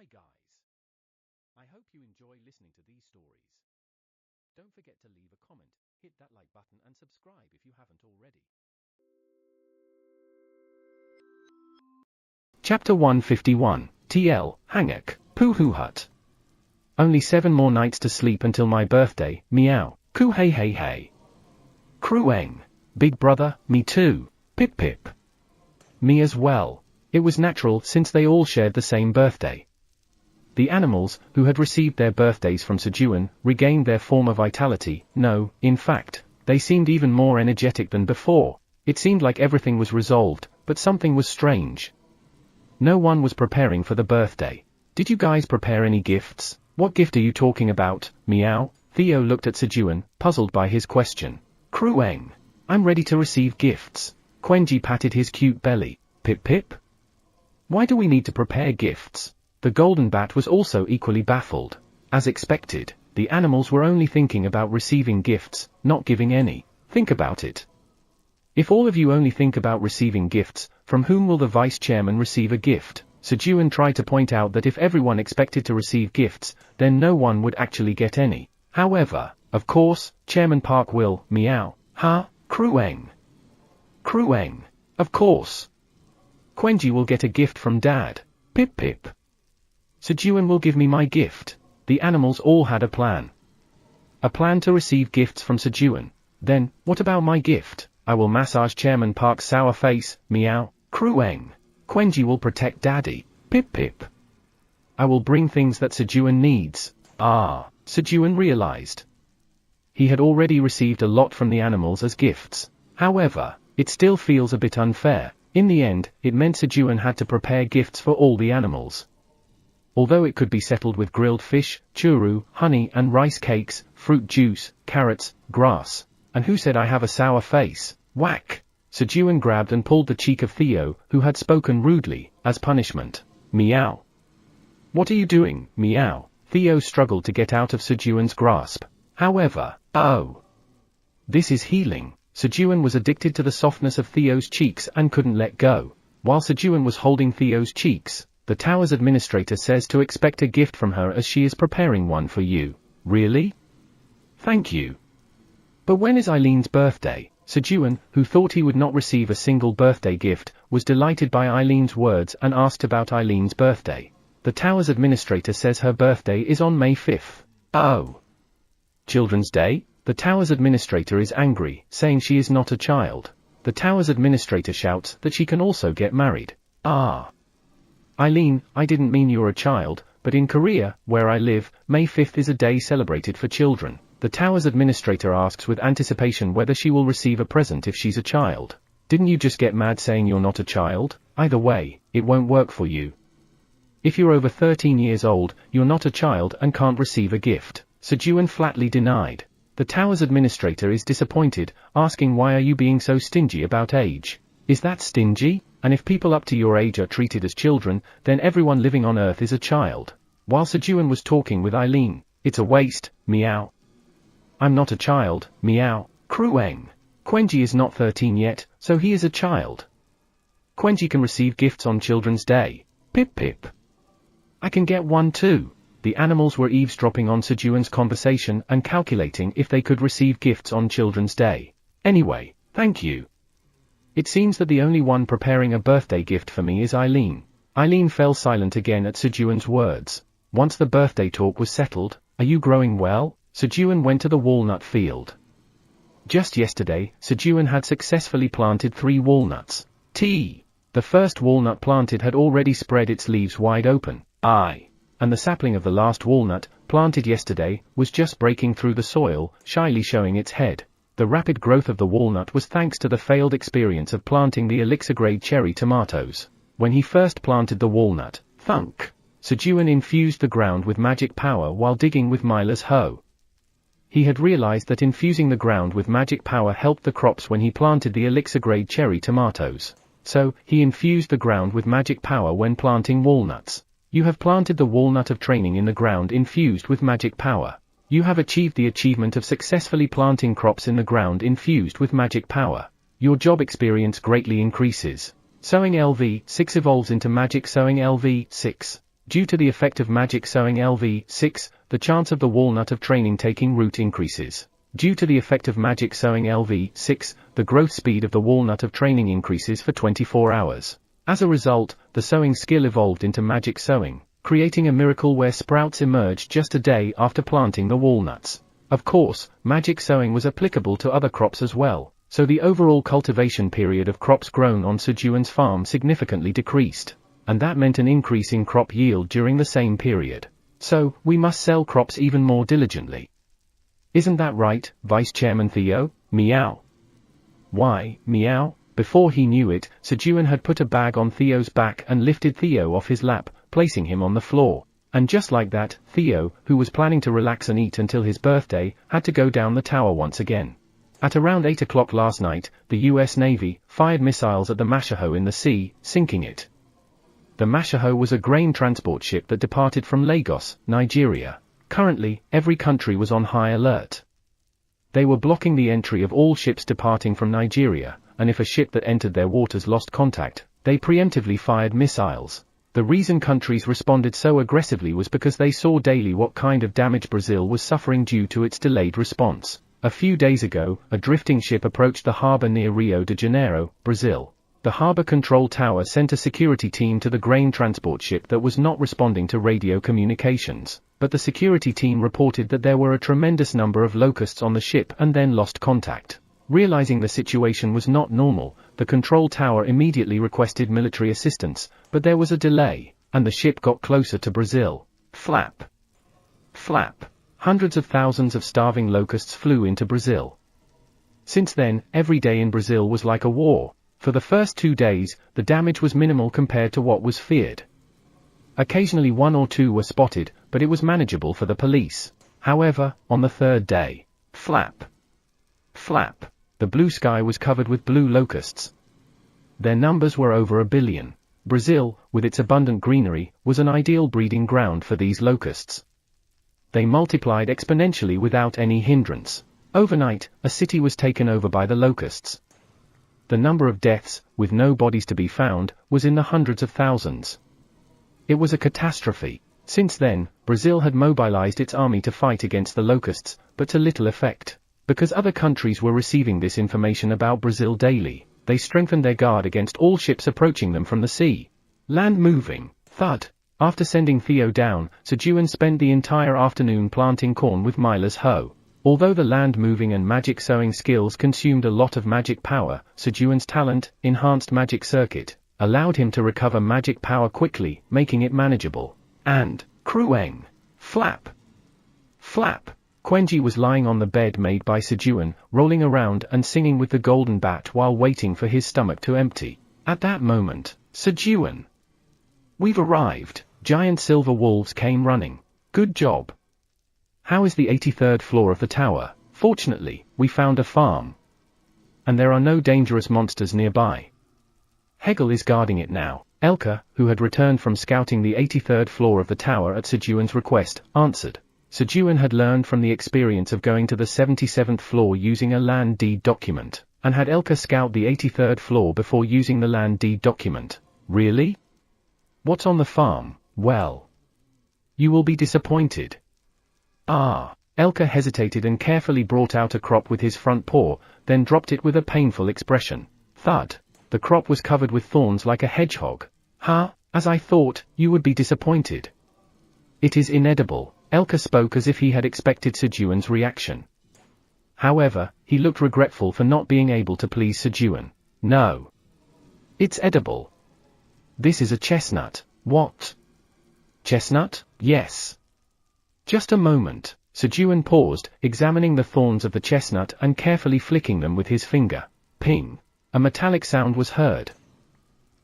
Hi guys. I hope you enjoy listening to these stories. Don't forget to leave a comment, hit that like button and subscribe if you haven't already. Chapter 151, TL, Hangak, Poohoo Hut. Only 7 more nights to sleep until my birthday, meow, coo hey hey hey. Crueng. Big brother, me too, pip pip. Me as well. It was natural since they all shared the same birthday. The animals, who had received their birthdays from Sejun, regained their former vitality. No, in fact, they seemed even more energetic than before. It seemed like everything was resolved, but something was strange. No one was preparing for the birthday. Did you guys prepare any gifts? What gift are you talking about, meow? Theo looked at Sejun, puzzled by his question. Crueng. I'm ready to receive gifts. Quenji patted his cute belly. Pip pip? Why do we need to prepare gifts? The golden bat was also equally baffled. As expected, the animals were only thinking about receiving gifts, not giving any. Think about it. If all of you only think about receiving gifts, from whom will the vice chairman receive a gift? Sejun tried to point out that if everyone expected to receive gifts, then no one would actually get any. However, of course, Chairman Park will, meow. Huh? Crueng. Crueng. Of course. Quenji will get a gift from Dad. Pip pip. Sejun will give me my gift. The animals all had a plan. A plan to receive gifts from Sejun. Then, what about my gift? I will massage Chairman Park's sour face, meow. Crueng. Quenji will protect Daddy. Pip pip. I will bring things that Sejun needs. Sejun realized. He had already received a lot from the animals as gifts. However, it still feels a bit unfair. In the end, it meant Sejun had to prepare gifts for all the animals. Although it could be settled with grilled fish, churu, honey and rice cakes, fruit juice, carrots, grass. And who said I have a sour face? Whack! Sejun grabbed and pulled the cheek of Theo, who had spoken rudely, as punishment. Meow. What are you doing, meow? Theo struggled to get out of Sejun's grasp. However, this is healing. Sejun was addicted to the softness of Theo's cheeks and couldn't let go. While Sejun was holding Theo's cheeks, the tower's administrator says to expect a gift from her as she is preparing one for you. Really? Thank you. But when is Eileen's birthday? Sejun, who thought he would not receive a single birthday gift, was delighted by Eileen's words and asked about Eileen's birthday. The tower's administrator says her birthday is on May 5th. Children's Day? The tower's administrator is angry, saying she is not a child. The tower's administrator shouts that she can also get married. Eileen, I didn't mean you're a child, but in Korea, where I live, May 5th is a day celebrated for children. The tower's administrator asks with anticipation whether she will receive a present if she's a child. Didn't you just get mad saying you're not a child? Either way, it won't work for you. If you're over 13 years old, you're not a child and can't receive a gift. Sejun flatly denied. The tower's administrator is disappointed, asking why are you being so stingy about age? Is that stingy? And if people up to your age are treated as children, then everyone living on Earth is a child. While Sejun was talking with Eileen, it's a waste, meow. I'm not a child, meow. Crueng. Quenji is not 13 yet, so he is a child. Quenji can receive gifts on Children's Day. Pip pip. I can get one too. The animals were eavesdropping on Sejun's conversation and calculating if they could receive gifts on Children's Day. Anyway, thank you. It seems that the only one preparing a birthday gift for me is Eileen. Eileen fell silent again at Sejun's words. Once the birthday talk was settled, are you growing well? Sejun went to the walnut field. Just yesterday, Sejun had successfully planted 3 walnuts. The first walnut planted had already spread its leaves wide open. And the sapling of the last walnut, planted yesterday, was just breaking through the soil, shyly showing its head. The rapid growth of the walnut was thanks to the failed experience of planting the elixir-grade cherry tomatoes. When he first planted the walnut, thunk, Sejun infused the ground with magic power while digging with Mila's hoe. He had realized that infusing the ground with magic power helped the crops when he planted the elixir-grade cherry tomatoes. So, he infused the ground with magic power when planting walnuts. You have planted the walnut of training in the ground infused with magic power. You have achieved the achievement of successfully planting crops in the ground infused with magic power. Your job experience greatly increases. Sowing LV6 evolves into Magic Sowing LV6. Due to the effect of magic sowing LV6, the chance of the walnut of training taking root increases. Due to the effect of magic sowing LV6, the growth speed of the walnut of training increases for 24 hours. As a result, the sowing skill evolved into magic sowing, creating a miracle where sprouts emerged just a day after planting the walnuts. Of course, magic sowing was applicable to other crops as well, so the overall cultivation period of crops grown on Sejun's farm significantly decreased, and that meant an increase in crop yield during the same period. So, we must sell crops even more diligently. Isn't that right, Vice Chairman Theo? Meow. Why, meow? Before he knew it, Sejun had put a bag on Theo's back and lifted Theo off his lap, placing him on the floor. And just like that, Theo, who was planning to relax and eat until his birthday, had to go down the tower once again. At around 8 o'clock last night, the US Navy fired missiles at the Mashaho in the sea, sinking it. The Mashaho was a grain transport ship that departed from Lagos, Nigeria. Currently, every country was on high alert. They were blocking the entry of all ships departing from Nigeria, and if a ship that entered their waters lost contact, they preemptively fired missiles. The reason countries responded so aggressively was because they saw daily what kind of damage Brazil was suffering due to its delayed response. A few days ago, a drifting ship approached the harbor near Rio de Janeiro, Brazil. The harbor control tower sent a security team to the grain transport ship that was not responding to radio communications, but the security team reported that there were a tremendous number of locusts on the ship and then lost contact. Realizing the situation was not normal, the control tower immediately requested military assistance, but there was a delay, and the ship got closer to Brazil. Flap. Flap. Hundreds of thousands of starving locusts flew into Brazil. Since then, every day in Brazil was like a war. For the first 2 days, the damage was minimal compared to what was feared. Occasionally 1 or 2 were spotted, but it was manageable for the police. However, on the 3rd day, flap. Flap. The blue sky was covered with blue locusts. Their numbers were over 1 billion. Brazil, with its abundant greenery, was an ideal breeding ground for these locusts. They multiplied exponentially without any hindrance. Overnight, a city was taken over by the locusts. The number of deaths, with no bodies to be found, was in the hundreds of thousands. It was a catastrophe. Since then, Brazil had mobilized its army to fight against the locusts, but to little effect. Because other countries were receiving this information about Brazil daily, they strengthened their guard against all ships approaching them from the sea. Land moving. Thud. After sending Theo down, Sejun spent the entire afternoon planting corn with Mila's hoe. Although the land moving and magic sowing skills consumed a lot of magic power, Sejun's talent, enhanced magic circuit, allowed him to recover magic power quickly, making it manageable. And, Krueng. Flap. Flap. Quenji was lying on the bed made by Sejun, rolling around and singing with the golden bat while waiting for his stomach to empty. At that moment, Sejun. We've arrived. Giant silver wolves came running. Good job. How is the 83rd floor of the tower? Fortunately, we found a farm. And there are no dangerous monsters nearby. Hegel is guarding it now. Elka, who had returned from scouting the 83rd floor of the tower at Sejun's request, answered. Sejun had learned from the experience of going to the 77th floor using a land deed document, and had Elka scout the 83rd floor before using the land deed document. Really? What's on the farm? Well, you will be disappointed. Ah. Elka hesitated and carefully brought out a crop with his front paw, then dropped it with a painful expression. Thud. The crop was covered with thorns like a hedgehog. Ha, as I thought, you would be disappointed. It is inedible. Elka spoke as if he had expected Sejun's reaction. However, he looked regretful for not being able to please Sejun. No. It's edible. This is a chestnut. What? Chestnut? Yes. Just a moment. Sejun paused, examining the thorns of the chestnut and carefully flicking them with his finger. Ping. A metallic sound was heard.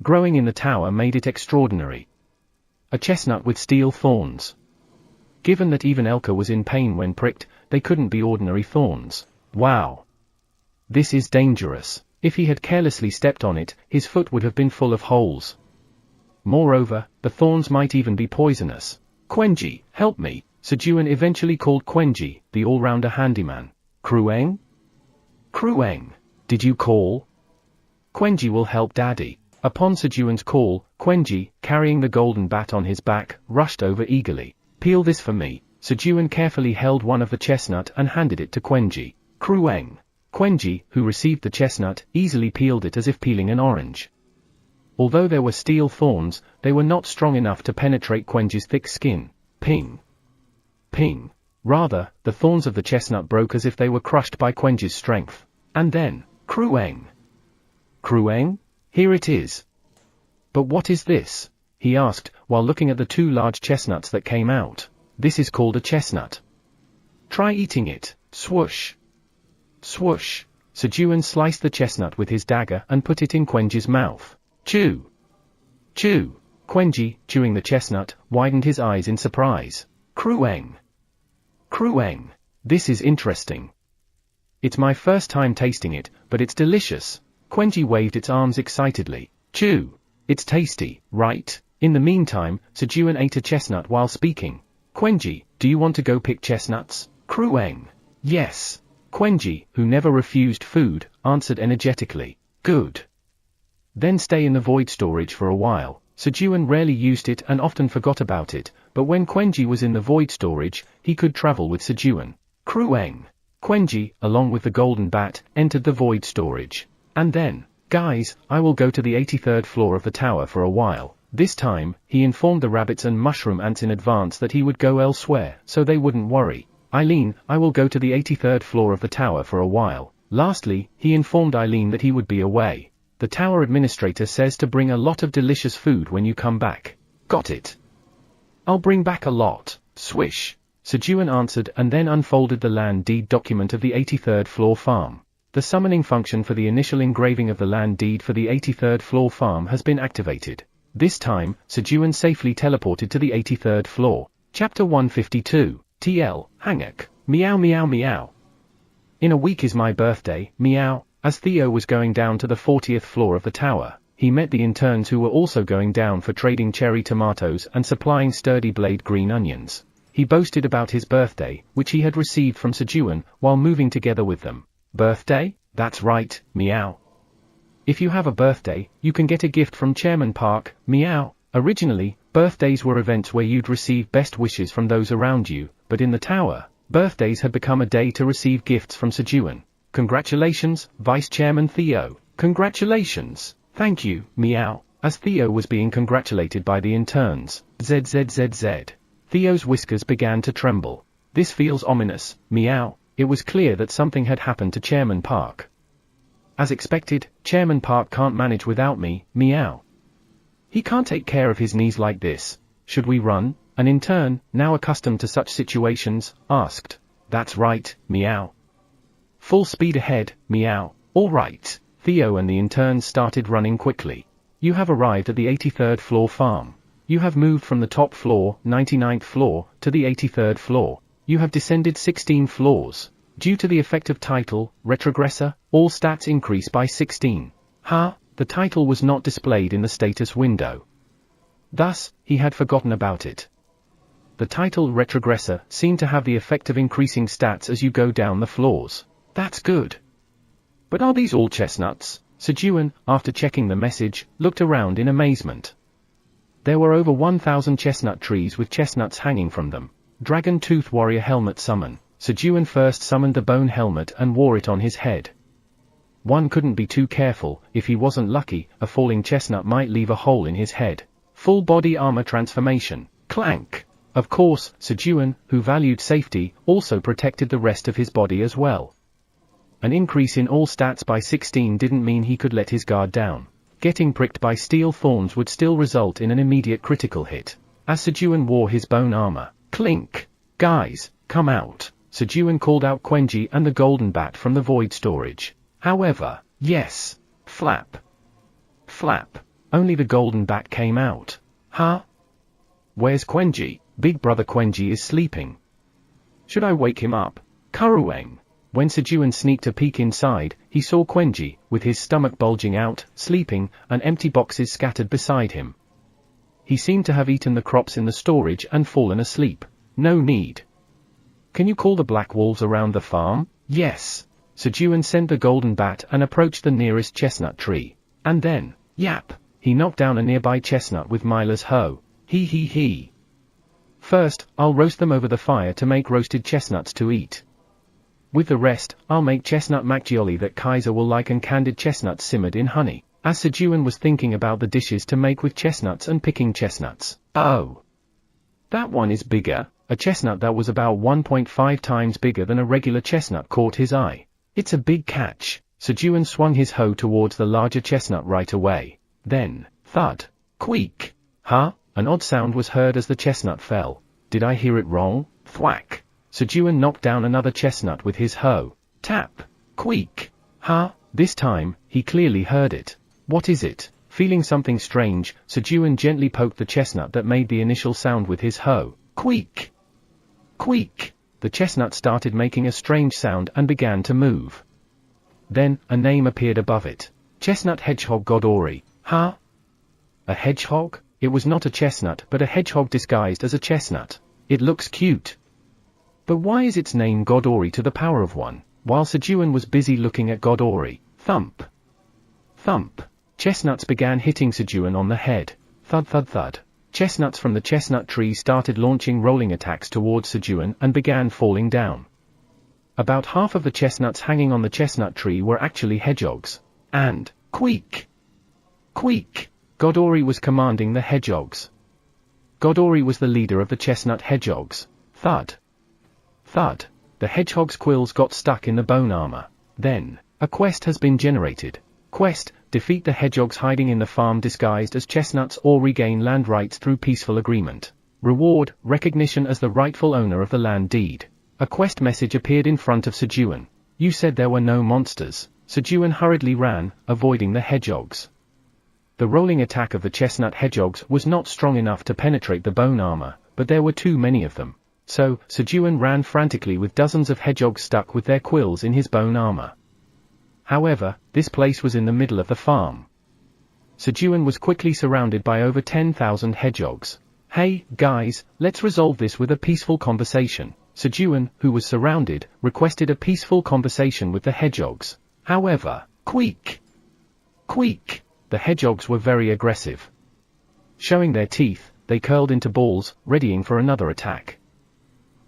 Growing in the tower made it extraordinary. A chestnut with steel thorns. Given that even Elka was in pain when pricked, they couldn't be ordinary thorns. Wow. This is dangerous. If he had carelessly stepped on it, his foot would have been full of holes. Moreover, the thorns might even be poisonous. Quenji, help me. Sejun eventually called Quenji, the all-rounder handyman. Krueng? Krueng. Did you call? Quenji will help Daddy. Upon Sejun's call, Quenji, carrying the golden bat on his back, rushed over eagerly. Peel this for me. Sejun carefully held one of the chestnut and handed it to Quenji. Crueng. Quenji, who received the chestnut, easily peeled it as if peeling an orange. Although there were steel thorns, they were not strong enough to penetrate Quenji's thick skin. Ping. Ping. Rather, the thorns of the chestnut broke as if they were crushed by Quenji's strength. And then, Crueng. Crueng? Here it is. But what is this? He asked, while looking at the two large chestnuts that came out. This is called a chestnut. Try eating it. Swoosh. Swoosh. Sejun sliced the chestnut with his dagger and put it in Quenji's mouth. Chew. Chew. Quenji, chewing the chestnut, widened his eyes in surprise. Crueng. Crueng. This is interesting. It's my first time tasting it, but it's delicious. Quenji waved its arms excitedly. Chew. It's tasty, right? In the meantime, Sejun ate a chestnut while speaking. Quenji, do you want to go pick chestnuts? Crueng. Yes. Quenji, who never refused food, answered energetically. Good. Then stay in the void storage for a while. Sejun rarely used it and often forgot about it, but when Quenji was in the void storage, he could travel with Sejun. Crueng. Quenji, along with the golden bat, entered the void storage. And then, guys, I will go to the 83rd floor of the tower for a while. This time, he informed the rabbits and mushroom ants in advance that he would go elsewhere, so they wouldn't worry. Eileen, I will go to the 83rd floor of the tower for a while. Lastly, he informed Eileen that he would be away. The tower administrator says to bring a lot of delicious food when you come back. Got it. I'll bring back a lot. Swish. Sejun answered and then unfolded the land deed document of the 83rd floor farm. The summoning function for the initial engraving of the land deed for the 83rd floor farm has been activated. This time, Sejun safely teleported to the 83rd floor. Chapter 152, TL, Hanguk, Meow Meow Meow. In a week is my birthday, meow. As Theo was going down to the 40th floor of the tower, he met the interns who were also going down for trading cherry tomatoes and supplying sturdy blade green onions. He boasted about his birthday, which he had received from Sejun, while moving together with them. Birthday? That's right, meow. If you have a birthday, you can get a gift from Chairman Park, meow. Originally, birthdays were events where you'd receive best wishes from those around you, but in the tower, birthdays had become a day to receive gifts from Sejun. Congratulations, Vice Chairman Theo. Congratulations. Thank you, meow. As Theo was being congratulated by the interns, ZZZZ. Theo's whiskers began to tremble. This feels ominous, meow. It was clear that something had happened to Chairman Park. As expected, Chairman Park can't manage without me, meow. He can't take care of his knees like this. Should we run? An intern, now accustomed to such situations, asked. That's right, meow. Full speed ahead, meow. All right. Theo and the interns started running quickly. You have arrived at the 83rd floor farm. You have moved from the top floor, 99th floor, to the 83rd floor. You have descended 16 floors. Due to the effect of title, retrogressor, all stats increase by 16. The title was not displayed in the status window. Thus, he had forgotten about it. The title retrogressor seemed to have the effect of increasing stats as you go down the floors. That's good. But are these all chestnuts? Sejun, after checking the message, looked around in amazement. There were over 1,000 chestnut trees with chestnuts hanging from them. Dragon Tooth Warrior Helmet Summon. Sejun first summoned the bone helmet and wore it on his head. One couldn't be too careful. If he wasn't lucky, a falling chestnut might leave a hole in his head. Full body armor transformation. Clank. Of course, Sejun, who valued safety, also protected the rest of his body as well. An increase in all stats by 16 didn't mean he could let his guard down. Getting pricked by steel thorns would still result in an immediate critical hit. As Sejun wore his bone armor, clink. Guys, come out. Sejun called out Quenji and the golden bat from the void storage. However, yes. Flap. Flap. Only the golden bat came out. Where's Quenji? Big brother Quenji is sleeping. Should I wake him up? Kurueng. When Sejun sneaked a peek inside, he saw Quenji, with his stomach bulging out, sleeping, and empty boxes scattered beside him. He seemed to have eaten the crops in the storage and fallen asleep. No need. Can you call the black wolves around the farm? Yes. Sejun sent the golden bat and approached the nearest chestnut tree. And then, yap! he knocked down a nearby chestnut with Mila's hoe. He. First, I'll roast them over the fire to make roasted chestnuts to eat. With the rest, I'll make chestnut macchioli that Kaiser will like and candied chestnuts simmered in honey. As Sejun was thinking about the dishes to make with chestnuts and picking chestnuts. Oh! That one is bigger. A chestnut that was about 1.5 times bigger than a regular chestnut caught his eye. It's a big catch. Sejun swung his hoe towards the larger chestnut right away. Then, thud, queak. Huh? An odd sound was heard as the chestnut fell. Did I hear it wrong? Thwack. Sejun knocked down another chestnut with his hoe. Tap, queak. Huh? This time, he clearly heard it. What is it? Feeling something strange, Sejun gently poked the chestnut that made the initial sound with his hoe. Queak. Queak. The chestnut started making a strange sound and began to move. Then, a name appeared above it. Chestnut Hedgehog Godori. Huh? A hedgehog? It was not a chestnut but a hedgehog disguised as a chestnut. It looks cute. But why is its name Godori to the power of 1? While Sejun was busy looking at Godori, thump. Thump. Chestnuts began hitting Sejun on the head. Thud thud thud. Chestnuts from the chestnut tree started launching rolling attacks towards Sejun and began falling down. About half of the chestnuts hanging on the chestnut tree were actually hedgehogs. And, queak! Queak! Godori was commanding the hedgehogs. Godori was the leader of the chestnut hedgehogs. Thud. Thud. The hedgehog's quills got stuck in the bone armor. Then, a quest has been generated. Quest, defeat the hedgehogs hiding in the farm disguised as chestnuts or regain land rights through peaceful agreement. Reward, recognition as the rightful owner of the land deed. A quest message appeared in front of Sejun. You said there were no monsters. Sejun hurriedly ran, avoiding the hedgehogs. The rolling attack of the chestnut hedgehogs was not strong enough to penetrate the bone armor, but there were too many of them. So, Sejun ran frantically with dozens of hedgehogs stuck with their quills in his bone armor. However, this place was in the middle of the farm. Sejun was quickly surrounded by over 10,000 hedgehogs. Hey, guys, let's resolve this with a peaceful conversation. Sejun, who was surrounded, requested a peaceful conversation with the hedgehogs. However, queak! Queak! The hedgehogs were very aggressive. Showing their teeth, they curled into balls, readying for another attack.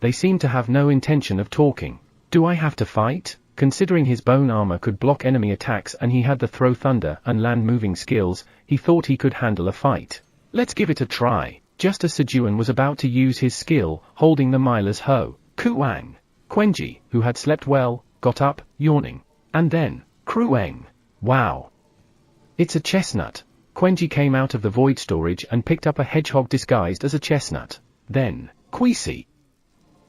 They seemed to have no intention of talking. Do I have to fight? Considering his bone armor could block enemy attacks and he had the throw thunder and land moving skills, he thought he could handle a fight. Let's give it a try. Just as Sejun was about to use his skill, holding the Mila's hoe, Kuang. Quenji, who had slept well, got up, yawning. And then, Krueng. Wow. It's a chestnut. Quenji came out of the void storage and picked up a hedgehog disguised as a chestnut. Then, Queasy.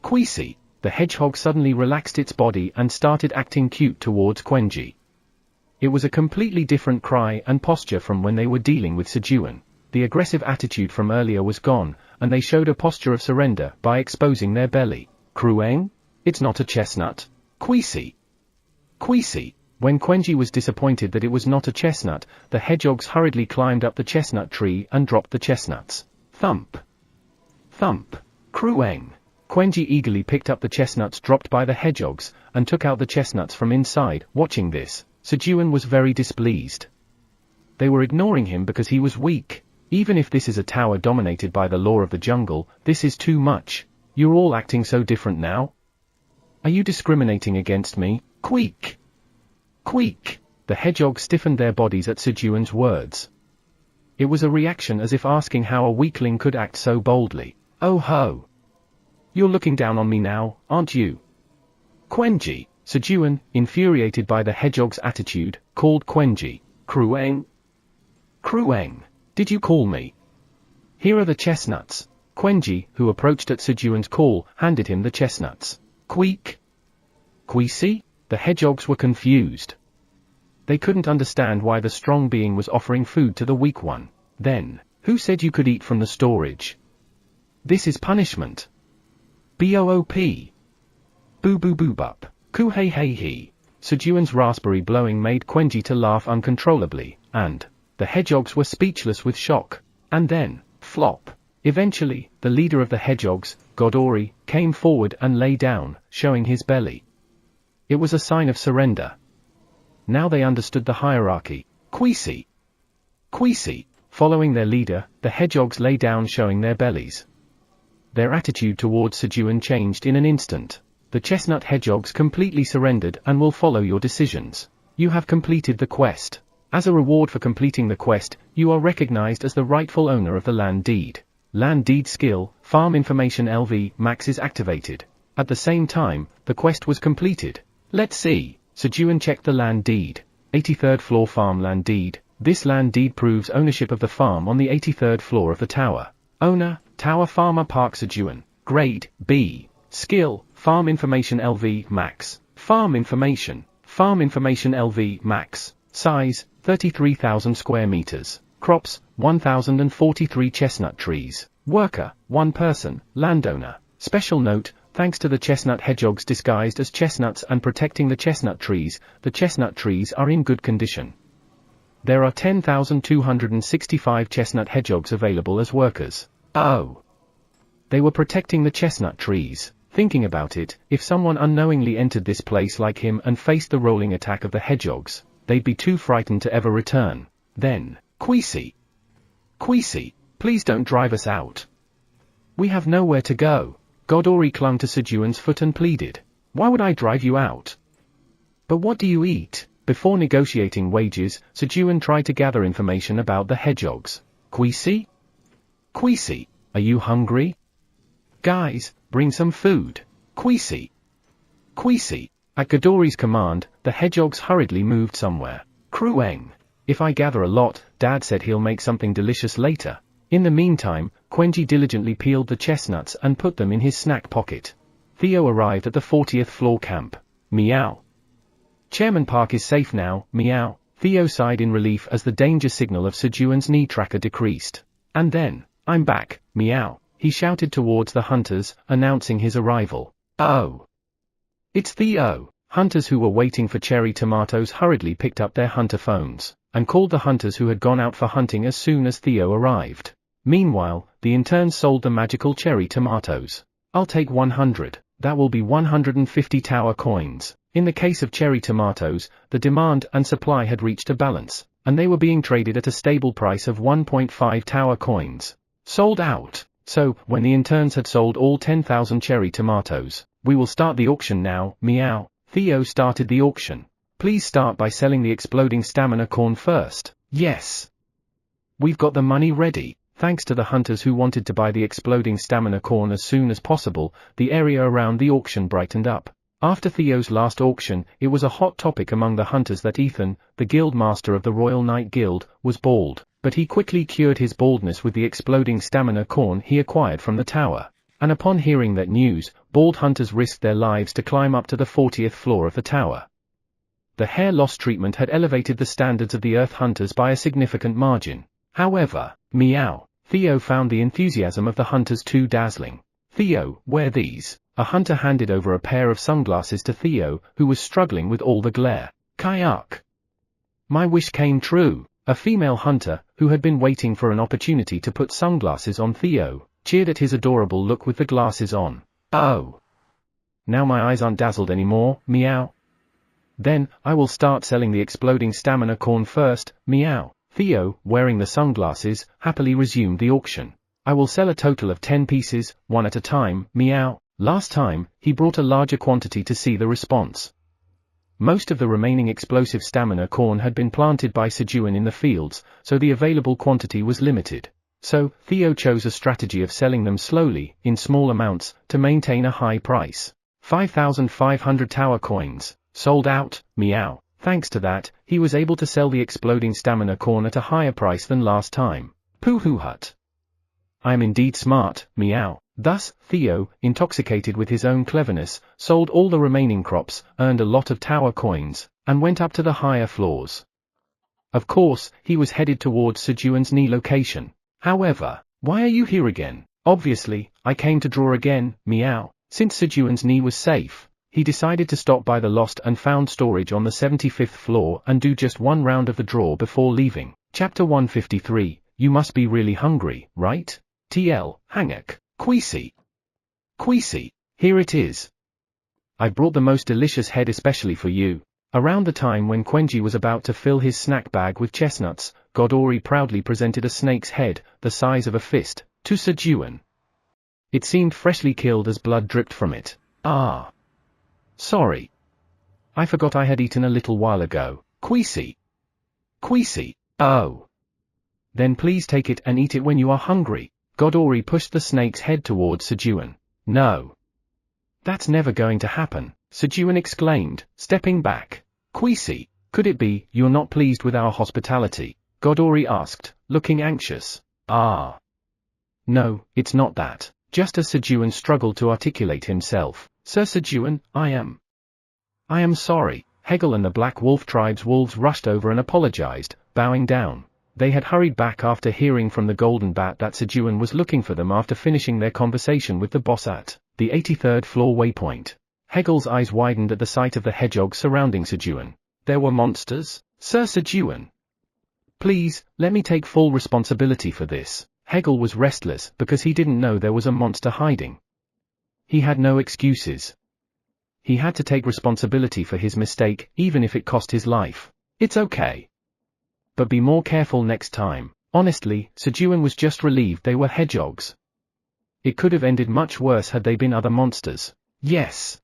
Queasy. The hedgehog suddenly relaxed its body and started acting cute towards Quenji. It was a completely different cry and posture from when they were dealing with Sejun. The aggressive attitude from earlier was gone, and they showed a posture of surrender by exposing their belly. Krueng? It's not a chestnut. Queasy. Queasy. When Quenji was disappointed that it was not a chestnut, the hedgehogs hurriedly climbed up the chestnut tree and dropped the chestnuts. Thump. Thump. Krueng. Quenji eagerly picked up the chestnuts dropped by the hedgehogs, and took out the chestnuts from inside. Watching this, Sejun was very displeased. They were ignoring him because he was weak. Even if this is a tower dominated by the law of the jungle, this is too much. You're all acting so different now. Are you discriminating against me? Queak. Queak! The hedgehogs stiffened their bodies at Sejun's words. It was a reaction as if asking how a weakling could act so boldly. Oh ho! You're looking down on me now, aren't you? Quenji! Sejun, infuriated by the hedgehog's attitude, called Quenji. Krueng? Krueng! Did you call me? Here are the chestnuts. Quenji, who approached at Sejun's call, handed him the chestnuts. Queak? Queasy? The hedgehogs were confused. They couldn't understand why the strong being was offering food to the weak one. Then, who said you could eat from the storage? This is punishment. Boop. Boo boo boo bup. Ku hey hey he. Sejun's raspberry blowing made Quenji to laugh uncontrollably, and the hedgehogs were speechless with shock. And then, flop. Eventually, the leader of the hedgehogs, Godori, came forward and lay down, showing his belly. It was a sign of surrender. Now they understood the hierarchy. Queasy. Queasy. Following their leader, the hedgehogs lay down showing their bellies. Their attitude towards Sejun changed in an instant. The chestnut hedgehogs completely surrendered and will follow your decisions. You have completed the quest. As a reward for completing the quest, you are recognized as the rightful owner of the land deed. Land deed skill, farm information LV max is activated. At the same time, the quest was completed. Let's see. Sejun checked the land deed. 83rd floor farm land deed. This land deed proves ownership of the farm on the 83rd floor of the tower. Owner, Tower Farmer Park Sejun. Grade, B. Skill, farm information LV max. Farm information LV max. Size, 33,000 square meters. Crops, 1,043 chestnut trees. Worker, 1 person, landowner. Special note, thanks to the chestnut hedgehogs disguised as chestnuts and protecting the chestnut trees are in good condition. There are 10,265 chestnut hedgehogs available as workers. Oh. They were protecting the chestnut trees. Thinking about it, if someone unknowingly entered this place like him and faced the rolling attack of the hedgehogs, they'd be too frightened to ever return. Then, Queasy, please don't drive us out. We have nowhere to go. Godori clung to Sejun's foot and pleaded. Why would I drive you out? But what do you eat? Before negotiating wages, Sejun tried to gather information about the hedgehogs. Queasy, are you hungry? Guys, bring some food. Queasy. At Godori's command, the hedgehogs hurriedly moved somewhere. Crueng. If I gather a lot, Dad said he'll make something delicious later. In the meantime, Quenji diligently peeled the chestnuts and put them in his snack pocket. Theo arrived at the 40th floor camp. Meow. Chairman Park is safe now, meow. Theo sighed in relief as the danger signal of Sejun's knee tracker decreased. And then, I'm back, meow. He shouted towards the hunters, announcing his arrival. Oh. It's Theo. Hunters who were waiting for cherry tomatoes hurriedly picked up their hunter phones, and called the hunters who had gone out for hunting as soon as Theo arrived. Meanwhile, the interns sold the magical cherry tomatoes. I'll take 100, that will be 150 tower coins. In the case of cherry tomatoes, the demand and supply had reached a balance, and they were being traded at a stable price of 1.5 tower coins. Sold out. So, when the interns had sold all 10,000 cherry tomatoes, we will start the auction now, meow. Theo started the auction. Please start by selling the exploding stamina corn first. Yes. We've got the money ready. Thanks to the hunters who wanted to buy the exploding stamina corn as soon as possible, the area around the auction brightened up. After Theo's last auction, it was a hot topic among the hunters that Ethan, the guild master of the Royal Knight Guild, was bald, but he quickly cured his baldness with the exploding stamina corn he acquired from the tower. And upon hearing that news, bald hunters risked their lives to climb up to the 40th floor of the tower. The hair loss treatment had elevated the standards of the earth hunters by a significant margin. However, meow, Theo found the enthusiasm of the hunters too dazzling. Theo, wear these. A hunter handed over a pair of sunglasses to Theo, who was struggling with all the glare. Kayak. My wish came true. A female hunter, who had been waiting for an opportunity to put sunglasses on Theo, cheered at his adorable look with the glasses on. Oh. Now my eyes aren't dazzled anymore, meow. Then, I will start selling the exploding stamina corn first, meow. Theo, wearing the sunglasses, happily resumed the auction. I will sell a total of 10 pieces, one at a time, meow. Last time, he brought a larger quantity to see the response. Most of the remaining explosive stamina corn had been planted by Sejun in the fields, so the available quantity was limited. So, Theo chose a strategy of selling them slowly, in small amounts, to maintain a high price. 5,500 tower coins. Sold out, meow. Thanks to that, he was able to sell the exploding stamina corn at a higher price than last time. Pooh hut. I am indeed smart, meow. Thus, Theo, intoxicated with his own cleverness, sold all the remaining crops, earned a lot of tower coins, and went up to the higher floors. Of course, he was headed towards Sejun's knee location. However, why are you here again? Obviously, I came to draw again, meow. Since Sejun's knee was safe, he decided to stop by the lost and found storage on the 75th floor and do just one round of the draw before leaving. Chapter 153, You must be really hungry, right? TL, Hangak. Queasy, here it is. I brought the most delicious head especially for you. Around the time when Quenji was about to fill his snack bag with chestnuts, Godori proudly presented a snake's head, the size of a fist, to Sejun. It seemed freshly killed as blood dripped from it. Ah. Sorry. I forgot I had eaten a little while ago. Queasy. Queasy. Oh. Then please take it and eat it when you are hungry. Godori pushed the snake's head towards Sejun. No. That's never going to happen, Sejun exclaimed, stepping back. Queasy, could it be you're not pleased with our hospitality? Godori asked, looking anxious. Ah. No, it's not that. Just as Sejun struggled to articulate himself. Sir Sejun, I am sorry. Hegel and the Black Wolf tribe's wolves rushed over and apologized, bowing down. They had hurried back after hearing from the Golden Bat that Sejun was looking for them after finishing their conversation with the boss at the 83rd floor waypoint. Hegel's eyes widened at the sight of the hedgehogs surrounding Sejun. There were monsters? Sir Sejun. Please, let me take full responsibility for this. Hegel was restless because he didn't know there was a monster hiding. He had no excuses. He had to take responsibility for his mistake, even if it cost his life. It's okay. But be more careful next time. Honestly, Sejun was just relieved they were hedgehogs. It could have ended much worse had they been other monsters. Yes.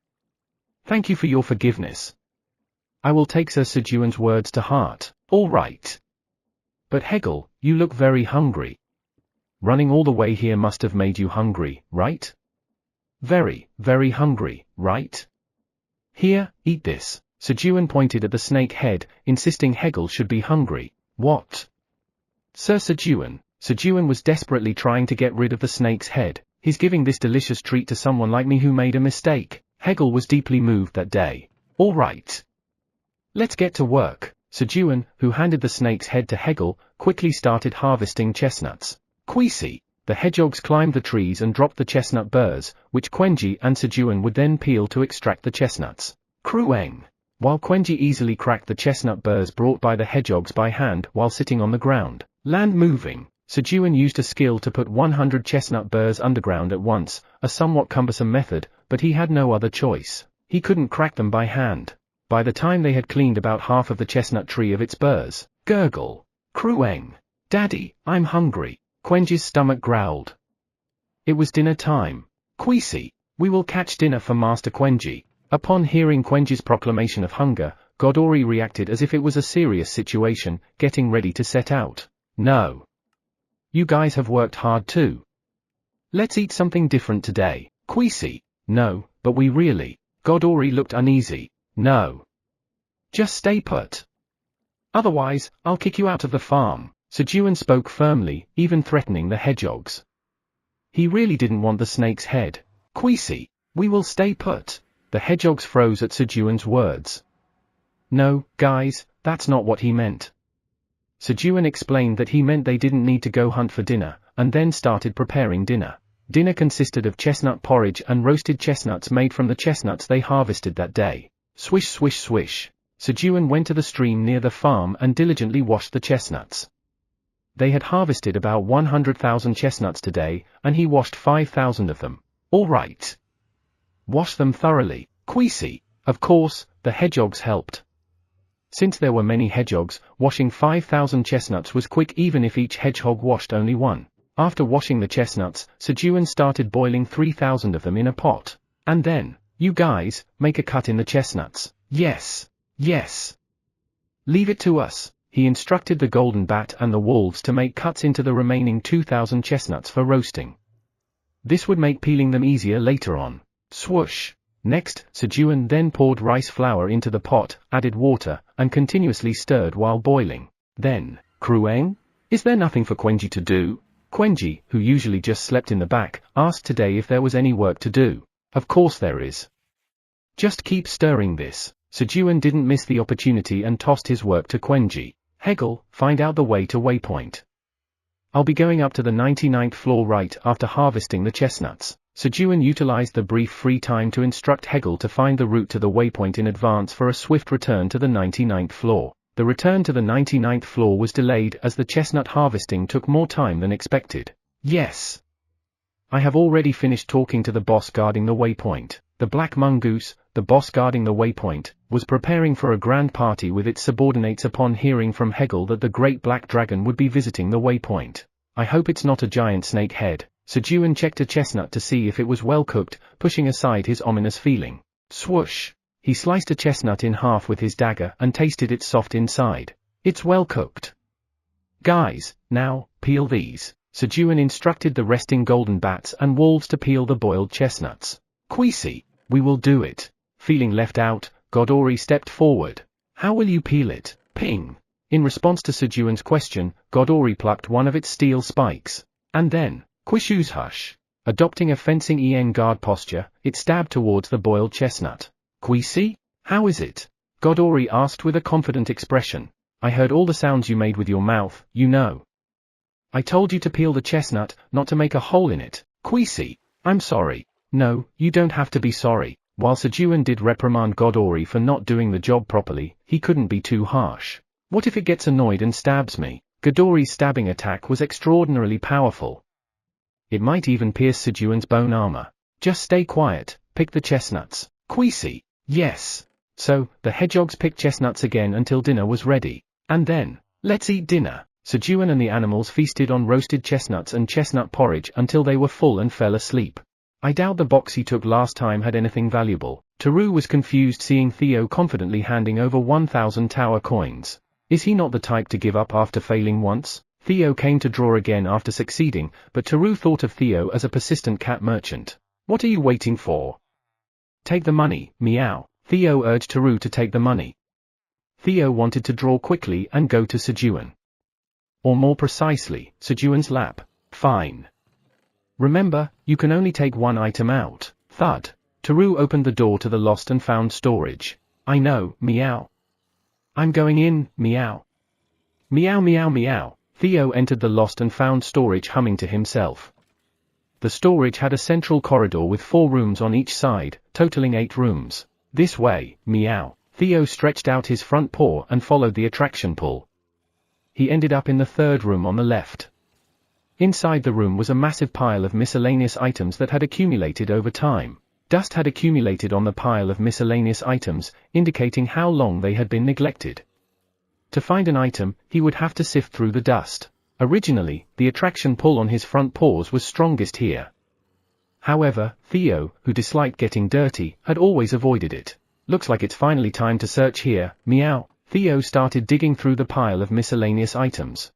Thank you for your forgiveness. I will take Sir Sejun's words to heart. All right. But Hegel, you look very hungry. Running all the way here must have made you hungry, right? Very, very hungry, right? Here, eat this. Sejun pointed at the snake head, insisting Hegel should be hungry. What? Sir Sejun. Sejun was desperately trying to get rid of the snake's head. He's giving this delicious treat to someone like me who made a mistake. Hegel was deeply moved that day. All right. Let's get to work. Sejun, who handed the snake's head to Hegel, quickly started harvesting chestnuts. Queasy. The hedgehogs climbed the trees and dropped the chestnut burrs, which Quenji and Sejun would then peel to extract the chestnuts. Crueng. While Quenji easily cracked the chestnut burrs brought by the hedgehogs by hand while sitting on the ground, land moving, Sejun used a skill to put 100 chestnut burrs underground at once, a somewhat cumbersome method, but he had no other choice. He couldn't crack them by hand. By the time they had cleaned about half of the chestnut tree of its burrs, gurgle. Crueng. Daddy, I'm hungry. Quenji's stomach growled. It was dinner time. Queasy, we will catch dinner for Master Quenji. Upon hearing Quenji's proclamation of hunger, Godori reacted as if it was a serious situation, getting ready to set out. No. You guys have worked hard too. Let's eat something different today. Queasy, no, but we really. Godori looked uneasy. No. Just stay put. Otherwise, I'll kick you out of the farm. Sejun spoke firmly, even threatening the hedgehogs. He really didn't want the snake's head. Queasy, we will stay put. The hedgehogs froze at Sejun's words. No, guys, that's not what he meant. Sejun explained that he meant they didn't need to go hunt for dinner, and then started preparing dinner. Dinner consisted of chestnut porridge and roasted chestnuts made from the chestnuts they harvested that day. Swish swish swish. Sejun went to the stream near the farm and diligently washed the chestnuts. They had harvested about 100,000 chestnuts today, and he washed 5,000 of them. All right. Wash them thoroughly. Queasy. Of course, the hedgehogs helped. Since there were many hedgehogs, washing 5,000 chestnuts was quick even if each hedgehog washed only one. After washing the chestnuts, Sejun started boiling 3,000 of them in a pot. And then, you guys, make a cut in the chestnuts. Yes. Yes. Leave it to us. He instructed the Golden Bat and the wolves to make cuts into the remaining 2,000 chestnuts for roasting. This would make peeling them easier later on. Swoosh. Next, Sejun then poured rice flour into the pot, added water, and continuously stirred while boiling. Then, Crueng? Is there nothing for Quenji to do? Quenji, who usually just slept in the back, asked today if there was any work to do. Of course there is. Just keep stirring this. Sejun didn't miss the opportunity and tossed his work to Quenji. Hegel, find out the way to waypoint. I'll be going up to the 99th floor right after harvesting the chestnuts. Sejun utilized the brief free time to instruct Hegel to find the route to the waypoint in advance for a swift return to the 99th floor. The return to the 99th floor was delayed as the chestnut harvesting took more time than expected. Yes. I have already finished talking to the boss guarding the waypoint. The black mongoose, the boss guarding the waypoint, was preparing for a grand party with its subordinates upon hearing from Hegel that the great black dragon would be visiting the waypoint. I hope it's not a giant snake head. Sejun checked a chestnut to see if it was well cooked, pushing aside his ominous feeling. Swoosh! He sliced a chestnut in half with his dagger and tasted its soft inside. It's well cooked. Guys, now, peel these. Sejun instructed the resting golden bats and wolves to peel the boiled chestnuts. Queasy, we will do it. Feeling left out, Godori stepped forward. How will you peel it? Ping! In response to Sejun's question, Godori plucked one of its steel spikes. And then, Quishu's hush. Adopting a fencing en garde posture, it stabbed towards the boiled chestnut. Queasy? How is it? Godori asked with a confident expression. I heard all the sounds you made with your mouth, you know. I told you to peel the chestnut, not to make a hole in it. Queasy, I'm sorry. No, you don't have to be sorry. While Sejun did reprimand Godori for not doing the job properly, he couldn't be too harsh. What if it gets annoyed and stabs me? Godori's stabbing attack was extraordinarily powerful. It might even pierce Sejun's bone armor. Just stay quiet, pick the chestnuts. Queasy, yes. So, the hedgehogs picked chestnuts again until dinner was ready. And then, let's eat dinner. Sejun and the animals feasted on roasted chestnuts and chestnut porridge until they were full and fell asleep. I doubt the box he took last time had anything valuable. Teru was confused seeing Theo confidently handing over 1,000 tower coins. Is he not the type to give up after failing once? Theo came to draw again after succeeding, but Teru thought of Theo as a persistent cat merchant. What are you waiting for? Take the money, meow. Theo urged Teru to take the money. Theo wanted to draw quickly and go to Sejun. Or more precisely, Sejun's lap. Fine. Remember, you can only take one item out. Thud. Teru opened the door to the lost and found storage. I know, meow. I'm going in, meow. Meow meow meow. Theo entered the lost and found storage humming to himself. The storage had a central corridor with 4 rooms on each side, totaling 8 rooms. This way, meow. Theo stretched out his front paw and followed the attraction pull. He ended up in the 3rd room on the left. Inside the room was a massive pile of miscellaneous items that had accumulated over time. Dust had accumulated on the pile of miscellaneous items, indicating how long they had been neglected. To find an item, he would have to sift through the dust. Originally, the attraction pull on his front paws was strongest here. However, Theo, who disliked getting dirty, had always avoided it. Looks like it's finally time to search here, meow. Theo started digging through the pile of miscellaneous items.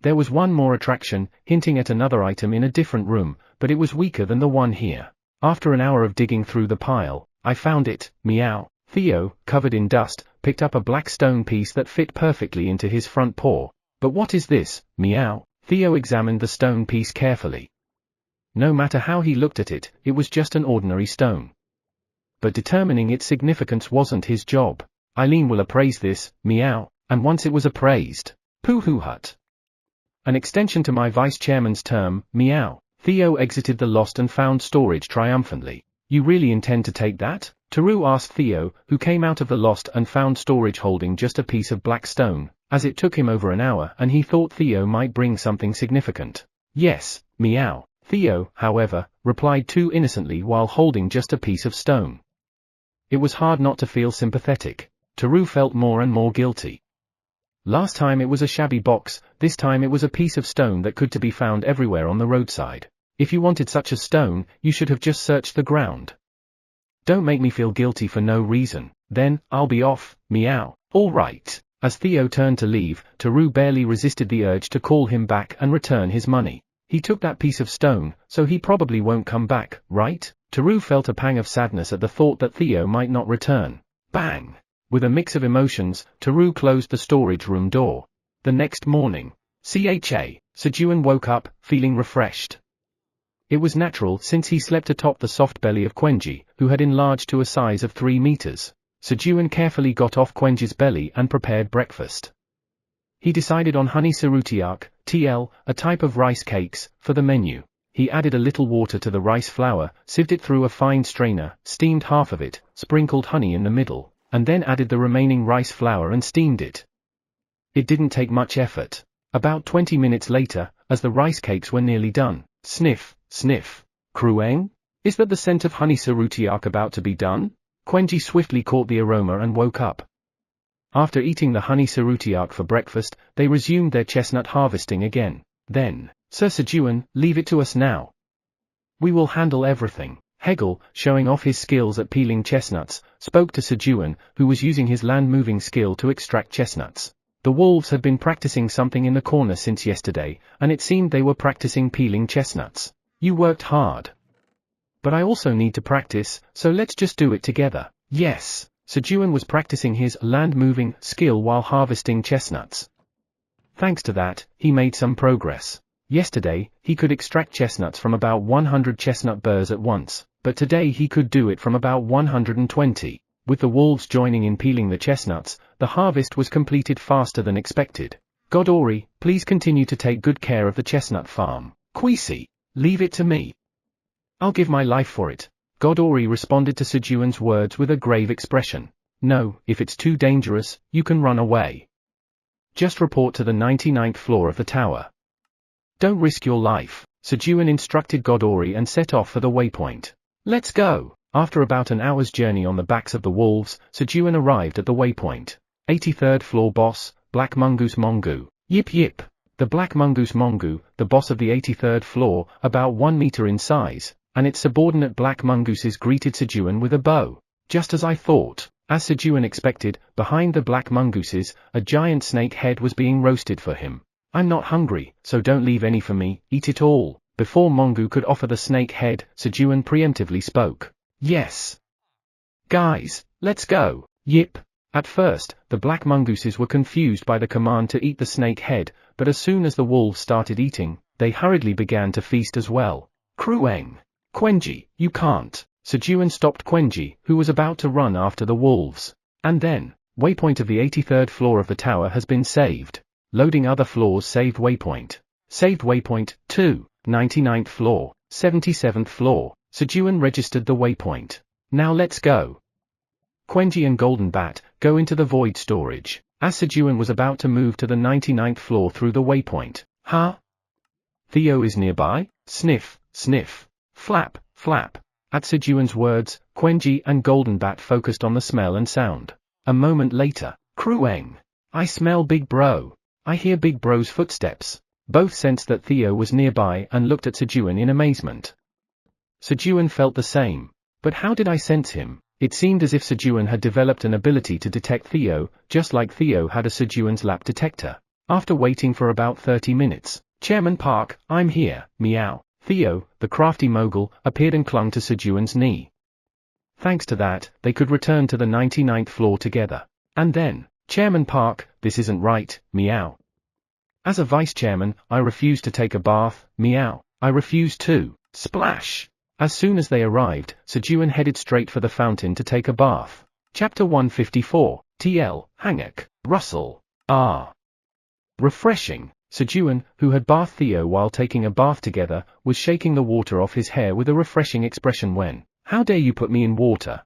There was one more attraction, hinting at another item in a different room, but it was weaker than the one here. After an hour of digging through the pile, I found it, meow. Theo, covered in dust, picked up a black stone piece that fit perfectly into his front paw. But what is this, meow? Theo examined the stone piece carefully. No matter how he looked at it, it was just an ordinary stone. But determining its significance wasn't his job. Eileen will appraise this, meow, and once it was appraised, poo-hoo hut. An extension to my vice-chairman's term, meow. Theo exited the lost and found storage triumphantly. You really intend to take that? Teru asked Theo, who came out of the lost and found storage holding just a piece of black stone, as it took him over an hour and he thought Theo might bring something significant. Yes, meow. Theo, however, replied too innocently while holding just a piece of stone. It was hard not to feel sympathetic. Teru felt more and more guilty. Last time it was a shabby box, this time it was a piece of stone that could be found everywhere on the roadside. If you wanted such a stone, you should have just searched the ground. Don't make me feel guilty for no reason. Then, I'll be off, meow. All right. As Theo turned to leave, Teru barely resisted the urge to call him back and return his money. He took that piece of stone, so he probably won't come back, right? Teru felt a pang of sadness at the thought that Theo might not return. Bang! With a mix of emotions, Teru closed the storage room door. The next morning, Sejun woke up, feeling refreshed. It was natural since he slept atop the soft belly of Quenji, who had enlarged to a size of 3 meters. Sejun carefully got off Quenji's belly and prepared breakfast. He decided on honey serutiak, TL, a type of rice cakes, for the menu. He added a little water to the rice flour, sieved it through a fine strainer, steamed half of it, sprinkled honey in the middle, and then added the remaining rice flour and steamed it. It didn't take much effort. About 20 minutes later, as the rice cakes were nearly done, sniff, sniff. Krueng? Is that the scent of honey serutiak about to be done? Quenji swiftly caught the aroma and woke up. After eating the honey cerutiark for breakfast, they resumed their chestnut harvesting again. Then, Sir Sejun, leave it to us now. We will handle everything. Hegel, showing off his skills at peeling chestnuts, spoke to Sejun, who was using his land-moving skill to extract chestnuts. The wolves had been practicing something in the corner since yesterday, and it seemed they were practicing peeling chestnuts. You worked hard. But I also need to practice, so let's just do it together. Yes. Sejun was practicing his land-moving skill while harvesting chestnuts. Thanks to that, he made some progress. Yesterday, he could extract chestnuts from about 100 chestnut burrs at once, but today he could do it from about 120. With the wolves joining in peeling the chestnuts, the harvest was completed faster than expected. Godori, please continue to take good care of the chestnut farm. Quisi, leave it to me. I'll give my life for it. Godori responded to Sejun's words with a grave expression. No, if it's too dangerous, you can run away. Just report to the 99th floor of the tower. Don't risk your life. Sejun instructed Godori and set off for the waypoint. Let's go. After about an hour's journey on the backs of the wolves, Sejun arrived at the waypoint. 83rd floor boss, Black Mongoose Mongu. Yip yip. The Black Mongoose Mongu, the boss of the 83rd floor, about 1 meter in size, and its subordinate black mongooses greeted Sejun with a bow. Just as I thought. As Sejun expected, behind the black mongooses, a giant snake head was being roasted for him. I'm not hungry, so don't leave any for me, eat it all. Before Mongu could offer the snake head, Sejun preemptively spoke. Yes. Guys, let's go. Yip. At first, the black mongooses were confused by the command to eat the snake head, but as soon as the wolves started eating, they hurriedly began to feast as well. Krueng. Quenji, you can't. Sejun stopped Quenji, who was about to run after the wolves. And then, waypoint of the 83rd floor of the tower has been saved. Loading other floors. Saved waypoint. Saved waypoint, 2, 99th floor, 77th floor. Sejun registered the waypoint. Now let's go. Quenji and Golden Bat, go into the void storage. As Sejun was about to move to the 99th floor through the waypoint. Huh? Theo is nearby? Sniff, sniff. Flap, flap. At Sejun's words, Quenji and Golden Bat focused on the smell and sound. A moment later, Krueng. I smell Big Bro. I hear Big Bro's footsteps. Both sensed that Theo was nearby and looked at Sejun in amazement. Sejun felt the same. But how did I sense him? It seemed as if Sejun had developed an ability to detect Theo, just like Theo had a Sejun's lap detector. After waiting for about 30 minutes, Chairman Park, I'm here, meow. Theo, the crafty mogul, appeared and clung to Sejun's knee. Thanks to that, they could return to the 99th floor together. And then, Chairman Park, this isn't right, meow. As a vice chairman, I refuse to take a bath, meow. I refuse to. Splash! As soon as they arrived, Sejun headed straight for the fountain to take a bath. Chapter 154, TL, Hangak, Russell. Ah. Refreshing. Sejun, who had bathed Theo while taking a bath together, was shaking the water off his hair with a refreshing expression when, how dare you put me in water?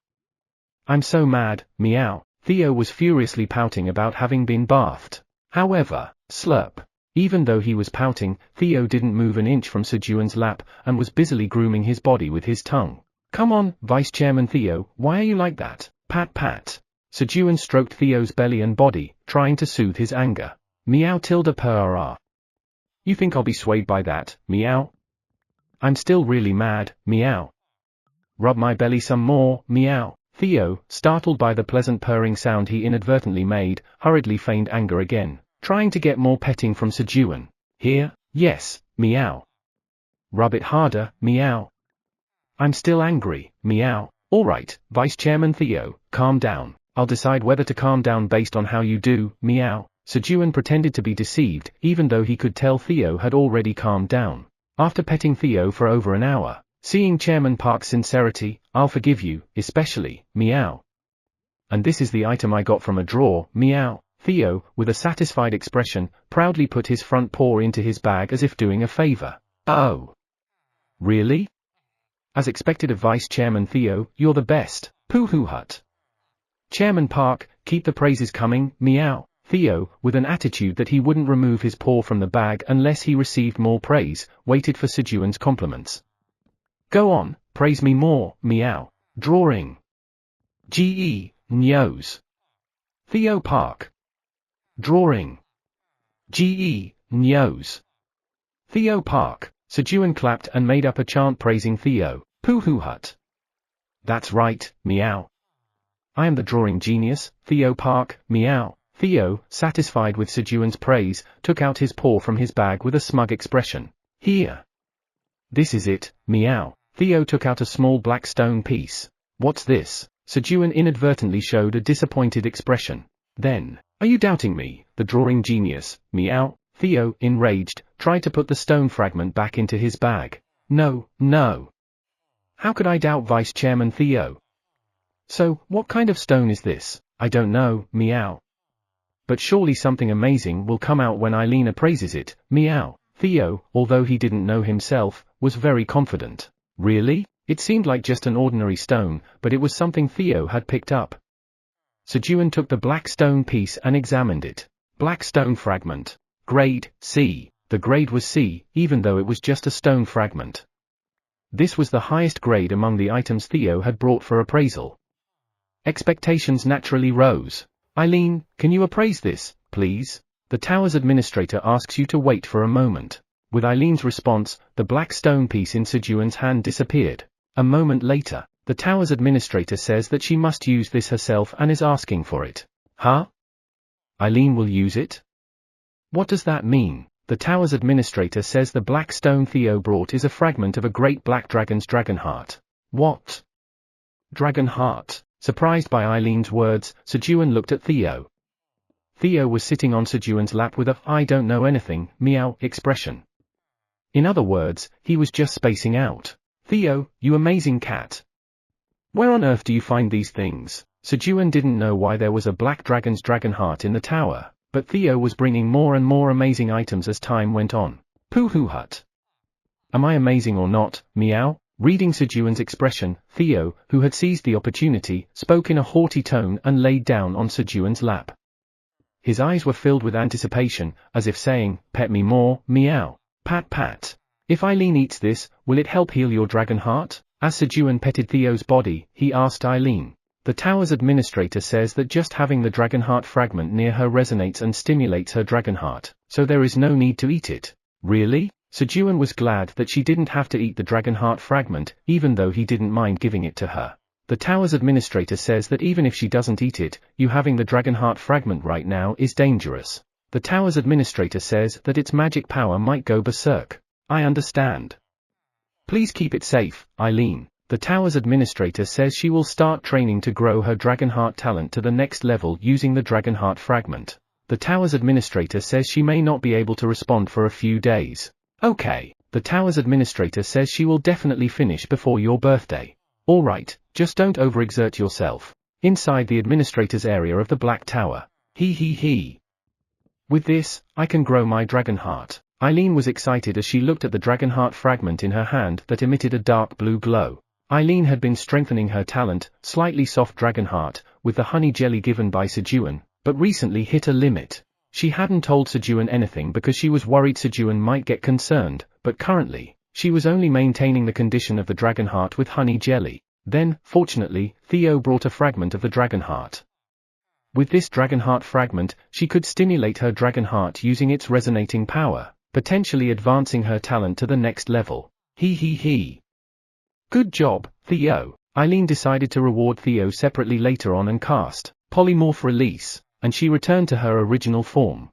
I'm so mad, meow. Theo was furiously pouting about having been bathed. However, slurp. Even though he was pouting, Theo didn't move an inch from Sejun's lap, and was busily grooming his body with his tongue. Come on, Vice Chairman Theo, why are you like that? Pat pat. Sejun stroked Theo's belly and body, trying to soothe his anger. Meow tilde per. You think I'll be swayed by that, meow? I'm still really mad, meow. Rub my belly some more, meow. Theo, startled by the pleasant purring sound he inadvertently made, hurriedly feigned anger again, trying to get more petting from Sejun. Here? Yes, meow. Rub it harder, meow. I'm still angry, meow. Alright, Vice Chairman Theo, calm down. I'll decide whether to calm down based on how you do, meow. Sejun pretended to be deceived, even though he could tell Theo had already calmed down. After petting Theo for over an hour, seeing Chairman Park's sincerity, I'll forgive you, especially, meow. And this is the item I got from a drawer, meow. Theo, with a satisfied expression, proudly put his front paw into his bag as if doing a favor. Oh. Really? As expected of Vice Chairman Theo, you're the best, poo-hoo hut. Chairman Park, keep the praises coming, meow. Theo, with an attitude that he wouldn't remove his paw from the bag unless he received more praise, waited for Sejun's compliments. Go on, praise me more, meow. Drawing. Ge, Nyos. Theo Park. Drawing. Ge, Nyos. Theo Park. Sejun clapped and made up a chant praising Theo, Poohoo Hut. That's right, meow. I am the drawing genius, Theo Park, meow. Theo, satisfied with Sejun's praise, took out his paw from his bag with a smug expression. Here. This is it, meow. Theo took out a small black stone piece. What's this? Sejun inadvertently showed a disappointed expression. Then, are you doubting me, the drawing genius, meow? Theo, enraged, tried to put the stone fragment back into his bag. No, no. How could I doubt Vice Chairman Theo? So, what kind of stone is this? I don't know, meow. But surely something amazing will come out when Eileen appraises it, meow. Theo, although he didn't know himself, was very confident. Really? It seemed like just an ordinary stone, but it was something Theo had picked up. Sejun took the black stone piece and examined it. Black stone fragment. Grade, C. The grade was C, even though it was just a stone fragment. This was the highest grade among the items Theo had brought for appraisal. Expectations naturally rose. Eileen, can you appraise this, please? The tower's administrator asks you to wait for a moment. With Eileen's response, the black stone piece in Sejun's hand disappeared. A moment later, the tower's administrator says that she must use this herself and is asking for it. Huh? Eileen will use it? What does that mean? The tower's administrator says the black stone Theo brought is a fragment of a great black dragon's dragon heart. What? Dragon heart? Surprised by Eileen's words, Sejun looked at Theo. Theo was sitting on Sejun's lap with a I don't know anything, meow, expression. In other words, he was just spacing out. Theo, you amazing cat. Where on earth do you find these things? Sejun didn't know why there was a black dragon's dragon heart in the tower, but Theo was bringing more and more amazing items as time went on. Poohoo Hut. Am I amazing or not, meow? Reading Sejun's expression, Theo, who had seized the opportunity, spoke in a haughty tone and laid down on Sejun's lap. His eyes were filled with anticipation, as if saying, pet me more, meow. Pat pat. If Eileen eats this, will it help heal your dragon heart? As Sejun petted Theo's body, he asked Eileen. The tower's administrator says that just having the dragon heart fragment near her resonates and stimulates her dragon heart, so there is no need to eat it. Really? Sejun was glad that she didn't have to eat the dragon heart fragment, even though he didn't mind giving it to her. The tower's administrator says that even if she doesn't eat it, you having the dragon heart fragment right now is dangerous. The tower's administrator says that its magic power might go berserk. I understand. Please keep it safe, Eileen. The tower's administrator says she will start training to grow her dragon heart talent to the next level using the dragon heart fragment. The tower's administrator says she may not be able to respond for a few days. Okay, the tower's administrator says she will definitely finish before your birthday. Alright, just don't overexert yourself. Inside the administrator's area of the Black Tower. He. With this, I can grow my dragon heart. Eileen was excited as she looked at the dragon heart fragment in her hand that emitted a dark blue glow. Eileen had been strengthening her talent, slightly soft dragon heart, with the honey jelly given by Sejun, but recently hit a limit. She hadn't told Sejun anything because she was worried Sejun might get concerned, but currently, she was only maintaining the condition of the dragon heart with honey jelly. Then, fortunately, Theo brought a fragment of the dragon heart. With this dragon heart fragment, she could stimulate her dragon heart using its resonating power, potentially advancing her talent to the next level. He. Good job, Theo. Eileen decided to reward Theo separately later on and cast Polymorph Release, and she returned to her original form.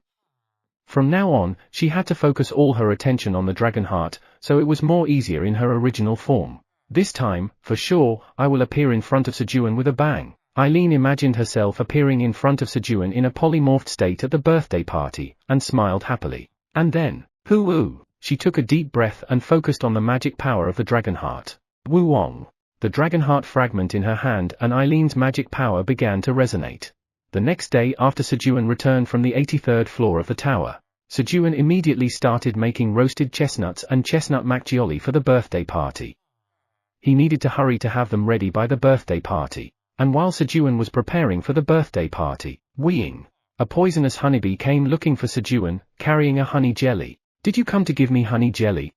From now on, she had to focus all her attention on the dragon heart, so it was more easier in her original form. This time, for sure, I will appear in front of Sejun with a bang. Eileen imagined herself appearing in front of Sejun in a polymorphed state at the birthday party, and smiled happily. And then, hoo-oo, she took a deep breath and focused on the magic power of the dragon heart. Woo-wong. The dragon heart fragment in her hand and Eileen's magic power began to resonate. The next day after Sejun returned from the 83rd floor of the tower, Sejun immediately started making roasted chestnuts and chestnut macchioli for the birthday party. He needed to hurry to have them ready by the birthday party. And while Sejun was preparing for the birthday party, weeing, a poisonous honeybee came looking for Sejun, carrying a honey jelly. Did you come to give me honey jelly?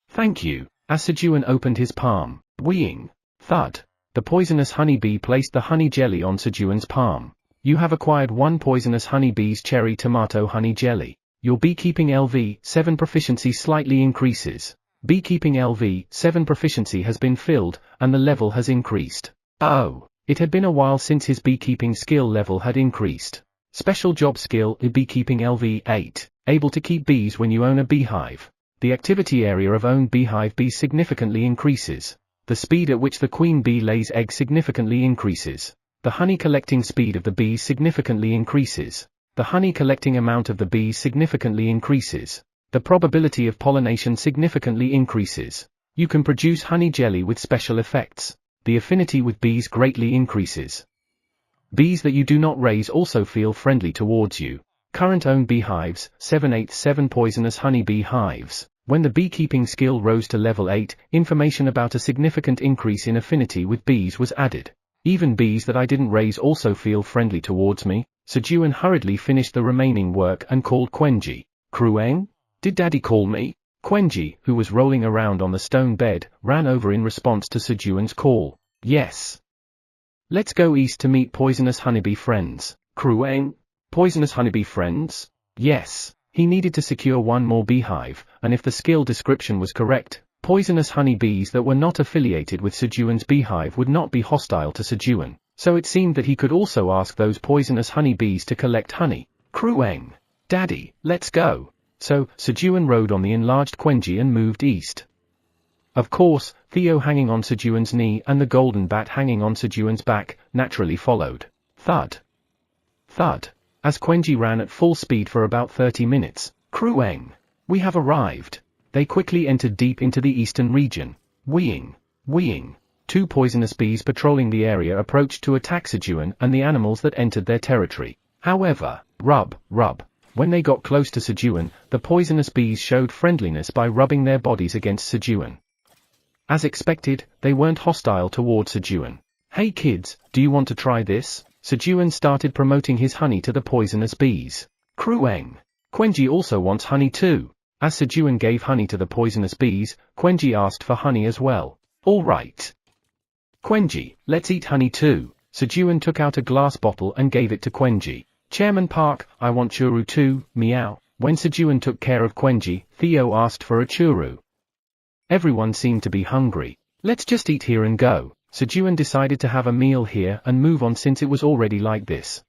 Thank you. As Sejun opened his palm, weeing, thud, The poisonous honeybee placed the honey jelly on Sejun's palm. You have acquired 1 poisonous honeybee's cherry tomato honey jelly. Your beekeeping LV 7 proficiency slightly increases. Beekeeping LV 7 proficiency has been filled, and the level has increased. Oh, it had been a while since his beekeeping skill level had increased. Special job skill beekeeping LV 8, able to keep bees when you own a beehive. The activity area of owned beehive bees significantly increases. The speed at which the queen bee lays eggs significantly increases. The honey collecting speed of the bees significantly increases. The honey collecting amount of the bees significantly increases. The probability of pollination significantly increases. You can produce honey jelly with special effects. The affinity with bees greatly increases. Bees that you do not raise also feel friendly towards you. Current owned beehives, 7/8 poisonous honeybee hives. When the beekeeping skill rose to level 8, information about a significant increase in affinity with bees was added. Even bees that I didn't raise also feel friendly towards me. Sejun hurriedly finished the remaining work and called Quenji. Krueng? Did Daddy call me? Quenji, who was rolling around on the stone bed, ran over in response to Sejun's call. Yes. Let's go east to meet poisonous honeybee friends. Krueng? Poisonous honeybee friends? Yes. He needed to secure 1 more beehive, and if the skill description was correct, poisonous honeybees that were not affiliated with Sejun's beehive would not be hostile to Sejun, so it seemed that he could also ask those poisonous honeybees to collect honey. Krueng. Daddy, let's go. So, Sejun rode on the enlarged Quenji and moved east. Of course, Theo hanging on Sejun's knee and the golden bat hanging on Sejun's back, naturally followed. Thud. Thud. As Quenji ran at full speed for about 30 minutes, Krueng. We have arrived. They quickly entered deep into the eastern region. Weeing. Weeing. 2 poisonous bees patrolling the area approached to attack Sejun and the animals that entered their territory. However, rub. When they got close to Sejun, the poisonous bees showed friendliness by rubbing their bodies against Sejun. As expected, they weren't hostile toward Sejun. Hey kids, do you want to try this? Sejun started promoting his honey to the poisonous bees. Krueng. Quenji also wants honey too. As Sejun gave honey to the poisonous bees, Quenji asked for honey as well. All right. Quenji, let's eat honey too. Sejun took out a glass bottle and gave it to Quenji. Chairman Park, I want churu too, meow. When Sejun took care of Quenji, Theo asked for a churu. Everyone seemed to be hungry. Let's just eat here and go. Sejun decided to have a meal here and move on since it was already like this.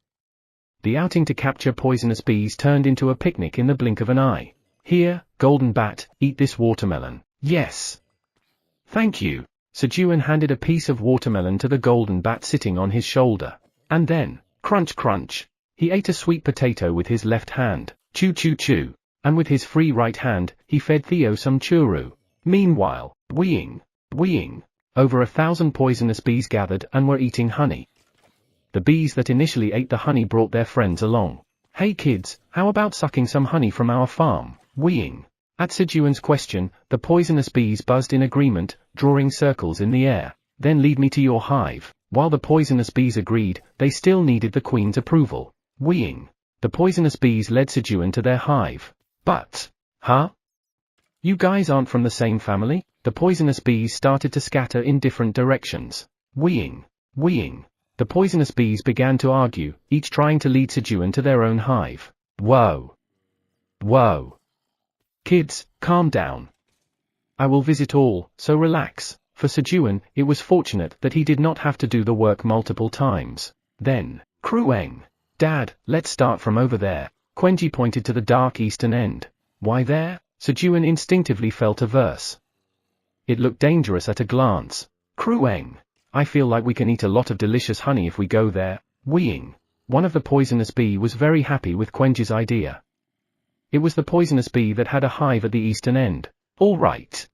The outing to capture poisonous bees turned into a picnic in the blink of an eye. Here, golden bat, eat this watermelon. Yes. Thank you. Sejun handed a piece of watermelon to the golden bat sitting on his shoulder. And then, crunch crunch. He ate a sweet potato with his left hand, chew chew chew. And with his free right hand, he fed Theo some churu. Meanwhile, weeing. Over 1,000 poisonous bees gathered and were eating honey. The bees that initially ate the honey brought their friends along. Hey kids, how about sucking some honey from our farm? Weeing. At Sejun's question, the poisonous bees buzzed in agreement, drawing circles in the air. Then lead me to your hive. While the poisonous bees agreed, they still needed the queen's approval. Weeing. The poisonous bees led Sejun to their hive. But, huh? You guys aren't from the same family? The poisonous bees started to scatter in different directions. Weeing. The poisonous bees began to argue, each trying to lead Sejun to their own hive. Whoa. Kids, calm down. I will visit all, so relax. For Sejun, it was fortunate that he did not have to do the work multiple times. Then, Krueng. Dad, let's start from over there. Quenji pointed to the dark eastern end. Why there? Sejun instinctively felt averse. It looked dangerous at a glance. Krueng. I feel like we can eat a lot of delicious honey if we go there. Weeing. One of the poisonous bee was very happy with Quenji's idea. It was the poisonous bee that had a hive at the eastern end. All right.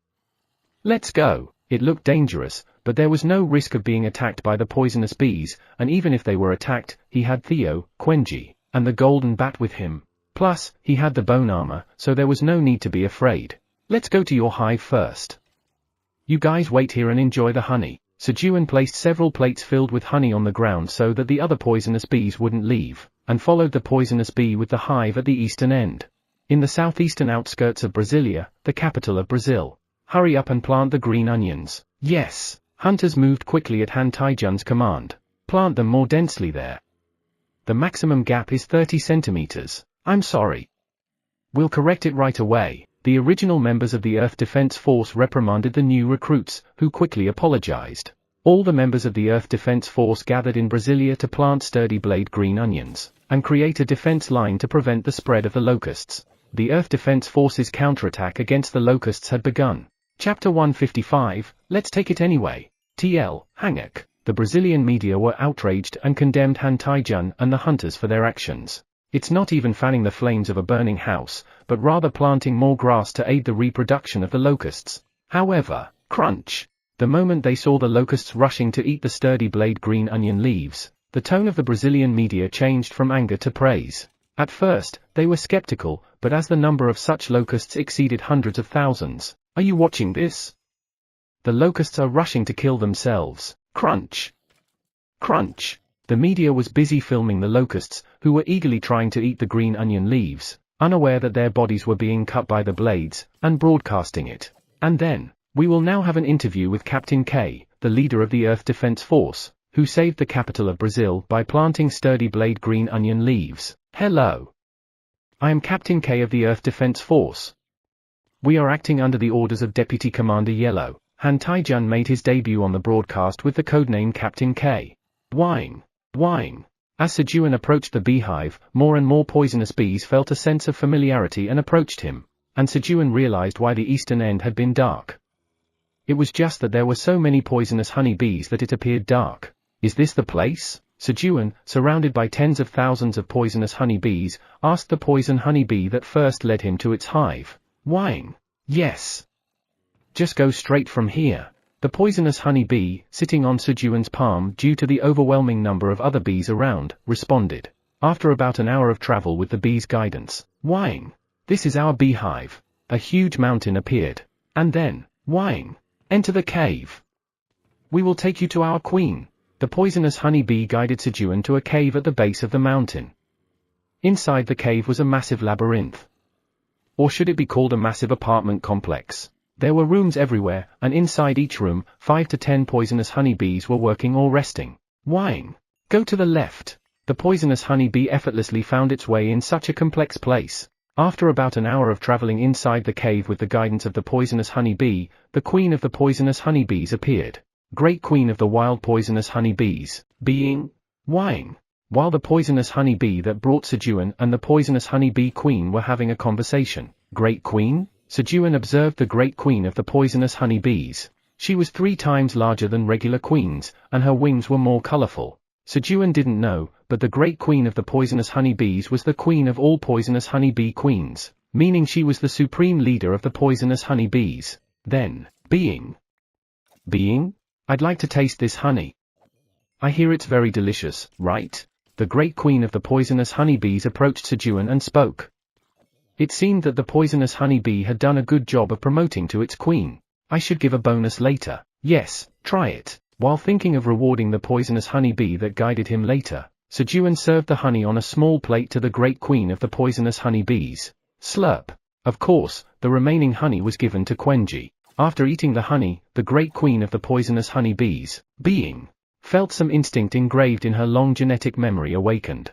Let's go. It looked dangerous, but there was no risk of being attacked by the poisonous bees, and even if they were attacked, he had Theo, Quenji, and the golden bat with him. Plus, he had the bone armor, so there was no need to be afraid. Let's go to your hive first. You guys wait here and enjoy the honey. Sejun placed several plates filled with honey on the ground so that the other poisonous bees wouldn't leave, and followed the poisonous bee with the hive at the eastern end. In the southeastern outskirts of Brasilia, the capital of Brazil. Hurry up and plant the green onions. Yes, Hunters moved quickly at Han Taijun's command. Plant them more densely there. The maximum gap is 30 centimeters. I'm sorry. We'll correct it right away. The original members of the Earth Defense Force reprimanded the new recruits, who quickly apologized. All the members of the Earth Defense Force gathered in Brasilia to plant sturdy blade green onions, and create a defense line to prevent the spread of the locusts. The Earth Defense Force's counterattack against the locusts had begun. Chapter 155, Let's Take It Anyway. TL, Hanguk. The Brazilian media were outraged and condemned Han Taijun and the hunters for their actions. It's not even fanning the flames of a burning house, but rather planting more grass to aid the reproduction of the locusts. However, crunch! The moment they saw the locusts rushing to eat the sturdy blade green onion leaves, the tone of the Brazilian media changed from anger to praise. At first, they were skeptical, but as the number of such locusts exceeded hundreds of thousands, "Are you watching this? The locusts are rushing to kill themselves. Crunch! Crunch!" The media was busy filming the locusts, who were eagerly trying to eat the green onion leaves, unaware that their bodies were being cut by the blades, and broadcasting it. And then, we will now have an interview with Captain K, the leader of the Earth Defense Force, who saved the capital of Brazil by planting sturdy blade green onion leaves. Hello. I am Captain K of the Earth Defense Force. We are acting under the orders of Deputy Commander Yellow. Han Taijun made his debut on the broadcast with the codename Captain K. Whine. Whine. As Sejun approached the beehive, more and more poisonous bees felt a sense of familiarity and approached him, and Sejun realized why the eastern end had been dark. It was just that there were so many poisonous honey bees that it appeared dark. Is this the place? Sejun, surrounded by tens of thousands of poisonous honey bees, asked the poison honey bee that first led him to its hive. Whine. Yes. Just go straight from here. The poisonous honey bee, sitting on Sejun's palm due to the overwhelming number of other bees around, responded. After about an hour of travel with the bee's guidance, whine. This is our beehive. A huge mountain appeared. And then, whine. Enter the cave. We will take you to our queen. The poisonous honey bee guided Sejun to a cave at the base of the mountain. Inside the cave was a massive labyrinth. Or should it be called a massive apartment complex? There were rooms everywhere, and inside each room, 5 to 10 poisonous honey bees were working or resting. Whine. Go to the left. The poisonous honey bee effortlessly found its way in such a complex place. After about an hour of traveling inside the cave with the guidance of the poisonous honey bee, the queen of the poisonous honey bees appeared. Great queen of the wild poisonous honey bees, being. Whine. While the poisonous honey bee that brought Sejun and the poisonous honey bee queen were having a conversation. Great queen? Sejun observed the great queen of the poisonous honey bees. She was 3 times larger than regular queens, and her wings were more colorful. Sejun didn't know, but the great queen of the poisonous honey bees was the queen of all poisonous honey bee queens, meaning she was the supreme leader of the poisonous honey bees. Then, being. Being? I'd like to taste this honey. I hear it's very delicious, right? The great queen of the poisonous honey bees approached Sejun and spoke. It seemed that the poisonous honey bee had done a good job of promoting to its queen. I should give a bonus later. Yes, try it. While thinking of rewarding the poisonous honey bee that guided him later, Sejun served the honey on a small plate to the great queen of the poisonous honey bees. Slurp. Of course, the remaining honey was given to Quenji. After eating the honey, the great queen of the poisonous honey bees, being, felt some instinct engraved in her long genetic memory awakened.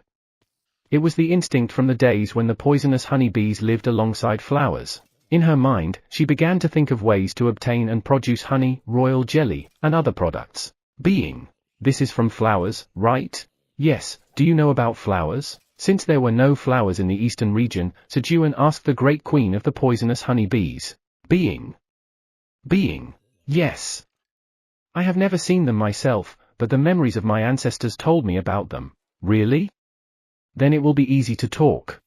It was the instinct from the days when the poisonous honey bees lived alongside flowers. In her mind, she began to think of ways to obtain and produce honey, royal jelly, and other products. Being. This is from flowers, right? Yes, do you know about flowers? Since there were no flowers in the eastern region, Sejun asked the great queen of the poisonous honey bees. Being. Being. Yes. I have never seen them myself, but the memories of my ancestors told me about them. Really? Then it will be easy to talk.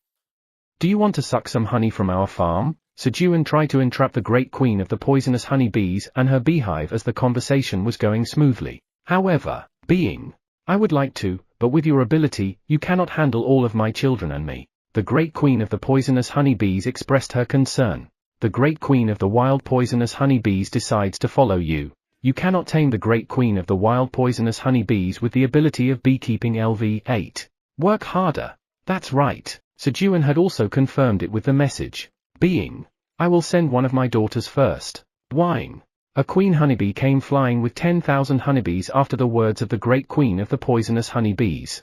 Do you want to suck some honey from our farm? Sejun tried to entrap the great queen of the poisonous honey bees and her beehive as the conversation was going smoothly. However, being. I would like to, but with your ability, you cannot handle all of my children and me. The great queen of the poisonous honey bees expressed her concern. The great queen of the wild poisonous honey bees decides to follow you. You cannot tame the great queen of the wild poisonous honey bees with the ability of beekeeping LV8. Work harder. That's right. Sejun had also confirmed it with the message. Being. I will send one of my daughters first. Whine. A queen honeybee came flying with 10,000 honeybees after the words of the great queen of the poisonous honeybees.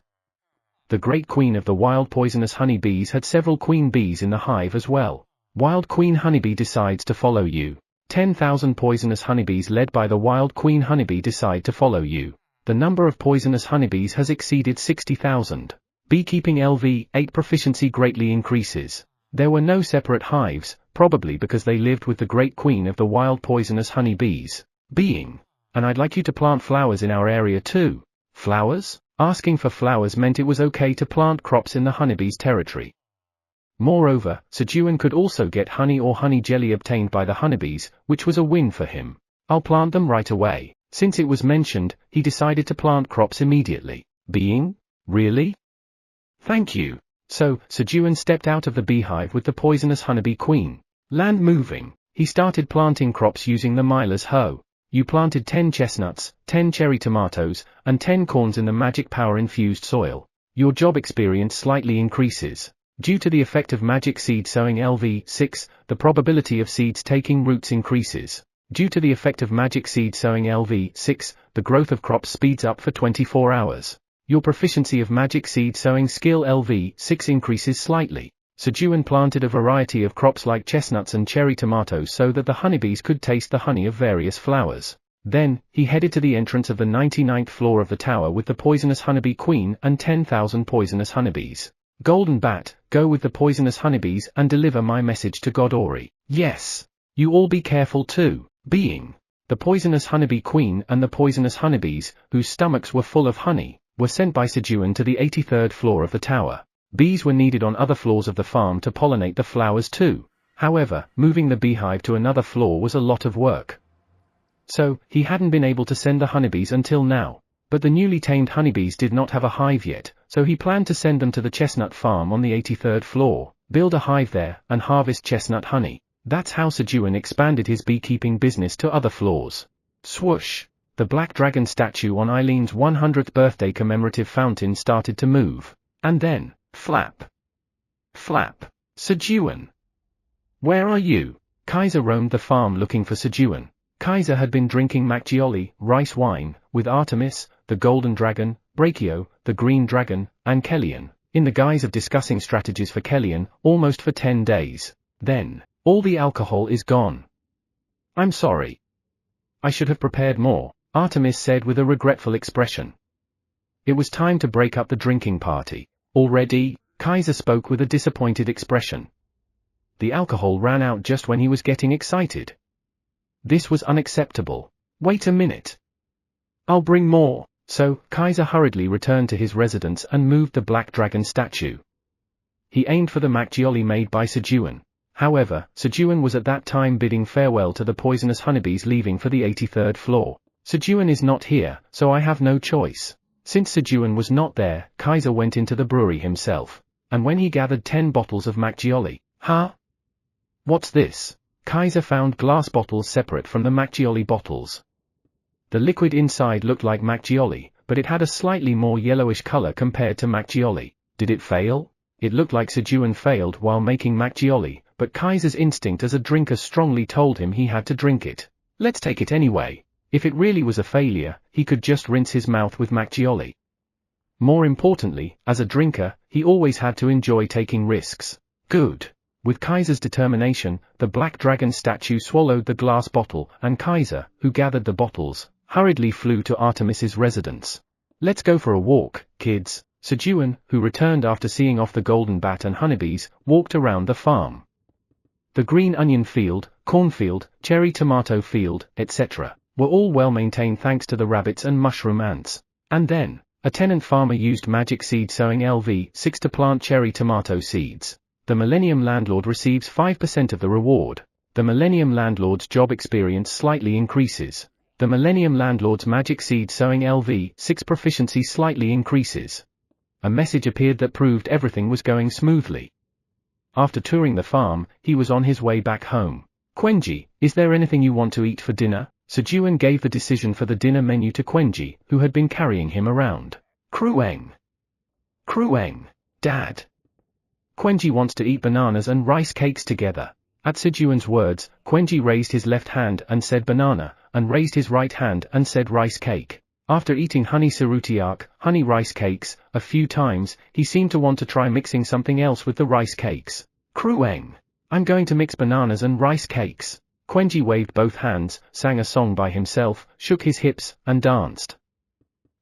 The great queen of the wild poisonous honeybees had several queen bees in the hive as well. Wild queen honeybee decides to follow you. 10,000 poisonous honeybees led by the wild queen honeybee decide to follow you. The number of poisonous honeybees has exceeded 60,000. Beekeeping LV8 proficiency greatly increases. There were no separate hives, probably because they lived with the great queen of the wild poisonous honeybees. Being. And I'd like you to plant flowers in our area too. Flowers? Asking for flowers meant it was okay to plant crops in the honeybees' territory. Moreover, Sejun could also get honey or honey jelly obtained by the honeybees, which was a win for him. I'll plant them right away. Since it was mentioned, he decided to plant crops immediately. Being? Really? Thank you. So, Sejun stepped out of the beehive with the poisonous honeybee queen. Land moving. He started planting crops using the miller's hoe. You planted 10 chestnuts, 10 cherry tomatoes, and 10 corns in the magic power-infused soil. Your job experience slightly increases. Due to the effect of magic seed sowing LV6, the probability of seeds taking roots increases. Due to the effect of magic seed sowing LV6, the growth of crops speeds up for 24 hours. Your proficiency of magic seed sowing skill LV6 increases slightly. Sejun planted a variety of crops like chestnuts and cherry tomatoes so that the honeybees could taste the honey of various flowers. Then, he headed to the entrance of the 99th floor of the tower with the poisonous honeybee queen and 10,000 poisonous honeybees. Golden Bat, go with the poisonous honeybees and deliver my message to God Ori. Yes. You all be careful too. Being. The poisonous honeybee queen and the poisonous honeybees, whose stomachs were full of honey, were sent by Sejun to the 83rd floor of the tower. Bees were needed on other floors of the farm to pollinate the flowers too. However, moving the beehive to another floor was a lot of work. So, he hadn't been able to send the honeybees until now. But the newly tamed honeybees did not have a hive yet, so he planned to send them to the chestnut farm on the 83rd floor, build a hive there, and harvest chestnut honey. That's how Sejun expanded his beekeeping business to other floors. Swoosh! The black dragon statue on Eileen's 100th birthday commemorative fountain started to move. And then, flap! Flap! Sejun! Where are you? Kaiser roamed the farm looking for Sejun. Kaiser had been drinking macchioli, rice wine, with Artemis, the golden dragon, Brachio, the green dragon, and Kellyan, in the guise of discussing strategies for Kellyan, almost for 10 days. Then, all the alcohol is gone. I'm sorry. I should have prepared more, Artemis said with a regretful expression. It was time to break up the drinking party. Already? Kaiser spoke with a disappointed expression. The alcohol ran out just when he was getting excited. This was unacceptable. Wait a minute. I'll bring more. So, Kaiser hurriedly returned to his residence and moved the black dragon statue. He aimed for the macchioli made by Sejun. However, Sejun was at that time bidding farewell to the poisonous honeybees leaving for the 83rd floor. Sejun is not here, so I have no choice. Since Sejun was not there, Kaiser went into the brewery himself. And when he gathered 10 bottles of macchioli. Huh? What's this? Kaiser found glass bottles separate from the macchioli bottles. The liquid inside looked like macchioli, but it had a slightly more yellowish color compared to macchioli. Did it fail? It looked like Sejun failed while making macchioli, but Kaiser's instinct as a drinker strongly told him he had to drink it. Let's take it anyway. If it really was a failure, he could just rinse his mouth with macchioli. More importantly, as a drinker, he always had to enjoy taking risks. Good. With Kaiser's determination, the black dragon statue swallowed the glass bottle, and Kaiser, who gathered the bottles, hurriedly flew to Artemis's residence. Let's go for a walk, kids. Sejun, who returned after seeing off the golden bat and honeybees, walked around the farm. The green onion field, cornfield, cherry tomato field, etc., were all well maintained thanks to the rabbits and mushroom ants. And then, a tenant farmer used magic seed sowing LV6 to plant cherry tomato seeds. The Millennium Landlord receives 5% of the reward. The Millennium Landlord's job experience slightly increases. The Millennium Landlord's magic seed sowing LV6 proficiency slightly increases. A message appeared that proved everything was going smoothly. After touring the farm, he was on his way back home. Quenji, is there anything you want to eat for dinner? Sejun gave the decision for the dinner menu to Quenji, who had been carrying him around. Krueng. Krueng. Dad. Quenji wants to eat bananas and rice cakes together. At Sejun's words, Quenji raised his left hand and said banana, and raised his right hand and said rice cake. After eating honey sarutiak, honey rice cakes, a few times, he seemed to want to try mixing something else with the rice cakes. Krueng. I'm going to mix bananas and rice cakes. Quenji waved both hands, sang a song by himself, shook his hips, and danced.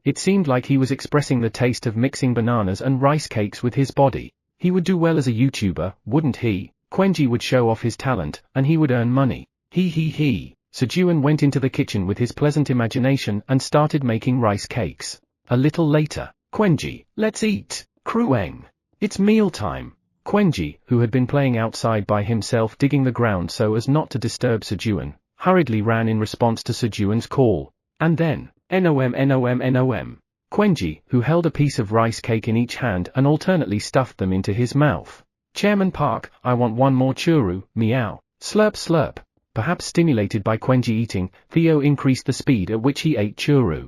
It seemed like he was expressing the taste of mixing bananas and rice cakes with his body. He would do well as a YouTuber, wouldn't he? Quenji would show off his talent, and he would earn money. He. Sejun went into the kitchen with his pleasant imagination and started making rice cakes. A little later, Quenji, let's eat. Krueng. It's mealtime. Quenji, who had been playing outside by himself digging the ground so as not to disturb Sejun, hurriedly ran in response to Sejun's call. And then, nom. Quenji, who held a piece of rice cake in each hand and alternately stuffed them into his mouth. Chairman Park, I want one more churu, meow. Slurp slurp. Perhaps stimulated by Quenji eating, Theo increased the speed at which he ate churu.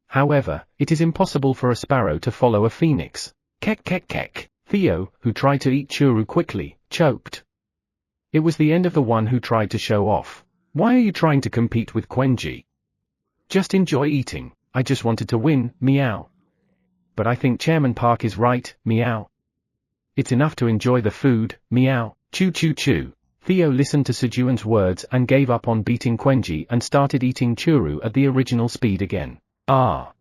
However, it is impossible for a sparrow to follow a phoenix. Kek. Theo, who tried to eat churu quickly, choked. It was the end of the one who tried to show off. Why are you trying to compete with Quenji? Just enjoy eating. I just wanted to win, meow. But I think Chairman Park is right, meow. It's enough to enjoy the food, meow, chew. Theo listened to Sejun's words and gave up on beating Quenji and started eating churu at the original speed again. Ah.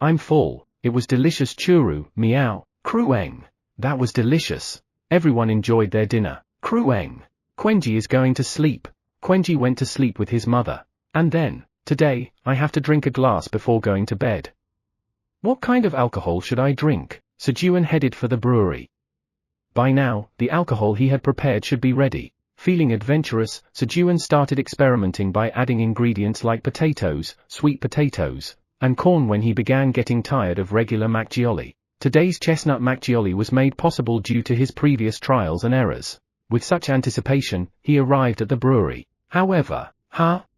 I'm full. It was delicious churu, meow. Krueng. That was delicious. Everyone enjoyed their dinner. Krueng. Quenji is going to sleep. Quenji went to sleep with his mother. And then, today, I have to drink a glass before going to bed. What kind of alcohol should I drink? Sejun headed for the brewery. By now, the alcohol he had prepared should be ready. Feeling adventurous, Sejun started experimenting by adding ingredients like potatoes, sweet potatoes, and corn when he began getting tired of regular macchioli. Today's chestnut macchioli was made possible due to his previous trials and errors. With such anticipation, he arrived at the brewery. However,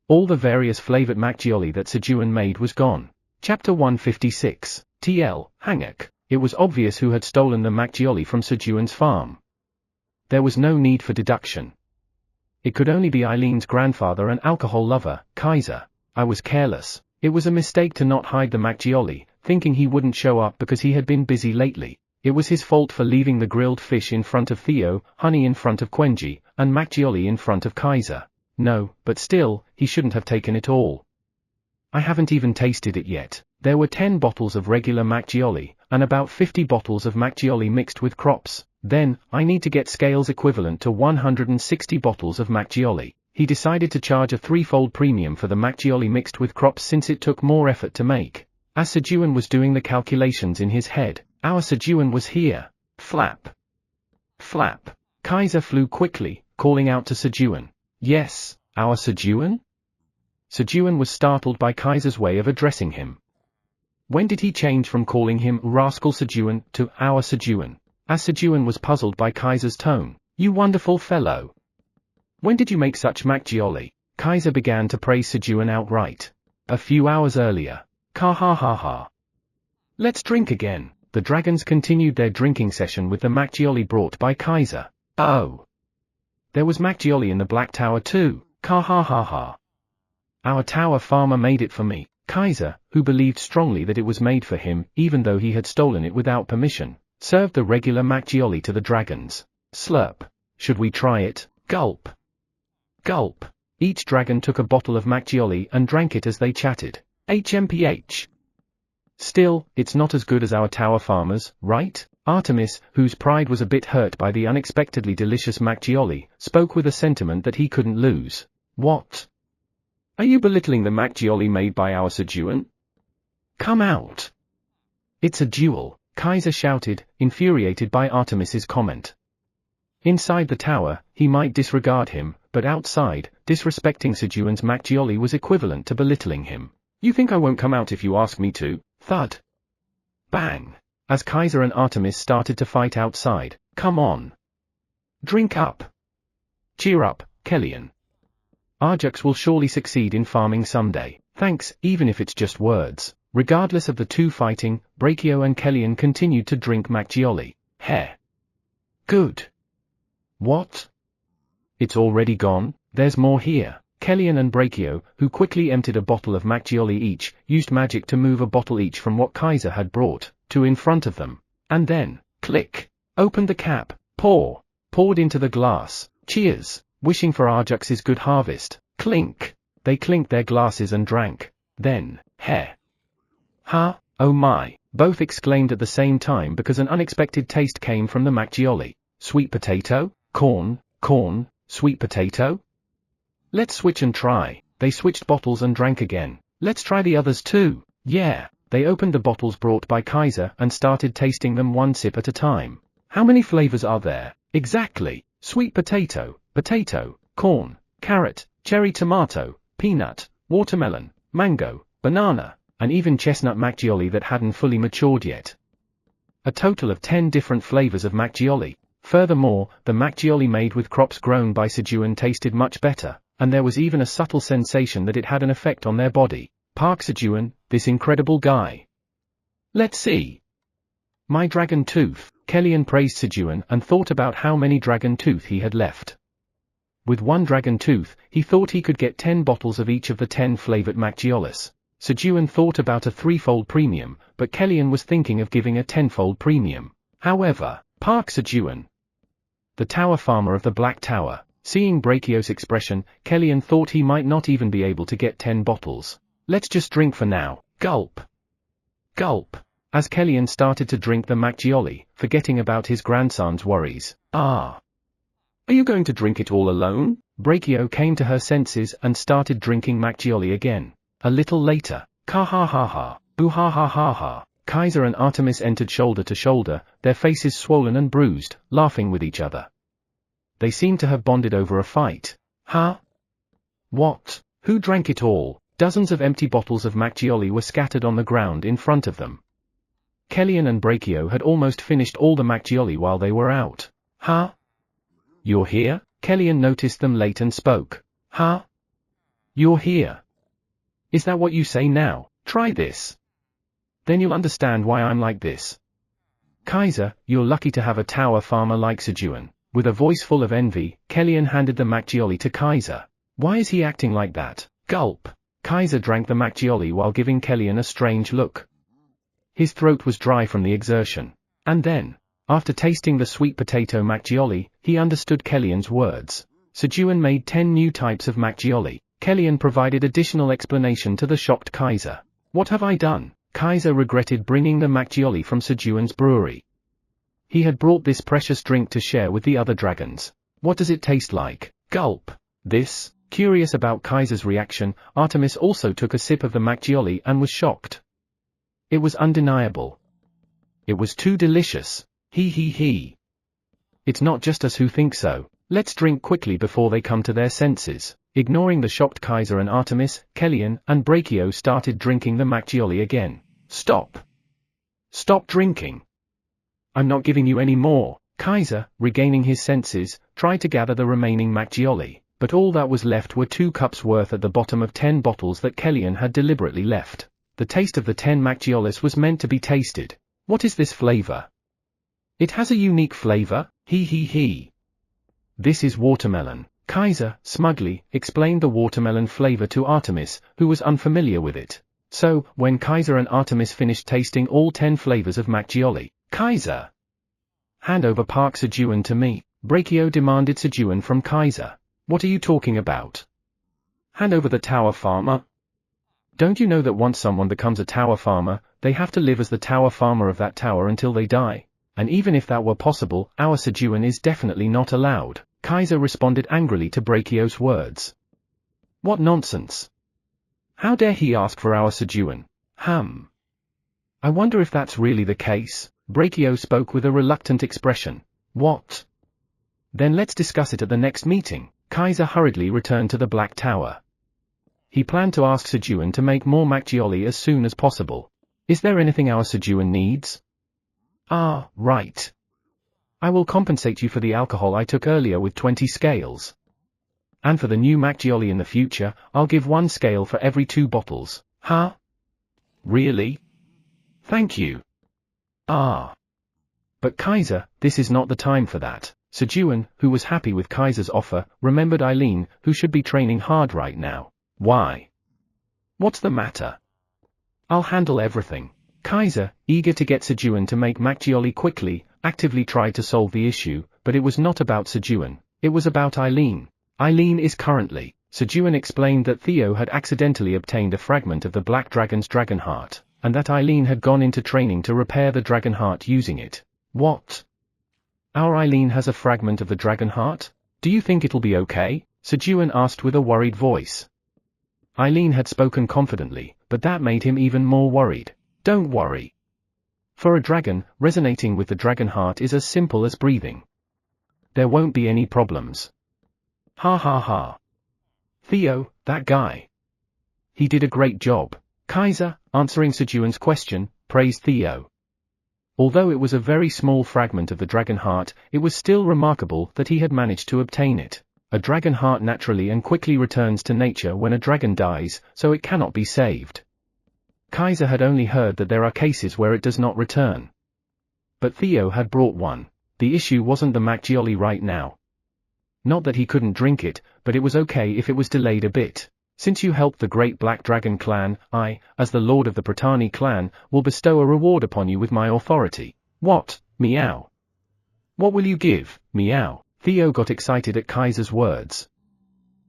all the various flavored macchioli that Sejun made was gone. Chapter 156, TL, Hanguk. It was obvious who had stolen the macchioli from Sejun's farm. There was no need for deduction. It could only be Eileen's grandfather and alcohol lover, Kaiser. I was careless. It was a mistake to not hide the macchioli, thinking he wouldn't show up because he had been busy lately. It was his fault for leaving the grilled fish in front of Theo, honey in front of Quenji, and macchioli in front of Kaiser. No, but still, he shouldn't have taken it all. I haven't even tasted it yet. There were 10 bottles of regular macchioli, and about 50 bottles of macchioli mixed with crops. Then, I need to get scales equivalent to 160 bottles of macchioli. He decided to charge a threefold premium for the macchioli mixed with crops since it took more effort to make. As Sejun was doing the calculations in his head, our Sejun was here. Flap. Flap. Kaiser flew quickly, calling out to Sejun. Yes, our Sejun? Sejun was startled by Kaiser's way of addressing him. When did he change from calling him Rascal Sejun to our Sejun? As Sejun was puzzled by Kaiser's tone. You wonderful fellow. When did you make such macchioli? Kaiser began to praise Sejun outright. A few hours earlier. Ha. Let's drink again. The dragons continued their drinking session with the macchioli brought by Kaiser. Oh. There was macchioli in the Black Tower too. Ha. Our tower farmer made it for me. Kaiser, who believed strongly that it was made for him, even though he had stolen it without permission, served the regular macchioli to the dragons. Slurp. Should we try it? Gulp. Gulp. Each dragon took a bottle of macchioli and drank it as they chatted. HMPH. Still, it's not as good as our tower farmers, right? Artemis, whose pride was a bit hurt by the unexpectedly delicious macchioli, spoke with a sentiment that he couldn't lose. What? Are you belittling the macchioli made by our Sejun? Come out. It's a duel, Kaiser shouted, infuriated by Artemis's comment. Inside the tower, he might disregard him, but outside, disrespecting Sejun's macchioli was equivalent to belittling him. You think I won't come out if you ask me to? Thud. Bang. As Kaiser and Artemis started to fight outside. Come on. Drink up. Cheer up, Kellyan. Arjux will surely succeed in farming someday. Thanks, even if it's just words. Regardless of the two fighting, Brachio and Kellyan continued to drink macchioli. Heh. Good. What? It's already gone? There's more here. Kellyan and Brachio, who quickly emptied a bottle of Macchioli each, used magic to move a bottle each from what Kaiser had brought, to in front of them. And then, click, opened the cap, poured into the glass, cheers, wishing for Arjux's good harvest, clink. They clinked their glasses and drank. Then, ha, oh my, both exclaimed at the same time because an unexpected taste came from the Macchioli. Sweet potato? Corn, sweet potato? Let's switch and try. They switched bottles and drank again. Let's try the others too. Yeah. They opened the bottles brought by Kaiser and started tasting them one sip at a time. How many flavors are there? Exactly. Sweet potato, corn, carrot, cherry tomato, peanut, watermelon, mango, banana, and even chestnut Macchioli that hadn't fully matured yet. A total of 10 different flavors of Macchioli. Furthermore, the Macchioli made with crops grown by Sejun tasted much better, and there was even a subtle sensation that it had an effect on their body. Park Sejun, this incredible guy. Let's see. My dragon tooth. Kellyan praised Sejun and thought about how many dragon tooth he had left. With one dragon tooth, he thought he could get 10 bottles of each of the 10 flavored Macchiolis. Sejun thought about a 3-fold premium, but Kellyan was thinking of giving a 10-fold premium. However, Park Sejun, the tower farmer of the Black Tower, seeing Brachio's expression, Kellyan thought he might not even be able to get 10 bottles. Let's just drink for now. Gulp. Gulp. As Kellyan started to drink the Macchioli, forgetting about his grandson's worries. Are you going to drink it all alone? Brachio came to her senses and started drinking Macchioli again. A little later, ka ha ha ha, boo ha ha ha ha, Kaiser and Artemis entered shoulder to shoulder, their faces swollen and bruised, laughing with each other. They seemed to have bonded over a fight. Huh? What? Who drank it all? Dozens of empty bottles of Macchioli were scattered on the ground in front of them. Kellyan and Brachio had almost finished all the Macchioli while they were out. Huh? You're here? Kellyan noticed them late and spoke. Huh? You're here. Is that what you say now? Try this. Then you'll understand why I'm like this. Kaiser, you're lucky to have a tower farmer like Sejun. With a voice full of envy, Kellyan handed the Macchioli to Kaiser. Why is he acting like that? Gulp. Kaiser drank the Macchioli while giving Kellyan a strange look. His throat was dry from the exertion. And then, after tasting the sweet potato Macchioli, he understood Kellyan's words. Sejun made 10 new types of Macchioli. Kellyan provided additional explanation to the shocked Kaiser. What have I done? Kaiser regretted bringing the Macchioli from Sejun's brewery. He had brought this precious drink to share with the other dragons. What does it taste like? Gulp. This? Curious about Kaiser's reaction, Artemis also took a sip of the Macchioli and was shocked. It was undeniable. It was too delicious. He. It's not just us who think so. Let's drink quickly before they come to their senses. Ignoring the shocked Kaiser and Artemis, Kellyan and Brachio started drinking the Macchioli again. Stop. Stop drinking. I'm not giving you any more. Kaiser, regaining his senses, tried to gather the remaining Macchioli, but all that was left were 2 cups worth at the bottom of 10 bottles that Kellyan had deliberately left. The taste of the 10 Macchiolis was meant to be tasted. What is this flavor? It has a unique flavor. He. This is watermelon. Kaiser, smugly, explained the watermelon flavor to Artemis, who was unfamiliar with it. So, when Kaiser and Artemis finished tasting all 10 flavors of Macchioli, Kaiser, hand over Park Sejun to me. Brachio demanded Sejun from Kaiser. What are you talking about? Hand over the tower farmer? Don't you know that once someone becomes a tower farmer, they have to live as the tower farmer of that tower until they die? And even if that were possible, our Sejun is definitely not allowed. Kaiser responded angrily to Brachio's words. What nonsense! How dare he ask for our Sejun? I wonder if that's really the case. Brachio spoke with a reluctant expression. What? Then let's discuss it at the next meeting. Kaiser hurriedly returned to the Black Tower. He planned to ask Sejun to make more Macchioli as soon as possible. Is there anything our Sejun needs? Ah, right. I will compensate you for the alcohol I took earlier with 20 scales. And for the new Macchioli in the future, I'll give 1 scale for every 2 bottles. Huh? Really? Thank you. Ah. But Kaiser, this is not the time for that. Sejun, who was happy with Kaiser's offer, remembered Eileen, who should be training hard right now. Why? What's the matter? I'll handle everything. Kaiser, eager to get Sejun to make Macchioli quickly, actively tried to solve the issue, but it was not about Sejun, it was about Eileen. Eileen is currently. Sejun explained that Theo had accidentally obtained a fragment of the Black Dragon's dragon heart, and that Eileen had gone into training to repair the dragon heart using it. What? Our Eileen has a fragment of the dragon heart? Do you think it'll be okay? Sejun asked with a worried voice. Eileen had spoken confidently, but that made him even more worried. Don't worry. For a dragon, resonating with the dragon heart is as simple as breathing. There won't be any problems. Ha ha ha. Theo, that guy. He did a great job. Kaiser, answering Sejun's question, praised Theo. Although it was a very small fragment of the dragon heart, it was still remarkable that he had managed to obtain it. A dragon heart naturally and quickly returns to nature when a dragon dies, so it cannot be saved. Kaiser had only heard that there are cases where it does not return. But Theo had brought one. The issue wasn't the Macchioli right now. Not that he couldn't drink it, but it was okay if it was delayed a bit. Since you helped the great Black Dragon clan, I, as the lord of the Pratani clan, will bestow a reward upon you with my authority. What? Meow. What will you give? Meow. Theo got excited at Kaiser's words.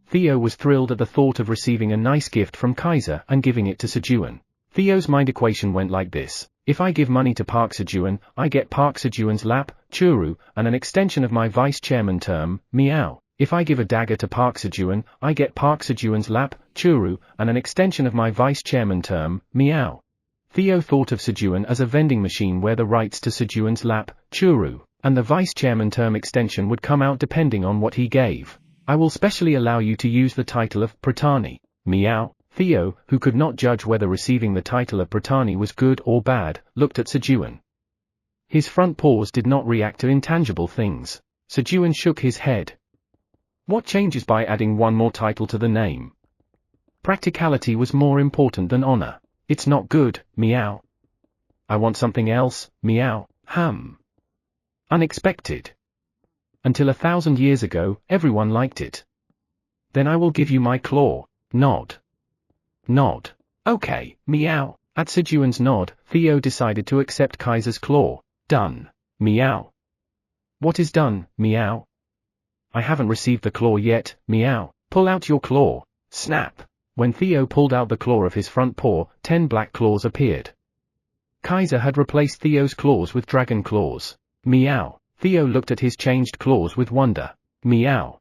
Theo was thrilled at the thought of receiving a nice gift from Kaiser and giving it to Sejun. Theo's mind equation went like this. If I give money to Park Sejun, I get Park Sejun's lap, churu, and an extension of my vice-chairman term, meow. If I give a dagger to Park Sejun, I get Park Sejun's lap, churu, and an extension of my vice-chairman term, meow. Theo thought of Sejun as a vending machine where the rights to Sejun's lap, churu, and the vice-chairman term extension would come out depending on what he gave. I will specially allow you to use the title of Pratani, meow. Theo, who could not judge whether receiving the title of Pratani was good or bad, looked at Sejun. His front paws did not react to intangible things. Sejun shook his head. What changes by adding one more title to the name? Practicality was more important than honor. It's not good, meow. I want something else, meow, Unexpected. Until 1,000 years ago, everyone liked it. Then I will give you my claw. Nod. Nod. Okay, meow. At Sejun's nod, Theo decided to accept Kaiser's claw. Done. Meow. What is done, meow? I haven't received the claw yet, meow. Pull out your claw. Snap. When Theo pulled out the claw of his front paw, 10 black claws appeared. Kaiser had replaced Theo's claws with dragon claws. Meow. Theo looked at his changed claws with wonder. Meow.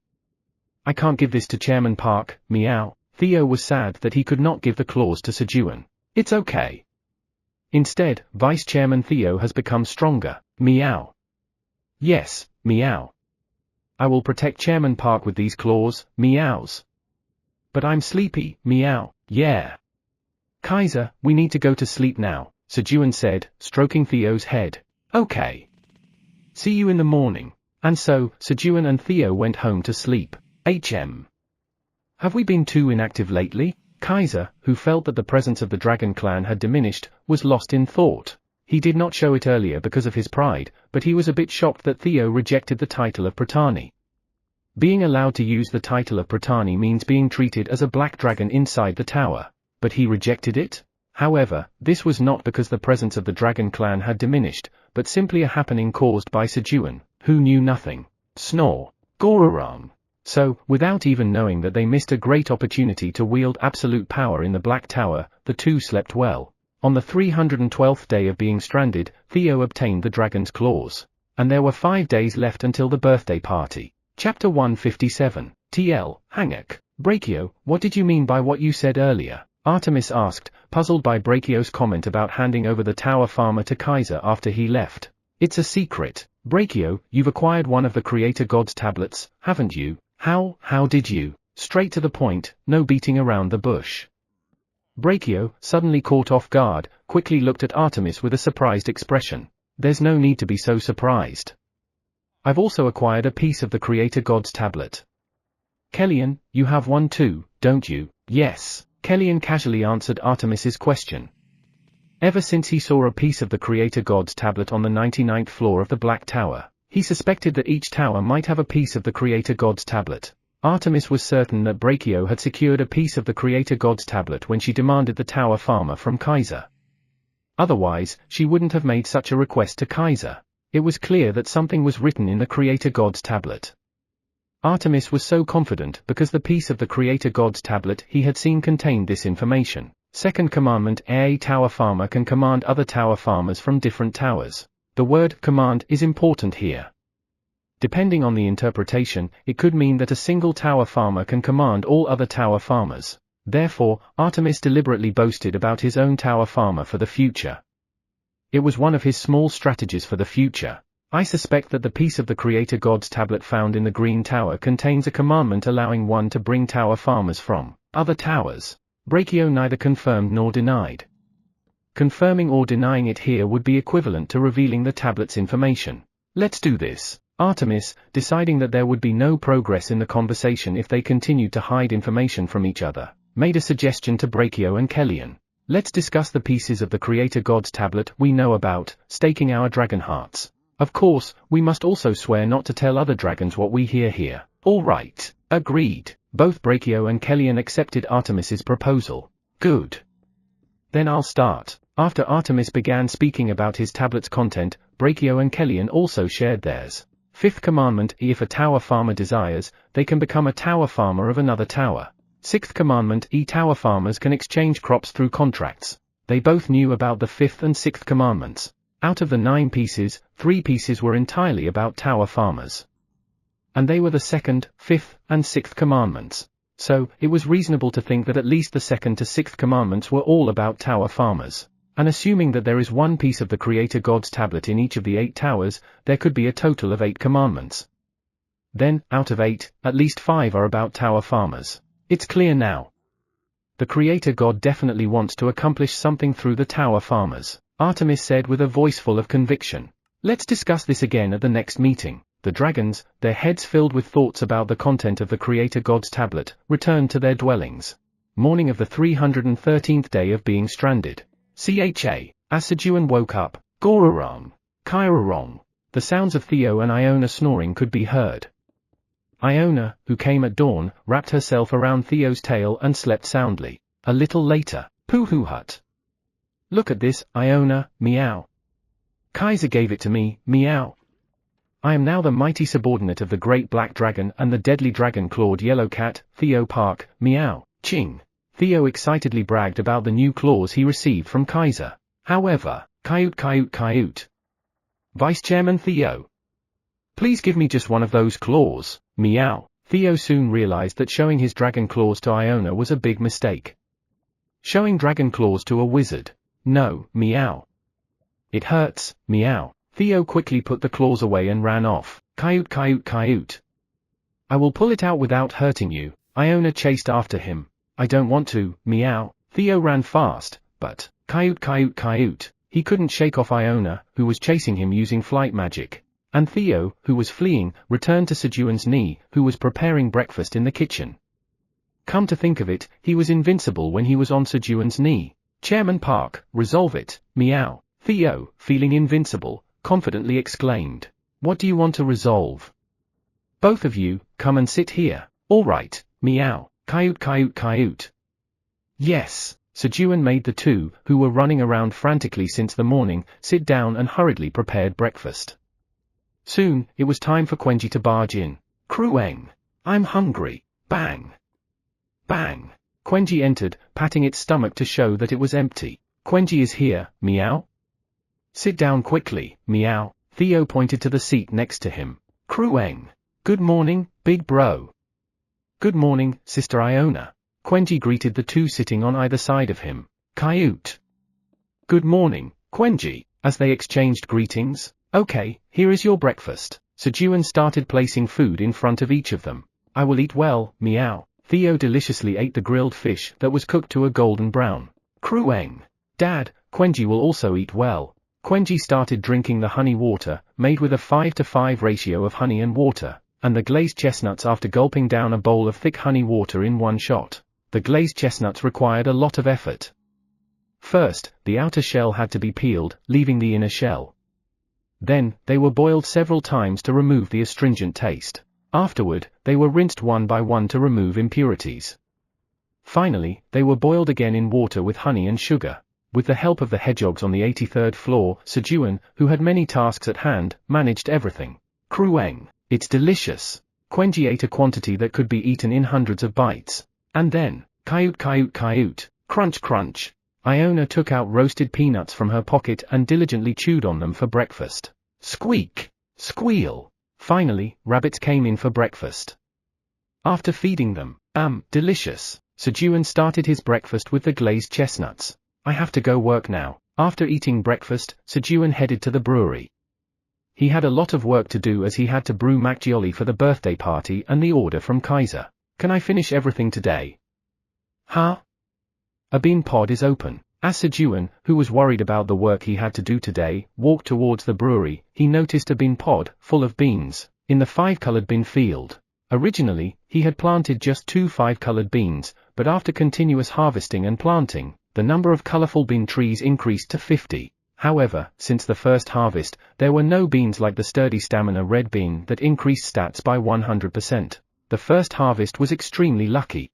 I can't give this to Chairman Park, meow. Theo was sad that he could not give the claws to Sejun. It's okay. Instead, Vice Chairman Theo has become stronger, meow. Yes, meow. I will protect Chairman Park with these claws, meows. But I'm sleepy, meow, yeah. Kaiser, we need to go to sleep now, Sejun said, stroking Theo's head. Okay. See you in the morning. And so, Sejun and Theo went home to sleep. Have we been too inactive lately? Kaiser, who felt that the presence of the Dragon clan had diminished, was lost in thought. He did not show it earlier because of his pride, but he was a bit shocked that Theo rejected the title of Pratani. Being allowed to use the title of Pratani means being treated as a black dragon inside the tower. But he rejected it? However, this was not because the presence of the Dragon clan had diminished, but simply a happening caused by Sejun, who knew nothing. Snore. Gororang. So, without even knowing that they missed a great opportunity to wield absolute power in the Black Tower, the two slept well. On the 312th day of being stranded, Theo obtained the dragon's claws. And there were 5 days left until the birthday party. Chapter 157. TL, Hangak. Brachio, what did you mean by what you said earlier? Artemis asked, puzzled by Brachio's comment about handing over the tower farmer to Kaiser after he left. It's a secret. Brachio, you've acquired one of the Creator God's tablets, haven't you? How did you? Straight to the point, no beating around the bush. Brachio, suddenly caught off guard, quickly looked at Artemis with a surprised expression. There's no need to be so surprised. I've also acquired a piece of the Creator God's tablet. Kellyan, you have one too, don't you? Yes. Kellyan casually answered Artemis's question. Ever since he saw a piece of the Creator God's tablet on the 99th floor of the Black Tower, He suspected that each tower might have a piece of the Creator God's tablet. Artemis was certain that Brachio had secured a piece of the Creator God's tablet when she demanded the tower farmer from Kaiser. Otherwise, she wouldn't have made such a request to Kaiser. It was clear that something was written in the Creator God's tablet. Artemis was so confident because the piece of the Creator God's tablet he had seen contained this information. Second commandment: a tower farmer can command other tower farmers from different towers. The word command is important here. Depending on the interpretation, it could mean that a single tower farmer can command all other tower farmers. Therefore, Artemis deliberately boasted about his own tower farmer for the future. It was one of his small strategies for the future. I suspect that the piece of the Creator God's tablet found in the Green Tower contains a commandment allowing one to bring tower farmers from other towers. Brachio neither confirmed nor denied. Confirming or denying it here would be equivalent to revealing the tablet's information. Let's do this. Artemis, deciding that there would be no progress in the conversation if they continued to hide information from each other, made a suggestion to Brachio and Kellyan. Let's discuss the pieces of the Creator God's tablet we know about, staking our dragon hearts. Of course, we must also swear not to tell other dragons what we hear here. All right. Agreed. Both Brachio and Kellyan accepted Artemis's proposal. Good. Then I'll start. After Artemis began speaking about his tablet's content, Brachio and Kellyan also shared theirs. Fifth commandment: if a tower farmer desires, they can become a tower farmer of another tower. Sixth commandment: tower farmers can exchange crops through contracts. They both knew about the fifth and sixth commandments. Out of the 9 pieces, 3 pieces were entirely about tower farmers. And they were the second, fifth, and sixth commandments. So, it was reasonable to think that at least the second to sixth commandments were all about tower farmers. And assuming that there is one piece of the Creator God's tablet in each of the 8 towers, there could be a total of 8 commandments. Then, out of 8, at least 5 are about tower farmers. It's clear now. The Creator God definitely wants to accomplish something through the tower farmers, Artemis said with a voice full of conviction. Let's discuss this again at the next meeting. The dragons, their heads filled with thoughts about the content of the Creator God's tablet, returned to their dwellings. Morning of the 313th day of being stranded. As Sejun woke up, Gororong, Kairorong. The sounds of Theo and Iona snoring could be heard. Iona, who came at dawn, wrapped herself around Theo's tail and slept soundly. A little later, Poohoo-hut. Look at this, Iona, meow. Kaiser gave it to me, meow. I am now the mighty subordinate of the great black dragon and the deadly dragon-clawed yellow cat, Theo Park, meow, ching. Theo excitedly bragged about the new claws he received from Kaiser. However, Coyote. Vice Chairman Theo. Please give me just one of those claws, meow. Theo soon realized that showing his dragon claws to Iona was a big mistake. Showing dragon claws to a wizard. No, meow. It hurts, meow. Theo quickly put the claws away and ran off. Coyote. I will pull it out without hurting you. Iona chased after him. I don't want to, meow. Theo ran fast, but, Coyote. He couldn't shake off Iona, who was chasing him using flight magic. And Theo, who was fleeing, returned to Sejun's knee, who was preparing breakfast in the kitchen. Come to think of it, he was invincible when he was on Sejun's knee. Chairman Park, resolve it, meow. Theo, feeling invincible, confidently exclaimed. What do you want to resolve? Both of you, come and sit here. All right, meow. Coyote. Yes. Sejun made the 2, who were running around frantically since the morning, sit down and hurriedly prepared breakfast. Soon, it was time for Quenji to barge in. Krueng. I'm hungry. Bang. Bang. Quenji entered, patting its stomach to show that it was empty. Quenji is here, meow. Sit down quickly, meow. Theo pointed to the seat next to him. Krueng. Good morning, big bro. Good morning, Sister Iona. Quenji greeted the 2 sitting on either side of him. Coyote. Good morning, Quenji, as they exchanged greetings. Okay, here is your breakfast. Sejun started placing food in front of each of them. I will eat well, meow. Theo deliciously ate the grilled fish that was cooked to a golden brown. Krueng. Dad, Quenji will also eat well. Quenji started drinking the honey water, made with a 5-to-5 ratio of honey and water, and the glazed chestnuts after gulping down a bowl of thick honey water in one shot. The glazed chestnuts required a lot of effort. First, the outer shell had to be peeled, leaving the inner shell. Then, they were boiled several times to remove the astringent taste. Afterward, they were rinsed one by one to remove impurities. Finally, they were boiled again in water with honey and sugar. With the help of the hedgehogs on the 83rd floor, Sejun, who had many tasks at hand, managed everything. Crueng. It's delicious. Quenji ate a quantity that could be eaten in hundreds of bites. And then, coyote coyote coyote, crunch crunch. Iona took out roasted peanuts from her pocket and diligently chewed on them for breakfast. Squeak! Squeal! Finally, rabbits came in for breakfast. After feeding them, delicious, Sejun started his breakfast with the glazed chestnuts. I have to go work now. After eating breakfast, Sejun headed to the brewery. He had a lot of work to do as he had to brew macchioli for the birthday party and the order from Kaiser. Can I finish everything today? Huh? A bean pod is open. As Sejun, who was worried about the work he had to do today, walked towards the brewery, he noticed a bean pod, full of beans, in the 5-colored bean field. Originally, he had planted just 2 5-colored beans, but after continuous harvesting and planting, the number of colorful bean trees increased to 50. However, since the first harvest, there were no beans like the sturdy stamina red bean that increased stats by 100%. The first harvest was extremely lucky.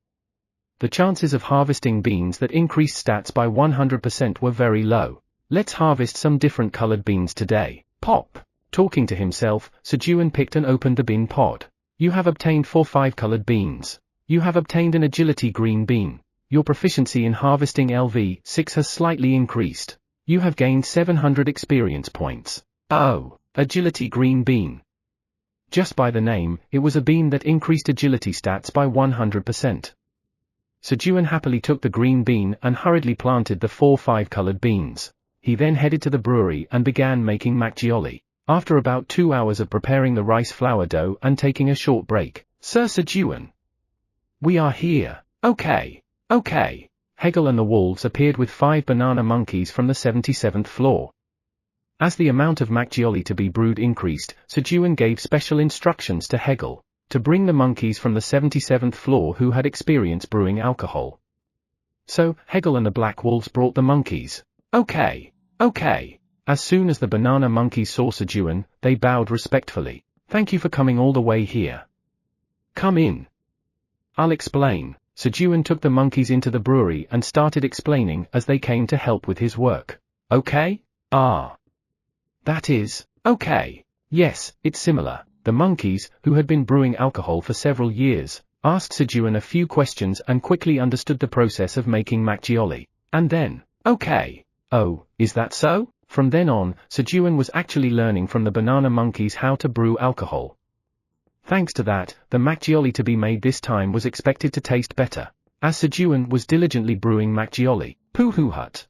The chances of harvesting beans that increased stats by 100% were very low. Let's harvest some different colored beans today. Pop! Talking to himself, Sejun picked and opened the bean pod. You have obtained 4 5-colored beans. You have obtained an agility green bean. Your proficiency in harvesting LV6 has slightly increased. You have gained 700 experience points. Oh, agility green bean. Just by the name, it was a bean that increased agility stats by 100%. Sejun happily took the green bean and hurriedly planted the 4 5-colored beans. He then headed to the brewery and began making macchioli. After about 2 hours of preparing the rice flour dough and taking a short break, Sir Sejun. We are here. Okay. Hegel and the wolves appeared with 5 banana monkeys from the 77th floor. As the amount of macchioli to be brewed increased, Sejun gave special instructions to Hegel to bring the monkeys from the 77th floor who had experience brewing alcohol. So, Hegel and the black wolves brought the monkeys. Okay. As soon as the banana monkeys saw Sejun, they bowed respectfully. Thank you for coming all the way here. Come in. I'll explain. Sejun took the monkeys into the brewery and started explaining as they came to help with his work. Okay? That is, okay. Yes, it's similar. The monkeys, who had been brewing alcohol for several years, asked Sejun a few questions and quickly understood the process of making macchioli. And then, okay. Oh, is that so? From then on, Sejun was actually learning from the banana monkeys how to brew alcohol. Thanks to that, the macchioli to be made this time was expected to taste better, as Sejun was diligently brewing macchioli. Poohoo hut.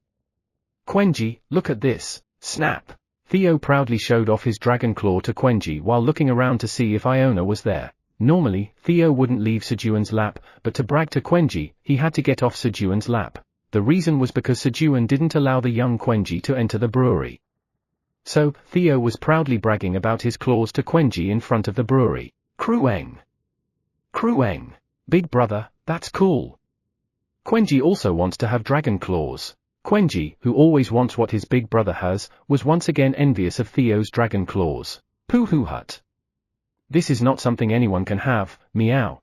Quenji, look at this. Snap. Theo proudly showed off his dragon claw to Quenji while looking around to see if Iona was there. Normally, Theo wouldn't leave Sejun's lap, but to brag to Quenji, he had to get off Sejun's lap. The reason was because Sejun didn't allow the young Quenji to enter the brewery. So, Theo was proudly bragging about his claws to Quenji in front of the brewery. Crueng. Big brother, that's cool. Quenji also wants to have dragon claws. Quenji, who always wants what his big brother has, was once again envious of Theo's dragon claws. Poohoo hut. This is not something anyone can have, meow.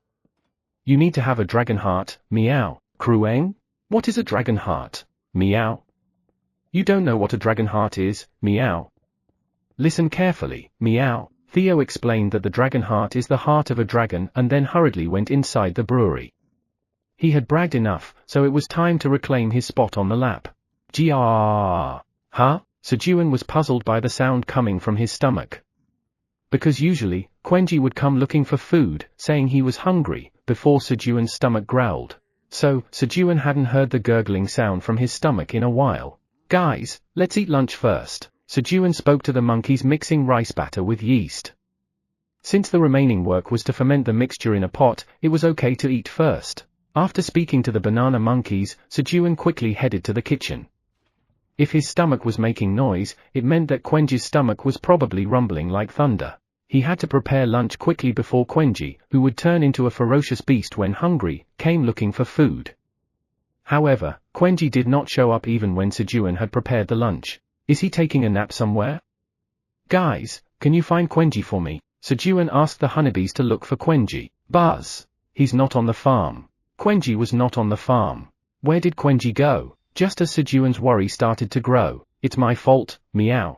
You need to have a dragon heart, meow. Crueng? What is a dragon heart? Meow. You don't know what a dragon heart is, meow. Listen carefully, meow. Theo explained that the dragon heart is the heart of a dragon and then hurriedly went inside the brewery. He had bragged enough, so it was time to reclaim his spot on the lap. Huh? Sejun was puzzled by the sound coming from his stomach. Because usually, Quenji would come looking for food, saying he was hungry, before Sejun's stomach growled. So, Sejun hadn't heard the gurgling sound from his stomach in a while. Guys, let's eat lunch first. Sejun spoke to the monkeys mixing rice batter with yeast. Since the remaining work was to ferment the mixture in a pot, it was okay to eat first. After speaking to the banana monkeys, Sejun quickly headed to the kitchen. If his stomach was making noise, it meant that Quenji's stomach was probably rumbling like thunder. He had to prepare lunch quickly before Quenji, who would turn into a ferocious beast when hungry, came looking for food. However, Quenji did not show up even when Sejun had prepared the lunch. Is he taking a nap somewhere? Guys, can you find Quenji for me? Sejun asked the honeybees to look for Quenji. Buzz. He's not on the farm. Quenji was not on the farm. Where did Quenji go? Just as Sejun's worry started to grow. It's my fault, meow.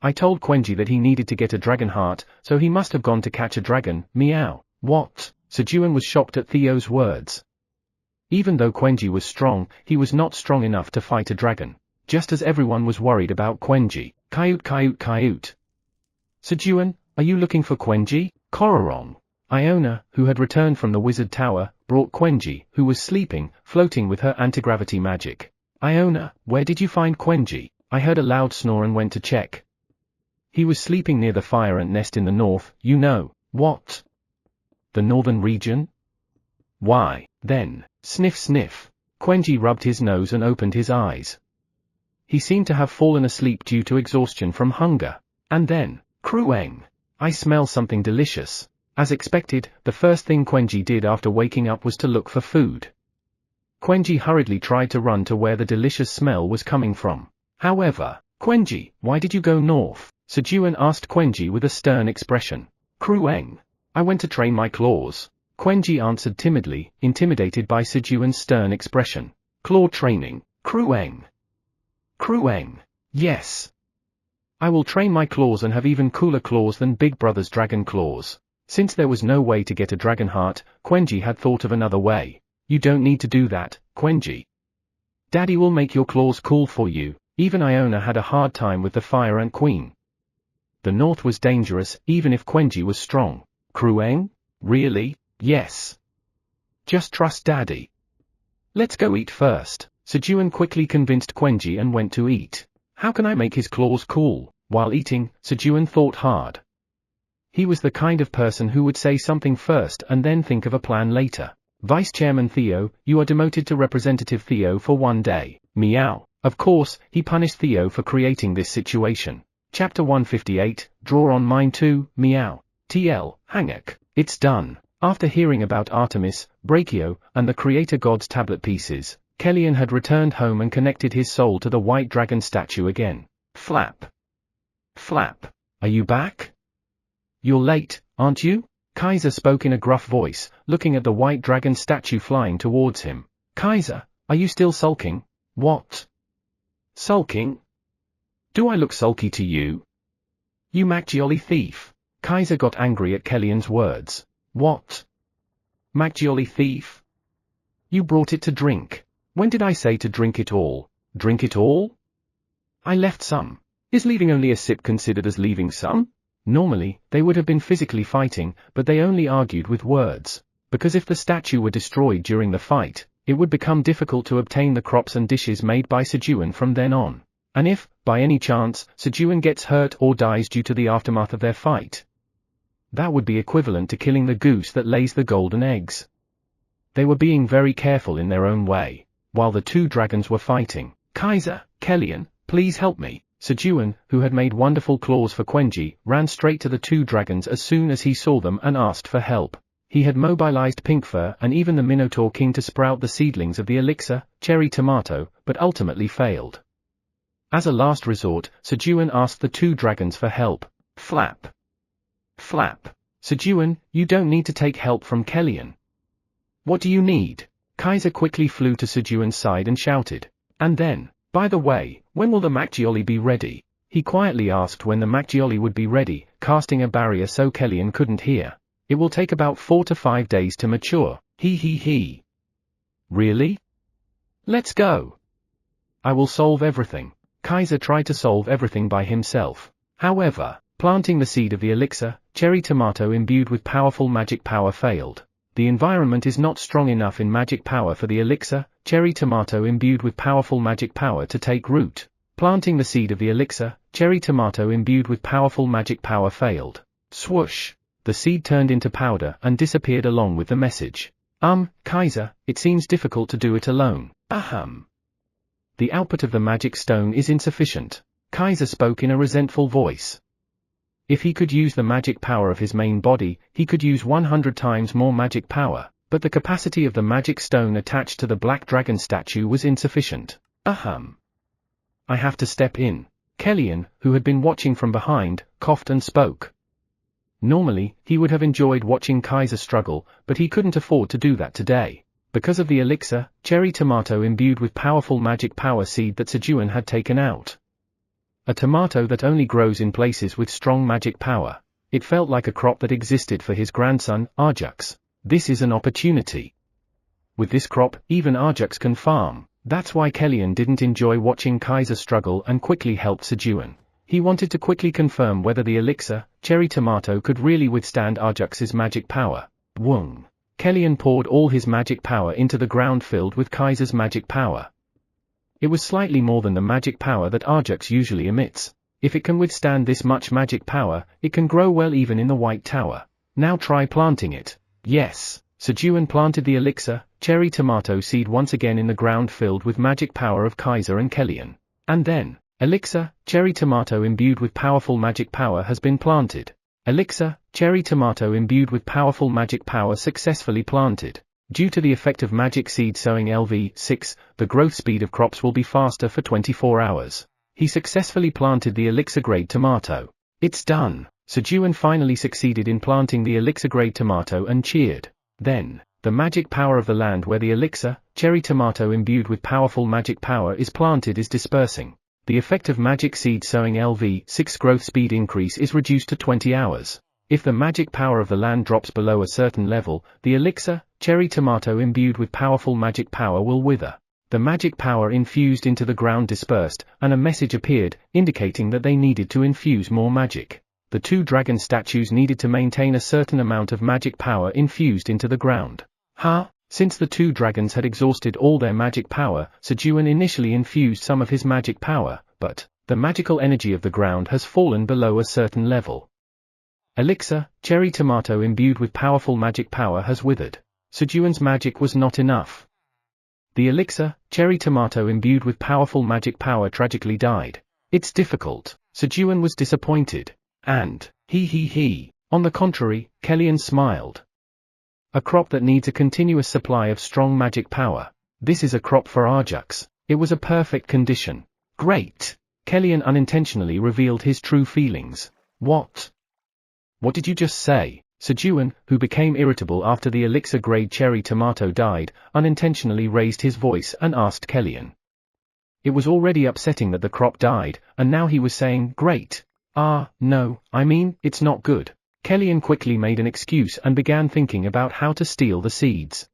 I told Quenji that he needed to get a dragon heart, so he must have gone to catch a dragon, meow. What? Sejun was shocked at Theo's words. Even though Quenji was strong, he was not strong enough to fight a dragon. Just as everyone was worried about Quenji. Coyote, coyote, coyote. Sejun, are you looking for Quenji? Kororong. Iona, who had returned from the wizard tower, brought Quenji, who was sleeping, floating with her anti-gravity magic. Iona, where did you find Quenji? I heard a loud snore and went to check. He was sleeping near the fire ant nest in the north, you know. What? The northern region? Why, then, sniff sniff. Quenji rubbed his nose and opened his eyes. He seemed to have fallen asleep due to exhaustion from hunger. And then, Krueng. I smell something delicious. As expected, the first thing Quenji did after waking up was to look for food. Quenji hurriedly tried to run to where the delicious smell was coming from. However, Quenji, why did you go north? Sejun asked Quenji with a stern expression. Krueng. I went to train my claws. Quenji answered timidly, intimidated by Sejun's stern expression. Claw training, Krueng. Krueng. Yes. I will train my claws and have even cooler claws than Big Brother's dragon claws. Since there was no way to get a dragon heart, Quenji had thought of another way. You don't need to do that, Quenji. Daddy will make your claws cool for you. Even Iona had a hard time with the fire ant queen. The north was dangerous, even if Quenji was strong. Krueng? Really? Yes. Just trust Daddy. Let's go eat first. Sejun quickly convinced Quenji and went to eat. How can I make his claws cool? While eating, Sejun thought hard. He was the kind of person who would say something first and then think of a plan later. Vice Chairman Theo, you are demoted to Representative Theo for 1 day. Meow. Of course, he punished Theo for creating this situation. Chapter 158, Draw on Mine 2, Meow. TL, Hangak. It's done. After hearing about Artemis, Brachio, and the Creator God's tablet pieces, Kellyan had returned home and connected his soul to the white dragon statue again. Flap. Flap. Are you back? You're late, aren't you? Kaiser spoke in a gruff voice, looking at the white dragon statue flying towards him. Kaiser, are you still sulking? What? Sulking? Do I look sulky to you? You Macchioli thief. Kaiser got angry at Kellyan's words. What? Macchioli thief? You brought it to drink. When did I say to drink it all? Drink it all? I left some. Is leaving only a sip considered as leaving some? Normally, they would have been physically fighting, but they only argued with words. Because if the statue were destroyed during the fight, it would become difficult to obtain the crops and dishes made by Sejun from then on. And if, by any chance, Sejun gets hurt or dies due to the aftermath of their fight, that would be equivalent to killing the goose that lays the golden eggs. They were being very careful in their own way. While the two dragons were fighting, Kaiser, Kellyan, please help me. Sejun, who had made wonderful claws for Quenji, ran straight to the two dragons as soon as he saw them and asked for help. He had mobilized Pinkfur and even the Minotaur King to sprout the seedlings of the elixir, cherry tomato, but ultimately failed. As a last resort, Sejun asked the two dragons for help. Flap. Flap. Sejun, you don't need to take help from Kellyan. What do you need? Kaiser quickly flew to Sejun's side and shouted. And then, by the way, when will the Macchioli be ready? He quietly asked when the Macchioli would be ready, casting a barrier so Kellyan couldn't hear. It will take about 4 to 5 days to mature. He. Really? Let's go. I will solve everything. Kaiser tried to solve everything by himself. However, planting the seed of the elixir, cherry tomato imbued with powerful magic power failed. The environment is not strong enough in magic power for the elixir, cherry tomato imbued with powerful magic power to take root. Planting the seed of the elixir, cherry tomato imbued with powerful magic power failed. Swoosh! The seed turned into powder and disappeared along with the message. Kaiser, it seems difficult to do it alone. Ahem. The output of the magic stone is insufficient. Kaiser spoke in a resentful voice. If he could use the magic power of his main body, he could use 100 times more magic power, but the capacity of the magic stone attached to the black dragon statue was insufficient. Ahem. I have to step in. Kellyan, who had been watching from behind, coughed and spoke. Normally, he would have enjoyed watching Kaiser struggle, but he couldn't afford to do that today. Because of the elixir, cherry tomato imbued with powerful magic power seed that Sejun had taken out. A tomato that only grows in places with strong magic power. It felt like a crop that existed for his grandson, Arjux. This is an opportunity. With this crop, even Arjux can farm. That's why Kellyan didn't enjoy watching Kaiser struggle and quickly helped Sejun. He wanted to quickly confirm whether the elixir, cherry tomato, could really withstand Arjux's magic power. Wung. Kellyan poured all his magic power into the ground filled with Kaiser's magic power. It was slightly more than the magic power that Arjux usually emits. If it can withstand this much magic power, it can grow well even in the White Tower. Now try planting it. Yes, Sejun planted the elixir, cherry tomato seed once again in the ground filled with magic power of Kaiser and Kellyan. And then, elixir, cherry tomato imbued with powerful magic power has been planted. Elixir, cherry tomato imbued with powerful magic power successfully planted. Due to the effect of magic seed sowing LV6, the growth speed of crops will be faster for 24 hours. He successfully planted the elixir-grade tomato. It's done. Sejun finally succeeded in planting the elixir-grade tomato and cheered. Then, the magic power of the land where the elixir, cherry tomato imbued with powerful magic power is planted is dispersing. The effect of magic seed sowing LV6 growth speed increase is reduced to 20 hours. If the magic power of the land drops below a certain level, the elixir, cherry tomato imbued with powerful magic power will wither. The magic power infused into the ground dispersed, and a message appeared, indicating that they needed to infuse more magic. The two dragon statues needed to maintain a certain amount of magic power infused into the ground. Since the two dragons had exhausted all their magic power, Sejun initially infused some of his magic power, but the magical energy of the ground has fallen below a certain level. Elixir, cherry tomato imbued with powerful magic power has withered. Sejun's magic was not enough. The elixir, cherry tomato imbued with powerful magic power tragically died. It's difficult. Sejun was disappointed. And, on the contrary, Kellyan smiled. A crop that needs a continuous supply of strong magic power. This is a crop for Arjux. It was a perfect condition. Great. Kellyan unintentionally revealed his true feelings. What? What did you just say? Sejun, who became irritable after the elixir-grade cherry tomato died, unintentionally raised his voice and asked Kellyan. It was already upsetting that the crop died, and now he was saying, great. No, I mean, it's not good. Kellyan quickly made an excuse and began thinking about how to steal the seeds.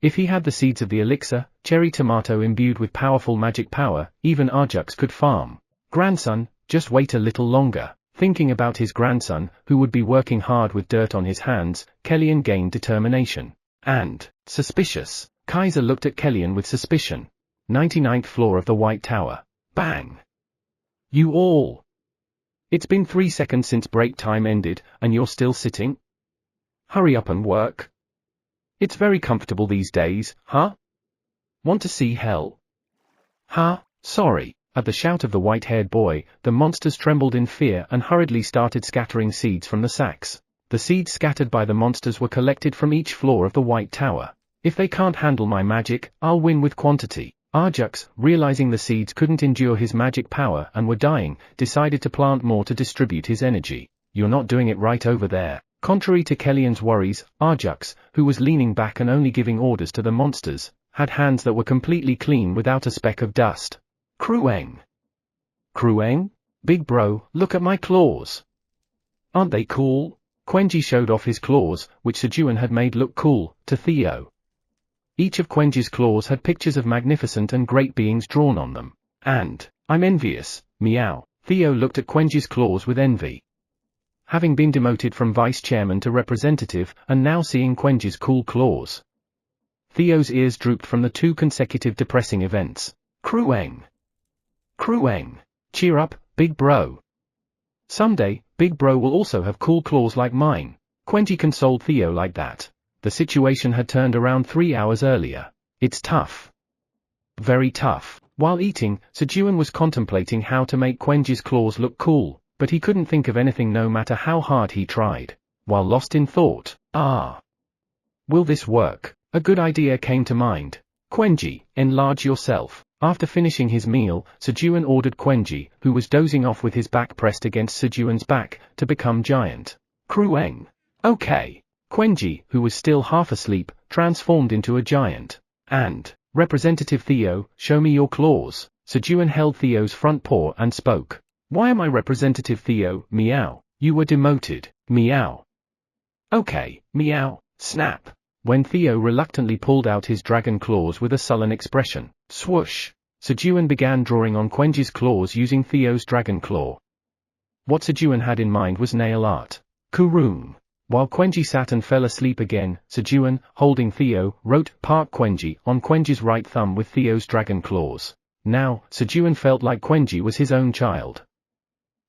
If he had the seeds of the elixir, cherry tomato imbued with powerful magic power, even Arjux could farm. Grandson, just wait a little longer. Thinking about his grandson, who would be working hard with dirt on his hands, Kellyan gained determination. And, suspicious. Kaiser looked at Kellyan with suspicion. 99th floor of the White Tower. Bang! You all! It's been 3 seconds since break time ended, and you're still sitting? Hurry up and work. It's very comfortable these days, huh? Want to see hell? Sorry. At the shout of the white-haired boy, the monsters trembled in fear and hurriedly started scattering seeds from the sacks. The seeds scattered by the monsters were collected from each floor of the White Tower. If they can't handle my magic, I'll win with quantity. Arjux, realizing the seeds couldn't endure his magic power and were dying, decided to plant more to distribute his energy. You're not doing it right over there. Contrary to Kellyan's worries, Arjux, who was leaning back and only giving orders to the monsters, had hands that were completely clean without a speck of dust. Krueng? Big bro, look at my claws. Aren't they cool? Quenji showed off his claws, which Sejun had made look cool, to Theo. Each of Quenji's claws had pictures of magnificent and great beings drawn on them. And, I'm envious, meow. Theo looked at Quenji's claws with envy. Having been demoted from vice chairman to representative, and now seeing Quenji's cool claws. Theo's ears drooped from the 2 consecutive depressing events. Krueng! Cheer up, big bro. Someday, big bro will also have cool claws like mine. Quenji consoled Theo like that. The situation had turned around 3 hours earlier. It's tough. Very tough. While eating, Sejun was contemplating how to make Quenji's claws look cool, but he couldn't think of anything no matter how hard he tried. While lost in thought, will this work? A good idea came to mind. Quenji, enlarge yourself. After finishing his meal, Sejun ordered Quenji, who was dozing off with his back pressed against Sejun's back, to become giant. Krueng. Okay. Quenji, who was still half asleep, transformed into a giant. And, Representative Theo, show me your claws. Sejun held Theo's front paw and spoke. Why am I Representative Theo? Meow. You were demoted. Meow. Okay, meow. Snap. When Theo reluctantly pulled out his dragon claws with a sullen expression, swoosh, Sejun began drawing on Quenji's claws using Theo's dragon claw. What Sejun had in mind was nail art. Kuroom. While Quenji sat and fell asleep again, Sejun, holding Theo, wrote Park Quenji on Quenji's right thumb with Theo's dragon claws. Now, Sejun felt like Quenji was his own child.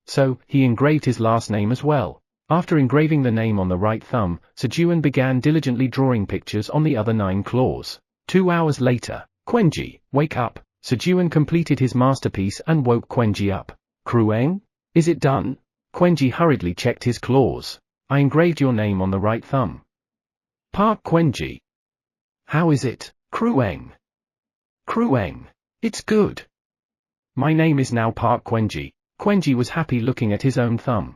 So, he engraved his last name as well. After engraving the name on the right thumb, Sejun began diligently drawing pictures on the other 9 claws. 2 hours later, Quenji, wake up. Sejun completed his masterpiece and woke Quenji up. Krueng? Is it done? Quenji hurriedly checked his claws. I engraved your name on the right thumb. Park Quenji. How is it? Krueng. Krueng. It's good. My name is now Park Quenji. Quenji was happy looking at his own thumb.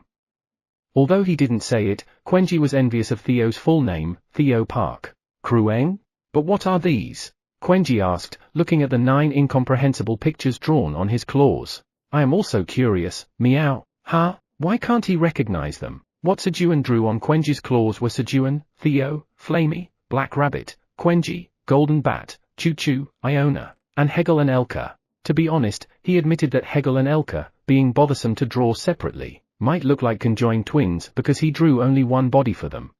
Although he didn't say it, Quenji was envious of Theo's full name, Theo Park. Krueng? But what are these? Quenji asked, looking at the 9 incomprehensible pictures drawn on his claws. I am also curious. Meow. Huh? Why can't he recognize them? What Sejun drew on Quenji's claws were Sejun, Theo, Flamey, Black Rabbit, Quenji, Golden Bat, Choo Choo, Iona, and Hegel and Elka. To be honest, he admitted that Hegel and Elka, being bothersome to draw separately, might look like conjoined twins because he drew only one body for them.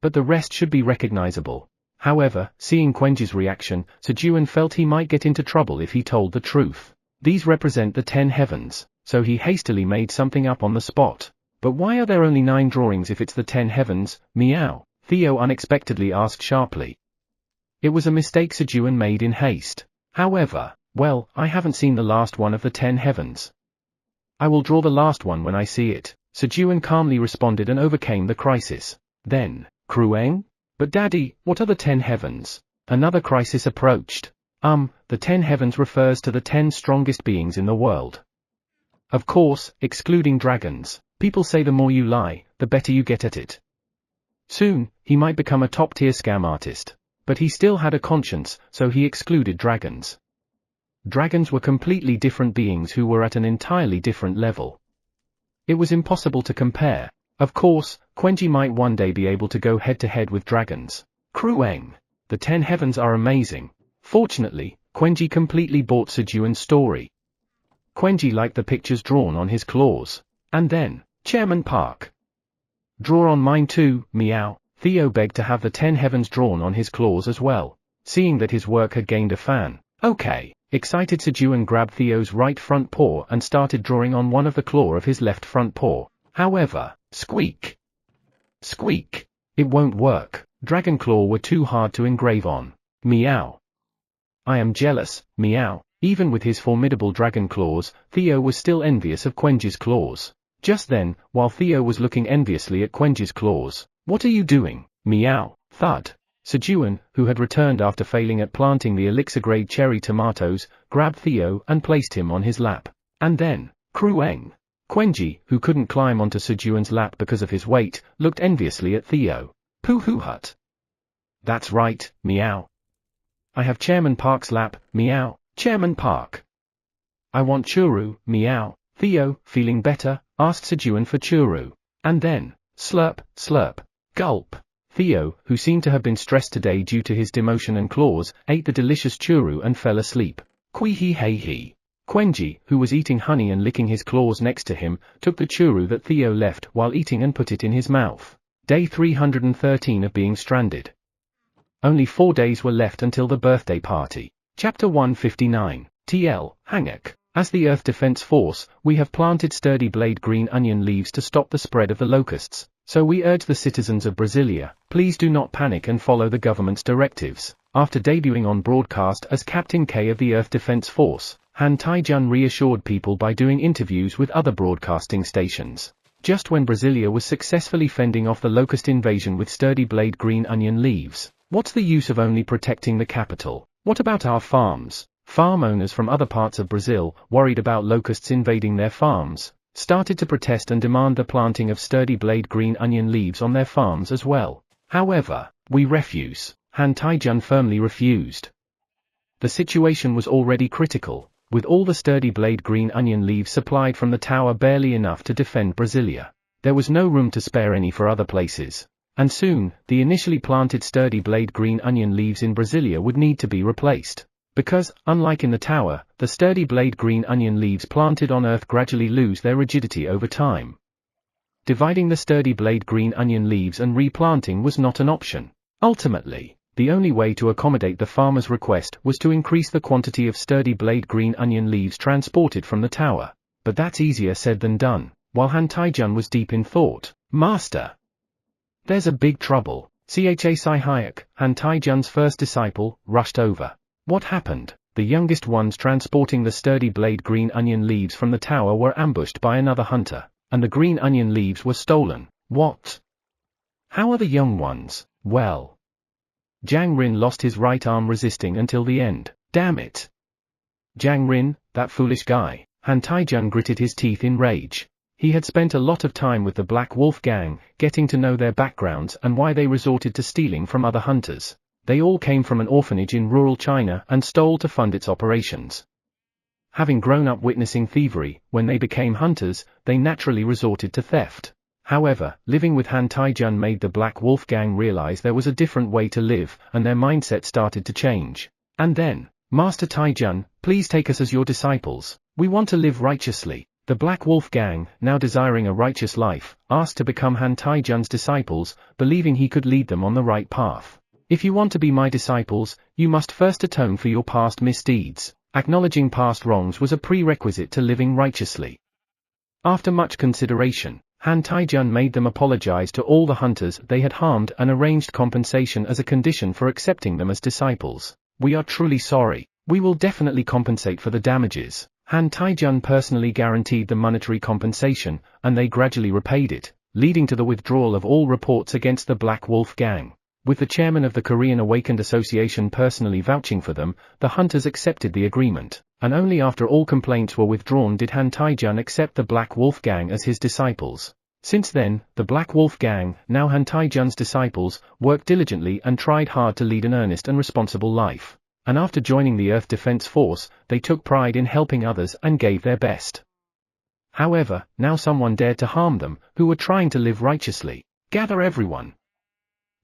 But the rest should be recognizable. However, seeing Quenji's reaction, Sejun felt he might get into trouble if he told the truth. These represent the 10 heavens, so he hastily made something up on the spot. But why are there only 9 drawings if it's the 10 heavens? Meow. Theo unexpectedly asked sharply. It was a mistake Sejun made in haste. However, well, I haven't seen the last one of the 10 heavens. I will draw the last one when I see it. Sejun calmly responded and overcame the crisis. Then, Krueng? But Daddy, what are the 10 heavens? Another crisis approached. The 10 heavens refers to the 10 strongest beings in the world. Of course, excluding dragons. People say the more you lie, the better you get at it. Soon, he might become a top-tier scam artist. But he still had a conscience, so he excluded dragons. Dragons were completely different beings who were at an entirely different level. It was impossible to compare. Of course, Quenji might one day be able to go head-to-head with dragons. Krueng. The 10 heavens are amazing. Fortunately, Quenji completely bought Sejun's story. Quenji liked the pictures drawn on his claws. And then, Chairman Park. Draw on mine too, meow. Theo begged to have the 10 heavens drawn on his claws as well. Seeing that his work had gained a fan. Okay. Excited Sejun grabbed Theo's right front paw and started drawing on one of the claw of his left front paw. However, squeak. Squeak. It won't work. Dragon claw were too hard to engrave on. Meow. I am jealous, meow. Even with his formidable dragon claws, Theo was still envious of Quenji's claws. Just then, while Theo was looking enviously at Quenji's claws, what are you doing? Meow. Thud. Sejun, who had returned after failing at planting the elixir-grade cherry tomatoes, grabbed Theo and placed him on his lap. And then, Krueng. Quenji, who couldn't climb onto Sejun's lap because of his weight, looked enviously at Theo. Pooh-hoo hut. That's right, meow. I have Chairman Park's lap, meow. Chairman Park. I want churu, meow. Theo, feeling better, asked Sejun for churu. And then, slurp, slurp, gulp. Theo, who seemed to have been stressed today due to his demotion and claws, ate the delicious churu and fell asleep. Kwee-hee-hey-hee. Quenji, who was eating honey and licking his claws next to him, took the churu that Theo left while eating and put it in his mouth. Day 313 of being stranded. Only 4 days were left until the birthday party. Chapter 159. TL, Hangak. As the Earth Defense Force, we have planted sturdy blade green onion leaves to stop the spread of the locusts. So we urge the citizens of Brasilia, please do not panic and follow the government's directives. After debuting on broadcast as Captain K of the Earth Defense Force, Han Taijun reassured people by doing interviews with other broadcasting stations. Just when Brasilia was successfully fending off the locust invasion with sturdy blade green onion leaves. What's the use of only protecting the capital? What about our farms? Farm owners from other parts of Brazil, worried about locusts invading their farms, started to protest and demand the planting of sturdy blade green onion leaves on their farms as well. However, we refuse. Han Taijun firmly refused. The situation was already critical, with all the sturdy blade green onion leaves supplied from the tower barely enough to defend Brasilia. There was no room to spare any for other places. And soon, the initially planted sturdy blade green onion leaves in Brasilia would need to be replaced. Because, unlike in the tower, the sturdy blade green onion leaves planted on Earth gradually lose their rigidity over time. Dividing the sturdy blade green onion leaves and replanting was not an option. Ultimately, the only way to accommodate the farmer's request was to increase the quantity of sturdy blade green onion leaves transported from the tower. But that's easier said than done. While Han Taijun was deep in thought, "Master, there's a big trouble." Sai Hayek, Han Taijun's first disciple, rushed over. What happened? The youngest ones transporting the sturdy blade green onion leaves from the tower were ambushed by another hunter, and the green onion leaves were stolen. What? How are the young ones? Well, Jiang Rin lost his right arm resisting until the end. Damn it! Jiang Rin, that foolish guy. Han Taijun gritted his teeth in rage. He had spent a lot of time with the Black Wolf gang, getting to know their backgrounds and why they resorted to stealing from other hunters. They all came from an orphanage in rural China and stole to fund its operations. Having grown up witnessing thievery, when they became hunters, they naturally resorted to theft. However, living with Han Taijun made the Black Wolf gang realize there was a different way to live, and their mindset started to change. And then, "Master Taijun, please take us as your disciples. We want to live righteously." The Black Wolf gang, now desiring a righteous life, asked to become Han Taijun's disciples, believing he could lead them on the right path. "If you want to be my disciples, you must first atone for your past misdeeds." Acknowledging past wrongs was a prerequisite to living righteously. After much consideration, Han Taijun made them apologize to all the hunters they had harmed and arranged compensation as a condition for accepting them as disciples. "We are truly sorry. We will definitely compensate for the damages." Han Taijun personally guaranteed the monetary compensation, and they gradually repaid it, leading to the withdrawal of all reports against the Black Wolf gang. With the chairman of the Korean Awakened Association personally vouching for them, the hunters accepted the agreement, and only after all complaints were withdrawn did Han Taijun accept the Black Wolf gang as his disciples. Since then, the Black Wolf gang, now Han Taijun's disciples, worked diligently and tried hard to lead an earnest and responsible life. And after joining the Earth Defense Force, they took pride in helping others and gave their best. However, now someone dared to harm them, who were trying to live righteously. "Gather everyone.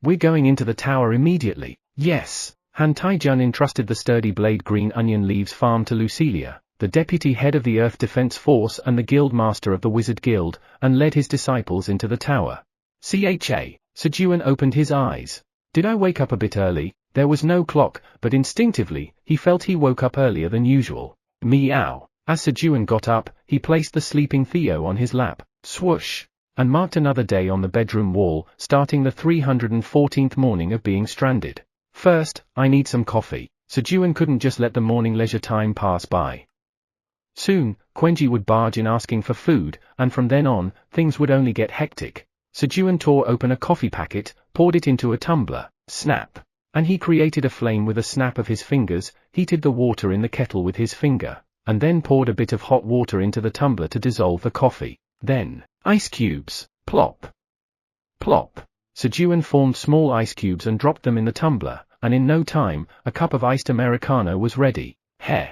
We're going into the tower immediately." Yes. Han Taijun entrusted the sturdy blade green onion leaves farm to Lucilia, the deputy head of the Earth Defense Force and the guild master of the Wizard Guild, and led his disciples into the tower. Sejun opened his eyes. "Did I wake up a bit early?" There was no clock, but instinctively, he felt he woke up earlier than usual. Meow. As Sejun got up, he placed the sleeping Theo on his lap. Swoosh. And marked another day on the bedroom wall, starting the 314th morning of being stranded. "First, I need some coffee." Sejun couldn't just let the morning leisure time pass by. Soon, Quenji would barge in asking for food, and from then on, things would only get hectic. Sejun tore open a coffee packet, poured it into a tumbler, snap. And he created a flame with a snap of his fingers, heated the water in the kettle with his finger, and then poured a bit of hot water into the tumbler to dissolve the coffee. Then, ice cubes. Plop. Plop. Sejun formed small ice cubes and dropped them in the tumbler, and in no time, a cup of iced Americano was ready. Heh.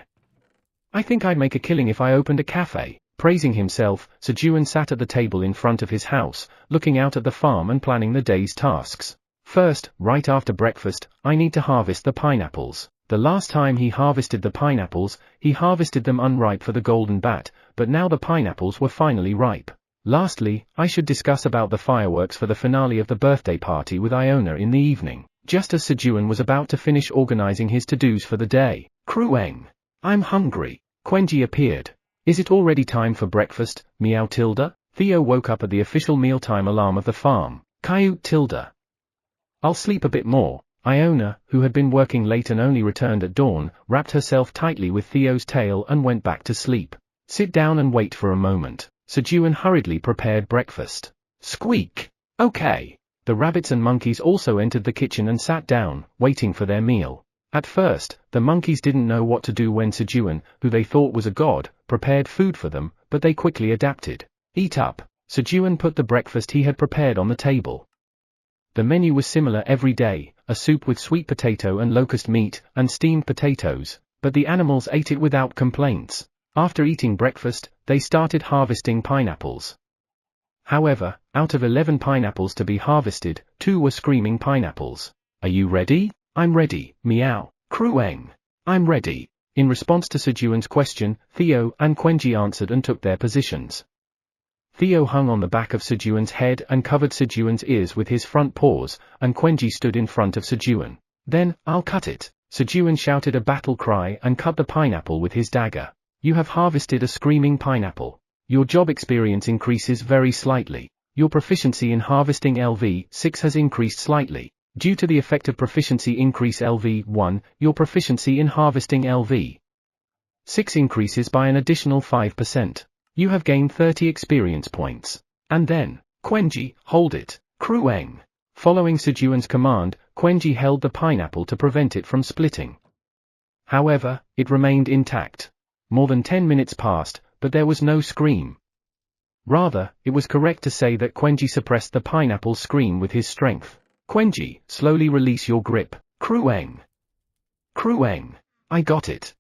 "I think I'd make a killing if I opened a cafe." Praising himself, Sejun sat at the table in front of his house, looking out at the farm and planning the day's tasks. First, right after breakfast, I need to harvest the pineapples. The last time he harvested the pineapples, he harvested them unripe for the golden bat, but now the pineapples were finally ripe. Lastly, I should discuss about the fireworks for the finale of the birthday party with Iona in the evening. Just as Sejun was about to finish organizing his to-dos for the day, Krueng. "I'm hungry." Quenji appeared. "Is it already time for breakfast, meow tilde?" Theo woke up at the official mealtime alarm of the farm. Coyote tilde. "I'll sleep a bit more." Iona, who had been working late and only returned at dawn, wrapped herself tightly with Theo's tail and went back to sleep. "Sit down and wait for a moment." Sejun hurriedly prepared breakfast. Squeak. "Okay." The rabbits and monkeys also entered the kitchen and sat down, waiting for their meal. At first, the monkeys didn't know what to do when Sejun, who they thought was a god, prepared food for them, but they quickly adapted. Eat up. Sejun put the breakfast he had prepared on the table. The menu was similar every day, a soup with sweet potato and locust meat, and steamed potatoes, but the animals ate it without complaints. After eating breakfast, they started harvesting pineapples. However, out of 11 pineapples to be harvested, 2 were screaming pineapples. Are you ready? I'm ready, meow. Crueng. I'm ready. In response to Sejun's question, Theo and Quenji answered and took their positions. Theo hung on the back of Sejun's head and covered Sejun's ears with his front paws, and Quenji stood in front of Sejun. Then, I'll cut it. Sejun shouted a battle cry and cut the pineapple with his dagger. You have harvested a screaming pineapple. Your job experience increases very slightly. Your proficiency in harvesting LV6 has increased slightly. Due to the effect of proficiency increase LV1, your proficiency in harvesting LV6 increases by an additional 5%. You have gained 30 experience points. And then, Quenji, hold it. Crueng. Following Sejun's command, Quenji held the pineapple to prevent it from splitting. However, it remained intact. More than 10 minutes passed, but there was no scream. Rather, it was correct to say that Quenji suppressed the pineapple's scream with his strength. Quenji, slowly release your grip. Crueng. Crueng. I got it.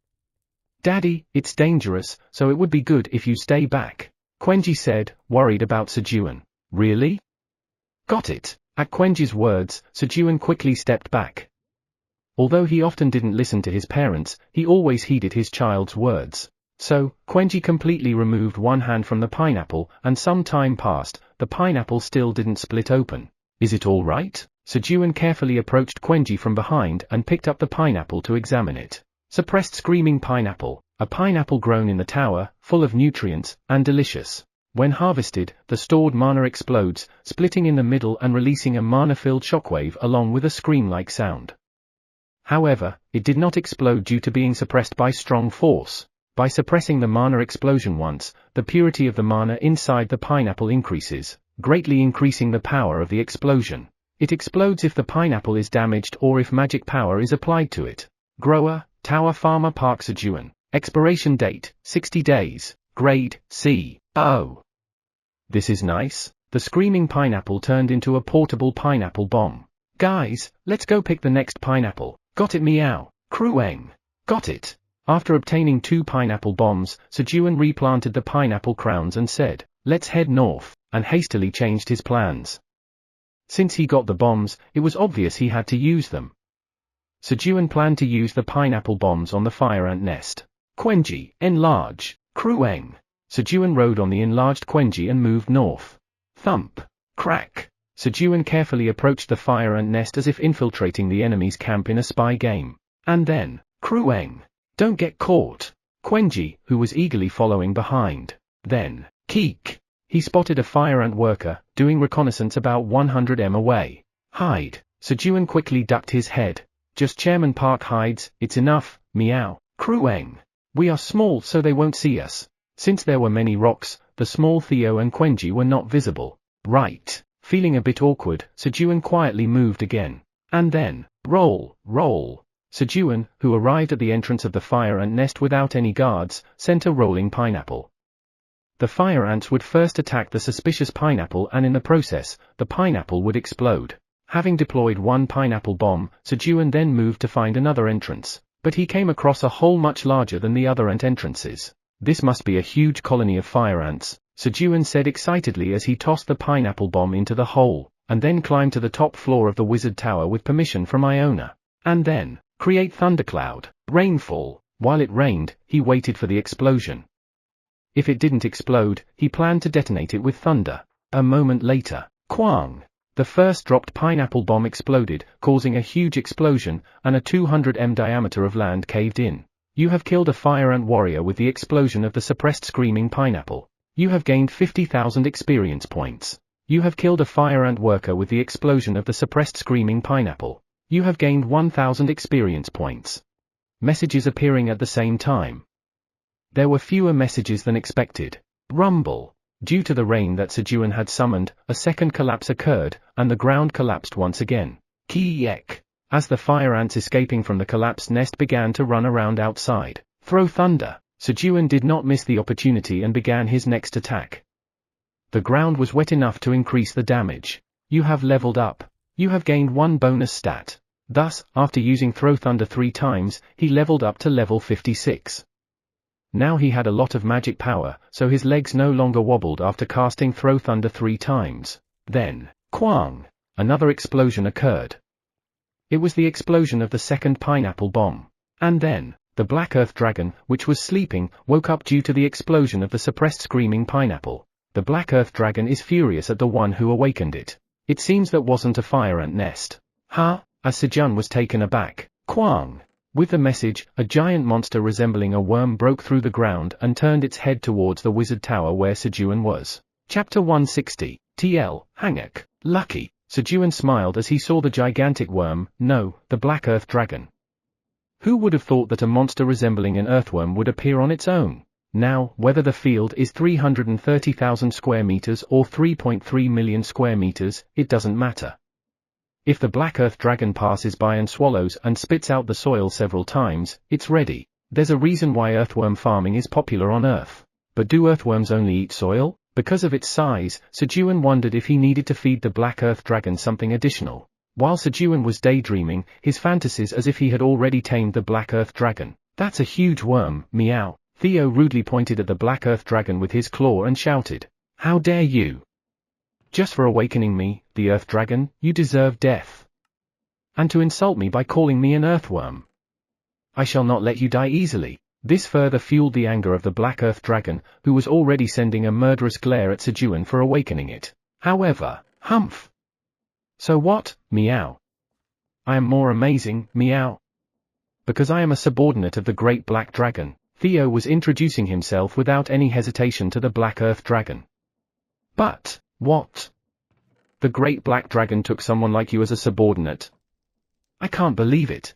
Daddy, it's dangerous, so it would be good if you stay back. Quenji said, worried about Sejun. Really? Got it. At Quenji's words, Sejun quickly stepped back. Although he often didn't listen to his parents, he always heeded his child's words. So, Quenji completely removed one hand from the pineapple, and some time passed, the pineapple still didn't split open. Is it all right? Sejun carefully approached Quenji from behind and picked up the pineapple to examine it. Suppressed screaming pineapple, a pineapple grown in the tower, full of nutrients, and delicious. When harvested, the stored mana explodes, splitting in the middle and releasing a mana-filled shockwave along with a scream-like sound. However, it did not explode due to being suppressed by strong force. By suppressing the mana explosion once, the purity of the mana inside the pineapple increases, greatly increasing the power of the explosion. It explodes if the pineapple is damaged or if magic power is applied to it. Grower, Tower Farmer Park Sejun. Expiration date, 60 days. Grade, C. Oh. This is nice. The screaming pineapple turned into a portable pineapple bomb. Guys, let's go pick the next pineapple. Got it, meow. Crueng. Got it. After obtaining 2 pineapple bombs, Sejun replanted the pineapple crowns and said, let's head north, and hastily changed his plans. Since he got the bombs, it was obvious he had to use them. Sejun planned to use the pineapple bombs on the fire ant nest. Quenji, enlarge. Crueng. Sejun rode on the enlarged Quenji and moved north. Thump. Crack. Sejun carefully approached the fire ant nest as if infiltrating the enemy's camp in a spy game. And then, Crueng. Don't get caught. Quenji, who was eagerly following behind. Then, Keek. He spotted a fire ant worker, doing reconnaissance about 100 m away. Hide. Sejun quickly ducked his head. Just Chairman Park hides, it's enough, meow. Crueng. We are small so they won't see us. Since there were many rocks, the small Theo and Quenji were not visible. Right. Feeling a bit awkward, Sejun quietly moved again. And then, roll, roll. Sejun, who arrived at the entrance of the fire ant nest without any guards, sent a rolling pineapple. The fire ants would first attack the suspicious pineapple and in the process, the pineapple would explode. Having deployed 1 pineapple bomb, Sejun then moved to find another entrance, but he came across a hole much larger than the other ant entrances. This must be a huge colony of fire ants, Sejun said excitedly as he tossed the pineapple bomb into the hole, and then climbed to the top floor of the wizard tower with permission from Iona. And then, create thundercloud, rainfall. While it rained, he waited for the explosion. If it didn't explode, he planned to detonate it with thunder. A moment later, Kwang! The first dropped pineapple bomb exploded, causing a huge explosion, and a 200 m diameter of land caved in. You have killed a fire ant warrior with the explosion of the suppressed screaming pineapple. You have gained 50,000 experience points. You have killed a fire ant worker with the explosion of the suppressed screaming pineapple. You have gained 1,000 experience points. Messages appearing at the same time. There were fewer messages than expected. Rumble. Due to the rain that Sejun had summoned, a second collapse occurred, and the ground collapsed once again. Kiek. As the fire ants escaping from the collapsed nest began to run around outside, throw thunder, Sejun did not miss the opportunity and began his next attack. The ground was wet enough to increase the damage. You have leveled up. You have gained 1 bonus stat. Thus, after using throw thunder 3 times, he leveled up to level 56. Now he had a lot of magic power, so his legs no longer wobbled after casting throw thunder 3 times. Then, quang! Another explosion occurred. It was the explosion of the second pineapple bomb. And then, the Black Earth Dragon, which was sleeping, woke up due to the explosion of the suppressed screaming pineapple. The Black Earth Dragon is furious at the one who awakened it. It seems that wasn't a fire ant nest. Huh? As Sejun was taken aback. Quang! With the message, a giant monster resembling a worm broke through the ground and turned its head towards the wizard tower where Sejun was. Chapter 160, TL, Hangak, Lucky. Sejun smiled as he saw the gigantic worm, no, the Black Earth Dragon. Who would have thought that a monster resembling an earthworm would appear on its own? Now, whether the field is 330,000 square meters or 3.3 million square meters, it doesn't matter. If the Black Earth Dragon passes by and swallows and spits out the soil several times, it's ready. There's a reason why earthworm farming is popular on Earth. But do earthworms only eat soil? Because of its size, Sejun wondered if he needed to feed the Black Earth Dragon something additional. While Sejun was daydreaming, his fantasies as if he had already tamed the Black Earth Dragon. That's a huge worm, meow. Theo rudely pointed at the Black Earth Dragon with his claw and shouted, "How dare you! Just for awakening me, the Earth Dragon, you deserve death. And to insult me by calling me an earthworm. I shall not let you die easily." This further fueled the anger of the Black Earth Dragon, who was already sending a murderous glare at Sejun for awakening it. However, humph! So what, meow? I am more amazing, meow. Because I am a subordinate of the Great Black Dragon. Theo was introducing himself without any hesitation to the Black Earth Dragon. But, what? The Great Black Dragon took someone like you as a subordinate? I can't believe it.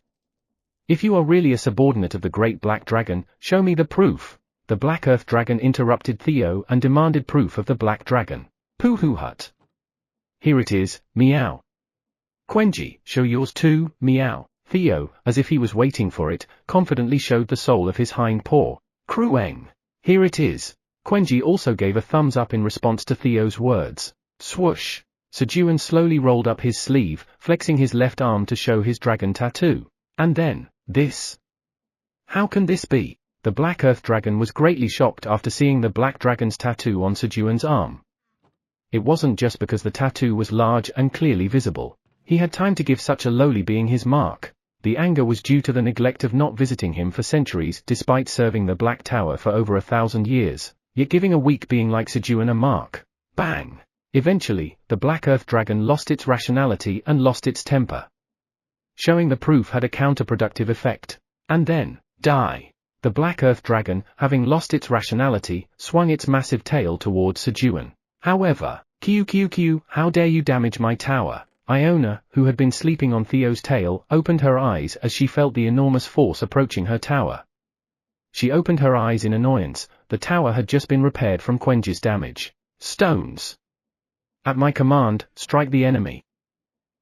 If you are really a subordinate of the Great Black Dragon, show me the proof. The Black Earth Dragon interrupted Theo and demanded proof of the Black Dragon. Pooh hut. Here it is, meow. Quenji, show yours too, meow. Theo, as if he was waiting for it, confidently showed the sole of his hind paw. Krueng. Here it is. Quenji also gave a thumbs up in response to Theo's words. Swoosh. Sejun slowly rolled up his sleeve, flexing his left arm to show his dragon tattoo. And then, this. How can this be? The Black Earth Dragon was greatly shocked after seeing the Black Dragon's tattoo on Sejun's arm. It wasn't just because the tattoo was large and clearly visible. He had time to give such a lowly being his mark. The anger was due to the neglect of not visiting him for centuries despite serving the Black Tower for over 1,000 years, yet giving a weak being like Sejun a mark. Bang! Eventually, the Black Earth Dragon lost its rationality and lost its temper. Showing the proof had a counterproductive effect. And then, die. The Black Earth Dragon, having lost its rationality, swung its massive tail towards Sejun. However, QQQ, how dare you damage my tower? Iona, who had been sleeping on Theo's tail, opened her eyes as she felt the enormous force approaching her tower. She opened her eyes in annoyance. The tower had just been repaired from Quenji's damage. Stones. At my command, strike the enemy.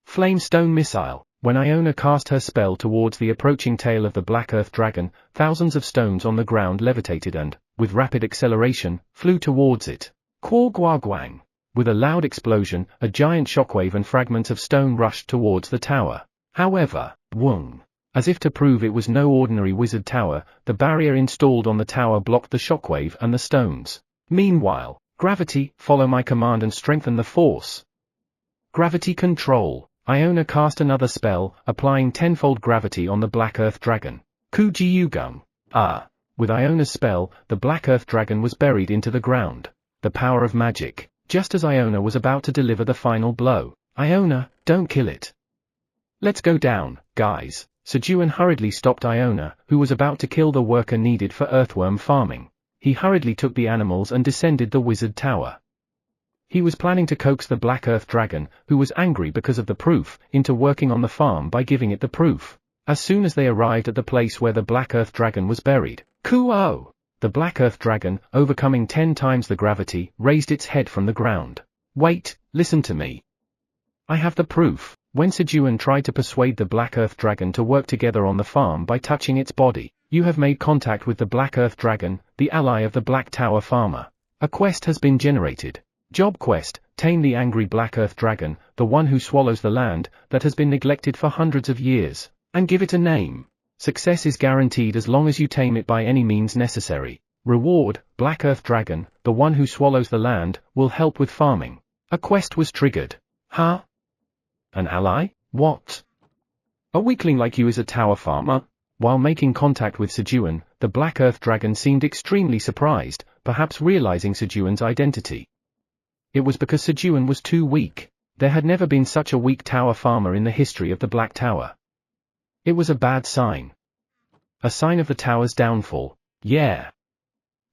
Flame stone missile. When Iona cast her spell towards the approaching tail of the Black Earth Dragon, thousands of stones on the ground levitated and, with rapid acceleration, flew towards it. Quaguaguang. With a loud explosion, a giant shockwave and fragments of stone rushed towards the tower. However, Wung. As if to prove it was no ordinary wizard tower, the barrier installed on the tower blocked the shockwave and the stones. Meanwhile, gravity, follow my command and strengthen the force. Gravity control. Iona cast another spell, applying tenfold gravity on the Black Earth Dragon. Kujiyugung. With Iona's spell, the Black Earth Dragon was buried into the ground. The power of magic. Just as Iona was about to deliver the final blow. Iona, don't kill it. Let's go down, guys. Sejun hurriedly stopped Iona, who was about to kill the worker needed for earthworm farming. He hurriedly took the animals and descended the wizard tower. He was planning to coax the Black Earth Dragon, who was angry because of the proof, into working on the farm by giving it the proof. As soon as they arrived at the place where the Black Earth Dragon was buried, Kuo! The Black Earth Dragon, overcoming 10 times the gravity, raised its head from the ground. Wait, listen to me. I have the proof. When Sejun tried to persuade the Black Earth Dragon to work together on the farm by touching its body, you have made contact with the Black Earth Dragon, the ally of the Black Tower farmer. A quest has been generated. Job quest, tame the angry Black Earth Dragon, the one who swallows the land that has been neglected for hundreds of years, and give it a name. Success is guaranteed as long as you tame it by any means necessary. Reward, Black Earth Dragon, the one who swallows the land, will help with farming. A quest was triggered. Huh? An ally? What? A weakling like you is a tower farmer? While making contact with Sejun, the Black Earth Dragon seemed extremely surprised, perhaps realizing Sejun's identity. It was because Sejun was too weak. There had never been such a weak tower farmer in the history of the Black Tower. It was a bad sign. A sign of the tower's downfall. Yeah.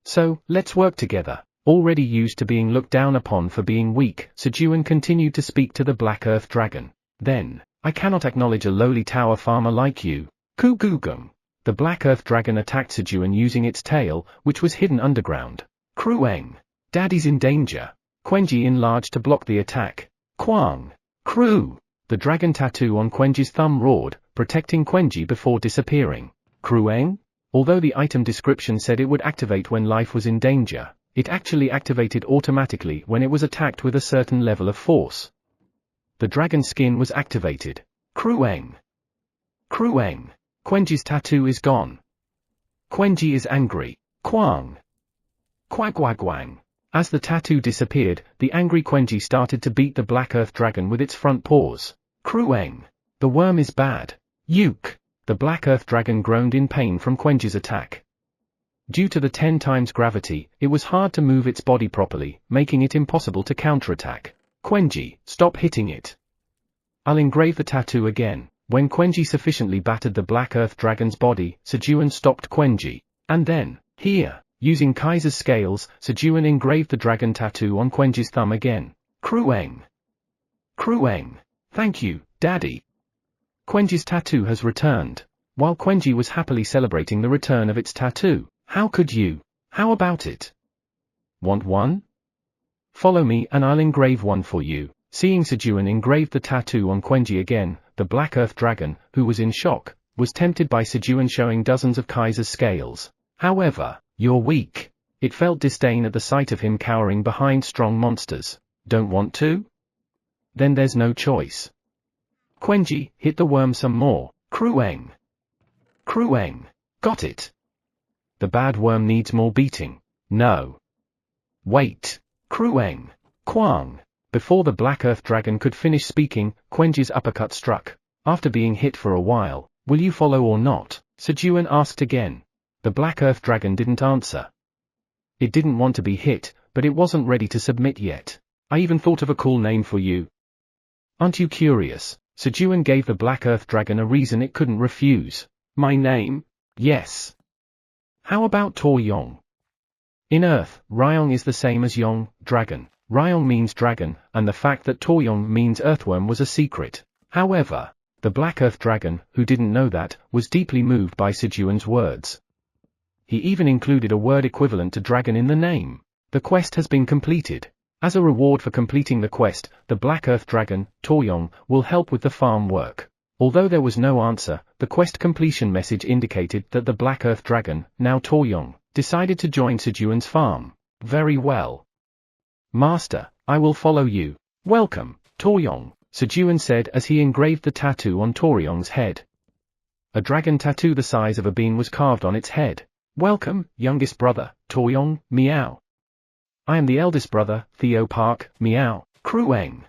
So, let's work together. Already used to being looked down upon for being weak, Sejun continued to speak to the Black Earth Dragon. Then, I cannot acknowledge a lowly tower farmer like you. Kugugum. The Black Earth Dragon attacked Sejun using its tail, which was hidden underground. Krueng. Daddy's in danger. Quenji enlarged to block the attack. Kwang. Kru. The dragon tattoo on Quenji's thumb roared, protecting Quenji before disappearing. Krueng? Although the item description said it would activate when life was in danger, it actually activated automatically when it was attacked with a certain level of force. The dragon skin was activated. Krueng. Krueng. Quenji's tattoo is gone. Quenji is angry. Kwang. Quagwagwang. As the tattoo disappeared, the angry Quenji started to beat the Black Earth Dragon with its front paws. Krueng. The worm is bad. Yuke. The Black Earth Dragon groaned in pain from Quenji's attack. Due to the 10 times gravity, it was hard to move its body properly, making it impossible to counterattack. Quenji, stop hitting it. I'll engrave the tattoo again. When Quenji sufficiently battered the Black Earth Dragon's body, Sejun stopped Quenji. And then, here, using Kaiser's scales, Sejun engraved the dragon tattoo on Quenji's thumb again. Krueng. Krueng. Thank you, Daddy. Quenji's tattoo has returned. While Quenji was happily celebrating the return of its tattoo, how could you? How about it? Want one? Follow me and I'll engrave one for you. Seeing Sejun engraved the tattoo on Quenji again, the Black Earth Dragon, who was in shock, was tempted by Sejun showing dozens of Kaiser's scales. However, you're weak. It felt disdain at the sight of him cowering behind strong monsters. Don't want to? Then there's no choice. Quenji, hit the worm some more. Krueng. Krueng. Got it. The bad worm needs more beating. No. Wait. Krueng. Kwang. Before the Black Earth Dragon could finish speaking, Quenji's uppercut struck. After being hit for a while, will you follow or not? Sejun asked again. The Black Earth Dragon didn't answer. It didn't want to be hit, but it wasn't ready to submit yet. I even thought of a cool name for you. Aren't you curious? Sejun gave the Black Earth Dragon a reason it couldn't refuse. My name? Yes. How about Toryong? In Earth, Ryong is the same as Yong, dragon. Ryong means dragon, and the fact that Toryong means earthworm was a secret. However, the Black Earth Dragon, who didn't know that, was deeply moved by Sejun's words. He even included a word equivalent to dragon in the name. The quest has been completed. As a reward for completing the quest, the Black Earth Dragon, Toryong, will help with the farm work. Although there was no answer, the quest completion message indicated that the Black Earth Dragon, now Toryong, decided to join Sejun's farm. Very well. Master, I will follow you. Welcome, Toryong, Sejun said as he engraved the tattoo on Toryong's head. A dragon tattoo the size of a bean was carved on its head. Welcome, youngest brother, Toryong, meow. I am the eldest brother, Theo Park, meow. Krueng.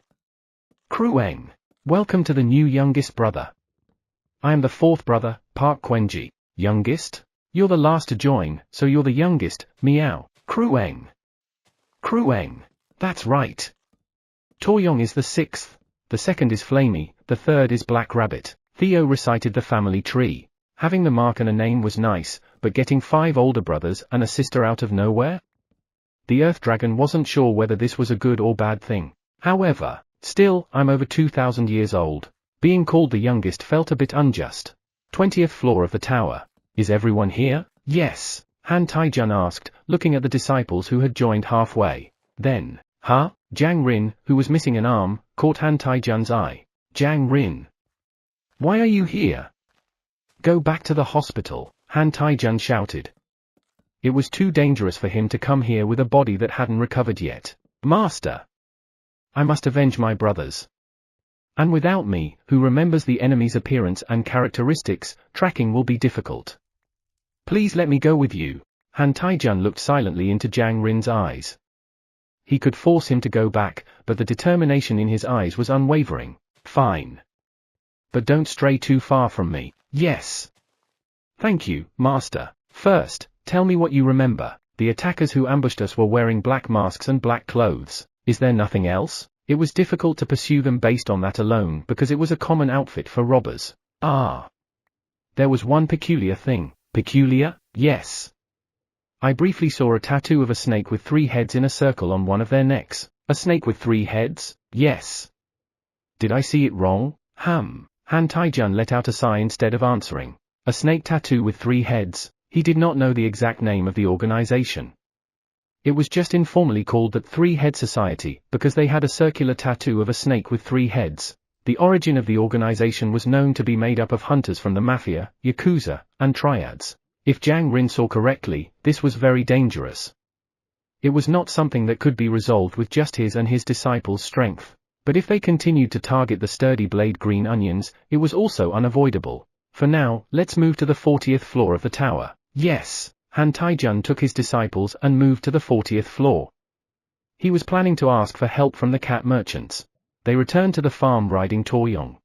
Krueng. Welcome to the new youngest brother. I am the fourth brother, Park Quenji. Youngest? You're the last to join, so you're the youngest, meow. Krueng. Krueng. That's right. Toryong is the sixth. The second is Flamey, the third is Black Rabbit. Theo recited the family tree. Having the mark and a name was nice, but getting 5 older brothers and a sister out of nowhere? The Earth Dragon wasn't sure whether this was a good or bad thing. However, still, I'm over 2,000 years old. Being called the youngest felt a bit unjust. 20th floor of the tower. Is everyone here? Yes, Han Taijun asked, looking at the disciples who had joined halfway. Then, Jiang Rin, who was missing an arm, caught Han Taijun's eye. Jiang Rin. Why are you here? Go back to the hospital, Han Taijun shouted. It was too dangerous for him to come here with a body that hadn't recovered yet. Master! I must avenge my brothers. And without me, who remembers the enemy's appearance and characteristics, tracking will be difficult. Please let me go with you. Han Taijun looked silently into Jiang Rin's eyes. He could force him to go back, but the determination in his eyes was unwavering. Fine. But don't stray too far from me. Yes. Thank you, Master. First, tell me what you remember. The attackers who ambushed us were wearing black masks and black clothes. Is there nothing else? It was difficult to pursue them based on that alone because it was a common outfit for robbers. Ah. There was one peculiar thing. Peculiar? Yes. I briefly saw a tattoo of a snake with 3 heads in a circle on one of their necks. A snake with 3 heads? Yes. Did I see it wrong? Han Taijun let out a sigh instead of answering. A snake tattoo with 3 heads. He did not know the exact name of the organization. It was just informally called the 3-Head Society, because they had a circular tattoo of a snake with 3 heads. The origin of the organization was known to be made up of hunters from the Mafia, Yakuza, and Triads. If Jiang Rin saw correctly, this was very dangerous. It was not something that could be resolved with just his and his disciples' strength. But if they continued to target the sturdy blade green onions, it was also unavoidable. For now, let's move to the 40th floor of the tower. Yes. Han Taijun took his disciples and moved to the 40th floor. He was planning to ask for help from the cat merchants. They returned to the farm riding Toyong.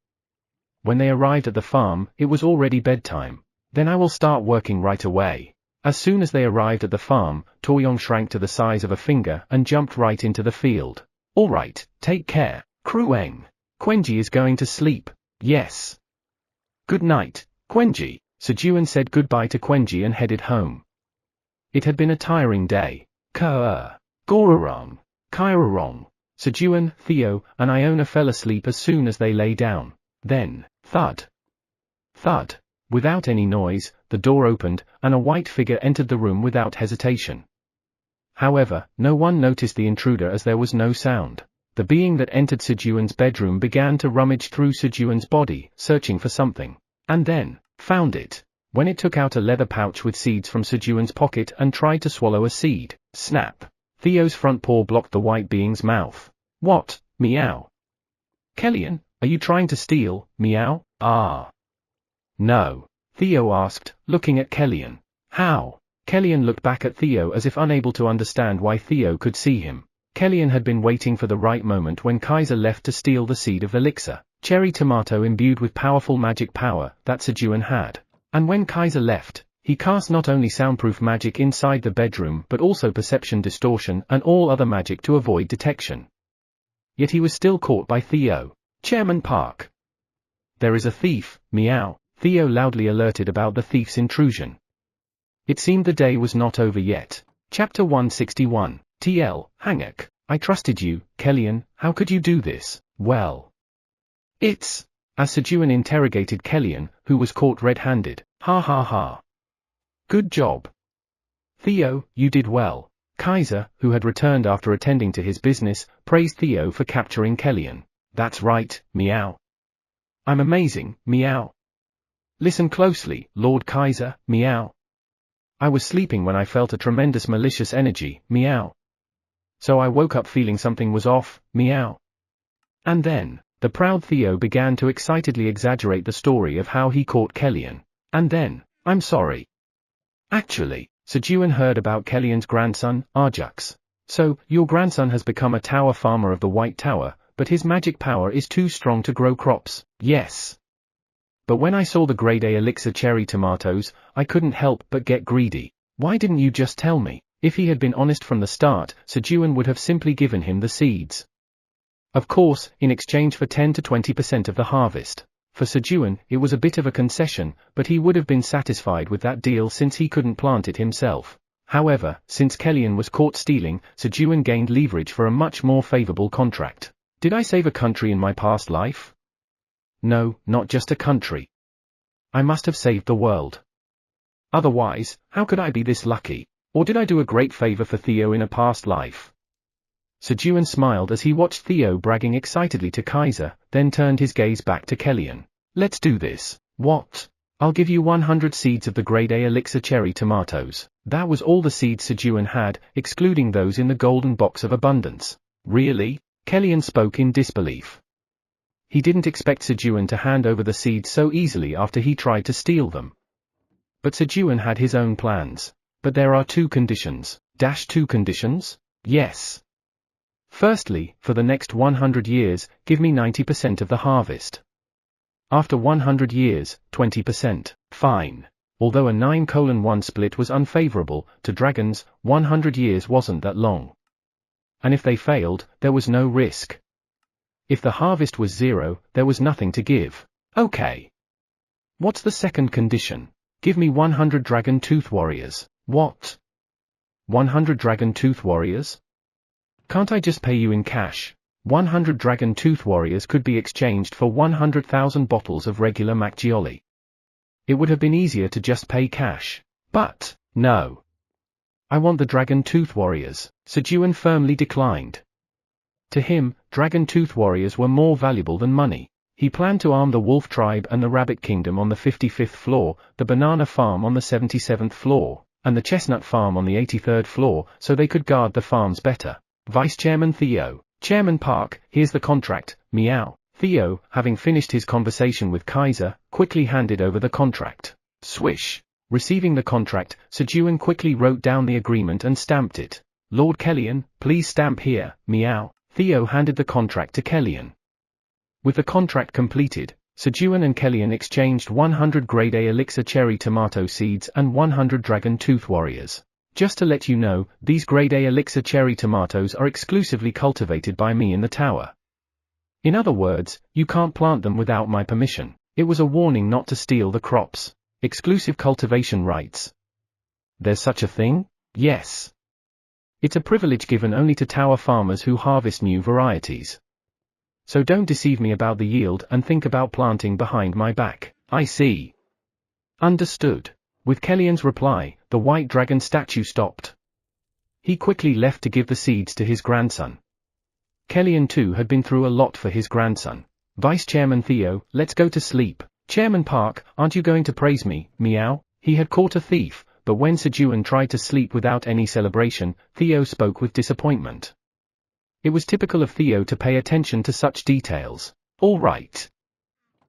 When they arrived at the farm, it was already bedtime. Then I will start working right away. As soon as they arrived at the farm, Toyong shrank to the size of a finger and jumped right into the field. All right, take care, Krueng. Quenji is going to sleep. Yes. Good night, Quenji. Sejun said goodbye to Quenji and headed home. It had been a tiring day. Gororong, Kairorong, Sejun, Theo, and Iona fell asleep as soon as they lay down. Then, thud. Thud. Without any noise, the door opened, and a white figure entered the room without hesitation. However, no one noticed the intruder as there was no sound. The being that entered Sejun's bedroom began to rummage through Sejun's body, searching for something. And then, found it. When it took out a leather pouch with seeds from Sejun's pocket and tried to swallow a seed, snap. Theo's front paw blocked the white being's mouth. What? Meow. Kellyan, are you trying to steal? Meow? Ah. No. Theo asked, looking at Kellyan. How? Kellyan looked back at Theo as if unable to understand why Theo could see him. Kellyan had been waiting for the right moment when Kaiser left to steal the seed of elixir, cherry tomato imbued with powerful magic power, that Sejun had. And when Kaiser left, he cast not only soundproof magic inside the bedroom but also perception distortion and all other magic to avoid detection. Yet he was still caught by Theo. Chairman Park. There is a thief, meow. Theo loudly alerted about the thief's intrusion. It seemed the day was not over yet. Chapter 161, TL, Hanguk. I trusted you, Kellyan, how could you do this? Well. It's... As Sejun interrogated Kellyan, who was caught red-handed. Ha ha ha. Good job. Theo, you did well. Kaiser, who had returned after attending to his business, praised Theo for capturing Kellyan. That's right, meow. I'm amazing, meow. Listen closely, Lord Kaiser, meow. I was sleeping when I felt a tremendous malicious energy, meow. So I woke up feeling something was off, meow. And then, the proud Theo began to excitedly exaggerate the story of how he caught Kellyan. And then, I'm sorry. Actually, Sejun heard about Kellyan's grandson, Arjux. So, your grandson has become a tower farmer of the White Tower, but his magic power is too strong to grow crops. Yes. But when I saw the grade A elixir cherry tomatoes, I couldn't help but get greedy. Why didn't you just tell me? If he had been honest from the start, Sejun would have simply given him the seeds. Of course, in exchange for 10 to 20% of the harvest. For Sejun, it was a bit of a concession, but he would have been satisfied with that deal since he couldn't plant it himself. However, since Kellyan was caught stealing, Sejun gained leverage for a much more favorable contract. Did I save a country in my past life? No, not just a country. I must have saved the world. Otherwise, how could I be this lucky? Or did I do a great favor for Theo in a past life? Sejun smiled as he watched Theo bragging excitedly to Kaiser, then turned his gaze back to Kellyan. Let's do this. What? I'll give you 100 seeds of the grade A elixir cherry tomatoes. That was all the seeds Sejun had, excluding those in the golden box of abundance. Really? Kellyan spoke in disbelief. He didn't expect Sejun to hand over the seeds so easily after he tried to steal them. But Sejun had his own plans. But there are 2 conditions. 2 conditions? Yes. Firstly, for the next 100 years, give me 90% of the harvest. After 100 years, 20%. Fine. Although a 9:1 split was unfavorable to dragons, 100 years wasn't that long. And if they failed, there was no risk. If the harvest was 0, there was nothing to give. Okay. What's the second condition? Give me 100 dragon tooth warriors. What? 100 dragon tooth warriors? Can't I just pay you in cash? 100 dragon tooth warriors could be exchanged for 100,000 bottles of regular Macchioli. It would have been easier to just pay cash. But, no. I want the dragon tooth warriors. Sejun firmly declined. To him, dragon tooth warriors were more valuable than money. He planned to arm the wolf tribe and the rabbit kingdom on the 55th floor, the banana farm on the 77th floor, and the chestnut farm on the 83rd floor, so they could guard the farms better. Vice Chairman Theo. Chairman Park, here's the contract, meow. Theo, having finished his conversation with Kaiser, quickly handed over the contract. Swish. Receiving the contract, Sejun quickly wrote down the agreement and stamped it. Lord Kellyan, please stamp here, meow. Theo handed the contract to Kellyan. With the contract completed, Sejun and Kellyan exchanged 100 grade A elixir cherry tomato seeds and 100 dragon tooth warriors. Just to let you know, these grade A elixir cherry tomatoes are exclusively cultivated by me in the tower. In other words, you can't plant them without my permission. It was a warning not to steal the crops. Exclusive cultivation rights. There's such a thing? Yes. It's a privilege given only to tower farmers who harvest new varieties. So don't deceive me about the yield and think about planting behind my back. I see. Understood. With Kellyan's reply, the white dragon statue stopped. He quickly left to give the seeds to his grandson. Kellyan too had been through a lot for his grandson. Vice Chairman Theo, let's go to sleep. Chairman Park, aren't you going to praise me, meow? He had caught a thief, but when Sejun tried to sleep without any celebration, Theo spoke with disappointment. It was typical of Theo to pay attention to such details. All right.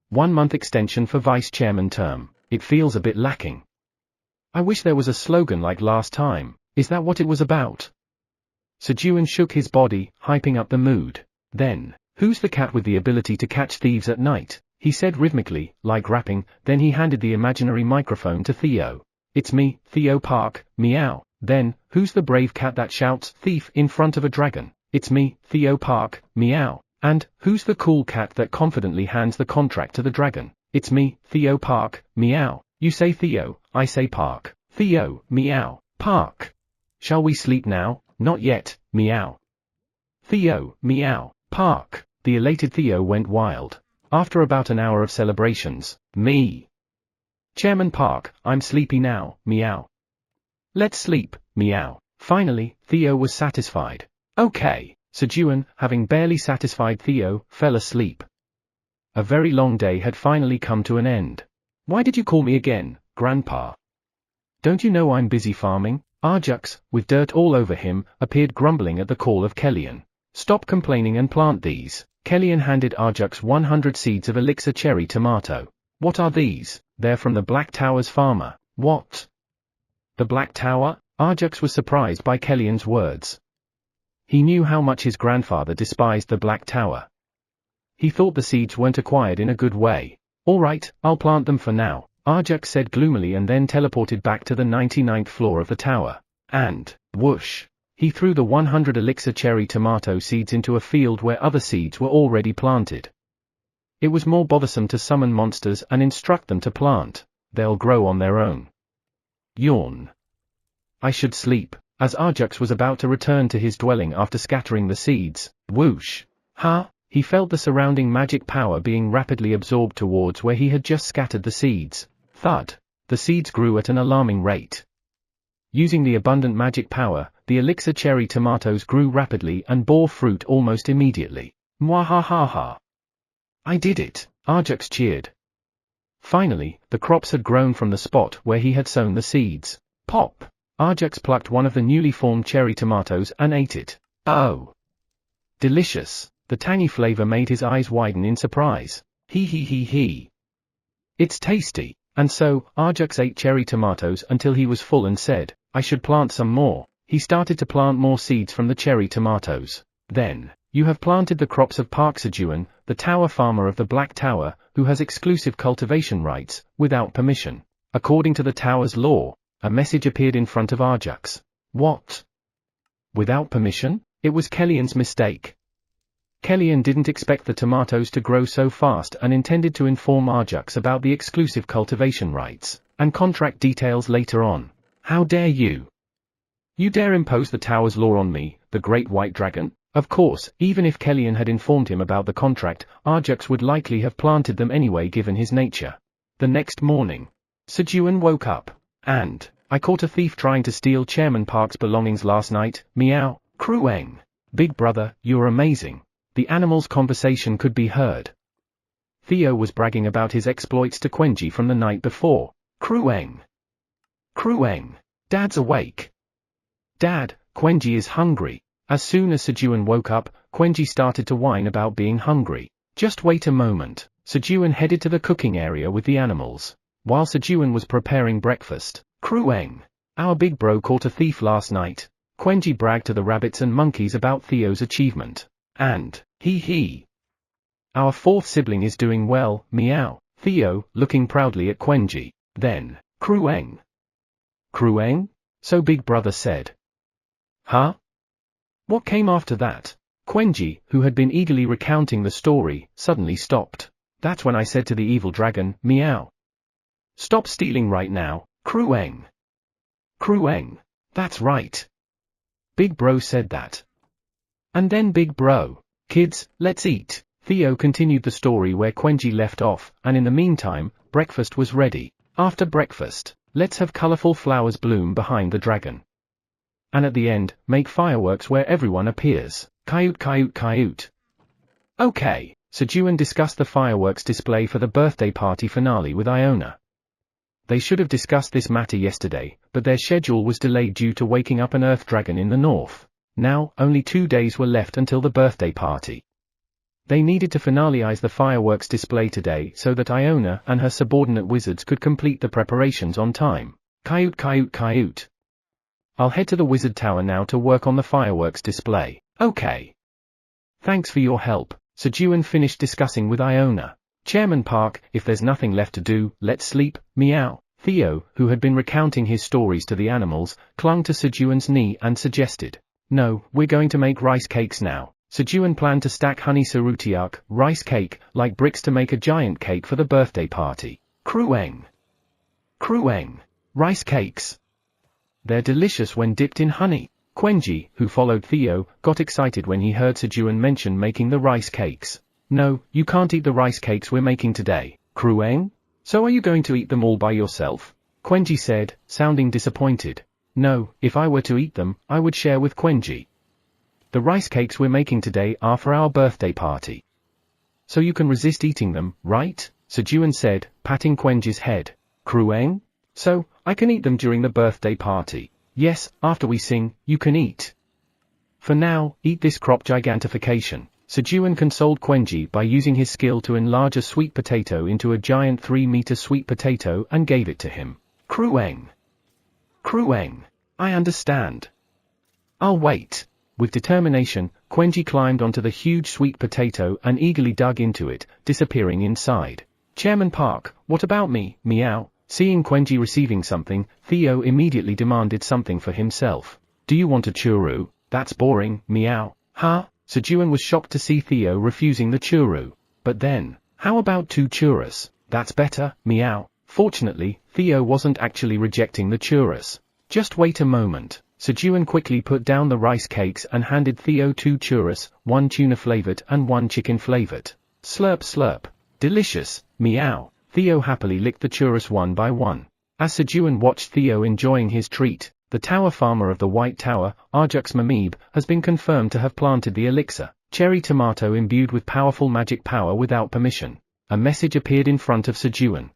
1 month extension for Vice Chairman term. It feels a bit lacking. I wish there was a slogan like last time. Is that what it was about? Sejun shook his body, hyping up the mood. Then, who's the cat with the ability to catch thieves at night? He said rhythmically, like rapping, then he handed the imaginary microphone to Theo. It's me, Theo Park, meow. Then, who's the brave cat that shouts, thief, in front of a dragon? It's me, Theo Park, meow. And, who's the cool cat that confidently hands the contract to the dragon? It's me, Theo Park, meow. You say Theo, I say Park. Theo, meow. Park. Shall we sleep now? Not yet, meow. Theo, meow. Park. The elated Theo went wild. After about an hour of celebrations, me. Chairman Park, I'm sleepy now, meow. Let's sleep, meow. Finally, Theo was satisfied. Okay. Sejun, having barely satisfied Theo, fell asleep. A very long day had finally come to an end. Why did you call me again, Grandpa? Don't you know I'm busy farming? Arjux, with dirt all over him, appeared grumbling at the call of Kellyan. Stop complaining and plant these. Kellyan handed Arjux 100 seeds of elixir cherry tomato. What are these? They're from the Black Tower's farmer. What? The Black Tower? Arjux was surprised by Kellyan's words. He knew how much his grandfather despised the Black Tower. He thought the seeds weren't acquired in a good way. All right, I'll plant them for now, Arjux said gloomily and then teleported back to the 99th floor of the tower. And, whoosh, he threw the 100 elixir cherry tomato seeds into a field where other seeds were already planted. It was more bothersome to summon monsters and instruct them to plant. They'll grow on their own. Yawn. I should sleep. As Arjux was about to return to his dwelling after scattering the seeds, whoosh, he felt the surrounding magic power being rapidly absorbed towards where he had just scattered the seeds. Thud. The seeds grew at an alarming rate. Using the abundant magic power, the elixir cherry tomatoes grew rapidly and bore fruit almost immediately. Mwahahaha! I did it, Arjux cheered. Finally, the crops had grown from the spot where he had sown the seeds. Pop! Arjux plucked one of the newly formed cherry tomatoes and ate it. Oh! Delicious! The tangy flavor made his eyes widen in surprise. He. It's tasty. And so, Arjux ate cherry tomatoes until he was full and said, I should plant some more. He started to plant more seeds from the cherry tomatoes. Then, you have planted the crops of Park Sejun, the tower farmer of the Black Tower, who has exclusive cultivation rights, without permission. According to the tower's law, a message appeared in front of Arjux. What? Without permission? It was Kellyan's mistake. Kellyan didn't expect the tomatoes to grow so fast and intended to inform Arjux about the exclusive cultivation rights and contract details later on. How dare you? You dare impose the tower's law on me, the great white dragon? Of course, even if Kellyan had informed him about the contract, Arjux would likely have planted them anyway given his nature. The next morning, Sejun woke up, and, I caught a thief trying to steal Chairman Park's belongings last night, meow, Krueng. Big brother, you're amazing. The animal's conversation could be heard. Theo was bragging about his exploits to Quenji from the night before. Krueng. Dad's awake. Dad, Quenji is hungry. As soon as Sejun woke up, Quenji started to whine about being hungry. Just wait a moment. Sejun headed to the cooking area with the animals. While Sejun was preparing breakfast, Krueng. Our big bro caught a thief last night. Quenji bragged to the rabbits and monkeys about Theo's achievement. And, he. Our fourth sibling is doing well, meow. Theo, looking proudly at Quenji. Then, Krueng. So Big Brother said. Huh? What came after that? Quenji, who had been eagerly recounting the story, suddenly stopped. That's when I said to the evil dragon, meow. Stop stealing right now, Krueng. That's right. Big Bro said that. And then Big Bro, kids, let's eat. Theo continued the story where Quenji left off, and in the meantime, breakfast was ready. After breakfast, let's have colorful flowers bloom behind the dragon. And at the end, make fireworks where everyone appears. Coyote. Okay, Sejun discussed the fireworks display for the birthday party finale with Iona. They should have discussed this matter yesterday, but their schedule was delayed due to waking up an earth dragon in the north. Now, only 2 days were left until the birthday party. They needed to finalize the fireworks display today so that Iona and her subordinate wizards could complete the preparations on time. Coyote. I'll head to the wizard tower now to work on the fireworks display. Okay. Thanks for your help. Sejun finished discussing with Iona. Chairman Park, if there's nothing left to do, let's sleep, meow. Theo, who had been recounting his stories to the animals, clung to Sejun's knee and suggested. No, we're going to make rice cakes now. Sejun planned to stack honey sarutiak, rice cake, like bricks to make a giant cake for the birthday party. Krueng. Rice cakes. They're delicious when dipped in honey. Quenji, who followed Theo, got excited when he heard Sejun mention making the rice cakes. No, you can't eat the rice cakes we're making today, Krueng. So are you going to eat them all by yourself? Quenji said, sounding disappointed. No, if I were to eat them, I would share with Quenji. The rice cakes we're making today are for our birthday party. So you can resist eating them, right? Sejun said, patting Quenji's head. Krueng? So, I can eat them during the birthday party. Yes, after we sing, you can eat. For now, eat this crop gigantification. Sejun consoled Quenji by using his skill to enlarge a sweet potato into a giant 3-meter sweet potato and gave it to him. Krueng. I understand. I'll wait. With determination, Quenji climbed onto the huge sweet potato and eagerly dug into it, disappearing inside. Chairman Park, what about me, meow? Seeing Quenji receiving something, Theo immediately demanded something for himself. Do you want a churu? That's boring, meow. Huh? Sejun was shocked to see Theo refusing the churu. But then, how about 2 churros? That's better, meow. Fortunately, Theo wasn't actually rejecting the churros. Just wait a moment. Sejun quickly put down the rice cakes and handed Theo 2 churros, 1 tuna-flavored and 1 chicken-flavored. Slurp. Delicious, meow. Theo happily licked the churros one by one. As Sejun watched Theo enjoying his treat, The tower farmer of the White Tower, Arjux Mamib, has been confirmed to have planted the elixir, cherry tomato imbued with powerful magic power without permission. A message appeared in front of Sejun.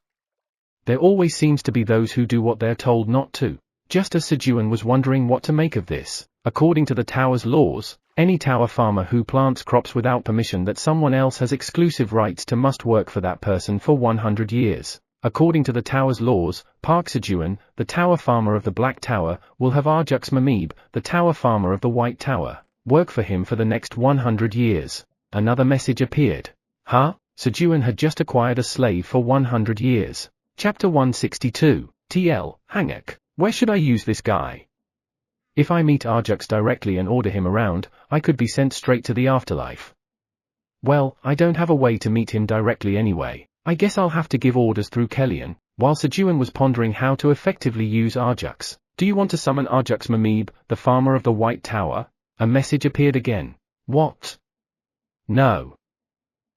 There always seems to be those who do what they're told not to. Just as Sejun was wondering what to make of this, according to the tower's laws, any tower farmer who plants crops without permission that someone else has exclusive rights to must work for that person for 100 years. According to the tower's laws, Park Sejun, the tower farmer of the Black Tower, will have Arjux Mamib, the tower farmer of the White Tower, work for him for the next 100 years. Another message appeared. Huh? Sejun had just acquired a slave for 100 years. Chapter 162, TL, Hanguk. Where should I use this guy? If I meet Arjux directly and order him around, I could be sent straight to the afterlife. Well, I don't have a way to meet him directly anyway. I guess I'll have to give orders through Kellyan. While Sejun was pondering how to effectively use Arjux. Do you want to summon Arjux Mamib, the farmer of the White Tower? A message appeared again. What? No.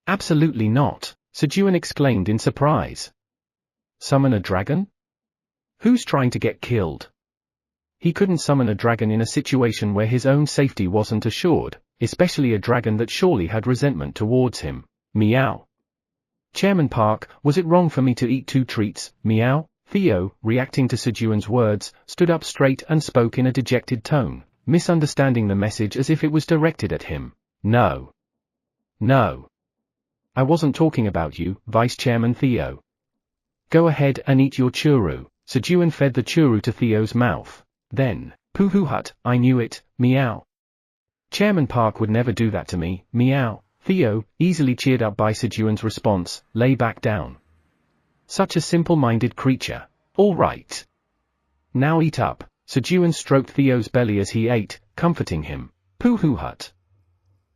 Absolutely not, Sejun exclaimed in surprise. Summon a dragon? Who's trying to get killed? He couldn't summon a dragon in a situation where his own safety wasn't assured, especially a dragon that surely had resentment towards him. Meow. Chairman Park, was it wrong for me to eat 2 treats? Meow. Theo, reacting to Sejun's words, stood up straight and spoke in a dejected tone, misunderstanding the message as if it was directed at him. No. No. I wasn't talking about you, Vice Chairman Theo. Go ahead and eat your churu. Sejun fed the churu to Theo's mouth. Then, Pooh-hoo-hut, I knew it, meow. Chairman Park would never do that to me, meow. Theo, easily cheered up by Sejun's response, lay back down. Such a simple-minded creature. All right. Now eat up. Sejun stroked Theo's belly as he ate, comforting him. Pooh-hoo-hut.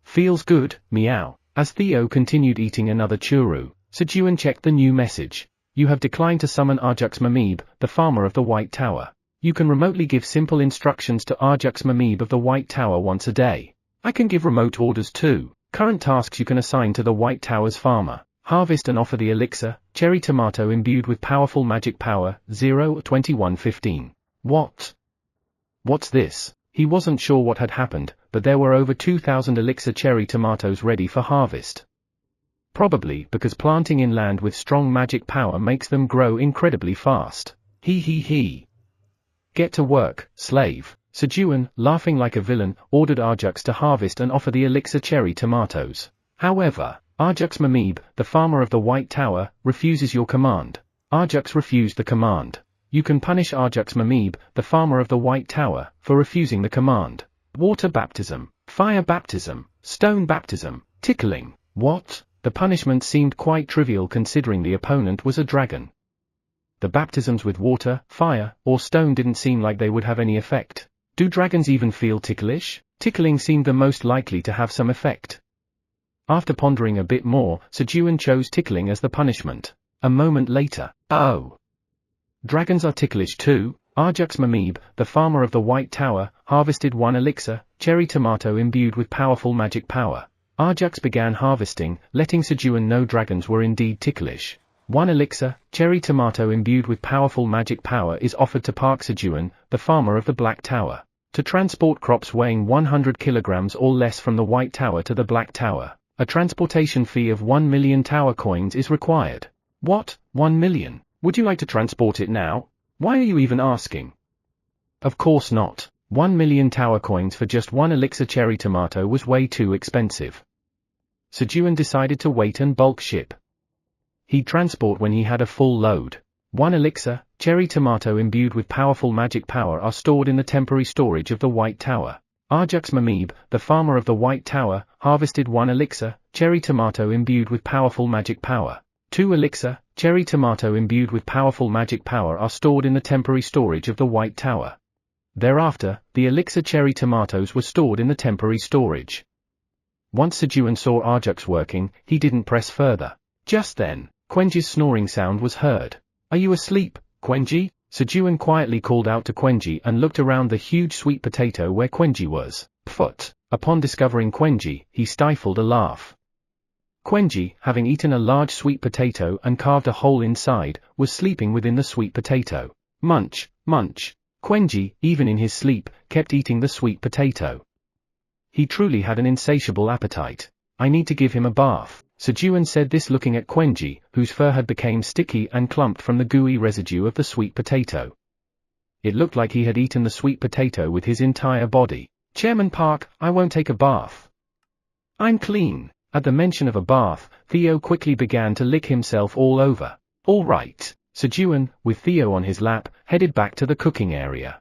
Feels good, meow. As Theo continued eating another churu, Sejun checked the new message. You have declined to summon Arjux Mamib, the farmer of the White Tower. You can remotely give simple instructions to Arjux Mamib of the White Tower once a day. I can give remote orders too. Current tasks you can assign to the White Tower's farmer. Harvest and offer the elixir, cherry tomato imbued with powerful magic power, 0-2115. What? What's this? He wasn't sure what had happened, but there were over 2,000 elixir cherry tomatoes ready for harvest. Probably because planting in land with strong magic power makes them grow incredibly fast. He. Get to work, slave. Sejun, laughing like a villain, ordered Arjux to harvest and offer the elixir cherry tomatoes. However, Arjux Mamib, the farmer of the White Tower, refuses your command. Arjux refused the command. You can punish Arjux Mamib, the farmer of the White Tower, for refusing the command. Water baptism, fire baptism, stone baptism, tickling. What? The punishment seemed quite trivial considering the opponent was a dragon. The baptisms with water, fire, or stone didn't seem like they would have any effect. Do dragons even feel ticklish? Tickling seemed the most likely to have some effect. After pondering a bit more, Sejun chose tickling as the punishment. A moment later, oh! Dragons are ticklish too. Arjux Mamib, the farmer of the White Tower, harvested 1 elixir, cherry tomato imbued with powerful magic power. Arjux began harvesting, letting Sejun know dragons were indeed ticklish. 1 elixir, cherry tomato imbued with powerful magic power is offered to Park Sejun, the farmer of the Black Tower. To transport crops weighing 100 kilograms or less from the White Tower to the Black Tower, a transportation fee of 1 million tower coins is required. What? 1 million? Would you like to transport it now? Why are you even asking? Of course not. 1 million tower coins for just 1 elixir cherry tomato was way too expensive. Sejun decided to wait and bulk ship. He'd transport when he had a full load. 1 elixir, cherry tomato imbued with powerful magic power are stored in the temporary storage of the White Tower. Arjux Mamib, the farmer of the White Tower, harvested 1 elixir, cherry tomato imbued with powerful magic power. 2 elixir, cherry tomato imbued with powerful magic power are stored in the temporary storage of the White Tower. Thereafter, the elixir cherry tomatoes were stored in the temporary storage. Once Sejun saw Arjux working, he didn't press further. Just then, Quenji's snoring sound was heard. Are you asleep, Quenji? Sejun quietly called out to Quenji and looked around the huge sweet potato where Quenji was. Pfft! Upon discovering Quenji, he stifled a laugh. Quenji, having eaten a large sweet potato and carved a hole inside, was sleeping within the sweet potato. Munch, munch. Quenji, even in his sleep, kept eating the sweet potato. He truly had an insatiable appetite. I need to give him a bath. Sejun said this looking at Quenji, whose fur had become sticky and clumped from the gooey residue of the sweet potato. It looked like he had eaten the sweet potato with his entire body. Chairman Park, I won't take a bath. I'm clean. At the mention of a bath, Theo quickly began to lick himself all over. All right. Sejun, with Theo on his lap, headed back to the cooking area.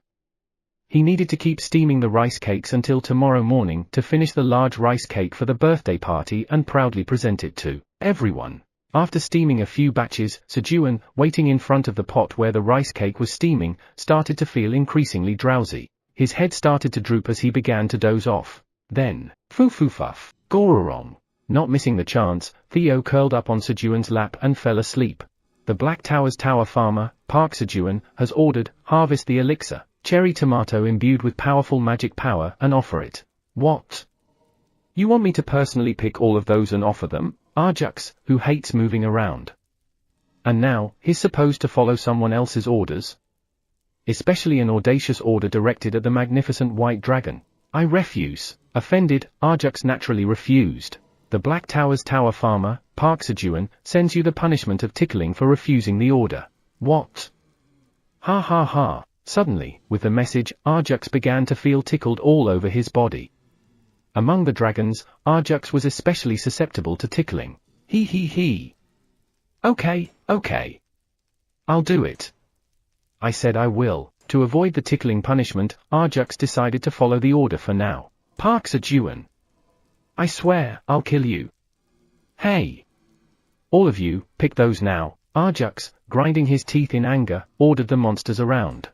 He needed to keep steaming the rice cakes until tomorrow morning to finish the large rice cake for the birthday party and proudly present it to everyone. After steaming a few batches, Sejun, waiting in front of the pot where the rice cake was steaming, started to feel increasingly drowsy. His head started to droop as he began to doze off. Then, foo-foo-fuff, gororong. Not missing the chance, Theo curled up on Sejun's lap and fell asleep. The Black Tower's tower farmer, Park Sejun, has ordered, harvest the elixir, cherry tomato imbued with powerful magic power and offer it. What? You want me to personally pick all of those and offer them? Arjux, who hates moving around. And now, he's supposed to follow someone else's orders? Especially an audacious order directed at the magnificent white dragon. I refuse. Offended, Arjux naturally refused. The Black Tower's tower farmer, Park Sejun, sends you the punishment of tickling for refusing the order. What? Ha ha ha. Suddenly, with the message, Arjux began to feel tickled all over his body. Among the dragons, Arjux was especially susceptible to tickling. He he he. Okay. I'll do it. I said I will. To avoid the tickling punishment, Arjux decided to follow the order for now. Park Sejun. I swear, I'll kill you. Hey! All of you, pick those now. Arjux, grinding his teeth in anger, ordered the monsters around.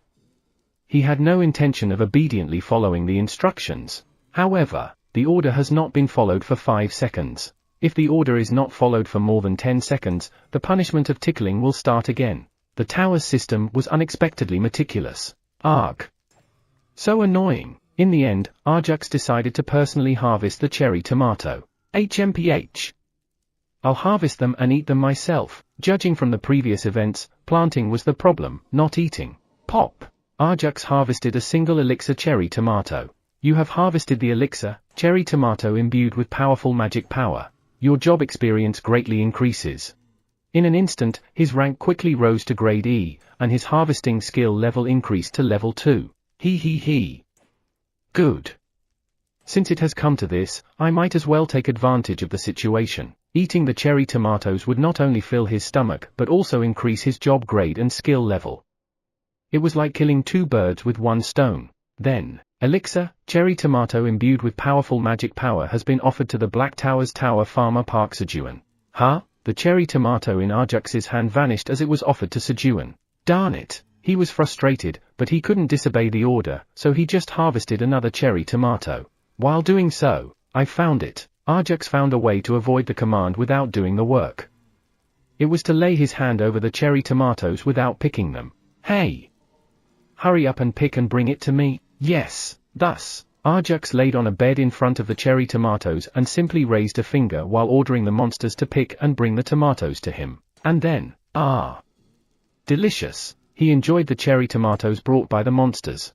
He had no intention of obediently following the instructions. However, the order has not been followed for 5 seconds. If the order is not followed for more than 10 seconds, the punishment of tickling will start again. The tower's system was unexpectedly meticulous. Arg! So annoying. In the end, Arjux decided to personally harvest the cherry tomato. HMPH. I'll harvest them and eat them myself. Judging from the previous events, planting was the problem, not eating. Pop. Arjux harvested a single elixir cherry tomato. You have harvested the elixir, cherry tomato imbued with powerful magic power. Your job experience greatly increases. In an instant, his rank quickly rose to grade E, and his harvesting skill level increased to level 2. He. Good. Since it has come to this, I might as well take advantage of the situation. Eating the cherry tomatoes would not only fill his stomach but also increase his job grade and skill level. It was like killing 2 birds with 1 stone. Then, elixir, cherry tomato imbued with powerful magic power has been offered to the Black Tower's tower farmer Park Sejun. Huh? The cherry tomato in Arjux's hand vanished as it was offered to Sejun. Darn it. He was frustrated, but he couldn't disobey the order, so he just harvested another cherry tomato. While doing so, I found it. Arjux found a way to avoid the command without doing the work. It was to lay his hand over the cherry tomatoes without picking them. Hey! Hurry up and pick and bring it to me. Yes. Thus, Arjux laid on a bed in front of the cherry tomatoes and simply raised a finger while ordering the monsters to pick and bring the tomatoes to him. And then, delicious. He enjoyed the cherry tomatoes brought by the monsters.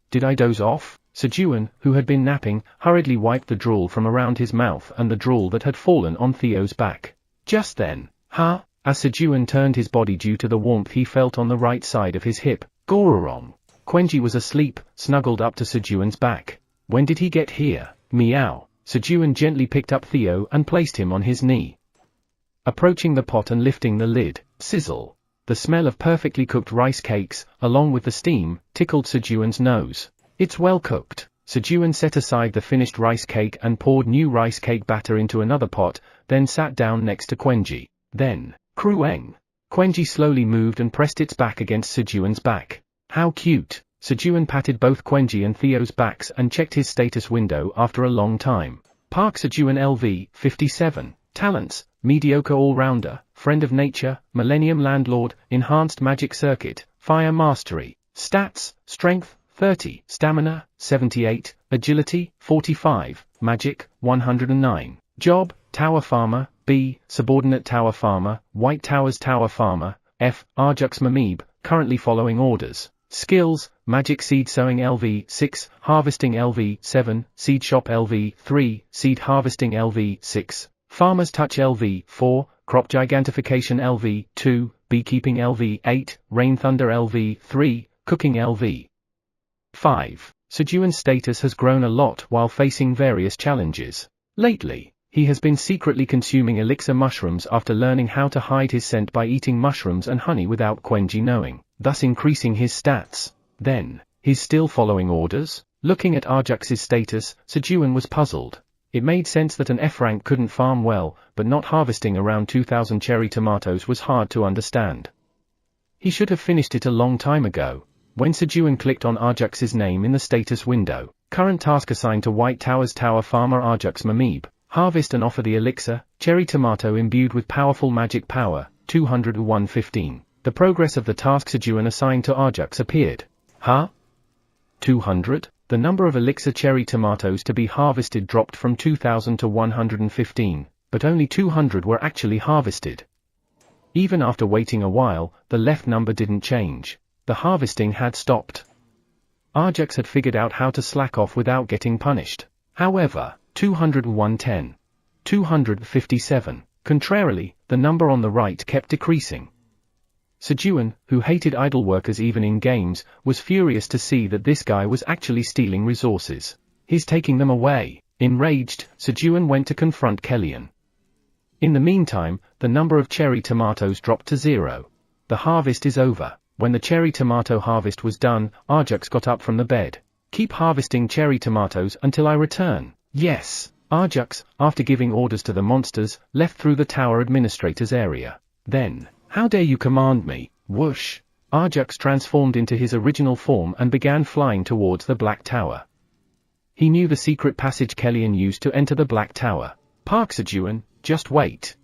Did I doze off? Sejun, who had been napping, hurriedly wiped the drool from around his mouth and the drool that had fallen on Theo's back. Just then, as Sejun turned his body due to the warmth he felt on the right side of his hip, gororong. Quenji was asleep, snuggled up to Sejun's back. When did he get here? Meow. Sejun gently picked up Theo and placed him on his knee. Approaching the pot and lifting the lid, sizzle. The smell of perfectly cooked rice cakes, along with the steam, tickled Sejun's nose. It's well cooked. Sejun set aside the finished rice cake and poured new rice cake batter into another pot, then sat down next to Quenji. Then, Krueng. Quenji slowly moved and pressed its back against Sejun's back. How cute. Sejun patted both Quenji and Theo's backs and checked his status window after a long time. Park Sejun LV, 57. Talents, mediocre all-rounder, friend of nature, millennium landlord, enhanced magic circuit, fire mastery. Stats, strength, 30, stamina, 78, agility, 45, magic, 109. Job, tower farmer, B, subordinate tower farmer, White Tower's tower farmer, F, Arjux Mamib, currently following orders. Skills, Magic Seed Sowing LV 6, Harvesting LV 7, Seed Shop LV 3, Seed Harvesting LV 6, Farmer's Touch LV 4, Crop Gigantification LV 2, Beekeeping LV 8, Rain Thunder LV 3, Cooking LV 5. Sejuan's status has grown a lot while facing various challenges. Lately, he has been secretly consuming elixir mushrooms after learning how to hide his scent by eating mushrooms and honey without Quenji knowing, thus increasing his stats. Then, he's still following orders? Looking at Arjux's status, Sejun was puzzled. It made sense that an F rank couldn't farm well, but not harvesting around 2,000 cherry tomatoes was hard to understand. He should have finished it a long time ago. When Sejun clicked on Arjux's name in the status window, current task assigned to White Tower's Tower Farmer Arjux Mamib, harvest and offer the elixir, cherry tomato imbued with powerful magic power, 201-15. The progress of the task Sejun assigned to Arjux appeared. 200? The number of elixir cherry tomatoes to be harvested dropped from 2,000 to 115, but only 200 were actually harvested. Even after waiting a while, the left number didn't change. The harvesting had stopped. Arjux had figured out how to slack off without getting punished. However, 201-10. 257. Contrarily, the number on the right kept decreasing. Sejun, who hated idle workers even in games, was furious to see that this guy was actually stealing resources. He's taking them away. Enraged, Sejun went to confront Kellyan. In the meantime, the number of cherry tomatoes dropped to 0. The harvest is over. When the cherry tomato harvest was done, Arjux got up from the bed. Keep harvesting cherry tomatoes until I return. Yes. Arjux, after giving orders to the monsters, left through the tower administrator's area. Then, how dare you command me? Whoosh. Arjux transformed into his original form and began flying towards the Black Tower. He knew the secret passage Kellyan used to enter the Black Tower. Park Sejun, just wait.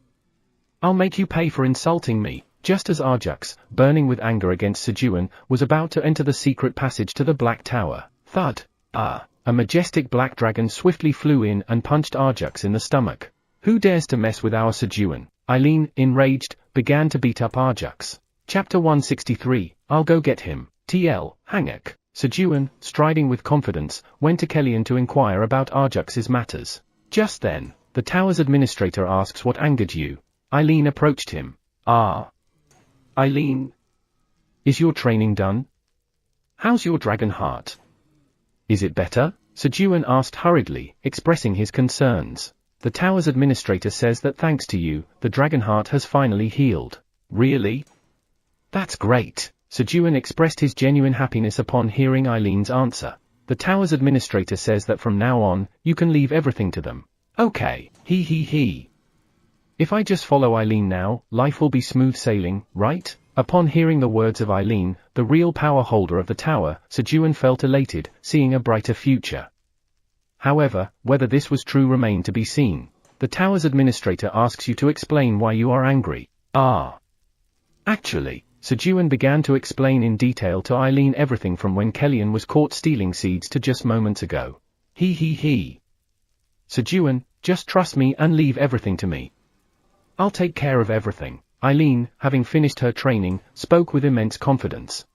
I'll make you pay for insulting me. Just as Arjux, burning with anger against Sejun, was about to enter the secret passage to the Black Tower, thud. A majestic black dragon swiftly flew in and punched Arjux in the stomach. Who dares to mess with our Sejun? Eileen, enraged, began to beat up Arjux. Chapter 163, I'll go get him. TL, Hanguk. Sejun, striding with confidence, went to Kellyan to inquire about Arjux's matters. Just then, the tower's administrator asks what angered you. Eileen approached him. Eileen? Is your training done? How's your dragon heart? Is it better? Sejun asked hurriedly, expressing his concerns. The tower's administrator says that thanks to you, the dragon heart has finally healed. Really? That's great. Sejun expressed his genuine happiness upon hearing Eileen's answer. The tower's administrator says that from now on, you can leave everything to them. Okay, he. If I just follow Eileen now, life will be smooth sailing, right? Upon hearing the words of Eileen, the real power holder of the tower, Sejun felt elated, seeing a brighter future. However, whether this was true remained to be seen. The tower's administrator asks you to explain why you are angry. Actually, Sejun began to explain in detail to Eileen everything from when Kellyan was caught stealing seeds to just moments ago. He. Sejun, just trust me and leave everything to me. I'll take care of everything. Eileen, having finished her training, spoke with immense confidence.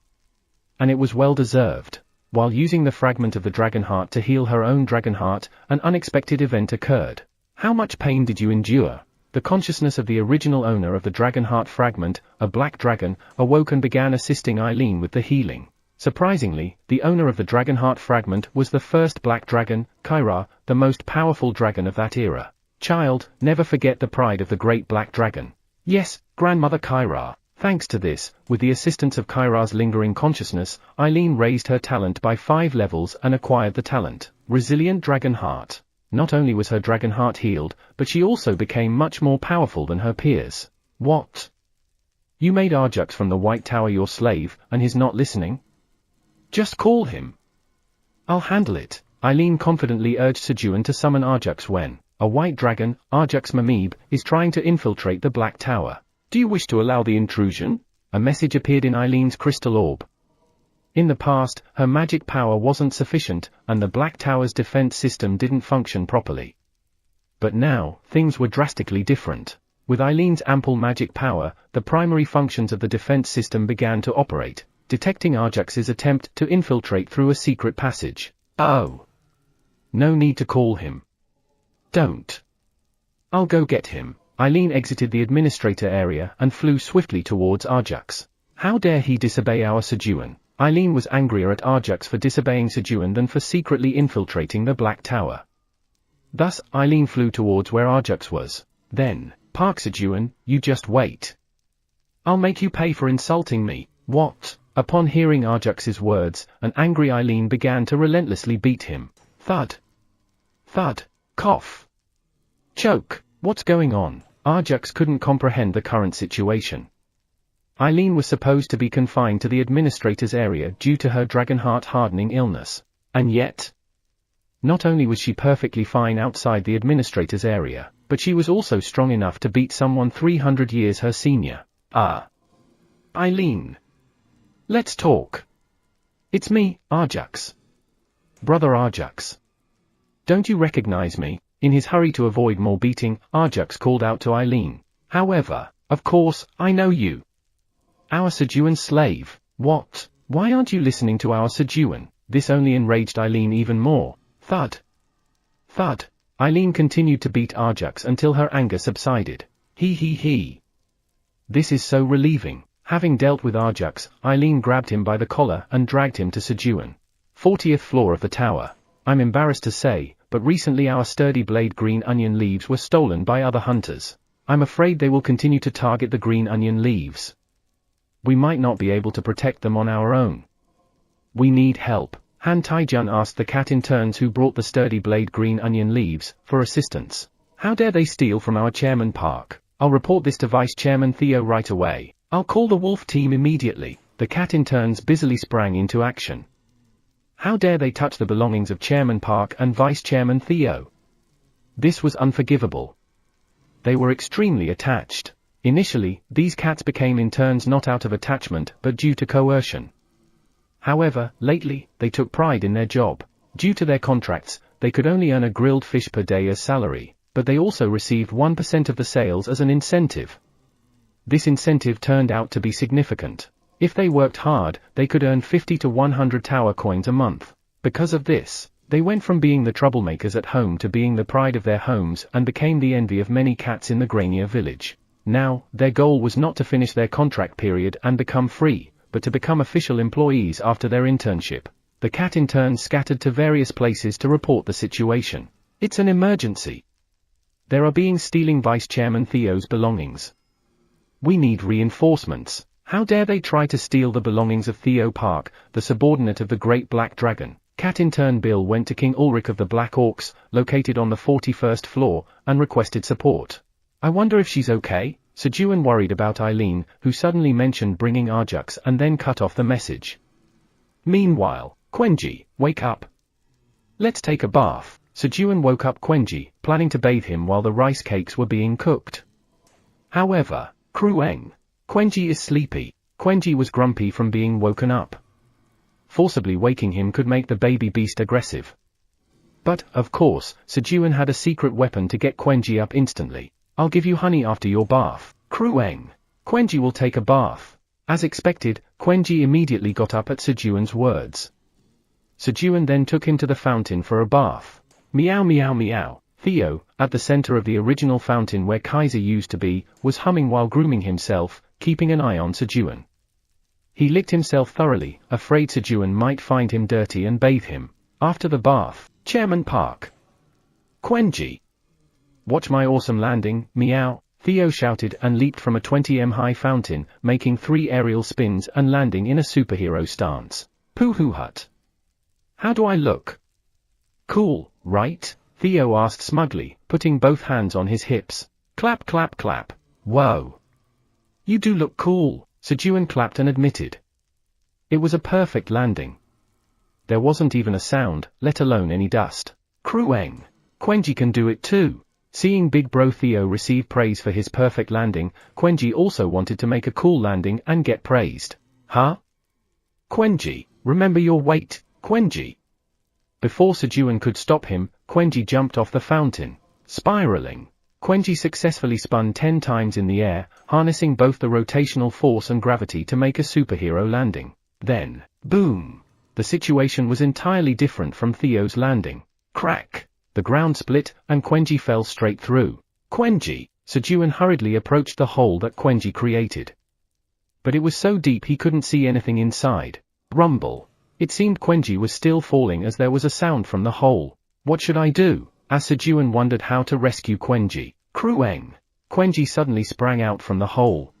And it was well deserved. While using the fragment of the dragon heart to heal her own dragon heart, an unexpected event occurred. How much pain did you endure? The consciousness of the original owner of the dragon heart fragment, a black dragon, awoke and began assisting Eileen with the healing. Surprisingly, the owner of the dragon heart fragment was the first black dragon, Kyra, the most powerful dragon of that era. Child, never forget the pride of the great black dragon. Yes, Grandmother Kyra. Thanks to this, with the assistance of Kyra's lingering consciousness, Eileen raised her talent by 5 levels and acquired the talent, Resilient Dragon Heart. Not only was her dragon heart healed, but she also became much more powerful than her peers. What? You made Arjux from the White Tower your slave, and he's not listening? Just call him. I'll handle it. Eileen confidently urged Sejun to summon Arjux when a white dragon, Arjux Mamib, is trying to infiltrate the Black Tower. Do you wish to allow the intrusion? A message appeared in Eileen's crystal orb. In the past, her magic power wasn't sufficient, and the Black Tower's defense system didn't function properly. But now, things were drastically different. With Eileen's ample magic power, the primary functions of the defense system began to operate. detecting Ajax's attempt to infiltrate through a secret passage. Oh. No need to call him. Don't. I'll go get him. Eileen exited the administrator area and flew swiftly towards Ajax. How dare he disobey our Sejun? Eileen was angrier at Ajax for disobeying Sejun than for secretly infiltrating the Black Tower. Thus, Eileen flew towards where Ajax was. Then, "Park Sejun, you just wait. I'll make you pay for insulting me." What? Upon hearing Ajax's words, an angry Eileen began to relentlessly beat him. Thud. Thud. Cough. Choke. What's going on? Ajax couldn't comprehend the current situation. Eileen was supposed to be confined to the administrator's area due to her Dragonheart hardening illness. And yet, not only was she perfectly fine outside the administrator's area, but she was also strong enough to beat someone 300 years her senior. Eileen. Let's talk. It's me, Ajax. Brother Ajax. Don't you recognize me? In his hurry to avoid more beating, Ajax called out to Eileen. However, of course, I know you. Our Sejun slave. What? Why aren't you listening to our Sejun? This only enraged Eileen even more. Thud. Thud. Eileen continued to beat Ajax until her anger subsided. He. This is so relieving. Having dealt with Ajax, Eileen grabbed him by the collar and dragged him to Sejun. 40th floor of the tower. I'm embarrassed to say, but recently our sturdy blade green onion leaves were stolen by other hunters. I'm afraid they will continue to target the green onion leaves. We might not be able to protect them on our own. We need help. Han Taijun asked the cat interns who brought the sturdy blade green onion leaves for assistance. How dare they steal from our chairman Park? I'll report this to Vice Chairman Theo right away. I'll call the wolf team immediately. The cat interns busily sprang into action. How dare they touch the belongings of Chairman Park and Vice Chairman Theo? This was unforgivable. They were extremely attached. Initially, these cats became interns not out of attachment but due to coercion. However, lately, they took pride in their job. Due to their contracts, they could only earn a grilled fish per day as salary, but they also received 1% of the sales as an incentive. This incentive turned out to be significant. If they worked hard, they could earn 50 to 100 tower coins a month. Because of this, they went from being the troublemakers at home to being the pride of their homes and became the envy of many cats in the Granier village. Now, their goal was not to finish their contract period and become free, but to become official employees after their internship. The cat interns scattered to various places to report the situation. It's an emergency. There are being stealing Vice Chairman Theo's belongings. We need reinforcements. How dare they try to steal the belongings of Theo Park, the subordinate of the Great Black Dragon? Cat intern Bill went to King Ulrich of the Black Orcs, located on the 41st floor, and requested support. I wonder if she's okay? Sejun worried about Eileen, who suddenly mentioned bringing Ajax and then cut off the message. Meanwhile, Quenji, wake up. Let's take a bath. Sejun woke up Quenji, planning to bathe him while the rice cakes were being cooked. However, Quenji is sleepy. Quenji was grumpy from being woken up. Forcibly waking him could make the baby beast aggressive. But, of course, Sejun had a secret weapon to get Quenji up instantly. I'll give you honey after your bath. Quenji will take a bath. As expected, Quenji immediately got up at Sejun's words. Sejun then took him to the fountain for a bath. Meow meow meow. Theo, at the center of the original fountain where Kaiser used to be, was humming while grooming himself, keeping an eye on Sejun. He licked himself thoroughly, afraid Sejun might find him dirty and bathe him. After the bath, Chairman Park. Quenji. Watch my awesome landing, meow, Theo shouted and leaped from a 20m high fountain, making 3 aerial spins and landing in a superhero stance. Pooh hut. How do I look? Cool, right? Theo asked smugly, putting both hands on his hips. Clap clap clap. Whoa. You do look cool, Sejun clapped and admitted. It was a perfect landing. There wasn't even a sound, let alone any dust. Quenji can do it too. Seeing Big Bro Theo receive praise for his perfect landing, Quenji also wanted to make a cool landing and get praised. Huh? Quenji, remember your weight, Quenji. Before Sejun could stop him, Quenji jumped off the fountain. Spiraling. Quenji successfully spun 10 times in the air, harnessing both the rotational force and gravity to make a superhero landing. Then, boom! The situation was entirely different from Theo's landing. Crack! The ground split, and Quenji fell straight through. Quenji! Sejun hurriedly approached the hole that Quenji created. But it was so deep he couldn't see anything inside. Rumble! It seemed Quenji was still falling as there was a sound from the hole. What should I do? As Sejun wondered how to rescue Quenji. Crueng! Quenji suddenly sprang out from the hole.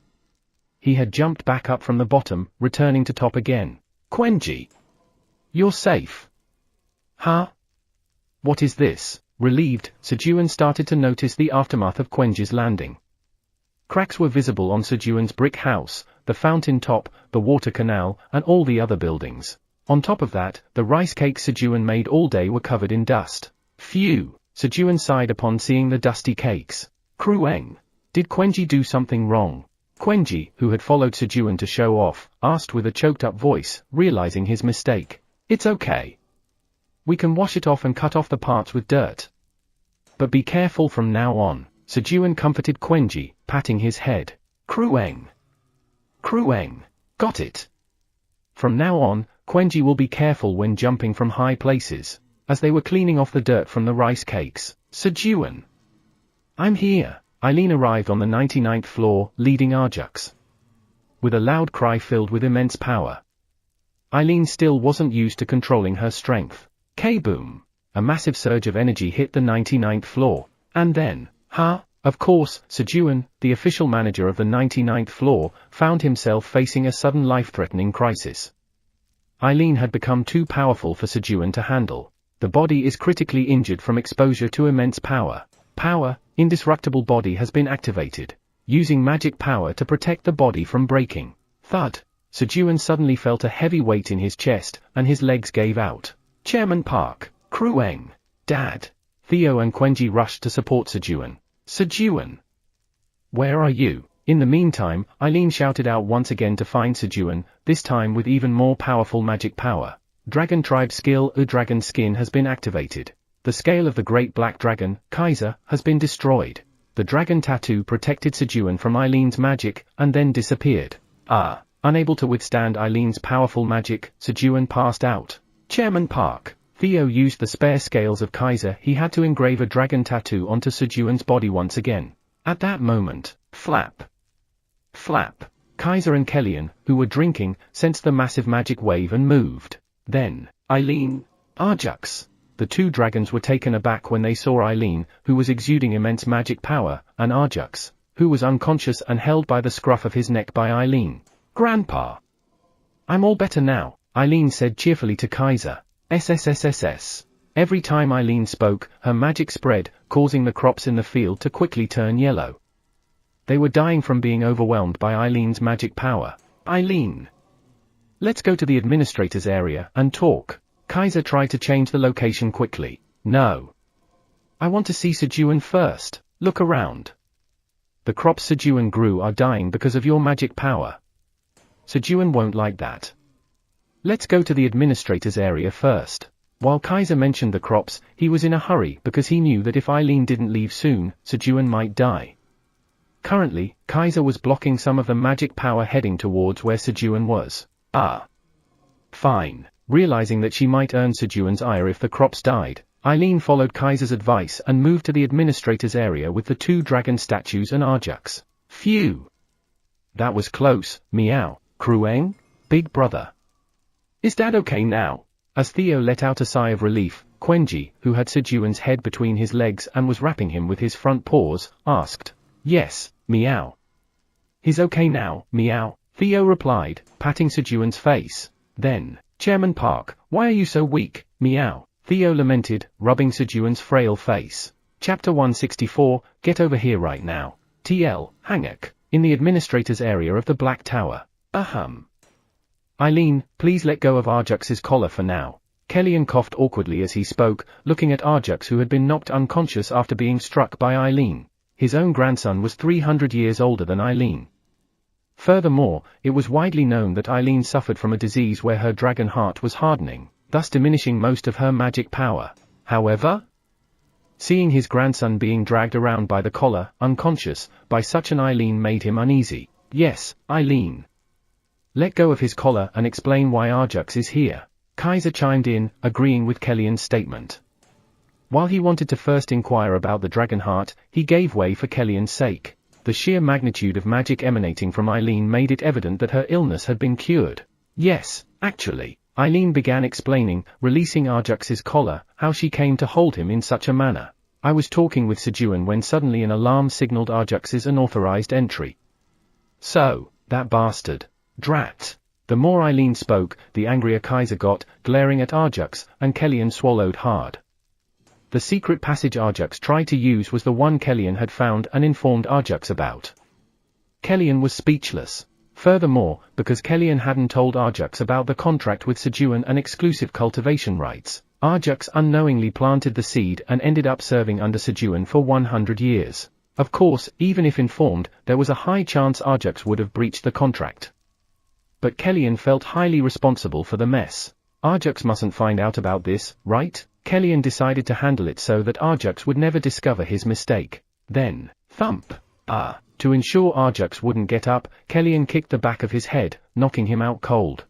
He had jumped back up from the bottom, returning to top again. Quenji! You're safe. Huh? What is this? Relieved, Sejun started to notice the aftermath of Quenji's landing. Cracks were visible on Sejun's brick house, the fountain top, the water canal, and all the other buildings. On top of that, the rice cakes Sejun made all day were covered in dust. Phew! Sejun sighed upon seeing the dusty cakes. Crueng! Did Quenji do something wrong? Quenji, who had followed Sejun to show off, asked with a choked-up voice, realizing his mistake. It's okay. We can wash it off and cut off the parts with dirt. But be careful from now on, Sejun comforted Quenji, patting his head. Crueng! Crueng! Got it! From now on, Quenji will be careful when jumping from high places. As they were cleaning off the dirt from the rice cakes, Sejun! I'm here! Eileen arrived on the 99th floor, leading Arjux. With a loud cry filled with immense power. Eileen still wasn't used to controlling her strength. K-boom! A massive surge of energy hit the 99th floor, and then, of course, Sejun, the official manager of the 99th floor, found himself facing a sudden life-threatening crisis. Eileen had become too powerful for Sejun to handle. The body is critically injured from exposure to immense power. Power, indestructible body has been activated. Using magic power to protect the body from breaking. Thud! Sejun suddenly felt a heavy weight in his chest, and his legs gave out. Chairman Park, Crueng, Dad. Theo and Quenji rushed to support Sejun. Sejun! Where are you? In the meantime, Eileen shouted out once again to find Sejun, this time with even more powerful magic power. Dragon Tribe skill Dragon Skin has been activated. The scale of the Great Black Dragon, Kaiser, has been destroyed. The dragon tattoo protected Sejun from Eileen's magic, and then disappeared. Unable to withstand Eileen's powerful magic, Sejun passed out. Chairman Park. Theo used the spare scales of Kaiser. He had to engrave a dragon tattoo onto Sejun's body once again. At that moment, flap. Flap. Kaiser and Kellyan, who were drinking, sensed the massive magic wave and moved. Then, Eileen, Arjux. The two dragons were taken aback when they saw Eileen, who was exuding immense magic power, and Arjux, who was unconscious and held by the scruff of his neck by Eileen. Grandpa! I'm all better now, Eileen said cheerfully to Kaiser. SSSSS. Every time Eileen spoke, her magic spread, causing the crops in the field to quickly turn yellow. They were dying from being overwhelmed by Eileen's magic power. Eileen! Let's go to the administrator's area and talk. Kaiser tried to change the location quickly. No. I want to see Sejun first. Look around. The crops Sejun grew are dying because of your magic power. Sejun won't like that. Let's go to the administrator's area first. While Kaiser mentioned the crops, he was in a hurry because he knew that if Eileen didn't leave soon, Sejun might die. Currently, Kaiser was blocking some of the magic power heading towards where Sejun was. Fine. Realizing that she might earn Sejun's ire if the crops died, Eileen followed Kaiser's advice and moved to the administrator's area with the two dragon statues and Arjux. Phew! That was close, meow. Crueng? Big brother. Is Dad okay now? As Theo let out a sigh of relief, Quenji, who had Sejun's head between his legs and was wrapping him with his front paws, asked. Yes, meow. He's okay now, meow, Theo replied, patting Sejun's face. Then, Chairman Park, why are you so weak, meow, Theo lamented, rubbing Sejun's frail face. Chapter 164, Get over here right now. TL, Hanguk, in the administrator's area of the Black Tower. Eileen, please let go of Arjux's collar for now. Kellyan coughed awkwardly as he spoke, looking at Arjux who had been knocked unconscious after being struck by Eileen. His own grandson was 300 years older than Eileen. Furthermore, it was widely known that Eileen suffered from a disease where her dragon heart was hardening, thus diminishing most of her magic power. However, seeing his grandson being dragged around by the collar, unconscious, by such an Eileen made him uneasy. Yes, Eileen. let go of his collar and explain why Arjux is here. Kaiser chimed in, agreeing with Kellyan's statement. While he wanted to first inquire about the dragon heart, he gave way for Kellyan's sake. The sheer magnitude of magic emanating from Eileen made it evident that her illness had been cured. Yes, actually, Eileen began explaining, releasing Arjux's collar, how she came to hold him in such a manner. I was talking with Sejun when suddenly an alarm signaled Arjux's unauthorized entry. So, that bastard. Drat. The more Eileen spoke, the angrier Kaiser got, glaring at Arjux, and Kellyan swallowed hard. The secret passage Arjux tried to use was the one Kellyan had found and informed Arjux about. Kellyan was speechless. Furthermore, because Kellyan hadn't told Arjux about the contract with Sejun and exclusive cultivation rights, Arjux unknowingly planted the seed and ended up serving under Sejun for 100 years. Of course, even if informed, there was a high chance Arjux would have breached the contract. But Kellyan felt highly responsible for the mess. Arjux mustn't find out about this, right? Kellyan decided to handle it so that Arjux would never discover his mistake. Then, thump! To ensure Arjux wouldn't get up, Kellyan kicked the back of his head, knocking him out cold.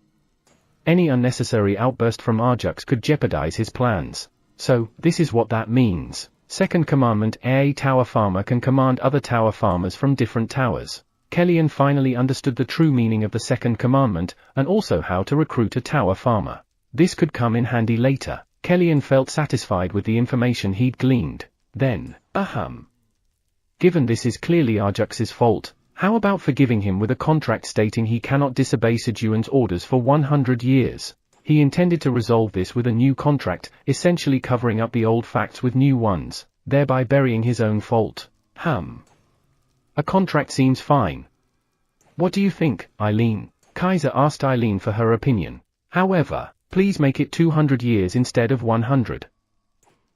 Any unnecessary outburst from Arjux could jeopardize his plans. So, this is what that means. Second commandment: a tower farmer can command other tower farmers from different towers. Kellyan finally understood the true meaning of the second commandment, and also how to recruit a tower farmer. This could come in handy later. Kellyan felt satisfied with the information he'd gleaned. Then, given this is clearly Arjux's fault, how about forgiving him with a contract stating he cannot disobey Sejun's orders for 100 years? He intended to resolve this with a new contract, essentially covering up the old facts with new ones, thereby burying his own fault. A contract seems fine. What do you think, Eileen? Kaiser asked Eileen for her opinion. However, please make it 200 years instead of 100.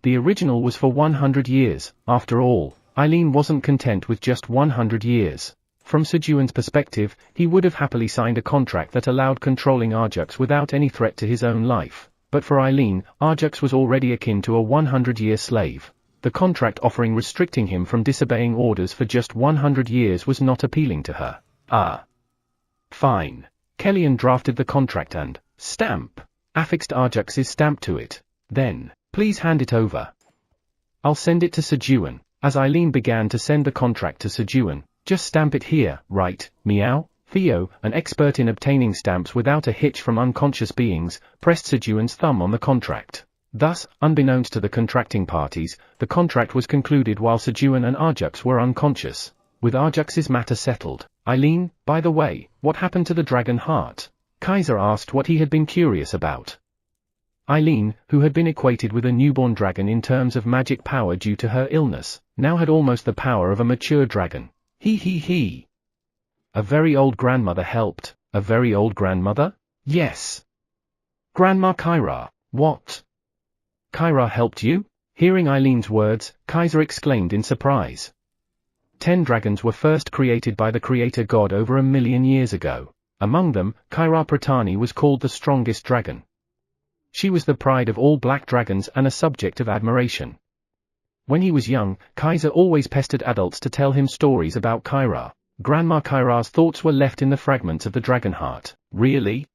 The original was for 100 years, after all. Eileen wasn't content with just 100 years. From Sejun's perspective, he would have happily signed a contract that allowed controlling Arjux without any threat to his own life. But for Eileen, Arjux was already akin to a 100-year slave. The contract offering restricting him from disobeying orders for just 100 years was not appealing to her. Fine. Kellyan drafted the contract and affixed Arjux's stamp to it. Then, please hand it over. I'll send it to Sejun. As Eileen began to send the contract to Sejun, just stamp it here, right, meow? Theo, an expert in obtaining stamps without a hitch from unconscious beings, pressed Sejun's thumb on the contract. Thus, unbeknownst to the contracting parties, the contract was concluded while Sejun and Arjux were unconscious. With Arjux's matter settled, Eileen, by the way, what happened to the dragon heart? Kaiser asked what he had been curious about. Eileen, who had been equated with a newborn dragon in terms of magic power due to her illness, now had almost the power of a mature dragon. He. A very old grandmother helped. A very old grandmother? Yes. Grandma Kyra. What? Kyra helped you? Hearing Eileen's words, Kaiser exclaimed in surprise. 10 dragons were first created by the creator god over 1,000,000 years ago. Among them, Kyra Pratani was called the strongest dragon. She was the pride of all black dragons and a subject of admiration. When he was young, Kaiser always pestered adults to tell him stories about Kyra. Grandma Kyra's thoughts were left in the fragments of the dragon heart. Really?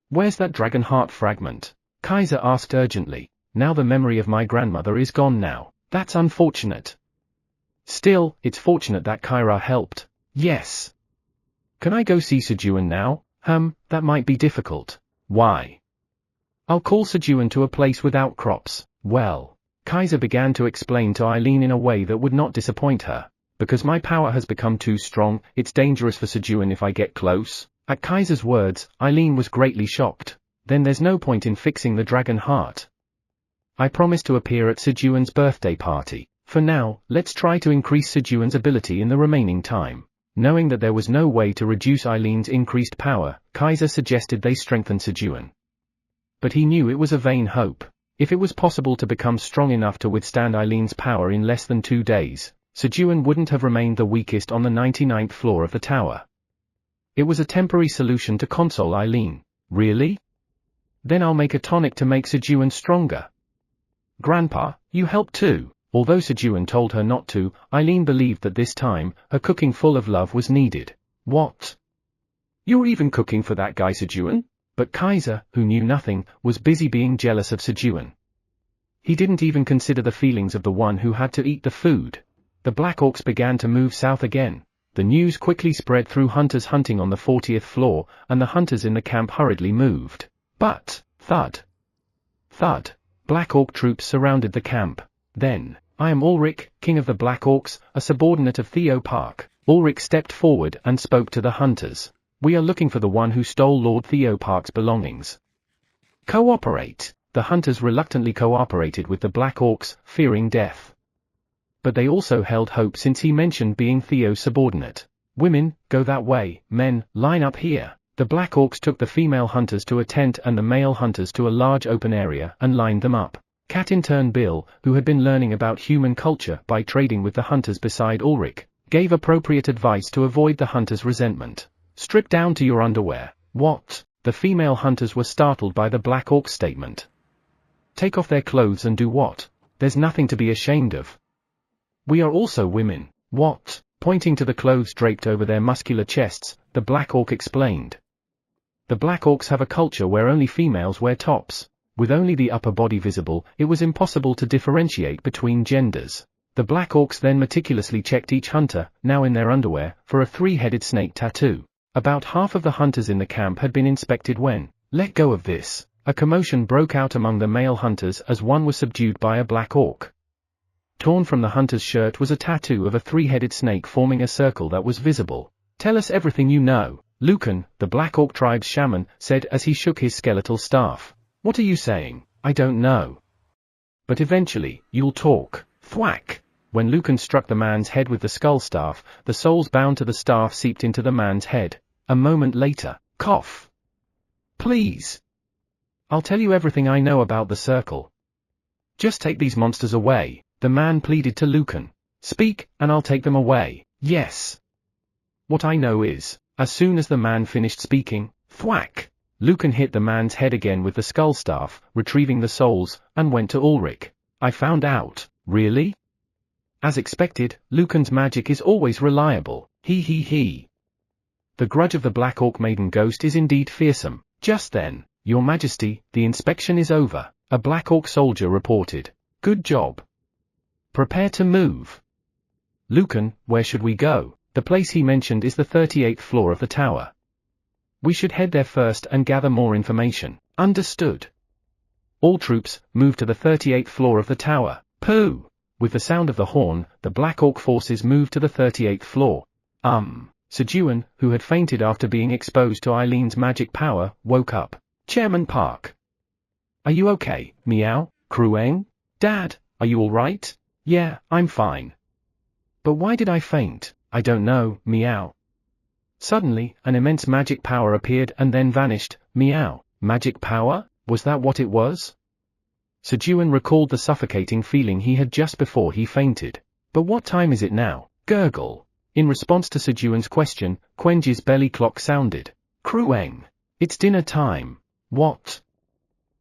Where's that dragon heart fragment? Kaiser asked urgently. Now the memory of my grandmother is gone now. That's unfortunate. Still, it's fortunate that Kyra helped. Yes. Can I go see Sejun now? That might be difficult. Why? I'll call Sejun to a place without crops. Well, Kaiser began to explain to Eileen in a way that would not disappoint her. Because my power has become too strong, it's dangerous for Sejun if I get close. At Kaiser's words, Eileen was greatly shocked. Then there's no point in fixing the dragon heart. I promise to appear at Sejun's birthday party. For now, let's try to increase Sejun's ability in the remaining time. Knowing that there was no way to reduce Eileen's increased power, Kaiser suggested they strengthen Sejun. But he knew it was a vain hope. If it was possible to become strong enough to withstand Eileen's power in less than 2 days, Sejun wouldn't have remained the weakest on the 99th floor of the tower. It was a temporary solution to console Eileen. Really? Then I'll make a tonic to make Sejun stronger. Grandpa, you help too. Although Sejun told her not to, Eileen believed that this time, her cooking full of love was needed. What? You're even cooking for that guy Sejun? But Kaiser, who knew nothing, was busy being jealous of Sejun. He didn't even consider the feelings of the one who had to eat the food. The Black Orcs began to move south again. The news quickly spread through hunters hunting on the 40th floor, and the hunters in the camp hurriedly moved. But, thud. Thud. Black Orc troops surrounded the camp. Then, I am Ulrich, king of the Black Orcs, a subordinate of Theo Park. Ulrich stepped forward and spoke to the hunters. We are looking for the one who stole Lord Theo Park's belongings. Cooperate. The hunters reluctantly cooperated with the Black Orcs, fearing death. But they also held hope since he mentioned being Theo's subordinate. Women, go that way, men, line up here. The Black Orcs took the female hunters to a tent and the male hunters to a large open area and lined them up. Cat in turn Bill, who had been learning about human culture by trading with the hunters beside Ulrich, gave appropriate advice to avoid the hunters' resentment. Strip down to your underwear. What? The female hunters were startled by the Black Orc statement. Take off their clothes and do what? There's nothing to be ashamed of. We are also women. What? Pointing to the clothes draped over their muscular chests, the Black Orc explained. The Black Orcs have a culture where only females wear tops. With only the upper body visible, it was impossible to differentiate between genders. The Black Orcs then meticulously checked each hunter, now in their underwear, for a three-headed snake tattoo. About half of the hunters in the camp had been inspected when, let go of this. A commotion broke out among the male hunters as one was subdued by a Black Orc. Torn from the hunter's shirt was a tattoo of a three-headed snake forming a circle that was visible. Tell us everything you know, Lucan, the Black Orc tribe's shaman, said as he shook his skeletal staff. What are you saying? I don't know. But eventually, you'll talk. Thwack! When Lucan struck the man's head with the skull staff, the souls bound to the staff seeped into the man's head. A moment later, cough. Please. I'll tell you everything I know about the circle. Just take these monsters away, the man pleaded to Lucan. Speak, and I'll take them away. Yes. What I know is, as soon as the man finished speaking, thwack, Lucan hit the man's head again with the skull staff, retrieving the souls, and went to Ulrich. I found out. Really? As expected, Lucan's magic is always reliable. He. The grudge of the Black Orc maiden ghost is indeed fearsome. Just then, Your Majesty, the inspection is over, a Black Orc soldier reported. Good job. Prepare to move. Lucan, where should we go? The place he mentioned is the 38th floor of the tower. We should head there first and gather more information. Understood. All troops, move to the 38th floor of the tower. Pooh! With the sound of the horn, the Black Orc forces moved to the 38th floor. Sejun, who had fainted after being exposed to Eileen's magic power, woke up. Chairman Park. Are you okay, meow? Krueng? Dad, are you alright? Yeah, I'm fine. But why did I faint? I don't know, meow. Suddenly, an immense magic power appeared and then vanished. Meow. Magic power? Was that what it was? Sejun recalled the suffocating feeling he had just before he fainted. But what time is it now? Gurgle. In response to Sejun's question, Quenji's belly clock sounded. Krueng. It's dinner time. What?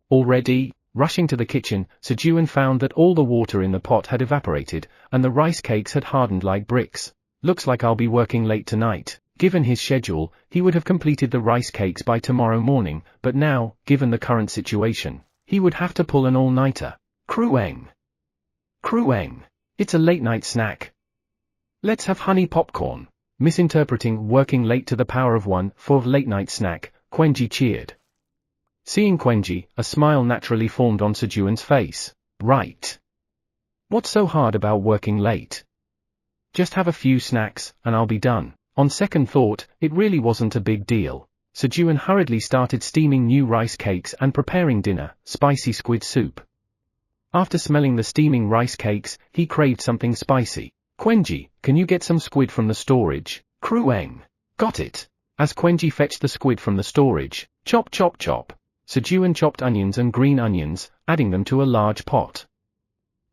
Already? Rushing to the kitchen, Sejun found that all the water in the pot had evaporated, and the rice cakes had hardened like bricks. Looks like I'll be working late tonight. Given his schedule, he would have completed the rice cakes by tomorrow morning, but now, given the current situation, he would have to pull an all-nighter. Krueng. It's a late-night snack. Let's have honey popcorn. Misinterpreting working late to the power of one for late-night snack, Quenji cheered. Seeing Quenji, a smile naturally formed on Sejun's face. Right. What's so hard about working late? Just have a few snacks, and I'll be done. On second thought, it really wasn't a big deal. Sejun hurriedly started steaming new rice cakes and preparing dinner, spicy squid soup. After smelling the steaming rice cakes, he craved something spicy. Quenji, can you get some squid from the storage? Krueng. Got it. As Quenji fetched the squid from the storage, chop. Sejun chopped onions and green onions, adding them to a large pot.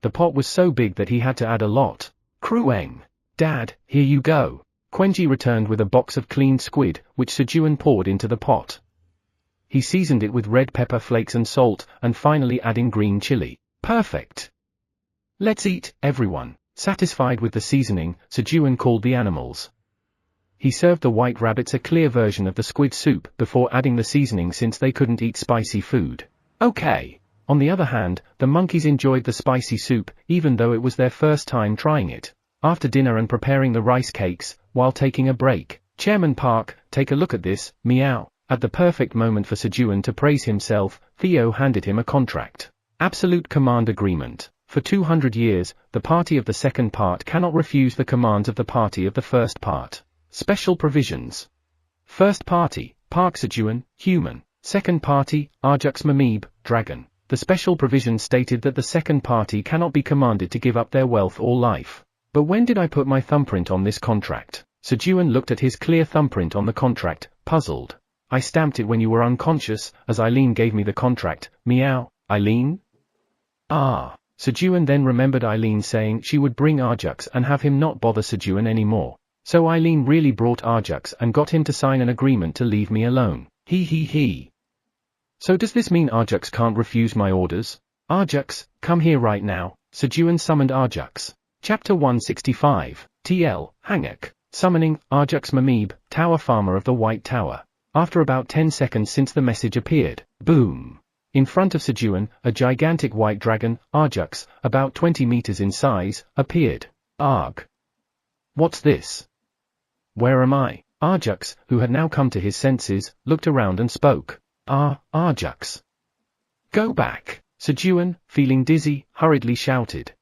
The pot was so big that he had to add a lot. Krueng. Dad, here you go. Quenji returned with a box of cleaned squid, which Sejun poured into the pot. He seasoned it with red pepper flakes and salt, and finally adding green chili. Perfect. Let's eat, everyone. Satisfied with the seasoning, Sejun called the animals. He served the white rabbits a clear version of the squid soup before adding the seasoning since they couldn't eat spicy food. Okay. On the other hand, the monkeys enjoyed the spicy soup, even though it was their first time trying it. After dinner and preparing the rice cakes, while taking a break, Chairman Park, take a look at this, meow. At the perfect moment for Sejun to praise himself, Theo handed him a contract. Absolute command agreement. For 200 years, the party of the second part cannot refuse the commands of the party of the first part. Special provisions. First party, Park Sejun, human. Second party, Arjux Mamib, dragon. The special provision stated that the second party cannot be commanded to give up their wealth or life. But when did I put my thumbprint on this contract? Sejun looked at his clear thumbprint on the contract, puzzled. I stamped it when you were unconscious, as Eileen gave me the contract, meow. Eileen? Ah. Sejun then remembered Eileen saying she would bring Arjux and have him not bother Sejun anymore. So Eileen really brought Arjux and got him to sign an agreement to leave me alone. He. So does this mean Arjux can't refuse my orders? Arjux, come here right now. Sejun summoned Arjux. Chapter 165, TL, Hanguk. Summoning, Arjux Mamib, Tower Farmer of the White Tower. After about 10 seconds since the message appeared, boom. In front of Sejun, a gigantic white dragon, Arjux, about 20 meters in size, appeared. Arg. What's this? Where am I? Arjux, who had now come to his senses, looked around and spoke. Arjux. Go back. Sejun, feeling dizzy, hurriedly shouted.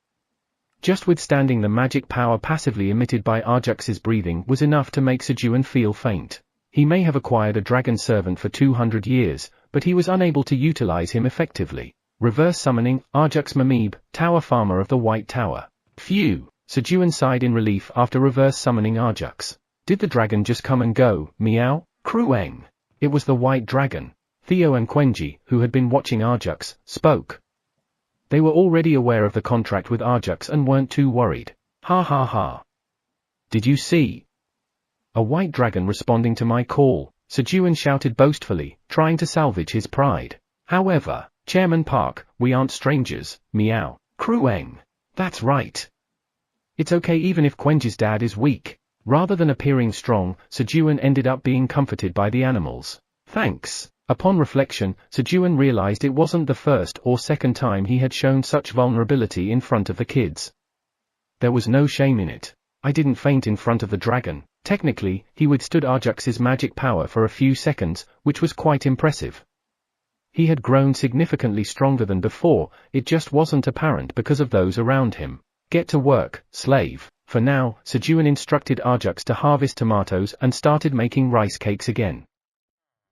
Just withstanding the magic power passively emitted by Arjux's breathing was enough to make Sejun feel faint. He may have acquired a dragon servant for 200 years, but he was unable to utilize him effectively. Reverse summoning, Arjux Mamib, Tower Farmer of the White Tower. Phew! Sejun sighed in relief after reverse summoning Arjux. Did the dragon just come and go, meow? Krueng. It was the white dragon. Theo and Quenji, who had been watching Arjux, spoke. They were already aware of the contract with Arjux and weren't too worried. Ha. Did you see? A white dragon responding to my call, Sejun shouted boastfully, trying to salvage his pride. However, Chairman Park, we aren't strangers, meow. Krueng. That's right. It's okay even if Quenji's dad is weak. Rather than appearing strong, Sejun ended up being comforted by the animals. Thanks. Upon reflection, Sejun realized it wasn't the first or second time he had shown such vulnerability in front of the kids. There was no shame in it. I didn't faint in front of the dragon. Technically, he withstood Arjux's magic power for a few seconds, which was quite impressive. He had grown significantly stronger than before, it just wasn't apparent because of those around him. Get to work, slave. For now, Sejun instructed Arjux to harvest tomatoes and started making rice cakes again.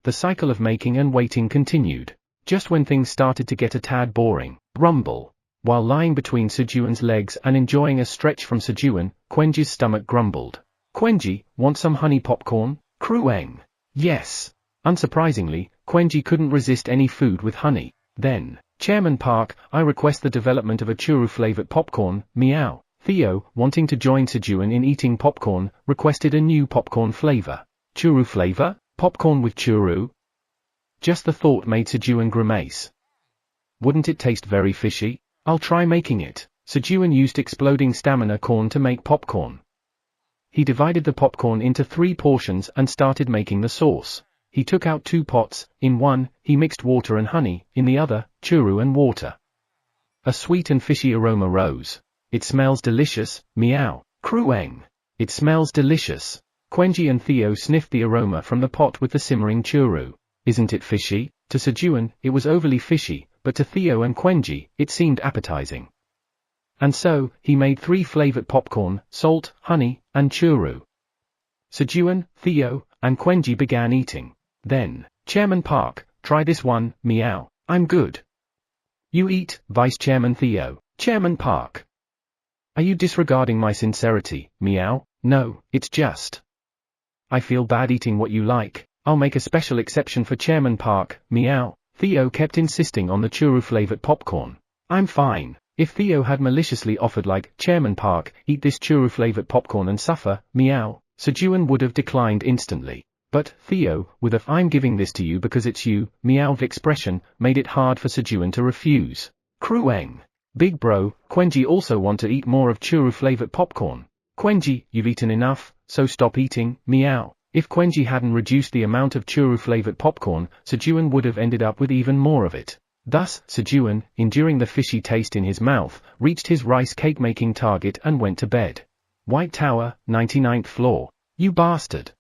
The cycle of making and waiting continued. Just when things started to get a tad boring, rumble. While lying between Sejun's legs and enjoying a stretch from Sejun, Quenji's stomach grumbled. Quenji, want some honey popcorn? Krueng. Yes. Unsurprisingly, Quenji couldn't resist any food with honey. Then, Chairman Park, I request the development of a churu-flavored popcorn, meow. Theo, wanting to join Sejun in eating popcorn, requested a new popcorn flavor. Churu flavor? Popcorn with churu? Just the thought made Sejun grimace. Wouldn't it taste very fishy? I'll try making it. Sejun used exploding stamina corn to make popcorn. He divided the popcorn into 3 portions and started making the sauce. He took out 2 pots, in one, he mixed water and honey, in the other, churu and water. A sweet and fishy aroma rose. It smells delicious, meow. Krueng. It smells delicious. Quenji and Theo sniffed the aroma from the pot with the simmering churu. Isn't it fishy? To Sejun, it was overly fishy, but to Theo and Quenji, it seemed appetizing. And so, he made 3 flavored popcorn, salt, honey, and churu. Sejun, Theo, and Quenji began eating. Then, Chairman Park, try this one, meow. I'm good. You eat, Vice Chairman Theo. Chairman Park. Are you disregarding my sincerity, meow? No, it's just. I feel bad eating what you like. I'll make a special exception for Chairman Park, meow. Theo kept insisting on the churu-flavored popcorn. I'm fine. If Theo had maliciously offered like, Chairman Park, eat this churu-flavored popcorn and suffer, meow, Sejun would have declined instantly. But, Theo, with a I'm giving this to you because it's you, meow expression, made it hard for Sejun to refuse. Krueng. Big bro, Quenji also want to eat more of churu-flavored popcorn. Quenji, you've eaten enough, so stop eating, meow. If Quenji hadn't reduced the amount of churu-flavored popcorn, Sejun would have ended up with even more of it. Thus, Sejun, enduring the fishy taste in his mouth, reached his rice cake-making target and went to bed. White Tower, 99th floor. You bastard!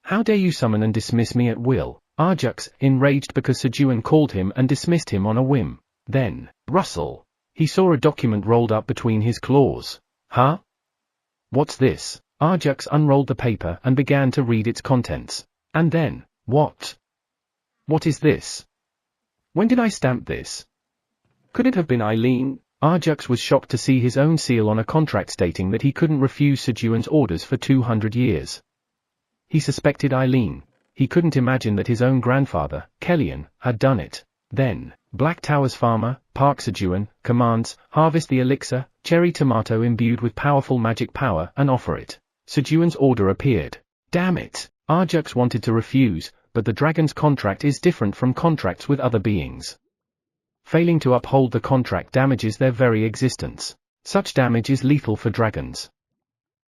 How dare you summon and dismiss me at will? Arjux, enraged because Sejun called him and dismissed him on a whim. Then, Russell. He saw a document rolled up between his claws. Huh? What's this? Arjux unrolled the paper and began to read its contents. And then, what? What is this? When did I stamp this? Could it have been Eileen? Arjux was shocked to see his own seal on a contract stating that he couldn't refuse Sejun's orders for 200 years. He suspected Eileen. He couldn't imagine that his own grandfather, Kellyan, had done it. Then, Black Tower's farmer, Park Sejun, commands, harvest the elixir, cherry tomato imbued with powerful magic power and offer it. Sejun's order appeared. Damn it! Arjux wanted to refuse, but the dragon's contract is different from contracts with other beings. Failing to uphold the contract damages their very existence. Such damage is lethal for dragons.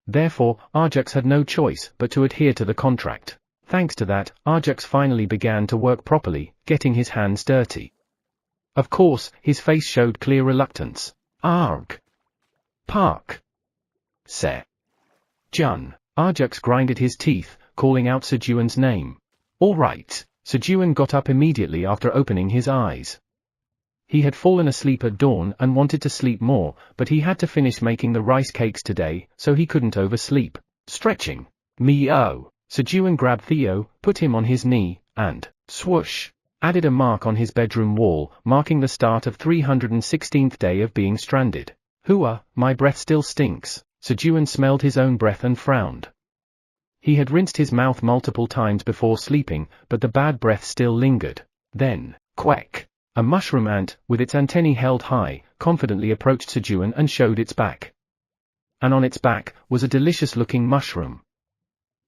Therefore, Arjux had no choice but to adhere to the contract. Thanks to that, Arjux finally began to work properly, getting his hands dirty. Of course, his face showed clear reluctance. Arg. Park. Sejun. Arjux grinded his teeth, calling out Sejun's name. All right. Sejun got up immediately after opening his eyes. He had fallen asleep at dawn and wanted to sleep more, but he had to finish making the rice cakes today, so he couldn't oversleep. Stretching. Meow. Sejun grabbed Theo, put him on his knee, and, swoosh, added a mark on his bedroom wall, marking the start of 316th day of being stranded. Hooah, my breath still stinks. Sejun smelled his own breath and frowned. He had rinsed his mouth multiple times before sleeping, but the bad breath still lingered. Then, quack. A mushroom ant, with its antennae held high, confidently approached Sejun and showed its back. And on its back was a delicious-looking mushroom.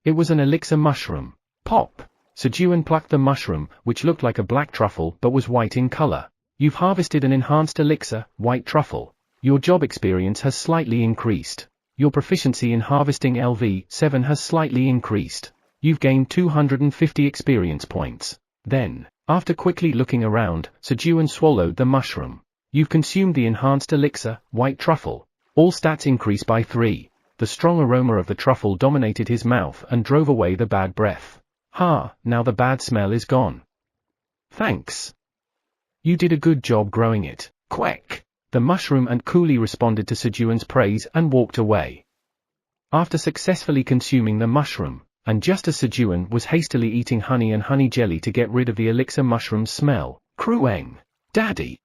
It was an elixir mushroom. Pop! Sejun plucked the mushroom, which looked like a black truffle but was white in color. You've harvested an enhanced elixir, white truffle. Your job experience has slightly increased. Your proficiency in harvesting LV7 has slightly increased. You've gained 250 experience points. Then, after quickly looking around, Sejun swallowed the mushroom. You've consumed the enhanced elixir, white truffle. All stats increase by 3. The strong aroma of the truffle dominated his mouth and drove away the bad breath. Now the bad smell is gone. Thanks. You did a good job growing it. Quack. The mushroom ant coolly responded to Sejun's praise and walked away. After successfully consuming the mushroom, and just as Sejun was hastily eating honey and honey jelly to get rid of the elixir mushroom's smell, Krueng. Daddy.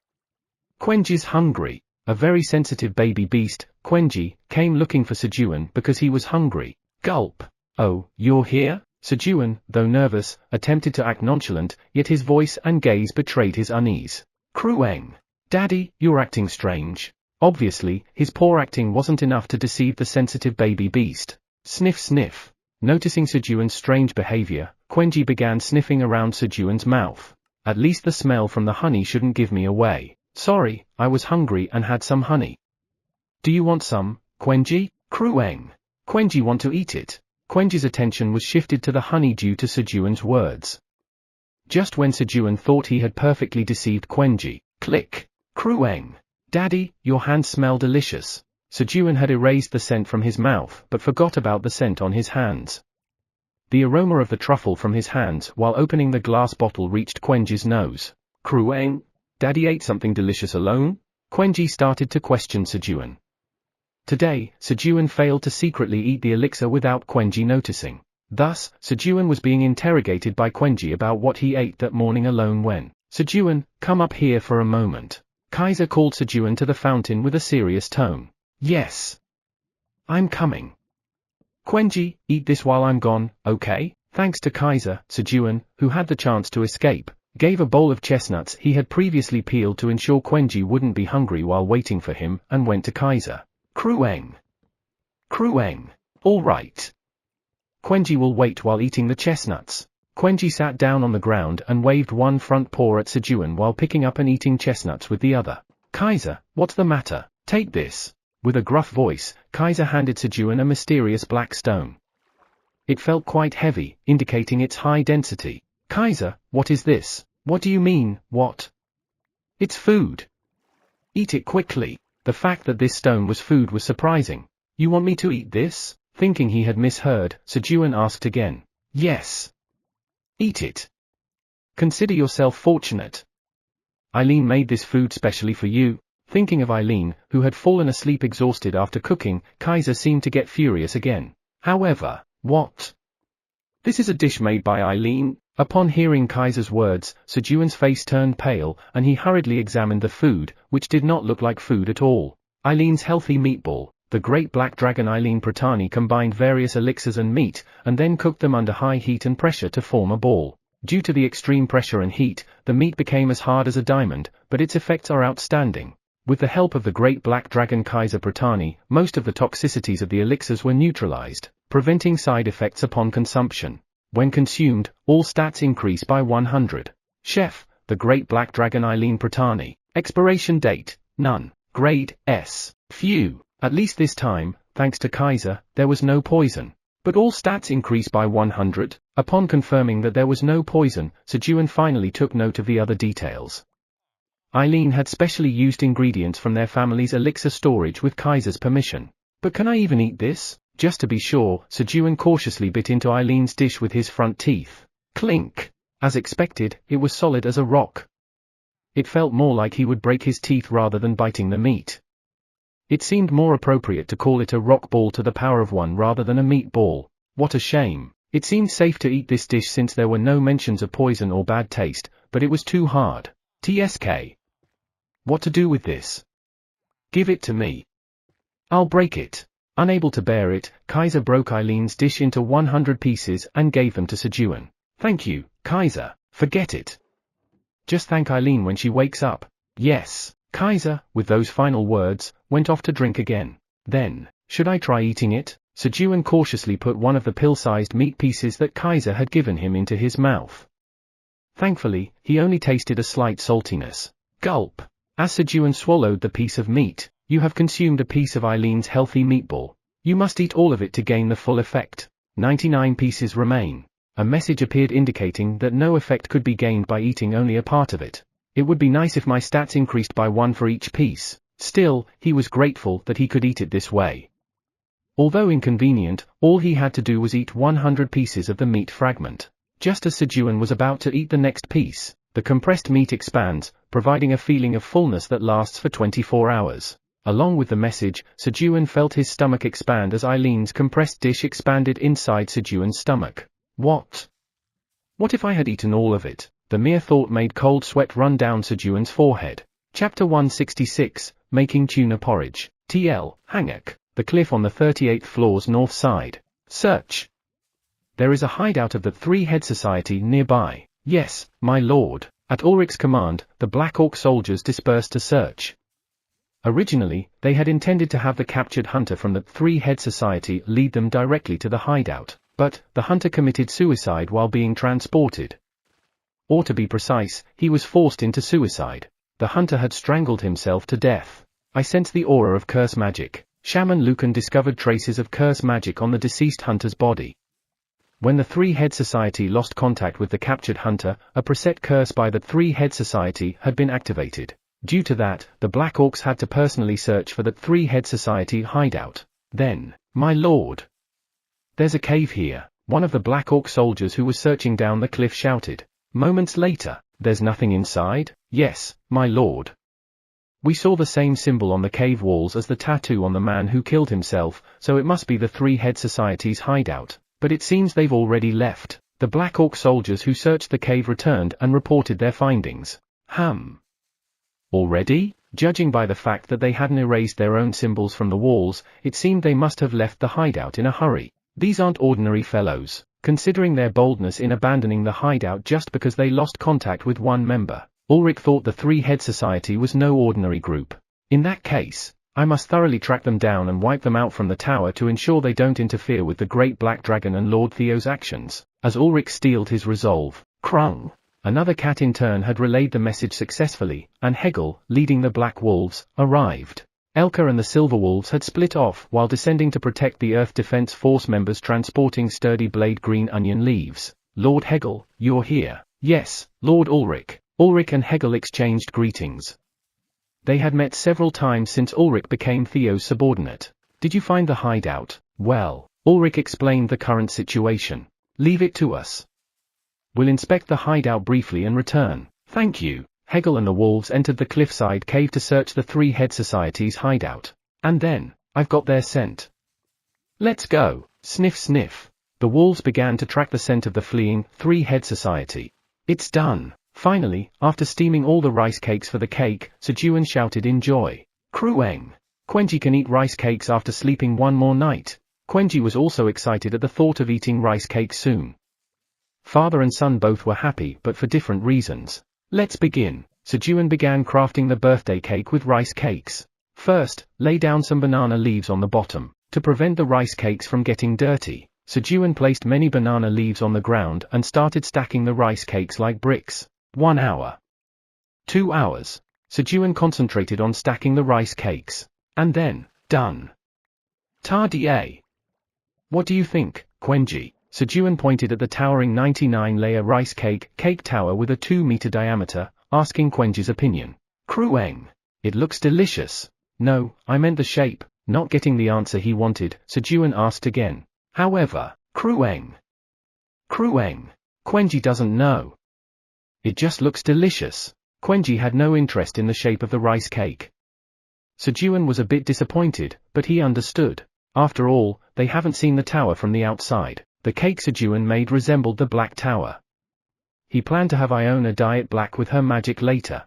Quenji's hungry. A very sensitive baby beast, Quenji, came looking for Sejun because he was hungry. Gulp. Oh, you're here? Sejun, though nervous, attempted to act nonchalant, yet his voice and gaze betrayed his unease. Krueng. Daddy, you're acting strange. Obviously, his poor acting wasn't enough to deceive the sensitive baby beast. Sniff sniff. Noticing Sejun's strange behavior, Quenji began sniffing around Sejun's mouth. At least the smell from the honey shouldn't give me away. Sorry, I was hungry and had some honey. Do you want some, Quenji? Krueng. Quenji want to eat it. Quenji's attention was shifted to the honey due to Sejun's words. Just when Sejun thought he had perfectly deceived Quenji, click. Krueng. Daddy, your hands smell delicious. Sejun had erased the scent from his mouth but forgot about the scent on his hands. The aroma of the truffle from his hands while opening the glass bottle reached Quenji's nose. Krueng? Daddy ate something delicious alone? Quenji started to question Sejun. Today, Sejun failed to secretly eat the elixir without Quenji noticing. Thus, Sejun was being interrogated by Quenji about what he ate that morning alone when, Sejun, come up here for a moment. Kaiser called Sejun to the fountain with a serious tone. Yes. I'm coming. Quenji, eat this while I'm gone, okay? Thanks to Kaiser, Sejun, who had the chance to escape, gave a bowl of chestnuts he had previously peeled to ensure Quenji wouldn't be hungry while waiting for him, and went to Kaiser. Krueng. Krueng. All right. Quenji will wait while eating the chestnuts. Quenji sat down on the ground and waved one front paw at Sejun while picking up and eating chestnuts with the other. Kaiser, what's the matter? Take this. With a gruff voice, Kaiser handed Sejun a mysterious black stone. It felt quite heavy, indicating its high density. Kaiser, what is this? What do you mean, what? It's food. Eat it quickly. The fact that this stone was food was surprising. You want me to eat this? Thinking he had misheard, Sejun asked again. Yes. Eat it. Consider yourself fortunate. Eileen made this food specially for you. Thinking of Eileen, who had fallen asleep exhausted after cooking, Kaiser seemed to get furious again. However, what? This is a dish made by Eileen? Upon hearing Kaiser's words, Sejun's face turned pale, and he hurriedly examined the food, which did not look like food at all. Eileen's healthy meatball. The great black dragon Eileen Pratani combined various elixirs and meat, and then cooked them under high heat and pressure to form a ball. Due to the extreme pressure and heat, the meat became as hard as a diamond, but its effects are outstanding. With the help of the great black dragon Kaiser Pratani, most of the toxicities of the elixirs were neutralized, preventing side effects upon consumption. When consumed, all stats increase by 100. Chef, the great black dragon Eileen Pratani. Expiration date, none. Grade, S. Phew. At least this time, thanks to Kaiser, there was no poison. But all stats increase by 100. Upon confirming that there was no poison, Sejun finally took note of the other details. Eileen had specially used ingredients from their family's elixir storage with Kaiser's permission. But can I even eat this? Just to be sure, Sejun cautiously bit into Eileen's dish with his front teeth. Clink! As expected, it was solid as a rock. It felt more like he would break his teeth rather than biting the meat. It seemed more appropriate to call it a rock ball to the power of 1 rather than a meat ball. What a shame. It seemed safe to eat this dish since there were no mentions of poison or bad taste, but it was too hard. TSK. What to do with this? Give it to me. I'll break it. Unable to bear it, Kaiser broke Eileen's dish into 100 pieces and gave them to Sejun. Thank you, Kaiser. Forget it. Just thank Eileen when she wakes up. Yes. Kaiser, with those final words, went off to drink again. Then, should I try eating it? Sejun cautiously put one of the pill-sized meat pieces that Kaiser had given him into his mouth. Thankfully, he only tasted a slight saltiness. Gulp. As Sejun swallowed the piece of meat, you have consumed a piece of Eileen's healthy meatball. You must eat all of it to gain the full effect. 99 pieces remain. A message appeared indicating that no effect could be gained by eating only a part of it. It would be nice if my stats increased by 1 for each piece. Still, he was grateful that he could eat it this way. Although inconvenient, all he had to do was eat 100 pieces of the meat fragment. Just as Sejun was about to eat the next piece, the compressed meat expands, providing a feeling of fullness that lasts for 24 hours. Along with the message, Sejun felt his stomach expand as Eileen's compressed dish expanded inside Sejun's stomach. What? What if I had eaten all of it? The mere thought made cold sweat run down Sejun's forehead. Chapter 166, Making Tuna Porridge. TL, Hangak, the cliff on the 38th floor's north side. Search. There is a hideout of the Three-Head Society nearby. Yes, my lord. At Ulrich's command, the Black Orc soldiers dispersed to search. Originally, they had intended to have the captured hunter from the Three-Head Society lead them directly to the hideout, but the hunter committed suicide while being transported. Or to be precise, he was forced into suicide. The hunter had strangled himself to death. I sense the aura of curse magic. Shaman Lucan discovered traces of curse magic on the deceased hunter's body. When the Three-Head Society lost contact with the captured hunter, a preset curse by the Three-Head Society had been activated. Due to that, the Black Orcs had to personally search for the Three-Head Society hideout. Then, my lord! There's a cave here, one of the Black Orc soldiers who was searching down the cliff shouted. Moments later, there's nothing inside? Yes, my lord. We saw the same symbol on the cave walls as the tattoo on the man who killed himself, so it must be the Three-Head Society's hideout. But it seems they've already left. The Black Orc soldiers who searched the cave returned and reported their findings. Already? Judging by the fact that they hadn't erased their own symbols from the walls, it seemed they must have left the hideout in a hurry. These aren't ordinary fellows. Considering their boldness in abandoning the hideout just because they lost contact with one member, Ulrich thought the Three-Head Society was no ordinary group. In that case, I must thoroughly track them down and wipe them out from the tower to ensure they don't interfere with the Great Black Dragon and Lord Theo's actions. As Ulrich steeled his resolve, Krung! Another cat in turn had relayed the message successfully, and Hegel, leading the Black Wolves, arrived. Elka and the Silver Wolves had split off while descending to protect the Earth Defense Force members transporting sturdy blade green onion leaves. Lord Hegel, you're here. Yes, Lord Ulrich. Ulrich and Hegel exchanged greetings. They had met several times since Ulrich became Theo's subordinate. Did you find the hideout? Well, Ulrich explained the current situation. Leave it to us. We'll inspect the hideout briefly and return. Thank you. Hegel and the wolves entered the cliffside cave to search the Three-Head Society's hideout. And then, I've got their scent. Let's go. Sniff sniff. The wolves began to track the scent of the fleeing Three-Head Society. It's done. Finally, after steaming all the rice cakes for the cake, Sejun shouted in joy. Krueng. Quenji can eat rice cakes after sleeping one more night. Quenji was also excited at the thought of eating rice cakes soon. Father and son both were happy but for different reasons. Let's begin. Sejun began crafting the birthday cake with rice cakes. First, lay down some banana leaves on the bottom. To prevent the rice cakes from getting dirty, Sejun placed many banana leaves on the ground and started stacking the rice cakes like bricks. 1 hour. 2 hours. Sejun concentrated on stacking the rice cakes. And then, done. Ta-da! What do you think, Quenji? Sejun pointed at the towering 99-layer rice cake tower with a 2-meter diameter, asking Quenji's opinion. Krueng. It looks delicious. No, I meant the shape. Not getting the answer he wanted, Sejun asked again. However, Krueng. Quenji doesn't know. It just looks delicious. Quenji had no interest in the shape of the rice cake. Sejun was a bit disappointed, but he understood. After all, they haven't seen the tower from the outside. The cake Sejun made resembled the Black Tower. He planned to have Iona dye it black with her magic later.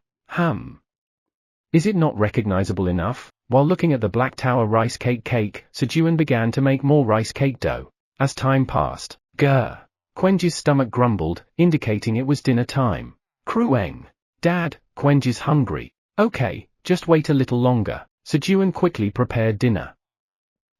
Is it not recognizable enough? While looking at the Black Tower rice cake, Sejun began to make more rice cake dough. As time passed, Quenji's stomach grumbled, indicating it was dinner time. Krueng. Dad, Quenji's hungry. Okay, just wait a little longer. Sejun quickly prepared dinner.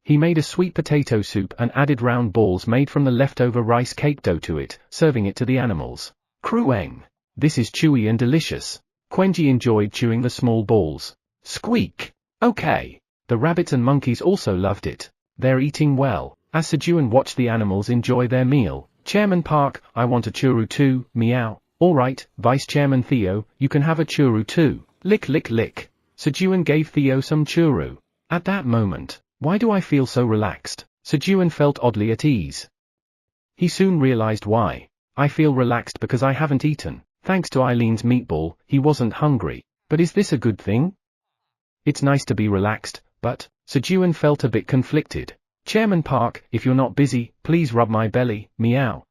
He made a sweet potato soup and added round balls made from the leftover rice cake dough to it, serving it to the animals. Krueng. This is chewy and delicious. Quenji enjoyed chewing the small balls. Squeak. Okay. The rabbits and monkeys also loved it. They're eating well. As Sejun watched the animals enjoy their meal, Chairman Park, I want a churu too, meow. Alright, Vice Chairman Theo, you can have a churu too. Lick lick lick. Sejun gave Theo some churu. At that moment, why do I feel so relaxed? Sejun felt oddly at ease. He soon realized why. I feel relaxed because I haven't eaten. Thanks to Eileen's meatball, he wasn't hungry. But is this a good thing? It's nice to be relaxed, but Sejun felt a bit conflicted. Chairman Park, if you're not busy, please rub my belly, meow.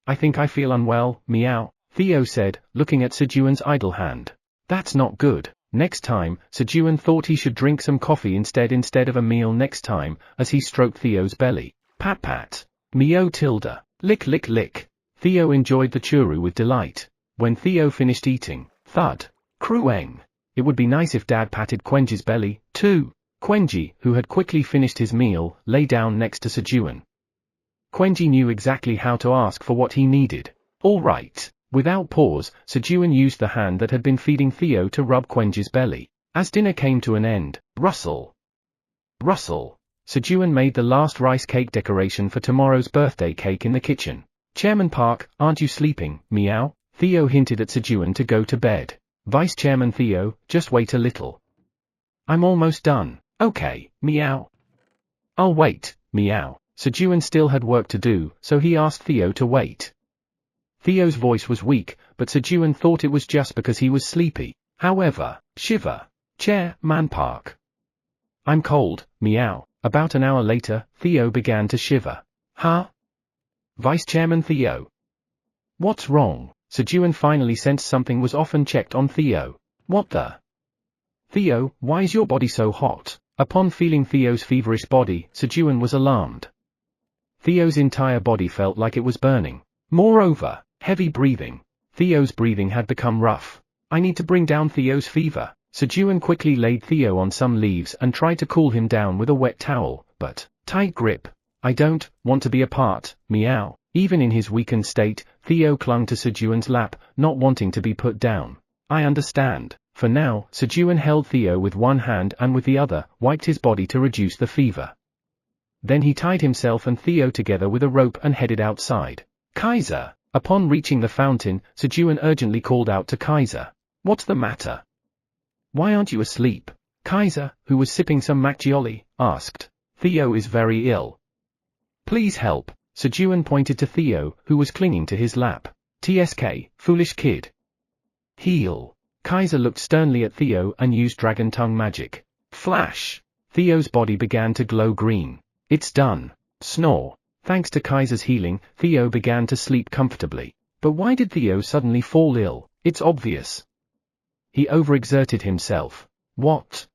I think I feel unwell, meow, Theo said, looking at Sejun's idle hand. That's not good. Next time, Sejun thought he should drink some coffee instead of a meal next time, as he stroked Theo's belly. Pat pat. Meow tilde. Lick lick lick. Theo enjoyed the churu with delight. When Theo finished eating, thud. Krueng. It would be nice if Dad patted Quenji's belly, too. Quenji, who had quickly finished his meal, lay down next to Sejun. Quenji knew exactly how to ask for what he needed. All right. Without pause, Sejun used the hand that had been feeding Theo to rub Quenji's belly. As dinner came to an end, rustle. Sejun made the last rice cake decoration for tomorrow's birthday cake in the kitchen. Chairman Park, aren't you sleeping, meow? Theo hinted at Sejun to go to bed. Vice Chairman Theo, just wait a little. I'm almost done. Okay, meow. I'll wait, meow. Sejun still had work to do, so he asked Theo to wait. Theo's voice was weak, but Sejun thought it was just because he was sleepy. However, shiver. Chairman Park. I'm cold, meow. About an hour later, Theo began to shiver. Huh? Vice Chairman Theo. What's wrong? Sejun finally sensed something was off and checked on Theo. What the? Theo, why is your body so hot? Upon feeling Theo's feverish body, Sejun was alarmed. Theo's entire body felt like it was burning. Moreover, heavy breathing. Theo's breathing had become rough. I need to bring down Theo's fever. Sejun quickly laid Theo on some leaves and tried to cool him down with a wet towel, but, tight grip. I don't want to be apart, meow. Even in his weakened state, Theo clung to Sejun's lap, not wanting to be put down. I understand. For now, Sejun held Theo with one hand and with the other, wiped his body to reduce the fever. Then he tied himself and Theo together with a rope and headed outside. Kaiser! Upon reaching the fountain, Sejun urgently called out to Kaiser. What's the matter? Why aren't you asleep? Kaiser, who was sipping some macchioli, asked. Theo is very ill. Please help. Sejun pointed to Theo, who was clinging to his lap. TSK, foolish kid. Heal. Kaiser looked sternly at Theo and used dragon tongue magic. Flash! Theo's body began to glow green. It's done. Snore. Thanks to Kaiser's healing, Theo began to sleep comfortably. But why did Theo suddenly fall ill? It's obvious. He overexerted himself. What?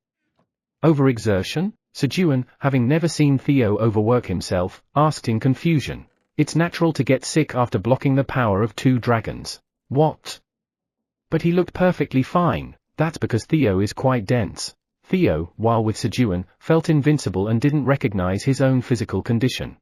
Overexertion? Sejun, having never seen Theo overwork himself, asked in confusion. It's natural to get sick after blocking the power of 2 dragons. What? But he looked perfectly fine. That's because Theo is quite dense. Theo, while with Sejun, felt invincible and didn't recognize his own physical condition.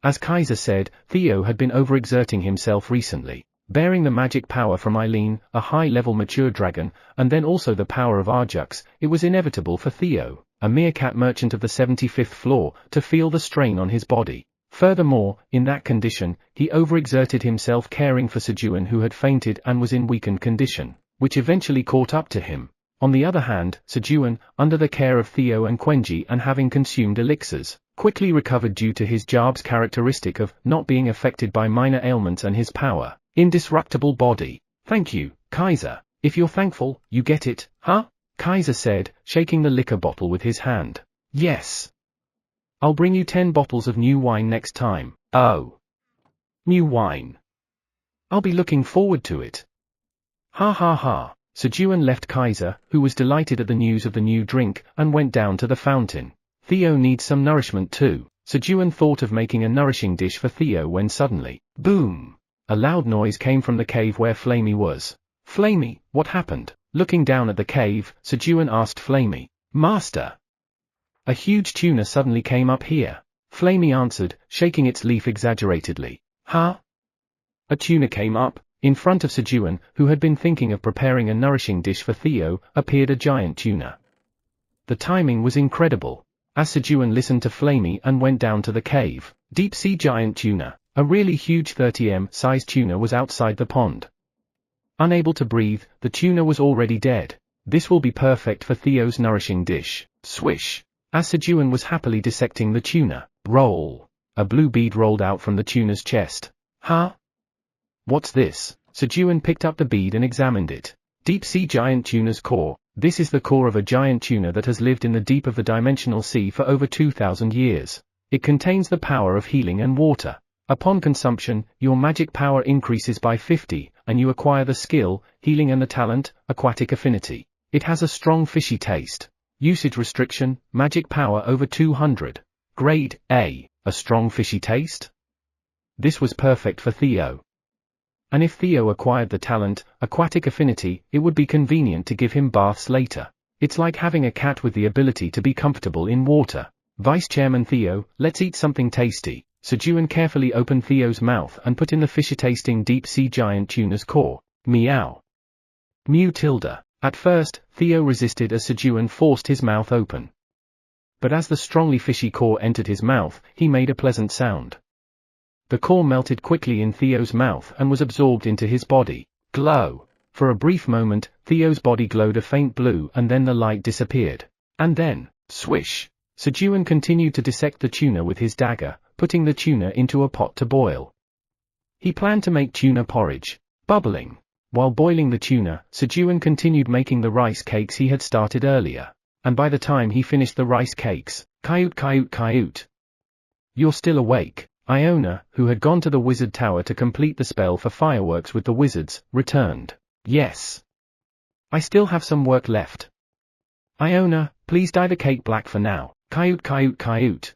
As Kaiser said, Theo had been overexerting himself recently. Bearing the magic power from Eileen, a high-level mature dragon, and then also the power of Arjux, it was inevitable for Theo, a meerkat merchant of the 75th floor, to feel the strain on his body. Furthermore, in that condition, he overexerted himself caring for Sejun who had fainted and was in weakened condition, which eventually caught up to him. On the other hand, Sejun, under the care of Theo and Quenji and having consumed elixirs, quickly recovered due to his job's characteristic of not being affected by minor ailments and his power. Indestructible body. Thank you, Kaiser. If you're thankful, you get it, huh? Kaiser said, shaking the liquor bottle with his hand. Yes. I'll bring you 10 bottles of new wine next time. Oh. New wine. I'll be looking forward to it. Ha ha ha. Sejun left Kaiser, who was delighted at the news of the new drink, and went down to the fountain. Theo needs some nourishment too. Sejun thought of making a nourishing dish for Theo when suddenly, boom! A loud noise came from the cave where Flamey was. Flamey, what happened? Looking down at the cave, Sejun asked Flamey. Master! A huge tuna suddenly came up here. Flamey answered, shaking its leaf exaggeratedly. Huh? A tuna came up. In front of Sejun, who had been thinking of preparing a nourishing dish for Theo, appeared a giant tuna. The timing was incredible. As Sejun listened to Flamey and went down to the cave, deep-sea giant tuna, a really huge 30m-sized tuna was outside the pond. Unable to breathe, the tuna was already dead. This will be perfect for Theo's nourishing dish. Swish. As Sejun was happily dissecting the tuna, roll. A blue bead rolled out from the tuna's chest. Huh? What's this? Sejun picked up the bead and examined it. Deep-sea giant tuna's core. This is the core of a giant tuna that has lived in the deep of the dimensional sea for over 2,000 years. It contains the power of healing and water. Upon consumption, your magic power increases by 50, and you acquire the skill, healing and the talent, aquatic affinity. It has a strong fishy taste. Usage restriction, magic power over 200. Grade A, a strong fishy taste? This was perfect for Theo. And if Theo acquired the talent, aquatic affinity, it would be convenient to give him baths later. It's like having a cat with the ability to be comfortable in water. Vice Chairman Theo, let's eat something tasty. Sejun carefully opened Theo's mouth and put in the fishy-tasting deep-sea giant tuna's core. Meow. Mew tilde. At first, Theo resisted as Sejun forced his mouth open. But as the strongly fishy core entered his mouth, he made a pleasant sound. The core melted quickly in Theo's mouth and was absorbed into his body. Glow. For a brief moment, Theo's body glowed a faint blue and then the light disappeared. And then, swish. Sejun continued to dissect the tuna with his dagger, putting the tuna into a pot to boil. He planned to make tuna porridge. Bubbling. While boiling the tuna, Sejun continued making the rice cakes he had started earlier. And by the time he finished the rice cakes, Kayut. You're still awake. Iona, who had gone to the wizard tower to complete the spell for fireworks with the wizards, returned. Yes. I still have some work left. Iona, please dye the cake black for now. Kayut.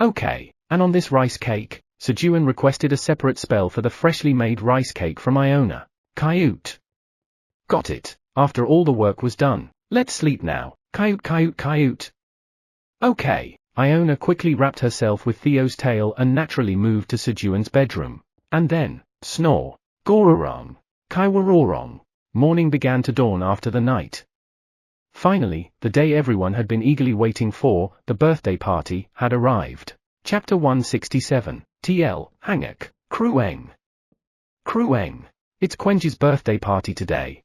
Okay, and on this rice cake, Sejun requested a separate spell for the freshly made rice cake from Iona. Kayut. Got it. After all the work was done, let's sleep now. Kayut. Okay. Iona quickly wrapped herself with Theo's tail and naturally moved to Sejun's bedroom. And then, snore. Gororong. Kaiwarorong. Morning began to dawn after the night. Finally, the day everyone had been eagerly waiting for, the birthday party, had arrived. Chapter 167, TL, Hangak, Krueng. Krueng. It's Quenji's birthday party today.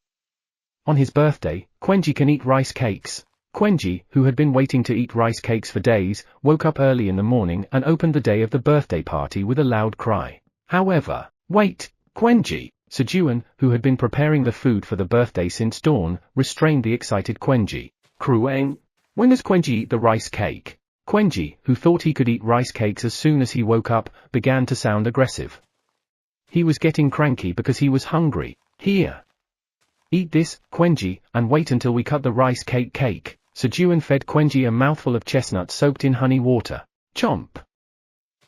On his birthday, Quenji can eat rice cakes. Quenji, who had been waiting to eat rice cakes for days, woke up early in the morning and opened the day of the birthday party with a loud cry. However, wait, Quenji! Sejun, who had been preparing the food for the birthday since dawn, restrained the excited Quenji. Krueng? When does Quenji eat the rice cake? Quenji, who thought he could eat rice cakes as soon as he woke up, began to sound aggressive. He was getting cranky because he was hungry. Here. Eat this, Quenji, and wait until we cut the rice cake. Sejun fed Quenji a mouthful of chestnuts soaked in honey water. Chomp.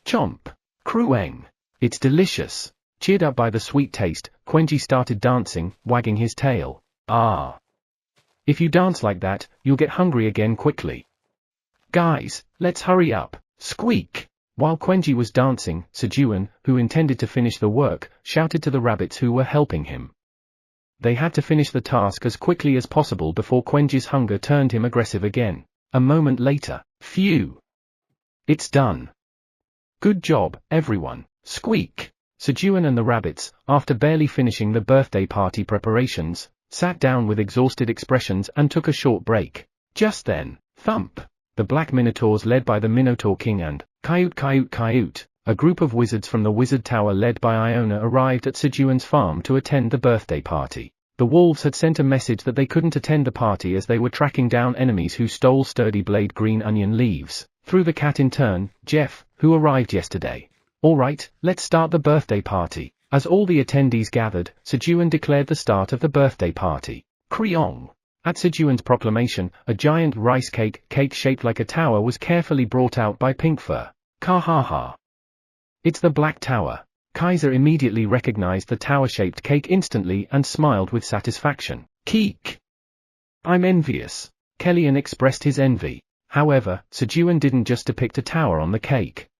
Chomp. Krueng. It's delicious. Cheered up by the sweet taste, Quenji started dancing, wagging his tail. Ah. If you dance like that, you'll get hungry again quickly. Guys, let's hurry up. Squeak. While Quenji was dancing, Sejun, who intended to finish the work, shouted to the rabbits who were helping him. They had to finish the task as quickly as possible before Quenji's hunger turned him aggressive again. A moment later, phew. It's done. Good job, everyone. Squeak. Sejun and the rabbits, after barely finishing the birthday party preparations, sat down with exhausted expressions and took a short break. Just then, thump. The Black Minotaurs led by the Minotaur King and Kayut, a group of wizards from the Wizard Tower led by Iona arrived at Sejun's farm to attend the birthday party. The wolves had sent a message that they couldn't attend the party as they were tracking down enemies who stole sturdy blade green onion leaves. Threw the cat in turn, Jeff, who arrived yesterday. Alright, let's start the birthday party. As all the attendees gathered, Sejun declared the start of the birthday party. Kriong. At Sejun's proclamation, a giant rice cake shaped like a tower was carefully brought out by Pinkfur. Ka-ha-ha. It's the Black Tower. Kaiser immediately recognized the tower-shaped cake instantly and smiled with satisfaction. Keek. I'm envious. Kellyan expressed his envy. However, Sejun didn't just depict a tower on the cake.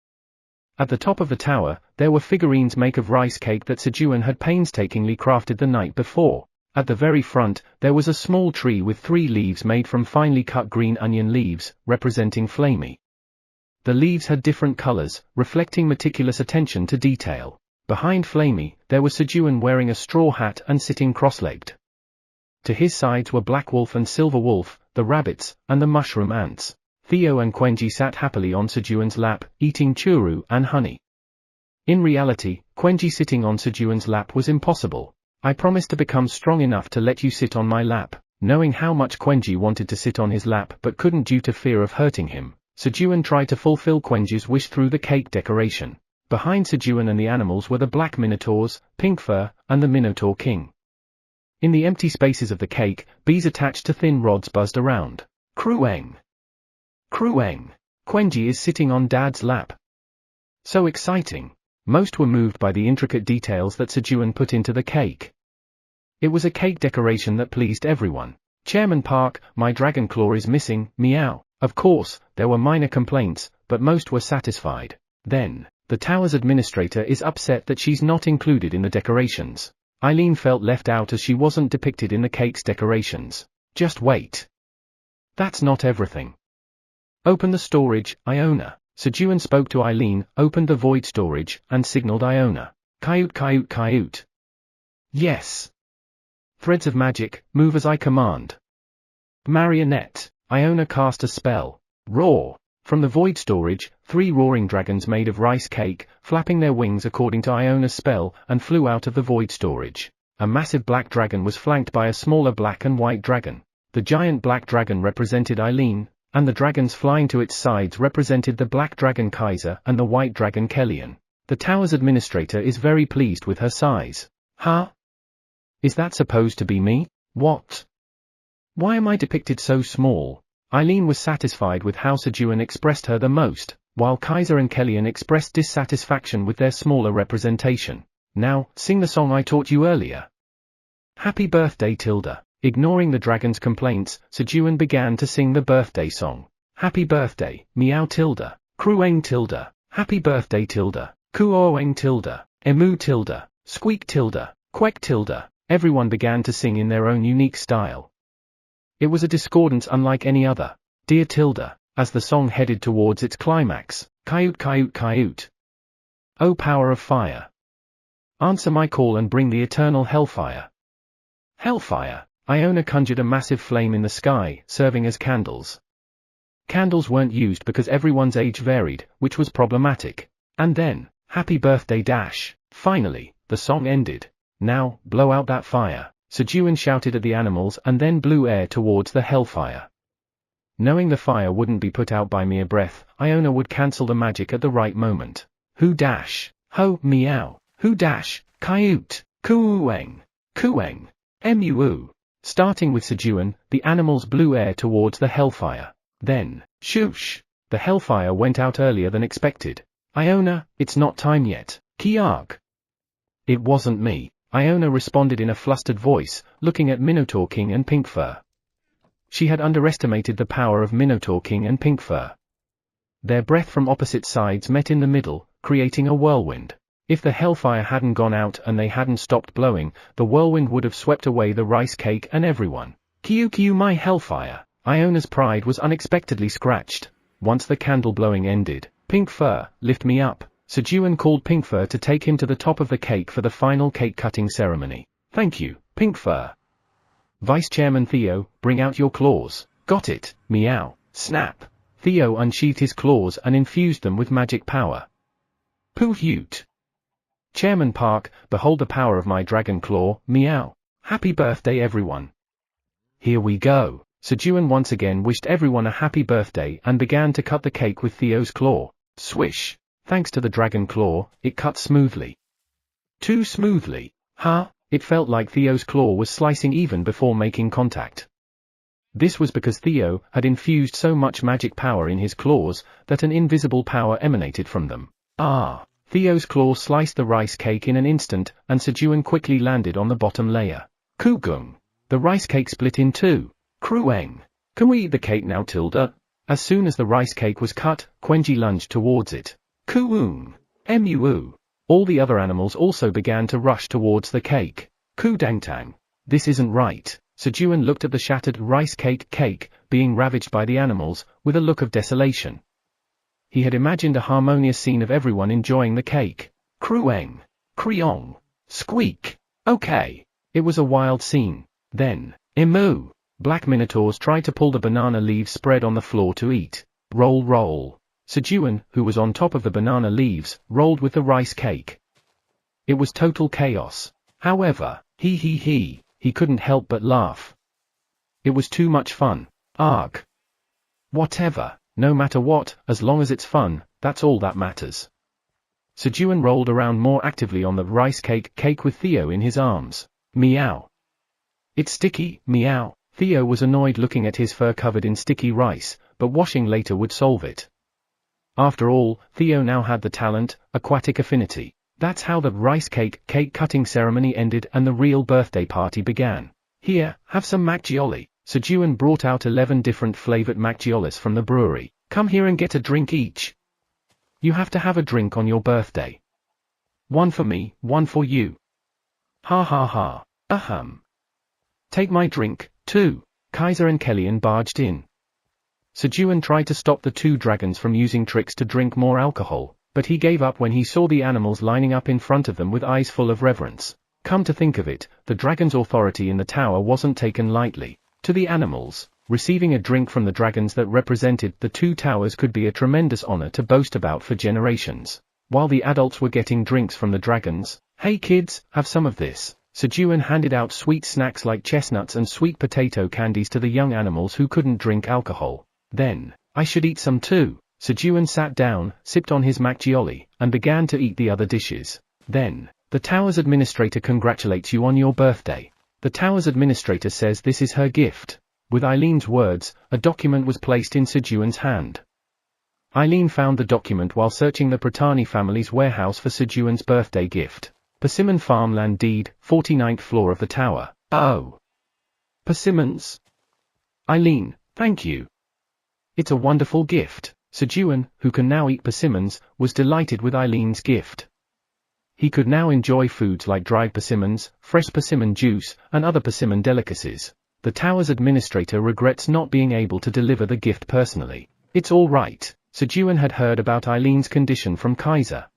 At the top of the tower, there were figurines made of rice cake that Sejun had painstakingly crafted the night before. At the very front, there was a small tree with 3 leaves made from finely cut green onion leaves, representing Flamey. The leaves had different colors, reflecting meticulous attention to detail. Behind Flamey, there was Sejun wearing a straw hat and sitting cross-legged. To his sides were Black Wolf and Silver Wolf, the rabbits, and the mushroom ants. Theo and Quenji sat happily on Sejun's lap, eating churu and honey. In reality, Quenji sitting on Sejun's lap was impossible. I promised to become strong enough to let you sit on my lap. Knowing how much Quenji wanted to sit on his lap but couldn't due to fear of hurting him, Sejun tried to fulfill Quenji's wish through the cake decoration. Behind Sejun and the animals were the Black Minotaurs, Pinkfur, and the Minotaur King. In the empty spaces of the cake, bees attached to thin rods buzzed around. Krueng. Krueng. Quenji is sitting on Dad's lap. So exciting. Most were moved by the intricate details that Sejun put into the cake. It was a cake decoration that pleased everyone. Chairman Park, my dragon claw is missing, meow. Of course, there were minor complaints, but most were satisfied. Then, the tower's administrator is upset that she's not included in the decorations. Eileen felt left out as she wasn't depicted in the cake's decorations. Just wait. That's not everything. Open the storage, Iona. Sejun spoke to Eileen, opened the void storage, and signaled Iona. Kayut. Yes. Threads of magic, move as I command. Marionette. Iona cast a spell. Roar. From the void storage, 3 roaring dragons made of rice cake, flapping their wings according to Iona's spell, and flew out of the void storage. A massive black dragon was flanked by a smaller black and white dragon. The giant black dragon represented Eileen, and the dragons flying to its sides represented the black dragon Kaiser and the white dragon Kellyan. The tower's administrator is very pleased with her size. Huh? Is that supposed to be me? What? Why am I depicted so small? Eileen was satisfied with how Sejun expressed her the most, while Kaiser and Kellyan expressed dissatisfaction with their smaller representation. Now, sing the song I taught you earlier. Happy birthday Tilda. Ignoring the dragon's complaints, Sejun began to sing the birthday song. Happy birthday, meow Tilda, Krueng Tilda, happy birthday Tilda, Kuoeng Tilda, Emu Tilda, Squeak Tilda, Quack Tilda, Everyone began to sing in their own unique style. It was a discordance unlike any other. Dear Tilda, as the song headed towards its climax, Kaiut Kaiut Kaiut. O power of fire! Answer my call and bring the eternal hellfire. Hellfire! Iona conjured a massive flame in the sky, serving as candles. Candles weren't used because everyone's age varied, which was problematic. And then, happy birthday dash. Finally, the song ended. Now, blow out that fire, Sejun shouted at the animals and then blew air towards the hellfire. Knowing the fire wouldn't be put out by mere breath, Iona would cancel the magic at the right moment. Who dash, ho, meow, who dash, kaiut, kueng, kueng, mu. Starting with Sejun, the animals blew air towards the hellfire. Then, shoosh, the hellfire went out earlier than expected. Iona, it's not time yet, Kiarg. It wasn't me, Iona responded in a flustered voice, looking at Minotaur King and Pinkfur. She had underestimated the power of Minotaur King and Pinkfur. Their breath from opposite sides met in the middle, creating a whirlwind. If the hellfire hadn't gone out and they hadn't stopped blowing, the whirlwind would have swept away the rice cake and everyone. Kiu kiu my hellfire! Iona's pride was unexpectedly scratched. Once the candle blowing ended, Pinkfur, lift me up. Sejun called Pinkfur to take him to the top of the cake for the final cake cutting ceremony. Thank you, Pinkfur. Vice Chairman Theo, bring out your claws. Got it, meow, snap. Theo unsheathed his claws and infused them with magic power. Pooh-hoot. Chairman Park, behold the power of my dragon claw, meow. Happy birthday everyone. Here we go. Sejun once again wished everyone a happy birthday and began to cut the cake with Theo's claw. Swish. Thanks to the dragon claw, it cut smoothly. Too smoothly. Huh? It felt like Theo's claw was slicing even before making contact. This was because Theo had infused so much magic power in his claws that an invisible power emanated from them. Ah! Theo's claw sliced the rice cake in an instant, and Sejun quickly landed on the bottom layer. Kugung! The rice cake split in two. Krueng! Can we eat the cake now, Tilda? As soon as the rice cake was cut, Quenji lunged towards it. Kuung! Mu! All the other animals also began to rush towards the cake. Kudangtang! This isn't right. Sejun looked at the shattered rice cake being ravaged by the animals, with a look of desolation. He had imagined a harmonious scene of everyone enjoying the cake. Krueng! Kriong! Squeak! Okay! It was a wild scene. Then, emu! Black minotaurs tried to pull the banana leaves spread on the floor to eat. Roll roll! Sejun, who was on top of the banana leaves, rolled with the rice cake. It was total chaos. However, he couldn't help but laugh. It was too much fun. Arg! Whatever, no matter what, as long as it's fun, that's all that matters. Sejun rolled around more actively on the rice cake with Theo in his arms. Meow! It's sticky, meow! Theo was annoyed looking at his fur covered in sticky rice, but washing later would solve it. After all, Theo now had the talent, aquatic affinity. That's how the rice cake cutting ceremony ended and the real birthday party began. Here, have some macchioli. Sejun brought out 11 different flavored macchiolis from the brewery. Come here and get a drink each. You have to have a drink on your birthday. One for me, one for you. Ha ha ha. Ahem. Take my drink, too. Kaiser and Kellyan barged in. Sejun tried to stop the two dragons from using tricks to drink more alcohol, but he gave up when he saw the animals lining up in front of them with eyes full of reverence. Come to think of it, the dragon's authority in the tower wasn't taken lightly. To the animals, receiving a drink from the dragons that represented the two towers could be a tremendous honor to boast about for generations. While the adults were getting drinks from the dragons, hey kids, have some of this. Sejun handed out sweet snacks like chestnuts and sweet potato candies to the young animals who couldn't drink alcohol. Then, I should eat some too. Sejun sat down, sipped on his macchioli, and began to eat the other dishes. Then, the tower's administrator congratulates you on your birthday. The tower's administrator says this is her gift. With Eileen's words, a document was placed in Sejun's hand. Eileen found the document while searching the Pratani family's warehouse for Sejun's birthday gift. Persimmon farmland deed, 49th floor of the tower. Oh! Persimmons? Eileen, thank you. It's a wonderful gift. Sejun, who can now eat persimmons, was delighted with Eileen's gift. He could now enjoy foods like dried persimmons, fresh persimmon juice, and other persimmon delicacies. The tower's administrator regrets not being able to deliver the gift personally. It's all right. Sejun had heard about Eileen's condition from Kaiser.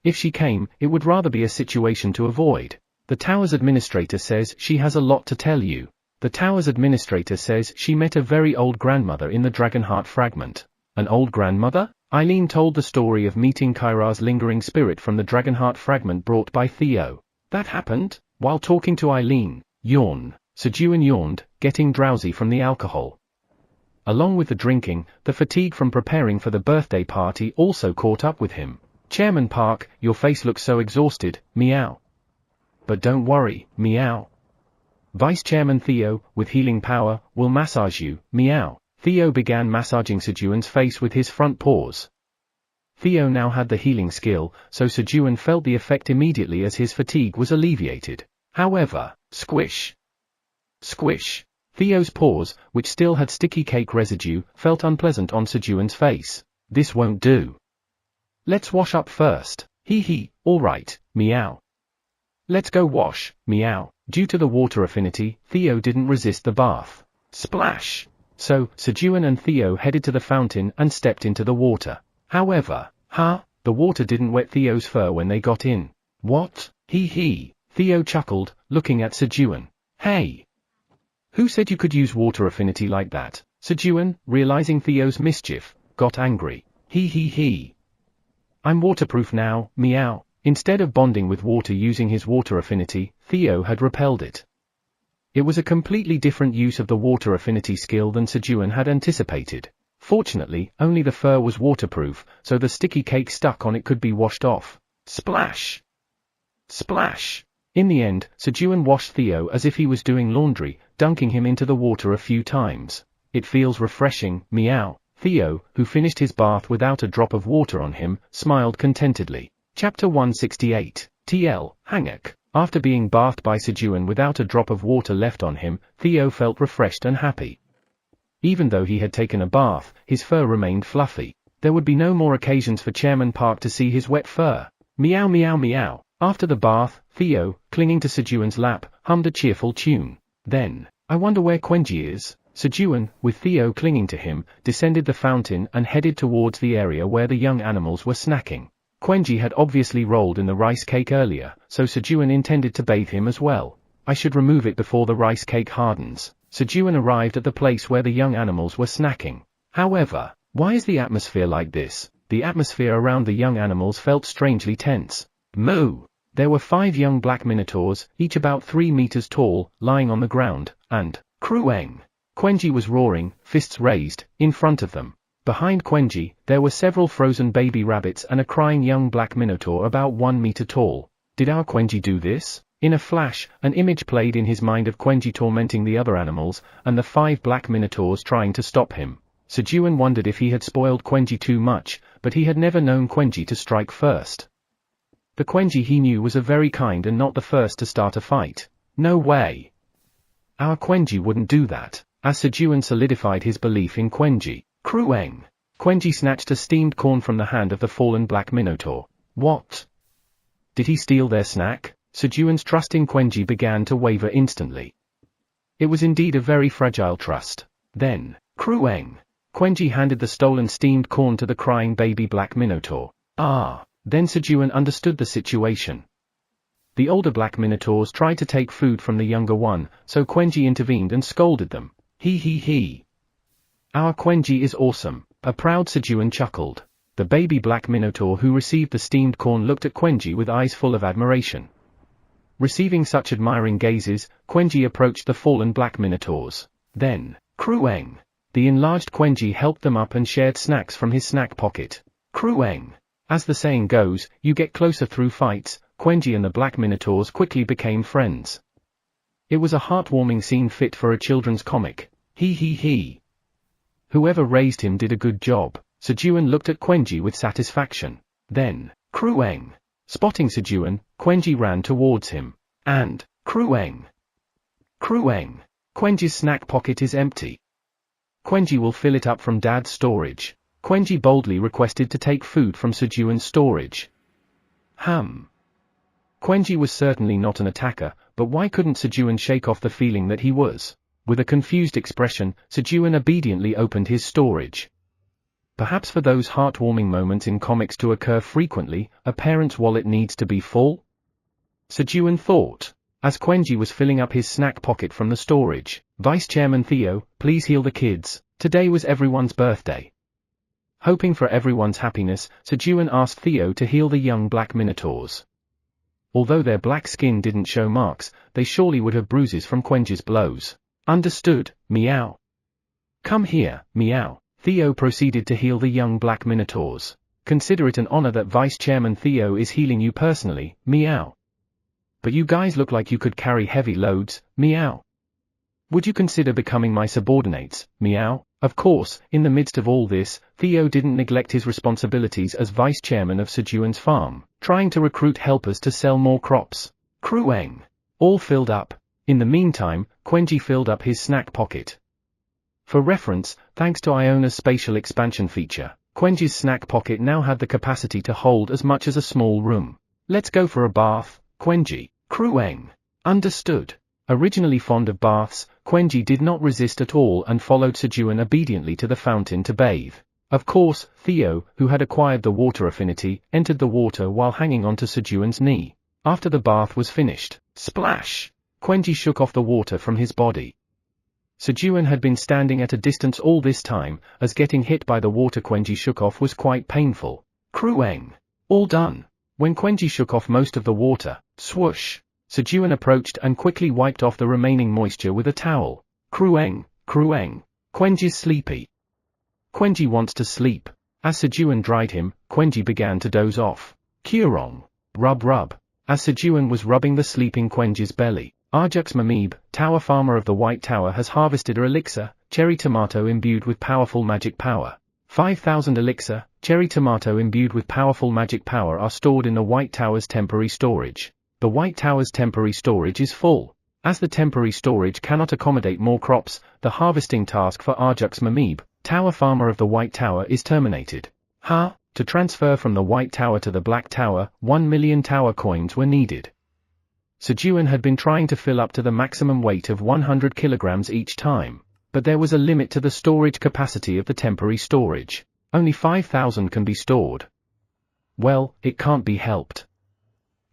If she came, it would rather be a situation to avoid. The tower's administrator says she has a lot to tell you. The tower's administrator says she met a very old grandmother in the Dragonheart fragment. An old grandmother? Eileen told the story of meeting Kyra's lingering spirit from the Dragonheart fragment brought by Theo. That happened? While talking to Eileen, yawn. Sejun yawned, getting drowsy from the alcohol. Along with the drinking, the fatigue from preparing for the birthday party also caught up with him. Chairman Park, your face looks so exhausted, meow. But don't worry, meow. Vice Chairman Theo, with healing power, will massage you, meow. Theo began massaging Sejun's face with his front paws. Theo now had the healing skill, so Sejun felt the effect immediately as his fatigue was alleviated. However, squish. Squish. Theo's paws, which still had sticky cake residue, felt unpleasant on Sejun's face. This won't do. Let's wash up first. Hee, alright, meow. Let's go wash, meow. Due to the water affinity, Theo didn't resist the bath. Splash! So, Sejun and Theo headed to the fountain and stepped into the water. However, the water didn't wet Theo's fur when they got in. What? Hee. Theo chuckled, looking at Sejun. Hey! Who said you could use water affinity like that? Sejun, realizing Theo's mischief, got angry. Hee. I'm waterproof now, meow. Instead of bonding with water using his water affinity, Theo had repelled it. It was a completely different use of the water affinity skill than Sejun had anticipated. Fortunately, only the fur was waterproof, so the sticky cake stuck on it could be washed off. Splash! Splash! In the end, Sejun washed Theo as if he was doing laundry, dunking him into the water a few times. It feels refreshing, meow. Theo, who finished his bath without a drop of water on him, smiled contentedly. Chapter 168, TL, Hangak. After being bathed by Sejun without a drop of water left on him, Theo felt refreshed and happy. Even though he had taken a bath, his fur remained fluffy. There would be no more occasions for Chairman Park to see his wet fur. Meow. After the bath, Theo, clinging to Sejun's lap, hummed a cheerful tune. Then, I wonder where Quenji is? Sejun, with Theo clinging to him, descended the fountain and headed towards the area where the young animals were snacking. Quenji had obviously rolled in the rice cake earlier, so Sejun intended to bathe him as well. I should remove it before the rice cake hardens. Sejun arrived at the place where the young animals were snacking. However, why is the atmosphere like this? The atmosphere around the young animals felt strangely tense. Moo! There were 5 young black minotaurs, each about 3 meters tall, lying on the ground, and Krueng! Quenji was roaring, fists raised, in front of them. Behind Quenji, there were several frozen baby rabbits and a crying young black minotaur about 1 meter tall. Did our Quenji do this? In a flash, an image played in his mind of Quenji tormenting the other animals, and the 5 black minotaurs trying to stop him. Sejun wondered if he had spoiled Quenji too much, but he had never known Quenji to strike first. The Quenji he knew was a very kind and not the first to start a fight. No way! Our Quenji wouldn't do that. As Sejun solidified his belief in Quenji. Krueng! Quenji snatched a steamed corn from the hand of the fallen black minotaur. What? Did he steal their snack? Sejun's trust in Quenji began to waver instantly. It was indeed a very fragile trust. Then, Krueng! Quenji handed the stolen steamed corn to the crying baby black minotaur. Then Sejun understood the situation. The older black minotaurs tried to take food from the younger one, so Quenji intervened and scolded them. He. Our Quenji is awesome, a proud Sejun chuckled. The baby black minotaur who received the steamed corn looked at Quenji with eyes full of admiration. Receiving such admiring gazes, Quenji approached the fallen black minotaurs. Then, Krueng! The enlarged Quenji helped them up and shared snacks from his snack pocket. Krueng! As the saying goes, you get closer through fights. Quenji and the black minotaurs quickly became friends. It was a heartwarming scene fit for a children's comic. He. Whoever raised him did a good job. Sejun looked at Quenji with satisfaction. Then, Krueng! Spotting Sejun, Quenji ran towards him. And, Krueng! Quenji's snack pocket is empty. Quenji will fill it up from Dad's storage. Quenji boldly requested to take food from Sejun's storage. Quenji was certainly not an attacker, but why couldn't Sejun shake off the feeling that he was? With a confused expression, Sejun obediently opened his storage. Perhaps for those heartwarming moments in comics to occur frequently, a parent's wallet needs to be full? Sejun thought. As Quenji was filling up his snack pocket from the storage, Vice Chairman Theo, please heal the kids, today was everyone's birthday. Hoping for everyone's happiness, Sejun asked Theo to heal the young black minotaurs. Although their black skin didn't show marks, they surely would have bruises from Quenji's blows. Understood, meow. Come here, meow. Theo proceeded to heal the young black minotaurs. Consider it an honor that Vice Chairman Theo is healing you personally, meow. But you guys look like you could carry heavy loads, meow. Would you consider becoming my subordinates, meow? Of course, in the midst of all this, Theo didn't neglect his responsibilities as vice chairman of Sejun's farm, trying to recruit helpers to sell more crops. Krueng. All filled up. In the meantime, Quenji filled up his snack pocket. For reference, thanks to Iona's spatial expansion feature, Quenji's snack pocket now had the capacity to hold as much as a small room. Let's go for a bath, Quenji. Krueng. Understood. Originally fond of baths, Quenji did not resist at all and followed Sejun obediently to the fountain to bathe. Of course, Theo, who had acquired the water affinity, entered the water while hanging onto Sejun's knee. After the bath was finished, splash! Quenji shook off the water from his body. Sejun had been standing at a distance all this time, as getting hit by the water Quenji shook off was quite painful. Krueng. All done. When Quenji shook off most of the water, swoosh! Sejun approached and quickly wiped off the remaining moisture with a towel. Krueng, Krueng. Quenji's sleepy. Quenji wants to sleep. As Sejun dried him, Quenji began to doze off. Kurong. Rub rub. As Sejun was rubbing the sleeping Quenji's belly, Arjux Mamib, Tower Farmer of the White Tower has harvested a elixir, cherry tomato imbued with powerful magic power. 5,000 elixir, cherry tomato imbued with powerful magic power are stored in the White Tower's temporary storage. The White Tower's temporary storage is full. As the temporary storage cannot accommodate more crops, the harvesting task for Arjux Mamib, Tower Farmer of the White Tower is terminated. To transfer from the White Tower to the Black Tower, 1 million tower coins were needed. Sejun had been trying to fill up to the maximum weight of 100 kilograms each time, but there was a limit to the storage capacity of the temporary storage. Only 5,000 can be stored. Well, it can't be helped.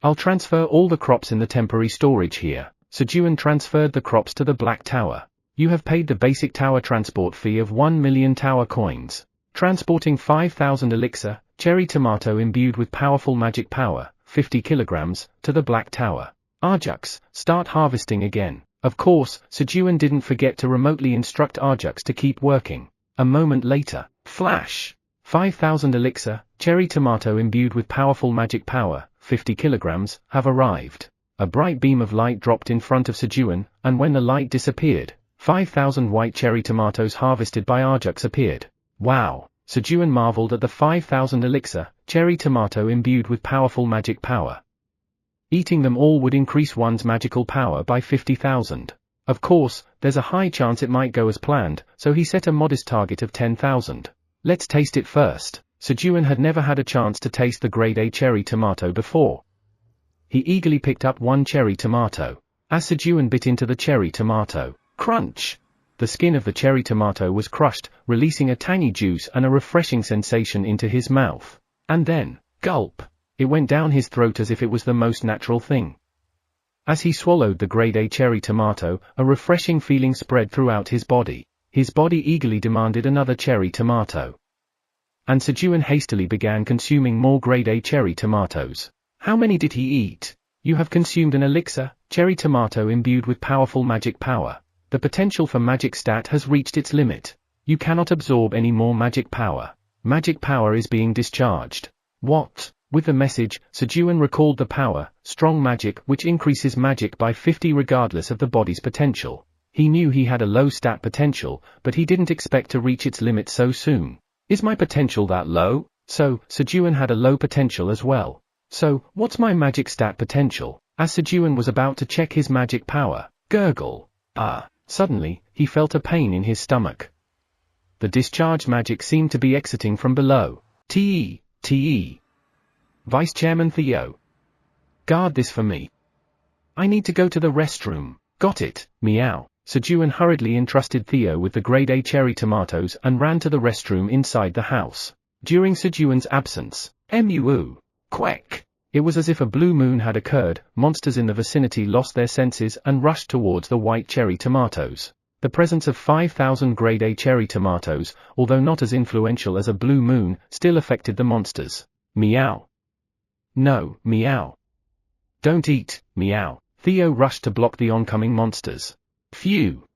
I'll transfer all the crops in the temporary storage here. Sejun transferred the crops to the Black Tower. You have paid the basic tower transport fee of 1 million tower coins. Transporting 5,000 elixir, cherry tomato imbued with powerful magic power, 50 kilograms, to the Black Tower. Arjux, start harvesting again. Of course, Sejun didn't forget to remotely instruct Arjux to keep working. A moment later, flash! 5,000 elixir, cherry tomato imbued with powerful magic power, 50 kilograms, have arrived. A bright beam of light dropped in front of Sejun, and when the light disappeared, 5,000 white cherry tomatoes harvested by Arjux appeared. Wow! Sejun marveled at the 5,000 elixir, cherry tomato imbued with powerful magic power. Eating them all would increase one's magical power by 50,000. Of course, there's a high chance it might go as planned, so he set a modest target of 10,000. Let's taste it first. Sejun had never had a chance to taste the grade A cherry tomato before. He eagerly picked up one cherry tomato. As Sejun bit into the cherry tomato, crunch! The skin of the cherry tomato was crushed, releasing a tangy juice and a refreshing sensation into his mouth. And then, gulp! It went down his throat as if it was the most natural thing. As he swallowed the grade A cherry tomato, a refreshing feeling spread throughout his body. His body eagerly demanded another cherry tomato. And Sejun hastily began consuming more grade A cherry tomatoes. How many did he eat? You have consumed an elixir, cherry tomato imbued with powerful magic power. The potential for magic stat has reached its limit. You cannot absorb any more magic power. Magic power is being discharged. What? With the message, Sejun recalled the power, strong magic, which increases magic by 50 regardless of the body's potential. He knew he had a low stat potential, but he didn't expect to reach its limit so soon. Is my potential that low? So, Sejun had a low potential as well. So, what's my magic stat potential? As Sejun was about to check his magic power, gurgle. Suddenly, he felt a pain in his stomach. The discharged magic seemed to be exiting from below. T.E. Vice Chairman Theo. Guard this for me. I need to go to the restroom. Got it, meow. Sejun hurriedly entrusted Theo with the grade A cherry tomatoes and ran to the restroom inside the house. During Sejun's absence, quack. It was as if a blue moon had occurred. Monsters in the vicinity lost their senses and rushed towards the white cherry tomatoes. The presence of 5,000 grade A cherry tomatoes, although not as influential as a blue moon, still affected the monsters. Meow. No, meow. Don't eat, meow. Theo rushed to block the oncoming monsters. Phew.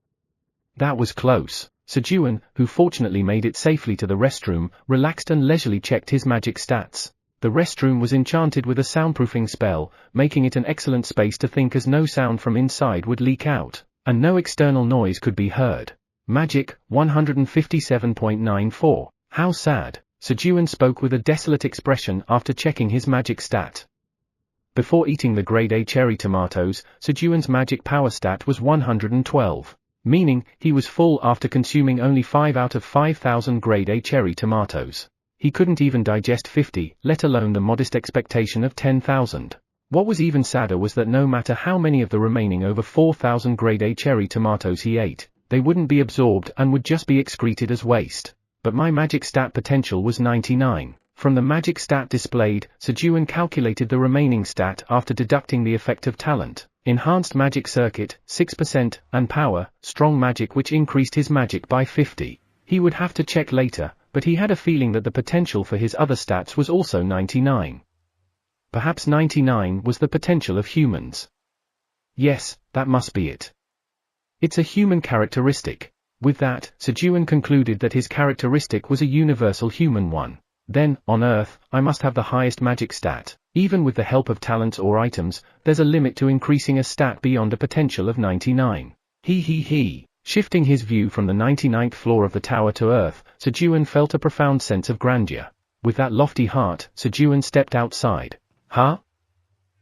That was close. Sejun, who fortunately made it safely to the restroom, relaxed and leisurely checked his magic stats. The restroom was enchanted with a soundproofing spell, making it an excellent space to think as no sound from inside would leak out, and no external noise could be heard. Magic, 157.94. How sad. Sejun spoke with a desolate expression after checking his magic stat. Before eating the grade A cherry tomatoes, Sejun's magic power stat was 112, meaning he was full after consuming only 5 out of 5,000 grade A cherry tomatoes. He couldn't even digest 50, let alone the modest expectation of 10,000. What was even sadder was that no matter how many of the remaining over 4,000 grade A cherry tomatoes he ate, they wouldn't be absorbed and would just be excreted as waste. But my magic stat potential was 99. From the magic stat displayed, Sejun calculated the remaining stat after deducting the effect of talent, enhanced magic circuit, 6%, and power, strong magic, which increased his magic by 50. He would have to check later, but he had a feeling that the potential for his other stats was also 99. Perhaps 99 was the potential of humans. Yes, that must be it. It's a human characteristic. With that, Sejun concluded that his characteristic was a universal human one. Then, on Earth, I must have the highest magic stat. Even with the help of talents or items, there's a limit to increasing a stat beyond a potential of 99. He. Shifting his view from the 99th floor of the tower to Earth, Sejun felt a profound sense of grandeur. With that lofty heart, Sejun stepped outside. Huh?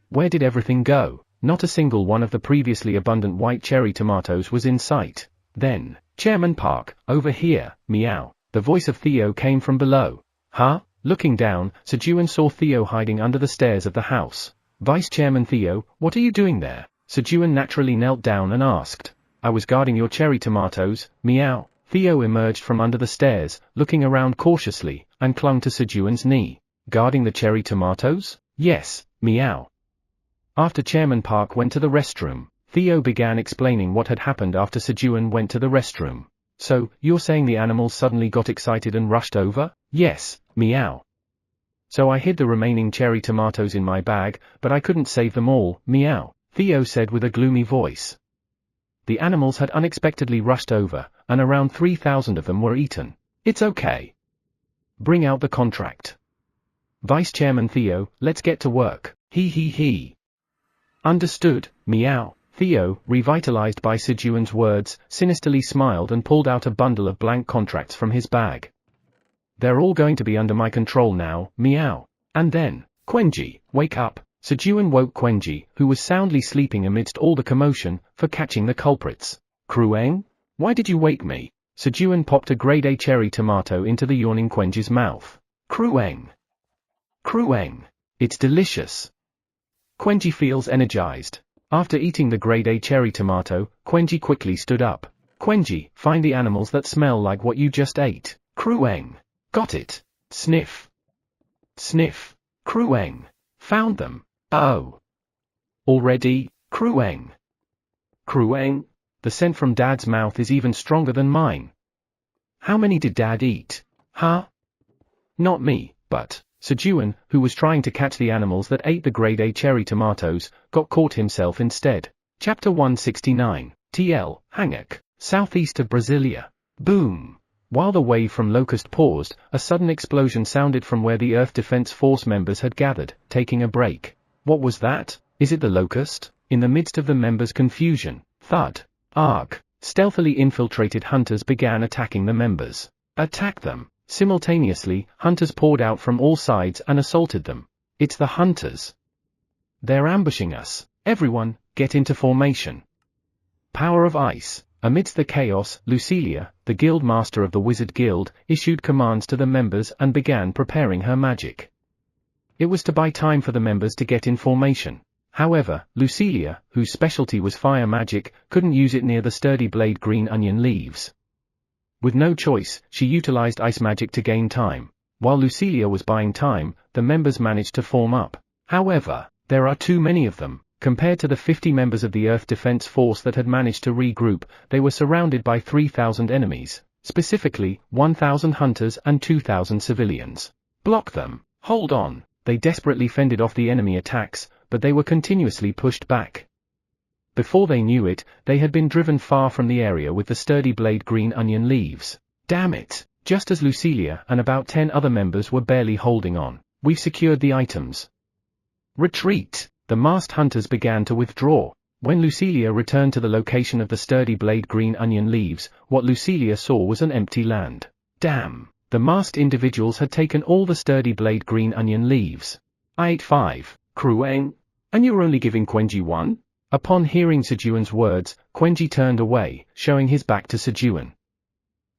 Where did everything go? Not a single one of the previously abundant white cherry tomatoes was in sight. Then, Chairman Park, over here, meow. The voice of Theo came from below. Huh? Looking down, Sejun saw Theo hiding under the stairs of the house. Vice Chairman Theo, what are you doing there? Sejun naturally knelt down and asked. I was guarding your cherry tomatoes, meow. Theo emerged from under the stairs, looking around cautiously, and clung to Sejun's knee. Guarding the cherry tomatoes? Yes, meow. After Chairman Park went to the restroom, Theo began explaining what had happened after Sejun went to the restroom. So, you're saying the animals suddenly got excited and rushed over? Yes, meow. So I hid the remaining cherry tomatoes in my bag, but I couldn't save them all, meow, Theo said with a gloomy voice. The animals had unexpectedly rushed over, and around 3,000 of them were eaten. It's okay. Bring out the contract. Vice Chairman Theo, let's get to work. He. Understood, meow. Theo, revitalized by Sejun's words, sinisterly smiled and pulled out a bundle of blank contracts from his bag. They're all going to be under my control now, meow. And then, Quenji, wake up. Sejun woke Quenji, who was soundly sleeping amidst all the commotion, for catching the culprits. Krueng? Why did you wake me? Sejun popped a grade A cherry tomato into the yawning Quenji's mouth. Krueng. It's delicious. Quenji feels energized. After eating the grade A cherry tomato, Quenji quickly stood up. Quenji, find the animals that smell like what you just ate. Krueng. Got it. Sniff. Krueng. Found them. Oh. Already? Krueng. The scent from Dad's mouth is even stronger than mine. How many did Dad eat? Huh? Not me, but Sejun, who was trying to catch the animals that ate the grade A cherry tomatoes, got caught himself instead. Chapter 169, TL, Hanguk, southeast of Brasilia. Boom! While the wave from Locust paused, a sudden explosion sounded from where the Earth Defense Force members had gathered, taking a break. What was that? Is it the Locust? In the midst of the members' confusion, thud, arg, stealthily infiltrated hunters began attacking the members. Attack them! Simultaneously, hunters poured out from all sides and assaulted them. It's the hunters. They're ambushing us. Everyone, get into formation. Power of Ice. Amidst the chaos, Lucilia, the guild master of the Wizard Guild, issued commands to the members and began preparing her magic. It was to buy time for the members to get in formation. However, Lucilia, whose specialty was fire magic, couldn't use it near the sturdy blade green onion leaves. With no choice, she utilized ice magic to gain time. While Lucilia was buying time, the members managed to form up. However, there are too many of them. Compared to the 50 members of the Earth Defense Force that had managed to regroup, they were surrounded by 3,000 enemies, specifically, 1,000 hunters and 2,000 civilians. Block them. Hold on. They desperately fended off the enemy attacks, but they were continuously pushed back. Before they knew it, they had been driven far from the area with the sturdy blade green onion leaves. Damn it! Just as Lucilia and about 10 other members were barely holding on, we've secured the items. Retreat! The masked hunters began to withdraw. When Lucilia returned to the location of the sturdy blade green onion leaves, what Lucilia saw was an empty land. Damn! The masked individuals had taken all the sturdy blade green onion leaves. I ate 5. Crueng? And you're only giving Quenji 1? Upon hearing Sejun's words, Quenji turned away, showing his back to Sejun.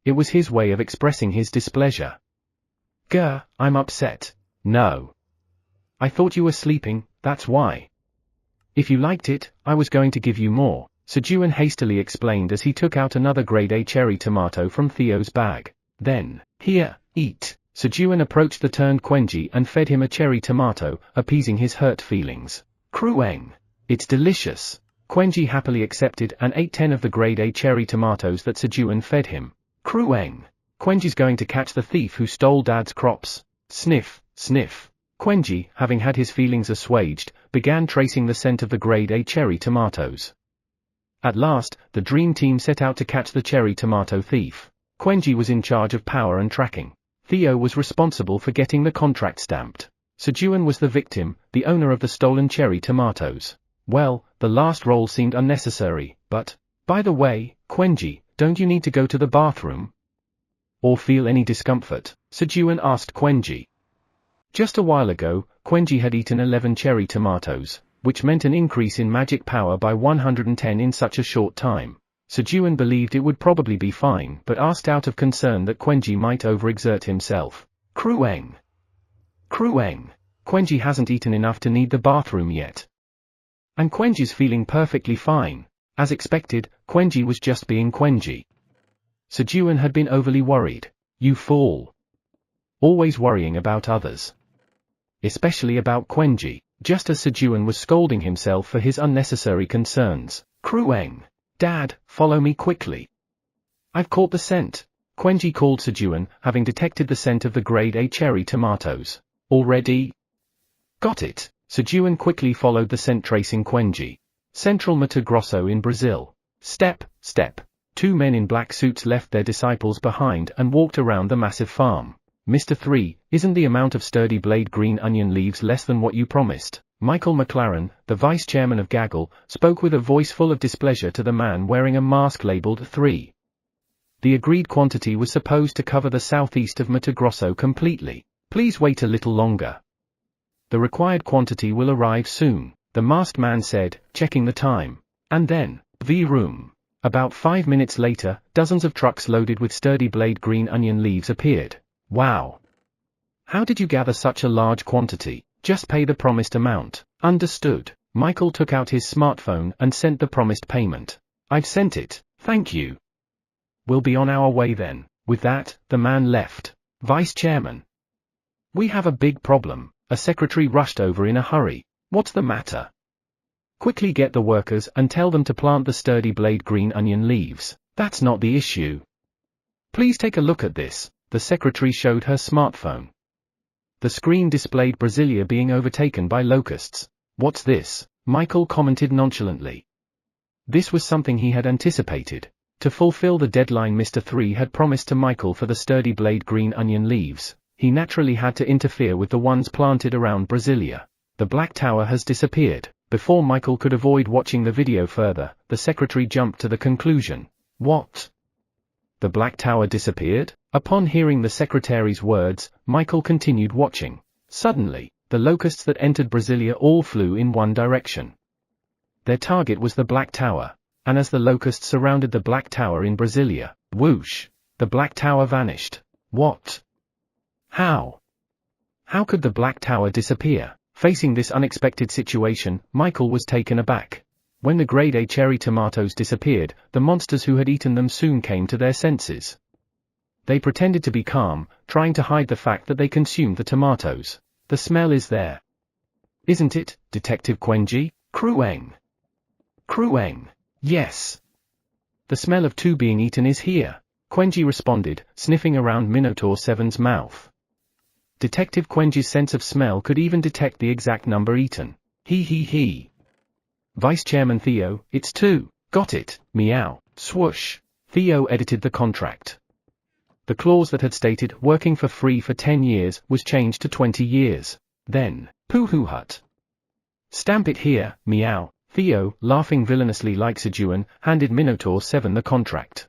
It was his way of expressing his displeasure. Grr, I'm upset. No. I thought you were sleeping, that's why. If you liked it, I was going to give you more, Sejun hastily explained as he took out another grade A cherry tomato from Theo's bag. Then, here, eat. Sejun approached the turned Quenji and fed him a cherry tomato, appeasing his hurt feelings. Crueng. It's delicious. Quenji happily accepted and ate 10 of the grade A cherry tomatoes that Sejun fed him. Crueng. Quenji's going to catch the thief who stole Dad's crops. Sniff, sniff. Quenji, having had his feelings assuaged, began tracing the scent of the grade A cherry tomatoes. At last, the dream team set out to catch the cherry tomato thief. Quenji was in charge of power and tracking. Theo was responsible for getting the contract stamped. Sejun was the victim, the owner of the stolen cherry tomatoes. Well, the last role seemed unnecessary, but, by the way, Quenji, don't you need to go to the bathroom? Or feel any discomfort? Sejun asked Quenji. Just a while ago, Quenji had eaten 11 cherry tomatoes, which meant an increase in magic power by 110 in such a short time. Sejun believed it would probably be fine but asked out of concern that Quenji might overexert himself. Crueng. Crueng. Quenji hasn't eaten enough to need the bathroom yet. And Quenji's feeling perfectly fine. As expected, Quenji was just being Quenji. Sejun had been overly worried. You fool. Always worrying about others. Especially about Quenji, just as Sejun was scolding himself for his unnecessary concerns. Crueng. Dad, follow me quickly. I've caught the scent. Quenji called Sejun, having detected the scent of the grade A cherry tomatoes. Already? Got it. Sejun quickly followed the scent tracing Quenji. Central Mato Grosso in Brazil. Step, step. 2 men in black suits left their disciples behind and walked around the massive farm. Mr. 3, isn't the amount of sturdy blade green onion leaves less than what you promised? Michael McLaren, the vice chairman of Gaggle, spoke with a voice full of displeasure to the man wearing a mask labeled 3. The agreed quantity was supposed to cover the southeast of Mato Grosso completely. Please wait a little longer. The required quantity will arrive soon, the masked man said, checking the time. And then, vroom. About 5 minutes later, dozens of trucks loaded with sturdy blade green onion leaves appeared. Wow. How did you gather such a large quantity? Just pay the promised amount. Understood. Michael took out his smartphone and sent the promised payment. I've sent it, thank you. We'll be on our way then. With that, the man left. Vice Chairman. We have a big problem. A secretary rushed over in a hurry. What's the matter? Quickly get the workers and tell them to plant the sturdy blade green onion leaves. That's not the issue. Please take a look at this. The secretary showed her smartphone. The screen displayed Brasilia being overtaken by locusts. What's this? Michael commented nonchalantly. This was something he had anticipated. To fulfill the deadline Mr. 3 had promised to Michael for the sturdy blade green onion leaves, he naturally had to interfere with the ones planted around Brasilia. The Black Tower has disappeared. Before Michael could avoid watching the video further, the secretary jumped to the conclusion. What? The Black Tower disappeared? Upon hearing the secretary's words, Michael continued watching. Suddenly, the locusts that entered Brasilia all flew in one direction. Their target was the Black Tower, and as the locusts surrounded the Black Tower in Brasilia, whoosh, the Black Tower vanished. What? How? How could the Black Tower disappear? Facing this unexpected situation, Michael was taken aback. When the grade A cherry tomatoes disappeared, the monsters who had eaten them soon came to their senses. They pretended to be calm, trying to hide the fact that they consumed the tomatoes. The smell is there. Isn't it, Detective Quenji? Crueng. Crueng. Yes. The smell of two being eaten is here, Quenji responded, sniffing around Minotaur 7's mouth. Detective Quenji's sense of smell could even detect the exact number eaten. He. Vice Chairman Theo, it's 2. Got it, meow, swoosh. Theo edited the contract. The clause that had stated working for free for 10 years was changed to 20 years. Then, poo-hoo hut. Stamp it here, meow. Theo, laughing villainously like Sejun, handed Minotaur 7 the contract.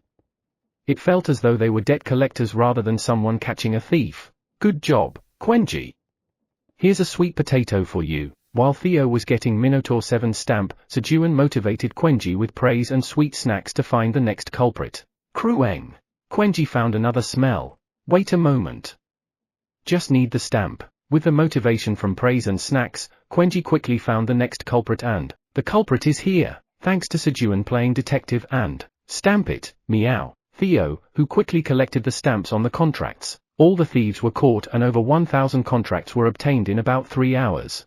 It felt as though they were debt collectors rather than someone catching a thief. Good job, Quenji. Here's a sweet potato for you. While Theo was getting Minotaur 7's stamp, Sejun motivated Quenji with praise and sweet snacks to find the next culprit. Crueng. Quenji found another smell. Wait a moment. Just need the stamp. With the motivation from praise and snacks, Quenji quickly found the next culprit and, the culprit is here, thanks to Sejun playing detective and, stamp it, meow. Theo, who quickly collected the stamps on the contracts. All the thieves were caught and over 1,000 contracts were obtained in about 3 hours.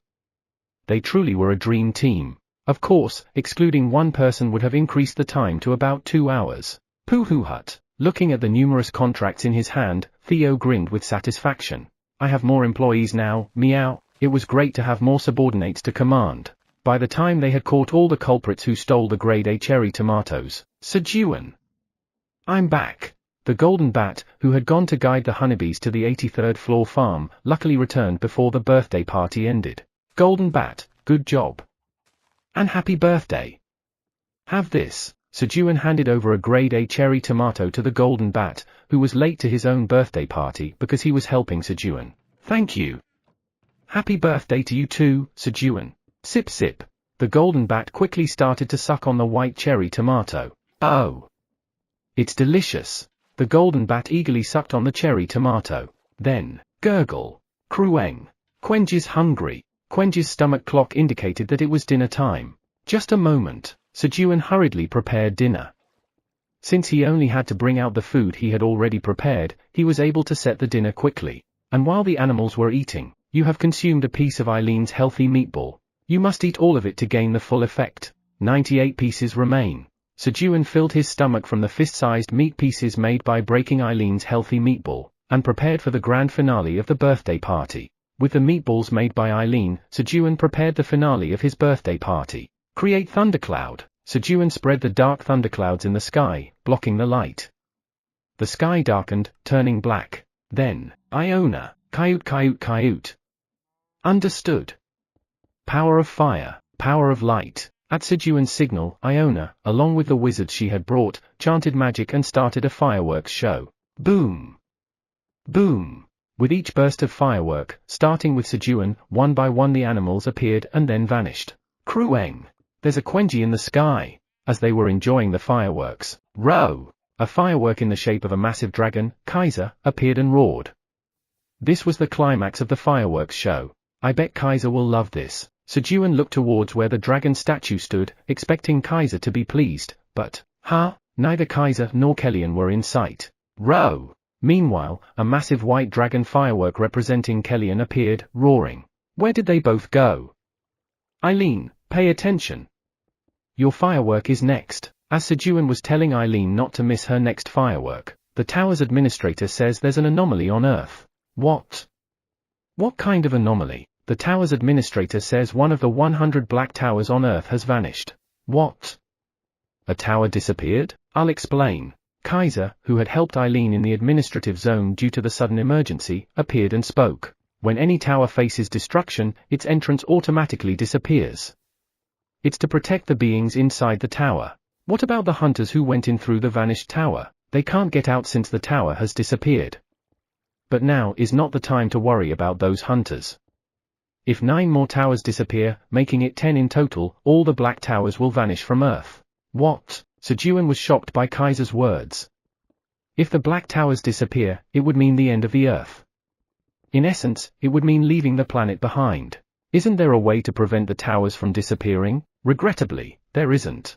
They truly were a dream team. Of course, excluding one person would have increased the time to about 2 hours. Poo-hoo hut. Looking at the numerous contracts in his hand, Theo grinned with satisfaction. I have more employees now, meow. It was great to have more subordinates to command. By the time they had caught all the culprits who stole the grade A cherry tomatoes, Sejun. I'm back. The golden bat, who had gone to guide the honeybees to the 83rd floor farm, luckily returned before the birthday party ended. Golden bat, good job. And happy birthday. Have this. Sejun handed over a grade A cherry tomato to the golden bat, who was late to his own birthday party because he was helping Sejun. Thank you. Happy birthday to you too, Sejun. Sip sip. The golden bat quickly started to suck on the white cherry tomato. Oh. It's delicious. The golden bat eagerly sucked on the cherry tomato. Then, gurgle. Crueng. Quenji's hungry. Quenji's stomach clock indicated that it was dinner time. Just a moment. Sejun hurriedly prepared dinner. Since he only had to bring out the food he had already prepared, he was able to set the dinner quickly. And while the animals were eating, you have consumed a piece of Eileen's healthy meatball. You must eat all of it to gain the full effect. 98 pieces remain. Sejun filled his stomach from the fist-sized meat pieces made by breaking Eileen's healthy meatball, and prepared for the grand finale of the birthday party. With the meatballs made by Eileen, Sejun prepared the finale of his birthday party. Create thundercloud. Sejun spread the dark thunderclouds in the sky, blocking the light. The sky darkened, turning black. Then, Iona, coyote. Understood. Power of fire, power of light. At Sejun's signal, Iona, along with the wizards she had brought, chanted magic and started a fireworks show. Boom! Boom! With each burst of firework, starting with Sejun, one by one the animals appeared and then vanished. Crueng! There's a Quenji in the sky. As they were enjoying the fireworks, row! A firework in the shape of a massive dragon, Kaiser, appeared and roared. This was the climax of the fireworks show. I bet Kaiser will love this. Sejun looked towards where the dragon statue stood, expecting Kaiser to be pleased, but, neither Kaiser nor Kellyan were in sight. Row! Meanwhile, a massive white dragon firework representing Kellyan appeared, roaring. Where did they both go? Eileen, pay attention. Your firework is next. As Sejun was telling Eileen not to miss her next firework, the tower's administrator says there's an anomaly on Earth. What? What kind of anomaly? The tower's administrator says one of the 100 black towers on Earth has vanished. What? A tower disappeared? I'll explain. Kaiser, who had helped Eileen in the administrative zone due to the sudden emergency, appeared and spoke. When any tower faces destruction, its entrance automatically disappears. It's to protect the beings inside the tower. What about the hunters who went in through the vanished tower? They can't get out since the tower has disappeared. But now is not the time to worry about those hunters. If 9 more towers disappear, making it 10 in total, all the black towers will vanish from Earth. What? Sejun was shocked by Kaiser's words. If the black towers disappear, it would mean the end of the Earth. In essence, it would mean leaving the planet behind. Isn't there a way to prevent the towers from disappearing? Regrettably, there isn't.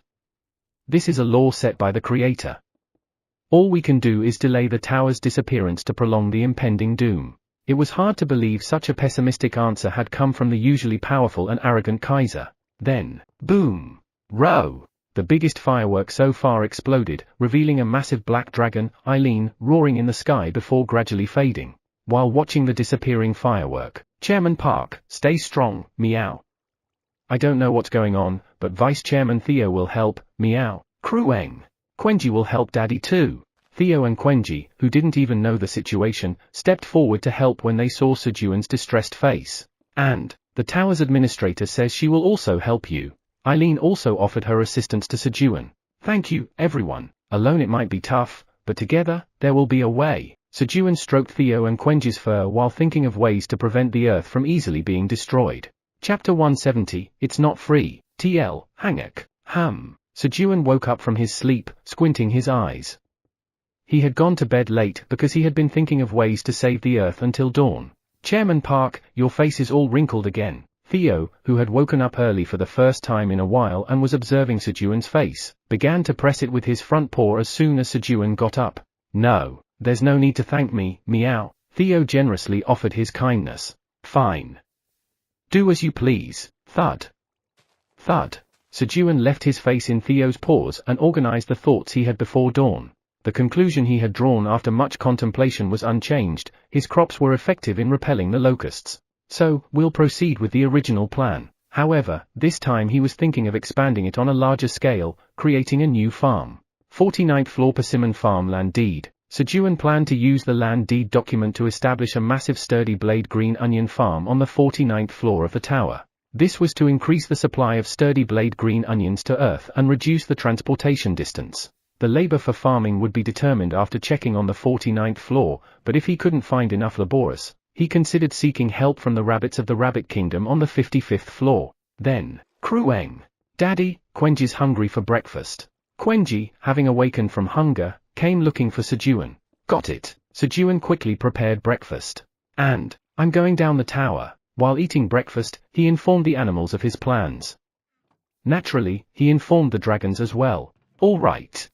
This is a law set by the Creator. All we can do is delay the tower's disappearance to prolong the impending doom. It was hard to believe such a pessimistic answer had come from the usually powerful and arrogant Kaiser. Then, boom! Row! The biggest firework so far exploded, revealing a massive black dragon, Eileen, roaring in the sky before gradually fading. While watching the disappearing firework, Chairman Park, stay strong, meow. I don't know what's going on, but Vice Chairman Theo will help, meow. Krueng. Quenji will help Daddy too. Theo and Quenji, who didn't even know the situation, stepped forward to help when they saw Sejun's distressed face. And, the tower's administrator says she will also help you. Eileen also offered her assistance to Sejun. Thank you, everyone. Alone it might be tough, but together, there will be a way. Sejun stroked Theo and Quenji's fur while thinking of ways to prevent the earth from easily being destroyed. Chapter 170, It's Not Free, TL, Hangak, Sejun woke up from his sleep, squinting his eyes. He had gone to bed late because he had been thinking of ways to save the earth until dawn. Chairman Park, your face is all wrinkled again. Theo, who had woken up early for the first time in a while and was observing Sejun's face, began to press it with his front paw as soon as Sejun got up. No, there's no need to thank me, meow. Theo generously offered his kindness. Fine. Do as you please, thud. Thud. Sejun left his face in Theo's paws and organized the thoughts he had before dawn. The conclusion he had drawn after much contemplation was unchanged, his crops were effective in repelling the locusts. So, we'll proceed with the original plan. However, this time he was thinking of expanding it on a larger scale, creating a new farm. 49th floor Persimmon Farm Land Deed. Sejun planned to use the land deed document to establish a massive sturdy blade green onion farm on the 49th floor of the tower. This was to increase the supply of sturdy blade green onions to Earth and reduce the transportation distance. The labor for farming would be determined after checking on the 49th floor, but if he couldn't find enough laborers, he considered seeking help from the rabbits of the Rabbit Kingdom on the 55th floor. Then, Krueng. Daddy, Quenji's hungry for breakfast. Quenji, having awakened from hunger, came looking for Sejun. Got it. Sejun quickly prepared breakfast. And, I'm going down the tower. While eating breakfast, he informed the animals of his plans. Naturally, he informed the dragons as well. All right.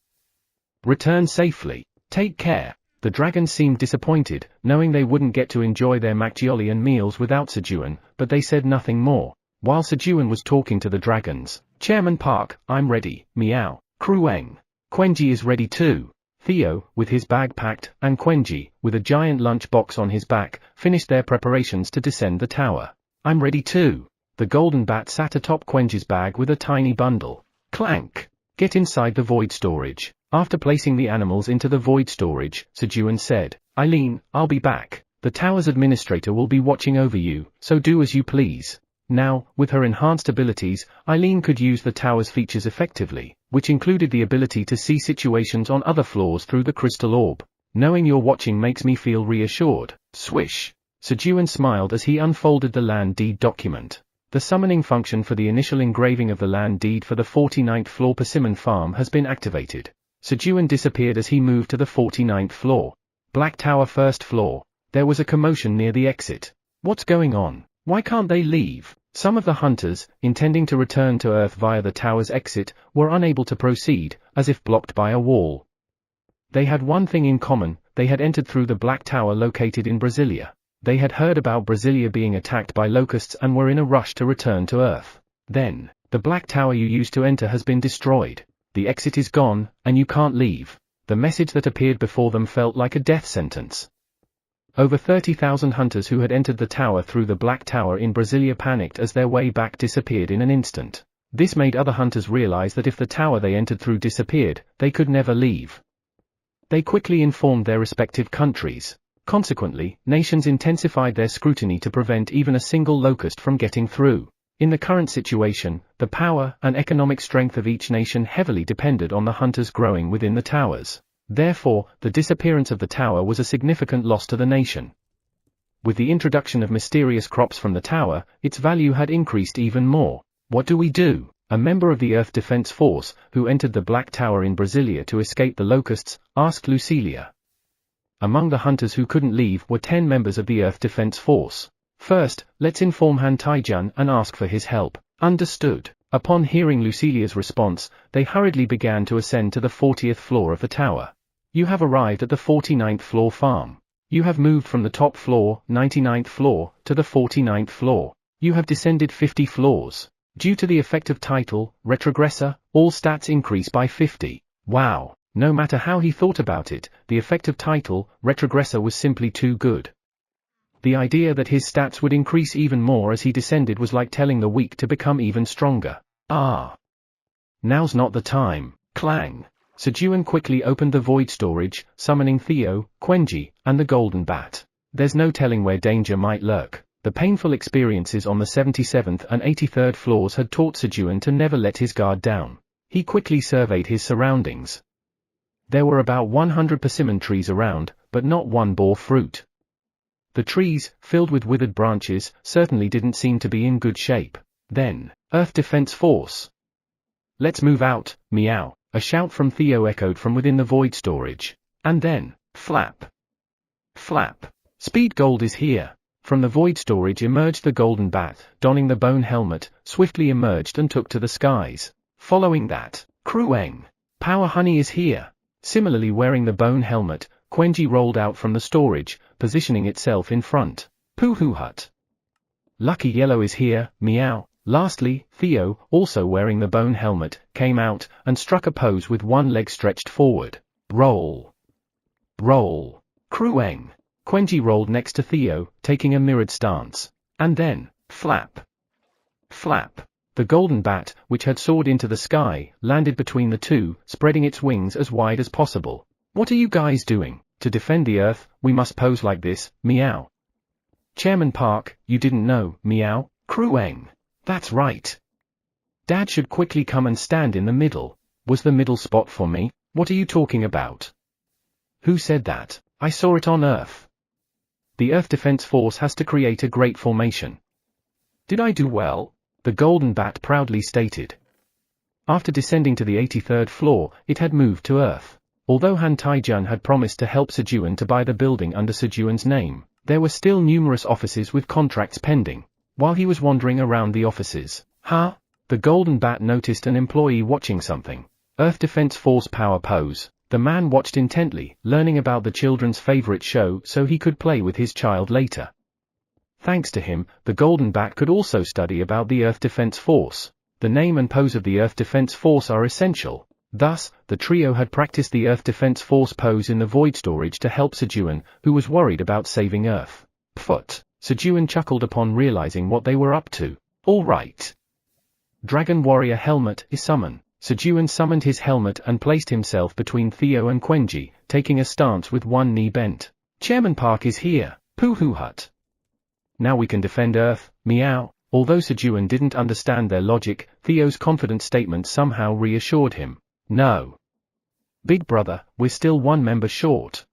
Return safely. Take care. The dragons seemed disappointed, knowing they wouldn't get to enjoy their Macchiolian meals without Sejun, but they said nothing more. While Sejun was talking to the dragons, Chairman Park, I'm ready, meow. Krueng. Quenji is ready too. Theo, with his bag packed, and Quenji, with a giant lunch box on his back, finished their preparations to descend the tower. I'm ready too. The golden bat sat atop Quenji's bag with a tiny bundle. Clank. Get inside the void storage. After placing the animals into the void storage, Sejun said, Eileen, I'll be back. The tower's administrator will be watching over you, so do as you please. Now, with her enhanced abilities, Eileen could use the tower's features effectively, which included the ability to see situations on other floors through the crystal orb. Knowing you're watching makes me feel reassured. Swish. Sejun smiled as he unfolded the land deed document. The summoning function for the initial engraving of the land deed for the 49th floor Persimmon Farm has been activated. Sejun disappeared as he moved to the 49th floor. Black Tower first floor. There was a commotion near the exit. What's going on? Why can't they leave? Some of the hunters, intending to return to Earth via the tower's exit, were unable to proceed, as if blocked by a wall. They had one thing in common, they had entered through the Black Tower located in Brasilia. They had heard about Brasilia being attacked by locusts and were in a rush to return to Earth. Then, the Black Tower you used to enter has been destroyed. The exit is gone, and you can't leave. The message that appeared before them felt like a death sentence. Over 30,000 hunters who had entered the tower through the Black Tower in Brasilia panicked as their way back disappeared in an instant. This made other hunters realize that if the tower they entered through disappeared, they could never leave. They quickly informed their respective countries. Consequently, nations intensified their scrutiny to prevent even a single locust from getting through. In the current situation, the power and economic strength of each nation heavily depended on the hunters growing within the towers. Therefore, the disappearance of the tower was a significant loss to the nation. With the introduction of mysterious crops from the tower, its value had increased even more. What do we do? A member of the Earth Defense Force, who entered the Black Tower in Brasilia to escape the locusts, asked Lucilia. Among the hunters who couldn't leave were 10 members of the Earth Defense Force. First, let's inform Han Taijun and ask for his help. Understood. Upon hearing Lucilia's response, they hurriedly began to ascend to the 40th floor of the tower. You have arrived at the 49th floor farm. You have moved from the top floor, 99th floor, to the 49th floor. You have descended 50 floors. Due to the effect of title, retrogressor, all stats increase by 50. Wow. No matter how he thought about it, the effect of title, retrogressor was simply too good. The idea that his stats would increase even more as he descended was like telling the weak to become even stronger. Ah. Now's not the time. Clang. Sejun quickly opened the void storage, summoning Theo, Quenji, and the golden bat. There's no telling where danger might lurk. The painful experiences on the 77th and 83rd floors had taught Sejun to never let his guard down. He quickly surveyed his surroundings. There were about 100 persimmon trees around, but not one bore fruit. The trees, filled with withered branches, certainly didn't seem to be in good shape. Then, Earth Defense Force. Let's move out, meow. A shout from Theo echoed from within the void storage. And then, flap. Flap. Speed Gold is here. From the void storage emerged the golden bat, donning the bone helmet, swiftly emerged and took to the skies. Following that, Krueng. Power Honey is here. Similarly wearing the bone helmet, Quenji rolled out from the storage, positioning itself in front. Poohoo Hut. Lucky Yellow is here, meow. Lastly, Theo, also wearing the bone helmet, came out, and struck a pose with one leg stretched forward. Roll. Roll. Krueng. Quenji rolled next to Theo, taking a mirrored stance. And then, flap. Flap. The golden bat, which had soared into the sky, landed between the two, spreading its wings as wide as possible. What are you guys doing? To defend the Earth, we must pose like this, meow. Chairman Park, you didn't know, meow. Krueng. That's right. Dad should quickly come and stand in the middle. Was the middle spot for me? What are you talking about? Who said that? I saw it on Earth. The Earth Defense Force has to create a great formation. Did I do well? The golden bat proudly stated. After descending to the 83rd floor, it had moved to Earth. Although Han Taijun had promised to help Sejun to buy the building under Sejun's name, there were still numerous offices with contracts pending. While he was wandering around the offices, the golden bat noticed an employee watching something. Earth Defense Force power pose. The man watched intently, learning about the children's favorite show so he could play with his child later. Thanks to him, the golden bat could also study about the Earth Defense Force. The name and pose of the Earth Defense Force are essential. Thus, the trio had practiced the Earth Defense Force pose in the void storage to help Sejun, who was worried about saving Earth. Pfft. Sejun chuckled upon realizing what they were up to. All right. Dragon Warrior Helmet is summon. Sejun summoned his helmet and placed himself between Theo and Quenji, taking a stance with one knee bent. Chairman Park is here, Poohoo Hut. Now we can defend Earth, meow. Although Sejun didn't understand their logic, Theo's confident statement somehow reassured him. No. Big brother, we're still one member short.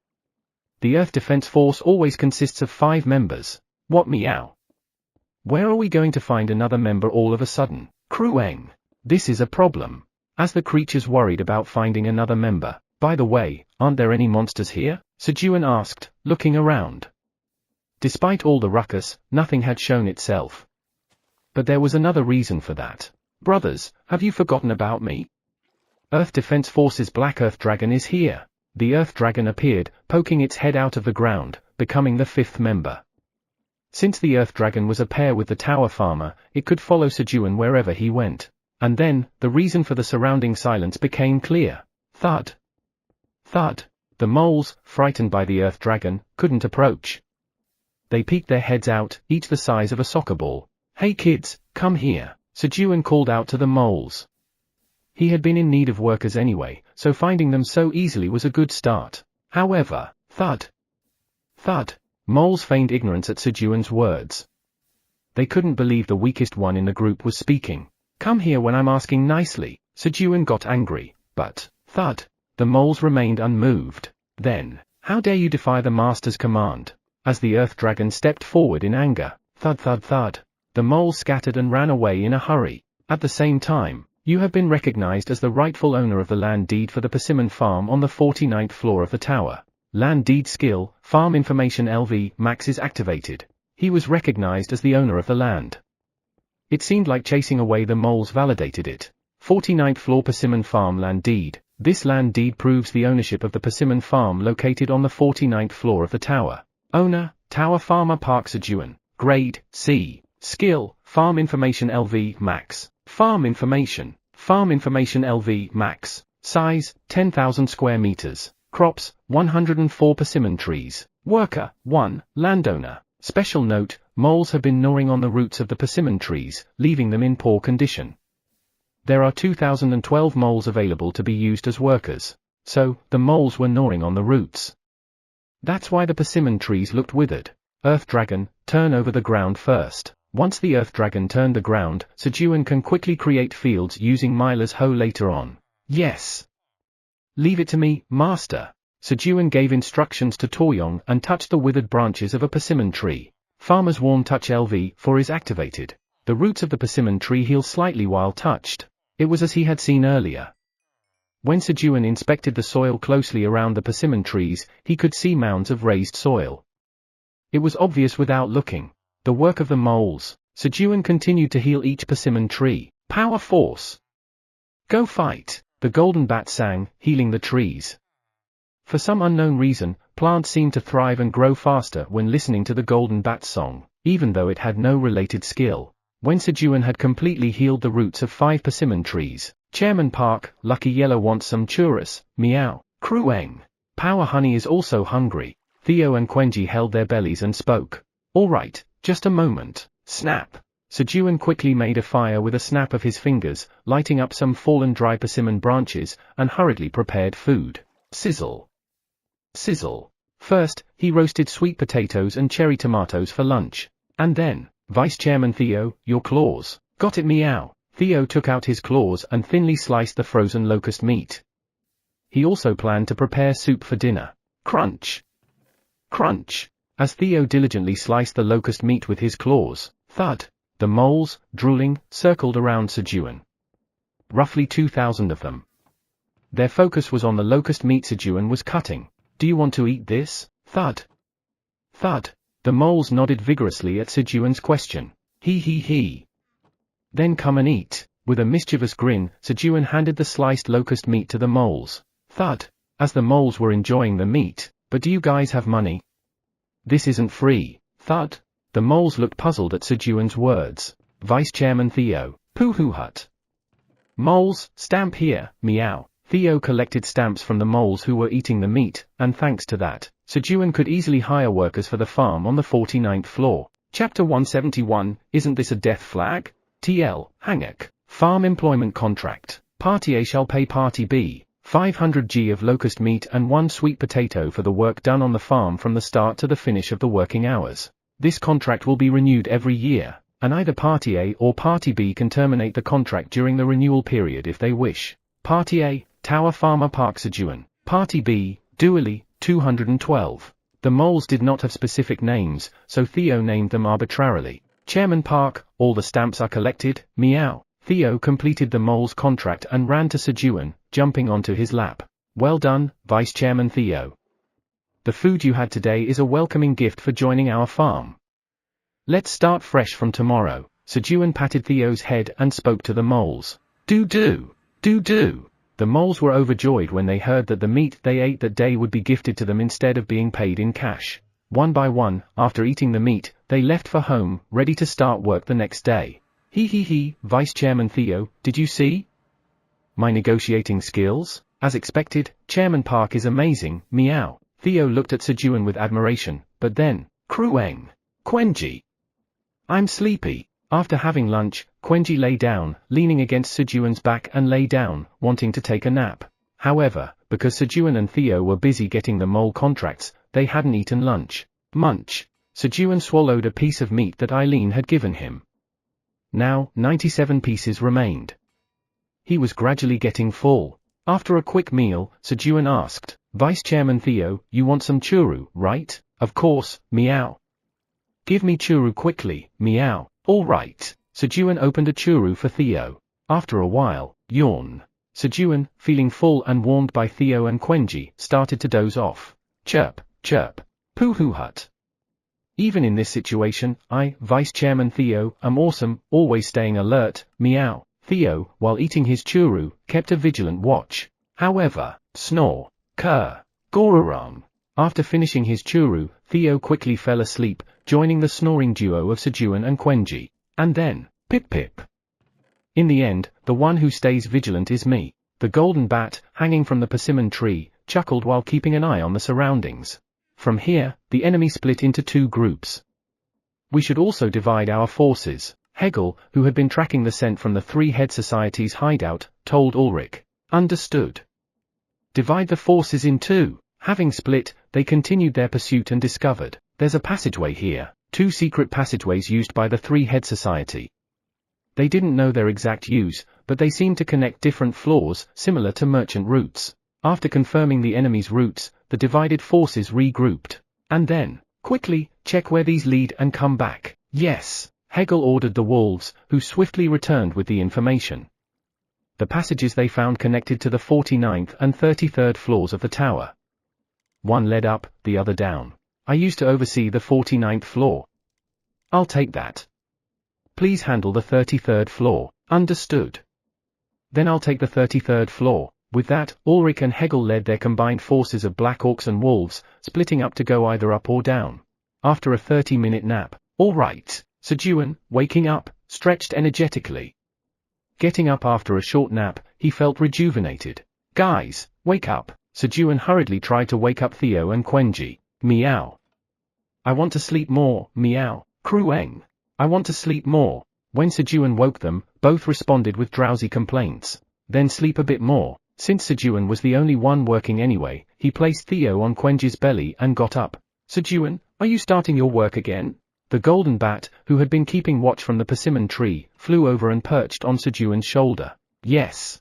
The Earth Defense Force always consists of 5 members. What meow? Where are we going to find another member all of a sudden? Krueng. This is a problem. As the creatures worried about finding another member. By the way, aren't there any monsters here? Sejun asked, looking around. Despite all the ruckus, nothing had shown itself. But there was another reason for that. Brothers, have you forgotten about me? Earth Defense Force's Black Earth Dragon is here. The Earth Dragon appeared, poking its head out of the ground, becoming the 5th member. Since the Earth Dragon was a pair with the Tower Farmer, it could follow Sejun wherever he went. And then, the reason for the surrounding silence became clear. Thud. Thud. The moles, frightened by the Earth Dragon, couldn't approach. They peeked their heads out, each the size of a soccer ball. Hey kids, come here, Sejun called out to the moles. He had been in need of workers anyway, so finding them so easily was a good start. However, thud. Thud. Moles feigned ignorance at Sejun's words. They couldn't believe the weakest one in the group was speaking. Come here when I'm asking nicely. Sejun got angry, but, thud. The moles remained unmoved. Then, how dare you defy the master's command? As the Earth Dragon stepped forward in anger, thud thud thud. The moles scattered and ran away in a hurry. At the same time, you have been recognized as the rightful owner of the land deed for the persimmon farm on the 49th floor of the tower. Land deed skill, farm information LV, max is activated. He was recognized as the owner of the land. It seemed like chasing away the moles validated it. 49th floor Persimmon Farm land deed. This land deed proves the ownership of the Persimmon Farm located on the 49th floor of the tower. Owner, Tower Farmer Park Sejun. Grade, C. Skill, Farm Information LV Max. Farm Information LV Max. Size, 10,000 square meters. Crops, 104 persimmon trees. Worker, 1, landowner. Special note, moles have been gnawing on the roots of the persimmon trees, leaving them in poor condition. There are 2012 moles available to be used as workers. So, the moles were gnawing on the roots. That's why the persimmon trees looked withered. Earth Dragon, turn over the ground first. Once the Earth Dragon turned the ground, Sejun can quickly create fields using Myla's hoe later on. Yes. Leave it to me, master. Sejun gave instructions to Toyong and touched the withered branches of a persimmon tree. Farmer's Warm Touch LV4 is activated. The roots of the persimmon tree heal slightly while touched. It was as he had seen earlier. When Sejun inspected the soil closely around the persimmon trees, he could see mounds of raised soil. It was obvious without looking. The work of the moles. Sejun continued to heal each persimmon tree. Power Force. Go fight. The golden bat sang, healing the trees. For some unknown reason, plants seemed to thrive and grow faster when listening to the golden bat song, even though it had no related skill. When Sejun had completely healed the roots of 5 persimmon trees, Chairman Park, Lucky Yellow wants some treacherous, meow. Krueng. Power Honey is also hungry. Theo and Quenji held their bellies and spoke. All right, just a moment. Snap. Sejun quickly made a fire with a snap of his fingers, lighting up some fallen dry persimmon branches, and hurriedly prepared food. Sizzle. Sizzle. First, he roasted sweet potatoes and cherry tomatoes for lunch. And then, Vice Chairman Theo, your claws. Got it, meow. Theo took out his claws and thinly sliced the frozen locust meat. He also planned to prepare soup for dinner. Crunch. Crunch. As Theo diligently sliced the locust meat with his claws, thud. The moles, drooling, circled around Sejun. Roughly 2,000 of them. Their focus was on the locust meat Sejun was cutting. Do you want to eat this? Thud. Thud. The moles nodded vigorously at Sejun's question. He. Then come and eat. With a mischievous grin, Sejun handed the sliced locust meat to the moles. Thud. As the moles were enjoying the meat. But do you guys have money? This isn't free. Thud. The moles looked puzzled at Sejun's words. Vice Chairman Theo. Pooh hut. Moles, stamp here, meow. Theo collected stamps from the moles who were eating the meat, and thanks to that, Sejun could easily hire workers for the farm on the 49th floor. Chapter 171, Isn't This a Death Flag? TL, Hanguk. Farm Employment Contract. Party A shall pay Party B 500 g of locust meat and 1 sweet potato for the work done on the farm from the start to the finish of the working hours. This contract will be renewed every year, and either Party A or Party B can terminate the contract during the renewal period if they wish. Party A, Tower Farmer Park Sejun. Party B, Dually, 212. The moles did not have specific names, so Theo named them arbitrarily. Chairman Park, all the stamps are collected, meow. Theo completed the mole's contract and ran to Sejun, jumping onto his lap. Well done, Vice Chairman Theo. The food you had today is a welcoming gift for joining our farm. Let's start fresh from tomorrow. Sejun patted Theo's head and spoke to the moles. Do. The moles were overjoyed when they heard that the meat they ate that day would be gifted to them instead of being paid in cash. One by one, after eating the meat, they left for home, ready to start work the next day. He, Vice Chairman Theo, did you see my negotiating skills? As expected, Chairman Park is amazing, meow. Theo looked at Sejun with admiration, but then, Krueng. Quenji. I'm sleepy. After having lunch, Quenji lay down, leaning against Sejun's back and lay down, wanting to take a nap. However, because Sejun and Theo were busy getting the mole contracts, they hadn't eaten lunch. Munch. Sejun swallowed a piece of meat that Eileen had given him. Now, 97 pieces remained. He was gradually getting full. After a quick meal, Sejun asked, Vice Chairman Theo, you want some churu, right? Of course, meow. Give me churu quickly, meow. All right. Sejun opened a churu for Theo. After a while, yawn. Sejun, feeling full and warmed by Theo and Quenji, started to doze off. Chirp, chirp. Pooh hut. Even in this situation, I, Vice Chairman Theo, am awesome, always staying alert, meow. Theo, while eating his churu, kept a vigilant watch. However, snore, cur, gororong. After finishing his churu, Theo quickly fell asleep, joining the snoring duo of Sejun and Quenji. And then, pip pip. In the end, the one who stays vigilant is me. The golden bat, hanging from the persimmon tree, chuckled while keeping an eye on the surroundings. From here, the enemy split into two groups. We should also divide our forces. Hegel, who had been tracking the scent from the Three-Head Society's hideout, told Ulrich. Understood. Divide the forces in two. Having split, they continued their pursuit and discovered, there's a passageway here, two secret passageways used by the Three-Head Society. They didn't know their exact use, but they seemed to connect different floors, similar to merchant routes. After confirming the enemy's routes, the divided forces regrouped. And then, quickly, check where these lead and come back. Yes, Hegel ordered the wolves, who swiftly returned with the information. The passages they found connected to the 49th and 33rd floors of the tower. One led up, the other down. I used to oversee the 49th floor. I'll take that. Please handle the 33rd floor. Understood. Then I'll take the 33rd floor. With that, Ulrich and Hegel led their combined forces of black orcs and wolves, splitting up to go either up or down. After a 30-minute nap, all right, Sejun, waking up, stretched energetically. Getting up after a short nap, he felt rejuvenated. Guys, wake up. Sejun hurriedly tried to wake up Theo and Quenji. Meow. I want to sleep more, meow. Krueng. I want to sleep more. When Sejun woke them, both responded with drowsy complaints. Then sleep a bit more. Since Sejun was the only one working anyway, he placed Theo on Quenji's belly and got up. Sejun, are you starting your work again? The golden bat, who had been keeping watch from the persimmon tree, flew over and perched on Sejun's shoulder. Yes.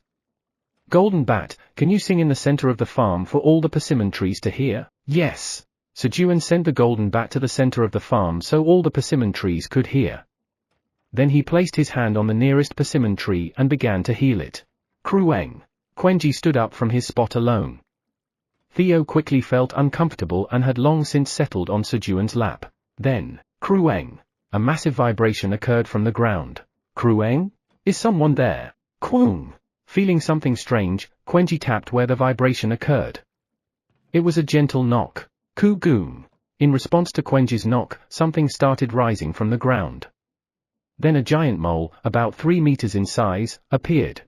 Golden bat, can you sing in the center of the farm for all the persimmon trees to hear? Yes. Sejun sent the golden bat to the center of the farm so all the persimmon trees could hear. Then he placed his hand on the nearest persimmon tree and began to heal it. Krueng. Quenji stood up from his spot alone. Theo quickly felt uncomfortable and had long since settled on Sejun's lap. Then, Krueng. A massive vibration occurred from the ground. Krueng? Is someone there? Kwung. Feeling something strange, Quenji tapped where the vibration occurred. It was a gentle knock. Kugoom. In response to Quenji's knock, something started rising from the ground. Then a giant mole, about 3 meters in size, appeared.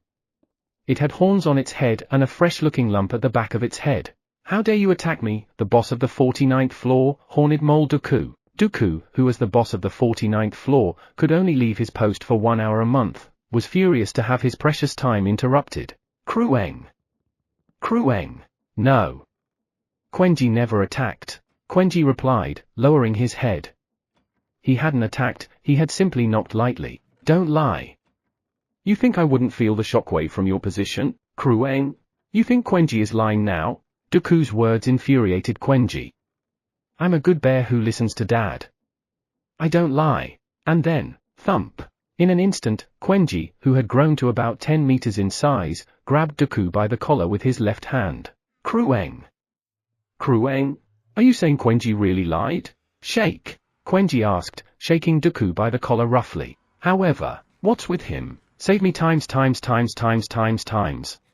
It had horns on its head and a fresh-looking lump at the back of its head. How dare you attack me, the boss of the 49th floor, horned mole Dooku. Dooku, who was the boss of the 49th floor, could only leave his post for 1 hour a month, was furious to have his precious time interrupted. Krueng. Krueng. No. Quenji never attacked. Quenji replied, lowering his head. He hadn't attacked, he had simply knocked lightly. Don't lie. You think I wouldn't feel the shockwave from your position, Krueng? You think Quenji is lying now? Dooku's words infuriated Quenji. I'm a good bear who listens to Dad. I don't lie. And then, thump. In an instant, Quenji, who had grown to about 10 meters in size, grabbed Dooku by the collar with his left hand. Krueng. Krueng? Are you saying Quenji really lied? Shake. Quenji asked, shaking Dooku by the collar roughly. However, what's with him? Save me times.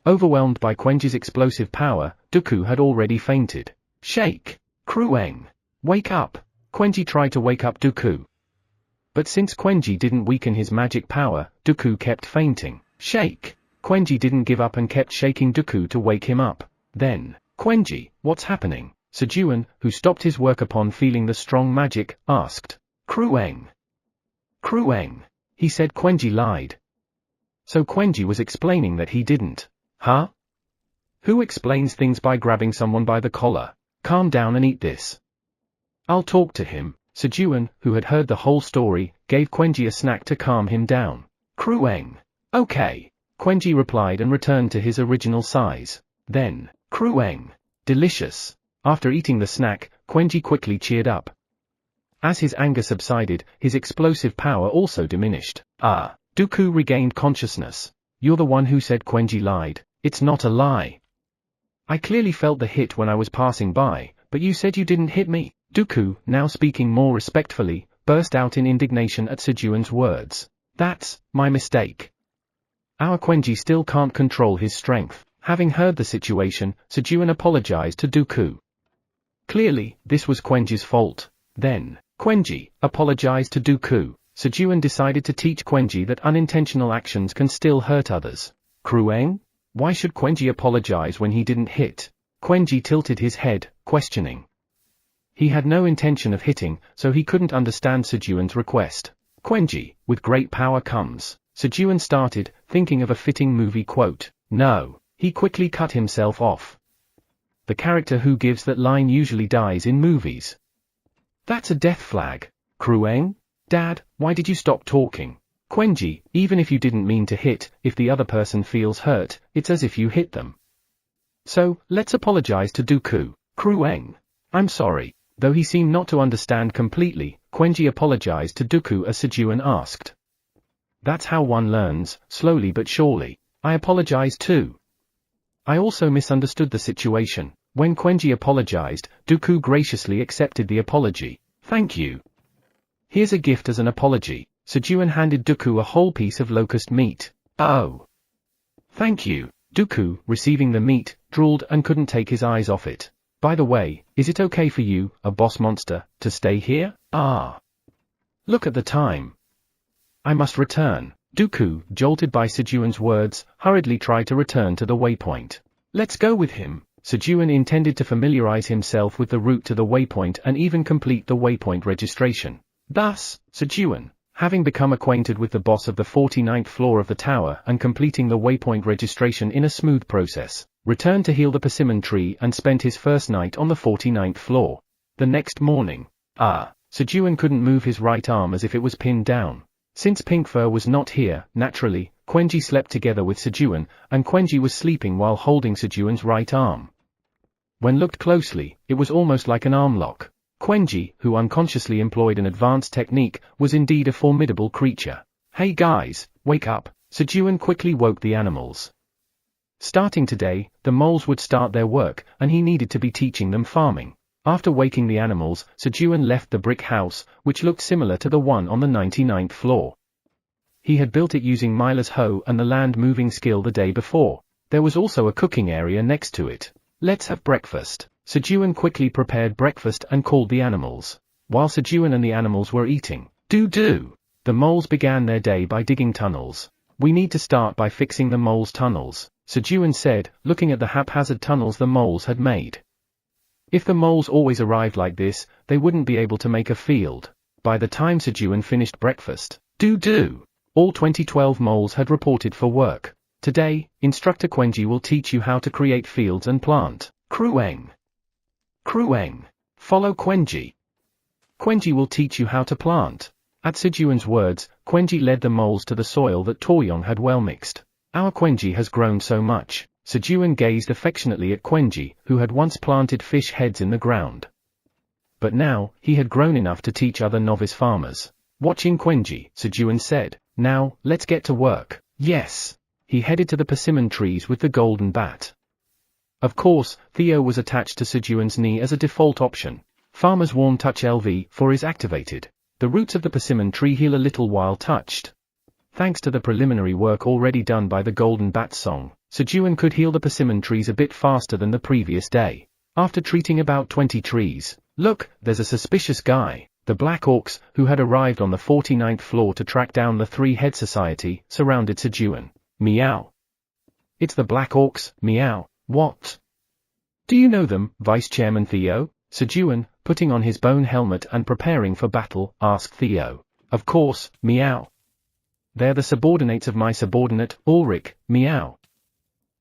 Overwhelmed by Quenji's explosive power, Dooku had already fainted. Shake. Krueng. Wake up. Quenji tried to wake up Dooku. But since Quenji didn't weaken his magic power, Dooku kept fainting. Shake. Quenji didn't give up and kept shaking Dooku to wake him up. Then, Quenji, what's happening? Sejun, who stopped his work upon feeling the strong magic, asked. Krueng. Krueng. He said Quenji lied. So Quenji was explaining that he didn't. Huh? Who explains things by grabbing someone by the collar? Calm down and eat this. I'll talk to him. Sejun, who had heard the whole story, gave Quenji a snack to calm him down. Krueng. Okay. Quenji replied and returned to his original size. Then, Krueng. Delicious. After eating the snack, Quenji quickly cheered up. As his anger subsided, his explosive power also diminished. Ah. Dooku regained consciousness. You're the one who said Quenji lied. It's not a lie. I clearly felt the hit when I was passing by, but you said you didn't hit me. Dooku, now speaking more respectfully, burst out in indignation at Sejun's words. That's my mistake. Our Quenji still can't control his strength. Having heard the situation, Sejun apologized to Dooku. Clearly, this was Quenji's fault. Then, Quenji apologized to Dooku. Sejun decided to teach Quenji that unintentional actions can still hurt others. Crueng? Why should Quenji apologize when he didn't hit? Quenji tilted his head, questioning. He had no intention of hitting, so he couldn't understand Sejun's request. Quenji, with great power comes. Sejun started, thinking of a fitting movie quote. No, he quickly cut himself off. The character who gives that line usually dies in movies. That's a death flag. Crueng? Dad, why did you stop talking? Quenji, even if you didn't mean to hit, if the other person feels hurt, it's as if you hit them. So, let's apologize to Dooku. Crueng. I'm sorry. Though he seemed not to understand completely, Quenji apologized to Dooku as Sejun asked. That's how one learns, slowly but surely. I apologize too. I also misunderstood the situation. When Quenji apologized, Dooku graciously accepted the apology. Thank you. Here's a gift as an apology. Sejun handed Dooku a whole piece of locust meat. Oh. Thank you. Dooku, receiving the meat, drooled and couldn't take his eyes off it. By the way, is it okay for you, a boss monster, to stay here? Ah. Look at the time. I must return. Dooku, jolted by Sejun's words, hurriedly tried to return to the waypoint. Let's go with him. Sejun intended to familiarize himself with the route to the waypoint and even complete the waypoint registration. Thus, Sejun, having become acquainted with the boss of the 49th floor of the tower and completing the waypoint registration in a smooth process, returned to heal the persimmon tree and spent his first night on the 49th floor. The next morning, Sejun couldn't move his right arm as if it was pinned down. Since Pinkfur was not here, naturally, Quenji slept together with Sejun, and Quenji was sleeping while holding Sejun's right arm. When looked closely, it was almost like an arm lock. Quenji, who unconsciously employed an advanced technique, was indeed a formidable creature. Hey guys, wake up. Sejun quickly woke the animals. Starting today, the moles would start their work, and he needed to be teaching them farming. After waking the animals, Sejun left the brick house, which looked similar to the one on the 99th floor. He had built it using Mila's hoe and the land-moving skill the day before. There was also a cooking area next to it. Let's have breakfast. Sejun quickly prepared breakfast and called the animals. While Sejun and the animals were eating, the moles began their day by digging tunnels. We need to start by fixing the moles' tunnels, Sejun said, looking at the haphazard tunnels the moles had made. If the moles always arrived like this, they wouldn't be able to make a field. By the time Sejun finished breakfast, all 2012 moles had reported for work. Today, Instructor Quenji will teach you how to create fields and plant. Crueng. Follow Quenji. Quenji will teach you how to plant. At Sejun's words, Quenji led the moles to the soil that Toryong had well mixed. Our Quenji has grown so much. Sejun gazed affectionately at Quenji, who had once planted fish heads in the ground. But now, he had grown enough to teach other novice farmers. Watching Quenji, Sejun said, now, let's get to work. Yes. He headed to the persimmon trees with the golden bat. Of course, Theo was attached to Sejun's knee as a default option. Farmer's Warm Touch LV4 is activated. The roots of the persimmon tree heal a little while touched. Thanks to the preliminary work already done by the golden bat song, Sejun could heal the persimmon trees a bit faster than the previous day. After treating about 20 trees, look, there's a suspicious guy. The Black Orcs, who had arrived on the 49th floor to track down the Three-Head Society, surrounded Sejun. Meow. It's the Black Orcs, meow. What? Do you know them, Vice Chairman Theo? Sejun, putting on his bone helmet and preparing for battle, asked Theo. Of course, meow. They're the subordinates of my subordinate, Ulrich, meow.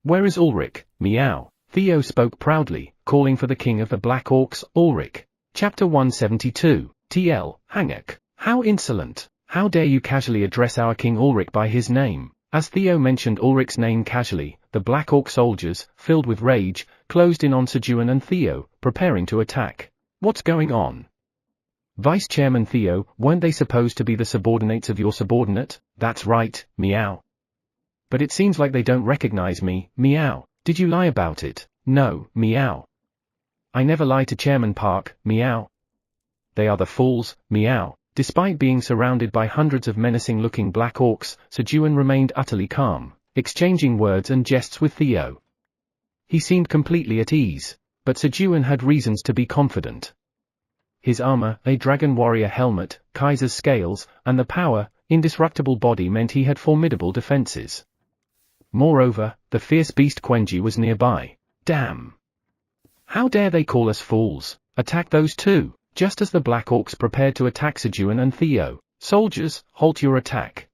Where is Ulrich, meow? Theo spoke proudly, calling for the king of the Black Orcs, Ulrich. Chapter 172, TL, Hanguk. How insolent! How dare you casually address our king Ulrich by his name? As Theo mentioned Ulrich's name casually, the Black Orc soldiers, filled with rage, closed in on Sejun and Theo, preparing to attack. What's going on? Vice Chairman Theo, weren't they supposed to be the subordinates of your subordinate? That's right, meow. But it seems like they don't recognize me, meow. Did you lie about it? No, meow. I never lie to Chairman Park, meow. they are the fools, meow. Despite being surrounded by hundreds of menacing-looking black orcs, Sejun remained utterly calm, exchanging words and jests with Theo. He seemed completely at ease, but Sejun had reasons to be confident. His armor, a dragon warrior helmet, Kaiser's scales, and the power, indestructible body meant he had formidable defenses. Moreover, the fierce beast Quenji was nearby. Damn! How dare they call us fools? Attack those two! Just as the Black Orcs prepared to attack Sejun and Theo. Soldiers, halt your attack.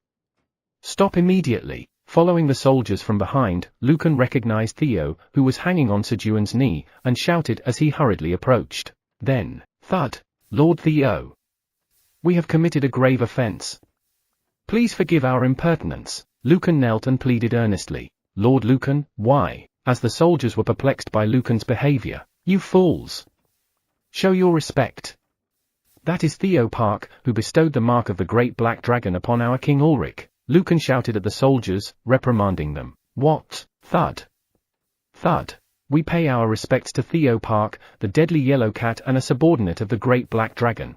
Stop immediately. Following the soldiers from behind, Lucan recognized Theo, who was hanging on Sejun's knee, and shouted as he hurriedly approached. Then, thud! Lord Theo! We have committed a grave offense. Please forgive our impertinence. Lucan knelt and pleaded earnestly. Lord Lucan, why? As the soldiers were perplexed by Lucan's behavior. You fools! Show your respect. That is Theo Park, who bestowed the mark of the Great Black Dragon upon our King Ulrich. Lucan shouted at the soldiers, reprimanding them. What? Thud! Thud! We pay our respects to Theo Park, the deadly yellow cat and a subordinate of the Great Black Dragon.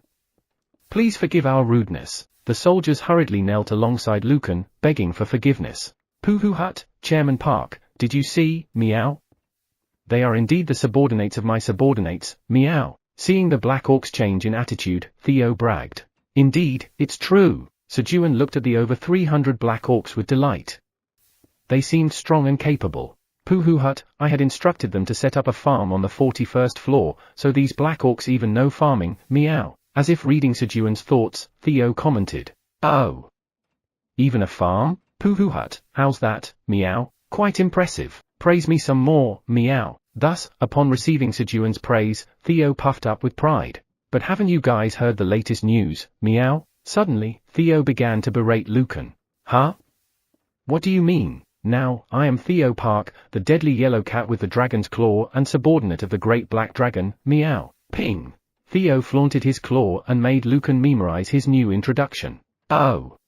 Please forgive our rudeness. The soldiers hurriedly knelt alongside Lucan, begging for forgiveness. Poohoo Hut, Chairman Park, did you see, meow? They are indeed the subordinates of my subordinates, meow. Seeing the Black Orcs change in attitude, Theo bragged. Indeed, it's true. Sejun looked at the over 300 Black Orcs with delight. They seemed strong and capable. Poohoo Hut, I had instructed them to set up a farm on the 41st floor, so these Black Orcs even know farming, meow. As if reading Sejun's thoughts, Theo commented. Oh. Even a farm? Poohoo Hut, how's that, meow? Quite impressive. Praise me some more, meow. Thus, upon receiving Sejun's praise, Theo puffed up with pride. But haven't you guys heard the latest news, meow? Suddenly, Theo began to berate Lucan. Huh? What do you mean? Now, I am Theo Park, the deadly yellow cat with the dragon's claw and subordinate of the Great Black Dragon, meow. Ping! Theo flaunted his claw and made Lucan memorize his new introduction. Oh!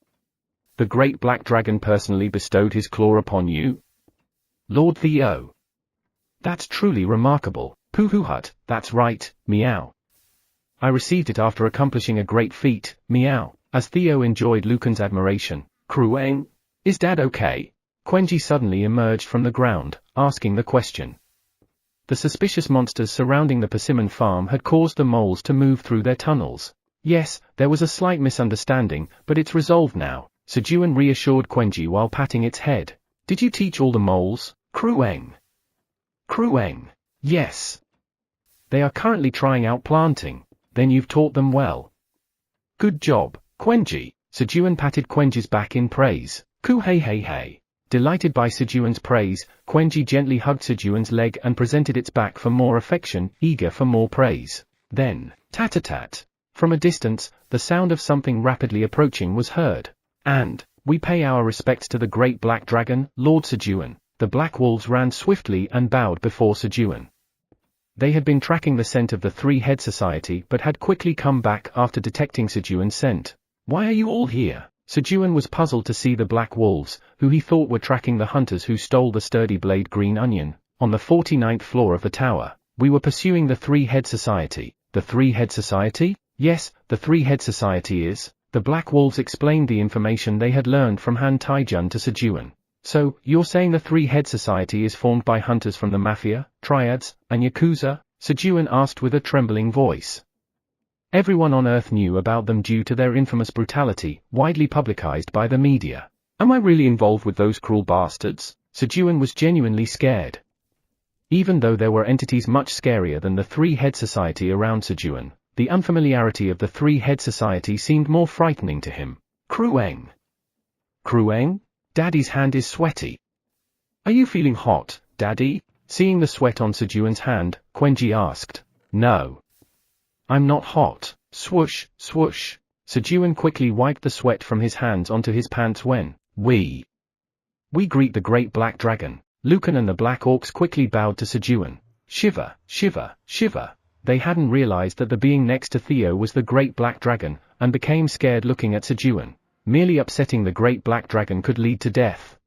The Great Black Dragon personally bestowed his claw upon you? Lord Theo! That's truly remarkable. Poohoo Hut, that's right, meow. I received it after accomplishing a great feat, meow. As Theo enjoyed Lucan's admiration. Krueng? Is Dad okay? Quenji suddenly emerged from the ground, asking the question. The suspicious monsters surrounding the persimmon farm had caused the moles to move through their tunnels. Yes, there was a slight misunderstanding, but it's resolved now, Sejun reassured Quenji while patting its head. Did you teach all the moles, Krueng? Krueng. Yes. They are currently trying out planting. Then you've taught them well. Good job, Quenji. Sejun patted Quenji's back in praise. Ku hey hey hey. Delighted by Sejun's praise, Quenji gently hugged Sejun's leg and presented its back for more affection, eager for more praise. Then, tat-a-tat. From a distance, the sound of something rapidly approaching was heard. And, we pay our respects to the Great Black Dragon, Lord Sejun. The Black Wolves ran swiftly and bowed before Sejun. They had been tracking the scent of the Three-Head Society but had quickly come back after detecting Sejun's scent. Why are you all here? Sejun was puzzled to see the Black Wolves, who he thought were tracking the hunters who stole the sturdy blade green onion, on the 49th floor of the tower. We were pursuing the Three-Head Society. The Three-Head Society? Yes, the Three-Head Society is. The Black Wolves explained the information they had learned from Han Taijun to Sejun. So, you're saying the Three-Head Society is formed by hunters from the Mafia, Triads, and Yakuza? Sejun asked with a trembling voice. Everyone on Earth knew about them due to their infamous brutality, widely publicized by the media. Am I really involved with those cruel bastards? Sejun was genuinely scared. Even though there were entities much scarier than the Three-Head Society around Sejun, the unfamiliarity of the Three-Head Society seemed more frightening to him. Krueng. Krueng? Daddy's hand is sweaty. Are you feeling hot, Daddy? Seeing the sweat on Sejun's hand, Quenji asked. No. I'm not hot. Swoosh, swoosh. Sejun quickly wiped the sweat from his hands onto his pants when, we greet the Great Black Dragon. Lucan and the Black Orcs quickly bowed to Sejun. Shiver, shiver, shiver. They hadn't realized that the being next to Theo was the Great Black Dragon, and became scared looking at Sejun. Merely upsetting the Great Black Dragon could lead to death.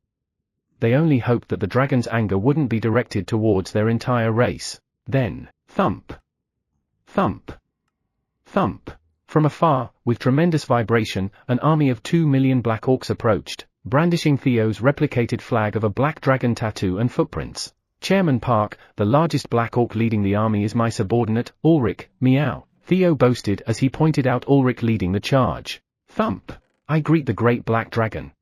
They only hoped that the dragon's anger wouldn't be directed towards their entire race. Then, thump. Thump. Thump. From afar, with tremendous vibration, an army of 2 million black orcs approached, brandishing Theo's replicated flag of a black dragon tattoo and footprints. Chairman Park, the largest black orc leading the army is my subordinate, Ulrich, meow, Theo boasted as he pointed out Ulrich leading the charge. Thump. I greet the great black dragon.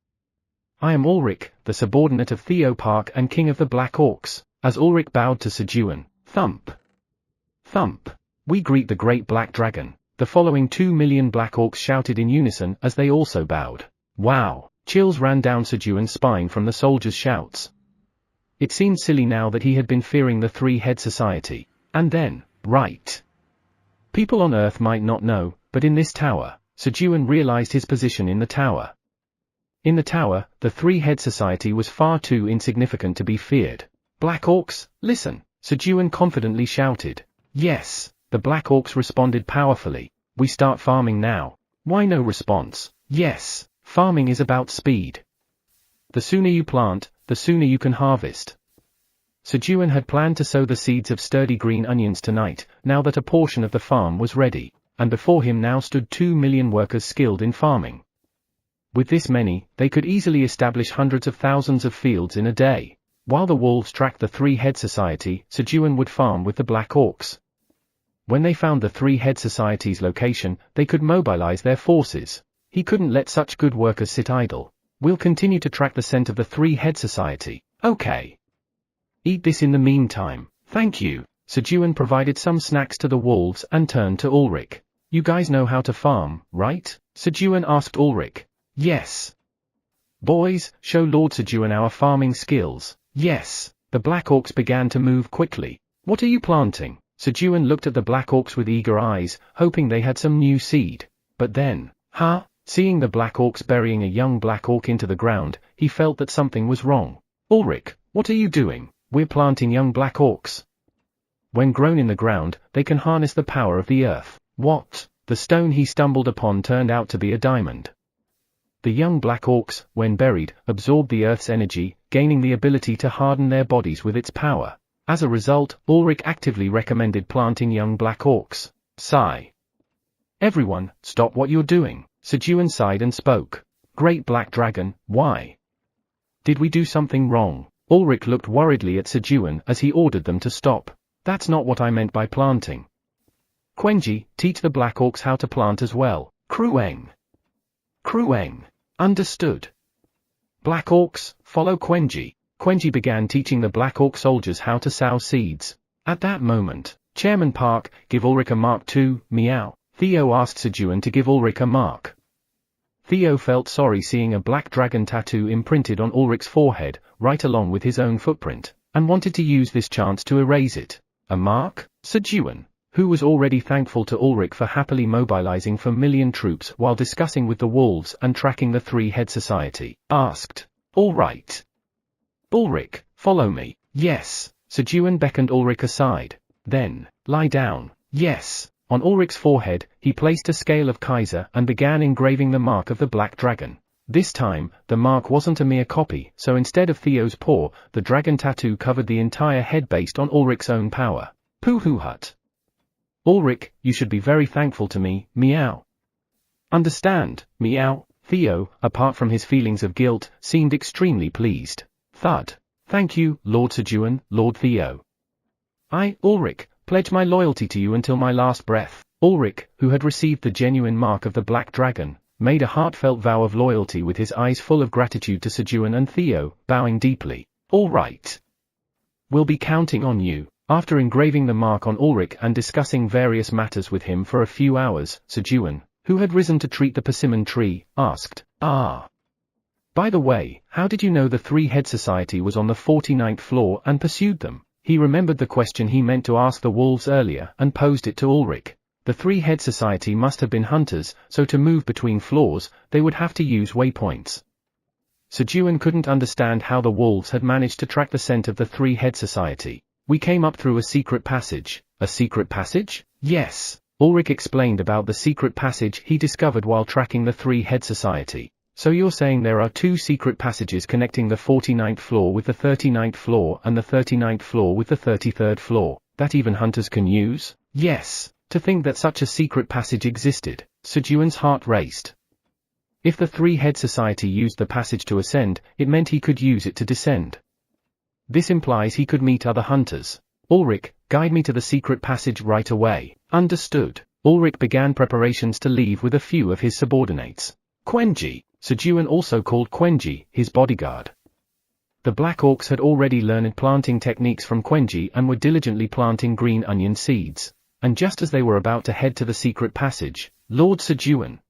I am Ulrich, the subordinate of Theo Park and king of the black orcs, as Ulrich bowed to Sejun. Thump. Thump. We greet the great black dragon. The following 2 million black orcs shouted in unison as they also bowed. Wow! Chills ran down Sejun's spine from the soldiers' shouts. It seemed silly now that he had been fearing the Three-Head Society. And then, right. People on Earth might not know, but in this tower, Sejun realized his position in the tower. In the tower, the Three-Head Society was far too insignificant to be feared. Black orcs, listen, Sejun confidently shouted. Yes, the black orcs responded powerfully. We start farming now. Why no response? Yes, farming is about speed. The sooner you plant, the sooner you can harvest. Sejun had planned to sow the seeds of sturdy green onions tonight, now that a portion of the farm was ready, and before him now stood 2 million workers skilled in farming. With this many, they could easily establish hundreds of thousands of fields in a day. While the wolves tracked the Three-Head Society, Sejun would farm with the black orcs. When they found the Three-Head Society's location, they could mobilize their forces. He couldn't let such good workers sit idle. We'll continue to track the scent of the Three-Head Society. Okay. Eat this in the meantime. Thank you. Sejun provided some snacks to the wolves and turned to Ulrich. You guys know how to farm, right? Sejun asked Ulrich. Yes. Boys, show Lord Sejun our farming skills. Yes. The black orcs began to move quickly. What are you planting? Sejun looked at the black orcs with eager eyes, hoping they had some new seed. But then, seeing the black orcs burying a young black orc into the ground, he felt that something was wrong. Ulrich, what are you doing? We're planting young black orcs. When grown in the ground, they can harness the power of the earth. What? The stone he stumbled upon turned out to be a diamond. The young black orcs, when buried, absorbed the earth's energy, gaining the ability to harden their bodies with its power. As a result, Ulrich actively recommended planting young black orcs. Sigh. Everyone, stop what you're doing. Sejun sighed and spoke. Great black dragon, why? Did we do something wrong? Ulrich looked worriedly at Sejun as he ordered them to stop. That's not what I meant by planting. Quenji, teach the black orcs how to plant as well. Krueng. Krueng. Understood. Black orcs, follow Quenji. Quenji began teaching the black orc soldiers how to sow seeds. At that moment, Chairman Park, give Ulrich a mark too, meow. Theo asked Sejun to give Ulrich a mark. Theo felt sorry seeing a black dragon tattoo imprinted on Ulrich's forehead, right along with his own footprint, and wanted to use this chance to erase it. A mark? Sejun, who was already thankful to Ulrich for happily mobilizing for million troops while discussing with the wolves and tracking the Three-Head Society, asked. All right. Ulrich, follow me. Yes. Sejun beckoned Ulrich aside. Then, lie down. Yes. On Ulrich's forehead, he placed a scale of Kaiser and began engraving the mark of the black dragon. This time, the mark wasn't a mere copy, so instead of Theo's paw, the dragon tattoo covered the entire head based on Ulrich's own power. Pooh hut. Ulrich, you should be very thankful to me, meow. Understand, meow. Theo, apart from his feelings of guilt, seemed extremely pleased. Thud. Thank you, Lord Sejun, Lord Theo. I, Ulrich, pledge my loyalty to you until my last breath. Ulrich, who had received the genuine mark of the black dragon, made a heartfelt vow of loyalty with his eyes full of gratitude to Sejun and Theo, bowing deeply. All right. We'll be counting on you. After engraving the mark on Ulrich and discussing various matters with him for a few hours, Sejun, who had risen to treat the persimmon tree, asked, by the way, how did you know the Three-Head Society was on the 49th floor and pursued them? He remembered the question he meant to ask the wolves earlier and posed it to Ulrich. The Three-Head Society must have been hunters, so to move between floors, they would have to use waypoints. Sejun couldn't understand how the wolves had managed to track the scent of the Three-Head Society. We came up through a secret passage. A secret passage? Yes. Ulrich explained about the secret passage he discovered while tracking the Three-Head Society. So you're saying there are 2 secret passages connecting the 49th floor with the 39th floor and the 39th floor with the 33rd floor, that even hunters can use? Yes. To think that such a secret passage existed. Sejun's heart raced. If the Three-Head Society used the passage to ascend, it meant he could use it to descend. This implies he could meet other hunters. Ulrich, guide me to the secret passage right away. Understood. Ulrich began preparations to leave with a few of his subordinates. Quenji, Sejun also called Quenji, his bodyguard. The Black Orcs had already learned planting techniques from Quenji and were diligently planting green onion seeds. And just as they were about to head to the secret passage, Lord Sejun.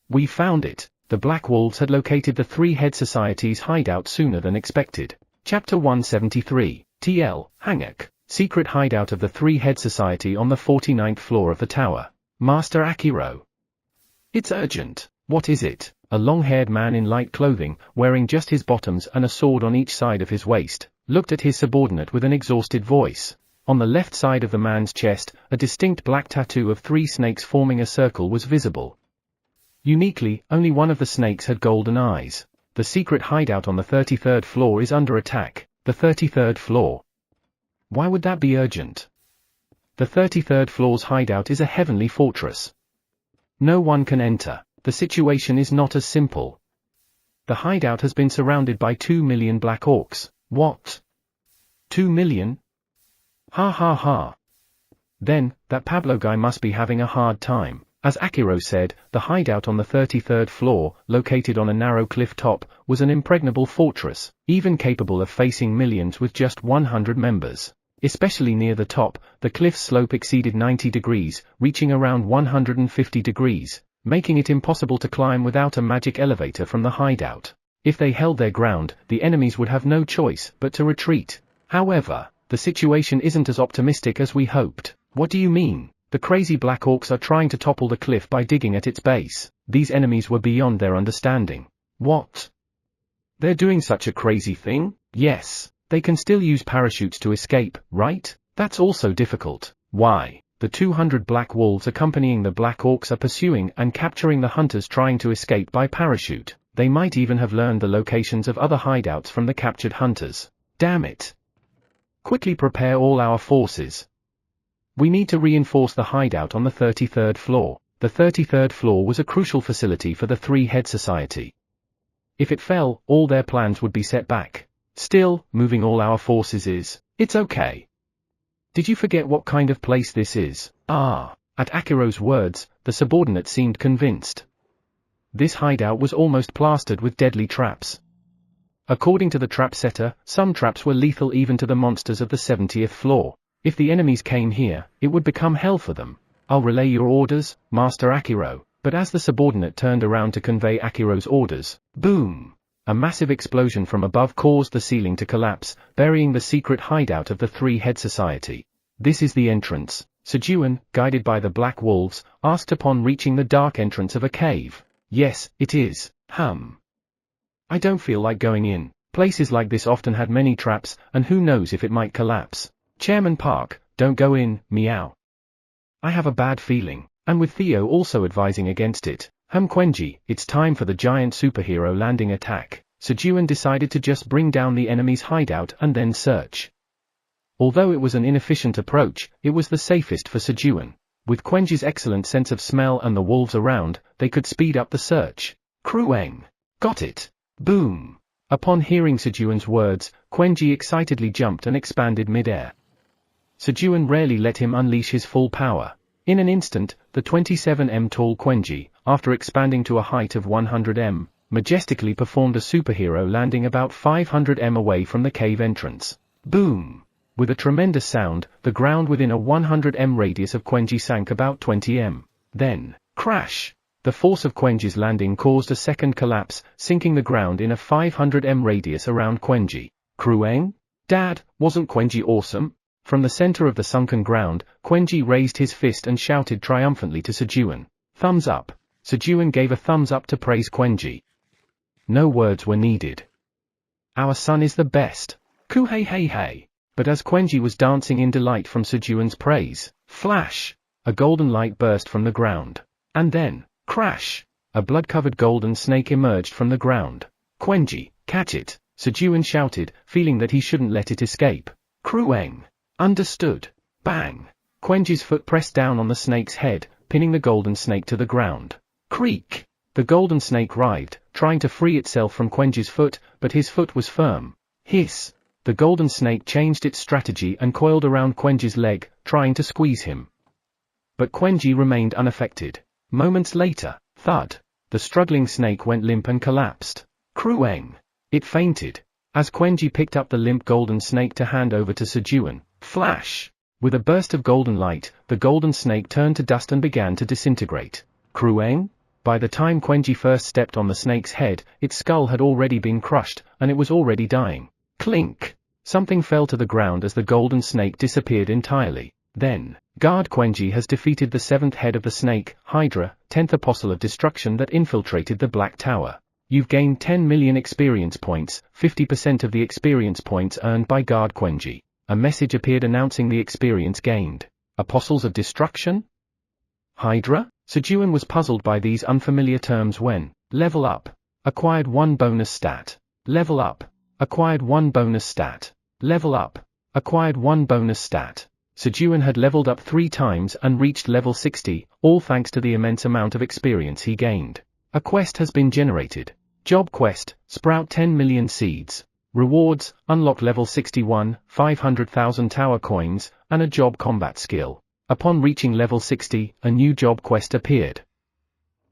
We found it. The Black Wolves had located the Three-Head Society's hideout sooner than expected. Chapter 173, TL, Hanguk, secret hideout of the Three-Head Society on the 49th floor of the tower. Master Akiro. It's urgent. What is it? A long-haired man in light clothing, wearing just his bottoms and a sword on each side of his waist, looked at his subordinate with an exhausted voice. On the left side of the man's chest, a distinct black tattoo of 3 snakes forming a circle was visible. Uniquely, only one of the snakes had golden eyes. The secret hideout on the 33rd floor is under attack. The 33rd floor. Why would that be urgent? The 33rd floor's hideout is a heavenly fortress. No one can enter. The situation is not as simple. The hideout has been surrounded by 2 million Black Orcs. What? 2 million? Ha ha ha. Then, that Pablo guy must be having a hard time. As Akiro said, the hideout on the 33rd floor, located on a narrow cliff top, was an impregnable fortress, even capable of facing millions with just 100 members. Especially near the top, the cliff's slope exceeded 90 degrees, reaching around 150 degrees, making it impossible to climb without a magic elevator from the hideout. If they held their ground, the enemies would have no choice but to retreat. However, the situation isn't as optimistic as we hoped. What do you mean? The crazy Black Orcs are trying to topple the cliff by digging at its base. These enemies were beyond their understanding. What? They're doing such a crazy thing? Yes. They can still use parachutes to escape, right? That's also difficult. Why? The 200 Black Wolves accompanying the Black Orcs are pursuing and capturing the hunters trying to escape by parachute. They might even have learned the locations of other hideouts from the captured hunters. Damn it. Quickly prepare all our forces. We need to reinforce the hideout on the 33rd floor. The 33rd floor was a crucial facility for the Three-Head Society. If it fell, all their plans would be set back. Still, moving all our forces is, it's okay. Did you forget what kind of place this is? Ah. At Akiro's words, the subordinate seemed convinced. This hideout was almost plastered with deadly traps. According to the trap setter, some traps were lethal even to the monsters of the 70th floor. If the enemies came here, it would become hell for them. I'll relay your orders, Master Akiro. But as the subordinate turned around to convey Akiro's orders, boom! A massive explosion from above caused the ceiling to collapse, burying the secret hideout of the Three-Head Society. This is the entrance. Sejun, guided by the Black Wolves, asked upon reaching the dark entrance of a cave. Yes, it is. I don't feel like going in. Places like this often had many traps, and who knows if it might collapse. Chairman Park, don't go in, meow. I have a bad feeling. And with Theo also advising against it. Quenji, it's time for the giant superhero landing attack. Sejun decided to just bring down the enemy's hideout and then search. Although it was an inefficient approach, it was the safest for Sejun. With Quenji's excellent sense of smell and the wolves around, they could speed up the search. Krueng. Got it. Boom. Upon hearing Sejun's words, Quenji excitedly jumped and expanded mid-air. Sejun rarely let him unleash his full power. In an instant, the 27 tall Quenji, after expanding to a height of 100 majestically performed a superhero landing about 500 away from the cave entrance. Boom! With a tremendous sound, the ground within a 100 radius of Quenji sank about 20 Then, crash! The force of Quenji's landing caused a second collapse, sinking the ground in a 500 radius around Quenji. Krueng? Dad, wasn't Quenji awesome? From the center of the sunken ground, Quenji raised his fist and shouted triumphantly to Sejun. Thumbs up. Sejun gave a thumbs up to praise Quenji. No words were needed. Our son is the best. Ku hey hey hey. But as Quenji was dancing in delight from Sejun's praise, flash! A golden light burst from the ground. And then, crash! A blood-covered golden snake emerged from the ground. Quenji, catch it! Sejun shouted, feeling that he shouldn't let it escape. Krueng. Understood. Bang! Quenji's foot pressed down on the snake's head, pinning the golden snake to the ground. Creak! The golden snake writhed, trying to free itself from Quenji's foot, but his foot was firm. Hiss! The golden snake changed its strategy and coiled around Quenji's leg, trying to squeeze him. But Quenji remained unaffected. Moments later, thud! The struggling snake went limp and collapsed. Crueng! It fainted. As Quenji picked up the limp golden snake to hand over to Sejun, flash! With a burst of golden light, the golden snake turned to dust and began to disintegrate. Crueng? By the time Quenji first stepped on the snake's head, its skull had already been crushed, and it was already dying. Clink! Something fell to the ground as the golden snake disappeared entirely. Then, Guard Quenji has defeated the seventh head of the snake, Hydra, 10th apostle of destruction that infiltrated the Black Tower. You've gained 10 million experience points, 50% of the experience points earned by Guard Quenji. A message appeared announcing the experience gained. Apostles of destruction? Hydra? Sejun was puzzled by these unfamiliar terms when, level up. Acquired 1 bonus stat. Level up. Acquired 1 bonus stat. Level up. Acquired 1 bonus stat. Sejun had leveled up 3 times and reached level 60, all thanks to the immense amount of experience he gained. A quest has been generated. Job quest, sprout 10 million seeds. Rewards, unlock level 61, 500,000 tower coins, and a job combat skill. Upon reaching level 60, a new job quest appeared.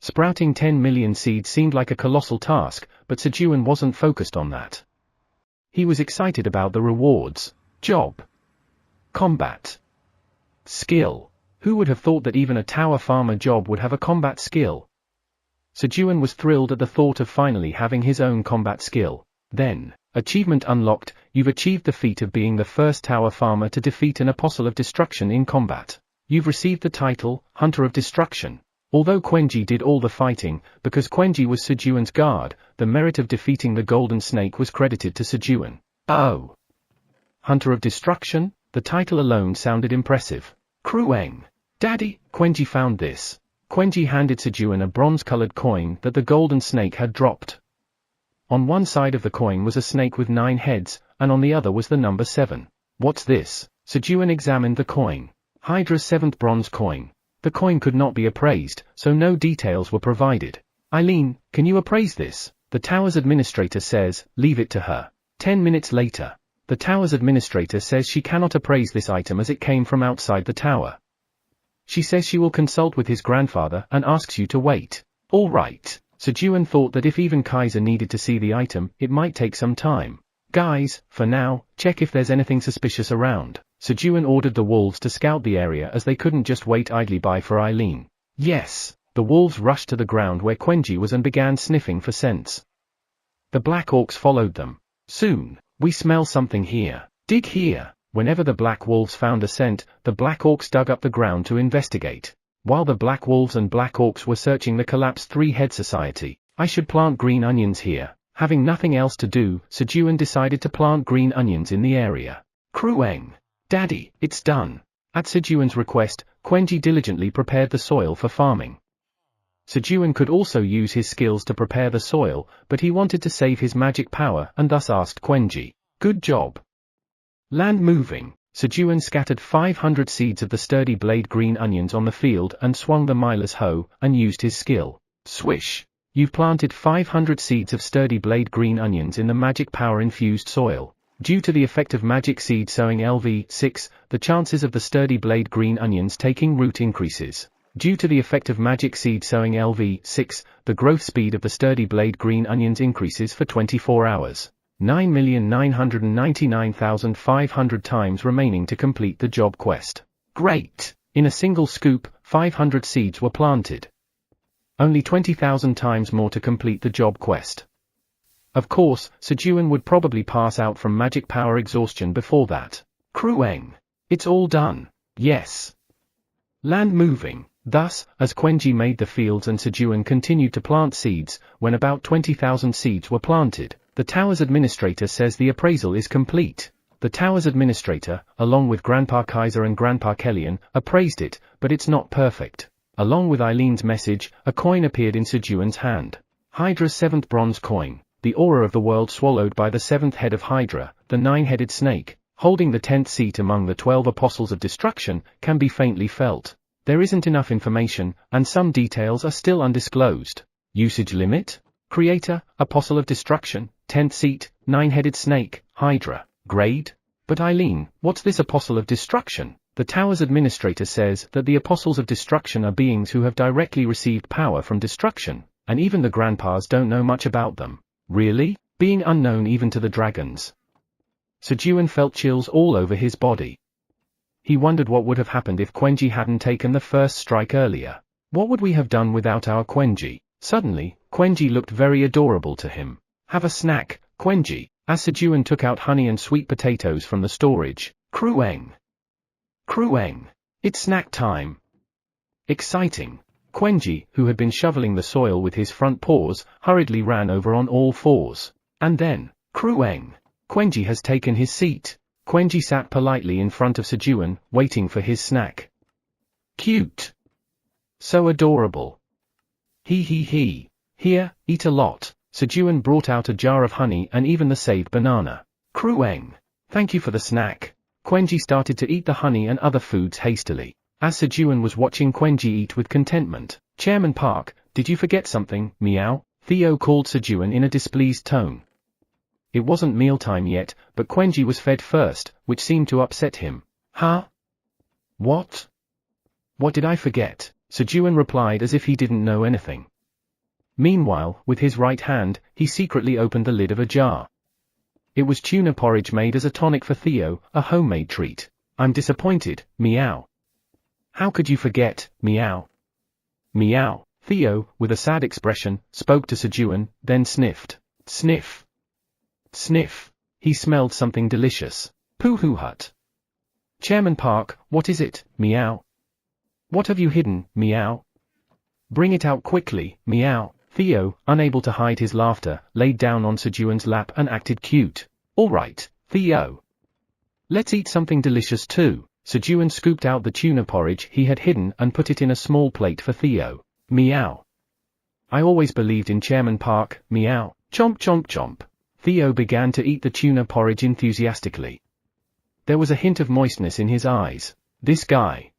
Sprouting 10 million seeds seemed like a colossal task, but Sejun wasn't focused on that. He was excited about the rewards. Job. Combat. Skill. Who would have thought that even a tower farmer job would have a combat skill? Sejun was thrilled at the thought of finally having his own combat skill. Then, achievement unlocked, you've achieved the feat of being the first tower farmer to defeat an apostle of destruction in combat. You've received the title, Hunter of Destruction. Although Quenji did all the fighting, because Quenji was Sejun's guard, the merit of defeating the golden snake was credited to Sejun. Oh! Hunter of Destruction? The title alone sounded impressive. Crueng! Daddy, Quenji found this. Quenji handed Sejun a bronze-colored coin that the golden snake had dropped. On one side of the coin was a snake with 9 heads, and on the other was the number 7. What's this? Sejun examined the coin. Hydra's 7th bronze coin. The coin could not be appraised, so no details were provided. Eileen, can you appraise this? The tower's administrator says, leave it to her. 10 minutes later. The tower's administrator says she cannot appraise this item as it came from outside the tower. She says she will consult with his grandfather and asks you to wait. All right. Sejun thought that if even Kaiser needed to see the item, it might take some time. Guys, for now, check if there's anything suspicious around. Sejun ordered the wolves to scout the area as they couldn't just wait idly by for Eileen. Yes, the wolves rushed to the ground where Quenji was and began sniffing for scents. The black orcs followed them. Soon, we smell something here. Dig here. Whenever the black wolves found a scent, the black orcs dug up the ground to investigate. While the black wolves and black orcs were searching the collapsed 3-head society, I should plant green onions here. Having nothing else to do, Sejun decided to plant green onions in the area. Crueng! Daddy, it's done. At Sejun's request, Quenji diligently prepared the soil for farming. Sejun could also use his skills to prepare the soil, but he wanted to save his magic power and thus asked Quenji. Good job. Land moving. Sejun scattered 500 seeds of the sturdy blade green onions on the field and swung the miler's hoe, and used his skill. Swish. You've planted 500 seeds of sturdy blade green onions in the magic power-infused soil. Due to the effect of magic seed sowing LV6, the chances of the sturdy blade green onions taking root increases. Due to the effect of magic seed sowing LV6, the growth speed of the sturdy blade green onions increases for 24 hours. 9,999,500 times remaining to complete the job quest. Great! In a single scoop, 500 seeds were planted. Only 20,000 times more to complete the job quest. Of course, Sejun would probably pass out from magic power exhaustion before that. Crueng! It's all done. Yes. Land moving. Thus, as Quenji made the fields and Sejun continued to plant seeds, when about 20,000 seeds were planted, the tower's administrator says the appraisal is complete. The tower's administrator, along with Grandpa Kaiser and Grandpa Kellyan, appraised it, but it's not perfect. Along with Eileen's message, a coin appeared in Sejun's hand. Hydra's 7th bronze coin. The aura of the world swallowed by the 7th head of Hydra, the 9-headed snake, holding the 10th seat among the 12 apostles of destruction, can be faintly felt. There isn't enough information, and some details are still undisclosed. Usage limit? Creator, Apostle of Destruction, 10th seat, 9-headed snake, Hydra. Grade? But Eileen, what's this Apostle of Destruction? The tower's administrator says that the Apostles of Destruction are beings who have directly received power from destruction, and even the grandpas don't know much about them. Really? Being unknown even to the dragons. Sejun felt chills all over his body. He wondered what would have happened if Quenji hadn't taken the first strike earlier. What would we have done without our Quenji? Suddenly, Quenji looked very adorable to him. Have a snack, Quenji, as Sejun took out honey and sweet potatoes from the storage. Krueng. Krueng. It's snack time. Exciting. Quenji, who had been shoveling the soil with his front paws, hurriedly ran over on all fours. And then, Krueng. Quenji has taken his seat. Quenji sat politely in front of Sejun, waiting for his snack. Cute. So adorable. He. Here, eat a lot. Sejun brought out a jar of honey and even the saved banana. Krueng. Thank you for the snack. Quenji started to eat the honey and other foods hastily. As Sejun was watching Quenji eat with contentment, Chairman Park, did you forget something, meow? Theo called Sejun in a displeased tone. It wasn't mealtime yet, but Quenji was fed first, which seemed to upset him. Huh? What? What did I forget? Sejun replied as if he didn't know anything. Meanwhile, with his right hand, he secretly opened the lid of a jar. It was tuna porridge made as a tonic for Theo, a homemade treat. I'm disappointed, meow. How could you forget, meow? Meow. Theo, with a sad expression, spoke to Sejun, then sniffed. Sniff. Sniff. He smelled something delicious. Pooh hut. Chairman Park, what is it, meow? What have you hidden, meow? Bring it out quickly, meow. Theo, unable to hide his laughter, laid down on Sejun's lap and acted cute. All right, Theo. Let's eat something delicious too. Sejun scooped out the tuna porridge he had hidden and put it in a small plate for Theo. Meow. I always believed in Chairman Park, meow. Chomp chomp chomp. Theo began to eat the tuna porridge enthusiastically. There was a hint of moistness in his eyes. This guy.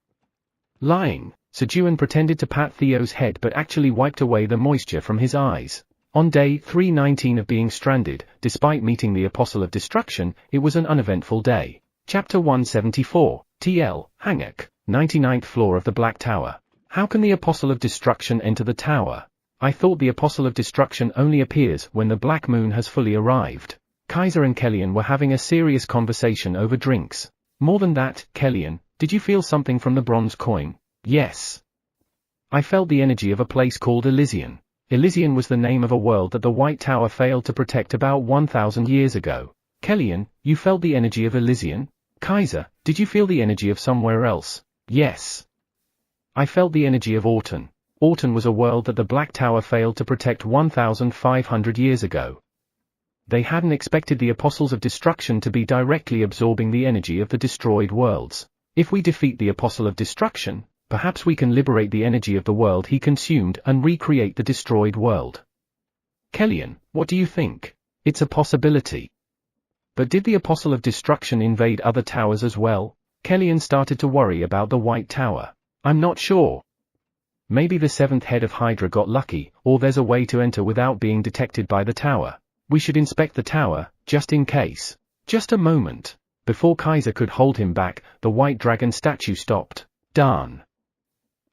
Lying. Sejun pretended to pat Theo's head but actually wiped away the moisture from his eyes. On day 319 of being stranded, despite meeting the Apostle of Destruction, it was an uneventful day. Chapter 174, TL, Hanguk, 99th floor of the Black Tower. How can the Apostle of Destruction enter the tower? I thought the Apostle of Destruction only appears when the Black Moon has fully arrived. Kaiser and Kellyan were having a serious conversation over drinks. More than that, Kellyan, did you feel something from the bronze coin? Yes. I felt the energy of a place called Elysian. Elysian was the name of a world that the White Tower failed to protect about 1,000 years ago. Kellyan, you felt the energy of Elysian? Kaiser, did you feel the energy of somewhere else? Yes. I felt the energy of Autumn. Autumn was a world that the Black Tower failed to protect 1,500 years ago. They hadn't expected the Apostles of Destruction to be directly absorbing the energy of the destroyed worlds. If we defeat the Apostle of Destruction, perhaps we can liberate the energy of the world he consumed and recreate the destroyed world. Kellyan, what do you think? It's a possibility. But did the Apostle of Destruction invade other towers as well? Kellyan started to worry about the White Tower. I'm not sure. Maybe the seventh head of Hydra got lucky, or there's a way to enter without being detected by the tower. We should inspect the tower, just in case. Just a moment. Before Kaiser could hold him back, the white dragon statue stopped. Darn.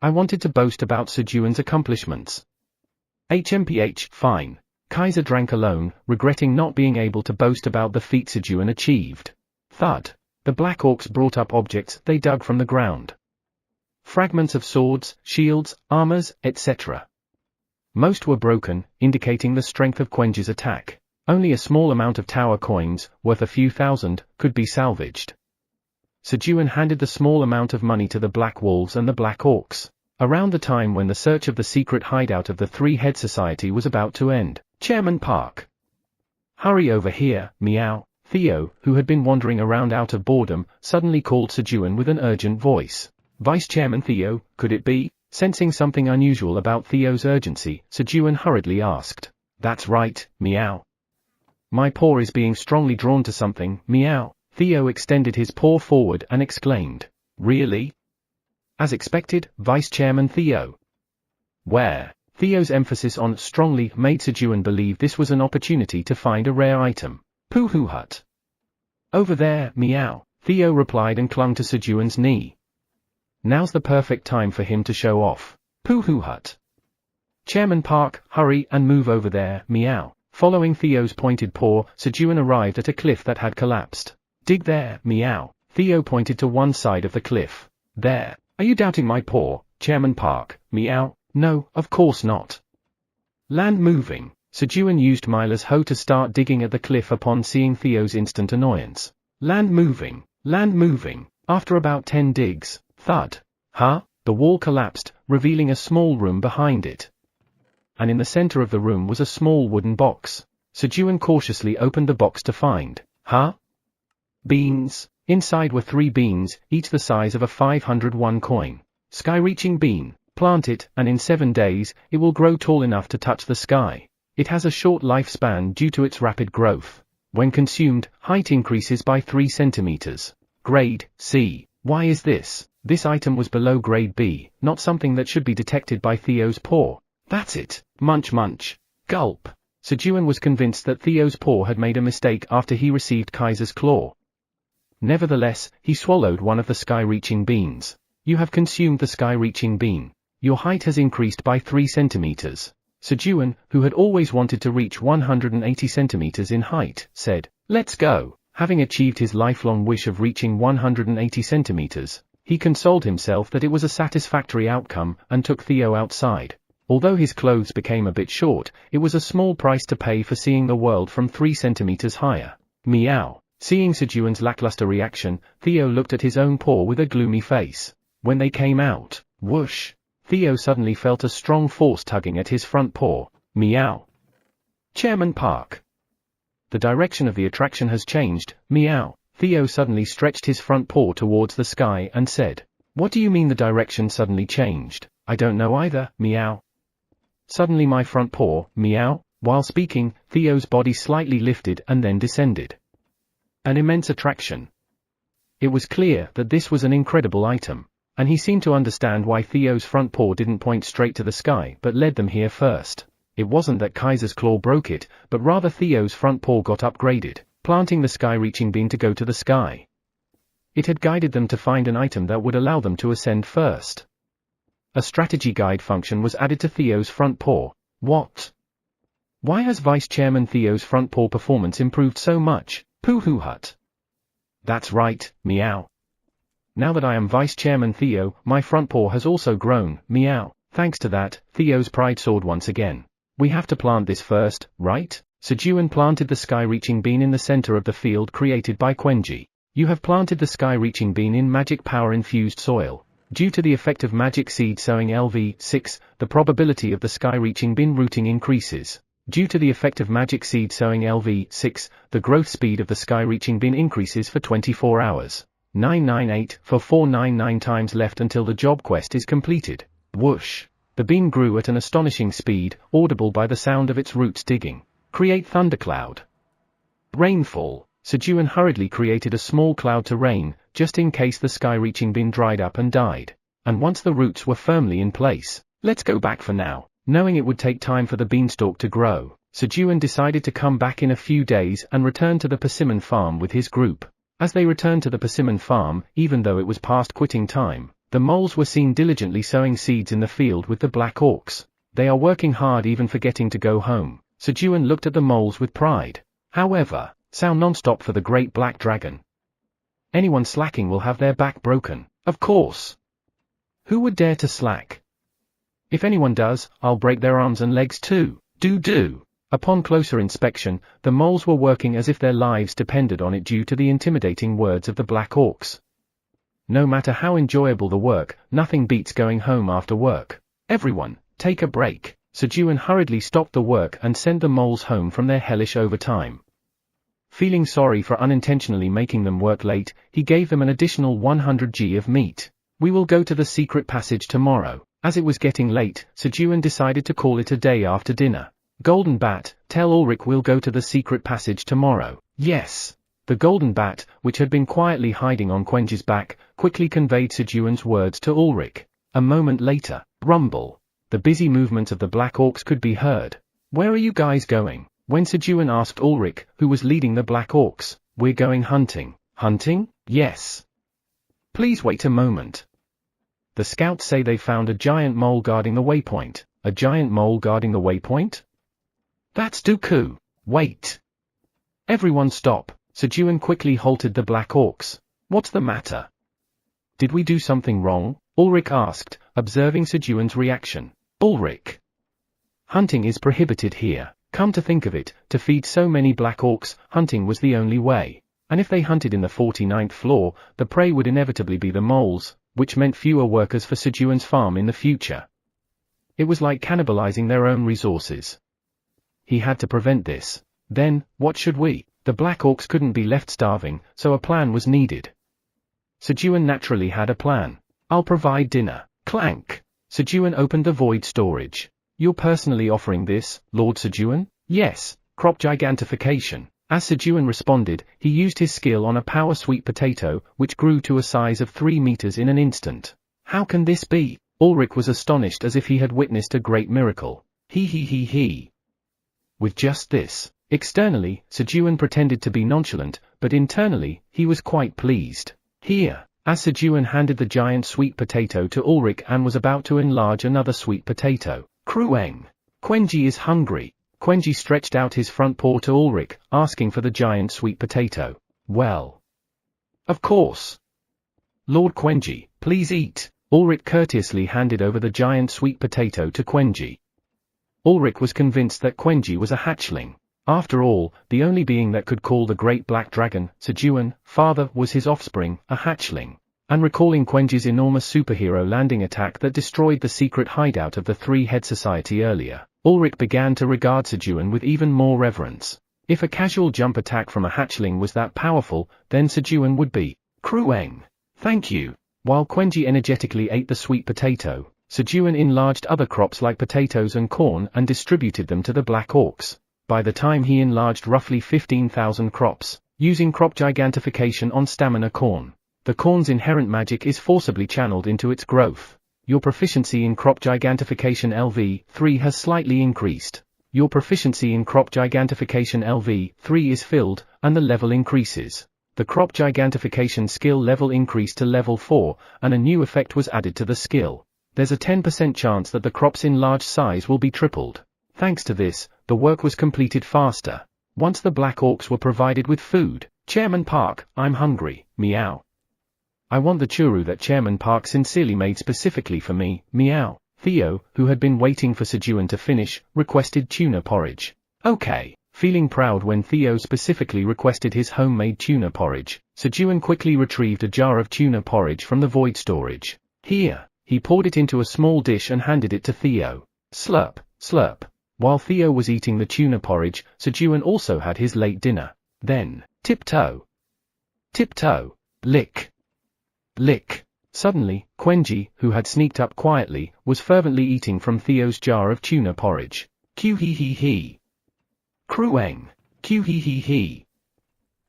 I wanted to boast about Sejun's accomplishments. HMPH, fine. Kaiser drank alone, regretting not being able to boast about the feat Sejun achieved. Thud. The Black Orcs brought up objects they dug from the ground. Fragments of swords, shields, armors, etc. Most were broken, indicating the strength of Quenji's attack. Only a small amount of tower coins, worth a few thousand, could be salvaged. Sejun handed the small amount of money to the Black Wolves and the Black Orcs. Around the time when the search of the secret hideout of the Three-Head Society was about to end, Chairman Park. Hurry over here, meow. Theo, who had been wandering around out of boredom, suddenly called Sejun with an urgent voice. Vice Chairman Theo, could it be? Sensing something unusual about Theo's urgency, Sejun hurriedly asked. That's right, meow. My paw is being strongly drawn to something, meow. Theo extended his paw forward and exclaimed. Really? As expected, Vice Chairman Theo. Where? Theo's emphasis on strongly made Sejun believe this was an opportunity to find a rare item. Poohoo hut. Over there, meow, Theo replied and clung to Sejun's knee. Now's the perfect time for him to show off. Poohoo hut. Chairman Park, hurry and move over there, meow. Following Theo's pointed paw, Sejun arrived at a cliff that had collapsed. Dig there, meow. Theo pointed to one side of the cliff. There. Are you doubting my paw, Chairman Park, meow? No, of course not. Land moving. Sejun used Myla's hoe to start digging at the cliff upon seeing Theo's instant annoyance. Land moving. Land moving. After about 10 digs, thud. Huh? The wall collapsed, revealing a small room behind it. And in the center of the room was a small wooden box. Sejun cautiously opened the box to find, beans. Inside were 3 beans, each the size of a 501 coin. Sky-reaching bean. Plant it, and in 7 days, it will grow tall enough to touch the sky. It has a short lifespan due to its rapid growth. When consumed, height increases by 3 centimeters. Grade C. Why is this? This item was below grade B, not something that should be detected by Theo's paw. That's it. Munch munch. Gulp. Sejun was convinced that Theo's paw had made a mistake after he received Kaiser's claw. Nevertheless, he swallowed one of the sky-reaching beans. You have consumed the sky-reaching bean. Your height has increased by 3 centimeters. Sejun, who had always wanted to reach 180 centimeters in height, said, "Let's go." Having achieved his lifelong wish of reaching 180 centimeters, he consoled himself that it was a satisfactory outcome and took Theo outside. Although his clothes became a bit short, it was a small price to pay for seeing the world from 3 centimeters higher. Meow. Seeing Sejun's lackluster reaction, Theo looked at his own paw with a gloomy face. When they came out, whoosh. Theo suddenly felt a strong force tugging at his front paw. Meow. Chairman Park. The direction of the attraction has changed, meow. Theo suddenly stretched his front paw towards the sky and said, "What do you mean the direction suddenly changed? I don't know either, meow." Suddenly my front paw, meow. While speaking, Theo's body slightly lifted and then descended. An immense attraction. It was clear that this was an incredible item. And he seemed to understand why Theo's front paw didn't point straight to the sky but led them here first. It wasn't that Kaiser's claw broke it, but rather Theo's front paw got upgraded, planting the sky-reaching bean to go to the sky. It had guided them to find an item that would allow them to ascend first. A strategy guide function was added to Theo's front paw. What? Why has Vice Chairman Theo's front paw performance improved so much? Poohoo hut. That's right, meow. Now that I am Vice Chairman Theo, my front paw has also grown, meow. Thanks to that, Theo's pride soared once again. We have to plant this first, right? Sejun planted the sky-reaching bean in the center of the field created by Quenji. You have planted the sky-reaching bean in magic power-infused soil. Due to the effect of magic seed sowing LV6, the probability of the sky-reaching bean rooting increases. Due to the effect of magic seed sowing LV6, the growth speed of the sky-reaching bean increases for 24 hours. 998 for 499 times left until the job quest is completed. Whoosh. The bean grew at an astonishing speed, audible by the sound of its roots digging. Create thundercloud. Rainfall. Sejun hurriedly created a small cloud to rain, just in case the sky-reaching bean dried up and died. And once the roots were firmly in place, let's go back for now. Knowing it would take time for the beanstalk to grow, Sejun decided to come back in a few days and return to the persimmon farm with his group. As they returned to the persimmon farm, even though it was past quitting time, the moles were seen diligently sowing seeds in the field with the black orcs. They are working hard even forgetting to go home. Sejun looked at the moles with pride. However, sound non-stop for the great black dragon. Anyone slacking will have their back broken, of course. Who would dare to slack? If anyone does, I'll break their arms and legs too. Do. Upon closer inspection, the moles were working as if their lives depended on it due to the intimidating words of the black orcs. No matter how enjoyable the work, nothing beats going home after work. Everyone, take a break. Sejun hurriedly stopped the work and sent the moles home from their hellish overtime. Feeling sorry for unintentionally making them work late, he gave them an additional 100 g of meat. We will go to the secret passage tomorrow. As it was getting late, Sejun decided to call it a day after dinner. Golden Bat, tell Ulrich we'll go to the secret passage tomorrow. Yes. The golden bat, which had been quietly hiding on Quenji's back, quickly conveyed Sejun's words to Ulrich. A moment later, rumble. The busy movements of the black orcs could be heard. "Where are you guys going?" When Sejun asked Ulrich, who was leading the black orcs. "We're going hunting." "Hunting? Yes. Please wait a moment. The scouts say they found a giant mole guarding the waypoint." "A giant mole guarding the waypoint? That's Dooku." "Wait. Everyone stop." Sejun quickly halted the black orcs. "What's the matter? Did we do something wrong?" Ulrich asked, observing Sejun's reaction. "Ulrich, hunting is prohibited here. Come to think of it, to feed so many black orcs, hunting was the only way. And if they hunted in the 49th floor, the prey would inevitably be the moles, which meant fewer workers for Sejun's farm in the future. It was like cannibalizing their own resources. He had to prevent this. Then, what should we? The black orcs couldn't be left starving, so a plan was needed. Sejun naturally had a plan. "I'll provide dinner." Clank. Sejun opened the void storage. "You're personally offering this, Lord Sejun?" "Yes, crop gigantification." As Sejun responded, he used his skill on a power sweet potato, which grew to a size of 3 meters in an instant. "How can this be?" Ulrich was astonished as if he had witnessed a great miracle. He. With just this. Externally, Sejun pretended to be nonchalant, but internally, he was quite pleased. "Here." As Sejun handed the giant sweet potato to Ulrich and was about to enlarge another sweet potato. "Krueng. Quenji is hungry." Quenji stretched out his front paw to Ulrich, asking for the giant sweet potato. "Well, of course. Lord Quenji, please eat." Ulrich courteously handed over the giant sweet potato to Quenji. Ulrich was convinced that Quenji was a hatchling. After all, the only being that could call the great black dragon, Sejun, father, was his offspring, a hatchling. And recalling Quenji's enormous superhero landing attack that destroyed the secret hideout of the Three-Head Society earlier, Ulrich began to regard Sejun with even more reverence. If a casual jump attack from a hatchling was that powerful, then Sejun would be. "Krueng. Thank you." While Quenji energetically ate the sweet potato, Sejun enlarged other crops like potatoes and corn and distributed them to the black orcs. By the time he enlarged roughly 15,000 crops, using crop gigantification on stamina corn, the corn's inherent magic is forcibly channeled into its growth. Your proficiency in crop gigantification LV3 has slightly increased. Your proficiency in crop gigantification LV3 is filled, and the level increases. The crop gigantification skill level increased to level 4, and a new effect was added to the skill. There's a 10% chance that the crop's enlarged size will be tripled. Thanks to this, the work was completed faster. Once the black orcs were provided with food. "Chairman Park, I'm hungry, meow. I want the churu that Chairman Park sincerely made specifically for me, meow." Theo, who had been waiting for Sejun to finish, requested tuna porridge. "Okay." Feeling proud when Theo specifically requested his homemade tuna porridge, Sejun quickly retrieved a jar of tuna porridge from the void storage. "Here." He poured it into a small dish and handed it to Theo. Slurp, slurp. While Theo was eating the tuna porridge, Sejun also had his late dinner. Then, tiptoe. Tiptoe. Lick. Lick. Suddenly, Quenji, who had sneaked up quietly, was fervently eating from Theo's jar of tuna porridge. Q-hee-hee-hee. Krueng. Q-hee-hee-hee.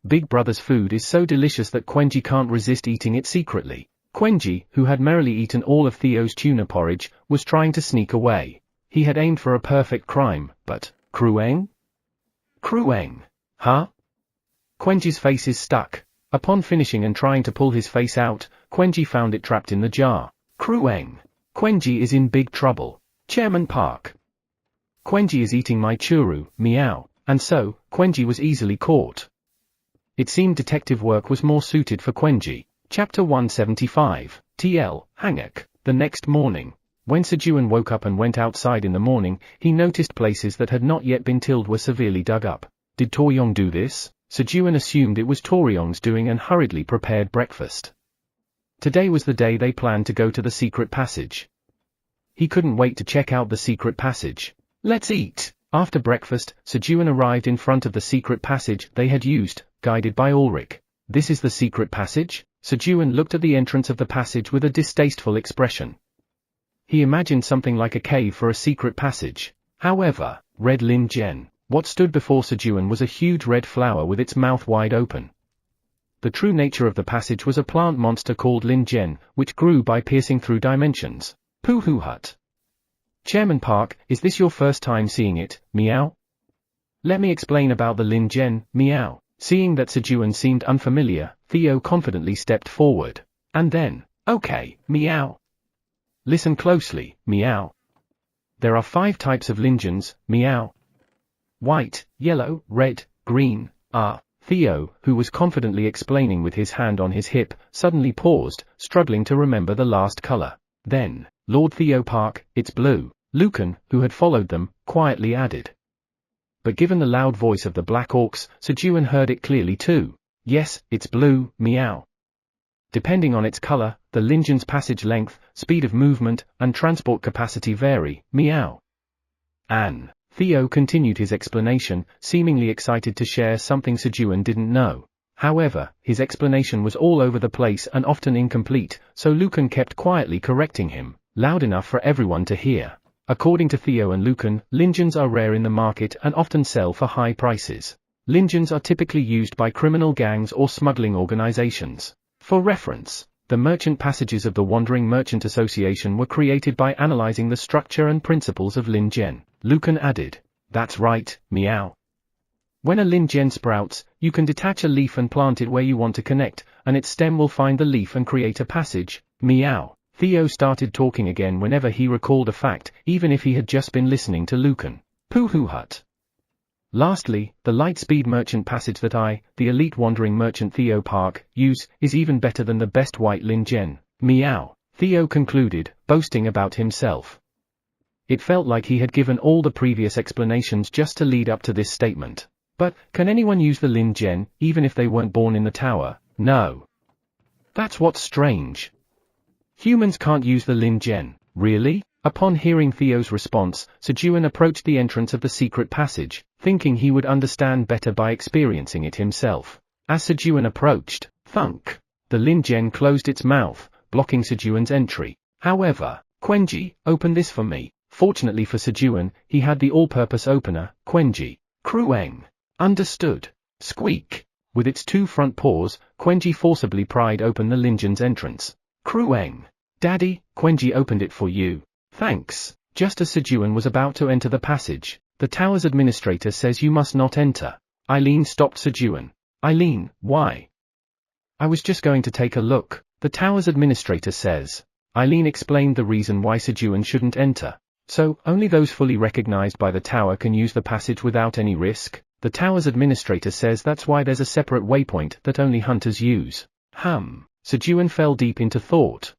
Big Brother's food is so delicious that Quenji can't resist eating it secretly. Quenji, who had merrily eaten all of Theo's tuna porridge, was trying to sneak away. He had aimed for a perfect crime, but, Krueng? Krueng. Huh? Quenji's face is stuck. Upon finishing and trying to pull his face out, Quenji found it trapped in the jar. Krueng. Quenji is in big trouble. Chairman Park. Quenji is eating my churu, meow. And so, Quenji was easily caught. It seemed detective work was more suited for Quenji. Chapter 175, TL, Hangak. The next morning, when Sejun woke up and went outside in the morning, he noticed places that had not yet been tilled were severely dug up. Did Toryong do this? Sejun assumed it was Toryong's doing and hurriedly prepared breakfast. Today was the day they planned to go to the secret passage. He couldn't wait to check out the secret passage. Let's eat! After breakfast, Sejun arrived in front of the secret passage they had used, guided by Ulrich. This is the secret passage? Sejun looked at the entrance of the passage with a distasteful expression. He imagined something like a cave for a secret passage. However, Red Lin Jen. What stood before Sejun was a huge red flower with its mouth wide open. The true nature of the passage was a plant monster called Lin Jen, which grew by piercing through dimensions. Pooh hut. Chairman Park, is this your first time seeing it, meow? Let me explain about the Lin Jen, meow. Seeing that Sejun seemed unfamiliar, Theo confidently stepped forward. And then, okay, meow. Listen closely, meow. There are 5 types of Linjens, meow. White, yellow, red, green, Theo, who was confidently explaining with his hand on his hip, suddenly paused, struggling to remember the last color. Then, Lord Theo Park, it's blue. Lucan, who had followed them, quietly added. But given the loud voice of the Black Orcs, Sejun heard it clearly too. Yes, it's blue, meow. Depending on its color, the Linjen's passage length, speed of movement, and transport capacity vary, meow. Theo continued his explanation, seemingly excited to share something Sejun didn't know. However, his explanation was all over the place and often incomplete, so Lucan kept quietly correcting him, loud enough for everyone to hear. According to Theo and Lucan, Linjens are rare in the market and often sell for high prices. Linjens are typically used by criminal gangs or smuggling organizations. For reference, the merchant passages of the Wandering Merchant Association were created by analyzing the structure and principles of Lin Jen. Lucan added, that's right, meow. When a Lin Jen sprouts, you can detach a leaf and plant it where you want to connect, and its stem will find the leaf and create a passage, meow. Theo started talking again whenever he recalled a fact, even if he had just been listening to Lucan. Pooh hut. Lastly, the light-speed merchant passage that I, the elite wandering merchant Theo Park, use, is even better than the best white Lin Jen, meow. Theo concluded, boasting about himself. It felt like he had given all the previous explanations just to lead up to this statement. But, can anyone use the Lin Jen, even if they weren't born in the tower? No. That's what's strange. Humans can't use the Lin Jen, really? Upon hearing Theo's response, Sejun approached the entrance of the secret passage, thinking he would understand better by experiencing it himself. As Sejun approached, thunk, the Lin Jen closed its mouth, blocking Sejun's entry. However, Quenji, open this for me. Fortunately for Sejun, he had the all-purpose opener, Quenji. Krueng. Understood. Squeak. With its 2 front paws, Quenji forcibly pried open the Lin Jen's entrance. Krueng. Daddy, Quenji opened it for you. Thanks. Just as Sejun was about to enter the passage, the tower's administrator says you must not enter. Eileen stopped Sejun. Eileen, why? I was just going to take a look, the tower's administrator says. Eileen explained the reason why Sejun shouldn't enter. So, only those fully recognized by the tower can use the passage without any risk? The tower's administrator says that's why there's a separate waypoint that only hunters use. Sejun fell deep into thought.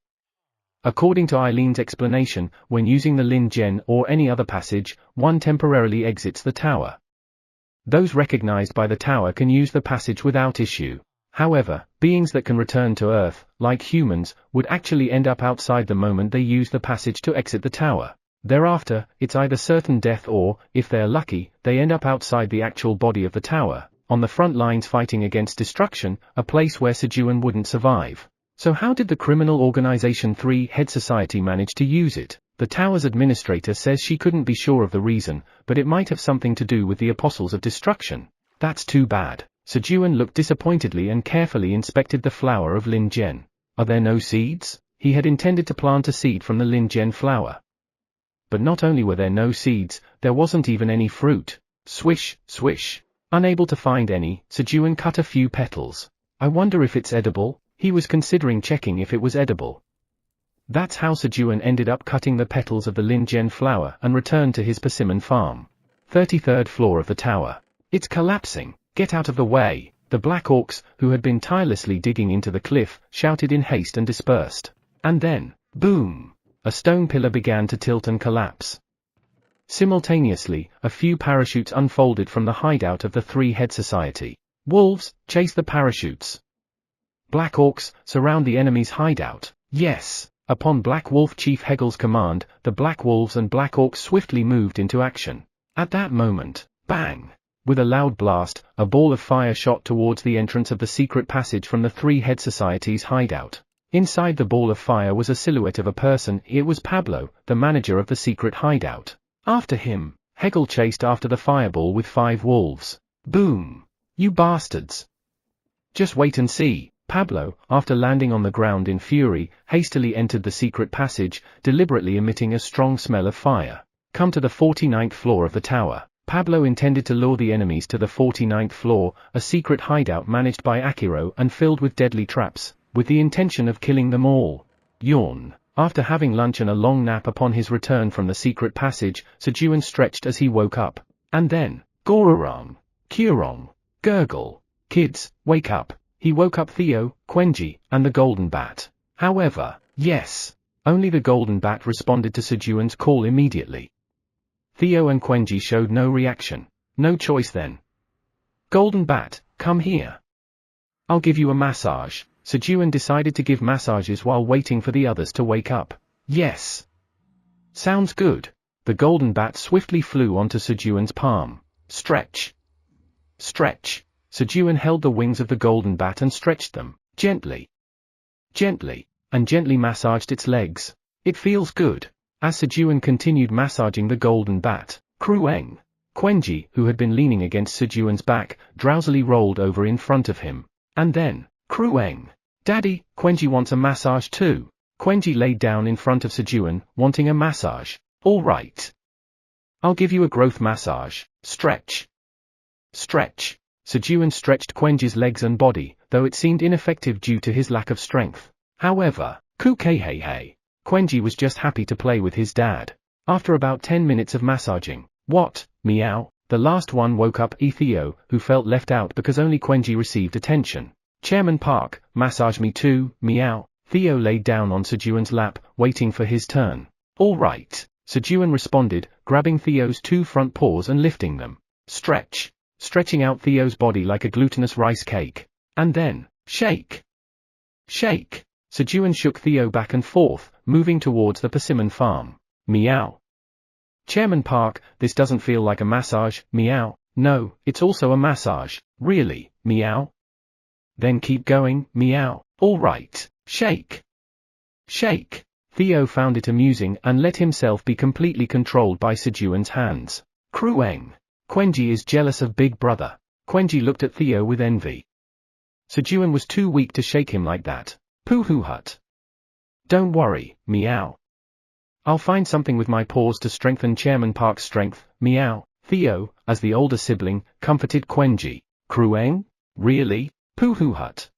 According to Eileen's explanation, when using the Lin Jen or any other passage, one temporarily exits the tower. Those recognized by the tower can use the passage without issue. However, beings that can return to Earth, like humans, would actually end up outside the moment they use the passage to exit the tower. Thereafter, it's either certain death or, if they're lucky, they end up outside the actual body of the tower, on the front lines fighting against destruction, a place where Sejun wouldn't survive. So how did the criminal organization 3-Head Society manage to use it? The tower's administrator says she couldn't be sure of the reason, but it might have something to do with the Apostles of Destruction. That's too bad. Sejun looked disappointedly and carefully inspected the flower of Lin Jen. Are there no seeds? He had intended to plant a seed from the Lin Jen flower. But not only were there no seeds, there wasn't even any fruit. Swish, swish. Unable to find any, Sejun cut a few petals. I wonder if it's edible? He was considering checking if it was edible. That's how Sejun ended up cutting the petals of the Lin Jen flower and returned to his persimmon farm. 33rd floor of the tower. It's collapsing. Get out of the way. The Black Orcs, who had been tirelessly digging into the cliff, shouted in haste and dispersed. And then, boom! A stone pillar began to tilt and collapse. Simultaneously, a few parachutes unfolded from the hideout of the 3-Head Society. Wolves, chase the parachutes. Black Orcs, surround the enemy's hideout. Yes. Upon Black Wolf Chief Hegel's command, the Black Wolves and Black Orcs swiftly moved into action. At that moment, bang! With a loud blast, a ball of fire shot towards the entrance of the secret passage from the 3-Head Society's hideout. Inside the ball of fire was a silhouette of a person. It was Pablo, the manager of the secret hideout. After him, Hegel chased after the fireball with 5 wolves. Boom! You bastards! Just wait and see. Pablo, after landing on the ground in fury, hastily entered the secret passage, deliberately emitting a strong smell of fire. Come to the 49th floor of the tower. Pablo intended to lure the enemies to the 49th floor, a secret hideout managed by Akiro and filled with deadly traps, with the intention of killing them all. Yawn. After having lunch and a long nap upon his return from the secret passage, Sejun stretched as he woke up. And then, Gororong, Kurong, gurgle. Kids, wake up. He woke up Theo, Quenji, and the Golden Bat. However, yes, only the Golden Bat responded to Sejun's call immediately. Theo and Quenji showed no reaction. No choice then. Golden Bat, come here. I'll give you a massage. Sejun decided to give massages while waiting for the others to wake up. Yes. Sounds good. The Golden Bat swiftly flew onto Sejun's palm. Stretch. Stretch. Sejun held the wings of the Golden Bat and stretched them, gently. Gently. And gently massaged its legs. It feels good. As Sejun continued massaging the Golden Bat, Krueng, Quenji, who had been leaning against Sejun's back, drowsily rolled over in front of him. And then, Krueng. Daddy, Quenji wants a massage too. Quenji laid down in front of Sejun, wanting a massage. All right. I'll give you a growth massage. Stretch. Stretch. Sejun stretched Quenji's legs and body, though it seemed ineffective due to his lack of strength. However, Kukei. Quenji was just happy to play with his dad. After about 10 minutes of massaging, what, meow, the last one woke up Theo, who felt left out because only Quenji received attention. Chairman Park, massage me too, meow. Theo laid down on Sejun's lap, waiting for his turn. All right, Sejun responded, grabbing Theo's 2 front paws and lifting them. Stretch. Stretching out Theo's body like a glutinous rice cake. And then, shake. Shake. Sejun shook Theo back and forth, moving towards the persimmon farm. Meow. Chairman Park, this doesn't feel like a massage, meow. No, it's also a massage, really, meow. Then keep going, meow. All right, shake. Shake. Theo found it amusing and let himself be completely controlled by Sejun's hands. Krueng. Quenji is jealous of Big Brother. Quenji looked at Theo with envy. Sejun was too weak to shake him like that. Pooh hut. Don't worry, meow. I'll find something with my paws to strengthen Chairman Park's strength, meow. Theo, as the older sibling, comforted Quenji. Krueng? Really? Pooh hut.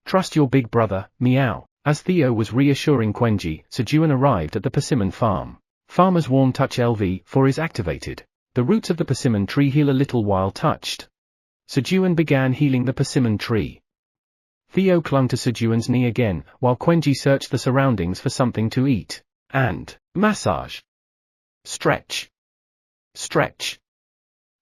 Trust your big brother, meow. As Theo was reassuring Quenji, Sejun arrived at the persimmon farm. Farmer's Warm Touch LV4 is activated. The roots of the persimmon tree heal a little while touched. Sejun began healing the persimmon tree. Theo clung to Sejun's knee again, while Quenji searched the surroundings for something to eat. And, massage. Stretch. Stretch.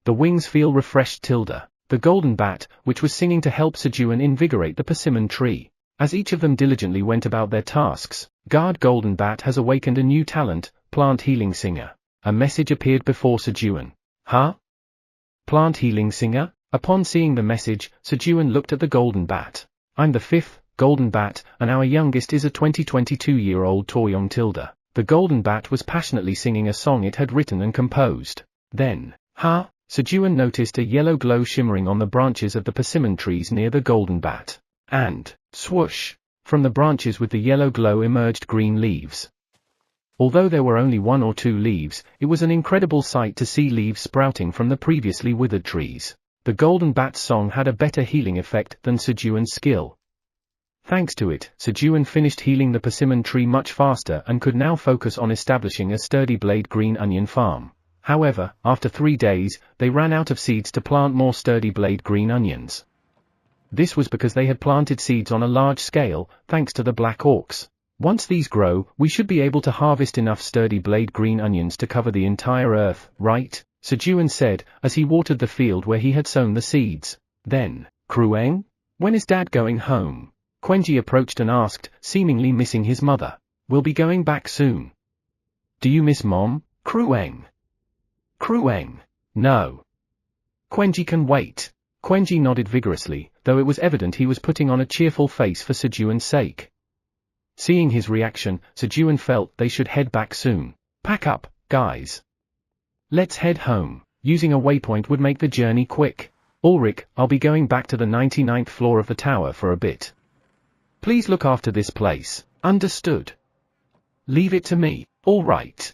The wings feel refreshed. Tilda, the Golden Bat, which was singing to help Sejun invigorate the persimmon tree. As each of them diligently went about their tasks, Guard Golden Bat has awakened a new talent, Plant Healing Singer. A message appeared before Sejun. Huh? Plant Healing Singer? Upon seeing the message, Sejun looked at the Golden Bat. I'm the 5th, Golden Bat, and our youngest is a 22-year-old Toyong Tilda. The Golden Bat was passionately singing a song it had written and composed. Then, huh? Sejun noticed a yellow glow shimmering on the branches of the persimmon trees near the Golden Bat. And, swoosh! From the branches with the yellow glow emerged green leaves. Although there were only 1 or 2 leaves, it was an incredible sight to see leaves sprouting from the previously withered trees. The Golden Bat's song had a better healing effect than Sejun's skill. Thanks to it, Sejun finished healing the persimmon tree much faster and could now focus on establishing a sturdy blade green onion farm. However, after 3 days, they ran out of seeds to plant more sturdy blade green onions. This was because they had planted seeds on a large scale, thanks to the black orcs. Once these grow, we should be able to harvest enough sturdy blade green onions to cover the entire earth, right? Sejun said, as he watered the field where he had sown the seeds. Then, Krueng? When is Dad going home? Quenji approached and asked, seemingly missing his mother. We'll be going back soon. Do you miss Mom, Krueng? Krueng? No. Quenji can wait. Quenji nodded vigorously, though it was evident he was putting on a cheerful face for Sejun's sake. Seeing his reaction, Sejun felt they should head back soon. Pack up, guys. Let's head home. Using a waypoint would make the journey quick. Ulrich, I'll be going back to the 99th floor of the tower for a bit. Please look after this place. Understood? Leave it to me. All right.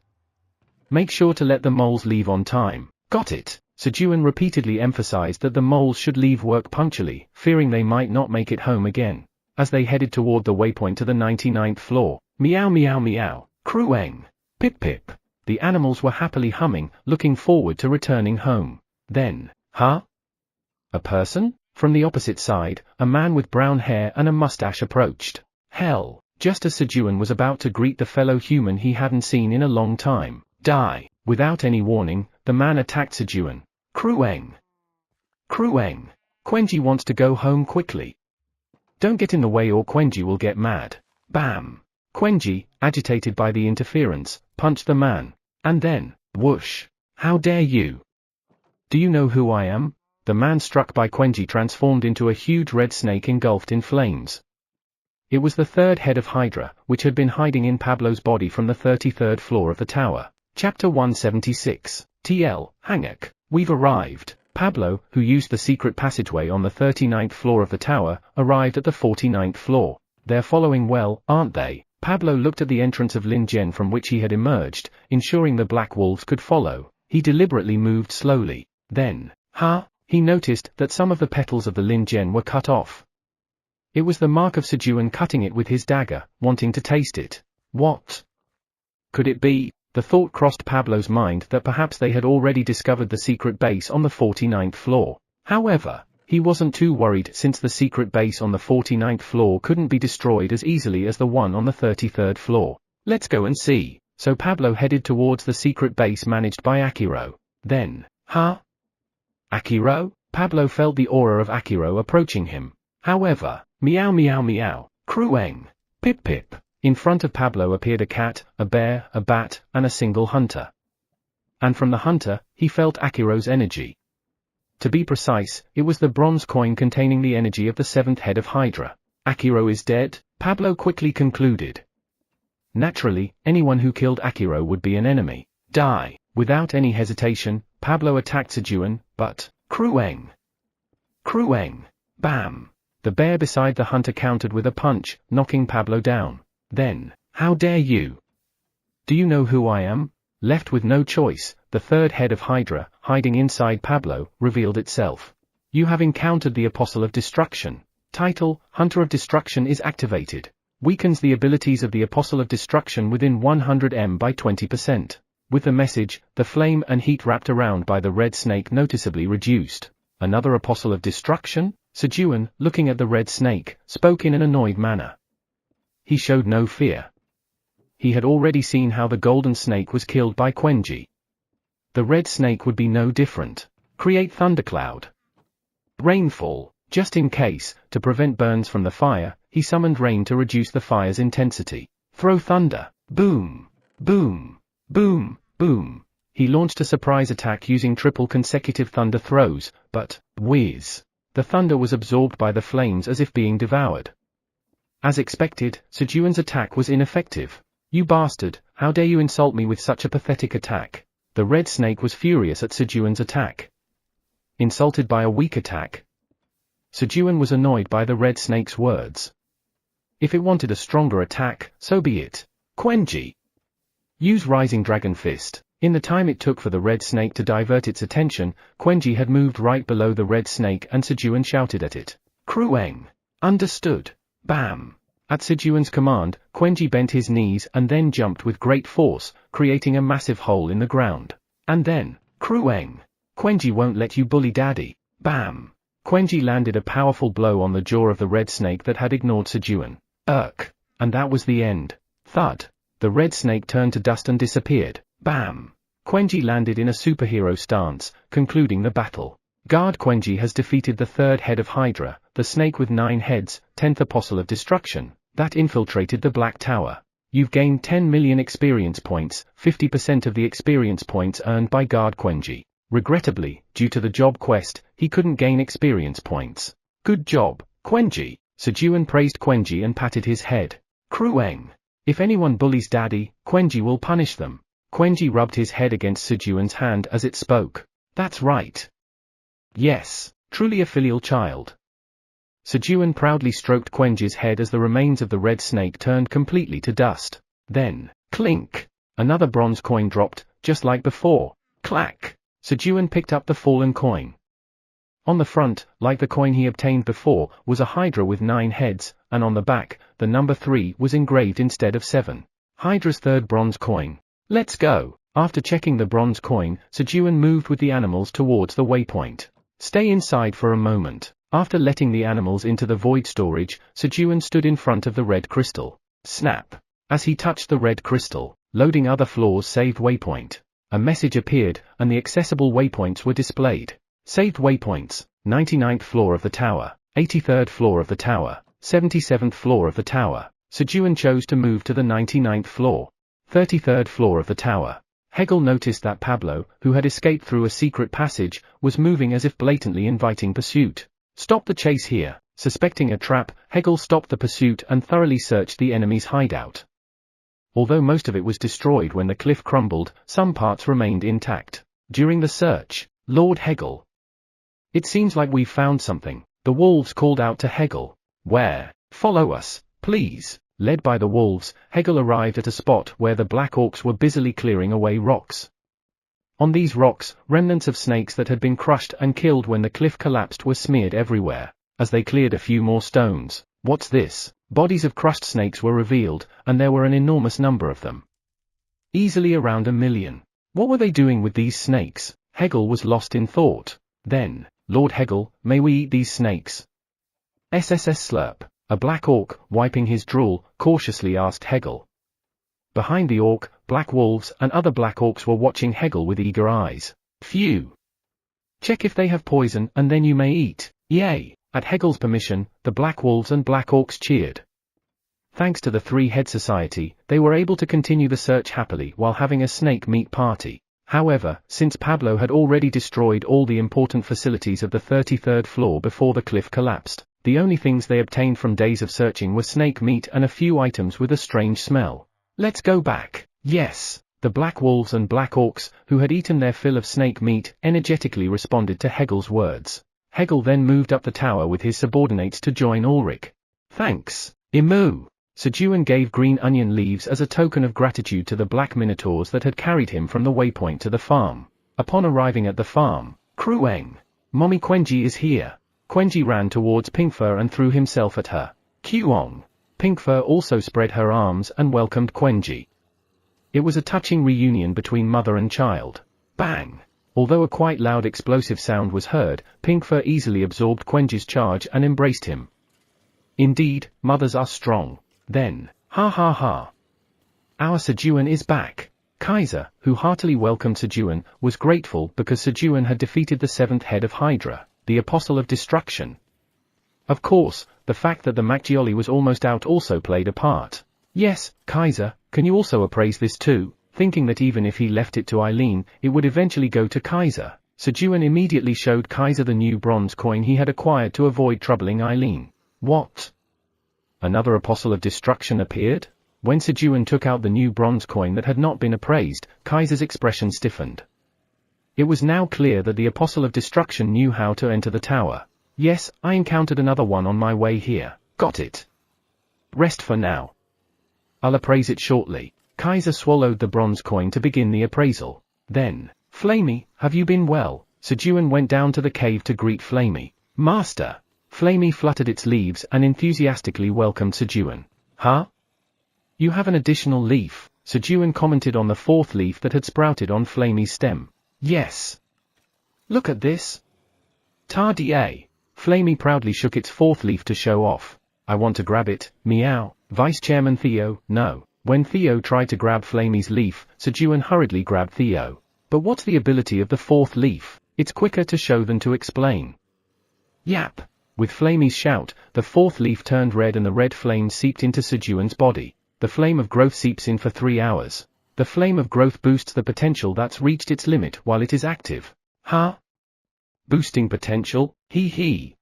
Make sure to let the moles leave on time. Got it. Sejun repeatedly emphasized that the moles should leave work punctually, fearing they might not make it home again. As they headed toward the waypoint to the 99th floor, meow meow meow, crueng, pip pip. The animals were happily humming, looking forward to returning home. Then, huh? A person? From the opposite side, a man with brown hair and a mustache approached. Hell, just as Sejun was about to greet the fellow human he hadn't seen in a long time. Die. Without any warning, the man attacked Sejun. Crueng. Crueng. Quenji wants to go home quickly. Don't get in the way or Quenji will get mad. Bam. Quenji, agitated by the interference, punched the man. And then, whoosh. How dare you? Do you know who I am? The man struck by Quenji transformed into a huge red snake engulfed in flames. It was the third head of Hydra, which had been hiding in Pablo's body from the 33rd floor of the tower. Chapter 176. TL, Hangak. We've arrived. Pablo, who used the secret passageway on the 39th floor of the tower, arrived at the 49th floor. They're following well, aren't they? Pablo looked at the entrance of Lin Jian from which he had emerged, ensuring the black wolves could follow. He deliberately moved slowly. Then, he noticed that some of the petals of the Lin Jian were cut off. It was the mark of Sejun cutting it with his dagger, wanting to taste it. What could it be? The thought crossed Pablo's mind that perhaps they had already discovered the secret base on the 49th floor. However, he wasn't too worried since the secret base on the 49th floor couldn't be destroyed as easily as the one on the 33rd floor. Let's go and see. So Pablo headed towards the secret base managed by Akiro. Then, Akiro? Pablo felt the aura of Akiro approaching him. However, meow meow meow, crueng, pip pip. In front of Pablo appeared a cat, a bear, a bat, and a single hunter. And from the hunter, he felt Akiro's energy. To be precise, it was the bronze coin containing the energy of the seventh head of Hydra. Akiro is dead, Pablo quickly concluded. Naturally, anyone who killed Akiro would be an enemy. Die. Without any hesitation, Pablo attacked Sejun, but, crueng. Crueng. Bam. The bear beside the hunter countered with a punch, knocking Pablo down. Then, how dare you? Do you know who I am? Left with no choice, the third head of Hydra, hiding inside Pablo, revealed itself. You have encountered the Apostle of Destruction. Title, Hunter of Destruction is activated. Weakens the abilities of the Apostle of Destruction within 100 m by 20%. With the message, the flame and heat wrapped around by the red snake noticeably reduced. Another Apostle of Destruction? Sejun, looking at the red snake, spoke in an annoyed manner. He showed no fear. He had already seen how the golden snake was killed by Quenji. The red snake would be no different. Create thundercloud. Rainfall. Just in case, to prevent burns from the fire, he summoned rain to reduce the fire's intensity. Throw thunder. Boom. Boom. Boom. Boom. He launched a surprise attack using triple consecutive thunder throws, but, whiz. The thunder was absorbed by the flames as if being devoured. As expected, Sejun's attack was ineffective. You bastard, how dare you insult me with such a pathetic attack? The red snake was furious at Sejun's attack. Insulted by a weak attack? Sejun was annoyed by the red snake's words. If it wanted a stronger attack, so be it. Quenji. Use Rising Dragon Fist. In the time it took for the red snake to divert its attention, Quenji had moved right below the red snake and Sejun shouted at it. Crueng. Understood. Bam. At Sejun's command, Quenji bent his knees and then jumped with great force, creating a massive hole in the ground. And then, crueng. Quenji won't let you bully daddy. Bam. Quenji landed a powerful blow on the jaw of the red snake that had ignored Sejun. And that was the end. Thud. The red snake turned to dust and disappeared. Bam. Quenji landed in a superhero stance, concluding the battle. Guard Quenji has defeated the third head of Hydra, the snake with 9 heads, 10th Apostle of Destruction, that infiltrated the Black Tower. You've gained 10 million experience points, 50% of the experience points earned by Guard Quenji. Regrettably, due to the job quest, he couldn't gain experience points. Good job, Quenji. Sejun praised Quenji and patted his head. Crueng. If anyone bullies daddy, Quenji will punish them. Quenji rubbed his head against Sejun's hand as it spoke. That's right. Yes. Truly a filial child. Sejun proudly stroked Quenji's head as the remains of the red snake turned completely to dust. Then, clink! Another bronze coin dropped, just like before. Clack! Sejun picked up the fallen coin. On the front, like the coin he obtained before, was a hydra with 9 heads, and on the back, the number 3 was engraved instead of 7. Hydra's third bronze coin. Let's go! After checking the bronze coin, Sejun moved with the animals towards the waypoint. Stay inside for a moment. After letting the animals into the void storage, Sejun stood in front of the red crystal. Snap! As he touched the red crystal, loading other floors saved waypoint. A message appeared, and the accessible waypoints were displayed. Saved waypoints, 99th floor of the tower, 83rd floor of the tower, 77th floor of the tower. Sejun chose to move to the 99th floor. 33rd floor of the tower. Hegel noticed that Pablo, who had escaped through a secret passage, was moving as if blatantly inviting pursuit. Stop the chase here. Suspecting a trap, Hegel stopped the pursuit and thoroughly searched the enemy's hideout. Although most of it was destroyed when the cliff crumbled, some parts remained intact. During the search, Lord Hegel. It seems like we've found something. The wolves called out to Hegel. Where? Follow us, please. Led by the wolves, Hegel arrived at a spot where the black orcs were busily clearing away rocks. On these rocks, remnants of snakes that had been crushed and killed when the cliff collapsed were smeared everywhere. As they cleared a few more stones, what's this? Bodies of crushed snakes were revealed, and there were an enormous number of them. Easily around 1 million. What were they doing with these snakes? Hegel was lost in thought. Then, Lord Hegel, may we eat these snakes? SSS slurp. A black orc, wiping his drool, cautiously asked Hegel. Behind the orc, black wolves and other black orcs were watching Hegel with eager eyes. Phew! Check if they have poison and then you may eat. Yay! At Hegel's permission, the black wolves and black orcs cheered. Thanks to the Three-Head Society, they were able to continue the search happily while having a snake meat party. However, since Pablo had already destroyed all the important facilities of the 33rd floor before the cliff collapsed, the only things they obtained from days of searching were snake meat and a few items with a strange smell. Let's go back. Yes. The black wolves and black orcs, who had eaten their fill of snake meat, energetically responded to Hegel's words. Hegel then moved up the tower with his subordinates to join Ulrich. Thanks, Imu. Sejun gave green onion leaves as a token of gratitude to the black minotaurs that had carried him from the waypoint to the farm. Upon arriving at the farm, Krueng, Mommy Quenji is here. Quenji ran towards Pinkfur and threw himself at her. Kuong. Pinkfur also spread her arms and welcomed Quenji. It was a touching reunion between mother and child. Bang! Although a quite loud explosive sound was heard, Pinkfur easily absorbed Quenji's charge and embraced him. Indeed, mothers are strong. Then, ha ha ha. Our Sejun is back. Kaiser, who heartily welcomed Sejun, was grateful because Sejun had defeated the 7th head of Hydra, the Apostle of Destruction. Of course, the fact that the Macchioli was almost out also played a part. Yes, Kaiser, can you also appraise this too? Thinking that even if he left it to Eileen, it would eventually go to Kaiser, Sejun immediately showed Kaiser the new bronze coin he had acquired to avoid troubling Eileen. What? Another Apostle of Destruction appeared? When Sejun took out the new bronze coin that had not been appraised, Kaiser's expression stiffened. It was now clear that the Apostle of Destruction knew how to enter the tower. Yes, I encountered another one on my way here. Got it. Rest for now. I'll appraise it shortly. Kaiser swallowed the bronze coin to begin the appraisal. Then, Flamey, have you been well? Sejun went down to the cave to greet Flamey. Master. Flamey fluttered its leaves and enthusiastically welcomed Sejun. Huh? You have an additional leaf. Sejun commented on the 4th leaf that had sprouted on Flamey's stem. Yes. Look at this. Ta-da. Flamey proudly shook its 4th leaf to show off. I want to grab it, meow. Vice Chairman Theo, no. When Theo tried to grab Flamey's leaf, Sejun hurriedly grabbed Theo. But what's the ability of the 4th leaf? It's quicker to show than to explain. Yap. With Flamey's shout, the 4th leaf turned red and the red flame seeped into Sejun's body. The flame of growth seeps in for 3 hours. The flame of growth boosts the potential that's reached its limit while it is active. Huh? Boosting potential? Hee hee.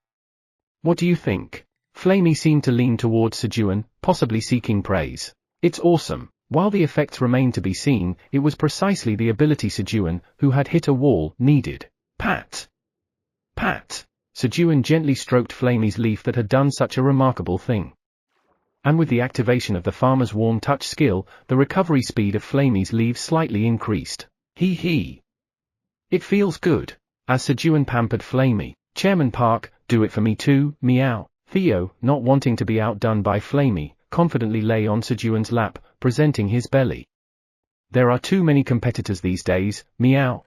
What do you think? Flamey seemed to lean towards Sejun, possibly seeking praise. It's awesome. While the effects remained to be seen, it was precisely the ability Sejun, who had hit a wall, needed. Pat. Pat. Sejun gently stroked Flamey's leaf that had done such a remarkable thing. And with the activation of the farmer's warm touch skill, the recovery speed of Flamey's leaves slightly increased. Hee. It feels good. As Sejun pampered Flamey, Chairman Park, do it for me too, meow. Theo, not wanting to be outdone by Flamey, confidently lay on Sejun's lap, presenting his belly. There are too many competitors these days, meow.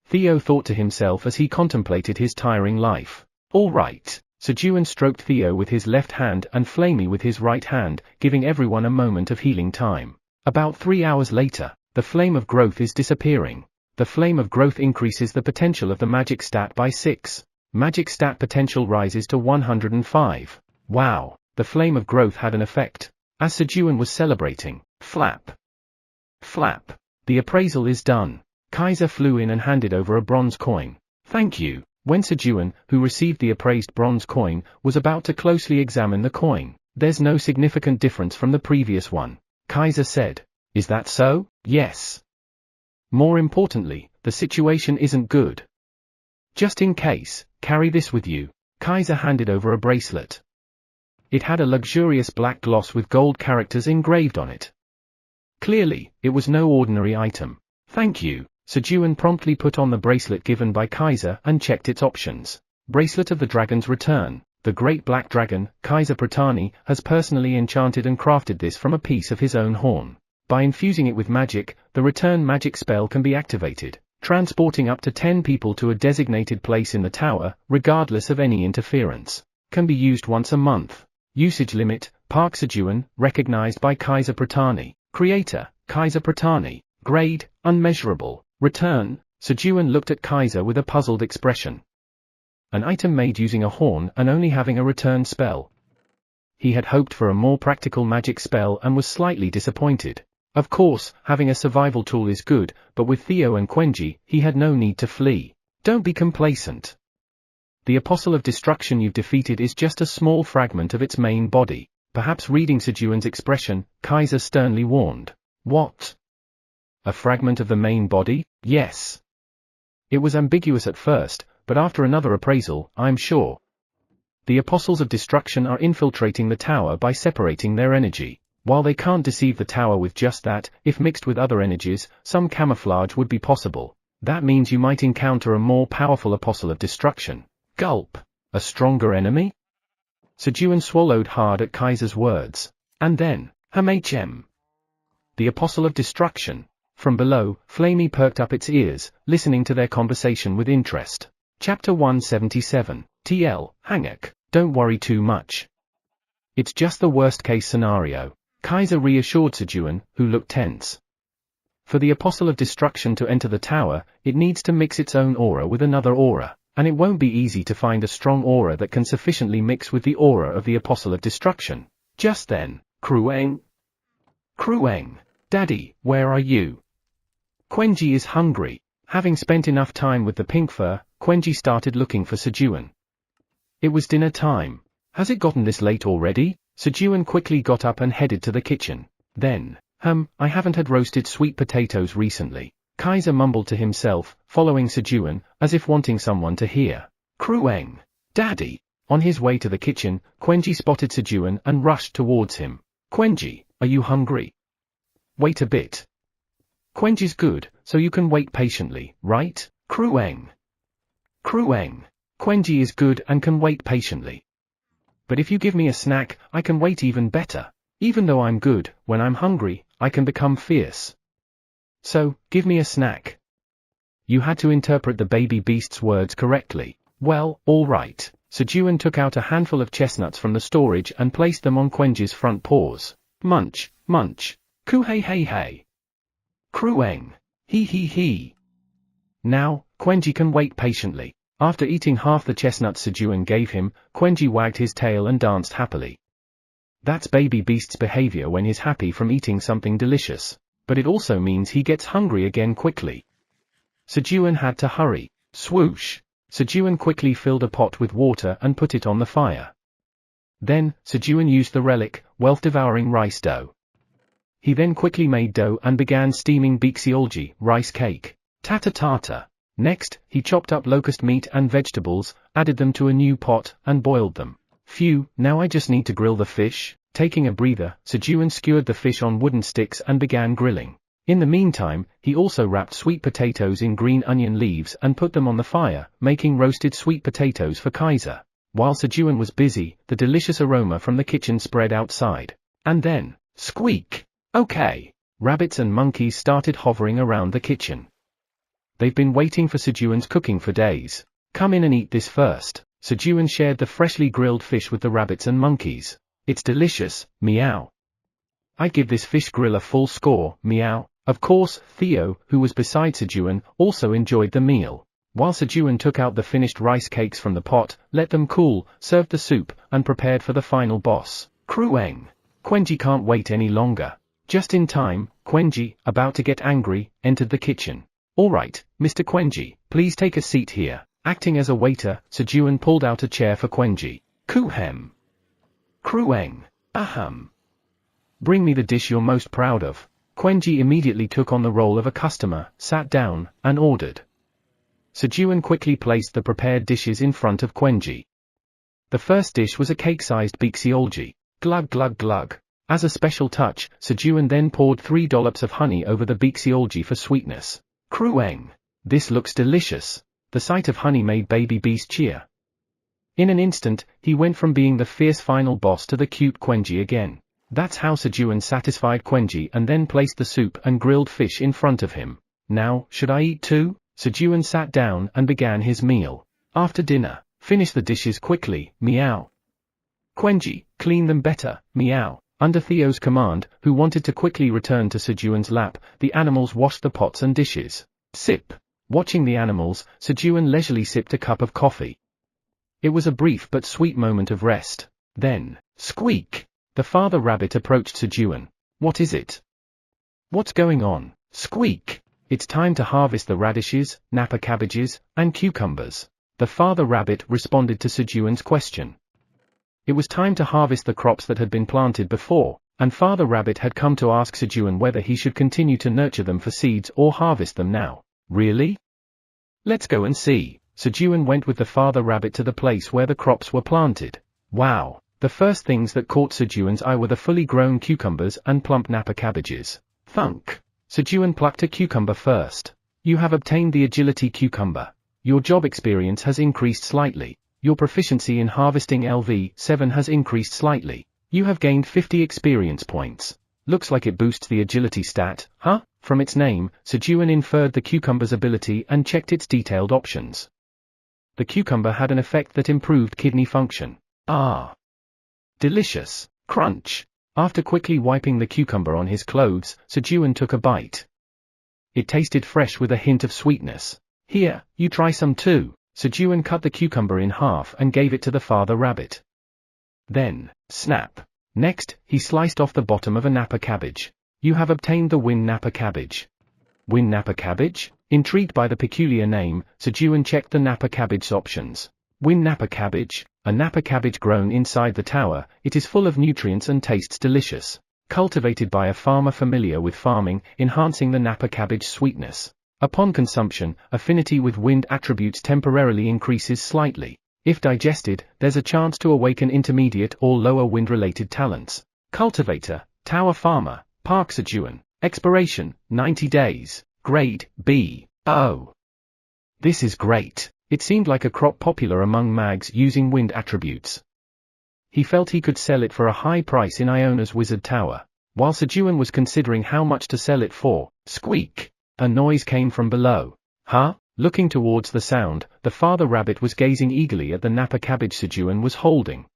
Theo thought to himself as he contemplated his tiring life. All right. Sejun stroked Theo with his left hand and Flamey with his right hand, giving everyone a moment of healing time. About 3 hours later, the flame of growth is disappearing. The flame of growth increases the potential of the magic stat by 6. Magic stat potential rises to 105. Wow, the flame of growth had an effect. As Sejun was celebrating, flap. The appraisal is done. Kaiser flew in and handed over a bronze coin. Thank you. When Sejun, who received the appraised bronze coin, was about to closely examine the coin, there's no significant difference from the previous one. Kaiser said. Is that so? Yes. More importantly, the situation isn't good. Just in case, carry this with you. Kaiser handed over a bracelet. It had a luxurious black gloss with gold characters engraved on it. Clearly, it was no ordinary item. Thank you. Sejun promptly put on the bracelet given by Kaiser and checked its options. Bracelet of the Dragon's Return. The great black dragon, Kaiser Pratani, has personally enchanted and crafted this from a piece of his own horn. By infusing it with magic, the return magic spell can be activated, transporting up to 10 people to a designated place in the tower, regardless of any interference. Can be used once a month. Usage limit, Park Sejun, recognized by Kaiser Pratani. Creator, Kaiser Pratani. Grade, unmeasurable. Return, Sejun looked at Kaiser with a puzzled expression. An item made using a horn and only having a return spell. He had hoped for a more practical magic spell and was slightly disappointed. Of course, having a survival tool is good, but with Theo and Quenji, he had no need to flee. Don't be complacent. The Apostle of Destruction you've defeated is just a small fragment of its main body. Perhaps reading Sejun's expression, Kaiser sternly warned. What? A fragment of the main body? Yes. It was ambiguous at first, but after another appraisal, I'm sure. The Apostles of Destruction are infiltrating the tower by separating their energy. While they can't deceive the tower with just that, if mixed with other energies, some camouflage would be possible. That means you might encounter a more powerful Apostle of Destruction. Gulp. A stronger enemy? Sejun swallowed hard at Kaiser's words. And then, HM. The Apostle of Destruction. From below, Flamey perked up its ears, listening to their conversation with interest. Chapter 177. TL, Hanguk, don't worry too much. It's just the worst-case scenario. Kaiser reassured Sejun, who looked tense. For the Apostle of Destruction to enter the tower, it needs to mix its own aura with another aura, and it won't be easy to find a strong aura that can sufficiently mix with the aura of the Apostle of Destruction. Just then, Krueng, Daddy, where are you? Quenji is hungry. Having spent enough time with the pink fur, Quenji started looking for Sejun. It was dinner time. Has it gotten this late already? Sejun quickly got up and headed to the kitchen. Then, I haven't had roasted sweet potatoes recently. Kaiser mumbled to himself, following Sejun, as if wanting someone to hear. Krueng, Daddy. On his way to the kitchen, Quenji spotted Sejun and rushed towards him. Quenji, are you hungry? Wait a bit. Quenji's good, so you can wait patiently, right? Krueng. Quenji is good and can wait patiently. But if you give me a snack, I can wait even better. Even though I'm good, when I'm hungry, I can become fierce. So, give me a snack. You had to interpret the baby beast's words correctly. Well, all right. Sejun took out a handful of chestnuts from the storage and placed them on Quenji's front paws. Munch, munch. Ku-hey-hey-hey. Krueng. He. Now, Quenji can wait patiently. After eating half the chestnuts Sejun gave him, Quenji wagged his tail and danced happily. That's baby beast's behavior when he's happy from eating something delicious. But it also means he gets hungry again quickly. Sejun had to hurry. Swoosh. Sejun quickly filled a pot with water and put it on the fire. Then, Sejun used the relic, wealth-devouring rice dough. He then quickly made dough and began steaming beeksiolji, rice cake. Tata-tata. Next, he chopped up locust meat and vegetables, added them to a new pot, and boiled them. Phew, now I just need to grill the fish. Taking a breather, Sejun skewered the fish on wooden sticks and began grilling. In the meantime, he also wrapped sweet potatoes in green onion leaves and put them on the fire, making roasted sweet potatoes for Kaiser. While Sejun was busy, the delicious aroma from the kitchen spread outside. And then, squeak! Okay! Rabbits and monkeys started hovering around the kitchen. They've been waiting for Sejun's cooking for days. Come in and eat this first. Sejun shared the freshly grilled fish with the rabbits and monkeys. It's delicious, meow. I give this fish grill a full score, meow. Of course, Theo, who was beside Sejun, also enjoyed the meal. While Sejun took out the finished rice cakes from the pot, let them cool, served the soup, and prepared for the final boss, Krueng. Quenji can't wait any longer. Just in time, Quenji, about to get angry, entered the kitchen. Alright, Mr. Quenji, please take a seat here. Acting as a waiter, Sejun pulled out a chair for Quenji. Kuhem. Krueng. Ahem. Bring me the dish you're most proud of. Quenji immediately took on the role of a customer, sat down, and ordered. Sejun quickly placed the prepared dishes in front of Quenji. The first dish was a cake-sized bixiolji. Glug glug glug. As a special touch, Sejun then poured 3 dollops of honey over the bixiolji for sweetness. Krueng. This looks delicious. The sight of honey made Baby Beast cheer. In an instant, he went from being the fierce final boss to the cute Quenji again. That's how Sejun satisfied Quenji and then placed the soup and grilled fish in front of him. Now, should I eat too? Sejun sat down and began his meal. After dinner, finish the dishes quickly, meow. Quenji, clean them better, meow. Under Theo's command, who wanted to quickly return to Sejun's lap, the animals washed the pots and dishes. Sip. Watching the animals, Sejun leisurely sipped a cup of coffee. It was a brief but sweet moment of rest. Then, squeak! The father rabbit approached Sejun. What is it? What's going on? Squeak! It's time to harvest the radishes, napa cabbages, and cucumbers. The father rabbit responded to Sejun's question. It was time to harvest the crops that had been planted before, and Father Rabbit had come to ask Sejun whether he should continue to nurture them for seeds or harvest them now. Really? Let's go and see. Sejun went with the Father Rabbit to the place where the crops were planted. Wow! The first things that caught Sejun's eye were the fully grown cucumbers and plump napa cabbages. Thunk! Sejun plucked a cucumber first. You have obtained the agility cucumber. Your job experience has increased slightly. Your proficiency in harvesting LV7 has increased slightly. You have gained 50 experience points. Looks like it boosts the agility stat, huh? From its name, Sejun inferred the cucumber's ability and checked its detailed options. The cucumber had an effect that improved kidney function. Ah! Delicious! Crunch! After quickly wiping the cucumber on his clothes, Sejun took a bite. It tasted fresh with a hint of sweetness. Here, you try some too. Sejun cut the cucumber in half and gave it to the father rabbit. Then, snap. Next, he sliced off the bottom of a napa cabbage. You have obtained the Win Napa cabbage. Win Napa cabbage? Intrigued by the peculiar name, Sejun checked the napa cabbage's options. Win Napa cabbage, a napa cabbage grown inside the tower, it is full of nutrients and tastes delicious. Cultivated by a farmer familiar with farming, enhancing the napa cabbage's sweetness. Upon consumption, affinity with wind attributes temporarily increases slightly. If digested, there's a chance to awaken intermediate or lower wind-related talents. Cultivator, Tower Farmer, Park Sejun. Expiration, 90 days. Grade, B. Oh. This is great. It seemed like a crop popular among mags using wind attributes. He felt he could sell it for a high price in Iona's Wizard Tower. While Sejun was considering how much to sell it for, squeak! A noise came from below. Huh? Looking towards the sound, the father rabbit was gazing eagerly at the napa cabbage Sejun was holding.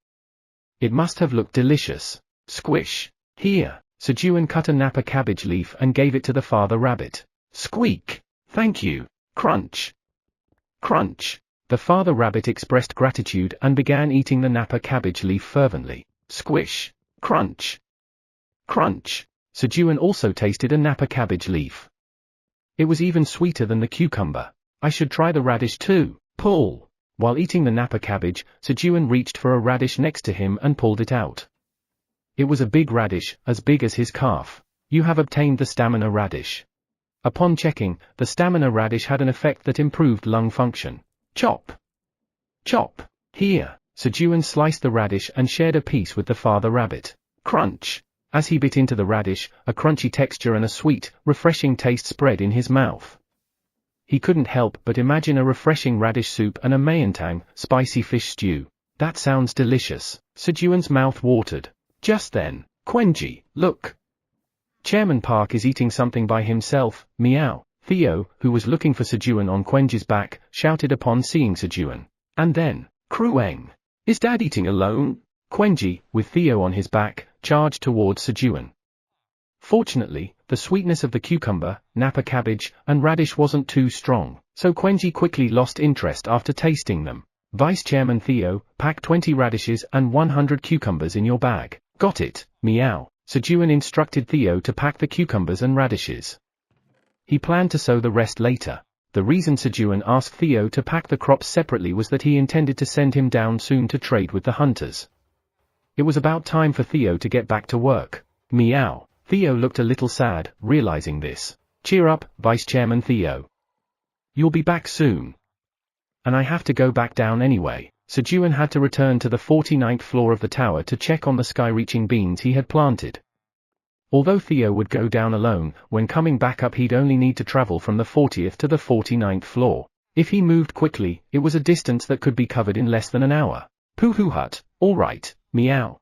It must have looked delicious. Squish. Here. Sejun cut a napa cabbage leaf and gave it to the father rabbit. Squeak. Thank you. Crunch. Crunch. The father rabbit expressed gratitude and began eating the napa cabbage leaf fervently. Squish. Crunch. Crunch. Sejun also tasted a napa cabbage leaf. It was even sweeter than the cucumber. I should try the radish too. Pull. While eating the napa cabbage, Sejun reached for a radish next to him and pulled it out. It was a big radish, as big as his calf. You have obtained the stamina radish. Upon checking, the stamina radish had an effect that improved lung function. Chop! Chop! Here! Sejun sliced the radish and shared a piece with the father rabbit. Crunch! As he bit into the radish, a crunchy texture and a sweet, refreshing taste spread in his mouth. He couldn't help but imagine a refreshing radish soup and a mayentang, spicy fish stew. That sounds delicious. Sejun's mouth watered. Just then, Quenji, look! Chairman Park is eating something by himself, meow. Theo, who was looking for Sejun on Quenji's back, shouted upon seeing Sejun. And then, Krueng! Is Dad eating alone? Quenji, with Theo on his back, charged towards Sejun. Fortunately, the sweetness of the cucumber, napa cabbage, and radish wasn't too strong, so Quenji quickly lost interest after tasting them. Vice Chairman Theo, pack 20 radishes and 100 cucumbers in your bag. Got it, meow. Sejun instructed Theo to pack the cucumbers and radishes. He planned to sow the rest later. The reason Sejun asked Theo to pack the crops separately was that he intended to send him down soon to trade with the hunters. It was about time for Theo to get back to work. Meow. Theo looked a little sad, realizing this. Cheer up, Vice Chairman Theo. You'll be back soon. And I have to go back down anyway. Sejun had to return to the 49th floor of the tower to check on the sky-reaching beans he had planted. Although Theo would go down alone, when coming back up he'd only need to travel from the 40th to the 49th floor. If he moved quickly, it was a distance that could be covered in less than an hour. Pooh hut, alright, meow.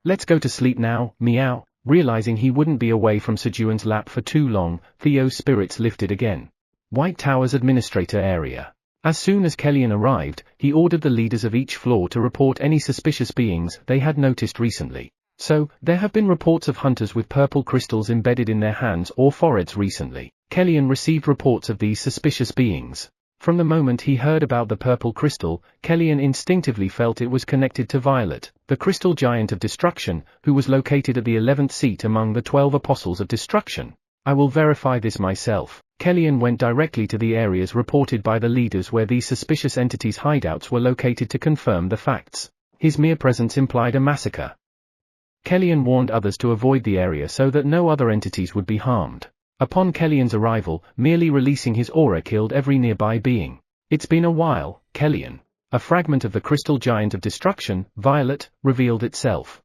Let's go to sleep now, meow. Realizing he wouldn't be away from Sejun's lap for too long, Theo's spirits lifted again. White Tower's administrator area. As soon as Kellyan arrived, he ordered the leaders of each floor to report any suspicious beings they had noticed recently. So, there have been reports of hunters with purple crystals embedded in their hands or foreheads recently. Kellyan received reports of these suspicious beings. From the moment he heard about the purple crystal, Kellyan instinctively felt it was connected to Violet, the crystal giant of destruction, who was located at the 11th seat among the 12 apostles of destruction. I will verify this myself. Kellyan went directly to the areas reported by the leaders where these suspicious entities' hideouts were located to confirm the facts. His mere presence implied a massacre. Kellyan warned others to avoid the area so that no other entities would be harmed. Upon Kellyan's arrival, merely releasing his aura killed every nearby being. It's been a while, Kellyan. A fragment of the crystal giant of destruction, Violet, revealed itself.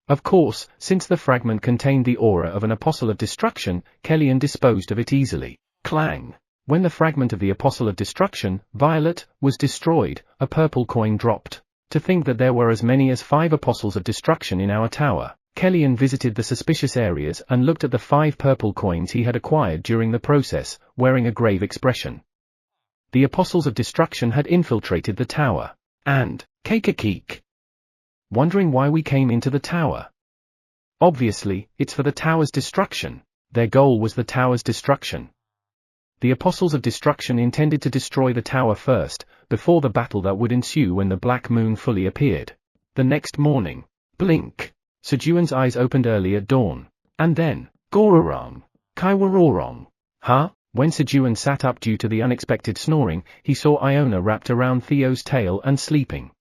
Of course, since the fragment contained the aura of an apostle of destruction, Kellyan disposed of it easily. Clang! When the fragment of the apostle of destruction, Violet, was destroyed, a purple coin dropped. To think that there were as many as 5 apostles of destruction in our tower. Kellyan visited the suspicious areas and looked at the 5 purple coins he had acquired during the process, wearing a grave expression. The apostles of destruction had infiltrated the tower. And, Keek. Wondering why we came into the tower. Obviously, it's for the tower's destruction. Their goal was the tower's destruction. The apostles of destruction intended to destroy the tower first, before the battle that would ensue when the black moon fully appeared. The next morning. Blink. Sejun's eyes opened early at dawn. And then, Gororong. Kaiwarorong. Huh? When Sejun sat up due to the unexpected snoring, he saw Iona wrapped around Theo's tail and sleeping.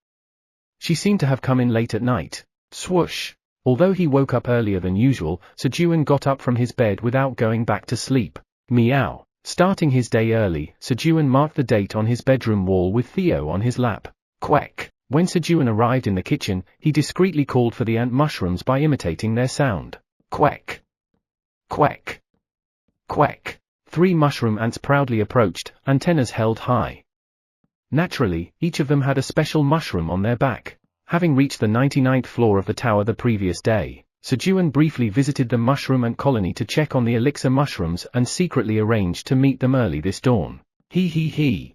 She seemed to have come in late at night. Swoosh. Although he woke up earlier than usual, Sejun got up from his bed without going back to sleep. Meow. Starting his day early, Sejun marked the date on his bedroom wall with Theo on his lap. Quack. When Sejun arrived in the kitchen, he discreetly called for the ant mushrooms by imitating their sound. Quack. Quack. Quack. 3 mushroom ants proudly approached, antennas held high. Naturally, each of them had a special mushroom on their back. Having reached the 99th floor of the tower the previous day, Sejun briefly visited the mushroom ant colony to check on the elixir mushrooms and secretly arranged to meet them early this dawn. He.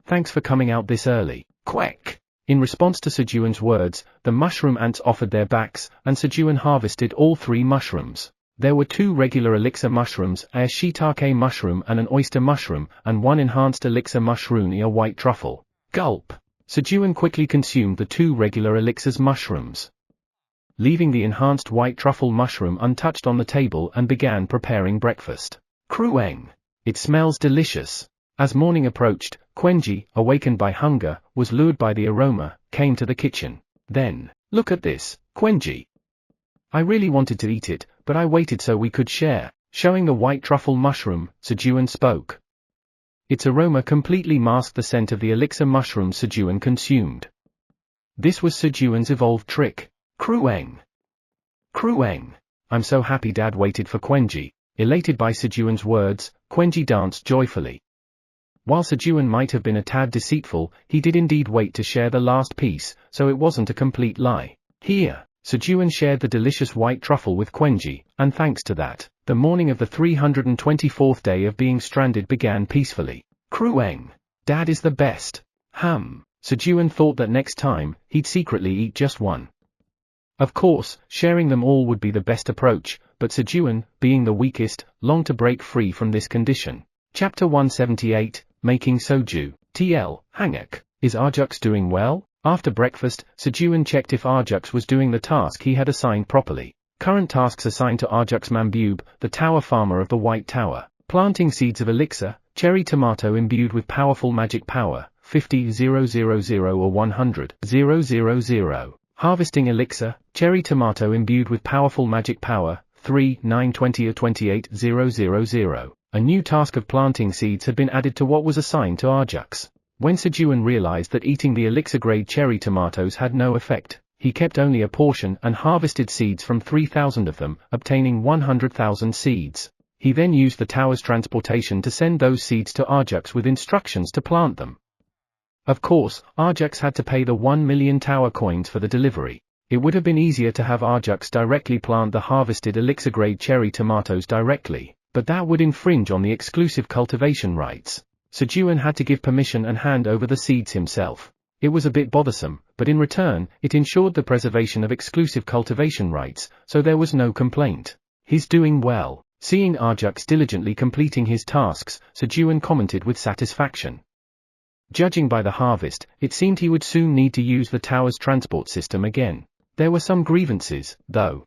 Thanks for coming out this early. Quack. In response to Sejun's words, the mushroom ants offered their backs, and Sejun harvested all 3 mushrooms. There were 2 regular elixir mushrooms, a shiitake mushroom and an oyster mushroom, and 1 enhanced elixir mushroom, a white truffle. Gulp. Sejun quickly consumed the 2 regular elixir's mushrooms, leaving the enhanced white truffle mushroom untouched on the table and began preparing breakfast. Krueng. It smells delicious. As morning approached, Quenji, awakened by hunger, was lured by the aroma, came to the kitchen. Then, look at this, Quenji. I really wanted to eat it, but I waited so we could share. Showing the white truffle mushroom, Sejun spoke. Its aroma completely masked the scent of the elixir mushroom Sejun consumed. This was Sejun's evolved trick. Krueng! Krueng! I'm so happy Dad waited for Quenji. Elated by Sejun's words, Quenji danced joyfully. While Sejun might have been a tad deceitful, he did indeed wait to share the last piece, so it wasn't a complete lie. Here, Sejun shared the delicious white truffle with Quenji, and thanks to that, the morning of the 324th day of being stranded began peacefully. Krueng! Dad is the best. Sejun thought that next time, he'd secretly eat just one. Of course, sharing them all would be the best approach, but Sejun, being the weakest, longed to break free from this condition. Chapter 178, Making Soju, TL, Hanguk. Is Arjux doing well? After breakfast, Sejun checked if Arjux was doing the task he had assigned properly. Current tasks assigned to Arjux Mambube, the tower farmer of the White Tower. Planting seeds of elixir, cherry tomato imbued with powerful magic power, 50,000 or 100,000. Harvesting elixir, cherry tomato imbued with powerful magic power, 3, 9, 20 or 28,000. A new task of planting seeds had been added to what was assigned to Arjux. When Sejun realized that eating the elixir-grade cherry tomatoes had no effect, he kept only a portion and harvested seeds from 3,000 of them, obtaining 100,000 seeds. He then used the tower's transportation to send those seeds to Arjux with instructions to plant them. Of course, Arjux had to pay the 1 million tower coins for the delivery. It would have been easier to have Arjux directly plant the harvested elixir-grade cherry tomatoes directly, but that would infringe on the exclusive cultivation rights. Sejun had to give permission and hand over the seeds himself. It was a bit bothersome, but in return, it ensured the preservation of exclusive cultivation rights, so there was no complaint. He's doing well. Seeing Arjux diligently completing his tasks, Sejun commented with satisfaction. Judging by the harvest, it seemed he would soon need to use the tower's transport system again. There were some grievances, though.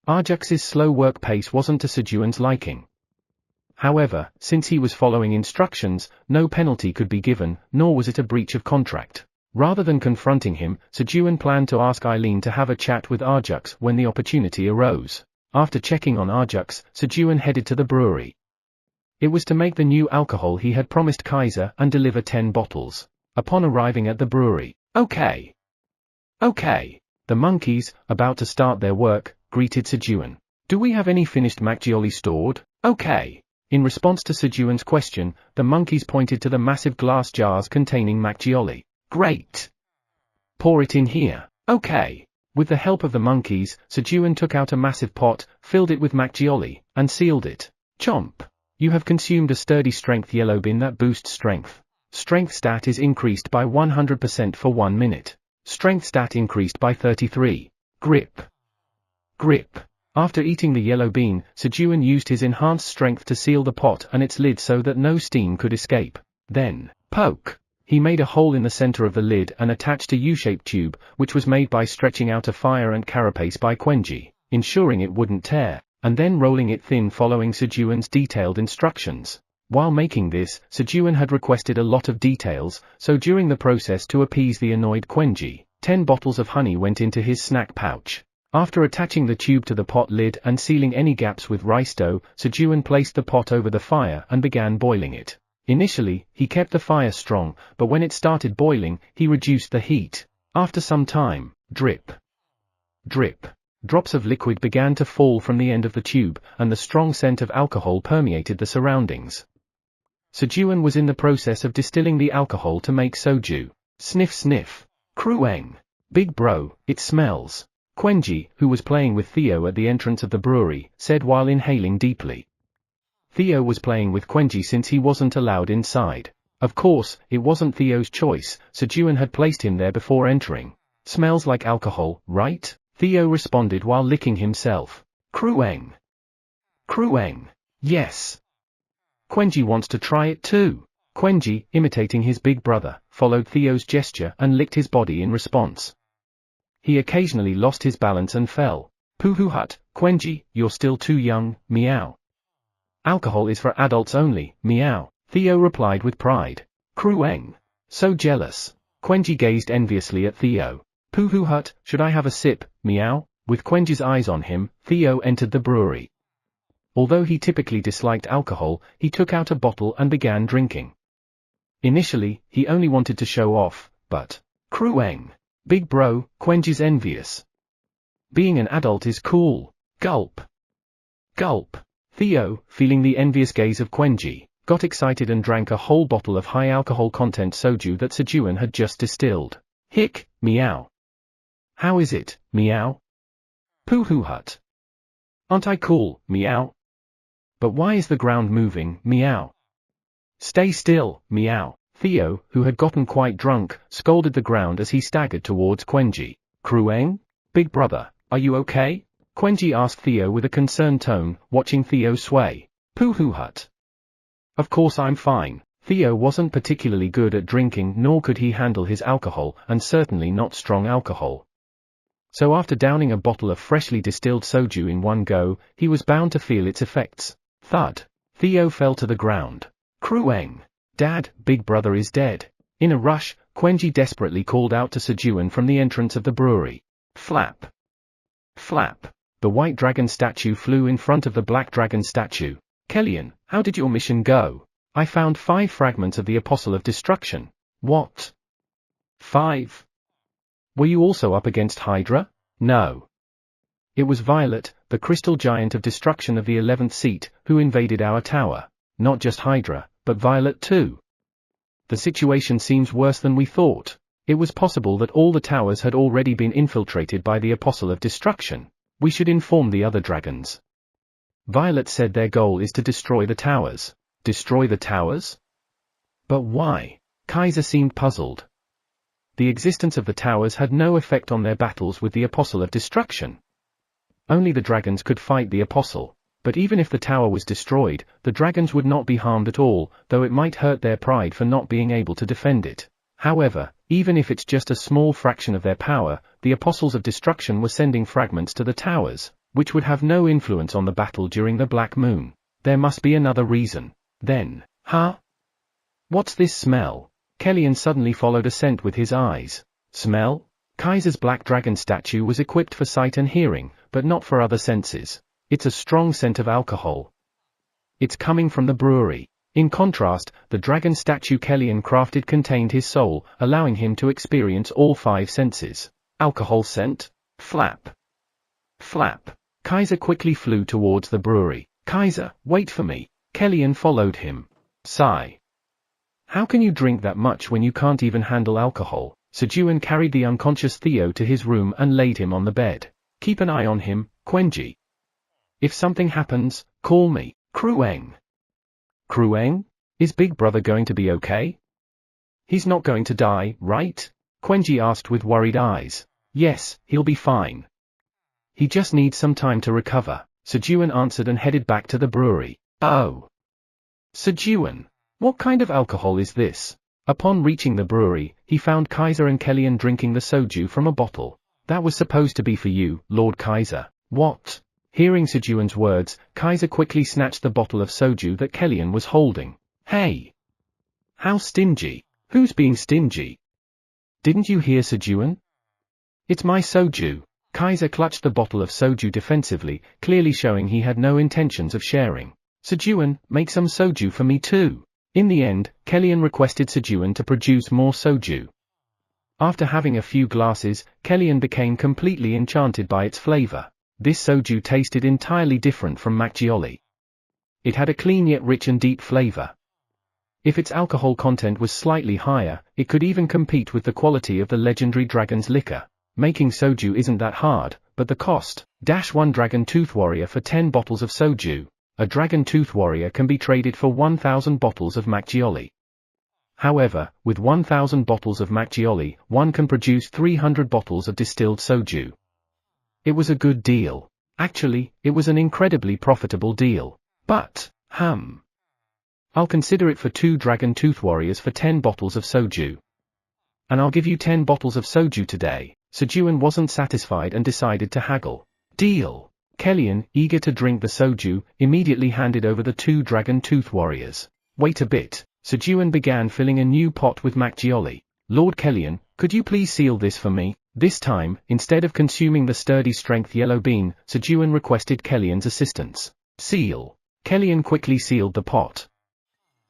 Arjux's slow work pace wasn't to Sejun's liking. However, since he was following instructions, no penalty could be given, nor was it a breach of contract. Rather than confronting him, Sejun planned to ask Eileen to have a chat with Arjux when the opportunity arose. After checking on Arjux, Sejun headed to the brewery. It was to make the new alcohol he had promised Kaiser and deliver 10 bottles. Upon arriving at the brewery, Okay. The monkeys, about to start their work, greeted Sejun. Do we have any finished Macchioli stored? Okay. In response to Sejun's question, the monkeys pointed to the massive glass jars containing Macchioli. Great. Pour it in here. Okay. With the help of the monkeys, Sejun took out a massive pot, filled it with Macchioli, and sealed it. Chomp. You have consumed a sturdy strength yellow bean that boosts strength. Strength stat is increased by 100% for 1 minute. Strength stat increased by 33. Grip. After eating the yellow bean, Sejun used his enhanced strength to seal the pot and its lid so that no steam could escape. Then, poke. He made a hole in the center of the lid and attached a U-shaped tube, which was made by stretching out a fire and carapace by Quenji, ensuring it wouldn't tear, and then rolling it thin following Sejun's detailed instructions. While making this, Sejun had requested a lot of details, so during the process to appease the annoyed Quenji, 10 bottles of honey went into his snack pouch. After attaching the tube to the pot lid and sealing any gaps with rice dough, Sejun placed the pot over the fire and began boiling it. Initially, he kept the fire strong, but when it started boiling, he reduced the heat. After some time, drip. Drops of liquid began to fall from the end of the tube, and the strong scent of alcohol permeated the surroundings. Sejun was in the process of distilling the alcohol to make soju. Sniff. Krueng. Big bro, it smells. Quenji, who was playing with Theo at the entrance of the brewery, said while inhaling deeply. Theo was playing with Quenji since he wasn't allowed inside. Of course, it wasn't Theo's choice, Sejun had placed him there before entering. Smells like alcohol, right? Theo responded while licking himself. Krueng. Yes. Quenji wants to try it too. Quenji, imitating his big brother, followed Theo's gesture and licked his body in response. He occasionally lost his balance and fell. Poohoo-hut, Quenji, you're still too young, meow. Alcohol is for adults only, meow, Theo replied with pride. Krueng. So jealous. Quenji gazed enviously at Theo. Poohoo-hut, should I have a sip, meow? With Quenji's eyes on him, Theo entered the brewery. Although he typically disliked alcohol, he took out a bottle and began drinking. Initially, he only wanted to show off, but, Krueng. Big bro, Quenji's envious. Being an adult is cool. Gulp. Gulp. Theo, feeling the envious gaze of Quenji, got excited and drank a whole bottle of high alcohol content soju that Sejun had just distilled. Hick, meow. How is it, meow? Pooh hut. Aren't I cool, meow? But why is the ground moving, meow? Stay still, meow. Theo, who had gotten quite drunk, scolded the ground as he staggered towards Quenji. Krueng? Big brother, are you okay? Quenji asked Theo with a concerned tone, watching Theo sway. Pooh hut. Of course I'm fine. Theo wasn't particularly good at drinking, nor could he handle his alcohol, and certainly not strong alcohol. So after downing a bottle of freshly distilled soju in one go, he was bound to feel its effects. Thud. Theo fell to the ground. Krueng. Dad, big brother is dead. In a rush, Quenji desperately called out to Sejun from the entrance of the brewery. Flap. Flap. The white dragon statue flew in front of the black dragon statue. Kellyan, how did your mission go? I found 5 fragments of the Apostle of Destruction. What? 5? Were you also up against Hydra? No. It was Violet, the crystal giant of destruction of the 11th seat, who invaded our tower. Not just Hydra, but Violet too. The situation seems worse than we thought. It was possible that all the towers had already been infiltrated by the Apostle of Destruction. We should inform the other dragons. Violet said their goal is to destroy the towers. Destroy the towers? But why? Kaiser seemed puzzled. The existence of the towers had no effect on their battles with the Apostle of Destruction. Only the dragons could fight the Apostle. But even if the tower was destroyed, the dragons would not be harmed at all, though it might hurt their pride for not being able to defend it. However, even if it's just a small fraction of their power, the Apostles of Destruction were sending fragments to the towers, which would have no influence on the battle during the Black Moon. There must be another reason. Then, huh? What's this smell? Kellyan suddenly followed a scent with his eyes. Smell? Kaiser's black dragon statue was equipped for sight and hearing, but not for other senses. It's a strong scent of alcohol. It's coming from the brewery. In contrast, the dragon statue Kellyan crafted contained his soul, allowing him to experience all 5 senses. Alcohol scent? Flap. Flap. Kaiser quickly flew towards the brewery. Kaiser, wait for me. Kellyan followed him. Sigh. How can you drink that much when you can't even handle alcohol? Sejun carried the unconscious Theo to his room and laid him on the bed. Keep an eye on him, Quenji. If something happens, call me. Krueng. Krueng? Is Big Brother going to be okay? He's not going to die, right? Quenji asked with worried eyes. Yes, he'll be fine. He just needs some time to recover, Sejun answered and headed back to the brewery. Oh. Sejun. What kind of alcohol is this? Upon reaching the brewery, he found Kaiser and Kellyan drinking the soju from a bottle. That was supposed to be for you, Lord Kaiser. What? Hearing Sejun's words, Kaiser quickly snatched the bottle of soju that Kellyan was holding. Hey! How stingy! Who's being stingy? Didn't you hear Sejun? It's my soju. Kaiser clutched the bottle of soju defensively, clearly showing he had no intentions of sharing. Sejun, make some soju for me too. In the end, Kellyan requested Sejun to produce more soju. After having a few glasses, Kellyan became completely enchanted by its flavor. This soju tasted entirely different from Macchioli. It had a clean yet rich and deep flavor. If its alcohol content was slightly higher, it could even compete with the quality of the legendary dragon's liquor. Making soju isn't that hard, but the cost. -1 Dragon Tooth Warrior for 10 bottles of soju. A Dragon Tooth Warrior can be traded for 1,000 bottles of Macchioli. However, with 1,000 bottles of Macchioli, one can produce 300 bottles of distilled soju. It was a good deal. Actually, it was an incredibly profitable deal. But, I'll consider it for 2 Dragon Tooth Warriors for 10 bottles of soju. And I'll give you 10 bottles of soju today. Sejun wasn't satisfied and decided to haggle. Deal. Kellyan, eager to drink the soju, immediately handed over the 2 Dragon Tooth Warriors. Wait a bit. Sejun began filling a new pot with Macchioli. Lord Kellyan, could you please seal this for me? This time, instead of consuming the sturdy strength yellow bean, Sejun requested Kellyan's assistance. Seal. Kellyan quickly sealed the pot.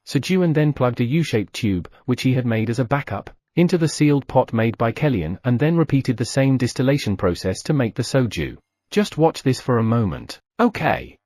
Sejun then plugged a U-shaped tube, which he had made as a backup, into the sealed pot made by Kellyan and then repeated the same distillation process to make the soju. Just watch this for a moment. Okay.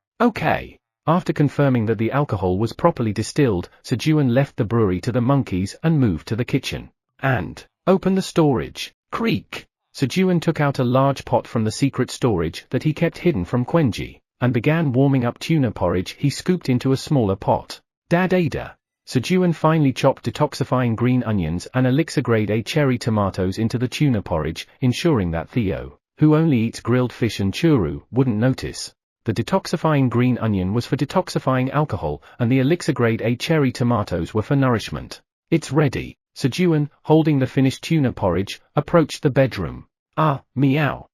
After confirming that the alcohol was properly distilled, Sejun left the brewery to the monkeys and moved to the kitchen. And open the storage. Creak. Sejun took out a large pot from the secret storage that he kept hidden from Quenji, and began warming up tuna porridge he scooped into a smaller pot. Dad-ada. Sejun finally chopped detoxifying green onions and elixir grade A cherry tomatoes into the tuna porridge, ensuring that Theo, who only eats grilled fish and churu, wouldn't notice. The detoxifying green onion was for detoxifying alcohol, and the elixir grade A cherry tomatoes were for nourishment. It's ready. Sejun, holding the finished tuna porridge, approached the bedroom. Ah, meow.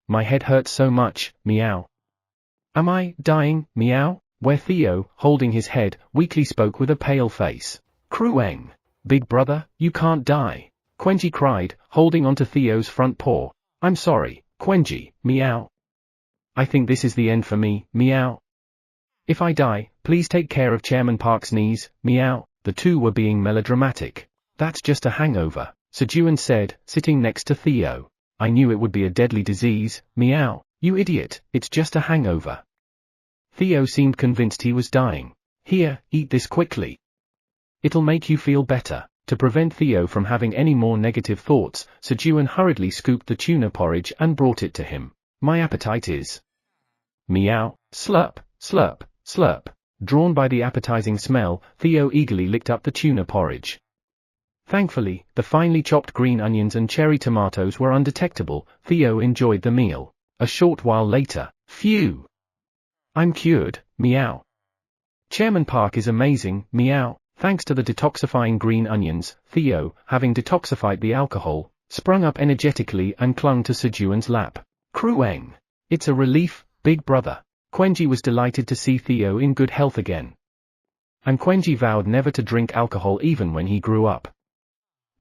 My head hurts so much, meow. Am I dying, meow? Where Theo, holding his head, weakly spoke with a pale face. Crueng. Big brother, you can't die. Quenji cried, holding onto Theo's front paw. I'm sorry, Quenji, meow. I think this is the end for me, meow. If I die, please take care of Chairman Park's knees, meow. The two were being melodramatic. That's just a hangover, Sejun said, sitting next to Theo. I knew it would be a deadly disease, meow. You idiot, it's just a hangover. Theo seemed convinced he was dying. Here, eat this quickly. It'll make you feel better. To prevent Theo from having any more negative thoughts, Sejun hurriedly scooped the tuna porridge and brought it to him. My appetite is. Meow, slurp, slurp, slurp. Drawn by the appetizing smell, Theo eagerly licked up the tuna porridge. Thankfully, the finely chopped green onions and cherry tomatoes were undetectable. Theo enjoyed the meal. A short while later, phew. I'm cured, meow. Chairman Park is amazing, meow. Thanks to the detoxifying green onions, Theo, having detoxified the alcohol, sprung up energetically and clung to Sejun's lap. Crueng. It's a relief, big brother. Quenji was delighted to see Theo in good health again. And Quenji vowed never to drink alcohol even when he grew up.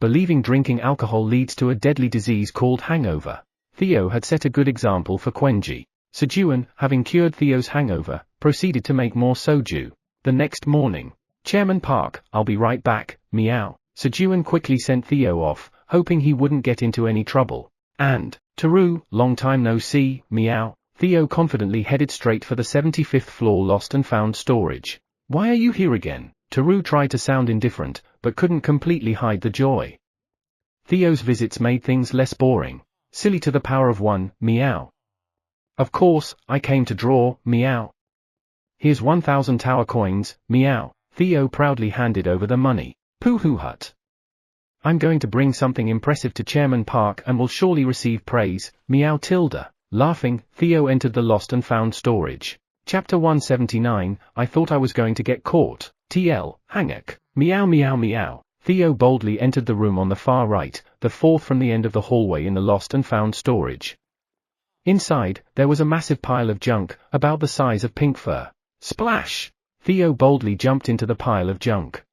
Believing drinking alcohol leads to a deadly disease called hangover, Theo had set a good example for Quenji. Sejun, having cured Theo's hangover, proceeded to make more soju. The next morning. Chairman Park, I'll be right back, meow. Sejun quickly sent Theo off, hoping he wouldn't get into any trouble. And, Taru, long time no see, meow. Theo confidently headed straight for the 75th floor lost and found storage. Why are you here again? Taru tried to sound indifferent, but couldn't completely hide the joy. Theo's visits made things less boring. Silly to the power of 1, meow. Of course, I came to draw, meow. Here's 1,000 tower coins, meow. Theo proudly handed over the money. Pooh hut. I'm going to bring something impressive to Chairman Park and will surely receive praise, meow tilde. Laughing, Theo entered the lost and found storage. Chapter 179, I thought I was going to get caught. TL, Hangak. Meow meow meow. Theo boldly entered the room on the far right, the fourth from the end of the hallway in the lost and found storage. Inside, there was a massive pile of junk, about the size of pink fur. Splash! Theo boldly jumped into the pile of junk.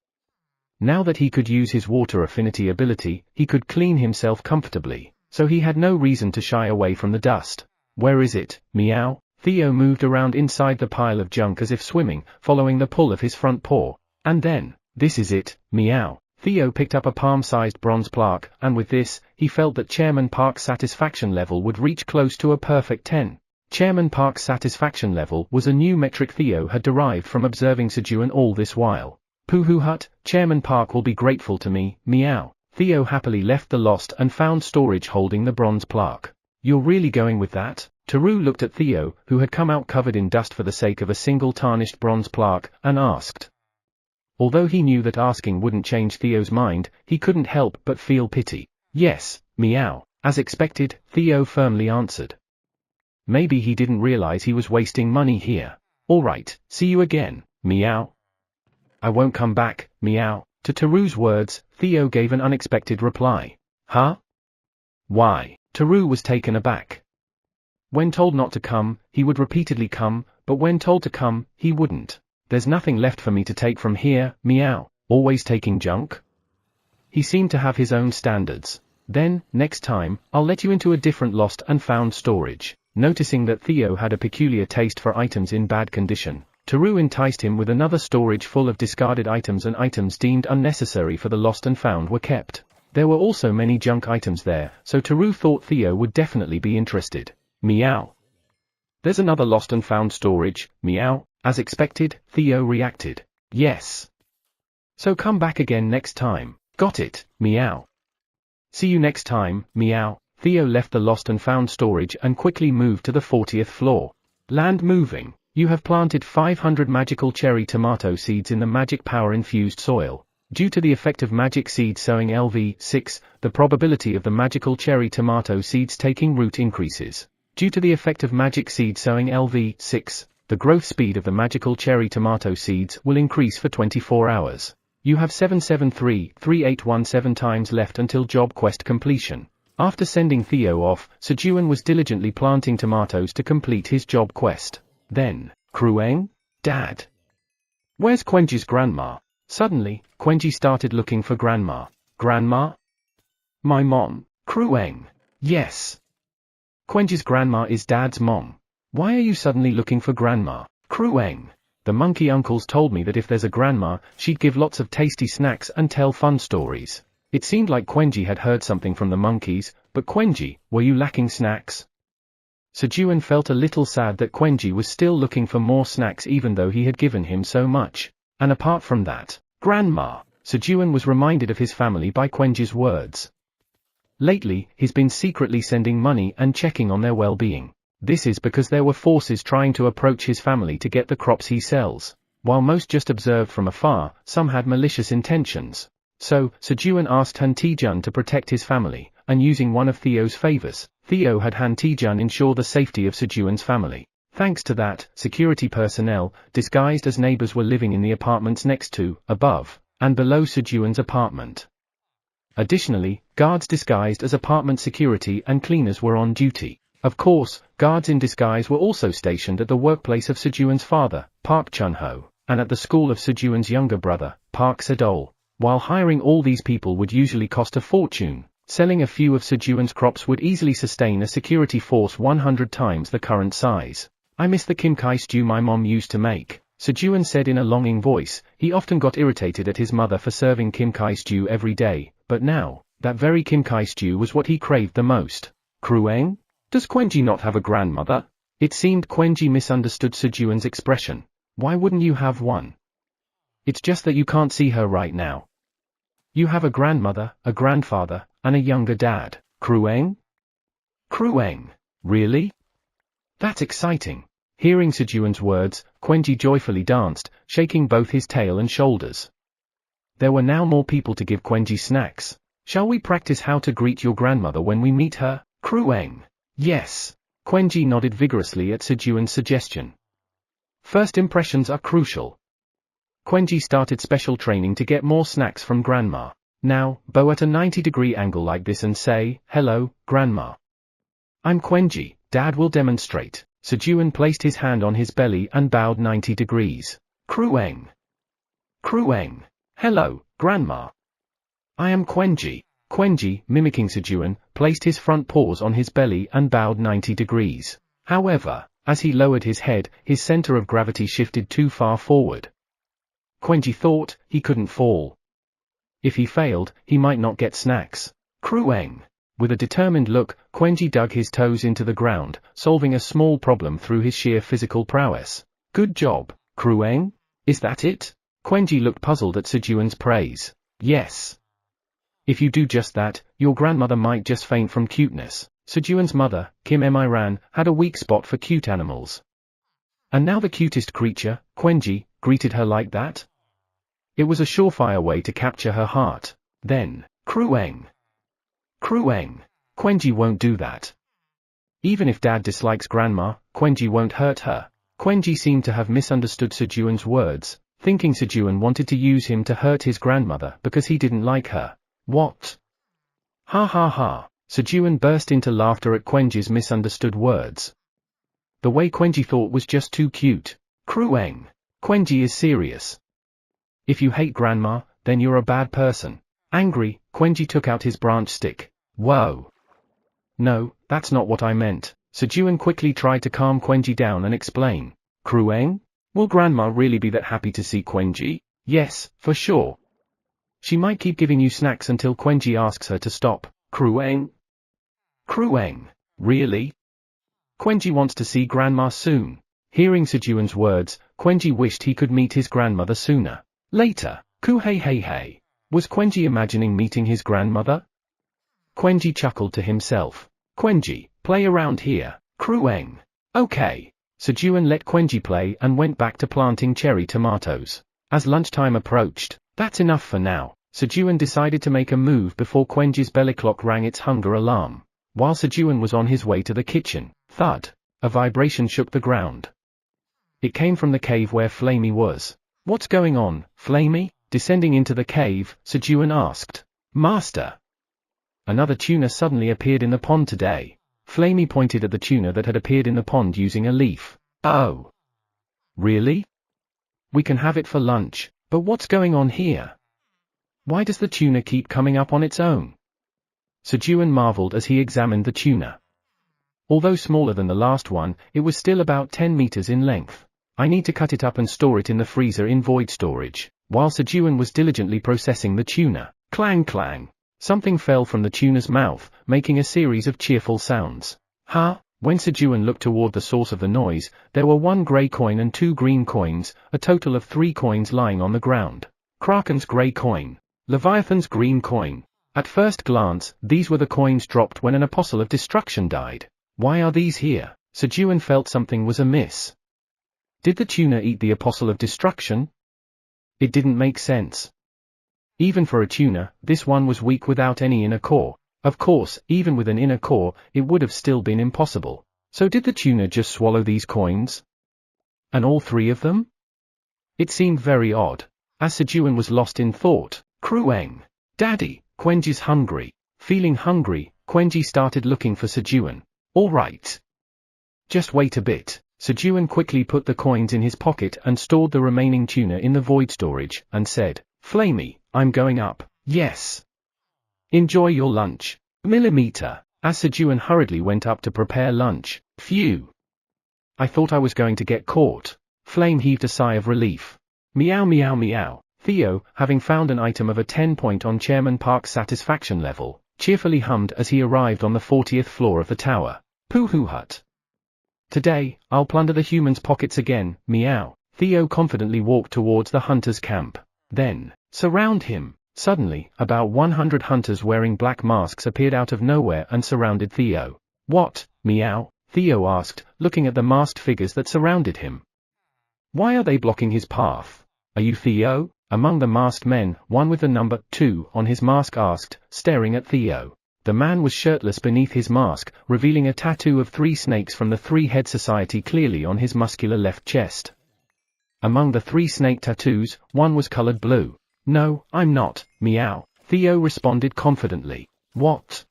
Now that he could use his water affinity ability, he could clean himself comfortably, so he had no reason to shy away from the dust. Where is it, meow? Theo moved around inside the pile of junk as if swimming, following the pull of his front paw. And then, this is it, meow. Theo picked up a palm-sized bronze plaque, and with this, he felt that Chairman Park's satisfaction level would reach close to a perfect 10. Chairman Park's satisfaction level was a new metric Theo had derived from observing Sejun all this while. Pooh hut, Chairman Park will be grateful to me, meow. Theo happily left the lost and found storage holding the bronze plaque. You're really going with that? Taru looked at Theo, who had come out covered in dust for the sake of a single tarnished bronze plaque, and asked. Although he knew that asking wouldn't change Theo's mind, he couldn't help but feel pity. Yes, meow. As expected, Theo firmly answered. Maybe he didn't realize he was wasting money here. Alright, see you again, meow. I won't come back, meow. To Taru's words, Theo gave an unexpected reply. Huh? Why? Taru was taken aback. When told not to come, he would repeatedly come, but when told to come, he wouldn't. There's nothing left for me to take from here, meow. Always taking junk? He seemed to have his own standards. Then, next time, I'll let you into a different lost and found storage. Noticing that Theo had a peculiar taste for items in bad condition, Teru enticed him with another storage full of discarded items, and items deemed unnecessary for the lost and found were kept. There were also many junk items there, so Teru thought Theo would definitely be interested. Meow. There's another lost and found storage, meow. As expected, Theo reacted. Yes. So come back again next time. Got it, meow. See you next time, meow. Theo left the lost and found storage and quickly moved to the 40th floor. Land moving. You have planted 500 magical cherry tomato seeds in the magic power infused soil. Due to the effect of magic seed sowing LV6, the probability of the magical cherry tomato seeds taking root increases. Due to the effect of magic seed sowing LV6, the growth speed of the magical cherry tomato seeds will increase for 24 hours. You have 7733817 times left until job quest completion. After sending Theo off, Sejun was diligently planting tomatoes to complete his job quest. Then, Krueng? Dad? Where's Quenji's grandma? Suddenly, Quenji started looking for grandma. Grandma? My mom. Krueng. Yes. Quenji's grandma is Dad's mom. Why are you suddenly looking for grandma? Krueng. The monkey uncles told me that if there's a grandma, she'd give lots of tasty snacks and tell fun stories. It seemed like Quenji had heard something from the monkeys, but Quenji, were you lacking snacks? Sejun felt a little sad that Quenji was still looking for more snacks even though he had given him so much. And apart from that, grandma, Sejun was reminded of his family by Quenji's words. Lately, he's been secretly sending money and checking on their well-being. This is because there were forces trying to approach his family to get the crops he sells. While most just observed from afar, some had malicious intentions. So, Sejun asked Han Taejun to protect his family, and using one of Theo's favors, Theo had Han Taejun ensure the safety of Sejun's family. Thanks to that, security personnel, disguised as neighbors, were living in the apartments next to, above, and below Sejun's apartment. Additionally, guards disguised as apartment security and cleaners were on duty. Of course, guards in disguise were also stationed at the workplace of Sejun's father, Park Chun-ho, and at the school of Sejun's younger brother, Park Sedol. While hiring all these people would usually cost a fortune, selling a few of Sejun's crops would easily sustain a security force 100 times the current size. I miss the kimchi stew my mom used to make, Sejun said in a longing voice. He often got irritated at his mother for serving kimchi stew every day, but now, that very kimchi stew was what he craved the most. Krueng? Does Quenji not have a grandmother? It seemed Quenji misunderstood Sejun's expression. Why wouldn't you have one? It's just that you can't see her right now. You have a grandmother, a grandfather, and a younger dad. Krueng? Krueng? Really? That's exciting. Hearing Sejun's words, Quenji joyfully danced, shaking both his tail and shoulders. There were now more people to give Quenji snacks. Shall we practice how to greet your grandmother when we meet her? Krueng? Yes. Quenji nodded vigorously at Sejun's suggestion. First impressions are crucial. Quenji started special training to get more snacks from grandma. Now, bow at a 90-degree angle like this and say, "Hello, grandma." I'm Quenji, Dad will demonstrate. Sejun placed his hand on his belly and bowed 90 degrees. Krueng. Krueng. Hello, grandma. I am Quenji. Quenji, mimicking Sejun, placed his front paws on his belly and bowed 90 degrees. However, as he lowered his head, his center of gravity shifted too far forward. Quenji thought he couldn't fall. If he failed, he might not get snacks. Krueng. With a determined look, Quenji dug his toes into the ground, solving a small problem through his sheer physical prowess. Good job, Krueng? Is that it? Quenji looked puzzled at Sejun's praise. Yes. If you do just that, your grandmother might just faint from cuteness. Sejun's mother, Kim Miran, had a weak spot for cute animals. And now the cutest creature, Quenji, greeted her like that? It was a surefire way to capture her heart. Then, Krueng. Krueng. Quenji won't do that. Even if Dad dislikes grandma, Quenji won't hurt her. Quenji seemed to have misunderstood Sejun's words, thinking Sejun wanted to use him to hurt his grandmother because he didn't like her. What? Ha ha ha. Sejun burst into laughter at Quenji's misunderstood words. The way Quenji thought was just too cute. Krueng. Quenji is serious. If you hate grandma, then you're a bad person. Angry, Quenji took out his branch stick. Whoa. No, that's not what I meant. Sejun quickly tried to calm Quenji down and explain. Krueng? Will Grandma really be that happy to see Quenji? Yes, for sure. She might keep giving you snacks until Quenji asks her to stop. Krueng? Krueng? Really? Quenji wants to see Grandma soon. Hearing Sejun's words, Quenji wished he could meet his grandmother sooner. Later, Ku-hey-hey-hey. Was Quenji imagining meeting his grandmother? Quenji chuckled to himself. Quenji, play around here. Krueng. Okay. Sejun let Quenji play and went back to planting cherry tomatoes. As lunchtime approached, that's enough for now. Sejun decided to make a move before Quenji's belly clock rang its hunger alarm. While Sejun was on his way to the kitchen, thud, a vibration shook the ground. It came from the cave where Flamey was. What's going on, Flamey? Descending into the cave, Sejun asked. Master. Another tuna suddenly appeared in the pond today. Flamey pointed at the tuna that had appeared in the pond using a leaf. Oh. Really? We can have it for lunch, but what's going on here? Why does the tuna keep coming up on its own? Sejun marveled as he examined the tuna. Although smaller than the last one, it was still about 10 meters in length. I need to cut it up and store it in the freezer in void storage. While Sejun was diligently processing the tuna, clang clang, something fell from the tuna's mouth, making a series of cheerful sounds. Huh? When Sejun looked toward the source of the noise, there were 1 grey coin and 2 green coins, a total of 3 coins lying on the ground. Kraken's grey coin. Leviathan's green coin. At first glance, these were the coins dropped when an apostle of destruction died. Why are these here? Sejun felt something was amiss. Did the tuna eat the apostle of destruction? It didn't make sense. Even for a tuna, this one was weak without any inner core. Of course, even with an inner core, it would have still been impossible. So did the tuna just swallow these coins? And all 3 of them? It seemed very odd. As Sejun was lost in thought, Krueng. Daddy, Quenji's hungry. Feeling hungry, Quenji started looking for Sejun. All right. Just wait a bit. Sejun quickly put the coins in his pocket and stored the remaining tuna in the void storage, and said, Flamey, I'm going up. Yes. Enjoy your lunch. Millimeter. As Sejun hurriedly went up to prepare lunch. Phew. I thought I was going to get caught. Flame heaved a sigh of relief. Meow meow meow. Theo, having found an item of a 10-point on Chairman Park's satisfaction level, cheerfully hummed as he arrived on the 40th floor of the tower. Pooh-hoo hut. Today, I'll plunder the humans' pockets again, meow. Theo confidently walked towards the hunter's camp. Then, surround him. Suddenly, about 100 hunters wearing black masks appeared out of nowhere and surrounded Theo. What, meow? Theo asked, looking at the masked figures that surrounded him. Why are they blocking his path? Are you Theo? Among the masked men, one with the number 2 on his mask asked, staring at Theo. The man was shirtless beneath his mask, revealing a tattoo of 3 snakes from the 3-Head Society clearly on his muscular left chest. Among the 3 snake tattoos, one was colored blue. No, I'm not, meow. Theo responded confidently. What?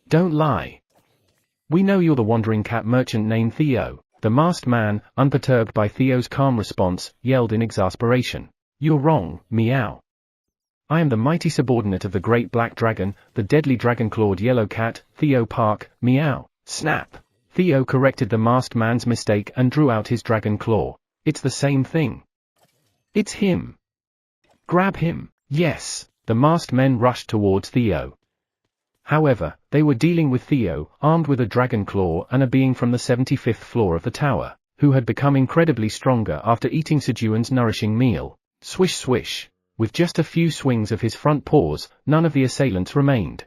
Don't lie. We know you're the wandering cat merchant named Theo. The masked man, unperturbed by Theo's calm response, yelled in exasperation. You're wrong, meow. I am the mighty subordinate of the great black dragon, the deadly dragon-clawed yellow cat, Theo Park, meow. Snap. Theo corrected the masked man's mistake and drew out his dragon claw. It's the same thing. It's him. Grab him. Yes. The masked men rushed towards Theo. However, they were dealing with Theo, armed with a dragon claw and a being from the 75th floor of the tower, who had become incredibly stronger after eating Sejun's nourishing meal. Swish swish. With just a few swings of his front paws, none of the assailants remained.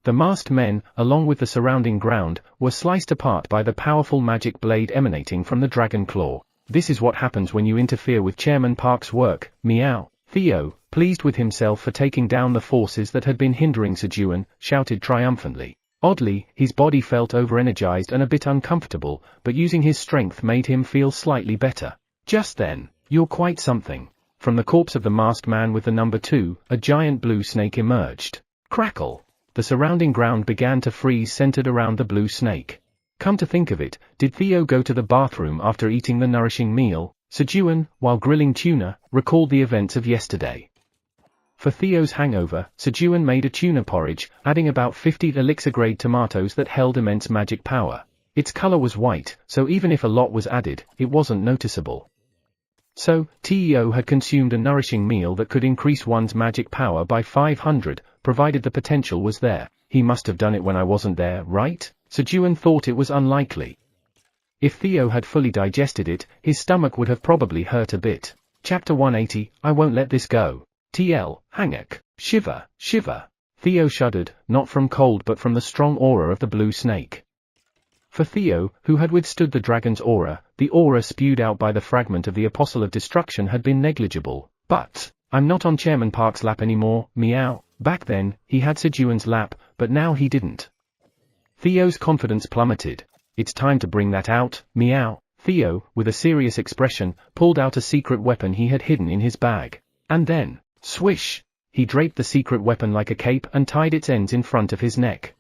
The masked men, along with the surrounding ground, were sliced apart by the powerful magic blade emanating from the dragon claw. This is what happens when you interfere with Chairman Park's work, meow. Theo, pleased with himself for taking down the forces that had been hindering Sejun, shouted triumphantly. Oddly, his body felt over-energized and a bit uncomfortable, but using his strength made him feel slightly better. Just then, you're quite something. From the corpse of the masked man with the number 2, a giant blue snake emerged. Crackle! The surrounding ground began to freeze centered around the blue snake. Come to think of it, did Theo go to the bathroom after eating the nourishing meal? Sejun, while grilling tuna, recalled the events of yesterday. For Theo's hangover, Sejun made a tuna porridge, adding about 50 elixir-grade tomatoes that held immense magic power. Its color was white, so even if a lot was added, it wasn't noticeable. So, Teo had consumed a nourishing meal that could increase one's magic power by 500, provided the potential was there. He must have done it when I wasn't there, right? Sejun thought it was unlikely. If Theo had fully digested it, his stomach would have probably hurt a bit. Chapter 180, I won't let this go. TL, Hangak, shiver, shiver. Theo shuddered, not from cold but from the strong aura of the blue snake. For Theo, who had withstood the dragon's aura, the aura spewed out by the fragment of the Apostle of Destruction had been negligible. But, I'm not on Chairman Park's lap anymore, meow. Back then, he had Sejun's lap, but now he didn't. Theo's confidence plummeted. It's time to bring that out, meow. Theo, with a serious expression, pulled out a secret weapon he had hidden in his bag. And then, swish! He draped the secret weapon like a cape and tied its ends in front of his neck.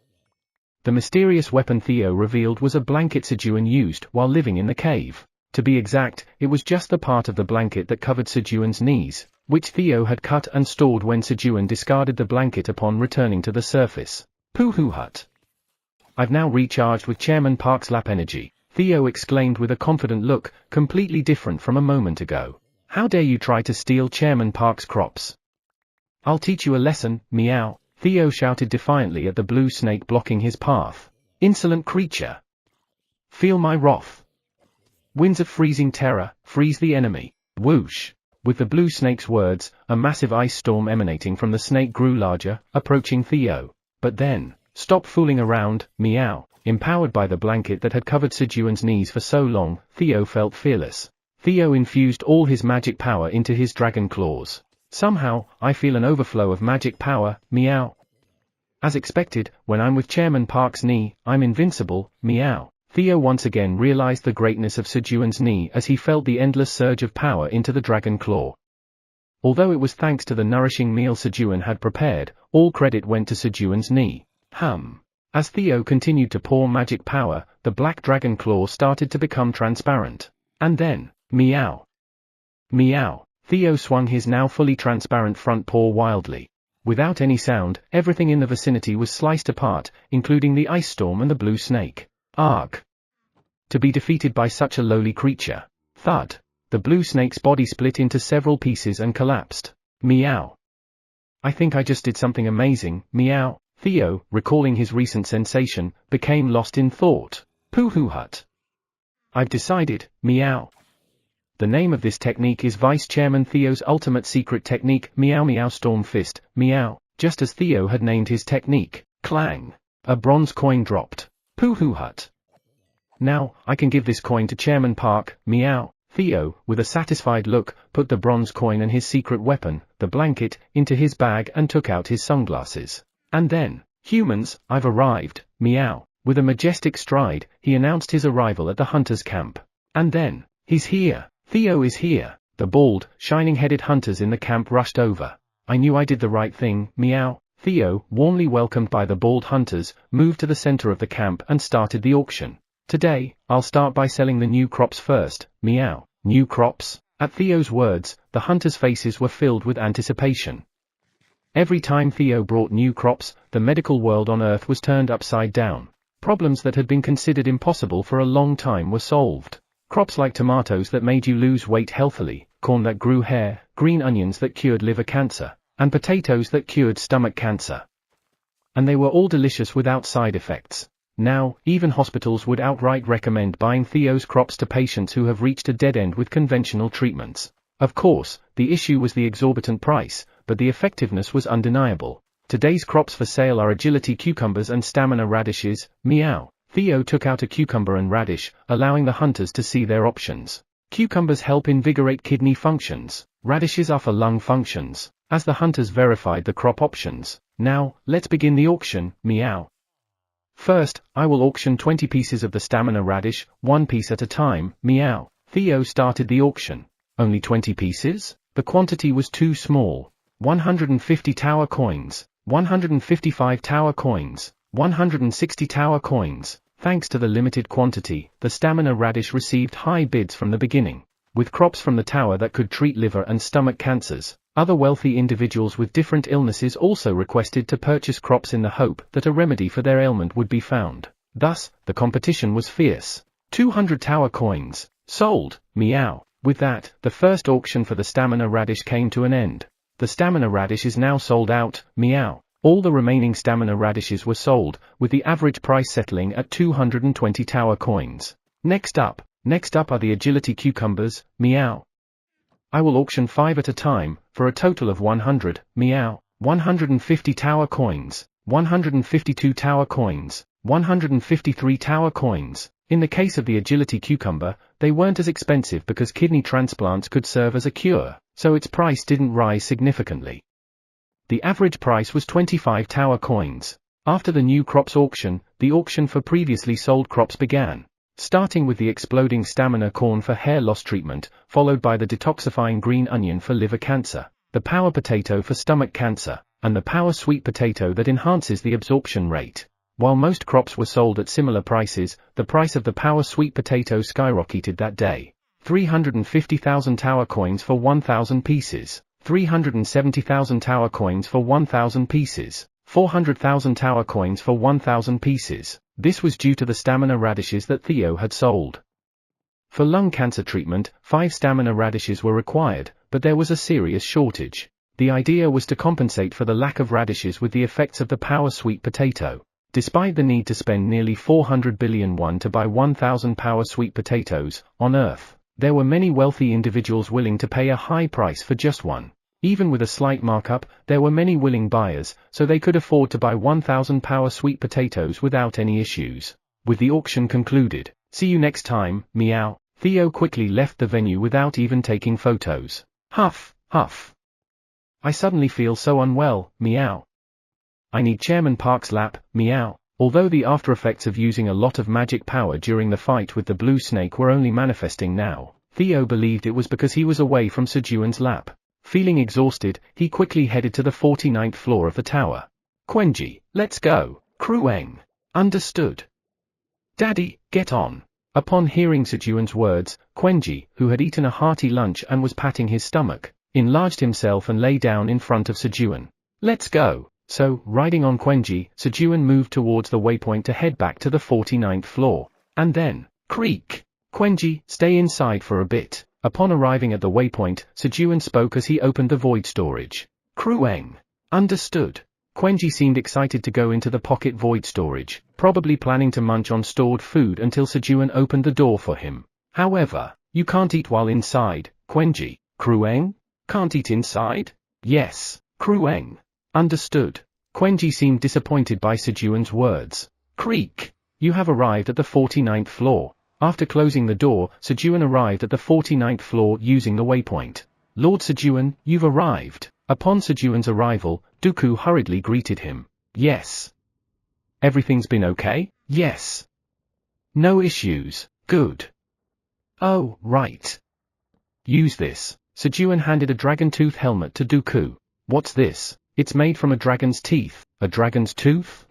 The mysterious weapon Theo revealed was a blanket Sejun used while living in the cave. To be exact, it was just the part of the blanket that covered Sejun's knees, which Theo had cut and stored when Sejun discarded the blanket upon returning to the surface. Pooh hut. I've now recharged with Chairman Park's lap energy, Theo exclaimed with a confident look, completely different from a moment ago. How dare you try to steal Chairman Park's crops? I'll teach you a lesson, meow. Theo shouted defiantly at the blue snake blocking his path. Insolent creature! Feel my wrath. Winds of freezing terror, freeze the enemy. Whoosh! With the blue snake's words, a massive ice storm emanating from the snake grew larger, approaching Theo. But then, stop fooling around, meow. Empowered by the blanket that had covered Sejun's knees for so long, Theo felt fearless. Theo infused all his magic power into his dragon claws. Somehow, I feel an overflow of magic power, meow. As expected, when I'm with Chairman Park's knee, I'm invincible, meow. Theo once again realized the greatness of Sejun's knee as he felt the endless surge of power into the dragon claw. Although it was thanks to the nourishing meal Sejun had prepared, all credit went to Sejun's knee. As Theo continued to pour magic power, the black dragon claw started to become transparent. And then, meow. Meow. Theo swung his now fully transparent front paw wildly. Without any sound, everything in the vicinity was sliced apart, including the ice storm and the blue snake. Arg! To be defeated by such a lowly creature. Thud! The blue snake's body split into several pieces and collapsed. Meow! I think I just did something amazing, meow. Theo, recalling his recent sensation, became lost in thought. Pooh hut. I've decided, meow. The name of this technique is Vice Chairman Theo's ultimate secret technique, meow meow storm fist, meow, just as Theo had named his technique. Clang! A bronze coin dropped. Pooh hut. Now, I can give this coin to Chairman Park, meow. Theo, with a satisfied look, put the bronze coin and his secret weapon, the blanket, into his bag and took out his sunglasses. And then, humans, I've arrived, meow. With a majestic stride, he announced his arrival at the hunter's camp. And then, he's here. Theo is here. The bald, shining-headed hunters in the camp rushed over. I knew I did the right thing, meow. Theo, warmly welcomed by the bald hunters, moved to the center of the camp and started the auction. Today, I'll start by selling the new crops first, meow. New crops? At Theo's words, the hunters' faces were filled with anticipation. Every time Theo brought new crops, the medical world on Earth was turned upside down. Problems that had been considered impossible for a long time were solved. Crops like tomatoes that made you lose weight healthily, corn that grew hair, green onions that cured liver cancer, and potatoes that cured stomach cancer. And they were all delicious without side effects. Now, even hospitals would outright recommend buying Theo's crops to patients who have reached a dead end with conventional treatments. Of course, the issue was the exorbitant price, but the effectiveness was undeniable. Today's crops for sale are agility cucumbers and stamina radishes, meow. Theo took out a cucumber and radish, allowing the hunters to see their options. Cucumbers help invigorate kidney functions. Radishes are for lung functions. As the hunters verified the crop options. Now, let's begin the auction, meow. First, I will auction 20 pieces of the stamina radish, 1 piece at a time, meow. Theo started the auction. Only 20 pieces? The quantity was too small. 150 tower coins, 155 tower coins, 160 tower coins. Thanks to the limited quantity, the stamina radish received high bids from the beginning. With crops from the tower that could treat liver and stomach cancers, other wealthy individuals with different illnesses also requested to purchase crops in the hope that a remedy for their ailment would be found. Thus, the competition was fierce. 200 tower coins. Sold. Meow. With that, the first auction for the stamina radish came to an end. The stamina radish is now sold out. Meow. All the remaining stamina radishes were sold, with the average price settling at 220 tower coins. Next up are the agility cucumbers. Meow. I will auction 5 at a time, for a total of 100. Meow. 150 tower coins. 152 tower coins. 153 tower coins. In the case of the agility cucumber, they weren't as expensive because kidney transplants could serve as a cure, so its price didn't rise significantly. The average price was 25 tower coins. After the new crops auction, the auction for previously sold crops began. Starting with the exploding stamina corn for hair loss treatment, followed by the detoxifying green onion for liver cancer, the power potato for stomach cancer, and the power sweet potato that enhances the absorption rate. While most crops were sold at similar prices, the price of the power sweet potato skyrocketed that day. 350,000 tower coins for 1,000 pieces, 370,000 tower coins for 1,000 pieces, 400,000 tower coins for 1,000 pieces. This was due to the stamina radishes that Theo had sold. For lung cancer treatment, 5 stamina radishes were required, but there was a serious shortage. The idea was to compensate for the lack of radishes with the effects of the power sweet potato. Despite the need to spend nearly 400 billion won to buy 1,000 power sweet potatoes, on Earth, there were many wealthy individuals willing to pay a high price for just one. Even with a slight markup, there were many willing buyers, so they could afford to buy 1,000 power sweet potatoes without any issues. With the auction concluded, see you next time. Meow. Theo quickly left the venue without even taking photos. Huff, huff. I suddenly feel so unwell. Meow. I need Chairman Park's lap. Meow. Although the after effects of using a lot of magic power during the fight with the blue snake were only manifesting now, Theo believed it was because he was away from Sejun's lap. Feeling exhausted, he quickly headed to the 49th floor of the tower. Quenji, let's go. Krueng. Understood. Daddy, get on. Upon hearing Sejun's words, Quenji, who had eaten a hearty lunch and was patting his stomach, enlarged himself and lay down in front of Sejun. Let's go. So, riding on Quenji, Sejun moved towards the waypoint to head back to the 49th floor. And then, creak. Quenji, stay inside for a bit. Upon arriving at the waypoint, Sejun spoke as he opened the void storage. Krueng. Understood. Quenji seemed excited to go into the pocket void storage, probably planning to munch on stored food until Sejun opened the door for him. However, you can't eat while inside, Quenji. Krueng? Can't eat inside? Yes, Krueng. Understood. Quenji seemed disappointed by Sejun's words. Creak. You have arrived at the 49th floor. After closing the door, Sejun arrived at the 49th floor using the waypoint. Lord Sejun, you've arrived. Upon Sejun's arrival, Dooku hurriedly greeted him. Yes. Everything's been okay? Yes. No issues. Good. Oh, right. Use this. Sejun handed a dragon tooth helmet to Dooku. What's this? It's made from a dragon's teeth. A dragon's tooth?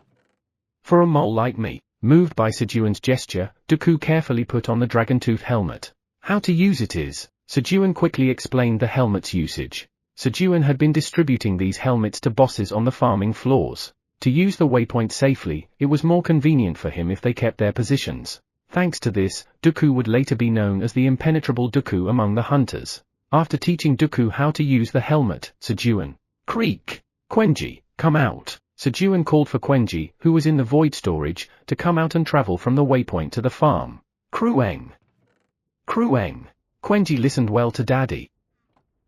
For a mole like me. Moved by Sejun's gesture, Dooku carefully put on the dragon tooth helmet. How to use it is. Sejun quickly explained the helmet's usage. Sejun had been distributing these helmets to bosses on the farming floors. To use the waypoint safely, it was more convenient for him if they kept their positions. Thanks to this, Dooku would later be known as the impenetrable Dooku among the hunters. After teaching Dooku how to use the helmet, Sejun. Creak. Quenji, come out. Sejun called for Quenji, who was in the void storage, to come out and travel from the waypoint to the farm. Krueng. Krueng. Quenji listened well to Daddy.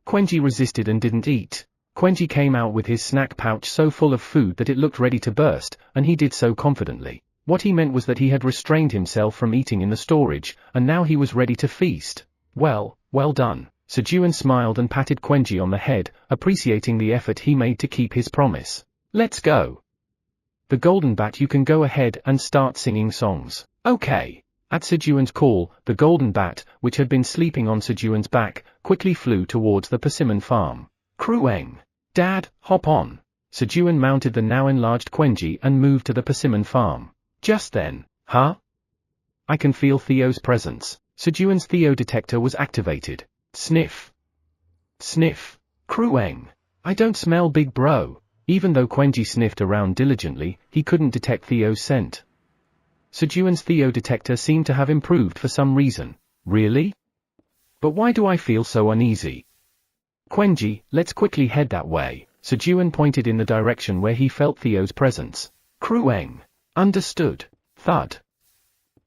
Quenji resisted and didn't eat. Quenji came out with his snack pouch so full of food that it looked ready to burst, and he did so confidently. What he meant was that he had restrained himself from eating in the storage, and now he was ready to feast. Well done. Sejun smiled and patted Quenji on the head, appreciating the effort he made to keep his promise. Let's go. The golden bat, you can go ahead and start singing songs. Okay. At Sejun's call, the golden bat, which had been sleeping on Sejun's back, quickly flew towards the persimmon farm. Krueng. Dad, hop on. Sejun mounted the now enlarged Quenji and moved to the persimmon farm. Just then, huh? I can feel Theo's presence. Sejun's Theo detector was activated. Sniff. Sniff. Krueng. I don't smell big bro. Even though Quenji sniffed around diligently, he couldn't detect Theo's scent. Sejun's Theo detector seemed to have improved for some reason. Really? But why do I feel so uneasy? Quenji, let's quickly head that way. Sejun pointed in the direction where he felt Theo's presence. Krueng. Understood. Thud.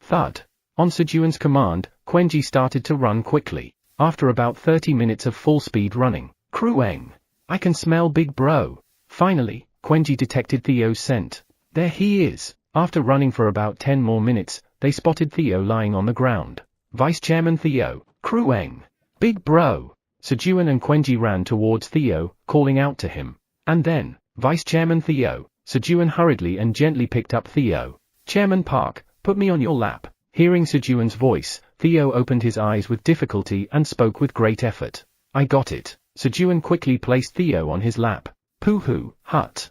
Thud. On Sejun's command, Quenji started to run quickly. After about 30 minutes of full-speed running, Krueng. I can smell Big Bro. Finally, Quenji detected Theo's scent. There he is. After running for about 10 more minutes, they spotted Theo lying on the ground. Vice Chairman Theo. Krueng. Big Bro. Sejun and Quenji ran towards Theo, calling out to him. And then, Vice Chairman Theo. Sejun hurriedly and gently picked up Theo. Chairman Park, put me on your lap. Hearing Sejun's voice, Theo opened his eyes with difficulty and spoke with great effort. I got it. Sejun quickly placed Theo on his lap. Pooh-hoo, hut.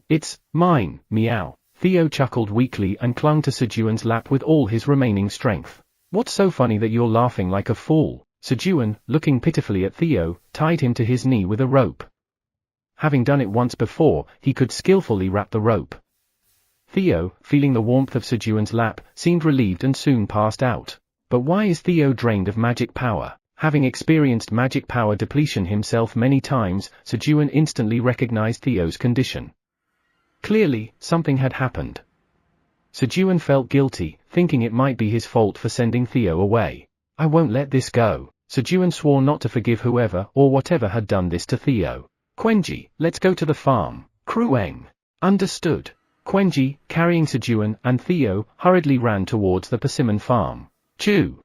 It's mine, meow. Theo chuckled weakly and clung to Sejun's lap with all his remaining strength. What's so funny that you're laughing like a fool? Sejun, looking pitifully at Theo, tied him to his knee with a rope. Having done it once before, he could skillfully wrap the rope. Theo, feeling the warmth of Sejun's lap, seemed relieved and soon passed out. But why is Theo drained of magic power? Having experienced magic power depletion himself many times, Sejun instantly recognized Theo's condition. Clearly, something had happened. Sejun felt guilty, thinking it might be his fault for sending Theo away. I won't let this go. Sejun swore not to forgive whoever or whatever had done this to Theo. Quenji, let's go to the farm. Krueng. Understood. Quenji, carrying Sejun and Theo, hurriedly ran towards the persimmon farm. Chew.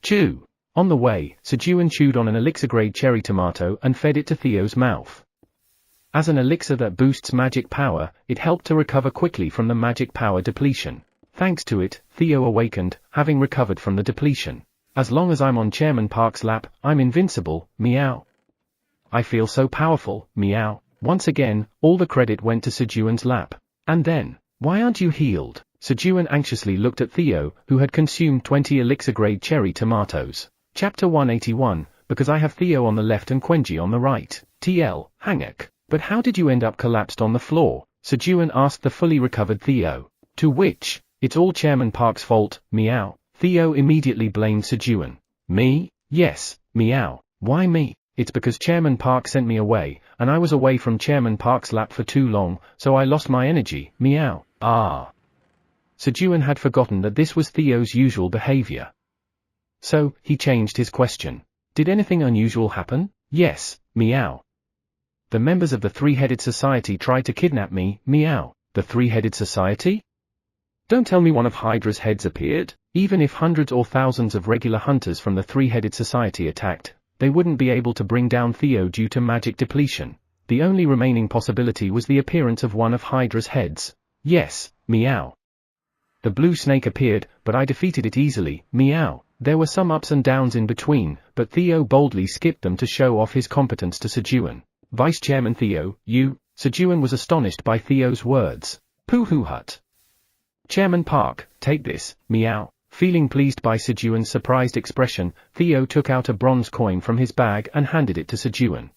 Chew. On the way, Sejun chewed on an elixir-grade cherry tomato and fed it to Theo's mouth. As an elixir that boosts magic power, it helped to recover quickly from the magic power depletion. Thanks to it, Theo awakened, having recovered from the depletion. As long as I'm on Chairman Park's lap, I'm invincible, meow. I feel so powerful, meow. Once again, all the credit went to Sejun's lap. And then, why aren't you healed? Sejun anxiously looked at Theo, who had consumed 20 elixir-grade cherry tomatoes. Chapter 181, because I have Theo on the left and Quenji on the right. TL, Hangak. But how did you end up collapsed on the floor? Sejun asked the fully recovered Theo. To which, it's all Chairman Park's fault, meow. Theo immediately blamed Sejun. Me? Yes, meow. Why me? It's because Chairman Park sent me away, and I was away from Chairman Park's lap for too long, so I lost my energy, meow. Ah. Sejun had forgotten that this was Theo's usual behavior. So, he changed his question. Did anything unusual happen? Yes, meow. The members of the Three-Headed Society tried to kidnap me, meow. The Three-Headed Society? Don't tell me one of Hydra's heads appeared? Even if hundreds or thousands of regular hunters from the Three-Headed Society attacked, they wouldn't be able to bring down Theo due to magic depletion. The only remaining possibility was the appearance of one of Hydra's heads. Yes, meow. The blue snake appeared, but I defeated it easily, meow. There were some ups and downs in between, but Theo boldly skipped them to show off his competence to Sejun. Vice Chairman Theo, you? Sejun was astonished by Theo's words. Pooh-hoo hut. Chairman Park, take this, meow. Feeling pleased by Sejun's surprised expression, Theo took out a bronze coin from his bag and handed it to Sejun.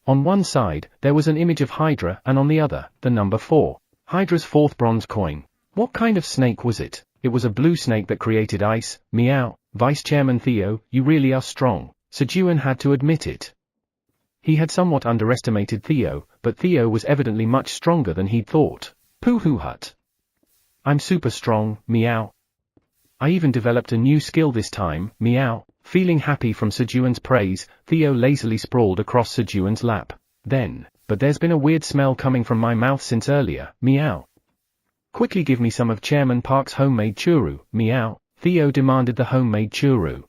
On one side, there was an image of Hydra and on the other, the number 4. Hydra's fourth bronze coin. What kind of snake was it? It was a blue snake that created ice, meow. Vice Chairman Theo, you really are strong. Sejun had to admit it. He had somewhat underestimated Theo, but Theo was evidently much stronger than he'd thought. Pooh-hoo hut. I'm super strong, meow. I even developed a new skill this time, meow. Feeling happy from Sejun's praise, Theo lazily sprawled across Sejun's lap. Then, but there's been a weird smell coming from my mouth since earlier, meow. Quickly give me some of Chairman Park's homemade churu, meow. Theo demanded the homemade churu.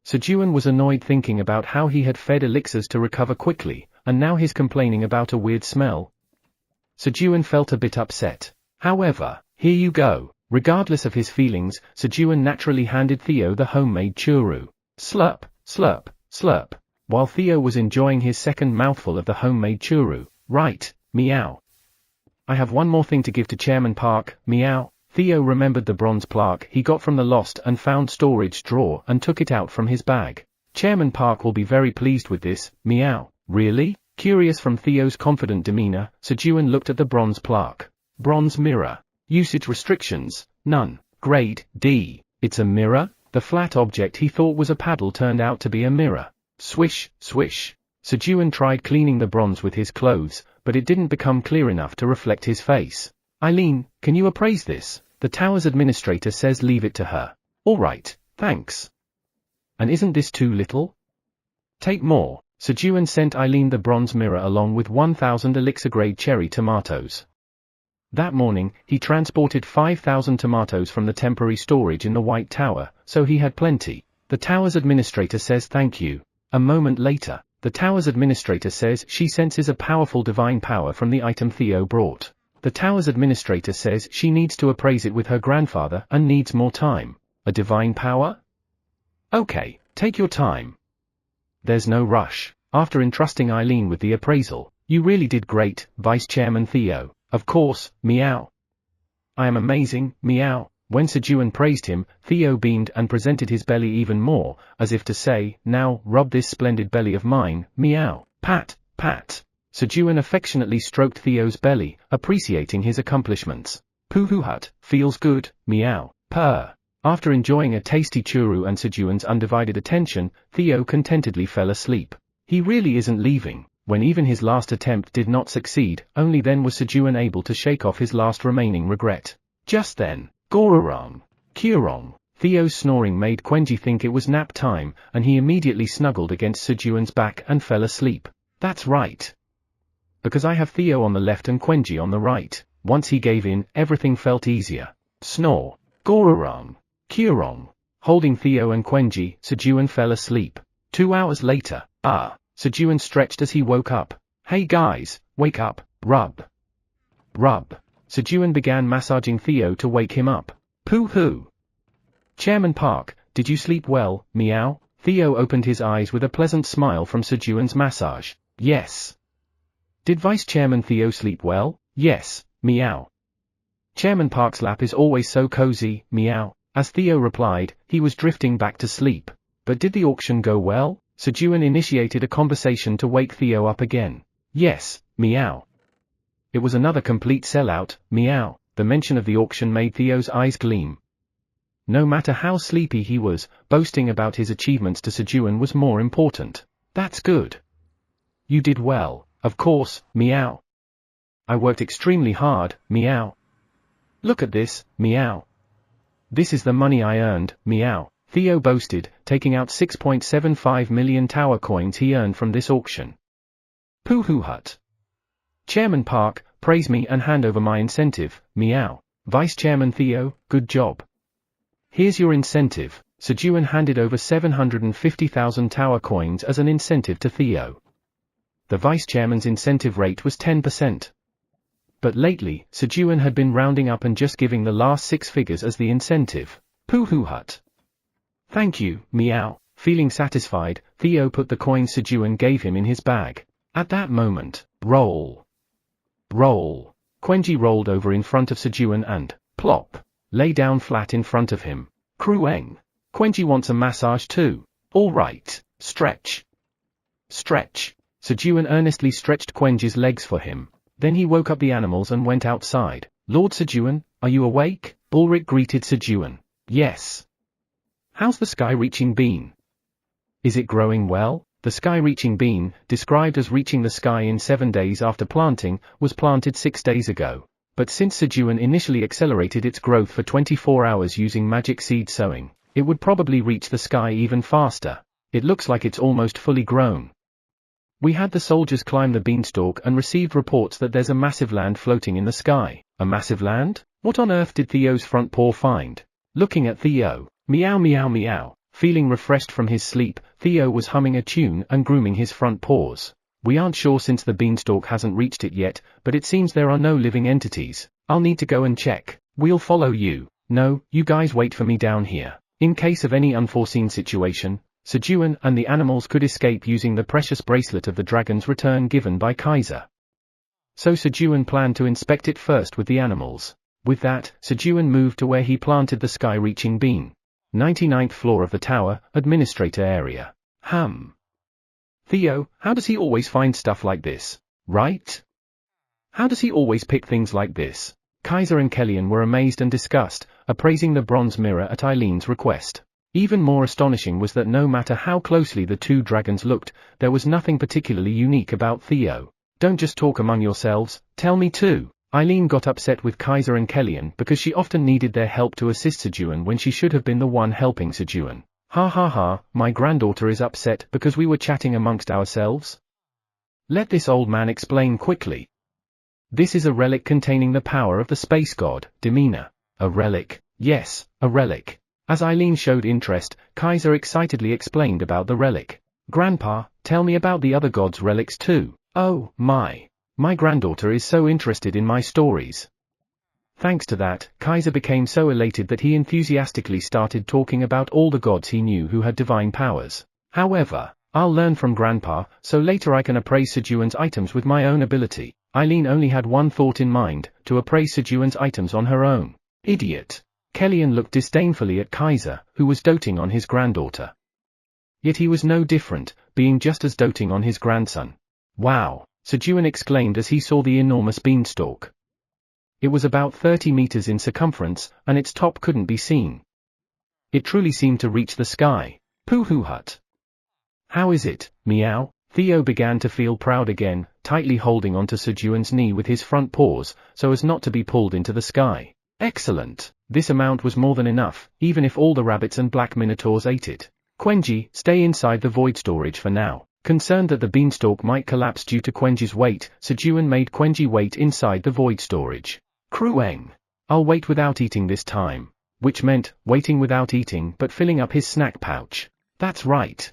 Sejun was annoyed thinking about how he had fed elixirs to recover quickly, and now he's complaining about a weird smell. Sejun felt a bit upset. However, here you go. Regardless of his feelings, Sejun naturally handed Theo the homemade churu. Slurp, slurp, slurp. While Theo was enjoying his second mouthful of the homemade churu. Right, meow. I have one more thing to give to Chairman Park, meow. Theo remembered the bronze plaque he got from the lost and found storage drawer and took it out from his bag. Chairman Park will be very pleased with this, meow. Really? Curious from Theo's confident demeanor, Sejun looked at the bronze plaque. Bronze mirror. Usage restrictions, none. Grade, D. It's a mirror? The flat object he thought was a paddle turned out to be a mirror. Swish, swish. Sejun tried cleaning the bronze with his clothes, but it didn't become clear enough to reflect his face. Eileen, can you appraise this? The tower's administrator says leave it to her. All right, thanks. And isn't this too little? Take more. Sejun sent Eileen the bronze mirror along with 1,000 elixir-grade cherry tomatoes. That morning, he transported 5,000 tomatoes from the temporary storage in the White Tower, so he had plenty. The tower's administrator says thank you. A moment later, the tower's administrator says she senses a powerful divine power from the item Theo brought. The tower's administrator says she needs to appraise it with her grandfather and needs more time. A divine power? Okay, take your time. There's no rush. After entrusting Eileen with the appraisal, you really did great, Vice Chairman Theo. Of course, meow. I am amazing, meow. When Sejun praised him, Theo beamed and presented his belly even more, as if to say, now, rub this splendid belly of mine, meow. Pat, pat. Sejun affectionately stroked Theo's belly, appreciating his accomplishments. Poohoo hut, feels good, meow, purr. After enjoying a tasty churu and Sejun's undivided attention, Theo contentedly fell asleep. He really isn't leaving. When even his last attempt did not succeed, only then was Sejun able to shake off his last remaining regret. Just then, Gororong, Kurong. Theo's snoring made Quenji think it was nap time, and he immediately snuggled against Sejun's back and fell asleep. That's right. Because I have Theo on the left and Quenji on the right. Once he gave in, everything felt easier. Snore. Gororong, Kurong. Holding Theo and Quenji, Sejun fell asleep. 2 hours later, Sejun stretched as he woke up. Hey guys, wake up, rub. Rub. Sejun began massaging Theo to wake him up. Pooh-hoo. Chairman Park, did you sleep well, meow? Theo opened his eyes with a pleasant smile from Sejun's massage. Yes. Did Vice Chairman Theo sleep well? Yes, meow. Chairman Park's lap is always so cozy, meow. As Theo replied, he was drifting back to sleep. But did the auction go well? Sejun initiated a conversation to wake Theo up again. Yes, meow. It was another complete sellout, meow. The mention of the auction made Theo's eyes gleam. No matter how sleepy he was, boasting about his achievements to Sejun was more important. That's good. You did well, of course, meow. I worked extremely hard, meow. Look at this, meow. This is the money I earned, meow. Theo boasted, taking out 6.75 million tower coins he earned from this auction. Poohoo hut. Chairman Park, praise me and hand over my incentive, meow. Vice Chairman Theo, good job. Here's your incentive. Sejun handed over 750,000 tower coins as an incentive to Theo. The Vice Chairman's incentive rate was 10%. But lately, Sejun had been rounding up and just giving the last 6 figures as the incentive. Poohoo hut. Thank you, meow. Feeling satisfied, Theo put the coins Sejun gave him in his bag. At that moment, roll. Roll. Quenji rolled over in front of Sejun and, plop, lay down flat in front of him. Krueng. Quenji wants a massage too. All right, stretch. Stretch. Sejun earnestly stretched Quenji's legs for him. Then he woke up the animals and went outside. Lord Sejun, are you awake? Ulrich greeted Sejun. Yes. How's the sky-reaching bean? Is it growing well? The sky-reaching bean, described as reaching the sky in 7 days after planting, was planted 6 days ago. But since Sejun initially accelerated its growth for 24 hours using magic seed sowing, it would probably reach the sky even faster. It looks like it's almost fully grown. We had the soldiers climb the beanstalk and received reports that there's a massive land floating in the sky. A massive land? What on earth did Theo's front paw find? Looking at Theo. Meow meow meow. Feeling refreshed from his sleep, Theo was humming a tune and grooming his front paws. We aren't sure since the beanstalk hasn't reached it yet, but it seems there are no living entities. I'll need to go and check. We'll follow you. No, you guys wait for me down here. In case of any unforeseen situation, Sejun and the animals could escape using the precious bracelet of the dragon's return given by Kaiser. So Sejun planned to inspect it first with the animals. With that, Sejun moved to where he planted the sky-reaching bean. 99th floor of the tower, administrator area. Theo, how does he always find stuff like this? Right? How does he always pick things like this? Kaiser and Kellyan were amazed and disgusted, appraising the bronze mirror at Eileen's request. Even more astonishing was that no matter how closely the two dragons looked, there was nothing particularly unique about Theo. Don't just talk among yourselves, tell me too. Eileen got upset with Kaiser and Kellyan because she often needed their help to assist Sejun when she should have been the one helping Sejun. Ha ha ha, my granddaughter is upset because we were chatting amongst ourselves? Let this old man explain quickly. This is a relic containing the power of the space god, Demeanor. A relic? Yes, a relic. As Eileen showed interest, Kaiser excitedly explained about the relic. Grandpa, tell me about the other gods' relics too. Oh, my granddaughter is so interested in my stories. Thanks to that, Kaiser became so elated that he enthusiastically started talking about all the gods he knew who had divine powers. However, I'll learn from Grandpa, so later I can appraise Sejun's items with my own ability. Eileen only had one thought in mind, to appraise Sejun's items on her own. Idiot. Kellyan looked disdainfully at Kaiser, who was doting on his granddaughter. Yet he was no different, being just as doting on his grandson. Wow, Sejun exclaimed as he saw the enormous beanstalk. It was about 30 meters in circumference, and its top couldn't be seen. It truly seemed to reach the sky. Pooh hut. How is it, meow? Theo began to feel proud again, tightly holding onto Sejun's knee with his front paws, so as not to be pulled into the sky. Excellent. This amount was more than enough, even if all the rabbits and black minotaurs ate it. Quenji, stay inside the void storage for now. Concerned that the beanstalk might collapse due to Quenji's weight, Sejun made Quenji wait inside the void storage. Krueng. I'll wait without eating this time. Which meant, waiting without eating but filling up his snack pouch. That's right.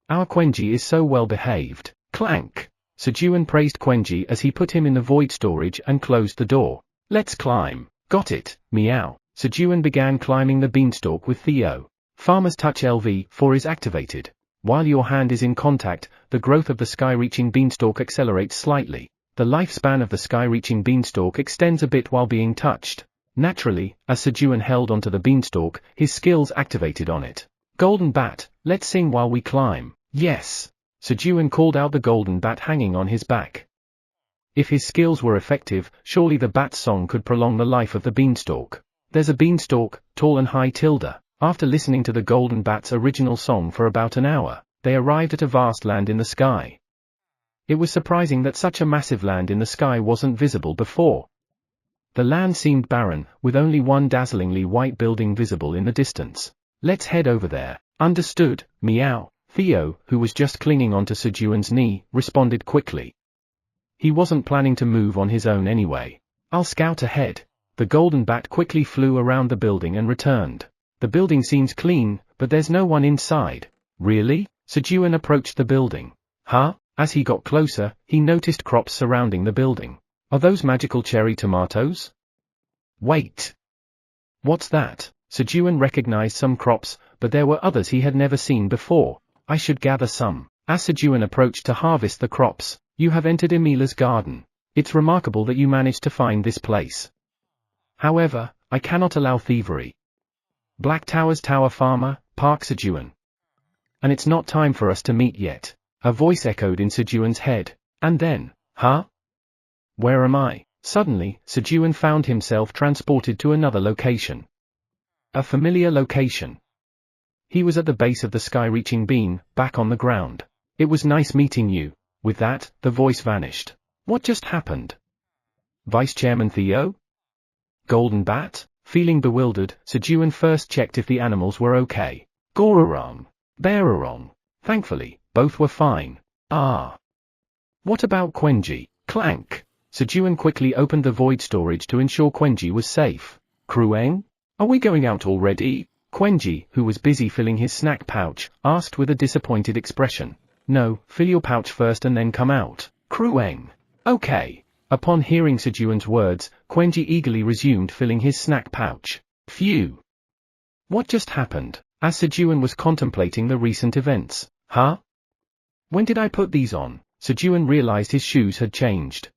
Our Quenji is so well behaved. Clank. Sejun praised Quenji as he put him in the void storage and closed the door. Let's climb. Got it, meow. Sejun began climbing the beanstalk with Theo. Farmer's Touch LV4 is activated. While your hand is in contact, the growth of the sky-reaching beanstalk accelerates slightly. The lifespan of the sky-reaching beanstalk extends a bit while being touched. Naturally, as Sejun held onto the beanstalk, his skills activated on it. Golden bat, let's sing while we climb. Yes. Sejun called out the golden bat hanging on his back. If his skills were effective, surely the bat's song could prolong the life of the beanstalk. There's a beanstalk, tall and high tilde. After listening to the golden bat's original song for about an hour, they arrived at a vast land in the sky. It was surprising that such a massive land in the sky wasn't visible before. The land seemed barren, with only one dazzlingly white building visible in the distance. Let's head over there. Understood, meow. Theo, who was just clinging onto Sejun's knee, responded quickly. He wasn't planning to move on his own anyway. I'll scout ahead. The golden bat quickly flew around the building and returned. The building seems clean, but there's no one inside. Really? Sejun approached the building. Huh? As he got closer, he noticed crops surrounding the building. Are those magical cherry tomatoes? Wait. What's that? Sejun recognized some crops, but there were others he had never seen before. I should gather some. As Sejun approached to harvest the crops, you have entered Emila's garden. It's remarkable that you managed to find this place. However, I cannot allow thievery. Black Tower's Tower Farmer, Park Sejun. And it's not time for us to meet yet. A voice echoed in Sejun's head. And then, huh? Where am I? Suddenly, Sejun found himself transported to another location. A familiar location. He was at the base of the sky-reaching beam, back on the ground. It was nice meeting you. With that, the voice vanished. What just happened? Vice Chairman Theo? Golden Bat? Feeling bewildered, Sejun first checked if the animals were okay. Gororong. Bearorong. Thankfully, both were fine. Ah. What about Quenji? Clank. Sejun quickly opened the void storage to ensure Quenji was safe. Krueng? Are we going out already? Quenji, who was busy filling his snack pouch, asked with a disappointed expression. No, fill your pouch first and then come out. Krueng. Okay. Upon hearing Sejun's words, Quenji eagerly resumed filling his snack pouch. Phew. What just happened? As Sejun was contemplating the recent events. Huh? When did I put these on? Sejun realized his shoes had changed.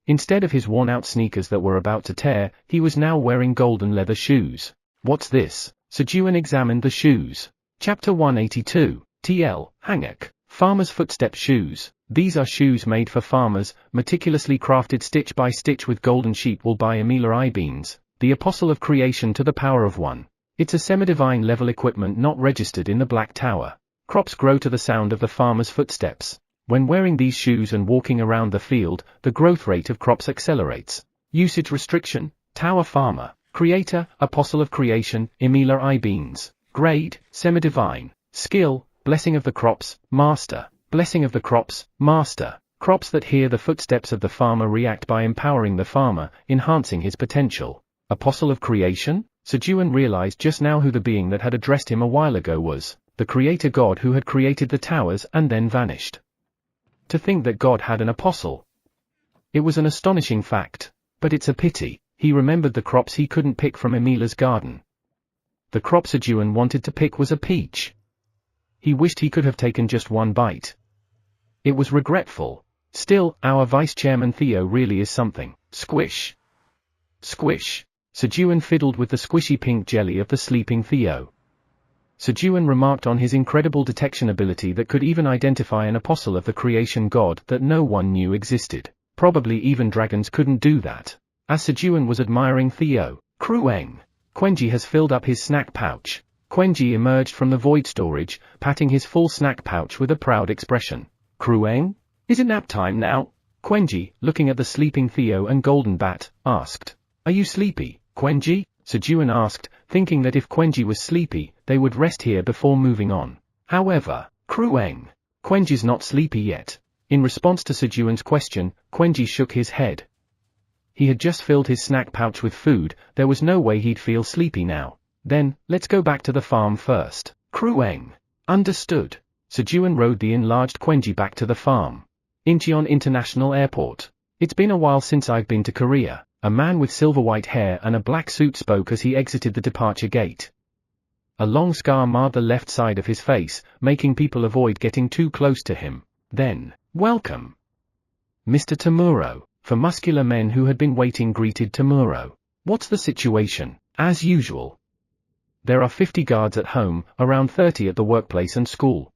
Instead of his worn-out sneakers that were about to tear, he was now wearing golden leather shoes. What's this? Sejun examined the shoes. Chapter 182. TL, Hanguk. Farmer's footstep shoes. These are shoes made for farmers, meticulously crafted stitch by stitch with golden sheep wool by Emila Ibeans, the apostle of creation to the power of one. It's a semi-divine level equipment not registered in the Black Tower. Crops grow to the sound of the farmer's footsteps. When wearing these shoes and walking around the field, the growth rate of crops accelerates. Usage restriction, Tower Farmer, Creator, Apostle of Creation, Emila Ibeans. Grade, semi-divine. Skill, Blessing of the Crops, Master. Blessing of the Crops, Master. Crops that hear the footsteps of the farmer react by empowering the farmer, enhancing his potential. Apostle of Creation? Sejun realized just now who the being that had addressed him a while ago was, the Creator God who had created the towers and then vanished. To think that God had an apostle. It was an astonishing fact. But it's a pity, he remembered the crops he couldn't pick from Emila's garden. The crop Sejun wanted to pick was a peach. He wished he could have taken just one bite. It was regretful. Still, our vice chairman Theo really is something. Squish. Squish. Sejun fiddled with the squishy pink jelly of the sleeping Theo. Sejun remarked on his incredible detection ability that could even identify an apostle of the creation god that no one knew existed. Probably even dragons couldn't do that. As Sejun was admiring Theo, Krueng. Quenji has filled up his snack pouch. Quenji emerged from the void storage, patting his full snack pouch with a proud expression. Krueng? Is it nap time now? Quenji, looking at the sleeping Theo and Golden Bat, asked. Are you sleepy, Quenji? Sejun asked, thinking that if Quenji was sleepy, they would rest here before moving on. However, Krueng. Quenji's not sleepy yet. In response to Sejun's question, Quenji shook his head. He had just filled his snack pouch with food, there was no way he'd feel sleepy now. Then, let's go back to the farm first. Krueng. Understood. Sejun rode the enlarged Quenji back to the farm. Incheon International Airport. It's been a while since I've been to Korea, a man with silver-white hair and a black suit spoke as he exited the departure gate. A long scar marred the left side of his face, making people avoid getting too close to him. Then, welcome, Mr. Tamuro. For muscular men who had been waiting greeted Tamuro. What's the situation? As usual. There are 50 guards at home, around 30 at the workplace and school.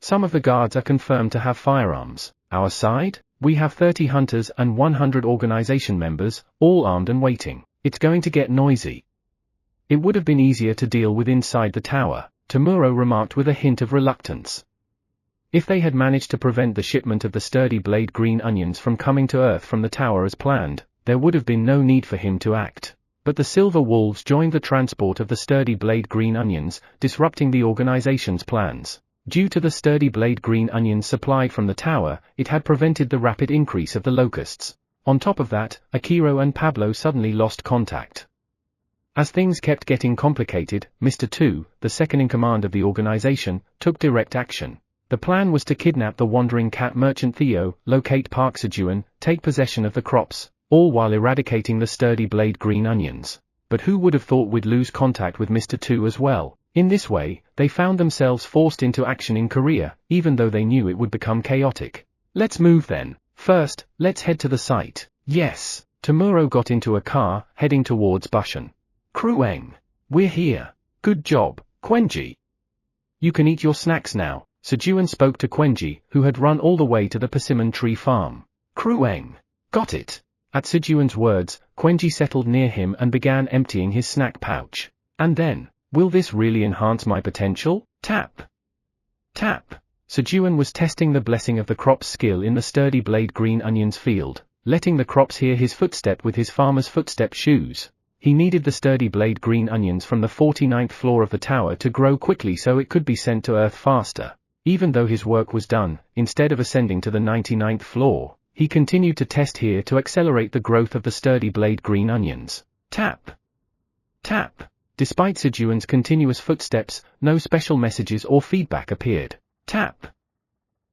Some of the guards are confirmed to have firearms. Our side? We have 30 hunters and 100 organization members, all armed and waiting. It's going to get noisy. It would have been easier to deal with inside the tower, Tamuro remarked with a hint of reluctance. If they had managed to prevent the shipment of the sturdy blade green onions from coming to Earth from the tower as planned, there would have been no need for him to act. But the Silver Wolves joined the transport of the sturdy blade green onions, disrupting the organization's plans. Due to the sturdy blade green onions supplied from the tower, it had prevented the rapid increase of the locusts. On top of that, Akiro and Pablo suddenly lost contact. As things kept getting complicated, Mr. 2, the second in command of the organization, took direct action. The plan was to kidnap the wandering cat merchant Theo, locate Park Sejun, take possession of the crops, all while eradicating the sturdy blade green onions. But who would have thought we'd lose contact with Mr. 2 as well? In this way, they found themselves forced into action in Korea, even though they knew it would become chaotic. Let's move then. First, let's head to the site. Yes. Tamuro got into a car, heading towards Busan. Krueng. We're here. Good job, Quenji. You can eat your snacks now. Sejun spoke to Quenji, who had run all the way to the persimmon tree farm. Krueng. Got it. At Sejun's words, Quenji settled near him and began emptying his snack pouch. And then, will this really enhance my potential? Tap. Tap. Sejun was testing the blessing of the crop's skill in the sturdy blade green onions field, letting the crops hear his footstep with his farmer's footstep shoes. He needed the sturdy blade green onions from the 49th floor of the tower to grow quickly so it could be sent to Earth faster. Even though his work was done, instead of ascending to the 99th floor, he continued to test here to accelerate the growth of the sturdy blade green onions. Tap. Tap. Despite Sejun's continuous footsteps, no special messages or feedback appeared. Tap.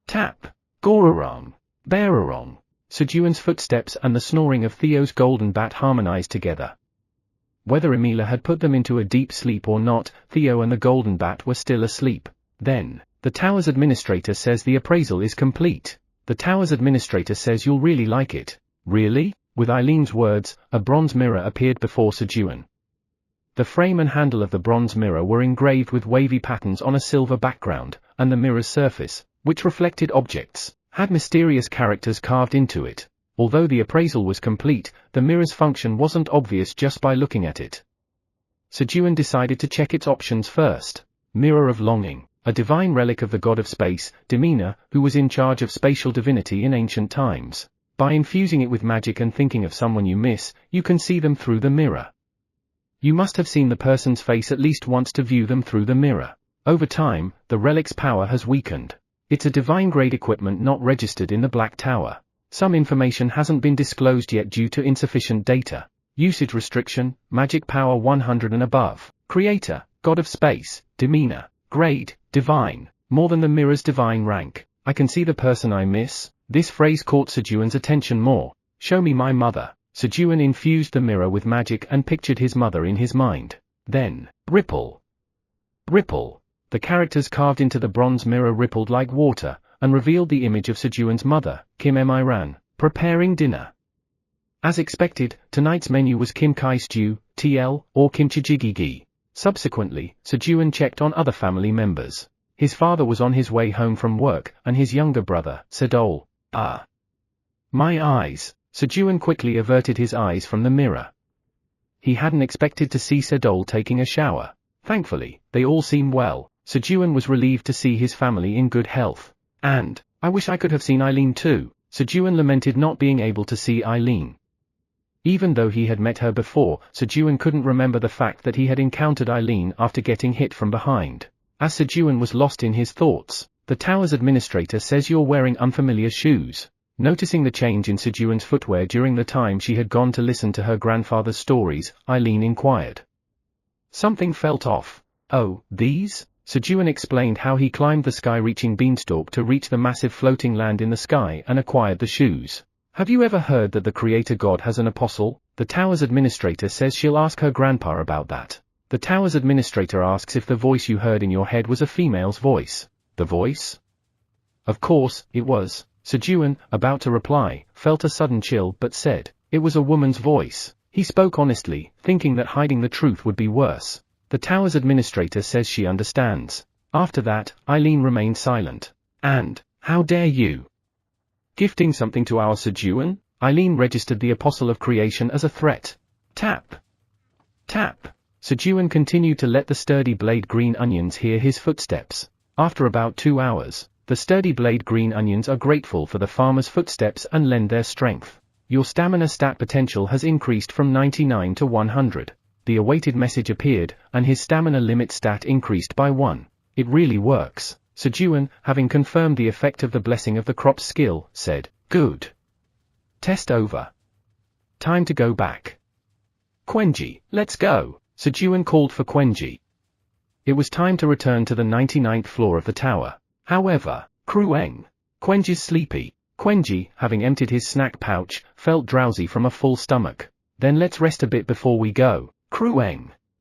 Tap. Gororong. Bearorong. Sejun's footsteps and the snoring of Theo's Golden Bat harmonized together. Whether Emila had put them into a deep sleep or not, Theo and the Golden Bat were still asleep. Then, the tower's administrator says the appraisal is complete. The tower's administrator says you'll really like it. Really? With Eileen's words, a bronze mirror appeared before Sejun. The frame and handle of the bronze mirror were engraved with wavy patterns on a silver background, and the mirror's surface, which reflected objects, had mysterious characters carved into it. Although the appraisal was complete, the mirror's function wasn't obvious just by looking at it. Sejun decided to check its options first. Mirror of Longing, a divine relic of the god of space, Demeanor, who was in charge of spatial divinity in ancient times. By infusing it with magic and thinking of someone you miss, you can see them through the mirror. You must have seen the person's face at least once to view them through the mirror. Over time, the relic's power has weakened. It's a divine-grade equipment not registered in the Black Tower. Some information hasn't been disclosed yet due to insufficient data. Usage restriction, magic power 100 and above. Creator, god of space, Demeanor. Grade, divine, more than the mirror's divine rank. I can see the person I miss. This phrase caught Sejun's attention more. Show me my mother. Sejun infused the mirror with magic and pictured his mother in his mind. Then, ripple. Ripple. The characters carved into the bronze mirror rippled like water, and revealed the image of Sejun's mother, Kim Miran, preparing dinner. As expected, tonight's menu was Kim Kai stew, TL, or kimchi jjigae. Subsequently, Sejun checked on other family members. His father was on his way home from work, and his younger brother, Sedol. My eyes. Sejun quickly averted his eyes from the mirror. He hadn't expected to see Sedol taking a shower. Thankfully, they all seemed well. Sejun was relieved to see his family in good health. And, I wish I could have seen Eileen too. Sejun lamented not being able to see Eileen. Even though he had met her before, Sejun couldn't remember the fact that he had encountered Eileen after getting hit from behind. As Sejun was lost in his thoughts, the tower's administrator says you're wearing unfamiliar shoes. Noticing the change in Sejun's footwear during the time she had gone to listen to her grandfather's stories, Eileen inquired. Something felt off. Oh, these? Sejun explained how he climbed the sky-reaching beanstalk to reach the massive floating land in the sky and acquired the shoes. Have you ever heard that the creator god has an apostle? The tower's administrator says she'll ask her grandpa about that. The tower's administrator asks if the voice you heard in your head was a female's voice. The voice? Of course, it was. Sejun, about to reply, felt a sudden chill but said, it was a woman's voice. He spoke honestly, thinking that hiding the truth would be worse. The tower's administrator says she understands. After that, Eileen remained silent. And, how dare you? Gifting something to our Sejun? Eileen registered the apostle of creation as a threat. Tap. Tap. Sejun continued to let the sturdy blade green onions hear his footsteps. After about 2 hours, the sturdy blade green onions are grateful for the farmer's footsteps and lend their strength. Your stamina stat potential has increased from 99 to 100. The awaited message appeared, and his stamina limit stat increased by 1. It really works. Sejun, having confirmed the effect of the blessing of the crop's skill, said, good. Test over. Time to go back. Quenji, let's go. Sejun called for Quenji. It was time to return to the 99th floor of the tower. However, Quenji's sleepy. Quenji, having emptied his snack pouch, felt drowsy from a full stomach. Then let's rest a bit before we go.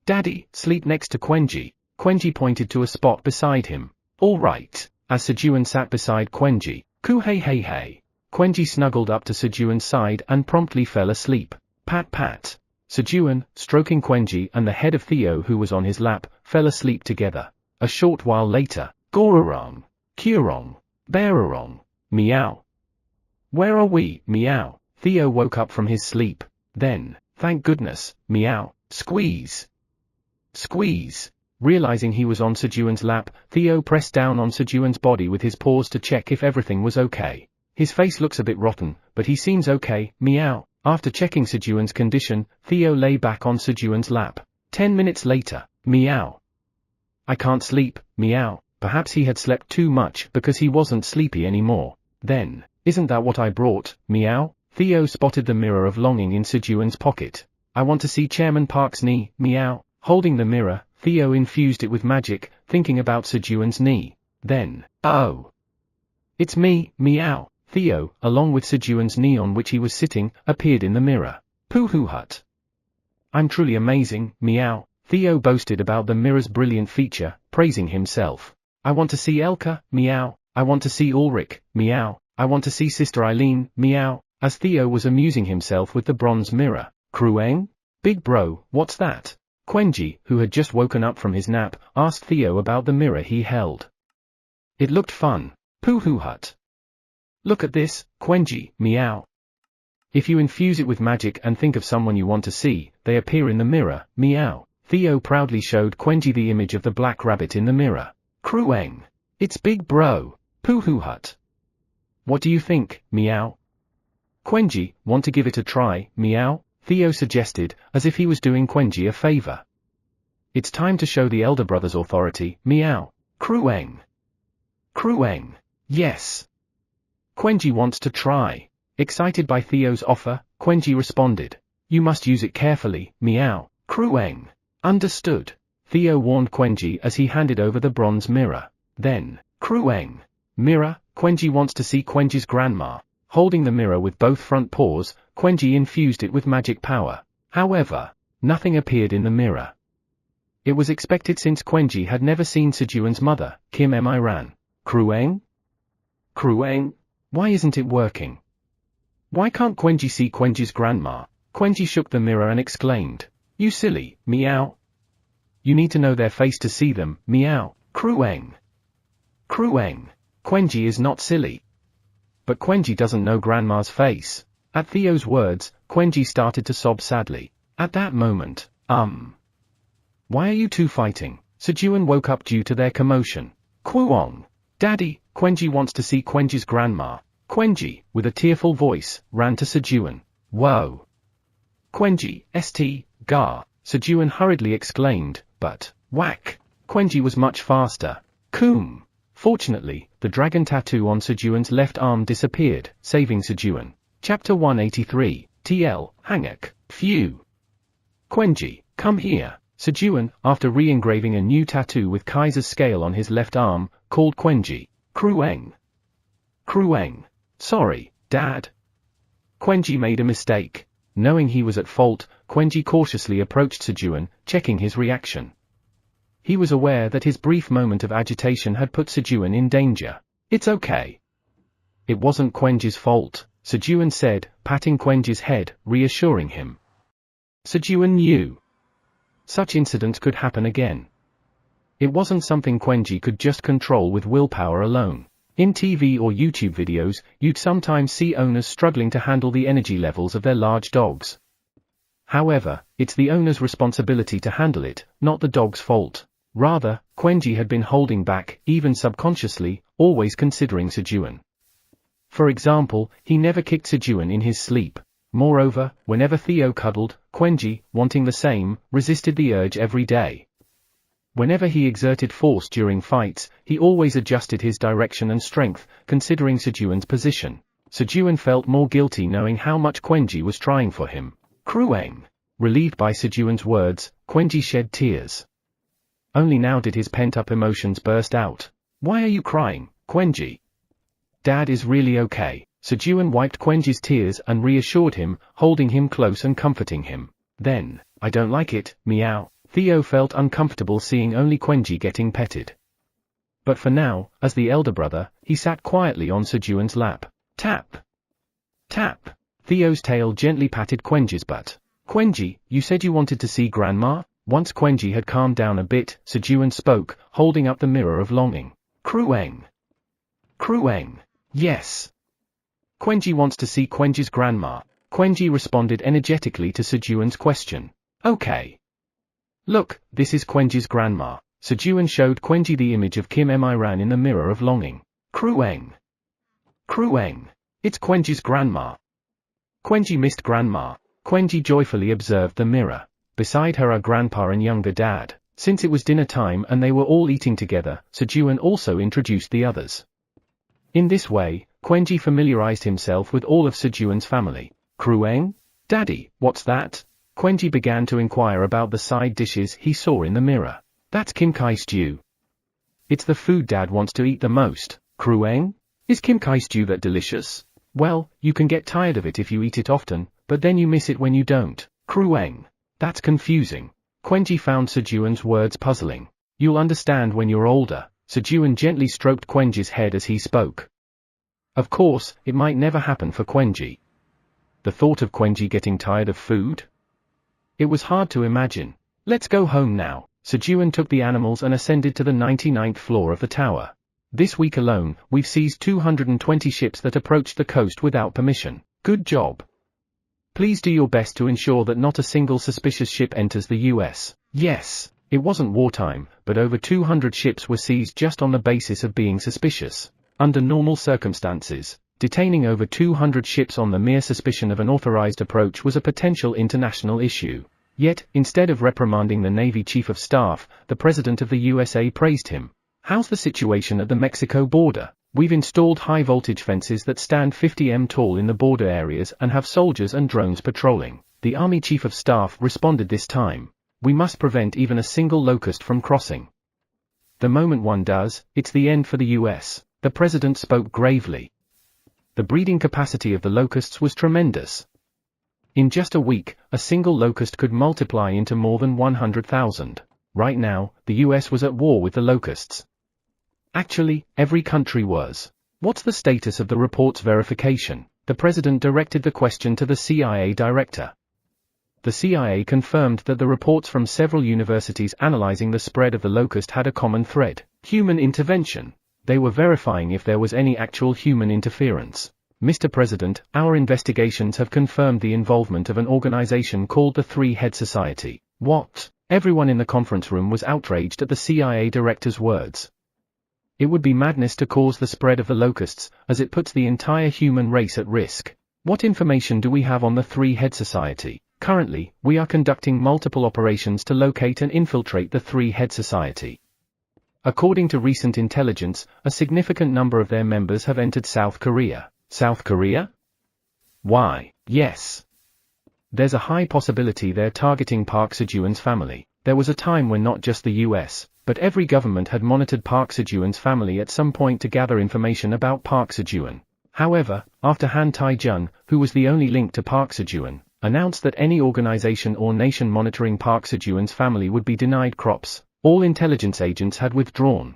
Daddy, sleep next to Quenji. Quenji pointed to a spot beside him. All right. As Sejun sat beside Quenji, hey. Quenji snuggled up to Sejun's side and promptly fell asleep. Pat pat. Sejun, stroking Quenji and the head of Theo who was on his lap, fell asleep together. A short while later, Gororong, Kurong, Bearorong, meow. Where are we, meow? Theo woke up from his sleep. Then, thank goodness, meow, squeeze. Squeeze. Realizing he was on Sejun's lap, Theo pressed down on Sejun's body with his paws to check if everything was okay. His face looks a bit rotten, but he seems okay, meow. After checking Sejun's condition, Theo lay back on Sejun's lap. 10 minutes later, meow. I can't sleep, meow. Perhaps he had slept too much because he wasn't sleepy anymore. Then, isn't that what I brought, meow? Theo spotted the mirror of longing in Sejun's pocket. I want to see Chairman Park's knee, meow. Holding the mirror, Theo infused it with magic, thinking about Sejun's knee. Then, oh. It's me, meow. Theo, along with Sejun's knee on which he was sitting, appeared in the mirror. Pooh hut. I'm truly amazing, meow. Theo boasted about the mirror's brilliant feature, praising himself. I want to see Elka, meow. I want to see Ulrich, meow. I want to see Sister Eileen, meow. As Theo was amusing himself with the bronze mirror. Krueng? Big bro, what's that? Quenji, who had just woken up from his nap, asked Theo about the mirror he held. It looked fun. Poohoo hut. Look at this, Quenji, meow. If you infuse it with magic and think of someone you want to see, they appear in the mirror, meow. Theo proudly showed Quenji the image of the black rabbit in the mirror. Crueng. It's big bro, Poohoo hut. What do you think, meow? Quenji, want to give it a try, meow? Theo suggested, as if he was doing Quenji a favor. It's time to show the elder brother's authority, meow. Crueng. Crueng. Yes. Quenji wants to try. Excited by Theo's offer, Quenji responded. You must use it carefully, meow. Crueng. Understood. Theo warned Quenji as he handed over the bronze mirror. Then, Crueng. Mirror, Quenji wants to see Quenji's grandma. Holding the mirror with both front paws, Quenji infused it with magic power. However, nothing appeared in the mirror. It was expected since Quenji had never seen Sejun's mother, Kim Miran. Crueng? Crueng? Why isn't it working? Why can't Quenji see Quenji's grandma? Quenji shook the mirror and exclaimed. You silly, meow. You need to know their face to see them, meow. Crueng. Crueng. Quenji is not silly. But Quenji doesn't know grandma's face. At Theo's words, Quenji started to sob sadly. At that moment, Why are you two fighting? Sejun woke up due to their commotion. Kwuong. Daddy, Quenji wants to see Quenji's grandma. Quenji, with a tearful voice, ran to Sejun. Whoa. Quenji, st, gar, Sejun hurriedly exclaimed, but, whack. Quenji was much faster. Koom. Fortunately, the dragon tattoo on Sejun's left arm disappeared, saving Sejun. Chapter 183, TL, Hangak, Phew. Quenji, come here. Sejun, after re-engraving a new tattoo with Kaiser's scale on his left arm, called Quenji. Crueng. Crueng. Sorry, Dad. Quenji made a mistake. Knowing he was at fault, Quenji cautiously approached Sejun, checking his reaction. He was aware that his brief moment of agitation had put Sejun in danger. It's okay. It wasn't Quenji's fault, Sejun said, patting Quenji's head, reassuring him. Sejun knew such incidents could happen again. It wasn't something Quenji could just control with willpower alone. In TV or YouTube videos, you'd sometimes see owners struggling to handle the energy levels of their large dogs. However, it's the owner's responsibility to handle it, not the dog's fault. Rather, Quenji had been holding back, even subconsciously, always considering Sejun. For example, he never kicked Sejun in his sleep. Moreover, whenever Theo cuddled, Quenji, wanting the same, resisted the urge every day. Whenever he exerted force during fights, he always adjusted his direction and strength, considering Sejun's position. Sejun felt more guilty knowing how much Quenji was trying for him. Crueng. Relieved by Sejun's words, Quenji shed tears. Only now did his pent-up emotions burst out. Why are you crying, Quenji? Dad is really okay. Sejun wiped Quenji's tears and reassured him, holding him close and comforting him. Then, I don't like it, meow. Theo felt uncomfortable seeing only Quenji getting petted. But for now, as the elder brother, he sat quietly on Sejun's lap. Tap. Tap. Theo's tail gently patted Quenji's butt. Quenji, you said you wanted to see Grandma? Once Quenji had calmed down a bit, Sejun spoke, holding up the mirror of longing. Crueng. Crueng. Yes. Quenji wants to see Quenji's grandma. Quenji responded energetically to Sejun's question. Okay. Look, this is Quenji's grandma. Sejun showed Quenji the image of Kim Miran in the mirror of longing. Crueng. Crueng. It's Quenji's grandma. Quenji missed grandma. Quenji joyfully observed the mirror. Beside her are grandpa and younger dad. Since it was dinner time and they were all eating together, Sejun also introduced the others. In this way, Quenji familiarized himself with all of Sejun's family. Crueng? Daddy, what's that? Quenji began to inquire about the side dishes he saw in the mirror. That's Kim Kai stew. It's the food Dad wants to eat the most. Crueng? Is Kim Kai stew that delicious? Well, you can get tired of it if you eat it often, but then you miss it when you don't. Crueng. That's confusing. Quenji found Sejun's words puzzling. You'll understand when you're older. Sejun gently stroked Quenji's head as he spoke. Of course, it might never happen for Quenji. The thought of Quenji getting tired of food? It was hard to imagine. Let's go home now. Sejun took the animals and ascended to the 99th floor of the tower. This week alone, we've seized 220 ships that approached the coast without permission. Good job. Please do your best to ensure that not a single suspicious ship enters the US. Yes, it wasn't wartime, but over 200 ships were seized just on the basis of being suspicious. Under normal circumstances, detaining over 200 ships on the mere suspicion of an authorized approach was a potential international issue. Yet, instead of reprimanding the Navy Chief of Staff, the President of the USA praised him. How's the situation at the Mexico border? We've installed high-voltage fences that stand 50 m tall in the border areas and have soldiers and drones patrolling. The Army Chief of Staff responded this time. We must prevent even a single locust from crossing. The moment one does, it's the end for the US, the President spoke gravely. The breeding capacity of the locusts was tremendous. In just a week, a single locust could multiply into more than 100,000. Right now, the US was at war with the locusts. Actually, every country was. What's the status of the report's verification? The President directed the question to the CIA director. The CIA confirmed that the reports from several universities analyzing the spread of the locust had a common thread: human intervention. They were verifying if there was any actual human interference. Mr. President, our investigations have confirmed the involvement of an organization called the Three-Head Society. What? Everyone in the conference room was outraged at the CIA director's words. It would be madness to cause the spread of the locusts, as it puts the entire human race at risk. What information do we have on the Three-Head Society? Currently, we are conducting multiple operations to locate and infiltrate the Three-Head Society. According to recent intelligence, a significant number of their members have entered South Korea. South Korea? Why, yes. There's a high possibility they're targeting Park Sejun's family. There was a time when not just the US, but every government had monitored Park Sejun's family at some point to gather information about Park Sejun. However, after Han Tae-jun, who was the only link to Park Sejun, announced that any organization or nation monitoring Park Sejun's family would be denied crops, all intelligence agents had withdrawn.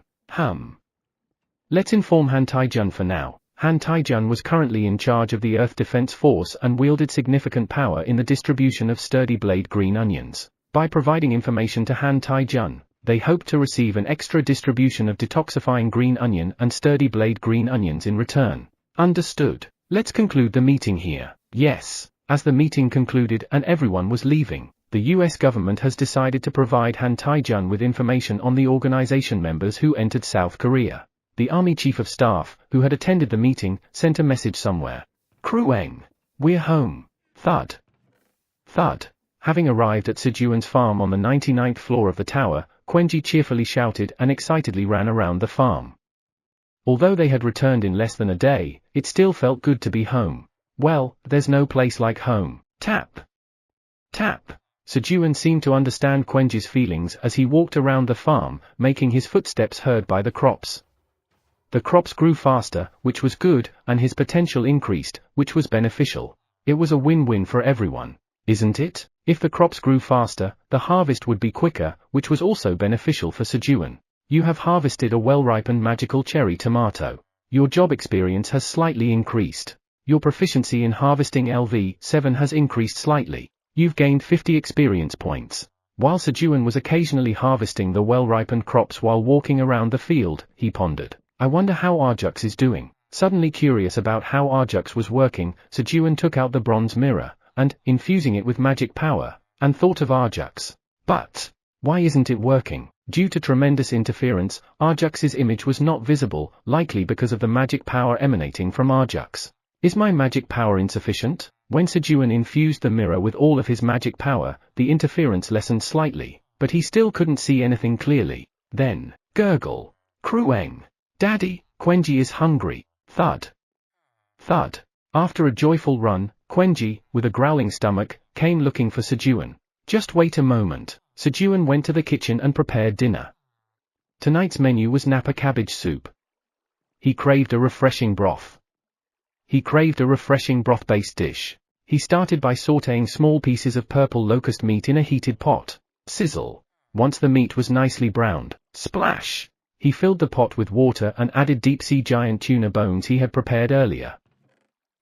Let's inform Han Tae-jun for now. Han Tae-jun was currently in charge of the Earth Defense Force and wielded significant power in the distribution of sturdy blade green onions. By providing information to Han Tae-jun, they hoped to receive an extra distribution of detoxifying green onion and sturdy blade green onions in return. Understood. Let's conclude the meeting here. Yes. As the meeting concluded and everyone was leaving, the US government has decided to provide Han Tae-jun with information on the organization members who entered South Korea. The Army Chief of Staff, who had attended the meeting, sent a message somewhere. Krueng. We're home. Thud. Thud. Having arrived at Sejun's farm on the 99th floor of the tower, Quenji cheerfully shouted and excitedly ran around the farm. Although they had returned in less than a day, it still felt good to be home. Well, there's no place like home. Tap. Tap. Sejun seemed to understand Quenji's feelings as he walked around the farm, making his footsteps heard by the crops. The crops grew faster, which was good, and his potential increased, which was beneficial. It was a win-win for everyone, isn't it? If the crops grew faster, the harvest would be quicker, which was also beneficial for Sejun. You have harvested a well-ripened magical cherry tomato. Your job experience has slightly increased. Your proficiency in harvesting LV7 has increased slightly. You've gained 50 experience points. While Sejun was occasionally harvesting the well-ripened crops while walking around the field, he pondered. I wonder how Arjux is doing. Suddenly curious about how Arjux was working, Sejun took out the bronze mirror, and, infusing it with magic power, and thought of Arjux. But, why isn't it working? Due to tremendous interference, Arjux's image was not visible, likely because of the magic power emanating from Arjux. Is my magic power insufficient? When Sejun infused the mirror with all of his magic power, the interference lessened slightly, but he still couldn't see anything clearly. Then, gurgle. Krueng. Daddy, Quenji is hungry. Thud. Thud. After a joyful run, Quenji, with a growling stomach, came looking for Sejun. Just wait a moment. Sejun went to the kitchen and prepared dinner. Tonight's menu was Napa cabbage soup. He craved a refreshing broth. He craved a refreshing broth-based dish. He started by sautéing small pieces of purple locust meat in a heated pot. Sizzle. Once the meat was nicely browned, splash! He filled the pot with water and added deep-sea giant tuna bones he had prepared earlier.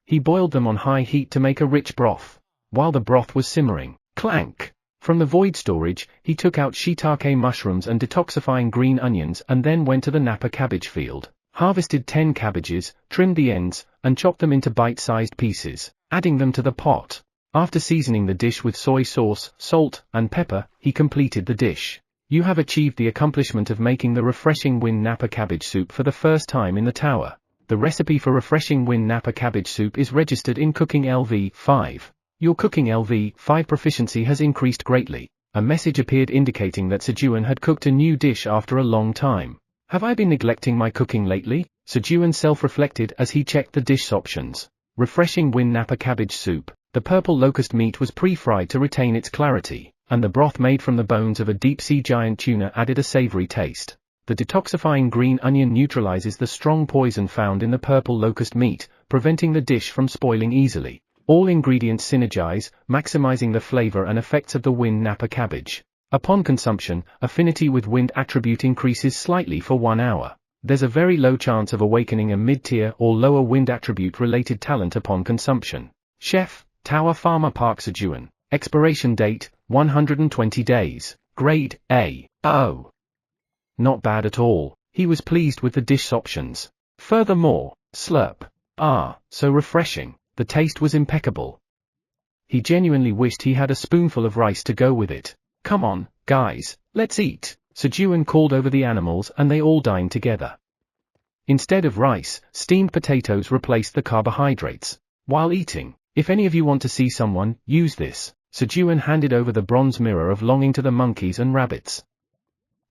He boiled them on high heat to make a rich broth. While the broth was simmering, clank! From the void storage, he took out shiitake mushrooms and detoxifying green onions and then went to the Napa cabbage field. harvested 10 cabbages, trimmed the ends, and chopped them into bite-sized pieces, adding them to the pot. After seasoning the dish with soy sauce, salt, and pepper, he completed the dish. You have achieved the accomplishment of making the refreshing Win Napa cabbage soup for the first time in the tower. The recipe for refreshing Win Napa cabbage soup is registered in Cooking LV 5. Your Cooking LV 5 proficiency has increased greatly. A message appeared indicating that Sejun had cooked a new dish after a long time. Have I been neglecting my cooking lately? Sejun self-reflected as he checked the dish options. Refreshing Win Napa cabbage soup. The purple locust meat was pre-fried to retain its clarity, and the broth made from the bones of a deep-sea giant tuna added a savory taste. The detoxifying green onion neutralizes the strong poison found in the purple locust meat, preventing the dish from spoiling easily. All ingredients synergize, maximizing the flavor and effects of the Win Napa cabbage. Upon consumption, affinity with wind attribute increases slightly for 1 hour. There's a very low chance of awakening a mid-tier or lower wind attribute related talent upon consumption. Chef, Tower Farmer Park Sejun. Expiration date, 120 days. Grade, A. Oh. Not bad at all. He was pleased with the dish options. Furthermore, slurp. Ah, so refreshing. The taste was impeccable. He genuinely wished he had a spoonful of rice to go with it. Come on, guys, let's eat. Sejun called over the animals and they all dined together. Instead of rice, steamed potatoes replaced the carbohydrates. While eating, if any of you want to see someone, use this. Sejun handed over the bronze mirror of longing to the monkeys and rabbits.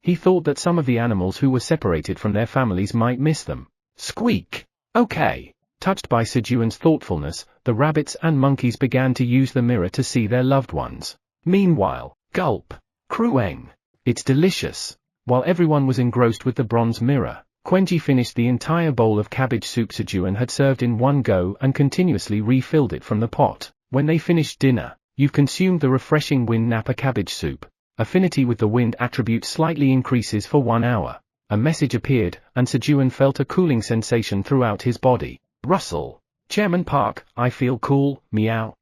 He thought that some of the animals who were separated from their families might miss them. Squeak. Okay. Touched by Sejun's thoughtfulness, the rabbits and monkeys began to use the mirror to see their loved ones. Meanwhile, gulp. Crueng. It's delicious. While everyone was engrossed with the bronze mirror, Quenji finished the entire bowl of cabbage soup Sejun had served in one go and continuously refilled it from the pot. When they finished dinner, you've consumed the refreshing Win Napa cabbage soup. Affinity with the wind attribute slightly increases for 1 hour. A message appeared, and Sejun felt a cooling sensation throughout his body. Russell. Chairman Park, I feel cool, meow.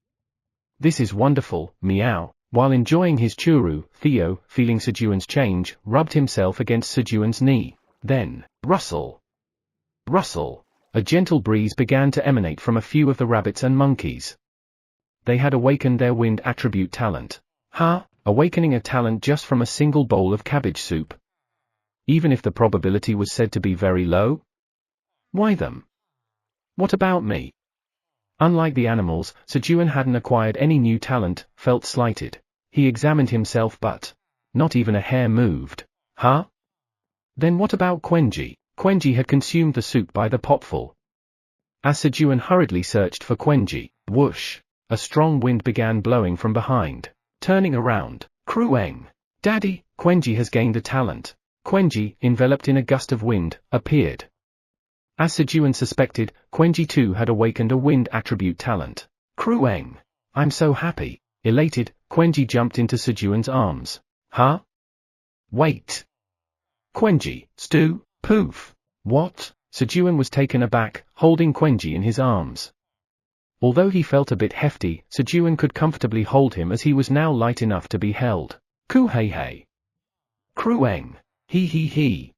This is wonderful, meow. While enjoying his churu, Theo, feeling Sejun's change, rubbed himself against Sejun's knee. Then, Russell. Russell. A gentle breeze began to emanate from a few of the rabbits and monkeys. They had awakened their wind attribute talent. Huh? Awakening a talent just from a single bowl of cabbage soup? Even if the probability was said to be very low? Why them? What about me? Unlike the animals, Sejun hadn't acquired any new talent, felt slighted. He examined himself but not even a hair moved. Huh? Then what about Quenji? Quenji had consumed the soup by the potful. As Sejun hurriedly searched for Quenji, whoosh, a strong wind began blowing from behind. Turning around, Crueng. Daddy, Quenji has gained a talent. Quenji, enveloped in a gust of wind, appeared. As Sejun suspected, Quenji too had awakened a wind attribute talent. Crueng. I'm so happy. Elated, Quenji jumped into Sejun's arms. Huh? Wait. Quenji, stew, poof. What? Sejun was taken aback, holding Quenji in his arms. Although he felt a bit hefty, Sejun could comfortably hold him as he was now light enough to be held. Ku-hei-hei. Crueng. He.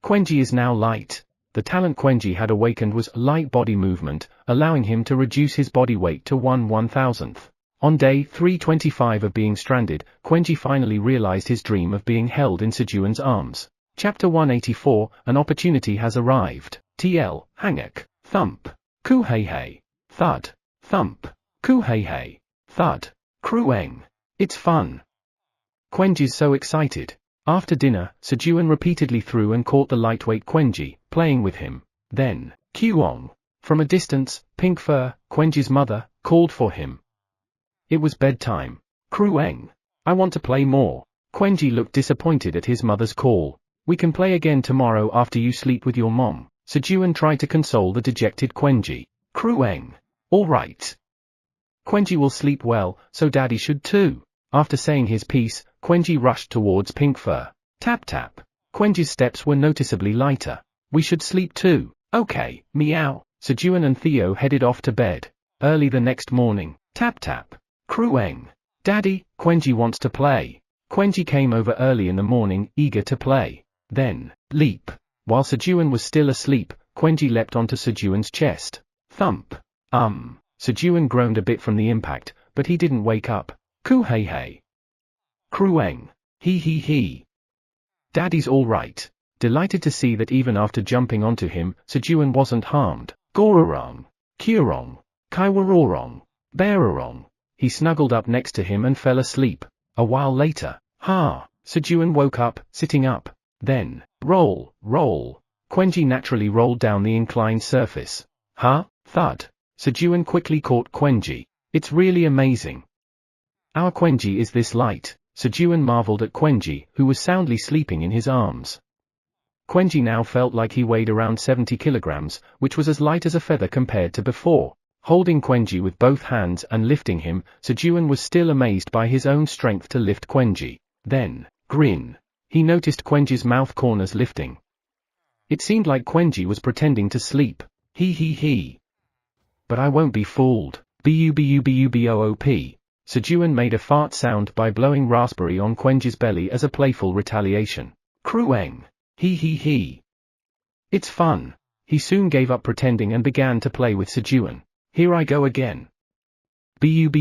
Quenji is now light. The talent Quenji had awakened was light body movement, allowing him to reduce his body weight to 1/1000th. On day 325 of being stranded, Quenji finally realized his dream of being held in Sejun's arms. Chapter 184, An opportunity has arrived. TL, Hangak, thump. Ku-hei-hei. Thud. Thump. Ku-hei-hei. Thud. Crueng. It's fun. Quenji's so excited. After dinner, Sejun repeatedly threw and caught the lightweight Quenji, playing with him. Then, Kuong. From a distance, Pink Fur, Quenji's mother, called for him. It was bedtime. Crueng. I want to play more. Quenji looked disappointed at his mother's call. We can play again tomorrow after you sleep with your mom. Sejun tried to console the dejected Quenji. Crueng. All right. Quenji will sleep well, so daddy should too. After saying his piece, Quenji rushed towards Pink Fur. Tap tap. Quenji's steps were noticeably lighter. We should sleep too. Okay, meow. Sejun and Theo headed off to bed. Early the next morning. Tap tap. Crueng. Daddy, Quenji wants to play. Quenji came over early in the morning, eager to play. Then, leap. While Sejun was still asleep, Quenji leapt onto Sejun's chest. Thump. Sejun groaned a bit from the impact, but he didn't wake up. Ku hey hey. Krueng. He. Daddy's all right. Delighted to see that even after jumping onto him, Sejun wasn't harmed. Gororong. Kurong. Kaiwarorong. Bearorong. He snuggled up next to him and fell asleep. A while later, Sejun woke up, sitting up. Then, roll. Quenji naturally rolled down the inclined surface. Thud. Sejun quickly caught Quenji. It's really amazing. Our Quenji is this light. Sejun marveled at Quenji, who was soundly sleeping in his arms. Quenji now felt like he weighed around 70 kilograms, which was as light as a feather compared to before. Holding Quenji with both hands and lifting him, Sejun was still amazed by his own strength to lift Quenji. Then, grin. He noticed Quenji's mouth corners lifting. It seemed like Quenji was pretending to sleep. He. But I won't be fooled. Boop. Sejun made a fart sound by blowing raspberry on Quenji's belly as a playful retaliation. Krueng. He. It's fun. He soon gave up pretending and began to play with Sejun. Here I go again. Boop.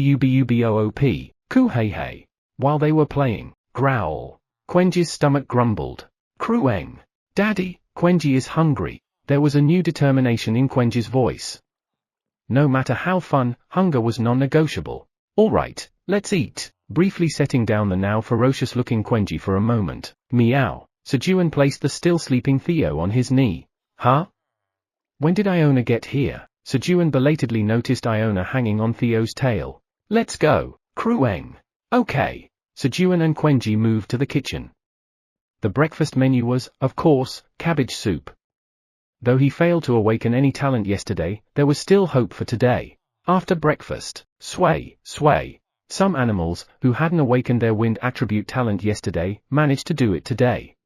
Ku hey. While they were playing, growl. Quenji's stomach grumbled. Krueng. Daddy, Quenji is hungry. There was a new determination in Quenji's voice. No matter how fun, hunger was non-negotiable. All right, let's eat. Briefly setting down the now ferocious-looking Quenji for a moment. Meow. Sejun placed the still-sleeping Theo on his knee. When did Iona get here? Sejun belatedly noticed Iona hanging on Theo's tail. Let's go. Krueng. Okay. Sejun and Quenji moved to the kitchen. The breakfast menu was, of course, cabbage soup. Though he failed to awaken any talent yesterday, there was still hope for today. After breakfast, sway. Some animals, who hadn't awakened their wind attribute talent yesterday, managed to do it today.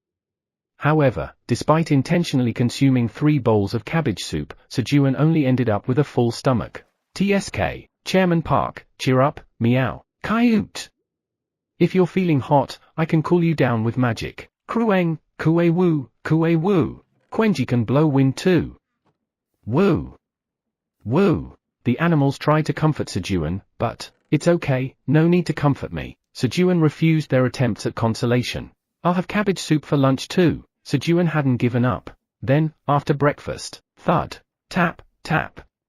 However, despite intentionally consuming 3 bowls of cabbage soup, Sejun only ended up with a full stomach. TSK, Chairman Park, cheer up, meow, coyote. If you're feeling hot, I can cool you down with magic. Krueng, kuei-woo. Quenji can blow wind too. Woo. The animals tried to comfort Sejun, but, it's okay, no need to comfort me. Sejun refused their attempts at consolation. I'll have cabbage soup for lunch too. Sejun hadn't given up. Then, after breakfast, thud, tap.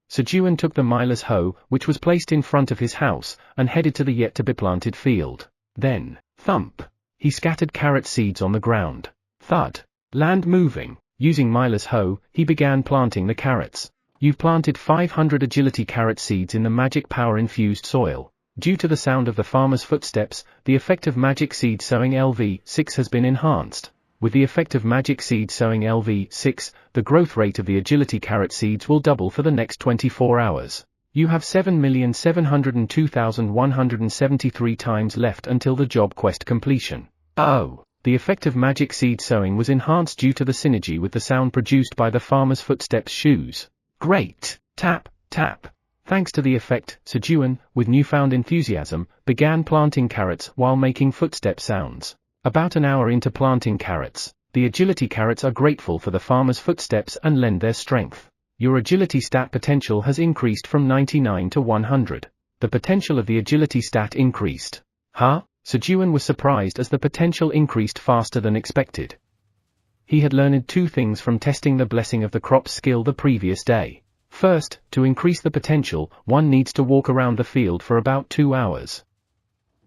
Sejun took the miller's hoe, which was placed in front of his house, and headed to the yet-to-be-planted field. Then, thump. He scattered carrot seeds on the ground. Thud. Land moving. Using Mila's hoe, he began planting the carrots. You've planted 500 agility carrot seeds in the magic power-infused soil. Due to the sound of the farmer's footsteps, the effect of magic seed sowing LV6 has been enhanced. With the effect of magic seed sowing LV6, the growth rate of the agility carrot seeds will double for the next 24 hours. You have 7,702,173 times left until the job quest completion. Oh. The effect of magic seed sowing was enhanced due to the synergy with the sound produced by the farmer's footsteps shoes. Great! Tap. Thanks to the effect, Sejun, with newfound enthusiasm, began planting carrots while making footstep sounds. About an hour into planting carrots, the agility carrots are grateful for the farmer's footsteps and lend their strength. Your agility stat potential has increased from 99 to 100. The potential of the agility stat increased. Sejun was surprised as the potential increased faster than expected. He had learned 2 things from testing the blessing of the crop's skill the previous day. First, to increase the potential, one needs to walk around the field for about 2 hours.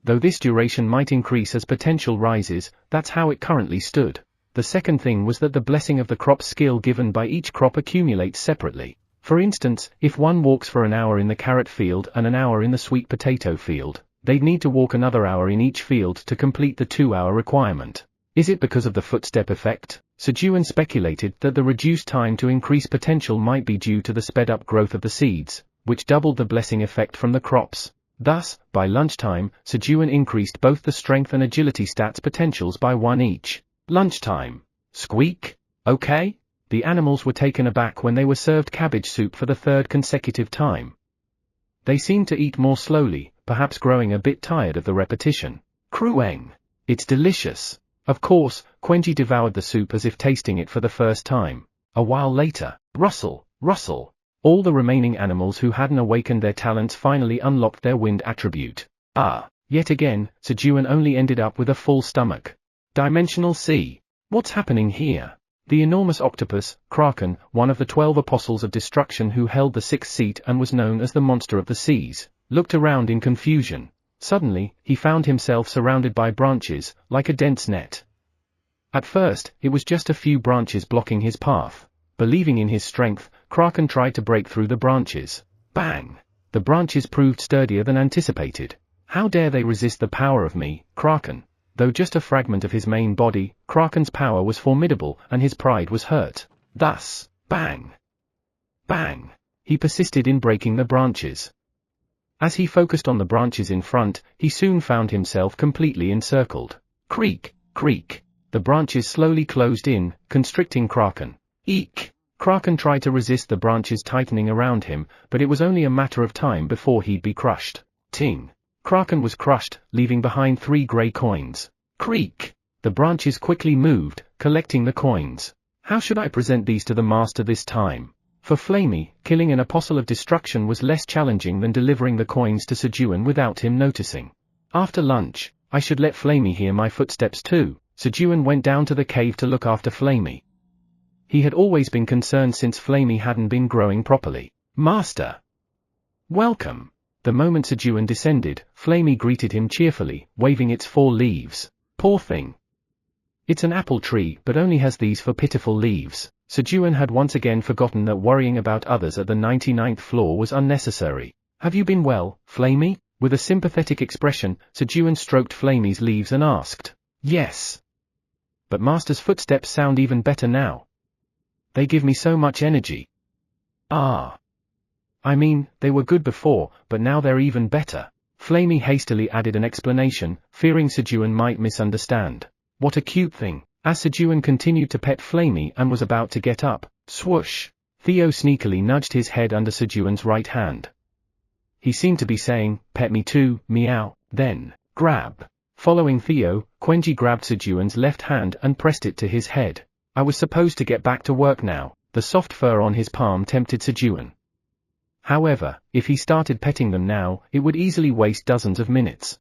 Though this duration might increase as potential rises, that's how it currently stood. The second thing was that the blessing of the crop's skill given by each crop accumulates separately. For instance, if one walks for an hour in the carrot field and an hour in the sweet potato field, they'd need to walk another hour in each field to complete the 2-hour requirement. Is it because of the footstep effect? Sejun speculated that the reduced time to increase potential might be due to the sped-up growth of the seeds, which doubled the blessing effect from the crops. Thus, by lunchtime, Sejun increased both the strength and agility stats potentials by 1 each. Lunchtime. Squeak? Okay? The animals were taken aback when they were served cabbage soup for the 3rd consecutive time. They seemed to eat more slowly, perhaps growing a bit tired of the repetition. Krueng. It's delicious. Of course, Quenji devoured the soup as if tasting it for the first time. A while later, rustle, rustle. All the remaining animals who hadn't awakened their talents finally unlocked their wind attribute. Yet again, Sejun only ended up with a full stomach. Dimensional sea. What's happening here? The enormous octopus, Kraken, one of the 12 apostles of destruction who held the 6th seat and was known as the monster of the seas, looked around in confusion. Suddenly, he found himself surrounded by branches, like a dense net. At first, it was just a few branches blocking his path. Believing in his strength, Kraken tried to break through the branches. Bang! The branches proved sturdier than anticipated. How dare they resist the power of me, Kraken? Though just a fragment of his main body, Kraken's power was formidable and his pride was hurt. Thus, bang! Bang! He persisted in breaking the branches. As he focused on the branches in front, he soon found himself completely encircled. Creak, creak. The branches slowly closed in, constricting Kraken. Eek! Kraken tried to resist the branches tightening around him, but it was only a matter of time before he'd be crushed. Ting! Kraken was crushed, leaving behind 3 grey coins. Creak! The branches quickly moved, collecting the coins. How should I present these to the master this time? For Flamey, killing an apostle of destruction was less challenging than delivering the coins to Sejun without him noticing. After lunch, I should let Flamey hear my footsteps too. Sejun went down to the cave to look after Flamey. He had always been concerned since Flamey hadn't been growing properly. Master! Welcome! The moment Sejun descended, Flamey greeted him cheerfully, waving its 4 leaves. Poor thing! It's an apple tree but only has these 4 pitiful leaves. Sejun had once again forgotten that worrying about others at the 99th floor was unnecessary. Have you been well, Flamey? With a sympathetic expression, Sejun stroked Flamey's leaves and asked. Yes. But Master's footsteps sound even better now. They give me so much energy. I mean, they were good before, but now they're even better. Flamey hastily added an explanation, fearing Sejun might misunderstand. What a cute thing. As Sejun continued to pet Flamey and was about to get up, swoosh! Theo sneakily nudged his head under Sejun's right hand. He seemed to be saying, pet me too, meow, then, grab. Following Theo, Quenji grabbed Sejun's left hand and pressed it to his head. I was supposed to get back to work now. The soft fur on his palm tempted Sejun. However, if he started petting them now, it would easily waste dozens of minutes.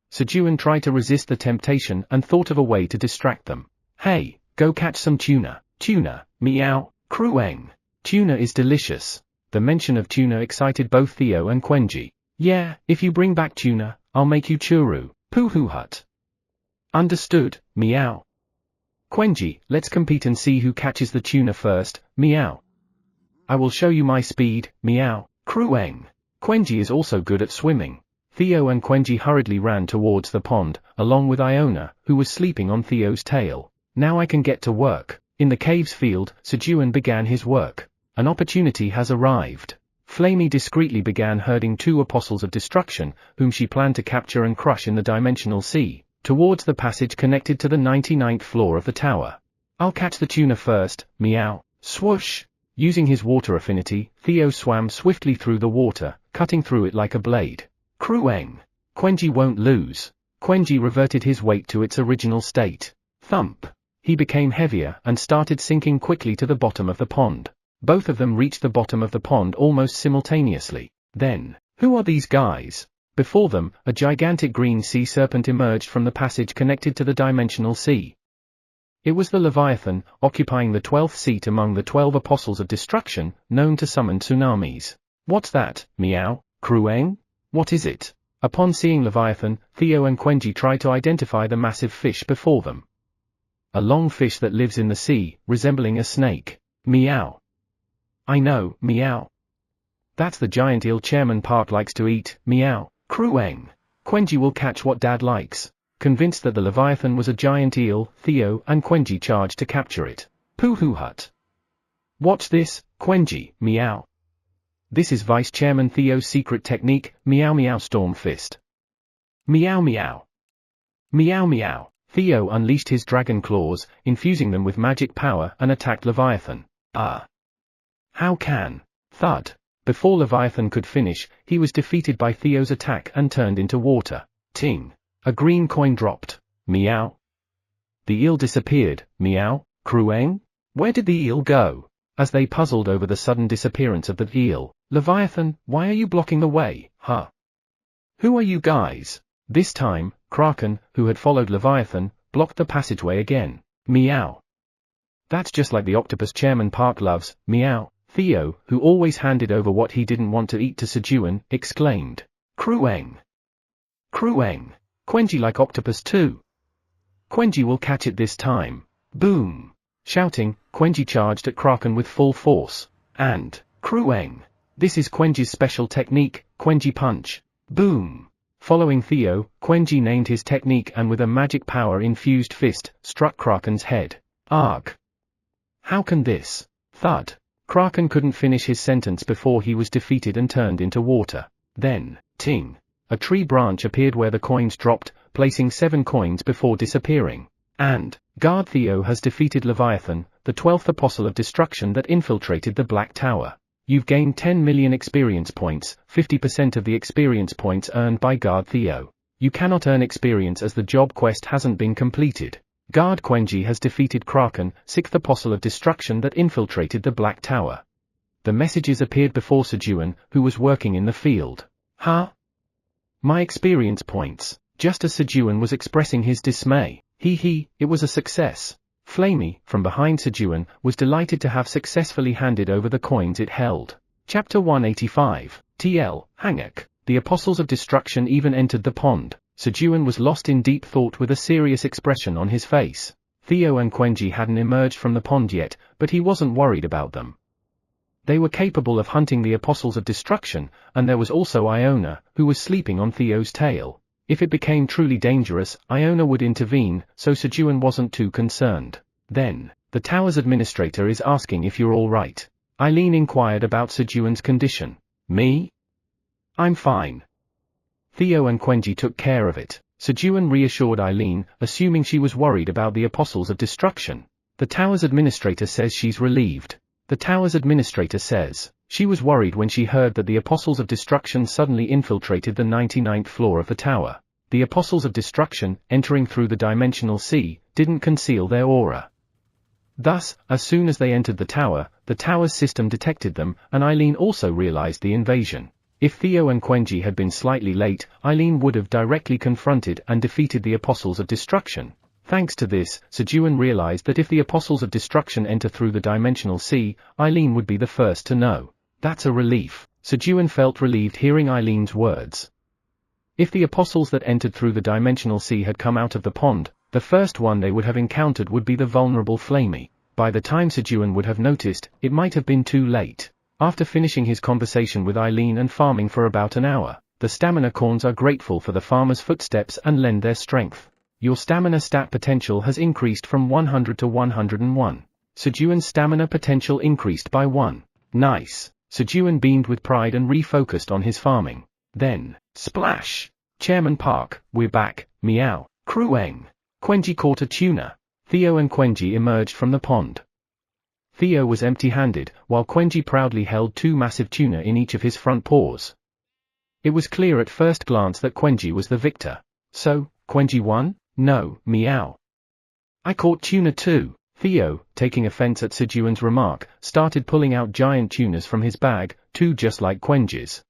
Sejun tried to resist the temptation and thought of a way to distract them. Hey, go catch some tuna. Tuna, meow, Krueng. Tuna is delicious. The mention of tuna excited both Theo and Quenji. Yeah, if you bring back tuna, I'll make you churu, poo-hoo hut. Understood, meow. Quenji, let's compete and see who catches the tuna first, meow. I will show you my speed, meow, Krueng. Quenji is also good at swimming. Theo and Quenji hurriedly ran towards the pond, along with Iona, who was sleeping on Theo's tail. Now I can get to work. In the cave's field, Sejun began his work. An opportunity has arrived. Flamey discreetly began herding 2 apostles of destruction, whom she planned to capture and crush in the dimensional sea, towards the passage connected to the 99th floor of the tower. I'll catch the tuna first, meow, swoosh. Using his water affinity, Theo swam swiftly through the water, cutting through it like a blade. Krueng. Quenji won't lose. Quenji reverted his weight to its original state. Thump. He became heavier and started sinking quickly to the bottom of the pond. Both of them reached the bottom of the pond almost simultaneously. Then, who are these guys? Before them, a gigantic green sea serpent emerged from the passage connected to the dimensional sea. It was the Leviathan, occupying the 12th seat among the 12 apostles of destruction, known to summon tsunamis. What's that, meow, Krueng? What is it? Upon seeing Leviathan, Theo and Quenji tried to identify the massive fish before them. A long fish that lives in the sea, resembling a snake. Meow. I know, meow. That's the giant eel Chairman Park likes to eat, meow, Krueng. Quenji will catch what Dad likes. Convinced that the Leviathan was a giant eel, Theo and Quenji charged to capture it. Poo-hoo hut. Watch this, Quenji, meow. This is Vice Chairman Theo's secret technique, meow meow storm fist. Meow meow. Meow meow. Theo unleashed his dragon claws, infusing them with magic power and attacked Leviathan. How can? Thud. Before Leviathan could finish, he was defeated by Theo's attack and turned into water. Ting. A green coin dropped. Meow. The eel disappeared, meow, Krueng? Where did the eel go? As they puzzled over the sudden disappearance of the eel, Leviathan, why are you blocking the way, huh? Who are you guys? This time, Kraken, who had followed Leviathan, blocked the passageway again. Meow. That's just like the octopus Chairman Park loves, meow. Theo, who always handed over what he didn't want to eat to Sejun, exclaimed. Krueng. Krueng. Quenji like octopus too. Quenji will catch it this time. Boom. Shouting, Quenji charged at Kraken with full force. And, Krueng. This is Quenji's special technique, Quenji punch. Boom. Following Theo, Quenji named his technique and with a magic power-infused fist, struck Kraken's head. Arg. How can this? Thud. Kraken couldn't finish his sentence before he was defeated and turned into water. Then, ting. A tree branch appeared where the coins dropped, placing 7 coins before disappearing. And, Guard Theo has defeated Leviathan, the 12th apostle of destruction that infiltrated the Black Tower. You've gained 10 million experience points, 50% of the experience points earned by Guard Theo. You cannot earn experience as the job quest hasn't been completed. Guard Quenji has defeated Kraken, 6th apostle of destruction that infiltrated the Black Tower. The messages appeared before Sejun, who was working in the field. Huh? My experience points. Just as Sejun was expressing his dismay. It was a success. Flamey, from behind Sejun, was delighted to have successfully handed over the coins it held. Chapter 185, TL, Hangak. The Apostles of Destruction even entered the pond. Sejun was lost in deep thought with a serious expression on his face. Theo and Quenji hadn't emerged from the pond yet, but he wasn't worried about them. They were capable of hunting the Apostles of Destruction, and there was also Iona, who was sleeping on Theo's tail. If it became truly dangerous, Iona would intervene, so Sejun wasn't too concerned. Then, the tower's administrator is asking if you're all right. Eileen inquired about Sejun's condition. Me? I'm fine. Theo and Quenji took care of it. Sejun reassured Eileen, assuming she was worried about the Apostles of Destruction. The tower's administrator says she's relieved. The tower's administrator says, she was worried when she heard that the Apostles of Destruction suddenly infiltrated the 99th floor of the tower. The Apostles of Destruction, entering through the dimensional sea, didn't conceal their aura. Thus, as soon as they entered the tower's system detected them, and Eileen also realized the invasion. If Theo and Quenji had been slightly late, Eileen would have directly confronted and defeated the Apostles of Destruction. Thanks to this, Sejun realized that if the Apostles of Destruction enter through the dimensional sea, Eileen would be the first to know. That's a relief. Sejun felt relieved hearing Eileen's words. If the Apostles that entered through the dimensional sea had come out of the pond, the first one they would have encountered would be the vulnerable Flamey. By the time Sejun would have noticed, it might have been too late. After finishing his conversation with Eileen and farming for about an hour, the stamina corns are grateful for the farmer's footsteps and lend their strength. Your stamina stat potential has increased from 100 to 101. Sejun's stamina potential increased by 1. Nice. Sejun beamed with pride and refocused on his farming. Then, splash! Chairman Park, we're back, meow, Krueng. Quenji caught a tuna. Theo and Quenji emerged from the pond. Theo was empty-handed, while Quenji proudly held 2 massive tuna in each of his front paws. It was clear at first glance that Quenji was the victor. So, Quenji won? No, meow. I caught tuna too. Theo, taking offense at Sejun's remark, started pulling out giant tunas from his bag, 2 just like Quenji's.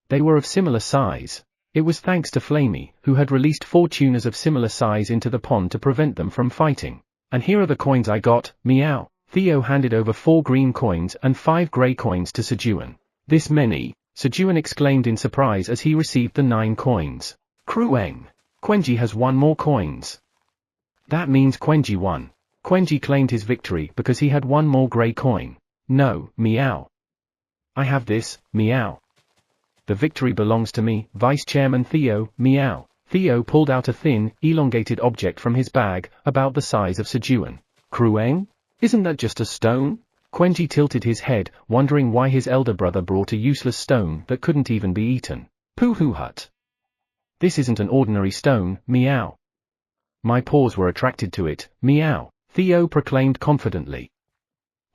They were of similar size. It was thanks to Flamey, who had released 4 tunas of similar size into the pond to prevent them from fighting. And here are the coins I got, meow. Theo handed over 4 green coins and 5 grey coins to Sejun. This many? Sejun exclaimed in surprise as he received the 9 coins. Krueng. Quenji has 1 more coins. That means Quenji won. Quenji claimed his victory because he had 1 more grey coin. No, meow. I have this, meow. The victory belongs to me, Vice Chairman Theo, meow. Theo pulled out a thin, elongated object from his bag, about the size of Sejun. Krueng? Isn't that just a stone? Quenji tilted his head, wondering why his elder brother brought a useless stone that couldn't even be eaten. Pooh hut. This isn't an ordinary stone, meow. My paws were attracted to it, meow. Theo proclaimed confidently.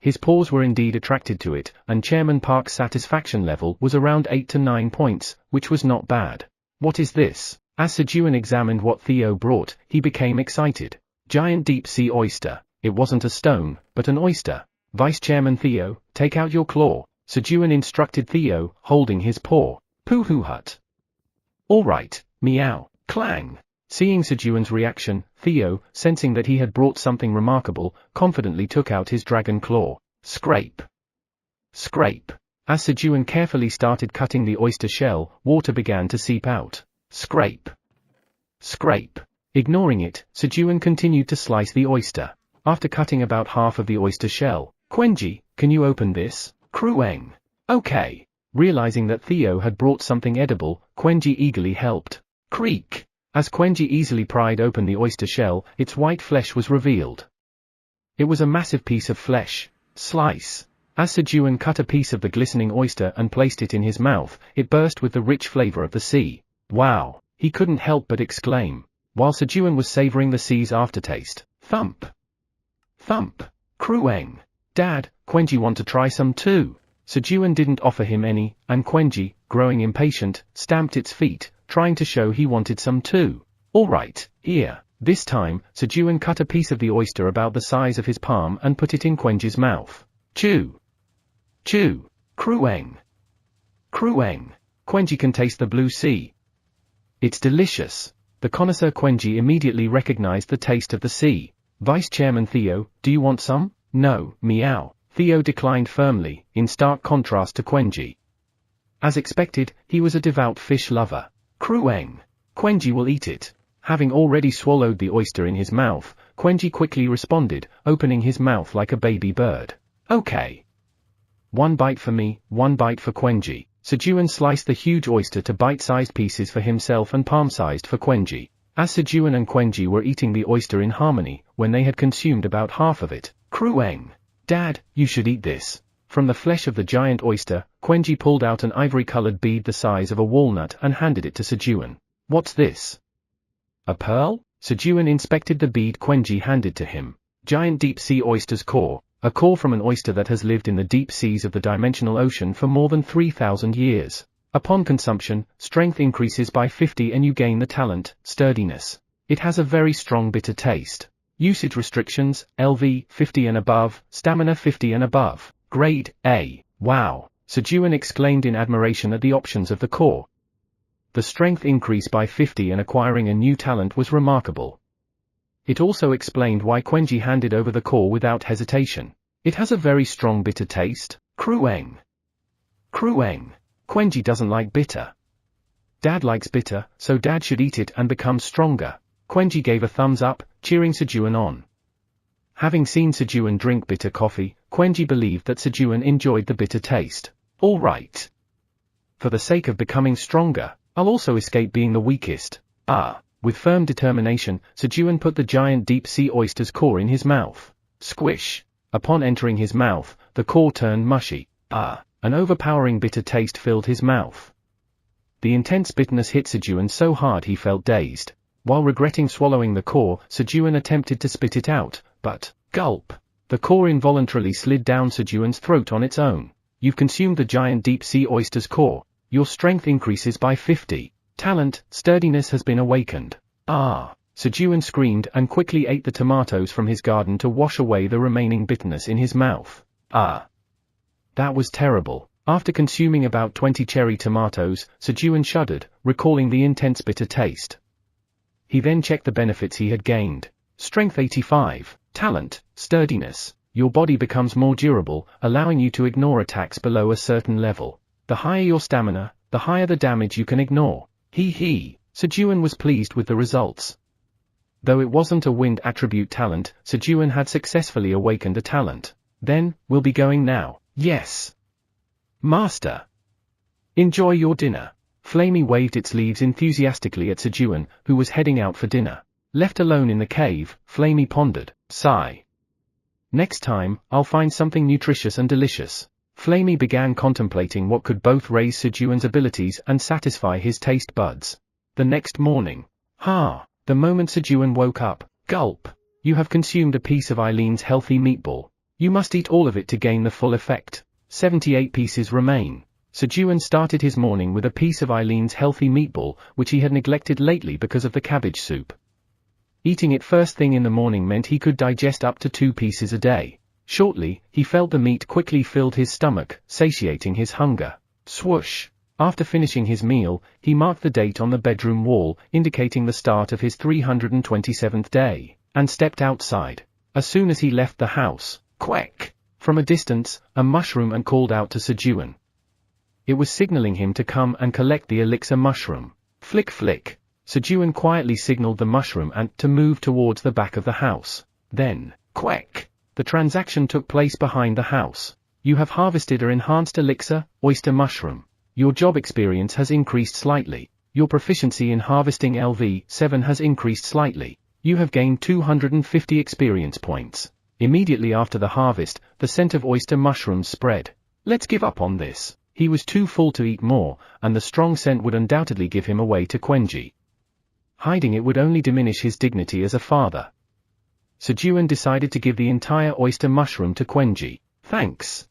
His paws were indeed attracted to it, and Chairman Park's satisfaction level was around 8 to 9 points, which was not bad. What is this? As Sejun examined what Theo brought, he became excited. Giant deep-sea oyster. It wasn't a stone, but an oyster. Vice Chairman Theo, take out your claw, Sejun instructed Theo, holding his paw. Poo-hoo-hut. All right, meow, clang. Seeing Sejun's reaction, Theo, sensing that he had brought something remarkable, confidently took out his dragon claw. Scrape. Scrape. As Sejun carefully started cutting the oyster shell, water began to seep out. Scrape. Scrape. Ignoring it, Sejun continued to slice the oyster. After cutting about half of the oyster shell, Quenji, can you open this? Krueng. Okay. Realizing that Theo had brought something edible, Quenji eagerly helped. Creak. As Quenji easily pried open the oyster shell, its white flesh was revealed. It was a massive piece of flesh. Slice. As Sejun cut a piece of the glistening oyster and placed it in his mouth, it burst with the rich flavor of the sea. Wow, he couldn't help but exclaim. While Sejun was savoring the sea's aftertaste. Thump. Thump. Krueng. Dad, Quenji want to try some too. Sejun didn't offer him any, and Quenji, growing impatient, stamped its feet, trying to show he wanted some too. All right, here. This time, Sejun cut a piece of the oyster about the size of his palm and put it in Quenji's mouth. Chew. Chew. Krueng. Krueng. Quenji can taste the blue sea. It's delicious. The connoisseur Quenji immediately recognized the taste of the sea. Vice Chairman Theo, do you want some? No, meow. Theo declined firmly, in stark contrast to Quenji. As expected, he was a devout fish lover. Krueng. Quenji will eat it. Having already swallowed the oyster in his mouth, Quenji quickly responded, opening his mouth like a baby bird. Okay. One bite for me, one bite for Quenji. Sejun sliced the huge oyster to bite-sized pieces for himself and palm-sized for Quenji. As Sejun and Quenji were eating the oyster in harmony, when they had consumed about half of it, Krueng. Dad, you should eat this. From the flesh of the giant oyster, Quenji pulled out an ivory-colored bead the size of a walnut and handed it to Sejun. What's this? A pearl? Sejun inspected the bead Quenji handed to him. Giant deep-sea oyster's core, a core from an oyster that has lived in the deep seas of the dimensional ocean for more than 3,000 years. Upon consumption, strength increases by 50 and you gain the talent, sturdiness. It has a very strong bitter taste. Usage restrictions, LV, 50 and above, stamina 50 and above. Grade, A. Wow. Sejun exclaimed in admiration at the options of the core. The strength increase by 50 and acquiring a new talent was remarkable. It also explained why Quenji handed over the core without hesitation. It has a very strong bitter taste. Krueng. Krueng. Quenji doesn't like bitter. Dad likes bitter, so Dad should eat it and become stronger. Quenji gave a thumbs up, cheering Sejun on. Having seen Sejun drink bitter coffee, Quenji believed that Sejun enjoyed the bitter taste. All right. For the sake of becoming stronger, I'll also escape being the weakest. Ah. With firm determination, Sejun put the giant deep-sea oyster's core in his mouth. Squish. Upon entering his mouth, the core turned mushy. Ah. An overpowering bitter taste filled his mouth. The intense bitterness hit Sejun so hard he felt dazed. While regretting swallowing the core, Sejun attempted to spit it out, but, gulp. The core involuntarily slid down Sejun's throat on its own. You've consumed the giant deep-sea oyster's core. Your strength increases by 50. Talent, sturdiness has been awakened. Ah! Sejun screamed and quickly ate the tomatoes from his garden to wash away the remaining bitterness in his mouth. Ah! That was terrible. After consuming about 20 cherry tomatoes, Sejun shuddered, recalling the intense bitter taste. He then checked the benefits he had gained. Strength 85. Talent, sturdiness. Your body becomes more durable, allowing you to ignore attacks below a certain level. The higher your stamina, the higher the damage you can ignore. Hee. Sejun was pleased with the results. Though it wasn't a wind attribute talent, Sejun had successfully awakened a talent. Then, we'll be going now. Yes. Master. Enjoy your dinner. Flamey waved its leaves enthusiastically at Sejun, who was heading out for dinner. Left alone in the cave, Flamey pondered. Sigh. Next time, I'll find something nutritious and delicious. Flamey began contemplating what could both raise Sejun's abilities and satisfy his taste buds. The next morning. The moment Sejun woke up, gulp. You have consumed a piece of Eileen's healthy meatball. You must eat all of it to gain the full effect. 78 pieces remain. Sejun started his morning with a piece of Eileen's healthy meatball, which he had neglected lately because of the cabbage soup. Eating it first thing in the morning meant he could digest up to 2 pieces a day. Shortly, he felt the meat quickly filled his stomach, satiating his hunger. Swoosh! After finishing his meal, he marked the date on the bedroom wall, indicating the start of his 327th day, and stepped outside. As soon as he left the house, quack! From a distance, a mushroom and called out to Sejun. It was signaling him to come and collect the elixir mushroom. Flick flick! Sejun quietly signaled the mushroom ant to move towards the back of the house. Then, quack! The transaction took place behind the house. You have harvested an enhanced elixir, oyster mushroom. Your job experience has increased slightly. Your proficiency in harvesting LV7 has increased slightly. You have gained 250 experience points. Immediately after the harvest, the scent of oyster mushrooms spread. Let's give up on this. He was too full to eat more, and the strong scent would undoubtedly give him away to Quenji. Hiding it would only diminish his dignity as a father. Sejun decided to give the entire oyster mushroom to Quenji. Thanks.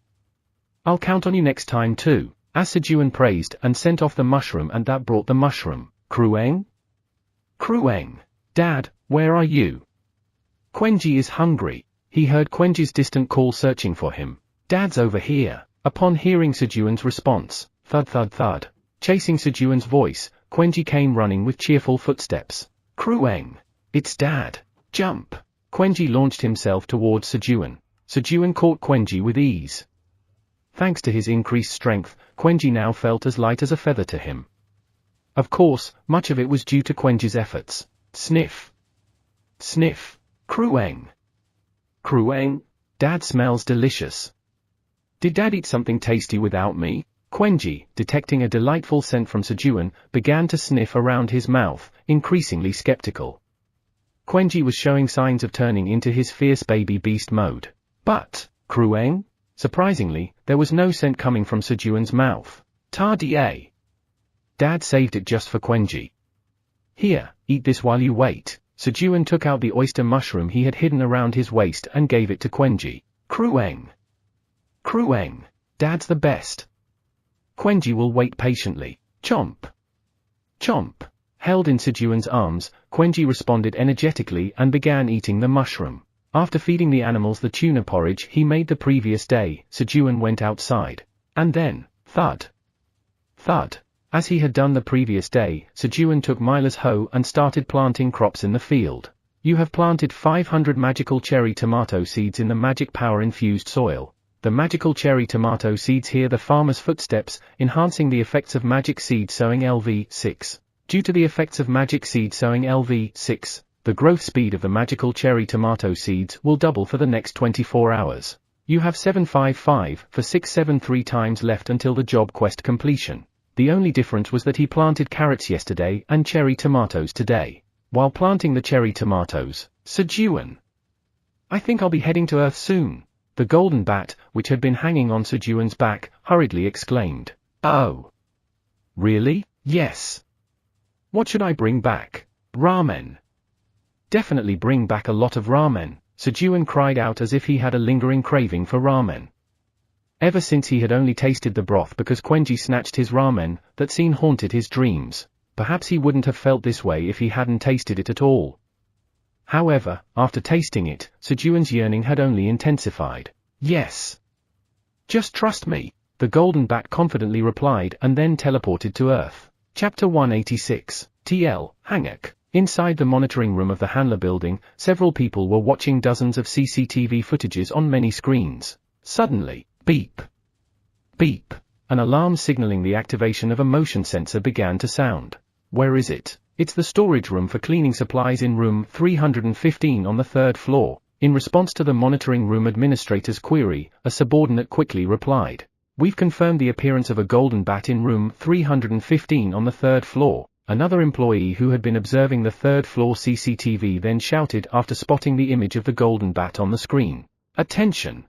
I'll count on you next time too. As Sejun praised and sent off the mushroom, and that brought the mushroom. Krueng? Krueng. Dad, where are you? Quenji is hungry. He heard Quenji's distant call searching for him. Dad's over here. Upon hearing Sejun's response, thud thud thud, chasing Sejun's voice, Quenji came running with cheerful footsteps. Krueng. It's Dad. Jump. Quenji launched himself towards Sejun. Sejun caught Quenji with ease. Thanks to his increased strength, Quenji now felt as light as a feather to him. Of course, much of it was due to Quenji's efforts. Sniff. Sniff. Krueng. Krueng. Dad smells delicious. Did Dad eat something tasty without me? Quenji, detecting a delightful scent from Sejun, began to sniff around his mouth, increasingly skeptical. Quenji was showing signs of turning into his fierce baby beast mode. But, Krueng? Surprisingly, there was no scent coming from Sejun's mouth. Ta-da! Dad saved it just for Quenji. Here, eat this while you wait. Sejun took out the oyster mushroom he had hidden around his waist and gave it to Quenji. Krueng. Krueng. Dad's the best. Quenji will wait patiently. Chomp. Chomp. Held in Sejun's arms, Quenji responded energetically and began eating the mushroom. After feeding the animals the tuna porridge he made the previous day, Sejun went outside. And then, thud. Thud. As he had done the previous day, Sejun took Mila's hoe and started planting crops in the field. You have planted 500 magical cherry tomato seeds in the magic power-infused soil. The magical cherry tomato seeds hear the farmer's footsteps, enhancing the effects of magic seed sowing LV6. Due to the effects of magic seed sowing LV6, the growth speed of the magical cherry tomato seeds will double for the next 24 hours. You have 755 for 673 times left until the job quest completion. The only difference was that he planted carrots yesterday and cherry tomatoes today. While planting the cherry tomatoes, Sejun. I think I'll be heading to Earth soon. The golden bat, which had been hanging on Sejun's back, hurriedly exclaimed. Oh. Really? Yes. What should I bring back? Ramen. Definitely bring back a lot of ramen, Sejun cried out as if he had a lingering craving for ramen. Ever since he had only tasted the broth because Quenji snatched his ramen, that scene haunted his dreams. Perhaps he wouldn't have felt this way if he hadn't tasted it at all. However, after tasting it, Sejun's yearning had only intensified. Yes. Just trust me, the golden bat confidently replied and then teleported to Earth. Chapter 186, TL, Hanguk. Inside the monitoring room of the Handler building, several people were watching dozens of CCTV footages on many screens. Suddenly, beep. Beep. An alarm signaling the activation of a motion sensor began to sound. Where is it? It's the storage room for cleaning supplies in room 315 on the 3rd floor. In response to the monitoring room administrator's query, a subordinate quickly replied. We've confirmed the appearance of a golden bat in room 315 on the 3rd floor. Another employee who had been observing the 3rd floor CCTV then shouted after spotting the image of the golden bat on the screen. Attention!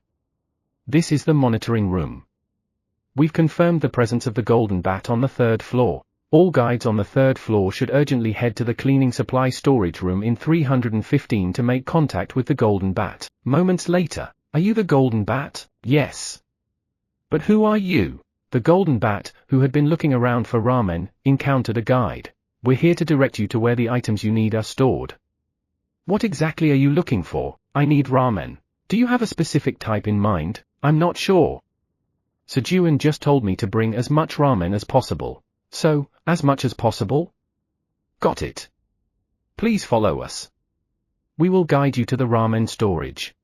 This is the monitoring room. We've confirmed the presence of the golden bat on the 3rd floor. All guides on the 3rd floor should urgently head to the cleaning supply storage room in 315 to make contact with the golden bat. Moments later, are you the golden bat? Yes. But who are you? The golden bat, who had been looking around for ramen, encountered a guide. We're here to direct you to where the items you need are stored. What exactly are you looking for? I need ramen. Do you have a specific type in mind? I'm not sure. Sejun just told me to bring as much ramen as possible. So, as much as possible? Got it. Please follow us. We will guide you to the ramen storage.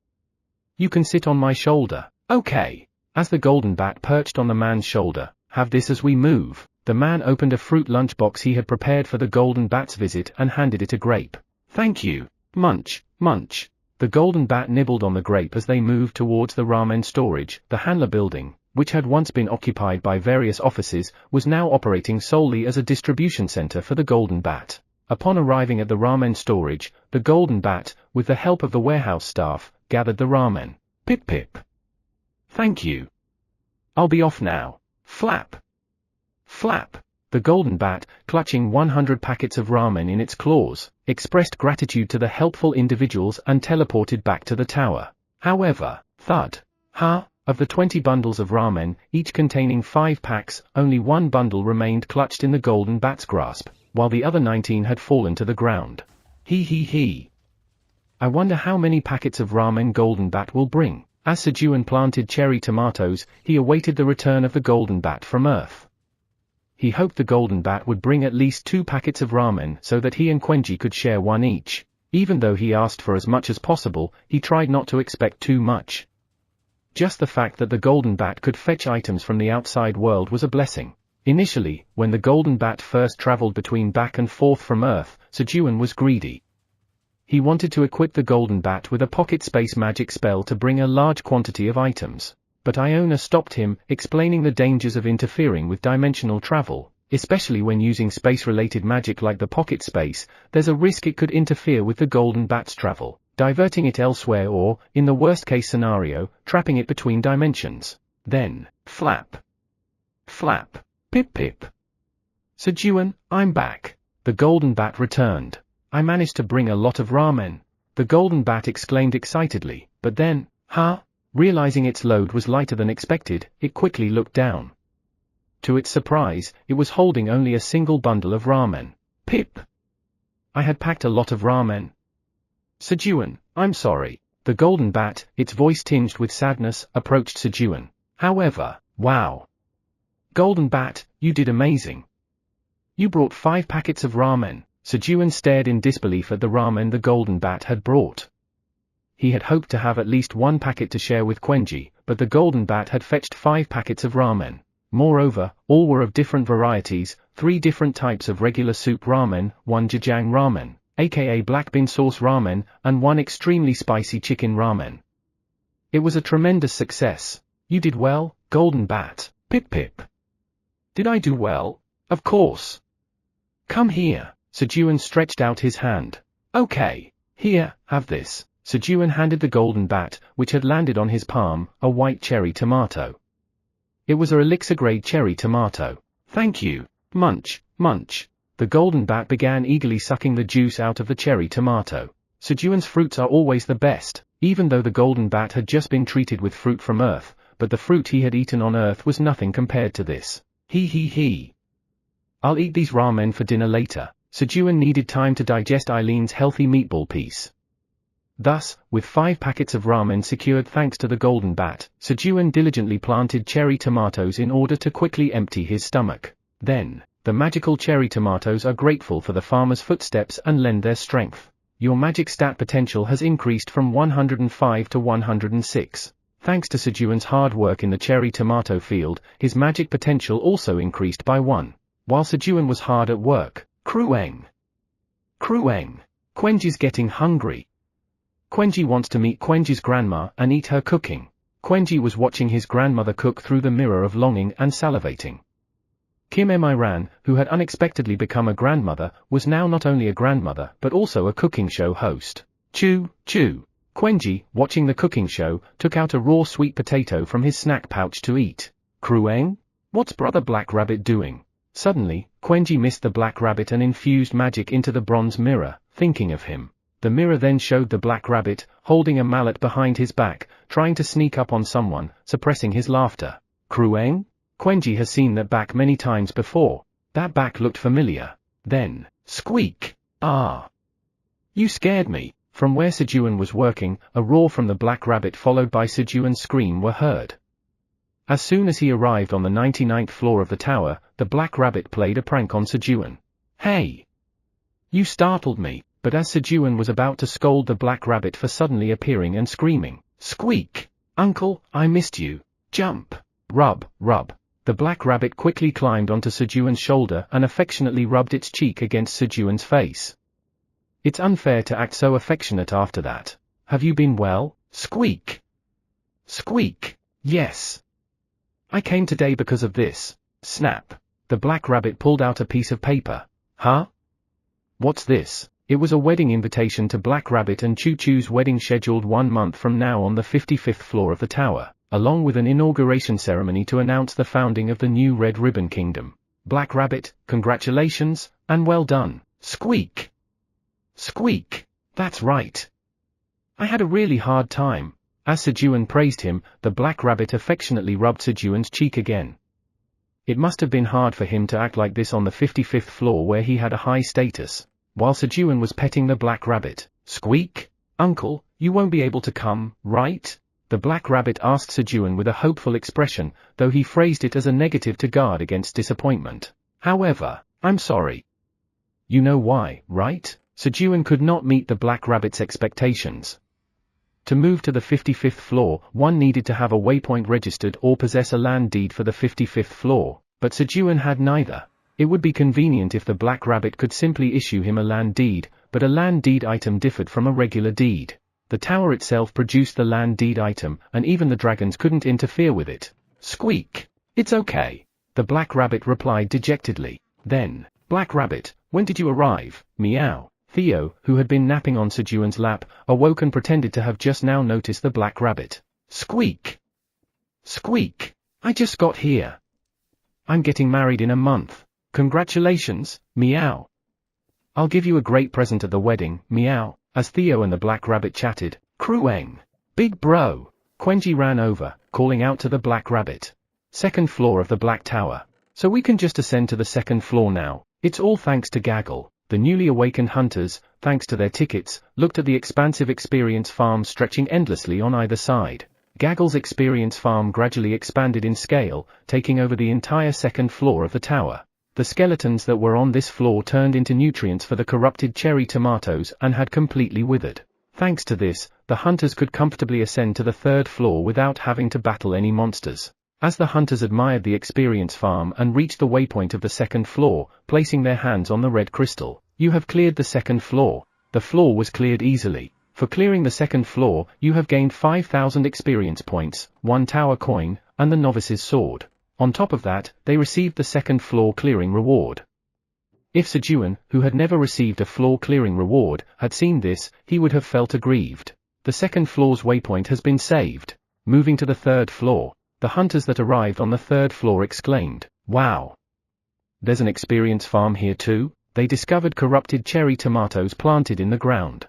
You can sit on my shoulder. Okay. As the golden bat perched on the man's shoulder, have this as we move. The man opened a fruit lunchbox he had prepared for the golden bat's visit and handed it a grape. Thank you. Munch, munch. The golden bat nibbled on the grape as they moved towards the ramen storage. The handler building, which had once been occupied by various offices, was now operating solely as a distribution center for the golden bat. Upon arriving at the ramen storage, the golden bat, with the help of the warehouse staff, gathered the ramen. Pip pip. Thank you. I'll be off now. Flap. Flap. The golden bat, clutching 100 packets of ramen in its claws, expressed gratitude to the helpful individuals and teleported back to the tower. However, thud. Of the 20 bundles of ramen, each containing 5 packs, only one bundle remained clutched in the golden bat's grasp, while the other 19 had fallen to the ground. He. I wonder how many packets of ramen golden bat will bring. As Sejun planted cherry tomatoes, he awaited the return of the golden bat from Earth. He hoped the golden bat would bring at least 2 packets of ramen so that he and Quenji could share one each. Even though he asked for as much as possible, he tried not to expect too much. Just the fact that the golden bat could fetch items from the outside world was a blessing. Initially, when the golden bat first traveled between back and forth from Earth, Sejun was greedy. He wanted to equip the golden bat with a pocket space magic spell to bring a large quantity of items. But Iona stopped him, explaining the dangers of interfering with dimensional travel, especially when using space-related magic like the pocket space. There's a risk it could interfere with the golden bat's travel, diverting it elsewhere or, in the worst-case scenario, trapping it between dimensions. Then, flap. Flap. Pip pip. Sejun, I'm back. The golden bat returned. I managed to bring a lot of ramen. The golden bat exclaimed excitedly, but then, realizing its load was lighter than expected, it quickly looked down. To its surprise, it was holding only a single bundle of ramen. Pip! I had packed a lot of ramen. Sejun, I'm sorry. The golden bat, its voice tinged with sadness, approached Sejun. However, wow! Golden bat, you did amazing. You brought 5 packets of ramen. Sejun stared in disbelief at the ramen the golden bat had brought. He had hoped to have at least 1 packet to share with Quenji, but the golden bat had fetched 5 packets of ramen. Moreover, all were of different varieties, 3 different types of regular soup ramen, 1 jajang ramen, aka black bean sauce ramen, and 1 extremely spicy chicken ramen. It was a tremendous success. You did well, golden bat. Pip pip. Did I do well? Of course. Come here. Sejun stretched out his hand. Okay. Here, have this. Sejun handed the golden bat, which had landed on his palm, a white cherry tomato. It was a elixir-grade cherry tomato. Thank you. Munch, munch. The golden bat began eagerly sucking the juice out of the cherry tomato. Sejun's fruits are always the best, even though the golden bat had just been treated with fruit from Earth, but the fruit he had eaten on Earth was nothing compared to this. He. I'll eat these ramen for dinner later. Sejun needed time to digest Eileen's healthy meatball piece. Thus, with 5 packets of ramen secured thanks to the golden bat, Sejun diligently planted cherry tomatoes in order to quickly empty his stomach. Then, the magical cherry tomatoes are grateful for the farmer's footsteps and lend their strength. Your magic stat potential has increased from 105 to 106. Thanks to Sejun's hard work in the cherry tomato field, his magic potential also increased by 1. While Sejun was hard at work, Krueng. Quenji's getting hungry. Quenji wants to meet Quenji's grandma and eat her cooking. Quenji was watching his grandmother cook through the mirror of longing and salivating. Kim Miran, who had unexpectedly become a grandmother, was now not only a grandmother but also a cooking show host. Chew. Quenji, watching the cooking show, took out a raw sweet potato from his snack pouch to eat. Krueng? What's Brother Black Rabbit doing? Suddenly, Quenji missed the black rabbit and infused magic into the bronze mirror, thinking of him. The mirror then showed the black rabbit, holding a mallet behind his back, trying to sneak up on someone, suppressing his laughter. Krueng? Quenji has seen that back many times before. That back looked familiar. Then, squeak! Ah! You scared me. From where Sejun was working, a roar from the black rabbit followed by Sejun's scream were heard. As soon as he arrived on the 99th floor of the tower, the black rabbit played a prank on Sejun. "Hey! You startled me," but as Sejun was about to scold the black rabbit for suddenly appearing and screaming, "Squeak! Uncle, I missed you! Jump! Rub, rub!" The black rabbit quickly climbed onto Sejun's shoulder and affectionately rubbed its cheek against Sejun's face. "It's unfair to act so affectionate after that. Have you been well? Squeak! Squeak! Yes! I came today because of this." Snap! The black rabbit pulled out a piece of paper. "Huh? What's this?" It was a wedding invitation to Black Rabbit and Choo Choo's wedding scheduled 1 month from now on the 55th floor of the tower, along with an inauguration ceremony to announce the founding of the new Red Ribbon Kingdom. "Black Rabbit, congratulations, and well done." Squeak! Squeak! "That's right. I had a really hard time." As Sejun praised him, the black rabbit affectionately rubbed Sejun's cheek again. It must have been hard for him to act like this on the 55th floor where he had a high status. While Sejun was petting the black rabbit. "Squeak! Uncle, you won't be able to come, right?" the black rabbit asked Sejun with a hopeful expression, though he phrased it as a negative to guard against disappointment. "However, I'm sorry. You know why, right?" Sejun could not meet the black rabbit's expectations. To move to the 55th floor, one needed to have a waypoint registered or possess a land deed for the 55th floor, but Sejun had neither. It would be convenient if the black rabbit could simply issue him a land deed, but a land deed item differed from a regular deed. The tower itself produced the land deed item, and even the dragons couldn't interfere with it. "Squeak! It's okay," the black rabbit replied dejectedly. Then, "Black Rabbit, when did you arrive?" Meow. Theo, who had been napping on Sejun's lap, awoke and pretended to have just now noticed the black rabbit. "Squeak! Squeak! I just got here. I'm getting married in a month. Congratulations, meow. I'll give you a great present at the wedding, meow." As Theo and the black rabbit chatted, "Crueng! Big bro!" Quenji ran over, calling out to the black rabbit. "Second floor of the black tower. So we can just ascend to the second floor now. It's all thanks to Gaggle." The newly awakened hunters, thanks to their tickets, looked at the expansive experience farm stretching endlessly on either side. Gaggle's experience farm gradually expanded in scale, taking over the entire second floor of the tower. The skeletons that were on this floor turned into nutrients for the corrupted cherry tomatoes and had completely withered. Thanks to this, the hunters could comfortably ascend to the third floor without having to battle any monsters. As the hunters admired the experience farm and reached the waypoint of the second floor, placing their hands on the red crystal, "You have cleared the second floor." The floor was cleared easily. For clearing the second floor, you have gained 5,000 experience points, 1 tower coin, and the novice's sword. On top of that, they received the second floor clearing reward. If Sejun, who had never received a floor clearing reward, had seen this, he would have felt aggrieved. The second floor's waypoint has been saved. Moving to the third floor, the hunters that arrived on the third floor exclaimed, "Wow! There's an experience farm here too?" They discovered corrupted cherry tomatoes planted in the ground.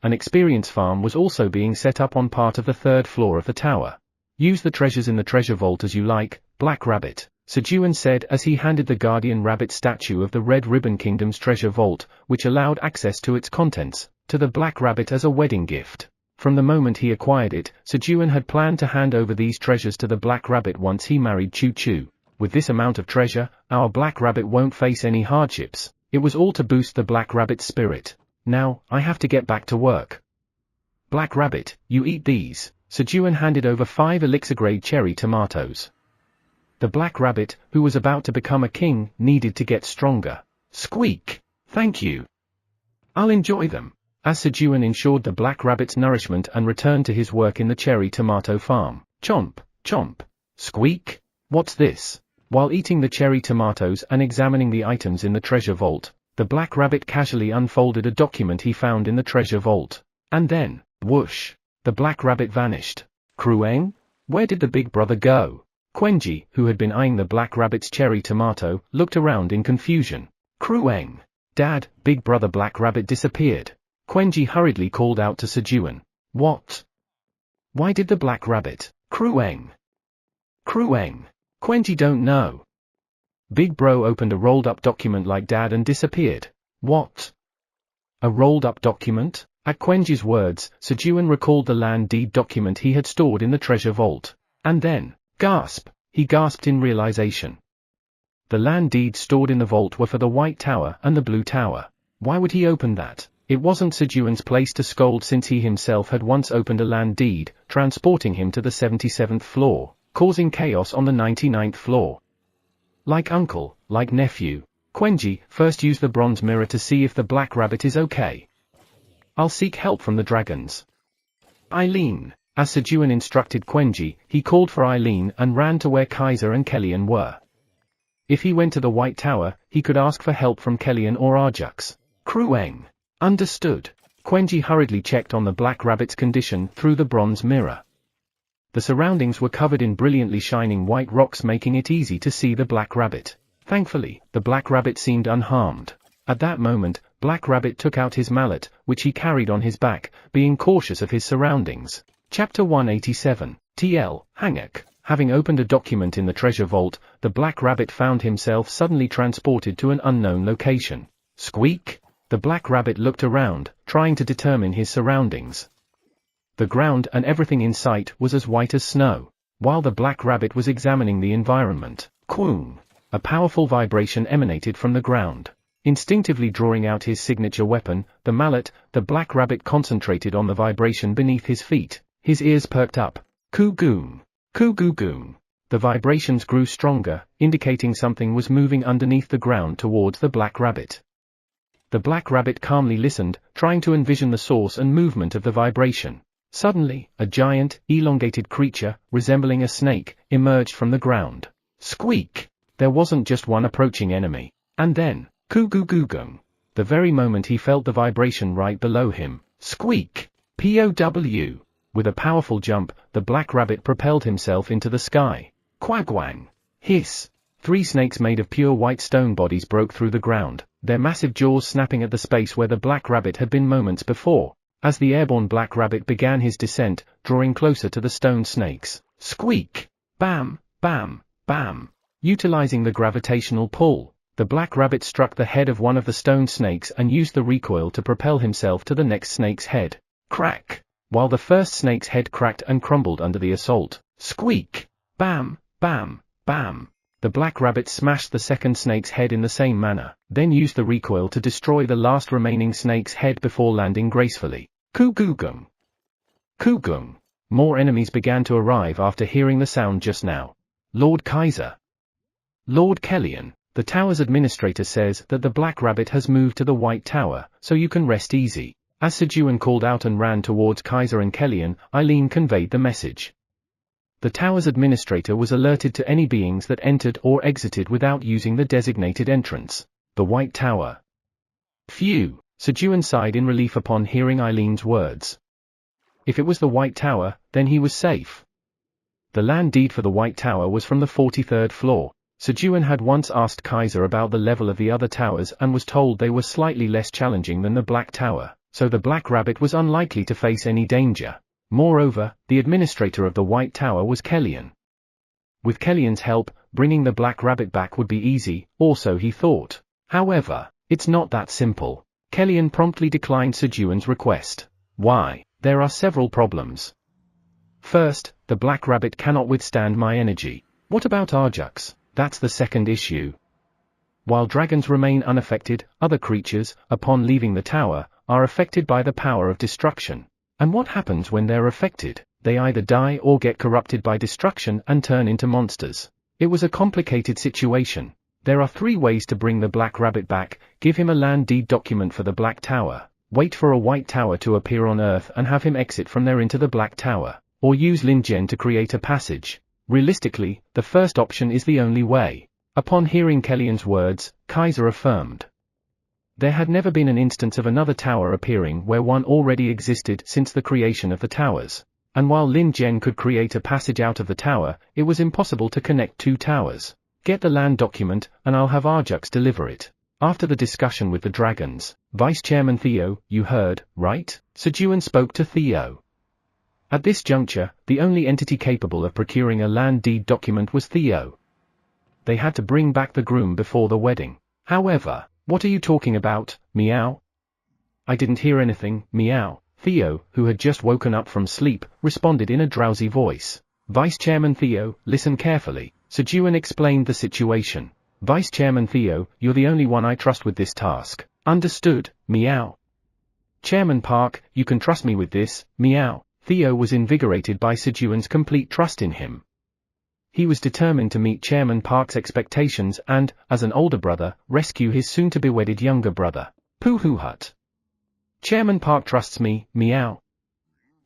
An experience farm was also being set up on part of the third floor of the tower. "Use the treasures in the treasure vault as you like, Black Rabbit," Sejun said as he handed the guardian rabbit statue of the Red Ribbon Kingdom's treasure vault, which allowed access to its contents, to the black rabbit as a wedding gift. From the moment he acquired it, Sejun had planned to hand over these treasures to the black rabbit once he married Choo Choo. With this amount of treasure, our black rabbit won't face any hardships. It was all to boost the black rabbit's spirit. "Now, I have to get back to work. Black Rabbit, you eat these." Sejun handed over 5 elixir-grade cherry tomatoes. The black rabbit, who was about to become a king, needed to get stronger. "Squeak! Thank you. I'll enjoy them." As Sejun ensured the black rabbit's nourishment and returned to his work in the cherry tomato farm. Chomp, chomp. Squeak! What's this? While eating the cherry tomatoes and examining the items in the treasure vault, the black rabbit casually unfolded a document he found in the treasure vault. And then, whoosh! The black rabbit vanished. Crueng? Where did the big brother go? Quenji, who had been eyeing the black rabbit's cherry tomato, looked around in confusion. Crueng! Dad, big brother black rabbit disappeared. Quenji hurriedly called out to Sejun. What? Why did the black rabbit? Crueng! Crueng! Quenji don't know. Big bro opened a rolled up document like Dad and disappeared. What? A rolled up document? At Quenji's words, Sejun recalled the land deed document he had stored in the treasure vault. And then, he gasped in realization. The land deeds stored in the vault were for the White Tower and the Blue Tower. Why would he open that? It wasn't Sejun's place to scold, since he himself had once opened a land deed, transporting him to the 77th floor, causing chaos on the 99th floor. Like uncle, like nephew, Quenji first used the bronze mirror to see if the black rabbit is okay. I'll seek help from the dragons. Eileen. As Sejun instructed Quenji, he called for Eileen and ran to where Kaiser and Kellyan were. If he went to the White Tower, he could ask for help from Kellyan or Arjux. Krueng. Understood. Quenji hurriedly checked on the black rabbit's condition through the bronze mirror. The surroundings were covered in brilliantly shining white rocks, making it easy to see the black rabbit. Thankfully, the black rabbit seemed unharmed. At that moment, Black Rabbit took out his mallet, which he carried on his back, being cautious of his surroundings. Chapter 187, TL, Hanguk. Having opened a document in the treasure vault, the Black Rabbit found himself suddenly transported to an unknown location. Squeak! The Black Rabbit looked around, trying to determine his surroundings. The ground and everything in sight was as white as snow. While the Black Rabbit was examining the environment, Quoong! A powerful vibration emanated from the ground. Instinctively drawing out his signature weapon, the mallet, the Black Rabbit concentrated on the vibration beneath his feet. His ears perked up. Coo-goong! Coo-goo-goong! The vibrations grew stronger, indicating something was moving underneath the ground towards the Black Rabbit. The Black Rabbit calmly listened, trying to envision the source and movement of the vibration. Suddenly, a giant, elongated creature, resembling a snake, emerged from the ground. Squeak! There wasn't just one approaching enemy. And then, coo-goo-goo-goong! The very moment he felt the vibration right below him. Squeak! POW! With a powerful jump, the Black Rabbit propelled himself into the sky. Quagwang! Hiss! 3 snakes made of pure white stone bodies broke through the ground, their massive jaws snapping at the space where the Black Rabbit had been moments before. As the airborne Black Rabbit began his descent, drawing closer to the stone snakes. Squeak! Bam! Bam! Bam! Utilizing the gravitational pull, the Black Rabbit struck the head of one of the stone snakes and used the recoil to propel himself to the next snake's head. Crack! While the first snake's head cracked and crumbled under the assault. Squeak! Bam! Bam! Bam! The Black Rabbit smashed the second snake's head in the same manner, then used the recoil to destroy the last remaining snake's head before landing gracefully. Coo-goo-goong! Coo-goong! More enemies began to arrive after hearing the sound just now. Lord Kaiser. Lord Kellyan, the tower's administrator says that the Black Rabbit has moved to the White Tower, so you can rest easy. As Sejun called out and ran towards Kaiser and Kellyan, Eileen conveyed the message. The tower's administrator was alerted to any beings that entered or exited without using the designated entrance. The White Tower. Phew! Sejun sighed in relief upon hearing Eileen's words. If it was the White Tower, then he was safe. The land deed for the White Tower was from the 43rd floor. Sejun had once asked Kaiser about the level of the other towers and was told they were slightly less challenging than the Black Tower, so the Black Rabbit was unlikely to face any danger. Moreover, the administrator of the White Tower was Kellyan. With Kellyan's help, bringing the Black Rabbit back would be easy, also he thought. However, it's not that simple. Kellyan promptly declined Sejun's request. Why? There are several problems. First, the Black Rabbit cannot withstand my energy. What about Arjux? That's the second issue. While dragons remain unaffected, other creatures, upon leaving the tower, are affected by the power of destruction. And what happens when they're affected? They either die or get corrupted by destruction and turn into monsters. It was a complicated situation. There are 3 ways to bring the Black Rabbit back: give him a land deed document for the Black Tower, wait for a White Tower to appear on Earth and have him exit from there into the Black Tower, or use Lin Jian to create a passage. Realistically, the first option is the only way. Upon hearing Kellyan's words, Kaiser affirmed. There had never been an instance of another tower appearing where one already existed since the creation of the towers. And while Lin Jian could create a passage out of the tower, it was impossible to connect 2 towers. Get the land document, and I'll have Arjux deliver it. After the discussion with the dragons, Vice Chairman Theo, you heard, right? Sejun spoke to Theo. At this juncture, the only entity capable of procuring a land deed document was Theo. They had to bring back the groom before the wedding. However, what are you talking about, meow? I didn't hear anything, meow. Theo, who had just woken up from sleep, responded in a drowsy voice. Vice Chairman Theo, listen carefully. Sejun explained the situation. Vice Chairman Theo, you're the only one I trust with this task. Understood, meow. Chairman Park, you can trust me with this, meow. Theo was invigorated by Sejun's complete trust in him. He was determined to meet Chairman Park's expectations and, as an older brother, rescue his soon-to-be-wedded younger brother. Pooh Hut. Chairman Park trusts me, meow.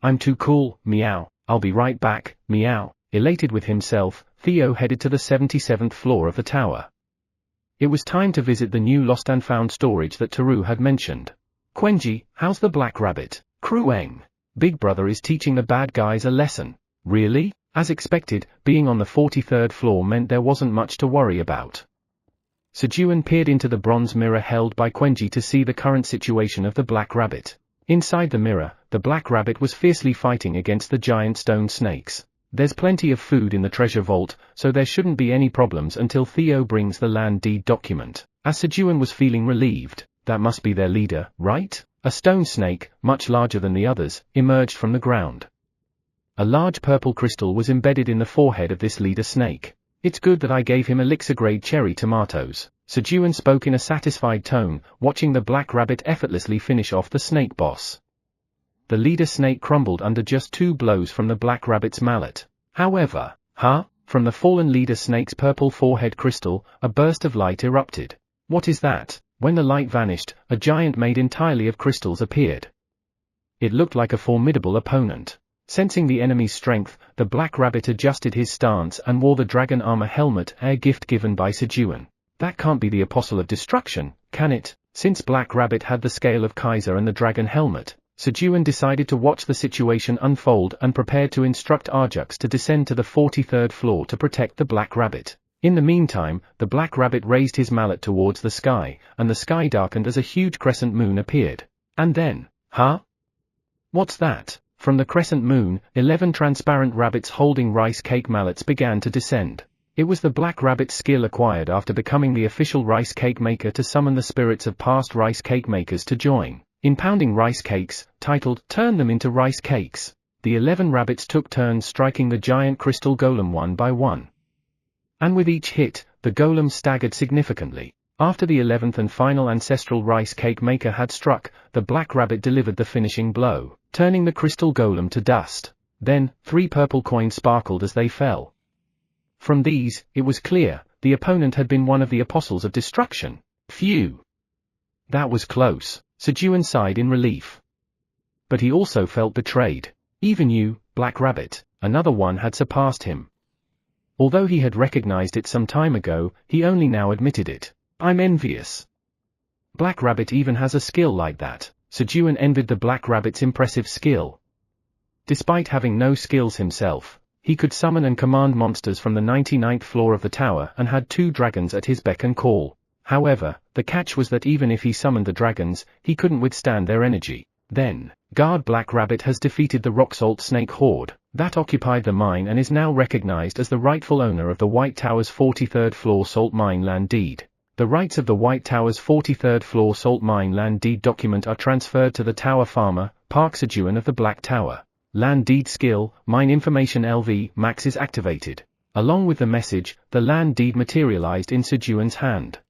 I'm too cool, meow. I'll be right back, meow. Elated with himself, Theo headed to the 77th floor of the tower. It was time to visit the new lost and found storage that Teru had mentioned. Quenji, how's the black rabbit? Krueng. Big brother is teaching the bad guys a lesson. Really? As expected, being on the 43rd floor meant there wasn't much to worry about. Sejun peered into the bronze mirror held by Quenji to see the current situation of the black rabbit. Inside the mirror, the black rabbit was fiercely fighting against the giant stone snakes. There's plenty of food in the treasure vault, so there shouldn't be any problems until Theo brings the land deed document. As Sejun was feeling relieved, that must be their leader, right? A stone snake, much larger than the others, emerged from the ground. A large purple crystal was embedded in the forehead of this leader snake. It's good that I gave him elixir-grade cherry tomatoes. Sejun spoke in a satisfied tone, watching the black rabbit effortlessly finish off the snake boss. The leader snake crumbled under just 2 blows from the black rabbit's mallet. However, from the fallen leader snake's purple forehead crystal, a burst of light erupted. What is that? When the light vanished, a giant made entirely of crystals appeared. It looked like a formidable opponent. Sensing the enemy's strength, the black rabbit adjusted his stance and wore the dragon armor helmet, a gift given by Sejun. That can't be the Apostle of Destruction, can it? Since Black Rabbit had the scale of Kaiser and the dragon helmet, Sejun decided to watch the situation unfold and prepared to instruct Arjux to descend to the 43rd floor to protect the Black Rabbit. In the meantime, the Black Rabbit raised his mallet towards the sky, and the sky darkened as a huge crescent moon appeared. And then, what's that? From the crescent moon, 11 transparent rabbits holding rice cake mallets began to descend. It was the Black Rabbit's skill acquired after becoming the official rice cake maker to summon the spirits of past rice cake makers to join in pounding rice cakes, titled, Turn Them into Rice Cakes. The 11 rabbits took turns striking the giant crystal golem one by one. And with each hit, the golem staggered significantly. After the 11th and final ancestral rice cake maker had struck, the Black Rabbit delivered the finishing blow, turning the crystal golem to dust. Then, 3 purple coins sparkled as they fell. From these, it was clear, the opponent had been one of the Apostles of Destruction. Phew! That was close. Sejun sighed in relief. But he also felt betrayed. Even you, Black Rabbit, another one had surpassed him. Although he had recognized it some time ago, he only now admitted it. I'm envious. Black Rabbit even has a skill like that. Sejun envied the Black Rabbit's impressive skill. Despite having no skills himself, he could summon and command monsters from the 99th floor of the tower and had 2 dragons at his beck and call. However, the catch was that even if he summoned the dragons, he couldn't withstand their energy. Then, Guard Black Rabbit has defeated the rock salt snake horde that occupied the mine and is now recognized as the rightful owner of the White Tower's 43rd floor salt mine land deed. The rights of the White Tower's 43rd floor salt mine land deed document are transferred to the tower farmer, Park Sejun of the Black Tower. Land deed skill, Mine Information LV Max is activated. Along with the message, the land deed materialized in Sejun's hand.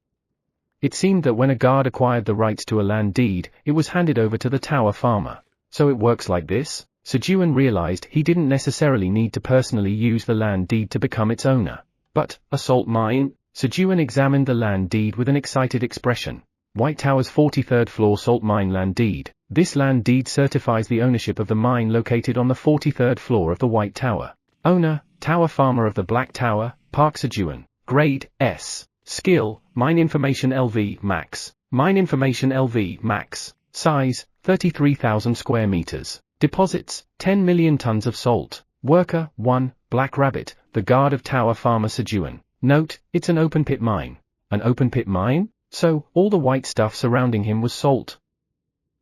It seemed that when a guard acquired the rights to a land deed, it was handed over to the tower farmer. So it works like this? Sejun realized he didn't necessarily need to personally use the land deed to become its owner. But, a salt mine? Sejun examined the land deed with an excited expression. White Tower's 43rd floor salt mine land deed. This land deed certifies the ownership of the mine located on the 43rd floor of the White Tower. Owner, Tower Farmer of the Black Tower, Park Sejun. Grade, S. Skill, Mine Information LV Max. Mine Information LV Max. Size, 33,000 square meters. Deposits, 10 million tons of salt. Worker, 1, Black Rabbit, the guard of Tower Farmer Sejun. Note, it's an open pit mine. An open pit mine? So, all the white stuff surrounding him was salt.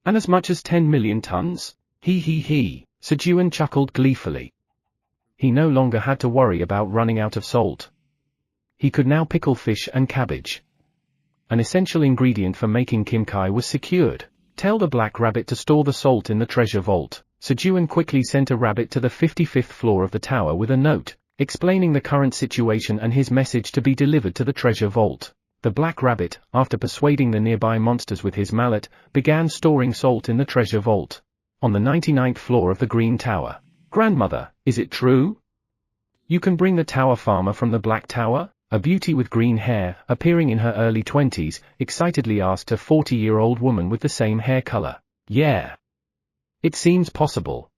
And as much as 10 million tons? He. Sejun chuckled gleefully. He no longer had to worry about running out of salt. He could now pickle fish and cabbage. An essential ingredient for making kimchi was secured. Tell the black rabbit to store the salt in the treasure vault. Sejun quickly sent a rabbit to the 55th floor of the tower with a note, explaining the current situation and his message to be delivered to the treasure vault. The black rabbit, after persuading the nearby monsters with his mallet, began storing salt in the treasure vault. On the 99th floor of the green tower. Grandmother, is it true? You can bring the tower farmer from the black tower? A beauty with green hair, appearing in her early 20s, excitedly asked a 40-year-old woman with the same hair color. Yeah. It seems possible.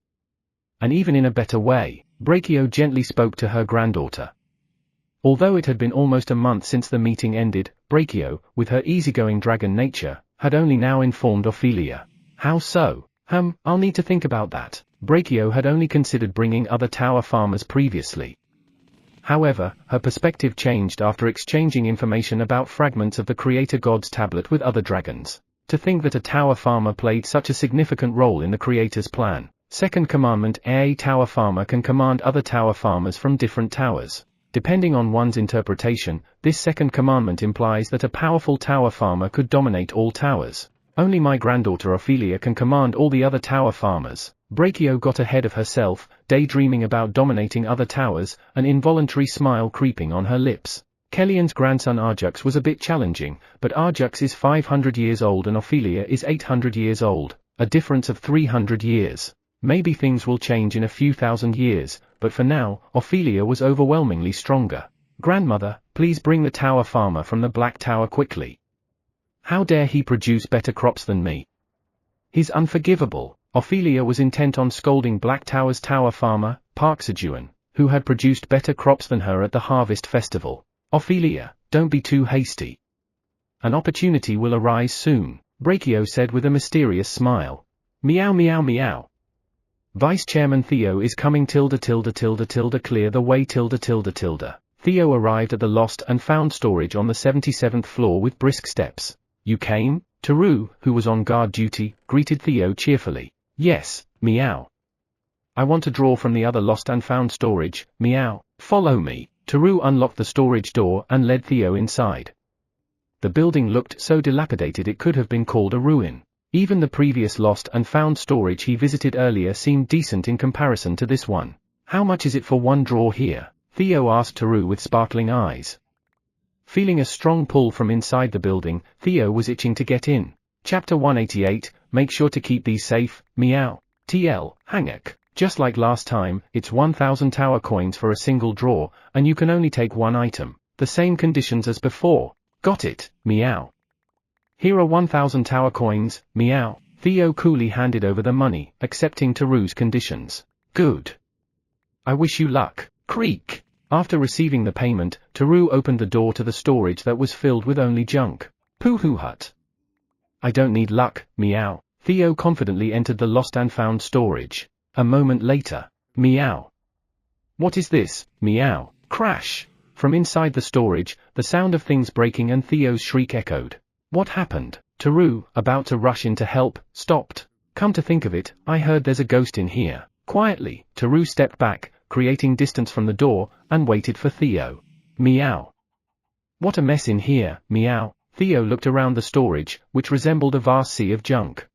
And even in a better way, Brachio gently spoke to her granddaughter. Although it had been almost a month since the meeting ended, Brachio, with her easygoing dragon nature, had only now informed Ophelia. How so? I'll need to think about that. Brachio had only considered bringing other tower farmers previously. However, her perspective changed after exchanging information about fragments of the Creator God's tablet with other dragons. To think that a tower farmer played such a significant role in the Creator's plan. Second commandment: a tower farmer can command other tower farmers from different towers. Depending on one's interpretation, this second commandment implies that a powerful tower farmer could dominate all towers. Only my granddaughter Ophelia can command all the other tower farmers. Brachio got ahead of herself, daydreaming about dominating other towers, an involuntary smile creeping on her lips. Kellyan's grandson Arjux was a bit challenging, but Arjux is 500 years old and Ophelia is 800 years old, a difference of 300 years. Maybe things will change in a few thousand years, but for now, Ophelia was overwhelmingly stronger. Grandmother, please bring the tower farmer from the Black Tower quickly. How dare he produce better crops than me? He's unforgivable. Ophelia was intent on scolding Black Tower's tower farmer, Park Sejun, who had produced better crops than her at the harvest festival. Ophelia, don't be too hasty. An opportunity will arise soon, Brachio said with a mysterious smile. Meow meow meow. Vice Chairman Theo is coming clear the way Theo arrived at the lost and found storage on the 77th floor with brisk steps. You came? Teru, who was on guard duty, greeted Theo cheerfully. Yes, meow. I want to draw from the other lost and found storage, meow. Follow me. Teru unlocked the storage door and led Theo inside. The building looked so dilapidated it could have been called a ruin. Even the previous lost and found storage he visited earlier seemed decent in comparison to this one. How much is it for one drawer here? Theo asked Teru with sparkling eyes. Feeling a strong pull from inside the building, Theo was itching to get in. Chapter 188, make sure to keep these safe, meow. TL, Hangak. Just like last time, it's 1,000 tower coins for a single drawer, and you can only take one item. The same conditions as before. Got it, meow. Here are 1,000 tower coins, meow. Theo coolly handed over the money, accepting Teru's conditions. Good. I wish you luck. Creak. After receiving the payment, Teru opened the door to the storage that was filled with only junk. Pooh hut. I don't need luck, meow. Theo confidently entered the lost and found storage. A moment later. Meow. What is this? Meow. Crash. From inside the storage, the sound of things breaking and Theo's shriek echoed. What happened? Teru, about to rush in to help, stopped. Come to think of it, I heard there's a ghost in here. Quietly, Teru stepped back, creating distance from the door, and waited for Theo. Meow. What a mess in here, meow. Theo looked around the storage, which resembled a vast sea of junk.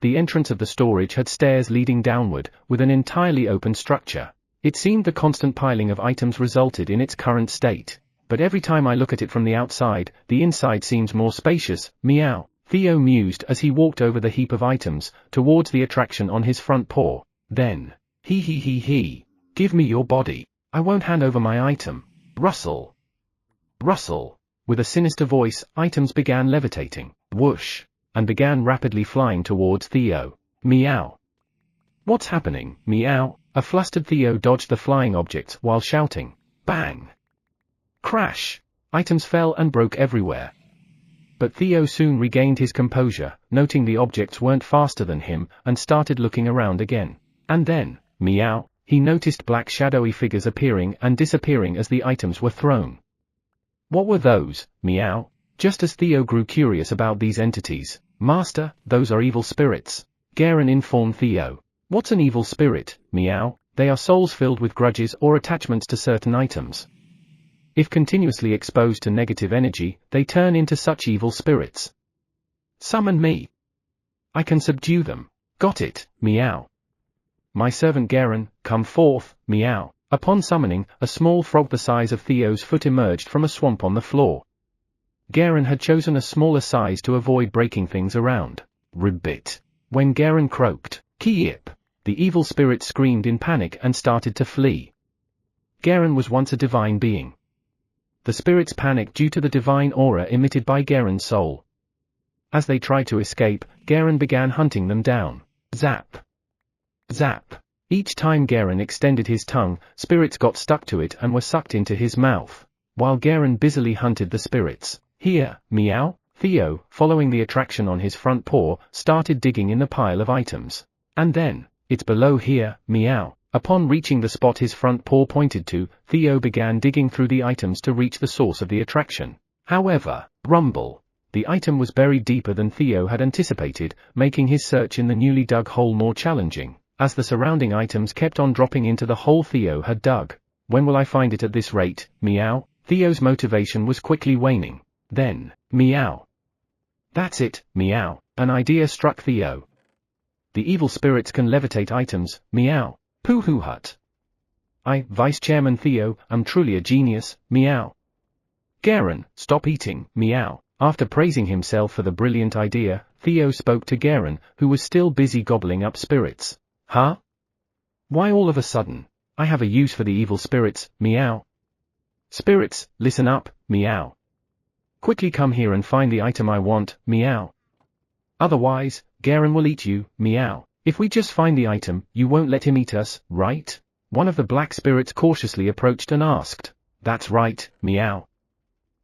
The entrance of the storage had stairs leading downward, with an entirely open structure. It seemed the constant piling of items resulted in its current state. But every time I look at it from the outside, the inside seems more spacious, meow. Theo mused as he walked over the heap of items, towards the attraction on his front paw. Then, he. Give me your body. I won't hand over my item. Rustle. Rustle. With a sinister voice, items began levitating, whoosh, and began rapidly flying towards Theo. Meow. What's happening, meow? A flustered Theo dodged the flying objects while shouting, bang. Crash. Items fell and broke everywhere. But Theo soon regained his composure, noting the objects weren't faster than him, and started looking around again. And then, meow, he noticed black shadowy figures appearing and disappearing as the items were thrown. What were those, meow? Just as Theo grew curious about these entities, Master, those are evil spirits. Garen informed Theo. What's an evil spirit, meow? They are souls filled with grudges or attachments to certain items. If continuously exposed to negative energy, they turn into such evil spirits. Summon me. I can subdue them. Got it, meow. My servant Garen, come forth, meow. Upon summoning, a small frog the size of Theo's foot emerged from a swamp on the floor. Garen had chosen a smaller size to avoid breaking things around. Ribbit. When Garen croaked, Ki-yip, the evil spirit screamed in panic and started to flee. Garen was once a divine being. The spirits panicked due to the divine aura emitted by Garen's soul. As they tried to escape, Garen began hunting them down. Zap. Zap. Each time Garen extended his tongue, spirits got stuck to it and were sucked into his mouth. While Garen busily hunted the spirits, here, meow, Theo, following the attraction on his front paw, started digging in the pile of items. And then, it's below here, meow. Upon reaching the spot his front paw pointed to, Theo began digging through the items to reach the source of the attraction. However, rumble. The item was buried deeper than Theo had anticipated, making his search in the newly dug hole more challenging, as the surrounding items kept on dropping into the hole Theo had dug. When will I find it at this rate, meow? Theo's motivation was quickly waning. Then, meow. That's it, meow. An idea struck Theo. The evil spirits can levitate items, meow. Pooh-hoo hut. I, Vice Chairman Theo, am truly a genius, meow. Garen, stop eating, meow. After praising himself for the brilliant idea, Theo spoke to Garen, who was still busy gobbling up spirits. Huh? Why all of a sudden? I have a use for the evil spirits, meow. Spirits, listen up, meow. Quickly come here and find the item I want, meow. Otherwise, Garen will eat you, meow. If we just find the item, you won't let him eat us, right? One of the black spirits cautiously approached and asked. That's right, meow.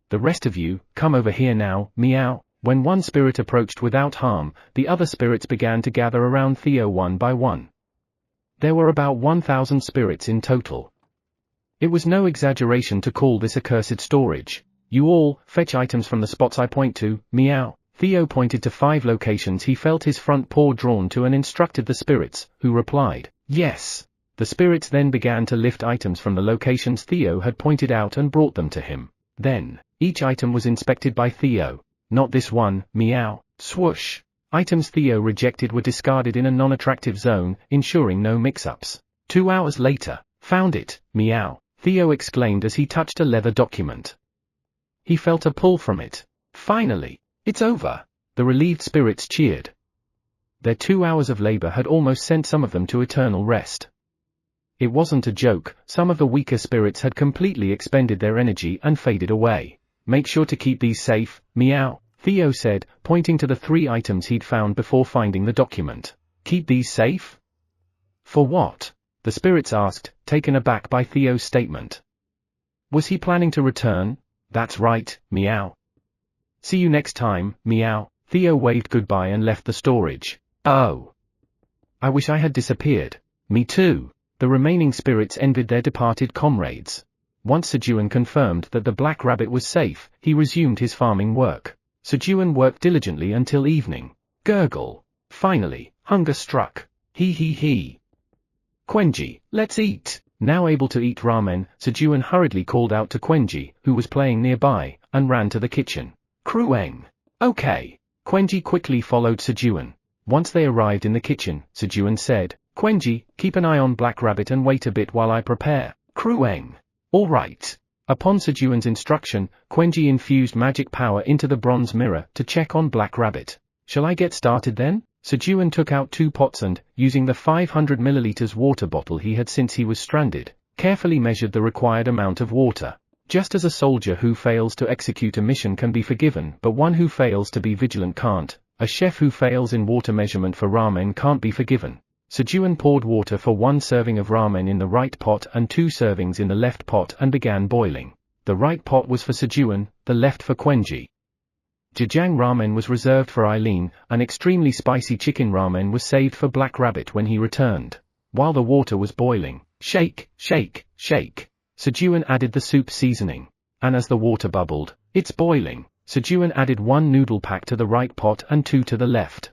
The rest of you, come over here now, meow. When one spirit approached without harm, the other spirits began to gather around Theo one by one. There were about 1,000 spirits in total. It was no exaggeration to call this accursed storage. You all, fetch items from the spots I point to, meow. Theo pointed to 5 locations he felt his front paw drawn to and instructed the spirits, who replied, yes. The spirits then began to lift items from the locations Theo had pointed out and brought them to him. Then, each item was inspected by Theo. Not this one, meow, swoosh. Items Theo rejected were discarded in a non-attractive zone, ensuring no mix-ups. 2 hours later, found it, meow, Theo exclaimed as he touched a leather document. He felt a pull from it. Finally, it's over. The relieved spirits cheered. Their 2 hours of labor had almost sent some of them to eternal rest. It wasn't a joke, some of the weaker spirits had completely expended their energy and faded away. Make sure to keep these safe, meow, Theo said, pointing to the 3 items he'd found before finding the document. Keep these safe? For what? The spirits asked, taken aback by Theo's statement. Was he planning to return? That's right, meow. See you next time, meow. Theo waved goodbye and left the storage. Oh. I wish I had disappeared. Me too. The remaining spirits envied their departed comrades. Once Sejun confirmed that the black rabbit was safe, he resumed his farming work. Sejun worked diligently until evening. Gurgle. Finally, hunger struck. He. Quenji, let's eat. Now able to eat ramen, Sejun hurriedly called out to Quenji, who was playing nearby, and ran to the kitchen. Krueng. Okay. Quenji quickly followed Sejun. Once they arrived in the kitchen, Sejun said, Quenji, keep an eye on Black Rabbit and wait a bit while I prepare. Krueng. All right. Upon Sejun's instruction, Quenji infused magic power into the bronze mirror to check on Black Rabbit. Shall I get started then? Sejun took out 2 pots and, using the 500 milliliters water bottle he had since he was stranded, carefully measured the required amount of water. Just as a soldier who fails to execute a mission can be forgiven but one who fails to be vigilant can't, a chef who fails in water measurement for ramen can't be forgiven. Sejun poured water for 1 serving of ramen in the right pot and 2 servings in the left pot and began boiling. The right pot was for Sejun, the left for Quenji. Jajang ramen was reserved for Eileen, an extremely spicy chicken ramen was saved for Black Rabbit when he returned. While the water was boiling, shake, Sejun added the soup seasoning. And as the water bubbled, it's boiling, Sejun added 1 noodle pack to the right pot and 2 to the left.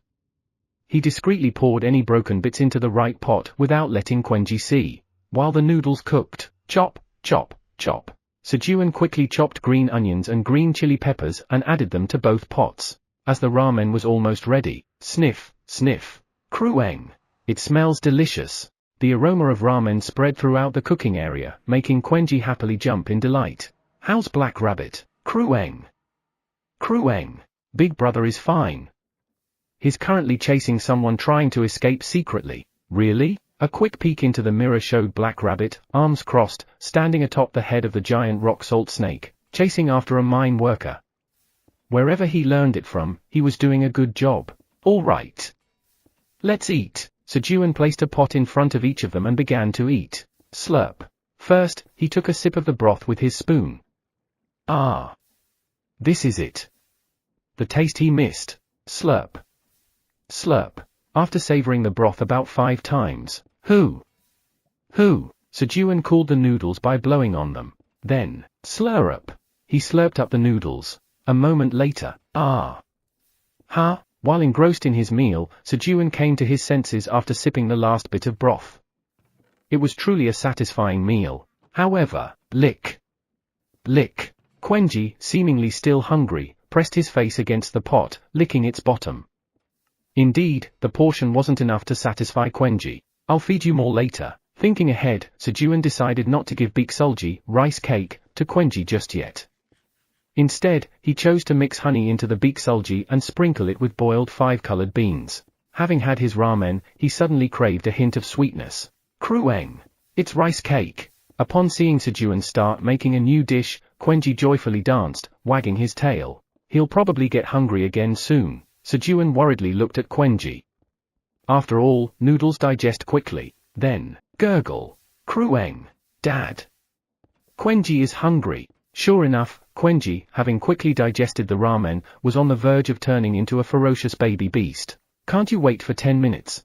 He discreetly poured any broken bits into the right pot without letting Quenji see. While the noodles cooked, chop. Sejun quickly chopped green onions and green chili peppers and added them to both pots. As the ramen was almost ready, sniff, Sniff. Krueng. It smells delicious. The aroma of ramen spread throughout the cooking area, making Quenji happily jump in delight. How's Black Rabbit? Krueng. Krueng. Big brother is fine. He's currently chasing someone trying to escape secretly. Really? A quick peek into the mirror showed Black Rabbit, arms crossed, standing atop the head of the giant rock salt snake, chasing after a mine worker. Wherever he learned it from, he was doing a good job. All right. Let's eat. Sejun placed a pot in front of each of them and began to eat. Slurp. First, he took a sip of the broth with his spoon. Ah. This is it. The taste he missed. Slurp. Slurp. After savoring the broth about 5 times. Who? Sejun cooled the noodles by blowing on them. Then, slurp. He slurped up the noodles. A moment later, ah. Ha. While engrossed in his meal, Sejun came to his senses after sipping the last bit of broth. It was truly a satisfying meal. However, lick. Lick. Quenji, seemingly still hungry, pressed his face against the pot, licking its bottom. Indeed, the portion wasn't enough to satisfy Quenji. I'll feed you more later. Thinking ahead, Sejun decided not to give beeksulji, rice cake, to Quenji just yet. Instead, he chose to mix honey into the beeksulji and sprinkle it with boiled 5-colored beans. Having had his ramen, he suddenly craved a hint of sweetness. Krueng. It's rice cake. Upon seeing Sejun start making a new dish, Quenji joyfully danced, wagging his tail. He'll probably get hungry again soon. Sejun worriedly looked at Quenji. After all, noodles digest quickly. Then, gurgle. Krueng. Dad. Quenji is hungry. Sure enough, Quenji, having quickly digested the ramen, was on the verge of turning into a ferocious baby beast. Can't you wait for 10 minutes?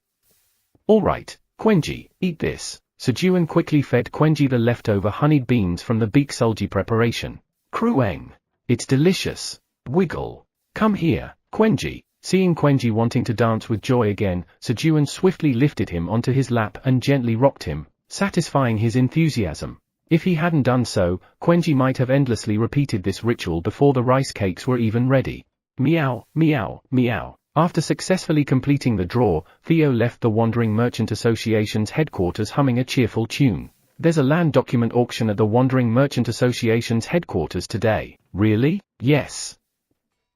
All right, Quenji, eat this. Sejun quickly fed Quenji the leftover honeyed beans from the beeksulji preparation. Krueng. It's delicious. Wiggle. Come here, Quenji. Seeing Quenji wanting to dance with joy again, Sejun swiftly lifted him onto his lap and gently rocked him, satisfying his enthusiasm. If he hadn't done so, Quenji might have endlessly repeated this ritual before the rice cakes were even ready. Meow, meow, meow. After successfully completing the draw, Theo left the Wandering Merchant Association's headquarters humming a cheerful tune. There's a land document auction at the Wandering Merchant Association's headquarters today. Really? Yes.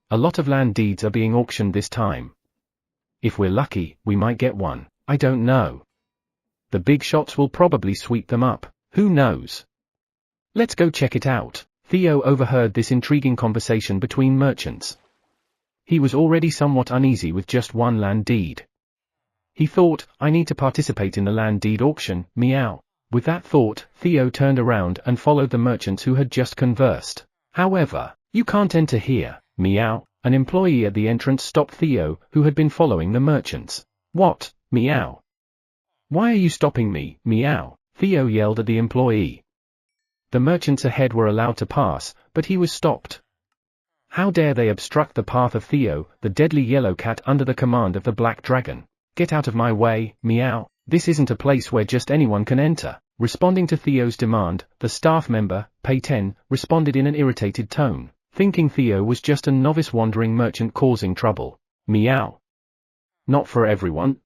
A lot of land deeds are being auctioned this time. If we're lucky, we might get one. I don't know. The big shots will probably sweep them up. Who knows? Let's go check it out. Theo overheard this intriguing conversation between merchants. He was already somewhat uneasy with just one land deed. He thought, I need to participate in the land deed auction, meow. With that thought, Theo turned around and followed the merchants who had just conversed. However, you can't enter here, meow. An employee at the entrance stopped Theo, who had been following the merchants. What, meow? Why are you stopping me, meow? Theo yelled at the employee. The merchants ahead were allowed to pass, but he was stopped. How dare they obstruct the path of Theo, the deadly yellow cat under the command of the black dragon? Get out of my way, meow. This isn't a place where just anyone can enter. Responding to Theo's demand, the staff member, Pei-ten, responded in an irritated tone, thinking Theo was just a novice wandering merchant causing trouble. Meow. Not for everyone.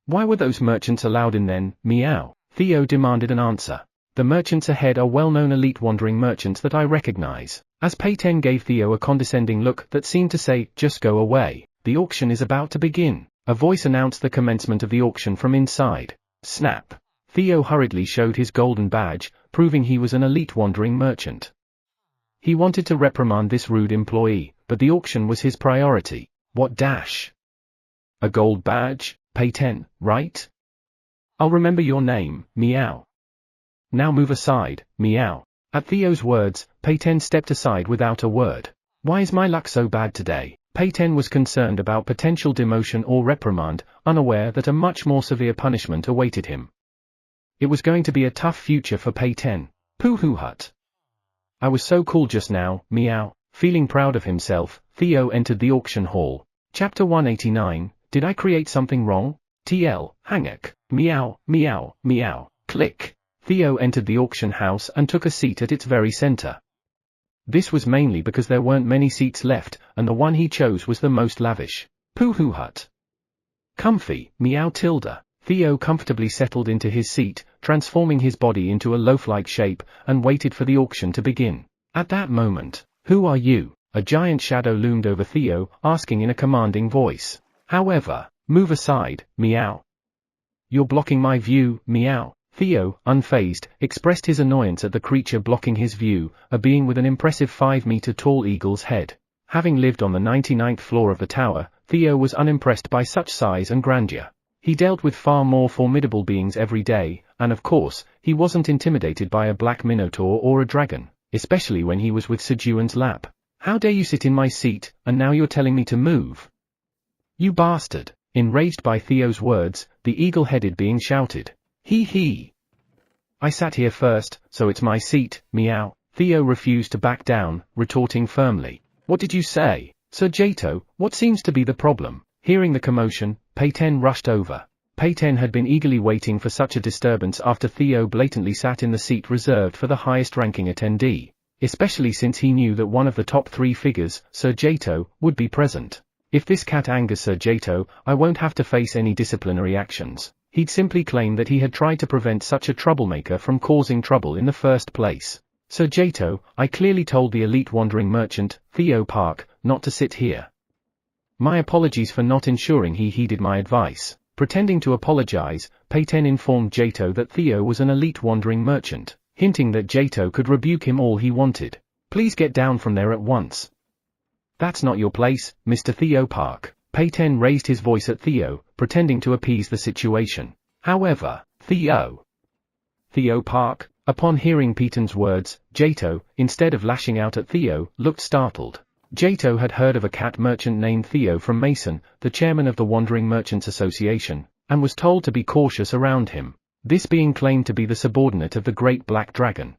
Why were those merchants allowed in then, meow? Theo demanded an answer. The merchants ahead are well-known elite wandering merchants that I recognize. As Pei-ten gave Theo a condescending look that seemed to say, just go away, the auction is about to begin. A voice announced the commencement of the auction from inside. Snap. Theo hurriedly showed his golden badge, proving he was an elite wandering merchant. He wanted to reprimand this rude employee, but the auction was his priority. What dash? A gold badge, Pei-ten, right? I'll remember your name, meow. Now move aside, meow. At Theo's words, Pei-ten stepped aside without a word. Why is my luck so bad today? Pei-ten was concerned about potential demotion or reprimand, unaware that a much more severe punishment awaited him. It was going to be a tough future for Pei-ten. Pooh hut. I was so cool just now, meow. Feeling proud of himself, Theo entered the auction hall. Chapter 189, Did I create something wrong? TL, Hanguk, meow, meow, meow, click. Theo entered the auction house and took a seat at its very center. This was mainly because there weren't many seats left, and the one he chose was the most lavish. Pooh hut. Comfy, meow tilde. Theo comfortably settled into his seat, transforming his body into a loaf-like shape, and waited for the auction to begin. At that moment, "Who are you?" a giant shadow loomed over Theo, asking in a commanding voice. However, "Move aside, meow. You're blocking my view, meow." Theo, unfazed, expressed his annoyance at the creature blocking his view, a being with an impressive 5-meter-tall eagle's head. Having lived on the 99th floor of the tower, Theo was unimpressed by such size and grandeur. He dealt with far more formidable beings every day, and of course, he wasn't intimidated by a black minotaur or a dragon, especially when he was with Sejun's lap. "How dare you sit in my seat, and now you're telling me to move? You bastard!" Enraged by Theo's words, the eagle-headed being shouted. "He. I sat here first, so it's my seat, meow." Theo refused to back down, retorting firmly. "What did you say, Sir Jato? What seems to be the problem?" Hearing the commotion, Peyton rushed over. Peyton had been eagerly waiting for such a disturbance after Theo blatantly sat in the seat reserved for the highest-ranking attendee, especially since he knew that one of the top 3 figures, Sir Jato, would be present. "If this cat angers Sir Jato, I won't have to face any disciplinary actions." He'd simply claim that he had tried to prevent such a troublemaker from causing trouble in the first place. "Sir Jato, I clearly told the elite wandering merchant, Theo Park, not to sit here. My apologies for not ensuring he heeded my advice." Pretending to apologize, Peyton informed Jato that Theo was an elite wandering merchant, hinting that Jato could rebuke him all he wanted. "Please get down from there at once. That's not your place, Mr. Theo Park." Peyton raised his voice at Theo, pretending to appease the situation. However, Theo Park, upon hearing Peyton's words, Jato, instead of lashing out at Theo, looked startled. Jato had heard of a cat merchant named Theo from Mason, the chairman of the Wandering Merchants Association, and was told to be cautious around him, this being claimed to be the subordinate of the Great Black Dragon.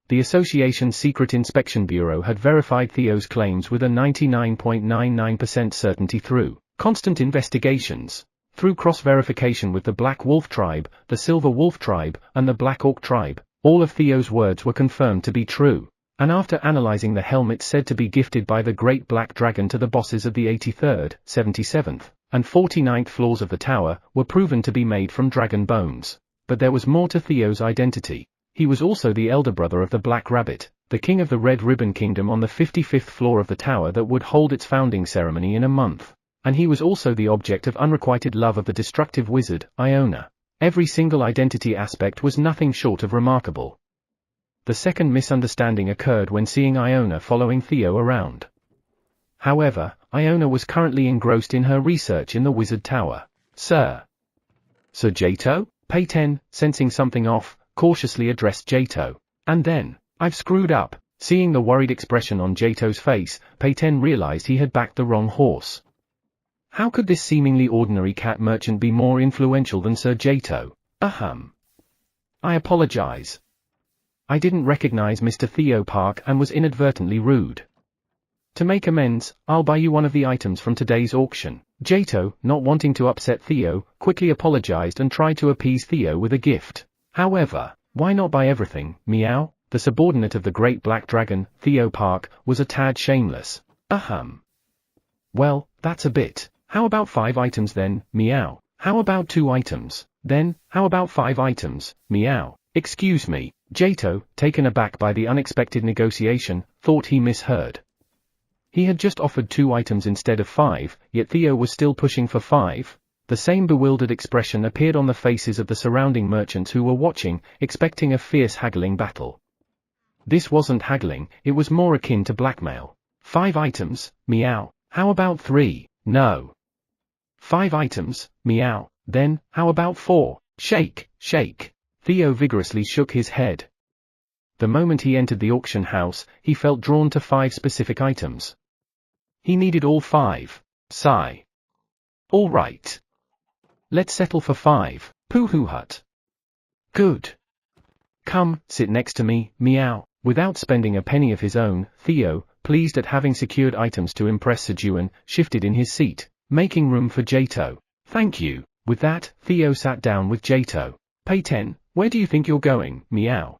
The association's Secret Inspection Bureau had verified Theo's claims with a 99.99% certainty through constant investigations, through cross-verification with the Black Wolf Tribe, the Silver Wolf Tribe, and the Black Orc Tribe. All of Theo's words were confirmed to be true. And after analyzing the helmet said to be gifted by the Great Black Dragon to the bosses of the 83rd, 77th, and 49th floors of the tower, were proven to be made from dragon bones. But there was more to Theo's identity. He was also the elder brother of the Black Rabbit, the king of the Red Ribbon Kingdom on the 55th floor of the tower that would hold its founding ceremony in a month. And he was also the object of unrequited love of the destructive wizard, Iona. Every single identity aspect was nothing short of remarkable. The second misunderstanding occurred when seeing Iona following Theo around. However, Iona was currently engrossed in her research in the Wizard Tower. Sir Jato? Peyton, sensing something off, cautiously addressed Jato. And then, "I've screwed up." Seeing the worried expression on Jato's face, Peyton realized he had backed the wrong horse. How could this seemingly ordinary cat merchant be more influential than Sir Jato? I apologize. I didn't recognize Mr. Theo Park and was inadvertently rude. To make amends, I'll buy you one of the items from today's auction. Jato, not wanting to upset Theo, quickly apologized and tried to appease Theo with a gift. However, why not buy everything, meow? The subordinate of the Great Black Dragon, Theo Park, was a tad shameless. Well, that's a bit. How about 5 items then, meow? How about 2 items? Then, how about 5 items, meow? Excuse me. Jato, taken aback by the unexpected negotiation, thought he misheard. He had just offered 2 items instead of 5, yet Theo was still pushing for 5. The same bewildered expression appeared on the faces of the surrounding merchants who were watching, expecting a fierce haggling battle. This wasn't haggling, it was more akin to blackmail. 5 items, meow. How about 3? No. 5 items, meow. Then, how about 4? Shake. Theo vigorously shook his head. The moment he entered the auction house, he felt drawn to 5 specific items. He needed all 5. Sigh. All right. Let's settle for 5. Pooh hut. Good. Come, sit next to me, meow. Without spending a penny of his own, Theo, pleased at having secured items to impress Sejun, shifted in his seat, making room for Jato. Thank you. With that, Theo sat down with Jato. Peyton, where do you think you're going, meow?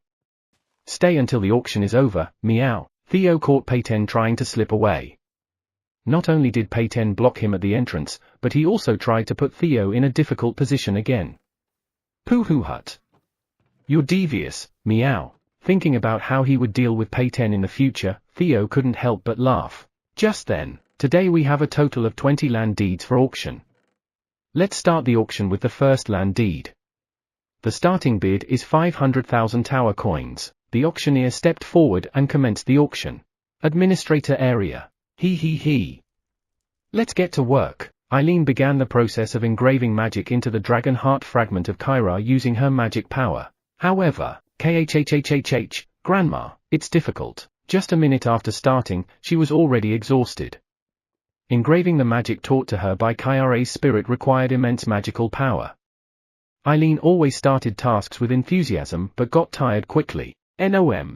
Stay until the auction is over, meow. Theo caught Peyton trying to slip away. Not only did Pei-ten block him at the entrance, but he also tried to put Theo in a difficult position again. Pooh hut. You're devious, meow. Thinking about how he would deal with Pei-ten in the future, Theo couldn't help but laugh. Just then, today we have a total of 20 land deeds for auction. Let's start the auction with the first land deed. The starting bid is 500,000 tower coins. The auctioneer stepped forward and commenced the auction. Administrator area. He. Let's get to work. Eileen began the process of engraving magic into the dragon heart fragment of Kyra using her magic power. However, Grandma, it's difficult. Just a minute after starting, she was already exhausted. Engraving the magic taught to her by Kyra's spirit required immense magical power. Eileen always started tasks with enthusiasm but got tired quickly. Nom.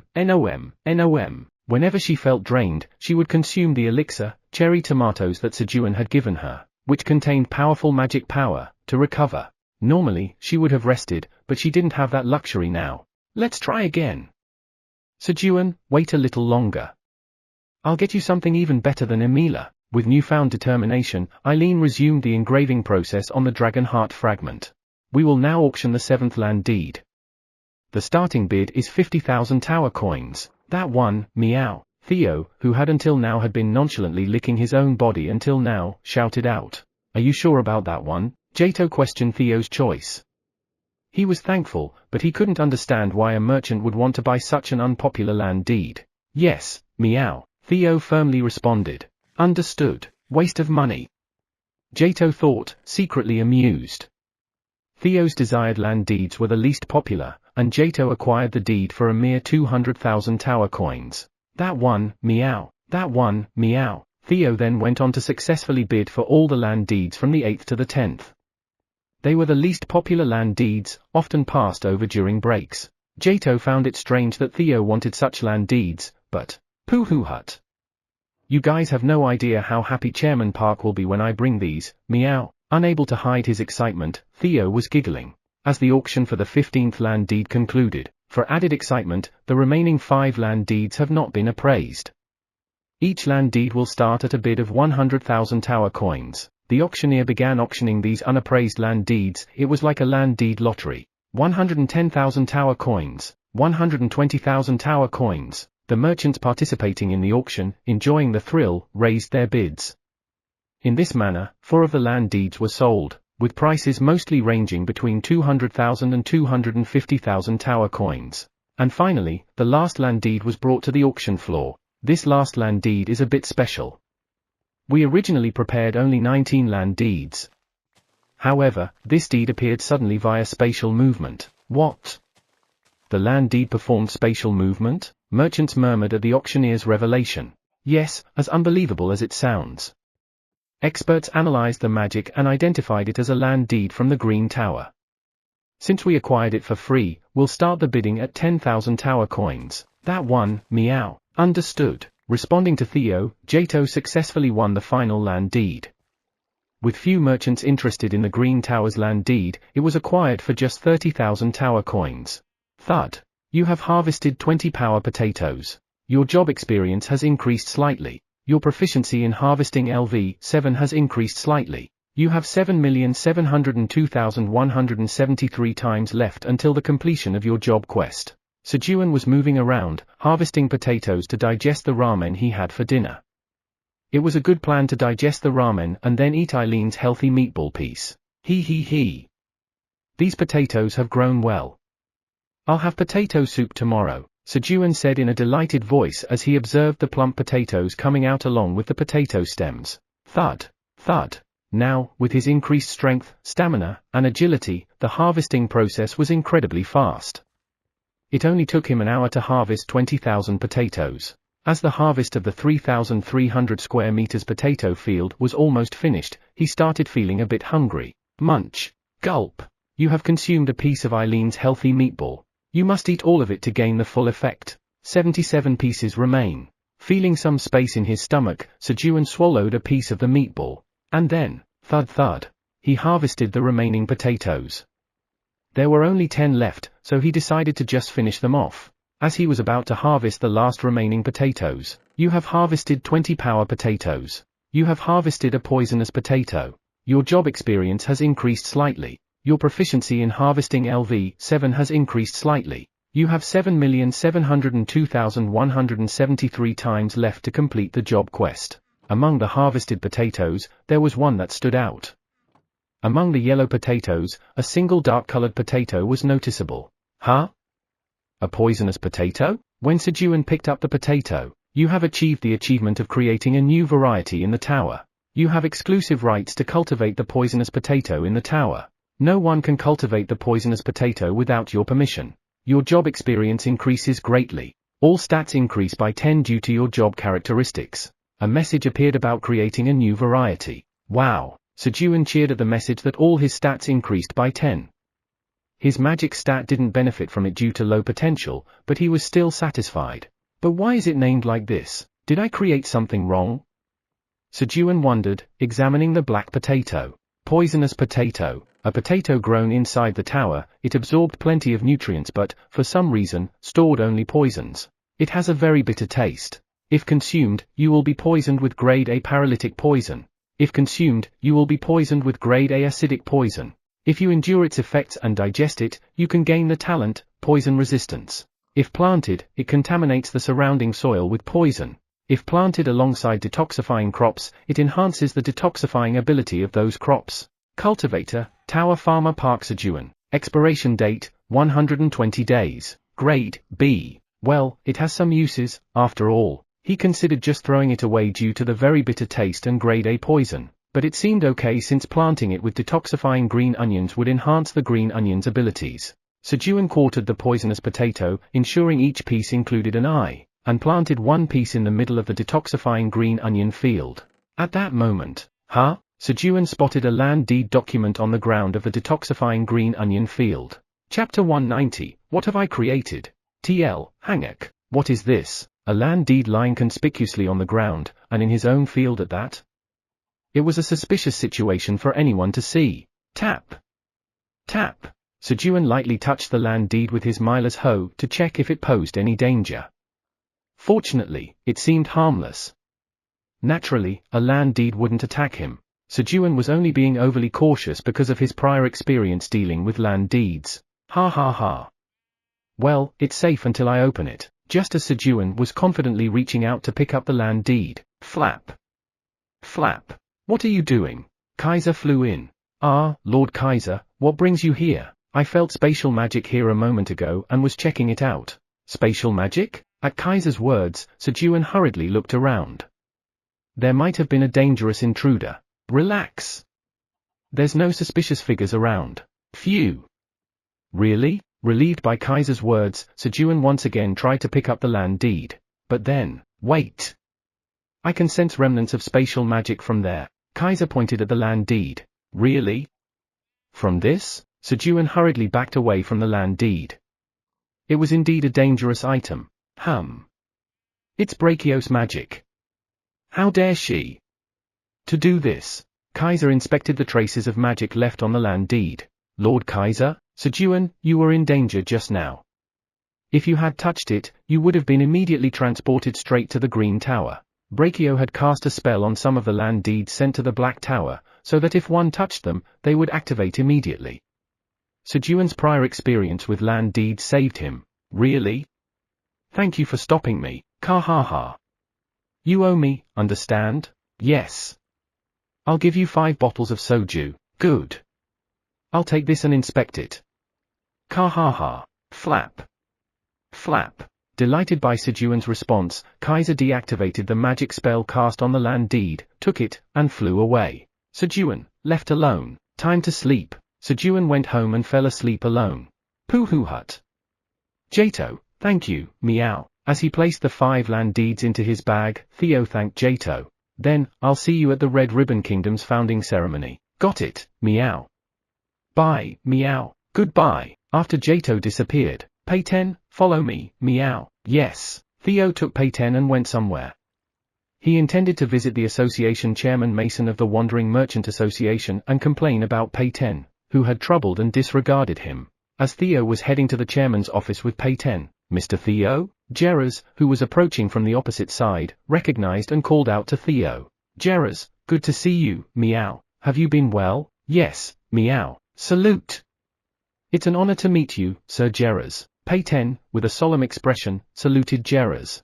Whenever she felt drained, she would consume the elixir, cherry tomatoes that Sejun had given her, which contained powerful magic power, to recover. Normally, she would have rested, but she didn't have that luxury now. Let's try again. Sejun, wait a little longer. I'll get you something even better than Emila. With newfound determination, Eileen resumed the engraving process on the dragon heart fragment. We will now auction the 7th land deed. The starting bid is 50,000 tower coins. That one, meow. Theo, who had until now had been nonchalantly licking his own body until now, shouted out. Are you sure about that one? Jato questioned Theo's choice. He was thankful, but he couldn't understand why a merchant would want to buy such an unpopular land deed. Yes, meow. Theo firmly responded. Understood. Waste of money. Jato thought, secretly amused. Theo's desired land deeds were the least popular, and Jato acquired the deed for a mere 200,000 tower coins. That one, meow. Theo then went on to successfully bid for all the land deeds from the 8th to the 10th. They were the least popular land deeds, often passed over during breaks. Jato found it strange that Theo wanted such land deeds, but, Pooh hut. You guys have no idea how happy Chairman Park will be when I bring these, meow. Unable to hide his excitement, Theo was giggling. As the auction for the 15th land deed concluded, for added excitement, the remaining 5 land deeds have not been appraised. Each land deed will start at a bid of 100,000 tower coins. The auctioneer began auctioning these unappraised land deeds. It was like a land deed lottery. 110,000 tower coins, 120,000 tower coins. The merchants participating in the auction, enjoying the thrill, raised their bids. In this manner, 4 of the land deeds were sold, with prices mostly ranging between 200,000 and 250,000 tower coins. And finally, the last land deed was brought to the auction floor. This last land deed is a bit special. We originally prepared only 19 land deeds. However, this deed appeared suddenly via spatial movement. What? The land deed performed spatial movement? Merchants murmured at the auctioneer's revelation. Yes, as unbelievable as it sounds. Experts analyzed the magic and identified it as a land deed from the Green Tower. Since we acquired it for free, we'll start the bidding at 10,000 tower coins. That one, meow. Understood. Responding to Theo, Jato successfully won the final land deed. With few merchants interested in the Green Tower's land deed, it was acquired for just 30,000 tower coins. Thud. You have harvested 20 power potatoes. Your job experience has increased slightly. Your proficiency in harvesting LV7 has increased slightly. You have 7,702,173 times left until the completion of your job quest. Sejun was moving around, harvesting potatoes to digest the ramen he had for dinner. It was a good plan to digest the ramen and then eat Eileen's healthy meatball piece. He. These potatoes have grown well. I'll have potato soup tomorrow, Sejun said in a delighted voice as he observed the plump potatoes coming out along with the potato stems. Thud. Now, with his increased strength, stamina, and agility, the harvesting process was incredibly fast. It only took him an hour to harvest 20,000 potatoes. As the harvest of the 3,300 square meters potato field was almost finished, he started feeling a bit hungry. Munch. Gulp. You have consumed a piece of Eileen's healthy meatball. You must eat all of it to gain the full effect. 77 pieces remain. Feeling some space in his stomach, Sejun swallowed a piece of the meatball. And then, thud, he harvested the remaining potatoes. There were only 10 left, so he decided to just finish them off. As he was about to harvest the last remaining potatoes, you have harvested 20 power potatoes. You have harvested a poisonous potato. Your job experience has increased slightly. Your proficiency in harvesting LV7 has increased slightly. You have 7,702,173 times left to complete the job quest. Among the harvested potatoes, there was one that stood out. Among the yellow potatoes, a single dark-colored potato was noticeable. Huh? A poisonous potato? When Sejun picked up the potato, you have achieved the achievement of creating a new variety in the tower. You have exclusive rights to cultivate the poisonous potato in the tower. No one can cultivate the poisonous potato without your permission. Your job experience increases greatly. All stats increase by 10 due to your job characteristics. A message appeared about creating a new variety. Wow! Sejun cheered at the message that all his stats increased by 10. His magic stat didn't benefit from it due to low potential, but he was still satisfied. But why is it named like this? Did I create something wrong? Sejun wondered, examining the black potato. Poisonous potato. A potato grown inside the tower, it absorbed plenty of nutrients but, for some reason, stored only poisons. It has a very bitter taste. If consumed, you will be poisoned with grade A paralytic poison. If consumed, you will be poisoned with grade A acidic poison. If you endure its effects and digest it, you can gain the talent, poison resistance. If planted, it contaminates the surrounding soil with poison. If planted alongside detoxifying crops, it enhances the detoxifying ability of those crops. Cultivator, Tower Farmer Park Sejun. Expiration date, 120 days. Grade, B. Well, it has some uses, after all. He considered just throwing it away due to the very bitter taste and grade A poison, but it seemed okay since planting it with detoxifying green onions would enhance the green onion's abilities. Sejun quartered the poisonous potato, ensuring each piece included an eye, and planted one piece in the middle of the detoxifying green onion field. At that moment, Sejun spotted a land deed document on the ground of the detoxifying green onion field. Chapter 190, What have I created? TL, Hangak. What is this? A land deed lying conspicuously on the ground, and in his own field at that? It was a suspicious situation for anyone to see. Tap. Tap. Sejun lightly touched the land deed with his miler's hoe to check if it posed any danger. Fortunately, it seemed harmless. Naturally, a land deed wouldn't attack him. Sejun was only being overly cautious because of his prior experience dealing with land deeds. Ha ha ha. Well, it's safe until I open it. Just as Sejun was confidently reaching out to pick up the land deed, flap. Flap. What are you doing? Kaiser flew in. Ah, Lord Kaiser, what brings you here? I felt spatial magic here a moment ago and was checking it out. Spatial magic? At Kaiser's words, Sejun hurriedly looked around. There might have been a dangerous intruder. Relax. There's no suspicious figures around. Phew. Really? Relieved by Kaiser's words, Sejun once again tried to pick up the land deed. But then, wait. I can sense remnants of spatial magic from there. Kaiser pointed at the land deed. Really? From this? Sejun hurriedly backed away from the land deed. It was indeed a dangerous item. It's brachios magic. How dare she? To do this, Kaiser inspected the traces of magic left on the land deed. Lord Kaiser? Sejun, you were in danger just now. If you had touched it, you would have been immediately transported straight to the Green Tower. Brachio had cast a spell on some of the land deeds sent to the Black Tower, so that if one touched them, they would activate immediately. Sejun's prior experience with land deeds saved him. Really? Thank you for stopping me, Kahaha. You owe me, understand? Yes. I'll give you 5 bottles of soju. Good. I'll take this and inspect it. Kahaha. Flap. Flap. Delighted by Sejun's response, Kaiser deactivated the magic spell cast on the land deed, took it, and flew away. Sejun, left alone. Time to sleep. Sejun went home and fell asleep alone. Poohoo hut. Jato, thank you, meow. As he placed the 5 land deeds into his bag, Theo thanked Jato. Then, I'll see you at the Red Ribbon Kingdom's founding ceremony. Got it, meow. Bye, meow. Goodbye. After Jato disappeared, Pei-ten, follow me, meow. Yes. Theo took Pei-ten and went somewhere. He intended to visit the association chairman Mason of the Wandering Merchant Association and complain about Pei-ten, who had troubled and disregarded him. As Theo was heading to the chairman's office with Pei-ten, Mr. Theo? Geras, who was approaching from the opposite side, recognized and called out to Theo. Gerras, good to see you, meow. Have you been well? Yes, meow. Salute. It's an honor to meet you, Sir Gerras. Peyton, with a solemn expression, saluted Gerras.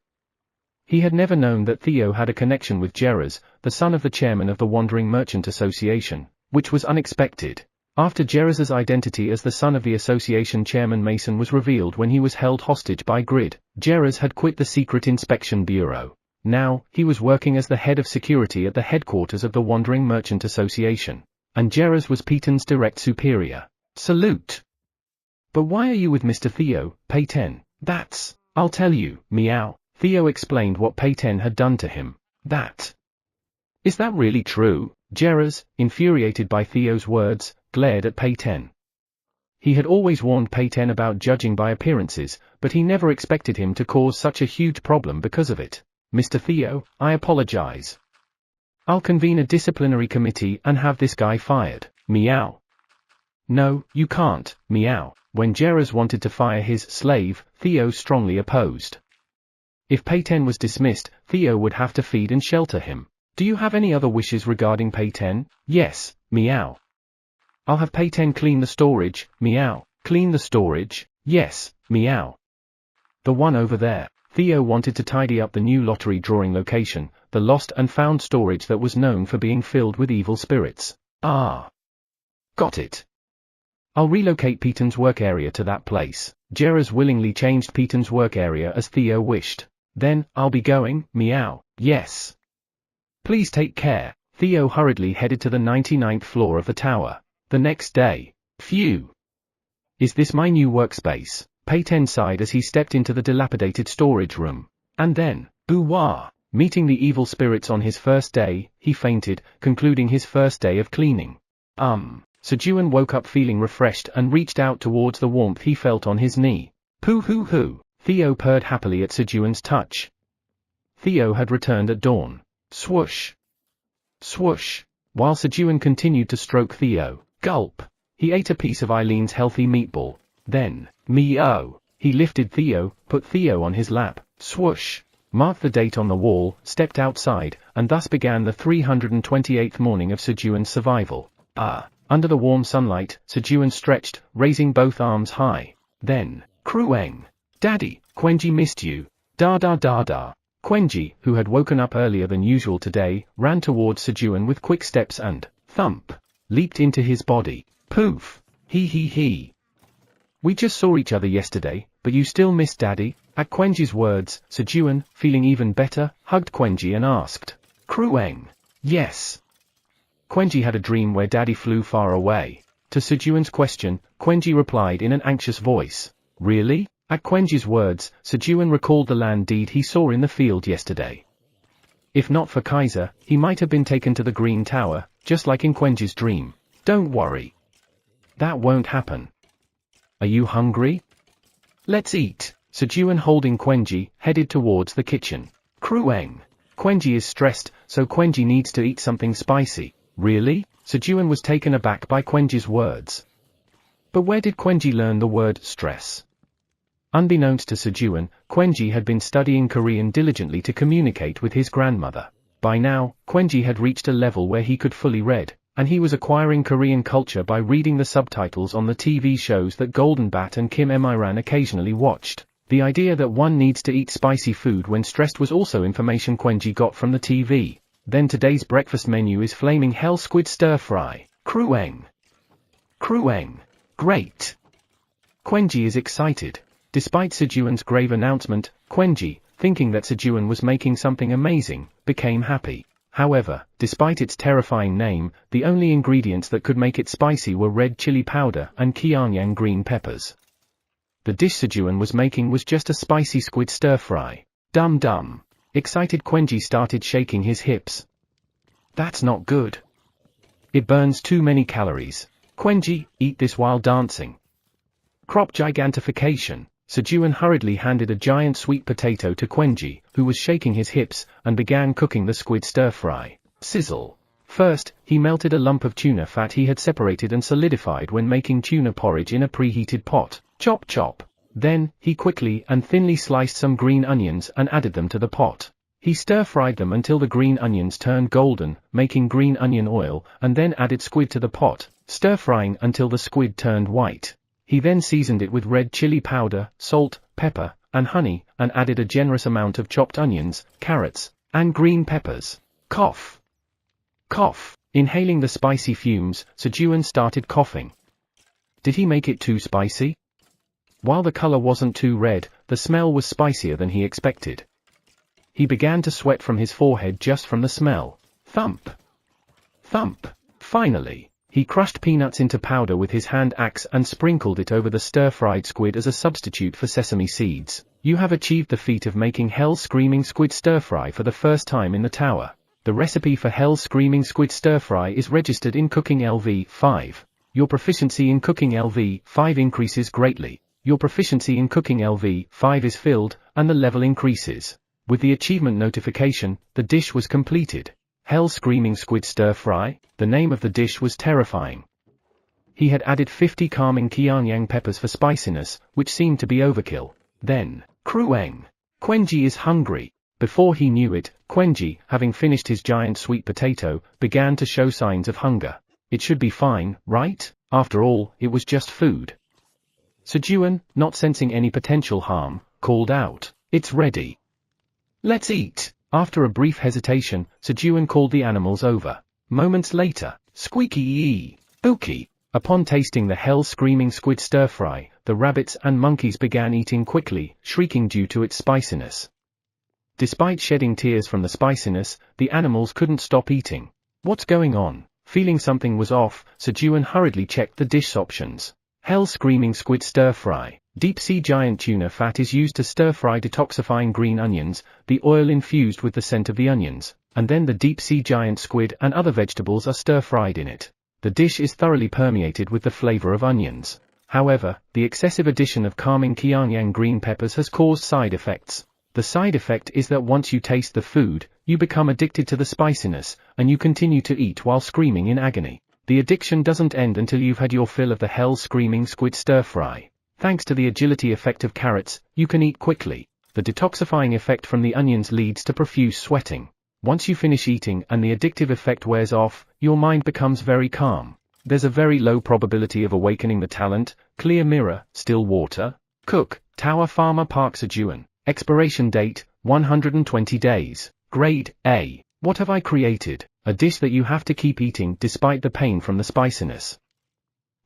He had never known that Theo had a connection with Gerras, the son of the chairman of the Wandering Merchant Association, which was unexpected. After Gerras's identity as the son of the association chairman Mason was revealed when he was held hostage by Grid, Gerras had quit the Secret Inspection Bureau. Now, he was working as the head of security at the headquarters of the Wandering Merchant Association. And Gerras was Peyton's direct superior. Salute. But why are you with Mr. Theo, Peyton? I'll tell you, meow. Theo explained what Peyton had done to him. Is that really true? Gerras, infuriated by Theo's words, glared at Peyton. He had always warned Peyton about judging by appearances, but he never expected him to cause such a huge problem because of it. Mr. Theo, I apologize. I'll convene a disciplinary committee and have this guy fired. Meow. No, you can't, meow. When Gerras wanted to fire his slave, Theo strongly opposed. If Peyton was dismissed, Theo would have to feed and shelter him. Do you have any other wishes regarding Peyton? Yes, meow. I'll have Peyton clean the storage, meow. Clean the storage? Yes, meow. The one over there. Theo wanted to tidy up the new lottery drawing location, the lost and found storage that was known for being filled with evil spirits. Ah. Got it. I'll relocate Peyton's work area to that place. Gerras willingly changed Peyton's work area as Theo wished. Then, I'll be going, meow. Yes. Please take care. Theo hurriedly headed to the 99th floor of the tower. The next day. Phew. Is this my new workspace? Peyton sighed as he stepped into the dilapidated storage room. And then, boo-wah. Meeting the evil spirits on his first day, he fainted, concluding his first day of cleaning. Sejun woke up feeling refreshed and reached out towards the warmth he felt on his knee. Pooh-hoo-hoo. Theo purred happily at Sejun's touch. Theo had returned at dawn. Swoosh. Swoosh. While Sejun continued to stroke Theo, gulp. He ate a piece of Eileen's healthy meatball. Then, meow. He lifted Theo, put Theo on his lap, swoosh. Marked the date on the wall, stepped outside, and thus began the 328th morning of Sejun's survival. Under the warm sunlight, Sejun stretched, raising both arms high. Then, Krueng. Daddy, Quenji missed you. Da da da da. Quenji, who had woken up earlier than usual today, ran towards Sejun with quick steps and, thump, leaped into his body. Poof. He. We just saw each other yesterday, but you still miss Daddy? At Quenji's words, Sejun, feeling even better, hugged Quenji and asked. Krueng. Yes. Quenji had a dream where Daddy flew far away. To Sejun's question, Quenji replied in an anxious voice. Really? At Quenji's words, Sejun recalled the land deed he saw in the field yesterday. If not for Kaiser, he might have been taken to the Green Tower, just like in Quenji's dream. Don't worry. That won't happen. Are you hungry? Let's eat. Sejun, holding Quenji, headed towards the kitchen. Krueng. Quenji is stressed, so Quenji needs to eat something spicy. Really? Sejun was taken aback by Quenji's words. But where did Quenji learn the word stress? Unbeknownst to Sejun, Quenji had been studying Korean diligently to communicate with his grandmother. By now, Quenji had reached a level where he could fully read, and he was acquiring Korean culture by reading the subtitles on the TV shows that Golden Bat and Kim Emiran occasionally watched. The idea that one needs to eat spicy food when stressed was also information Quenji got from the TV. Then today's breakfast menu is flaming hell squid stir fry. Krueng. Krueng. Great. Quenji is excited. Despite Sejun's grave announcement, Quenji, thinking that Sejun was making something amazing, became happy. However, despite its terrifying name, the only ingredients that could make it spicy were red chili powder and Kianyang green peppers. The dish Sejun was making was just a spicy squid stir fry. Dum. Excited Quenji started shaking his hips. That's not good. It burns too many calories. Quenji, eat this while dancing. Crop gigantification. Sejun hurriedly handed a giant sweet potato to Quenji, who was shaking his hips, and began cooking the squid stir-fry. Sizzle. First, he melted a lump of tuna fat he had separated and solidified when making tuna porridge in a preheated pot. Chop. Then, he quickly and thinly sliced some green onions and added them to the pot. He stir-fried them until the green onions turned golden, making green onion oil, and then added squid to the pot, stir-frying until the squid turned white. He then seasoned it with red chili powder, salt, pepper, and honey, and added a generous amount of chopped onions, carrots, and green peppers. Cough. Cough. Inhaling the spicy fumes, Sejun started coughing. Did he make it too spicy? While the color wasn't too red, the smell was spicier than he expected. He began to sweat from his forehead just from the smell. Thump. Thump. Finally, he crushed peanuts into powder with his hand axe and sprinkled it over the stir-fried squid as a substitute for sesame seeds. You have achieved the feat of making hell-screaming squid stir-fry for the first time in the tower. The recipe for hell-screaming squid stir-fry is registered in Cooking LV 5. Your proficiency in Cooking LV 5 increases greatly. Your proficiency in Cooking LV 5 is filled, and the level increases. With the achievement notification, the dish was completed. Hell-screaming squid stir-fry? The name of the dish was terrifying. He had added 50 calming Qianyang peppers for spiciness, which seemed to be overkill. Then, Krueng. Quenji is hungry. Before he knew it, Quenji, having finished his giant sweet potato, began to show signs of hunger. It should be fine, right? After all, it was just food. Sejun, not sensing any potential harm, called out, "It's ready. Let's eat." After a brief hesitation, Sejun called the animals over. Moments later, squeaky-ee, bookie. Upon tasting the hell-screaming squid stir-fry, the rabbits and monkeys began eating quickly, shrieking due to its spiciness. Despite shedding tears from the spiciness, the animals couldn't stop eating. What's going on? Feeling something was off, Sejun hurriedly checked the dish options. Hell-screaming squid stir-fry. Deep-sea giant tuna fat is used to stir-fry detoxifying green onions, the oil infused with the scent of the onions, and then the deep-sea giant squid and other vegetables are stir-fried in it. The dish is thoroughly permeated with the flavor of onions. However, the excessive addition of calming Qianyang green peppers has caused side effects. The side effect is that once you taste the food, you become addicted to the spiciness, and you continue to eat while screaming in agony. The addiction doesn't end until you've had your fill of the hell-screaming squid stir-fry. Thanks to the agility effect of carrots, you can eat quickly. The detoxifying effect from the onions leads to profuse sweating. Once you finish eating and the addictive effect wears off, your mind becomes very calm. There's a very low probability of awakening the talent. Clear mirror, still water. Cook, Tower Farmer Park Sejun. Expiration date, 120 days. Grade, A. What have I created? A dish that you have to keep eating despite the pain from the spiciness.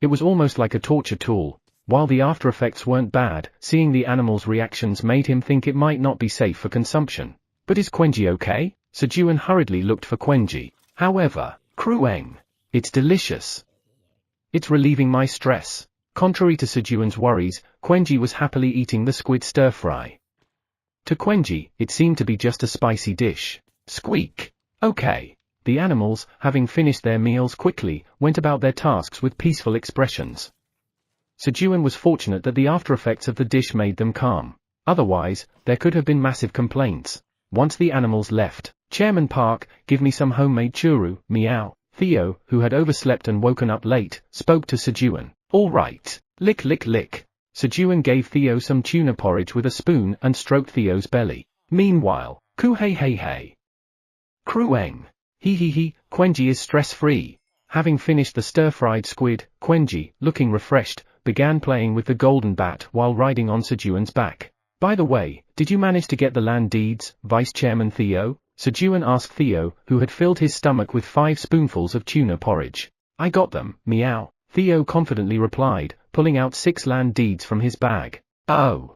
It was almost like a torture tool. While the after effects weren't bad, seeing the animals' reactions made him think it might not be safe for consumption. But is Quenji okay? Sejun hurriedly looked for Quenji. However, Krueng. It's delicious. It's relieving my stress. Contrary to Sejun's worries, Quenji was happily eating the squid stir-fry. To Quenji, it seemed to be just a spicy dish. Squeak. Okay. The animals, having finished their meals quickly, went about their tasks with peaceful expressions. Sejun was fortunate that the after-effects of the dish made them calm. Otherwise, there could have been massive complaints. Once the animals left, Chairman Park, give me some homemade churu, meow. Theo, who had overslept and woken up late, spoke to Sejun. All right. Lick lick lick. Sejun gave Theo some tuna porridge with a spoon and stroked Theo's belly. Meanwhile, Ku hey hey hey. Krueng. Hee hee hee, Quenji is stress-free. Having finished the stir-fried squid, Quenji, looking refreshed, began playing with the golden bat while riding on Sejun's back. By the way, did you manage to get the land deeds, Vice Chairman Theo? Sejun asked Theo, who had filled his stomach with 5 spoonfuls of tuna porridge. I got them, meow. Theo confidently replied, pulling out 6 land deeds from his bag. Oh.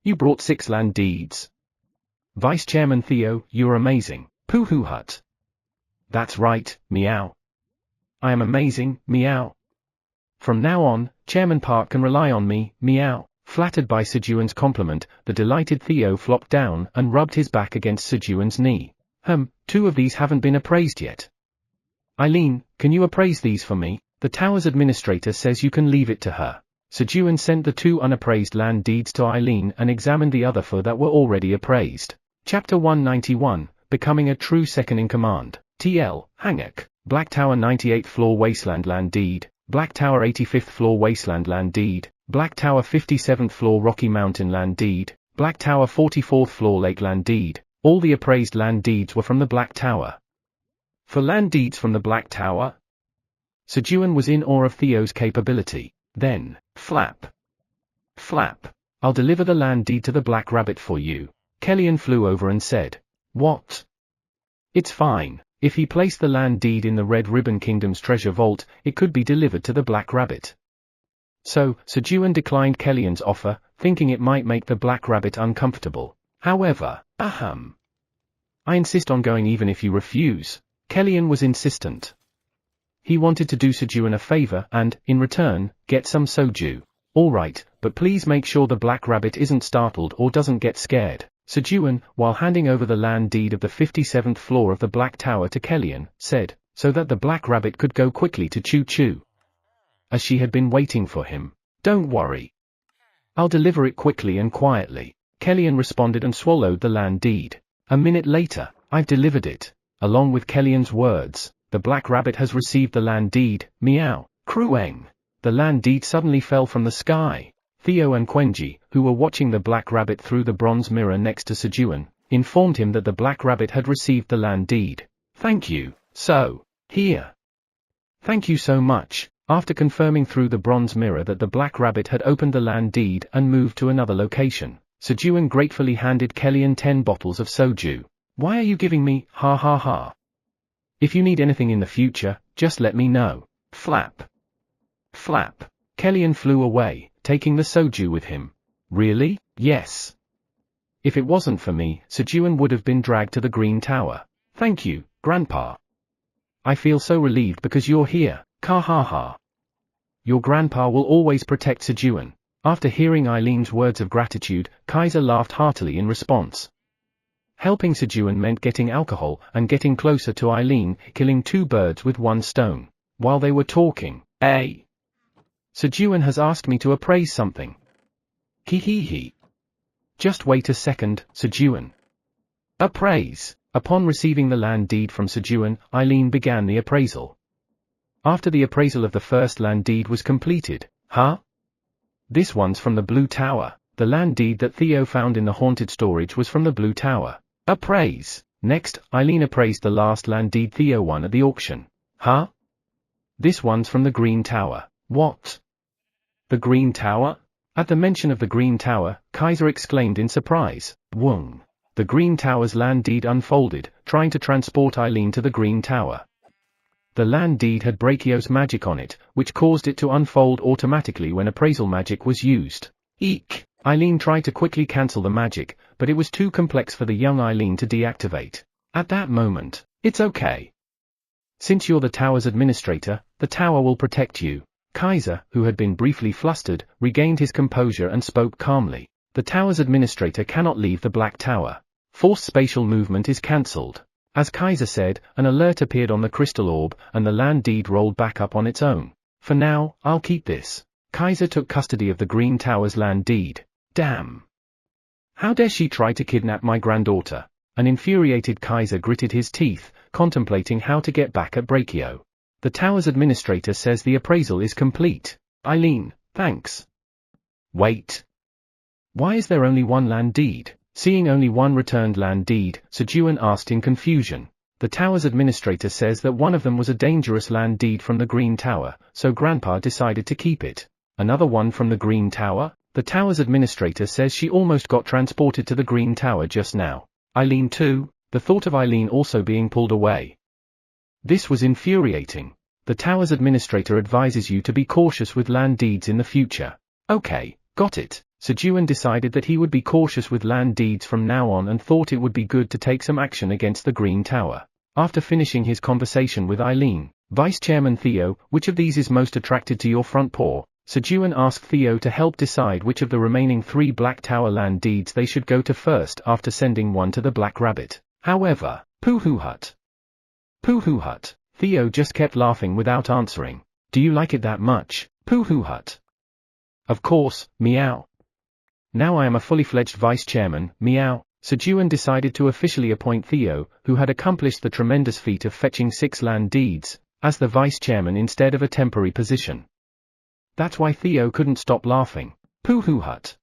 You brought 6 land deeds? Vice Chairman Theo, you're amazing. Pooh hut. That's right, meow. I am amazing, meow. From now on, Chairman Park can rely on me, meow. Flattered by Sejun's compliment, the delighted Theo flopped down and rubbed his back against Sejun's knee. 2 of these haven't been appraised yet. Eileen, can you appraise these for me? The tower's administrator says you can leave it to her. Sejun sent the 2 unappraised land deeds to Eileen and examined the other 4 that were already appraised. Chapter 191, Becoming a True Second-in-Command. TL, Hanguk. Black Tower 98th Floor Wasteland Land Deed. Black Tower 85th Floor Wasteland Land Deed. Black Tower 57th Floor Rocky Mountain Land Deed. Black Tower 44th Floor Lake Land Deed. All the appraised land deeds were from the Black Tower. For land deeds from the Black Tower? Sejun was in awe of Theo's capability. Then, flap. Flap. I'll deliver the land deed to the Black Rabbit for you. Kellyan flew over and said. What? It's fine. If he placed the land deed in the Red Ribbon Kingdom's treasure vault, it could be delivered to the Black Rabbit. So, Sejun declined Kellyan's offer, thinking it might make the Black Rabbit uncomfortable. However, I insist on going even if you refuse. Kellyan was insistent. He wanted to do Sejun a favor and, in return, get some soju. Alright, but please make sure the Black Rabbit isn't startled or doesn't get scared. Sejun, while handing over the land deed of the 57th floor of the Black Tower to Kellyan, said, so that the Black Rabbit could go quickly to Choo Choo. As she had been waiting for him. Don't worry. I'll deliver it quickly and quietly. Kellyan responded and swallowed the land deed. A minute later, I've delivered it. Along with Kellyan's words, the Black Rabbit has received the land deed, meow, crueng. The land deed suddenly fell from the sky. Theo and Quenji, who were watching the Black Rabbit through the bronze mirror next to Sejun, informed him that the Black Rabbit had received the land deed. Thank you, so, here. Thank you so much. After confirming through the bronze mirror that the Black Rabbit had opened the land deed and moved to another location, Sejun gratefully handed Kellyan 10 bottles of soju. Why are you giving me, ha ha ha? If you need anything in the future, just let me know. Flap. Flap. Kellyan flew away, taking the soju with him. Really? Yes. If it wasn't for me, Sejun would have been dragged to the Green Tower. Thank you, Grandpa. I feel so relieved because you're here, ka ha ha. Your grandpa will always protect Sejun. After hearing Eileen's words of gratitude, Kaiser laughed heartily in response. Helping Sejun meant getting alcohol and getting closer to Eileen, killing 2 birds with 1 stone. While they were talking, Sejun has asked me to appraise something. Hee. Just wait a second, Sejun. Appraise. Upon receiving the land deed from Sejun, Eileen began the appraisal. After the appraisal of the first land deed was completed, This one's from the Blue Tower. The land deed that Theo found in the haunted storage was from the Blue Tower. Appraise. Next, Eileen appraised the last land deed Theo won at the auction. This one's from the Green Tower. What? The Green Tower? At the mention of the Green Tower, Kaiser exclaimed in surprise. Wung. The Green Tower's land deed unfolded, trying to transport Eileen to the Green Tower. The land deed had Brachio's magic on it, which caused it to unfold automatically when appraisal magic was used. Eek! Eileen tried to quickly cancel the magic, but it was too complex for the young Eileen to deactivate. At that moment, it's okay. Since you're the tower's administrator, the tower will protect you. Kaiser, who had been briefly flustered, regained his composure and spoke calmly. The tower's administrator cannot leave the Black Tower. Forced spatial movement is cancelled. As Kaiser said, an alert appeared on the crystal orb, and the land deed rolled back up on its own. For now, I'll keep this. Kaiser took custody of the Green Tower's land deed. Damn. How dare she try to kidnap my granddaughter? An infuriated Kaiser gritted his teeth, contemplating how to get back at Brachio. The tower's administrator says the appraisal is complete. Eileen, thanks. Wait. Why is there only 1 land deed? Seeing only 1 returned land deed, Sejun asked in confusion. The tower's administrator says that one of them was a dangerous land deed from the Green Tower, so Grandpa decided to keep it. Another one from the Green Tower? The tower's administrator says she almost got transported to the Green Tower just now. Eileen too? The thought of Eileen also being pulled away. This was infuriating. The tower's administrator advises you to be cautious with land deeds in the future. Okay, got it. Sejun decided that he would be cautious with land deeds from now on and thought it would be good to take some action against the Green Tower. After finishing his conversation with Eileen, Vice Chairman Theo, which of these is most attracted to your front paw? Sejun asked Theo to help decide which of the remaining 3 Black Tower land deeds they should go to first after sending one to the Black Rabbit. However, Poohoo Hut. Poohoo Hut. Theo just kept laughing without answering. Do you like it that much, Poohoo Hut? Of course, meow. Now I am a fully fledged vice chairman, meow. Sejun decided to officially appoint Theo, who had accomplished the tremendous feat of fetching 6 land deeds, as the vice chairman instead of a temporary position. That's why Theo couldn't stop laughing. Poohoo Hut.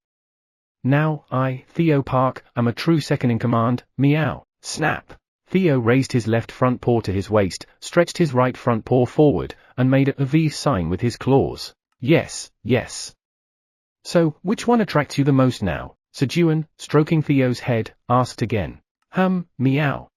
Now, I, Theo Park, am a true second-in-command, meow, snap. Theo raised his left front paw to his waist, stretched his right front paw forward, and made a V sign with his claws. Yes, yes. So, which one attracts you the most now? Sejun, stroking Theo's head, asked again. Meow.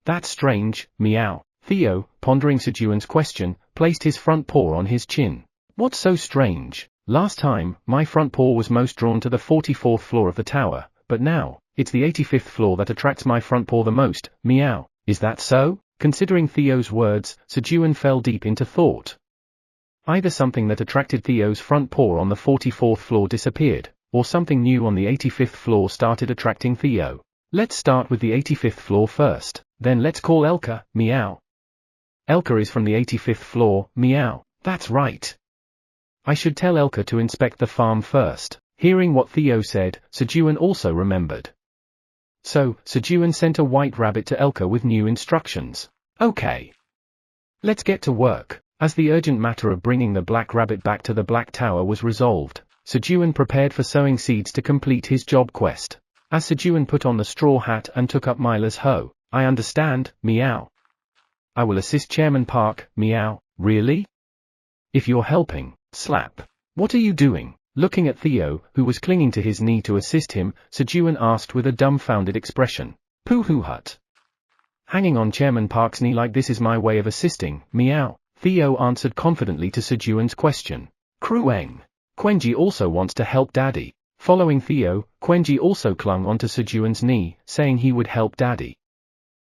That's strange, meow. Theo, pondering Sejun's question, placed his front paw on his chin. What's so strange? Last time, my front paw was most drawn to the 44th floor of the tower, but now, it's the 85th floor that attracts my front paw the most, meow. Is that so? Considering Theo's words, Sejun fell deep into thought. Either something that attracted Theo's front paw on the 44th floor disappeared, or something new on the 85th floor started attracting Theo. Let's start with the 85th floor first, then let's call Elka, meow. Elka is from the 85th floor, meow. That's right. I should tell Elka to inspect the farm first. Hearing what Theo said, Sejun also remembered. So, Sejun sent a white rabbit to Elka with new instructions. Okay. Let's get to work. As the urgent matter of bringing the black rabbit back to the black tower was resolved, Sejun prepared for sowing seeds to complete his job quest. As Sejun put on the straw hat and took up Mila's hoe, I understand, meow. I will assist Chairman Park, meow. Really? If you're helping, slap. What are you doing? Looking at Theo, who was clinging to his knee to assist him, Sejun asked with a dumbfounded expression. Pooh hut. Hanging on Chairman Park's knee like this is my way of assisting, meow. Theo answered confidently to Sejun's question. Krueng. Quenji also wants to help Daddy. Following Theo, Quenji also clung onto Sejun's knee, saying he would help Daddy.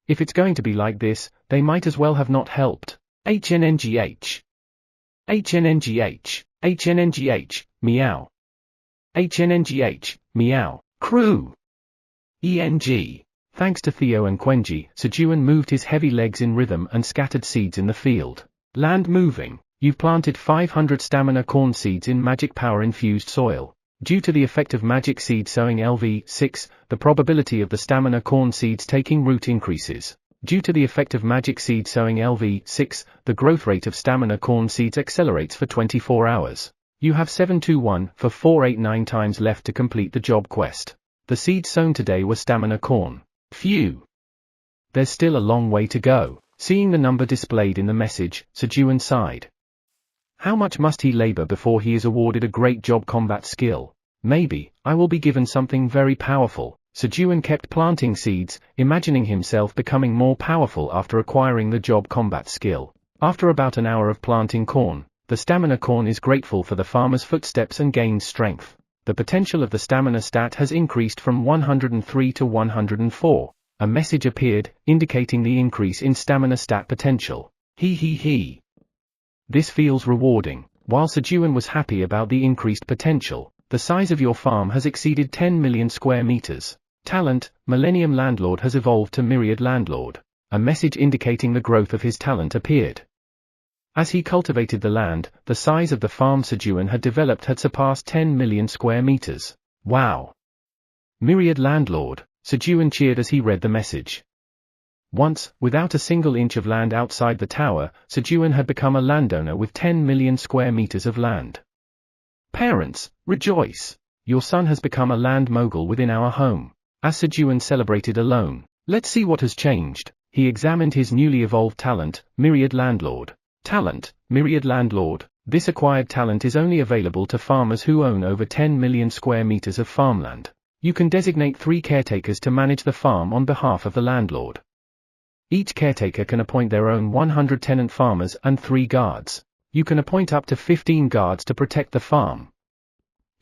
If it's going to be like this, they might as well have not helped. HNNGH. HNNGH, meow. HNNGH, meow. Crew. ENG. Thanks to Theo and Quenji, Sejun moved his heavy legs in rhythm and scattered seeds in the field. Land moving. You've planted 500 stamina corn seeds in magic power infused soil. Due to the effect of magic seed sowing LV6, the probability of the stamina corn seeds taking root increases. Due to the effect of magic seed sowing LV6, the growth rate of stamina corn seeds accelerates for 24 hours. You have 721 for 489 times left to complete the job quest. The seeds sown today were stamina corn. Phew. There's still a long way to go. Seeing the number displayed in the message, Sejun sighed. How much must he labor before he is awarded a great job combat skill? Maybe, I will be given something very powerful. Sejun kept planting seeds, imagining himself becoming more powerful after acquiring the job combat skill. After about an hour of planting corn, the stamina corn is grateful for the farmer's footsteps and gains strength. The potential of the stamina stat has increased from 103 to 104. A message appeared, indicating the increase in stamina stat potential. He. This feels rewarding. While Sejun was happy about the increased potential, the size of your farm has exceeded 10 million square meters. Talent, Millennium Landlord has evolved to Myriad Landlord. A message indicating the growth of his talent appeared. As he cultivated the land, the size of the farm Sejun had developed had surpassed 10 million square meters. Wow! Myriad Landlord, Sejun cheered as he read the message. Once, without a single inch of land outside the tower, Sejun had become a landowner with 10 million square meters of land. Parents, rejoice! Your son has become a land mogul within our home. As Sejun celebrated alone, let's see what has changed. He examined his newly evolved talent, Myriad Landlord. Talent, Myriad Landlord. This acquired talent is only available to farmers who own over 10 million square meters of farmland. You can designate 3 caretakers to manage the farm on behalf of the landlord. Each caretaker can appoint their own 100 tenant farmers and 3 guards. You can appoint up to 15 guards to protect the farm.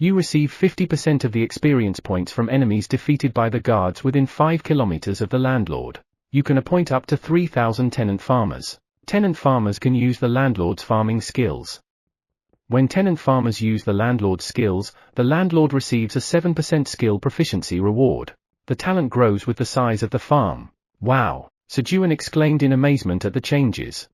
You receive 50% of the experience points from enemies defeated by the guards within 5 kilometers of the landlord. You can appoint up to 3,000 tenant farmers. Tenant farmers can use the landlord's farming skills. When tenant farmers use the landlord's skills, the landlord receives a 7% skill proficiency reward. The talent grows with the size of the farm. Wow! Sejun exclaimed in amazement at the changes.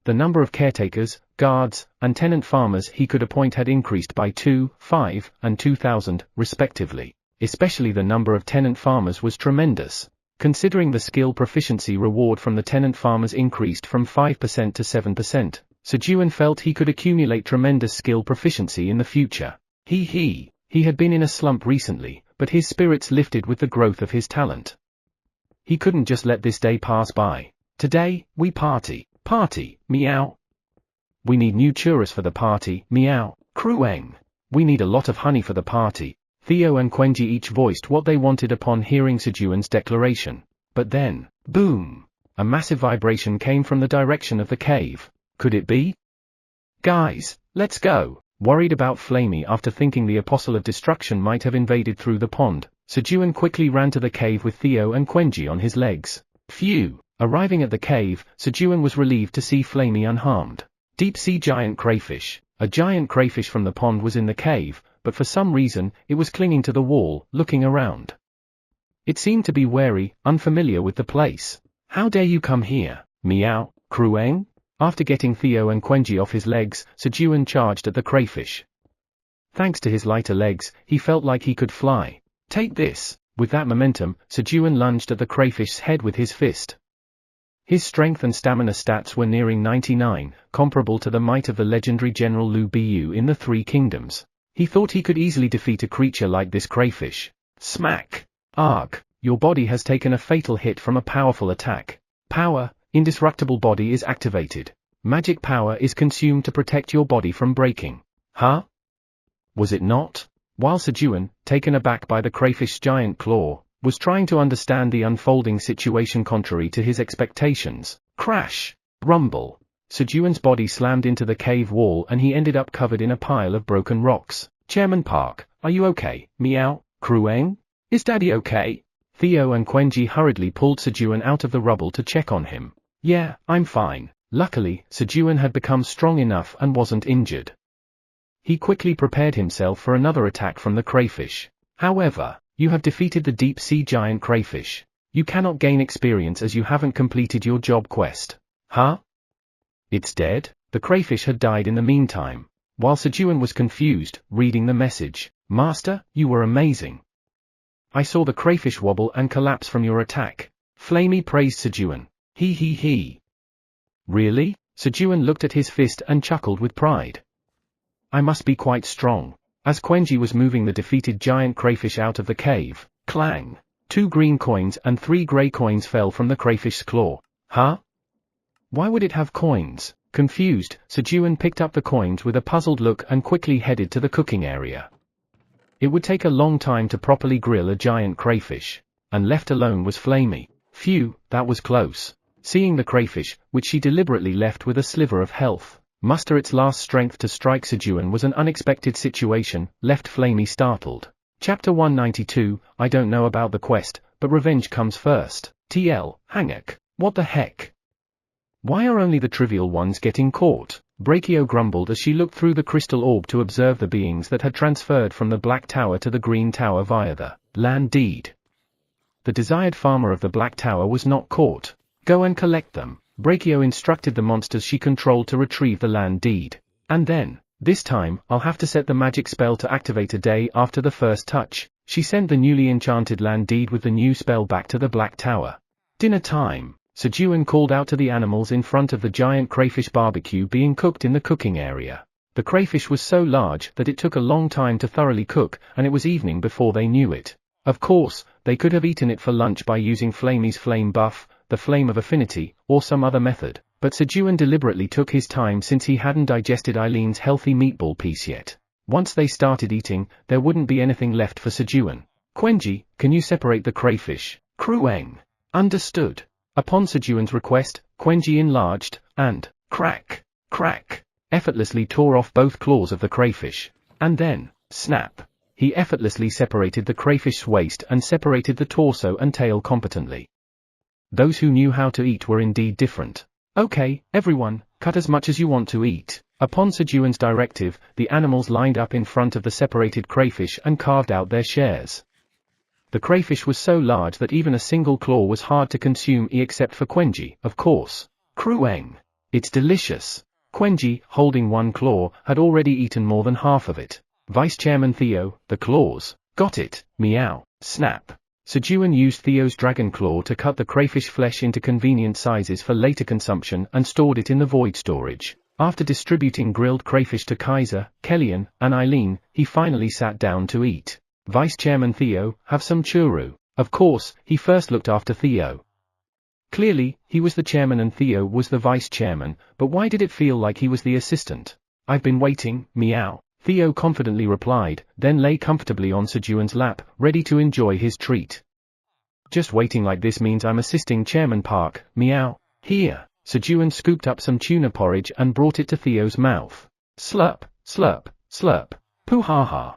The number of caretakers, guards, and tenant farmers he could appoint had increased by 2, 5, and 2,000, respectively. Especially the number of tenant farmers was tremendous. Considering the skill proficiency reward from the tenant farmers increased from 5% to 7%, Sejun felt he could accumulate tremendous skill proficiency in the future. He had been in a slump recently, but his spirits lifted with the growth of his talent. He couldn't just let this day pass by. Today, we party. Party, meow. We need new churros for the party, meow. Crueng. We need a lot of honey for the party. Theo and Quenji each voiced what they wanted upon hearing Sejun's declaration. But then, boom! A massive vibration came from the direction of the cave. Could it be? Guys, let's go! Worried about Flamey after thinking the Apostle of Destruction might have invaded through the pond, Sejun quickly ran to the cave with Theo and Quenji on his legs. Phew! Arriving at the cave, Sejun was relieved to see Flamey unharmed. Deep-sea giant crayfish. A giant crayfish from the pond was in the cave, but for some reason, it was clinging to the wall, looking around. It seemed to be wary, unfamiliar with the place. How dare you come here, meow, Crueng? After getting Theo and Quenji off his legs, Sejun charged at the crayfish. Thanks to his lighter legs, he felt like he could fly. Take this! With that momentum, Sejun lunged at the crayfish's head with his fist. His strength and stamina stats were nearing 99, comparable to the might of the legendary General Lu Bu in the Three Kingdoms. He thought he could easily defeat a creature like this crayfish. Smack! Arg! Your body has taken a fatal hit from a powerful attack. Power, indestructible body is activated. Magic power is consumed to protect your body from breaking. Huh? Was it not? While Sejun, taken aback by the crayfish's giant claw, was trying to understand the unfolding situation contrary to his expectations. Crash! Rumble! Sejun's body slammed into the cave wall and he ended up covered in a pile of broken rocks. Chairman Park, are you okay, meow, Crueng? Is Daddy okay? Theo and Quenji hurriedly pulled Sejun out of the rubble to check on him. Yeah, I'm fine. Luckily, Sejun had become strong enough and wasn't injured. He quickly prepared himself for another attack from the crayfish. However, you have defeated the deep-sea giant crayfish. You cannot gain experience as you haven't completed your job quest. Huh? It's dead? The crayfish had died in the meantime. While Sejun was confused, reading the message. Master, you were amazing. I saw the crayfish wobble and collapse from your attack. Flamey praised Sejun. He. Really? Sejun looked at his fist and chuckled with pride. I must be quite strong. As Quenji was moving the defeated giant crayfish out of the cave, clang! 2 green coins and 3 grey coins fell from the crayfish's claw. Huh? Why would it have coins? Confused, Sejun picked up the coins with a puzzled look and quickly headed to the cooking area. It would take a long time to properly grill a giant crayfish. And left alone was Flamey. Phew, that was close. Seeing the crayfish, which she deliberately left with a sliver of health, muster its last strength to strike Sejun was an unexpected situation, left Flamey startled. Chapter 192, I don't know about the quest, but revenge comes first. TL, Hangak. What the heck? Why are only the trivial ones getting caught? Brachio grumbled as she looked through the crystal orb to observe the beings that had transferred from the Black Tower to the Green Tower via the land deed. The desired farmer of the Black Tower was not caught. Go and collect them. Brachio instructed the monsters she controlled to retrieve the land deed. And then, this time, I'll have to set the magic spell to activate a day after the first touch. She sent the newly enchanted land deed with the new spell back to the Black Tower. Dinner time. Sejun called out to the animals in front of the giant crayfish barbecue being cooked in the cooking area. The crayfish was so large that it took a long time to thoroughly cook, and it was evening before they knew it. Of course, they could have eaten it for lunch by using Flamey's flame buff, the flame of affinity, or some other method, but Sejun deliberately took his time since he hadn't digested Eileen's healthy meatball piece yet. Once they started eating, there wouldn't be anything left for Sejun. Quenji, can you separate the crayfish? Crueng. Understood. Upon Sejun's request, Quenji enlarged, and, crack, effortlessly tore off both claws of the crayfish. And then, snap. He effortlessly separated the crayfish's waist and separated the torso and tail competently. Those who knew how to eat were indeed different. Okay, everyone, cut as much as you want to eat. Upon Sejun's directive, the animals lined up in front of the separated crayfish and carved out their shares. The crayfish was so large that even a single claw was hard to consume except for Quenji, of course. Crueng. It's delicious. Quenji, holding one claw, had already eaten more than half of it. Vice Chairman Theo, the claws. Got it, meow, snap. Sejun used Theo's dragon claw to cut the crayfish flesh into convenient sizes for later consumption and stored it in the void storage. After distributing grilled crayfish to Kaiser, Kellyanne, and Eileen, he finally sat down to eat. Vice Chairman Theo, have some churu. Of course, he first looked after Theo. Clearly, he was the chairman and Theo was the vice chairman, but why did it feel like he was the assistant? I've been waiting, meow. Theo confidently replied, then lay comfortably on Sejun's lap, ready to enjoy his treat. Just waiting like this means I'm assisting Chairman Park, meow. Here. Sejun scooped up some tuna porridge and brought it to Theo's mouth. Slurp, slurp, slurp. Poo ha ha.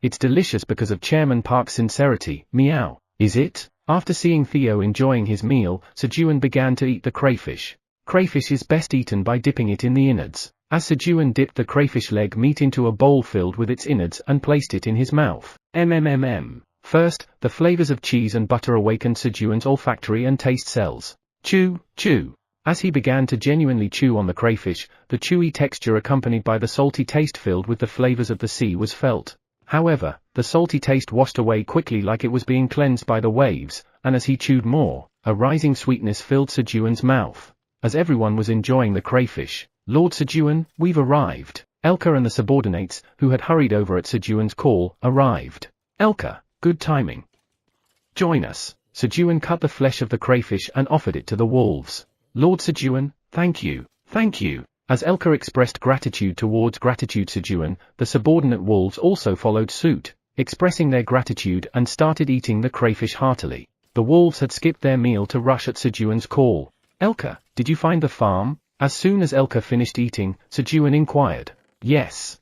It's delicious because of Chairman Park's sincerity, meow. Is it? After seeing Theo enjoying his meal, Sejun began to eat the crayfish. Crayfish is best eaten by dipping it in the innards. As Sejun dipped the crayfish leg meat into a bowl filled with its innards and placed it in his mouth. First, the flavors of cheese and butter awakened Sejun's olfactory and taste cells. Chew, chew. As he began to genuinely chew on the crayfish, the chewy texture accompanied by the salty taste filled with the flavors of the sea was felt. However, the salty taste washed away quickly like it was being cleansed by the waves, and as he chewed more, a rising sweetness filled Sejun's mouth. As everyone was enjoying the crayfish, Lord Sejun, we've arrived. Elka and the subordinates, who had hurried over at Sejun's call, arrived. Elka, good timing. Join us. Sejun cut the flesh of the crayfish and offered it to the wolves. Lord Sejun, thank you, thank you. As Elka expressed gratitude towards gratitude Sejun, the subordinate wolves also followed suit, expressing their gratitude and started eating the crayfish heartily. The wolves had skipped their meal to rush at Sejun's call. Elka, did you find the farm? As soon as Elka finished eating, Sejun inquired. Yes.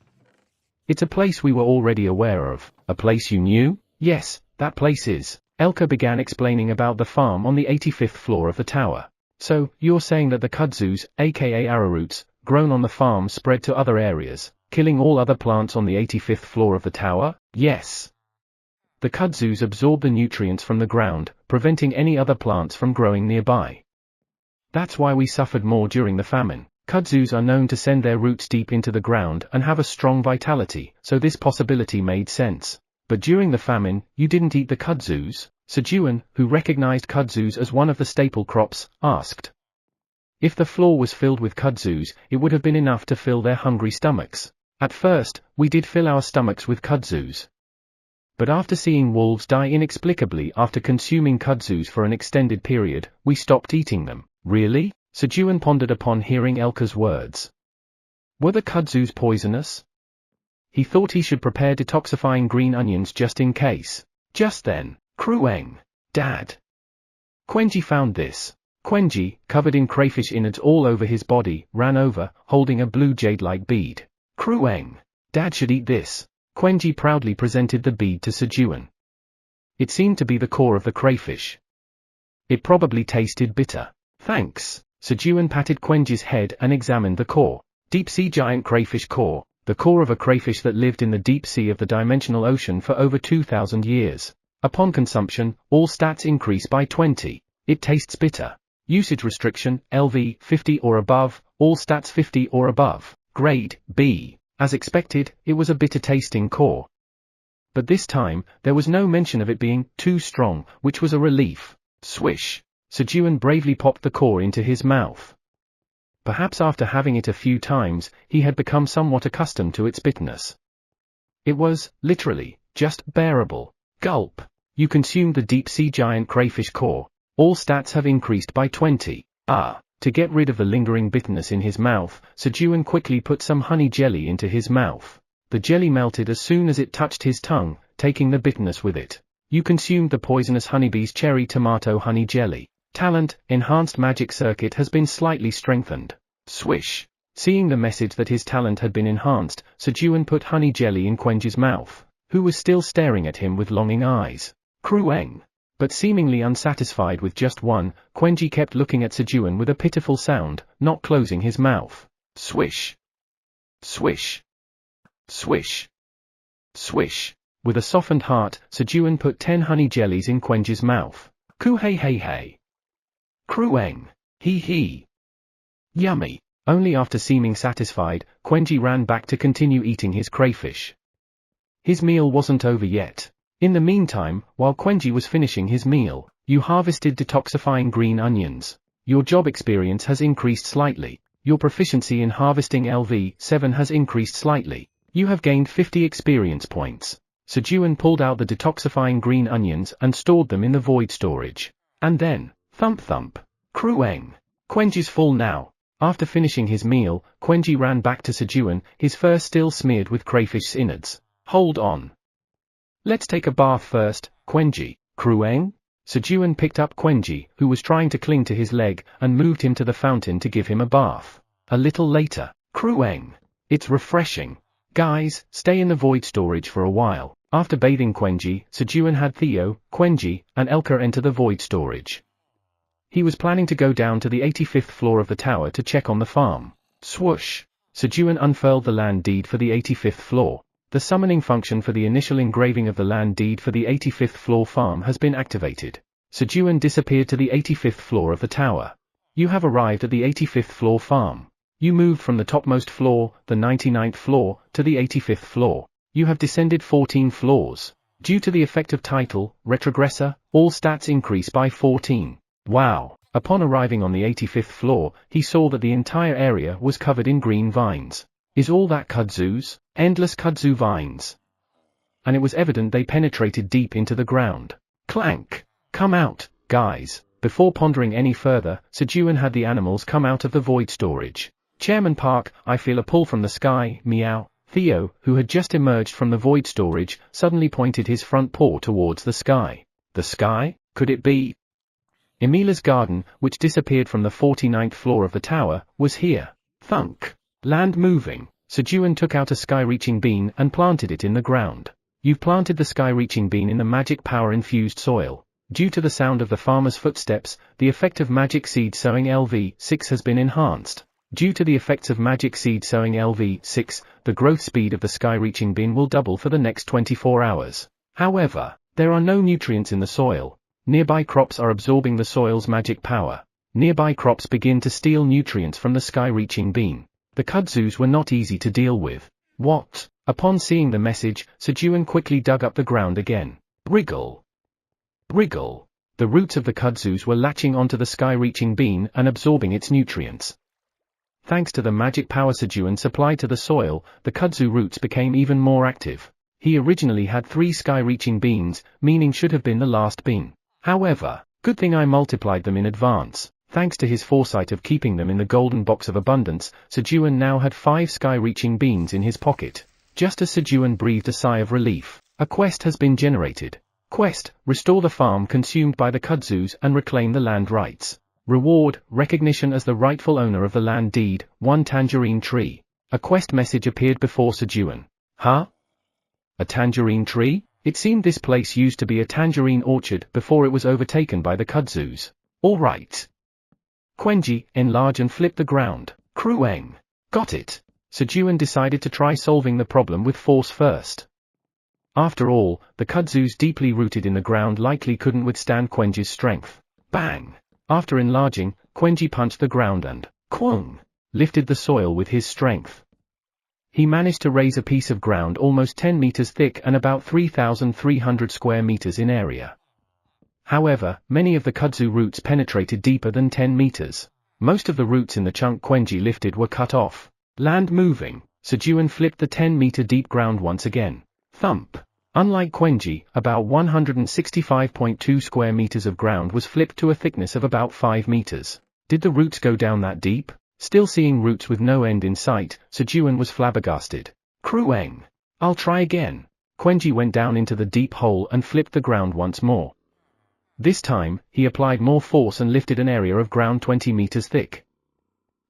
It's a place we were already aware of. A place you knew? Yes, that place is. Elka began explaining about the farm on the 85th floor of the tower. So, you're saying that the kudzus, aka arrowroots, grown on the farm spread to other areas, killing all other plants on the 85th floor of the tower? Yes. The kudzus absorb the nutrients from the ground, preventing any other plants from growing nearby. That's why we suffered more during the famine. Kudzus are known to send their roots deep into the ground and have a strong vitality, so this possibility made sense. But during the famine, you didn't eat the kudzus? Sejun, who recognized kudzus as one of the staple crops, asked. If the floor was filled with kudzus, it would have been enough to fill their hungry stomachs. At first, we did fill our stomachs with kudzus. But after seeing wolves die inexplicably after consuming kudzus for an extended period, we stopped eating them. Really? Sejun pondered upon hearing Elka's words. Were the kudzus poisonous? He thought he should prepare detoxifying green onions just in case. Just then, Krueng. Dad. Quenji found this. Quenji, covered in crayfish innards all over his body, ran over, holding a blue jade-like bead. Krueng. Dad should eat this. Quenji proudly presented the bead to Sejun. It seemed to be the core of the crayfish. It probably tasted bitter. Thanks. Sejun patted Quenji's head and examined the core. Deep-sea giant crayfish core. The core of a crayfish that lived in the deep sea of the dimensional ocean for over 2,000 years. Upon consumption, all stats increase by 20. It tastes bitter. Usage restriction, LV, 50 or above, all stats 50 or above. Grade, B. As expected, it was a bitter-tasting core. But this time, there was no mention of it being too strong, which was a relief. Swish. Sejun bravely popped the core into his mouth. Perhaps after having it a few times, he had become somewhat accustomed to its bitterness. It was, literally, just bearable. Gulp. You consumed the deep-sea giant crayfish core. All stats have increased by 20. To get rid of the lingering bitterness in his mouth, Sejun quickly put some honey jelly into his mouth. The jelly melted as soon as it touched his tongue, taking the bitterness with it. You consumed the poisonous honeybee's cherry tomato honey jelly. Talent, enhanced magic circuit has been slightly strengthened. Swish. Seeing the message that his talent had been enhanced, Sejun put honey jelly in Quenji's mouth, who was still staring at him with longing eyes. Krueng. But seemingly unsatisfied with just one, Quenji kept looking at Sejun with a pitiful sound, not closing his mouth. Swish. Swish. Swish. Swish. With a softened heart, Sejun put 10 honey jellies in Quenji's mouth. Ku hey hey hey. Krueng. Hee hee. Yummy. Only after seeming satisfied, Quenji ran back to continue eating his crayfish. His meal wasn't over yet. In the meantime, while Quenji was finishing his meal, you harvested detoxifying green onions. Your job experience has increased slightly. Your proficiency in harvesting LV7 has increased slightly. You have gained 50 experience points. Sejun pulled out the detoxifying green onions and stored them in the void storage. And then, thump thump. Krueng. Quenji's full now. After finishing his meal, Quenji ran back to Sejun, his fur still smeared with crayfish innards. Hold on. Let's take a bath first, Quenji. Krueng? Sejun picked up Quenji, who was trying to cling to his leg, and moved him to the fountain to give him a bath. A little later, Krueng. It's refreshing. Guys, stay in the void storage for a while. After bathing Quenji, Sejun had Theo, Quenji, and Elka enter the void storage. He was planning to go down to the 85th floor of the tower to check on the farm. Swoosh! Sejun unfurled the land deed for the 85th floor. The summoning function for the initial engraving of the land deed for the 85th floor farm has been activated. Sejun disappeared to the 85th floor of the tower. You have arrived at the 85th floor farm. You moved from the topmost floor, the 99th floor, to the 85th floor. You have descended 14 floors. Due to the effect of title, retrogressor, all stats increase by 14. Wow! Upon arriving on the 85th floor, he saw that the entire area was covered in green vines. Is all that kudzus? Endless kudzu vines. And it was evident they penetrated deep into the ground. Clank! Come out, guys. Before pondering any further, Sejun had the animals come out of the void storage. Chairman Park, I feel a pull from the sky, meow. Theo, who had just emerged from the void storage, suddenly pointed his front paw towards the sky. The sky? Could it be? Emila's garden, which disappeared from the 49th floor of the tower, was here. Thunk. Land moving. Sejun took out a sky-reaching bean and planted it in the ground. You've planted the sky-reaching bean in the magic power-infused soil. Due to the sound of the farmer's footsteps, the effect of magic seed sowing LV6 has been enhanced. Due to the effects of magic seed sowing LV6, the growth speed of the sky-reaching bean will double for the next 24 hours. However, there are no nutrients in the soil. Nearby crops are absorbing the soil's magic power. Nearby crops begin to steal nutrients from the sky-reaching bean. The kudzus were not easy to deal with. What? Upon seeing the message, Sejun quickly dug up the ground again. Wriggle. Wriggle. The roots of the kudzus were latching onto the sky-reaching bean and absorbing its nutrients. Thanks to the magic power Sejun supplied to the soil, the kudzu roots became even more active. He originally had 3 sky-reaching beans, meaning should have been the last bean. However, good thing I multiplied them in advance. Thanks to his foresight of keeping them in the golden box of abundance, Sejun now had 5 sky-reaching beans in his pocket. Just as Sejun breathed a sigh of relief, a quest has been generated. Quest: restore the farm consumed by the kudzus and reclaim the land rights. Reward: recognition as the rightful owner of the land deed, 1 tangerine tree. A quest message appeared before Sejun. Huh? A tangerine tree? It seemed this place used to be a tangerine orchard before it was overtaken by the kudzus. Alright. Quenji, enlarge and flip the ground. Krueng. Got it. Sejun decided to try solving the problem with force first. After all, the kudzus deeply rooted in the ground likely couldn't withstand Quenji's strength. Bang! After enlarging, Quenji punched the ground and, kwung, lifted the soil with his strength. He managed to raise a piece of ground almost 10 meters thick and about 3,300 square meters in area. However, many of the kudzu roots penetrated deeper than 10 meters. Most of the roots in the chunk Quenji lifted were cut off. Land moving, Sejun flipped the 10-meter deep ground once again. Thump. Unlike Quenji, about 165.2 square meters of ground was flipped to a thickness of about 5 meters. Did the roots go down that deep? Still seeing roots with no end in sight, Sejun was flabbergasted. Krueng. I'll try again. Quenji went down into the deep hole and flipped the ground once more. This time, he applied more force and lifted an area of ground 20 meters thick.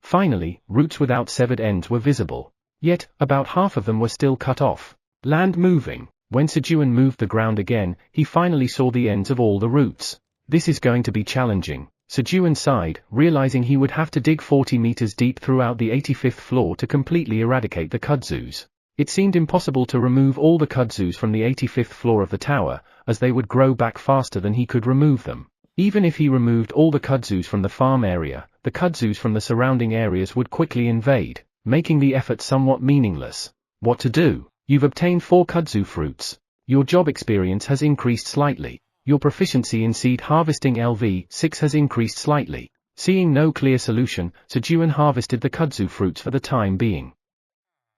Finally, roots without severed ends were visible. Yet, about half of them were still cut off. Land moving. When Sejun moved the ground again, he finally saw the ends of all the roots. This is going to be challenging. Sejun sighed, realizing he would have to dig 40 meters deep throughout the 85th floor to completely eradicate the kudzus. It seemed impossible to remove all the kudzus from the 85th floor of the tower, as they would grow back faster than he could remove them. Even if he removed all the kudzus from the farm area, the kudzus from the surrounding areas would quickly invade, making the effort somewhat meaningless. What to do? You've obtained 4 kudzu fruits. Your job experience has increased slightly. Your proficiency in seed harvesting LV6 has increased slightly. Seeing no clear solution, Sejun harvested the kudzu fruits for the time being.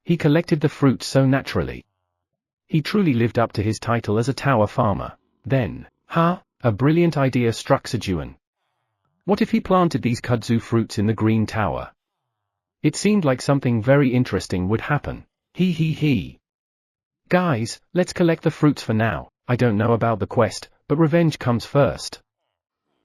He collected the fruits so naturally. He truly lived up to his title as a tower farmer. Then, a brilliant idea struck Sejun. What if he planted these kudzu fruits in the green tower? It seemed like something very interesting would happen. He. Guys, let's collect the fruits for now. I don't know about the quest, but revenge comes first.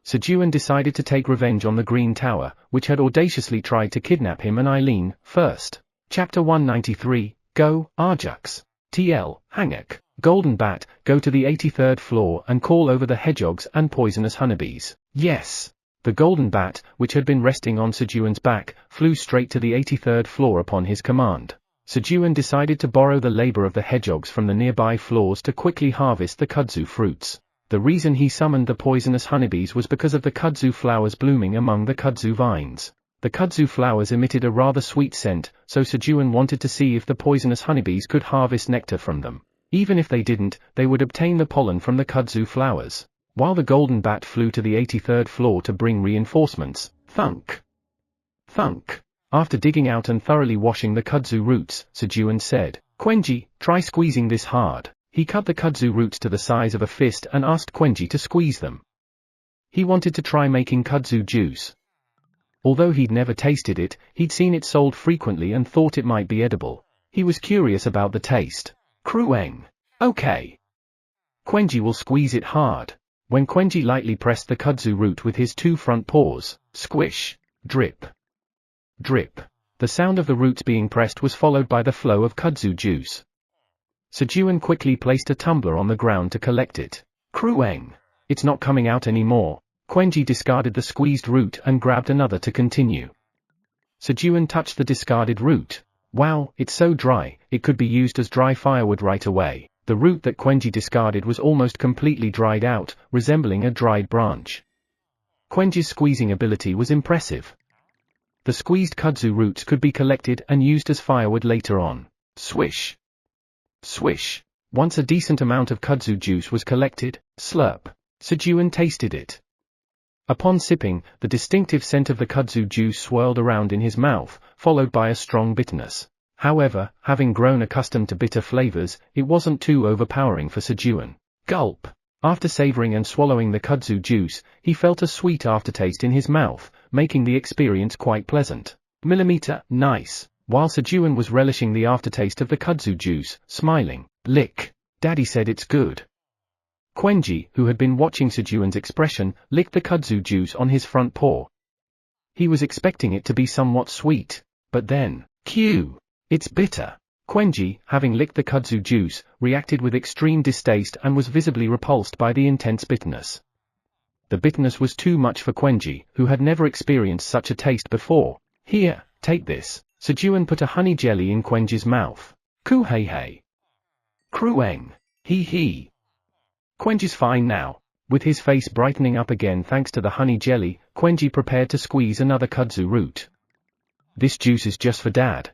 Sejun decided to take revenge on the Green Tower, which had audaciously tried to kidnap him and Eileen, first. Chapter 193, Go, Arjux. TL, Hanguk, Golden Bat, go to the 83rd floor and call over the hedgehogs and poisonous honeybees. Yes. The Golden Bat, which had been resting on Sejun's back, flew straight to the 83rd floor upon his command. Sejun decided to borrow the labor of the hedgehogs from the nearby floors to quickly harvest the kudzu fruits. The reason he summoned the poisonous honeybees was because of the kudzu flowers blooming among the kudzu vines. The kudzu flowers emitted a rather sweet scent, so Sejun wanted to see if the poisonous honeybees could harvest nectar from them. Even if they didn't, they would obtain the pollen from the kudzu flowers. While the Golden Bat flew to the 83rd floor to bring reinforcements, thunk. After digging out and thoroughly washing the kudzu roots, Sejun said, Quenji, try squeezing this hard. He cut the kudzu roots to the size of a fist and asked Quenji to squeeze them. He wanted to try making kudzu juice. Although he'd never tasted it, he'd seen it sold frequently and thought it might be edible. He was curious about the taste. Krueng. Okay. Quenji will squeeze it hard. When Quenji lightly pressed the kudzu root with his two front paws, squish, drip. The sound of the roots being pressed was followed by the flow of kudzu juice. Sejun quickly placed a tumbler on the ground to collect it. Krueng. It's not coming out anymore. Quenji discarded the squeezed root and grabbed another to continue. Sejun touched the discarded root. Wow, it's so dry, it could be used as dry firewood right away. The root that Quenji discarded was almost completely dried out, resembling a dried branch. Quenji's squeezing ability was impressive. The squeezed kudzu roots could be collected and used as firewood later on. Swish. Once a decent amount of kudzu juice was collected, slurp. Sejun tasted it. Upon sipping, the distinctive scent of the kudzu juice swirled around in his mouth, followed by a strong bitterness. However, having grown accustomed to bitter flavors, it wasn't too overpowering for Sejun. Gulp. After savoring and swallowing the kudzu juice, he felt a sweet aftertaste in his mouth, making the experience quite pleasant. Nice. While Sejun was relishing the aftertaste of the kudzu juice, smiling, lick. Daddy said it's good. Quenji, who had been watching Sejun's expression, licked the kudzu juice on his front paw. He was expecting it to be somewhat sweet, but then, it's bitter. Quenji, having licked the kudzu juice, reacted with extreme distaste and was visibly repulsed by the intense bitterness. The bitterness was too much for Quenji, who had never experienced such a taste before. Here, take this. Sejun put a honey jelly in Quenji's mouth. Krueng. He. Quenji's fine now. With his face brightening up again thanks to the honey jelly, Quenji prepared to squeeze another kudzu root. This juice is just for Dad.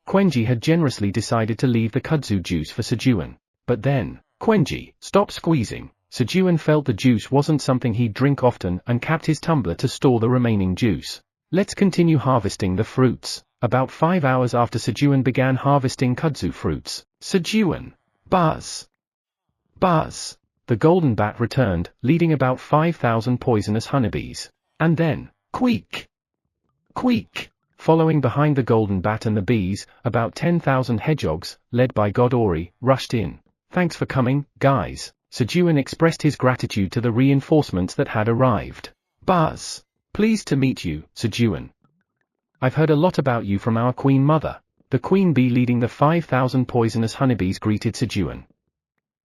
Quenji had generously decided to leave the kudzu juice for Sejun. But then, Quenji, stop squeezing. Sejun felt the juice wasn't something he'd drink often and capped his tumbler to store the remaining juice. Let's continue harvesting the fruits. About 5 hours after Sejun began harvesting kudzu fruits, Sejun. Buzz. The Golden Bat returned, leading about 5,000 poisonous honeybees. And then, queek. Following behind the Golden Bat and the bees, about 10,000 hedgehogs, led by Godori, rushed in. Thanks for coming, guys. Sejun expressed his gratitude to the reinforcements that had arrived. Buzz. Pleased to meet you, Sejun. I've heard a lot about you from our Queen Mother. The Queen Bee leading the 5,000 poisonous honeybees greeted Sejun.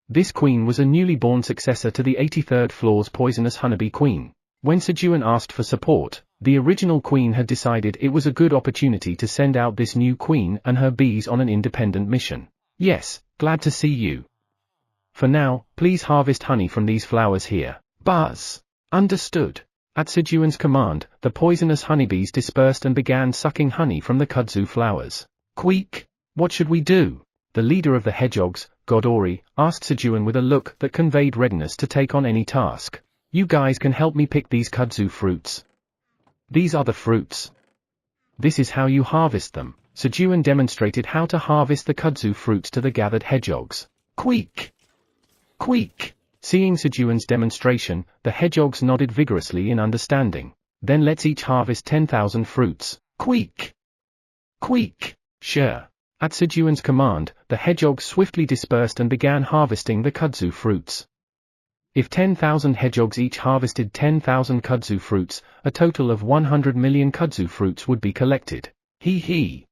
This queen was a newly born successor to the 83rd floor's poisonous honeybee queen. When Sejun asked for support, the original queen had decided it was a good opportunity to send out this new queen and her bees on an independent mission. Yes, glad to see you. For now, please harvest honey from these flowers here. Buzz. Understood. At Sejun's command, the poisonous honeybees dispersed and began sucking honey from the kudzu flowers. Queek. What should we do? The leader of the hedgehogs, Godori, asked Sejun with a look that conveyed readiness to take on any task. You guys can help me pick these kudzu fruits. These are the fruits. This is how you harvest them. Sejun demonstrated how to harvest the kudzu fruits to the gathered hedgehogs. Queek! Queek! Seeing Sejun's demonstration, the hedgehogs nodded vigorously in understanding. Then let's each harvest 10,000 fruits. Queek! Queek! Sure. At Sejun's command, the hedgehogs swiftly dispersed and began harvesting the kudzu fruits. If 10,000 hedgehogs each harvested 10,000 kudzu fruits, a total of 100 million kudzu fruits would be collected. Hee hee.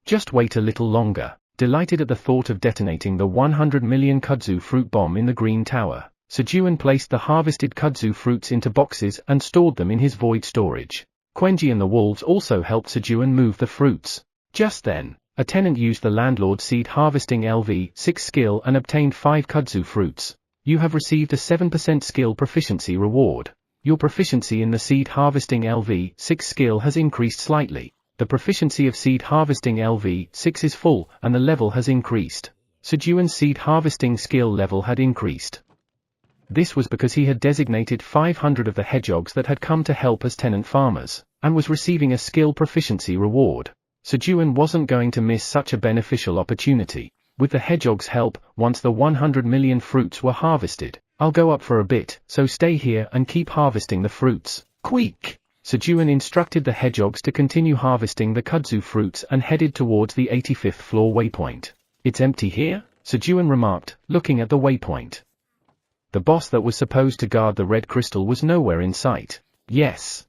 Just wait a little longer. Delighted at the thought of detonating the 100 million kudzu fruit bomb in the Green Tower, Sejun placed the harvested kudzu fruits into boxes and stored them in his void storage. Quenji and the wolves also helped Sejun move the fruits. Just then, a tenant used the landlord's seed harvesting LV6 skill and obtained 5 kudzu fruits. You have received a 7% skill proficiency reward. Your proficiency in the seed harvesting LV6 skill has increased slightly. The proficiency of seed harvesting LV6 is full, and the level has increased. Sejun's seed harvesting skill level had increased. This was because he had designated 500 of the hedgehogs that had come to help as tenant farmers, and was receiving a skill proficiency reward. Sejun wasn't going to miss such a beneficial opportunity. With the hedgehogs' help, once the 100 million fruits were harvested, I'll go up for a bit, so stay here and keep harvesting the fruits. Queek! Sejun instructed the hedgehogs to continue harvesting the kudzu fruits and headed towards the 85th floor waypoint. It's empty here? Sejun remarked, looking at the waypoint. The boss that was supposed to guard the red crystal was nowhere in sight. Yes.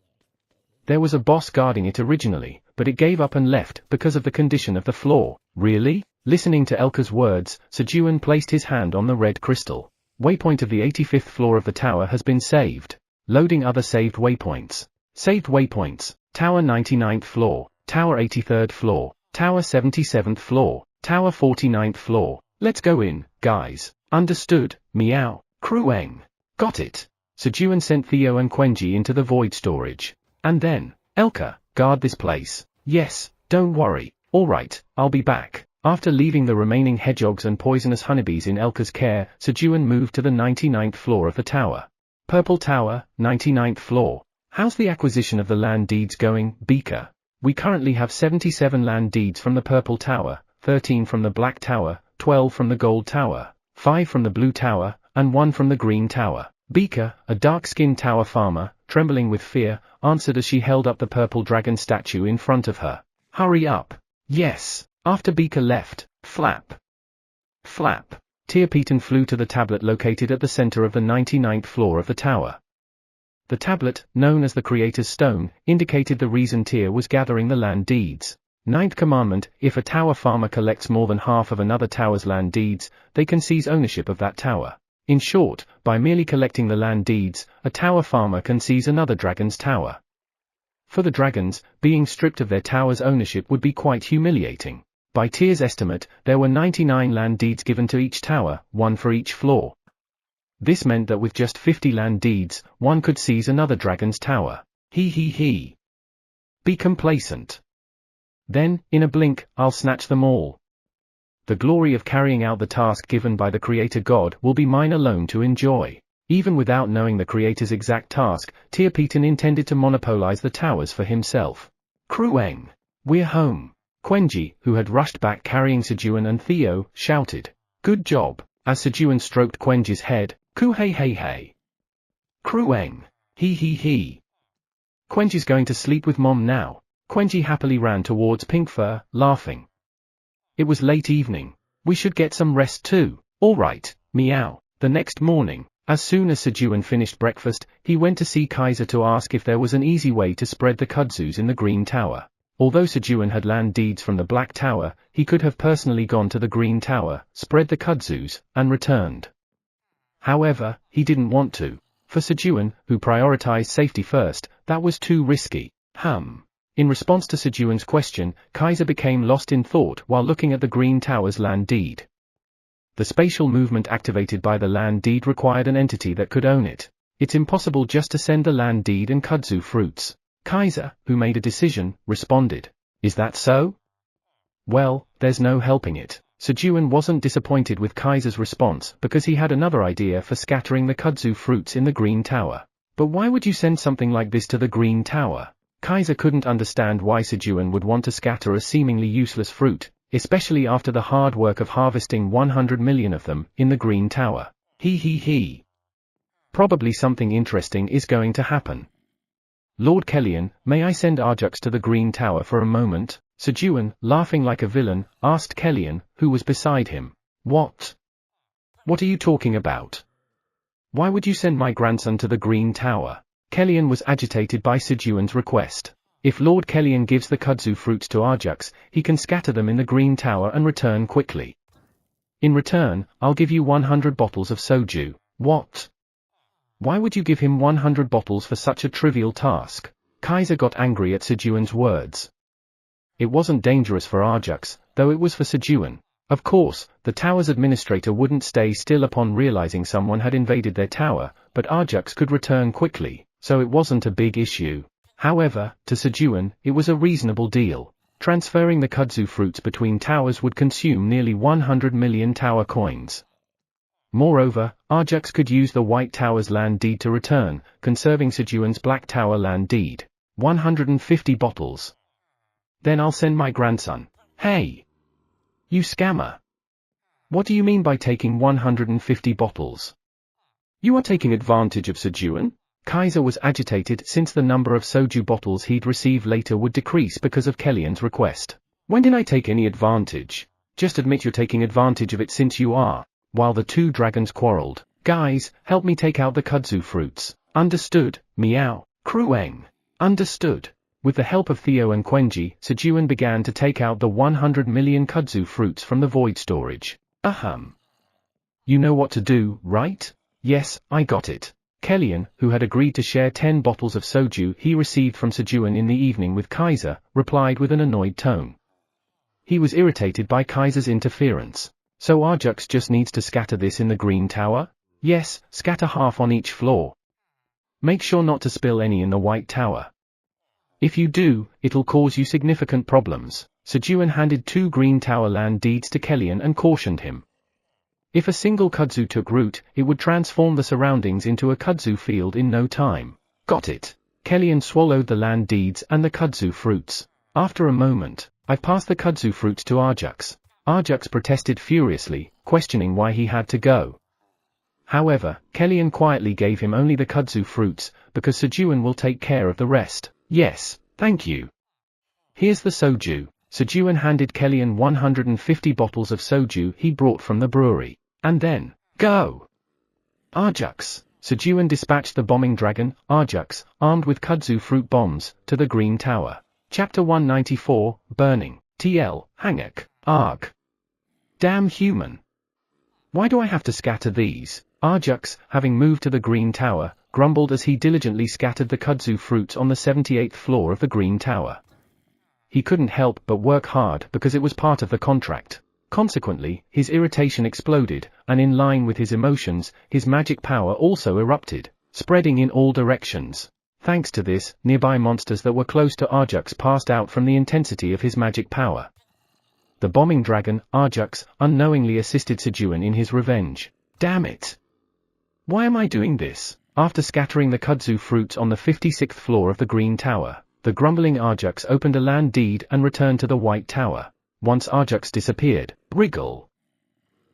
There was a boss guarding it originally, but it gave up and left because of the condition of the floor. Really? Listening to Elka's words, Sejun placed his hand on the red crystal. Waypoint of the 85th floor of the tower has been saved. Loading other saved waypoints. Saved waypoints: Tower 99th floor, Tower 83rd floor, Tower 77th floor, Tower 49th floor. Let's go in, guys. Understood, meow. Krueng. Got it. Sejun sent Theo and Quenji into the void storage. And then, Elka, guard this place. Yes, don't worry. Alright, I'll be back. After leaving the remaining hedgehogs and poisonous honeybees in Elka's care, Sejun moved to the 99th floor of the tower. Purple Tower, 99th floor. How's the acquisition of the land deeds going, Beaker? We currently have 77 land deeds from the Purple Tower, 13 from the Black Tower, 12 from the Gold Tower, 5 from the Blue Tower, and 1 from the Green Tower. Beaker, a dark-skinned tower farmer, trembling with fear, answered as she held up the purple dragon statue in front of her. Hurry up. Yes. After Beaker left, flap. Flap. Tearpeton flew to the tablet located at the center of the 99th floor of the tower. The tablet, known as the Creator's Stone, indicated the reason Tyr was gathering the land deeds. Ninth commandment: if a tower farmer collects more than half of another tower's land deeds, they can seize ownership of that tower. In short, by merely collecting the land deeds, a tower farmer can seize another dragon's tower. For the dragons, being stripped of their tower's ownership would be quite humiliating. By Tyr's estimate, there were 99 land deeds given to each tower, 1 for each floor. This meant that with just 50 land deeds, one could seize another dragon's tower. Hee hee hee. Be complacent. Then, in a blink, I'll snatch them all. The glory of carrying out the task given by the Creator God will be mine alone to enjoy. Even without knowing the Creator's exact task, Tearpeton intended to monopolize the towers for himself. Krueng. We're home. Quenji, who had rushed back carrying Sejun and Theo, shouted. Good job. As Sejun stroked Quenji's head, Ku hey hey hey. Krueng. Hee hee hee. Quenji's going to sleep with Mom now. Quenji happily ran towards Pinkfur, laughing. It was late evening. We should get some rest too. Alright, meow. The next morning, as soon as Sejun finished breakfast, he went to see Kaiser to ask if there was an easy way to spread the kudzus in the Green Tower. Although Sejun had land deeds from the Black Tower, he could have personally gone to the Green Tower, spread the kudzus, and returned. However, he didn't want to. For Sejun, who prioritized safety first, that was too risky. In response to Sejun's question, Kaiser became lost in thought while looking at the Green Tower's land deed. The spatial movement activated by the land deed required an entity that could own it. It's impossible just to send the land deed and kudzu fruits. Kaiser, who made a decision, responded. Is that so? Well, there's no helping it. Sejun wasn't disappointed with Kaiser's response because he had another idea for scattering the kudzu fruits in the Green Tower. But why would you send something like this to the Green Tower? Kaiser couldn't understand why Sejun would want to scatter a seemingly useless fruit, especially after the hard work of harvesting 100 million of them in the Green Tower. He. Probably something interesting is going to happen. Lord Kellyan, may I send Arjux to the Green Tower for a moment? Sejun, laughing like a villain, asked Kellyan, who was beside him. What? What are you talking about? Why would you send my grandson to the Green Tower? Kellyan was agitated by Sejun's request. If Lord Kellyan gives the kudzu fruits to Arjux, he can scatter them in the Green Tower and return quickly. In return, I'll give you 100 bottles of soju. What? Why would you give him 100 bottles for such a trivial task? Kaiser got angry at Sejun's words. It wasn't dangerous for Arjux, though it was for Sejun. Of course, the tower's administrator wouldn't stay still upon realizing someone had invaded their tower, but Arjux could return quickly, so it wasn't a big issue. However, to Sejun, it was a reasonable deal. Transferring the kudzu fruits between towers would consume nearly 100 million tower coins. Moreover, Arjux could use the White Tower's land deed to return, conserving Sejun's Black Tower land deed. 150 bottles. Then I'll send my grandson. Hey! You scammer! What do you mean by taking 150 bottles? You are taking advantage of Sejun? Kaiser was agitated since the number of soju bottles he'd receive later would decrease because of Kellyan's request. When did I take any advantage? Just admit you're taking advantage of it since you are. While the two dragons quarreled. Guys, help me take out the kudzu fruits. Understood, meow. Krueng. Understood. With the help of Theo and Quenji, Sejun began to take out the 100 million kudzu fruits from the void storage. Ahem. You know what to do, right? Yes, I got it. Kellyan, who had agreed to share 10 bottles of soju he received from Sejun in the evening with Kaiser, replied with an annoyed tone. He was irritated by Kaiser's interference. So Arjux just needs to scatter this in the Green Tower? Yes, scatter half on each floor. Make sure not to spill any in the White Tower. If you do, it'll cause you significant problems. Sejun handed 2 Green Tower land deeds to Kellyan and cautioned him. If a single kudzu took root, it would transform the surroundings into a kudzu field in no time. Got it. Kellyan swallowed the land deeds and the kudzu fruits. After a moment, I've passed the kudzu fruits to Arjux. Arjux protested furiously, questioning why he had to go. However, Kellyan quietly gave him only the kudzu fruits, because Sejun will take care of the rest. Yes, thank you. Here's the soju. Sejun handed Kellyan 150 bottles of soju he brought from the brewery. And then, go! Arjux. Sejun dispatched the bombing dragon, Arjux, armed with kudzu fruit bombs, to the Green Tower. Chapter 194, Burning. TL, Hangak. Arg. Damn human. Why do I have to scatter these? Arjux, having moved to the Green Tower, grumbled as he diligently scattered the kudzu fruits on the 78th floor of the Green Tower. He couldn't help but work hard because it was part of the contract. Consequently, his irritation exploded, and in line with his emotions, his magic power also erupted, spreading in all directions. Thanks to this, nearby monsters that were close to Arjux passed out from the intensity of his magic power. The bombing dragon, Arjux, unknowingly assisted Sejun in his revenge. Damn it! Why am I doing this? After scattering the kudzu fruits on the 56th floor of the Green Tower, the grumbling Arjux opened a land deed and returned to the White Tower. Once Arjux disappeared, wriggle.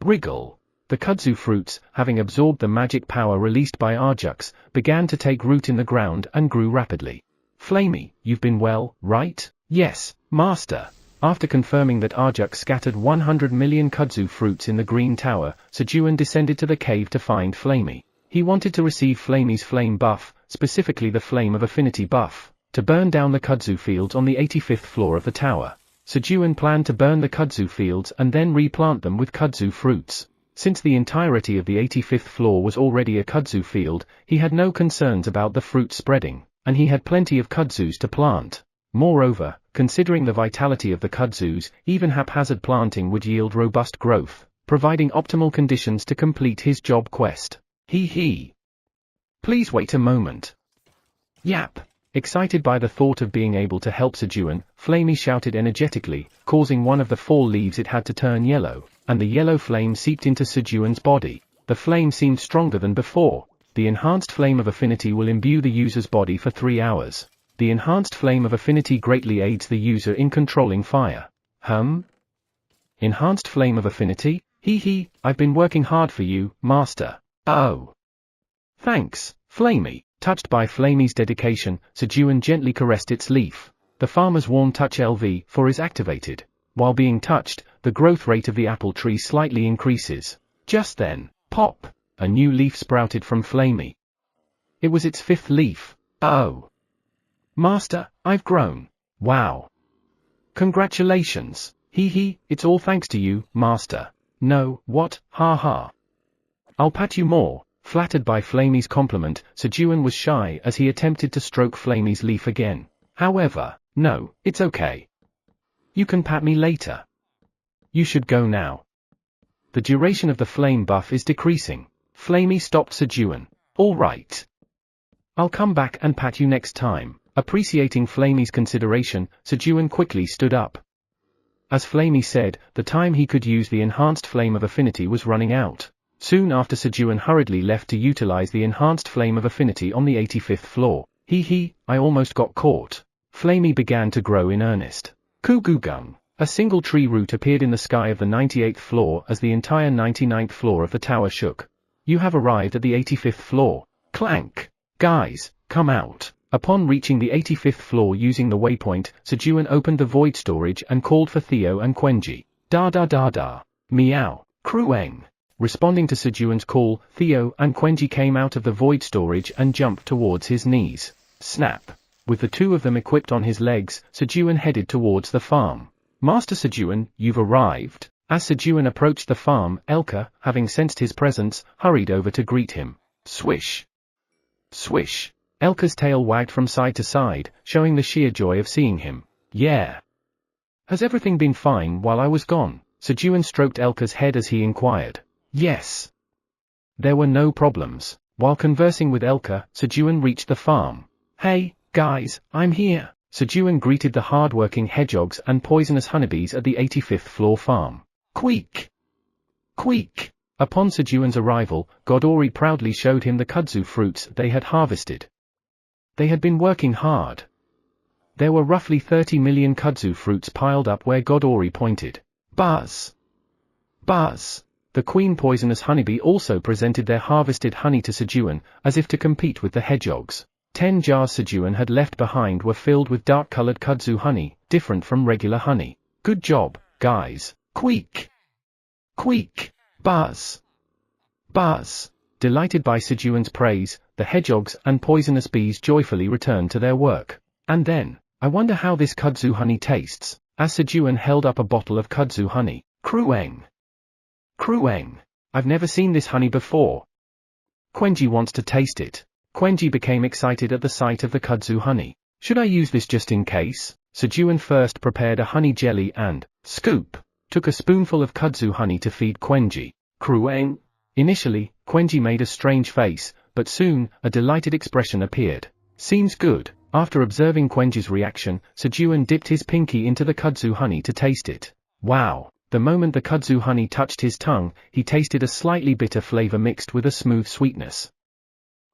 Wriggle. The kudzu fruits, having absorbed the magic power released by Arjux, began to take root in the ground and grew rapidly. Flamey, you've been well, right? Yes, master. After confirming that Arjux scattered 100 million kudzu fruits in the Green Tower, Sejun descended to the cave to find Flamey. He wanted to receive Flamey's flame buff, specifically the flame of affinity buff, to burn down the kudzu fields on the 85th floor of the tower. Sejun planned to burn the kudzu fields and then replant them with kudzu fruits. Since the entirety of the 85th floor was already a kudzu field, he had no concerns about the fruit spreading, and he had plenty of kudzus to plant. Moreover, considering the vitality of the kudzus, even haphazard planting would yield robust growth, providing optimal conditions to complete his job quest. He. Please wait a moment. Yap. Excited by the thought of being able to help Sejun, Flamey shouted energetically, causing one of the 4 leaves it had to turn yellow, and the yellow flame seeped into Sejun's body. The flame seemed stronger than before. The enhanced flame of affinity will imbue the user's body for 3 hours. the enhanced flame of affinity greatly aids the user in controlling fire. Enhanced flame of affinity? Hee, I've been working hard for you, master. Oh. Thanks, Flamey. Touched by Flamey's dedication, Sejun gently caressed its leaf. The farmer's warm touch LV4 is activated. While being touched, the growth rate of the apple tree slightly increases. Just then, pop! A new leaf sprouted from Flamey. It was its 5th leaf. Oh. Master, I've grown. Wow. Congratulations. Hee, it's all thanks to you, master. No, what, ha ha. I'll pat you more. Flattered by Flamey's compliment, Sejun was shy as he attempted to stroke Flamey's leaf again. However, no, it's okay. You can pat me later. You should go now. The duration of the flame buff is decreasing. Flamey stopped Sejun. All right. I'll come back and pat you next time. Appreciating Flamey's consideration, Sejun quickly stood up. As Flamey said, the time he could use the enhanced flame of affinity was running out. Soon after, Sejun hurriedly left to utilize the enhanced flame of affinity on the 85th floor. Hee, I almost got caught. Flamey began to grow in earnest. Kugugung. A single tree root appeared in the sky of the 98th floor as the entire 99th floor of the tower shook. You have arrived at the 85th floor. Clank. Guys, come out. Upon reaching the 85th floor using the waypoint, Sejun opened the void storage and called for Theo and Quenji. Da. Meow. Krueng. Responding to Sejun's call, Theo and Quenji came out of the void storage and jumped towards his knees. Snap. With the two of them equipped on his legs, Sejun headed towards the farm. Master Sejun, you've arrived. As Sejun approached the farm, Elka, having sensed his presence, hurried over to greet him. Swish. Swish. Elka's tail wagged from side to side, showing the sheer joy of seeing him. Yeah. Has everything been fine while I was gone? Sejun stroked Elka's head as he inquired. Yes. There were no problems. While conversing with Elka, Sejun reached the farm. Hey, guys, I'm here. Sejun greeted the hard-working hedgehogs and poisonous honeybees at the 85th floor farm. Queek. Queek. Upon Sejun's arrival, Godori proudly showed him the kudzu fruits they had harvested. They had been working hard. There were roughly 30 million kudzu fruits piled up where Godori pointed. Buzz. Buzz. The queen poisonous honeybee also presented their harvested honey to Sejun, as if to compete with the hedgehogs. 10 jars Sejun had left behind were filled with dark-colored kudzu honey, different from regular honey. Good job, guys. Queek. Queek. Buzz. Buzz. Delighted by Sejun's praise, the hedgehogs and poisonous bees joyfully returned to their work. And then, I wonder how this kudzu honey tastes, as Sejun held up a bottle of kudzu honey. Krueng. Krueng. I've never seen this honey before. Quenji wants to taste it. Quenji became excited at the sight of the kudzu honey. Should I use this just in case? Sejun first prepared a honey jelly and, scoop, took a spoonful of kudzu honey to feed Quenji. Krueng. Initially, Quenji made a strange face, but soon, a delighted expression appeared. Seems good. After observing Quenji's reaction, Sejun dipped his pinky into the kudzu honey to taste it. Wow. The moment the kudzu honey touched his tongue, he tasted a slightly bitter flavor mixed with a smooth sweetness.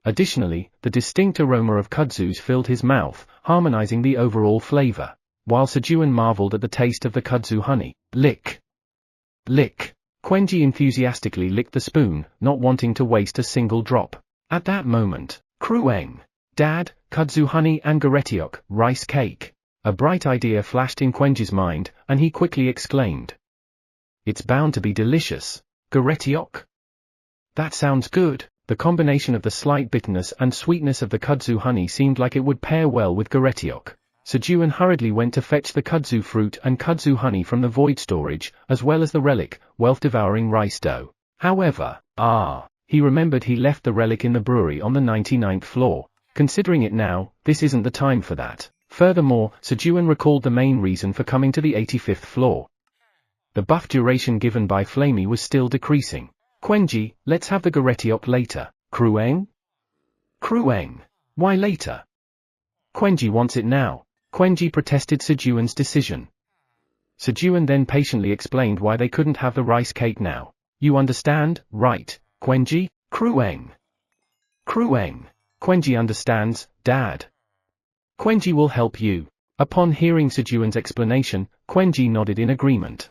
Additionally, the distinct aroma of kudzus filled his mouth, harmonizing the overall flavor. While Sejun marveled at the taste of the kudzu honey. Lick. Lick. Quenji enthusiastically licked the spoon, not wanting to waste a single drop. At that moment, Krueng. Dad, kudzu honey and garetiok, rice cake. A bright idea flashed in Quenji's mind, and he quickly exclaimed. It's bound to be delicious. Garetiok? That sounds good. The combination of the slight bitterness and sweetness of the kudzu honey seemed like it would pair well with garetiok. Sejun hurriedly went to fetch the kudzu fruit and kudzu honey from the void storage, as well as the relic, wealth-devouring rice dough. However, he remembered he left the relic in the brewery on the 99th floor. Considering it now, this isn't the time for that. Furthermore, Sejun recalled the main reason for coming to the 85th floor. The buff duration given by Flamey was still decreasing. Quenji, let's have the garetiok later. Krueng? Krueng. Why later? Quenji wants it now. Quenji protested Sejun's decision. Sejun then patiently explained why they couldn't have the rice cake now. You understand, right, Quenji? Krueng. Krueng. Quenji understands, Dad. Quenji will help you. Upon hearing Sejun's explanation, Quenji nodded in agreement.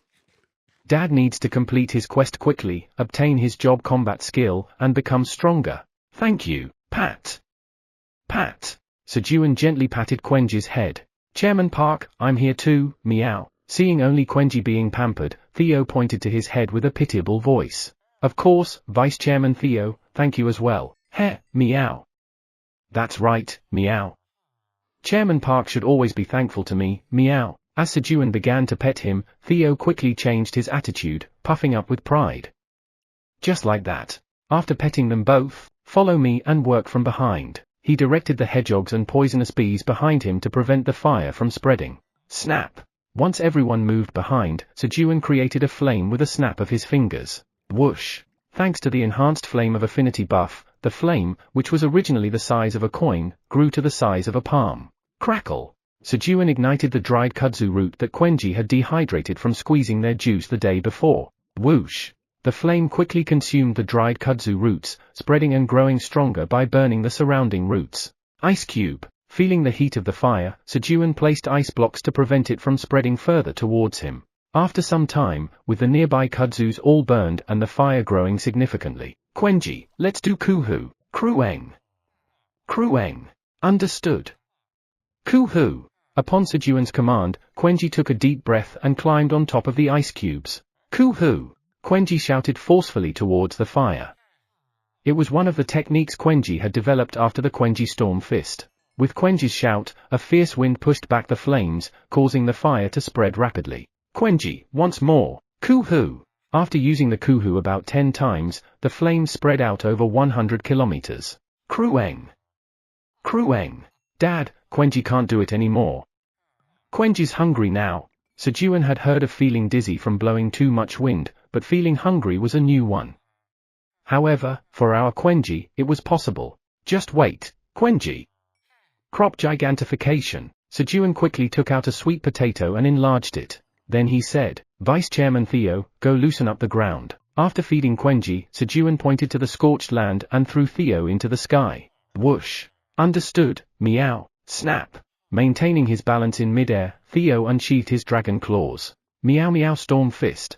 Dad needs to complete his quest quickly, obtain his job combat skill, and become stronger. Thank you, Pat. Pat. Sejun gently patted Quenji's head. Chairman Park, I'm here too, meow. Seeing only Quenji being pampered, Theo pointed to his head with a pitiable voice. Of course, Vice Chairman Theo, thank you as well. Heh, meow. That's right, meow. Chairman Park should always be thankful to me, meow. As Sejun began to pet him, Theo quickly changed his attitude, puffing up with pride. Just like that. After petting them both, follow me and work from behind. He directed the hedgehogs and poisonous bees behind him to prevent the fire from spreading. Snap! Once everyone moved behind, Sejun created a flame with a snap of his fingers. Whoosh! Thanks to the enhanced flame of affinity buff, the flame, which was originally the size of a coin, grew to the size of a palm. Crackle! Sejun ignited the dried kudzu root that Quenji had dehydrated from squeezing their juice the day before. Whoosh! The flame quickly consumed the dried kudzu roots, spreading and growing stronger by burning the surrounding roots. Ice cube. Feeling the heat of the fire, Sejun placed ice blocks to prevent it from spreading further towards him. After some time, with the nearby kudzus all burned and the fire growing significantly, Quenji, let's do kuhu. Krueng. Krueng. Understood. Kuhu. Upon Sejun's command, Quenji took a deep breath and climbed on top of the ice cubes. Kuhu. Quenji shouted forcefully towards the fire. It was one of the techniques Quenji had developed after the Quenji Storm Fist. With Quenji's shout, a fierce wind pushed back the flames, causing the fire to spread rapidly. Quenji, once more, kuhu! After using the kuhu about 10 times, the flames spread out over 100 kilometers. Krueng! Krueng! Dad, Quenji can't do it anymore. Quenji's hungry now. Sejun had heard of feeling dizzy from blowing too much wind, but feeling hungry was a new one. However, for our Quenji, it was possible. Just wait, Quenji. Crop gigantification. Sejun quickly took out a sweet potato and enlarged it. Then he said, Vice Chairman Theo, go loosen up the ground. After feeding Quenji, Sejun pointed to the scorched land and threw Theo into the sky. Whoosh. Understood, meow, snap. Maintaining his balance in midair, Theo unsheathed his dragon claws. Meow meow storm fist.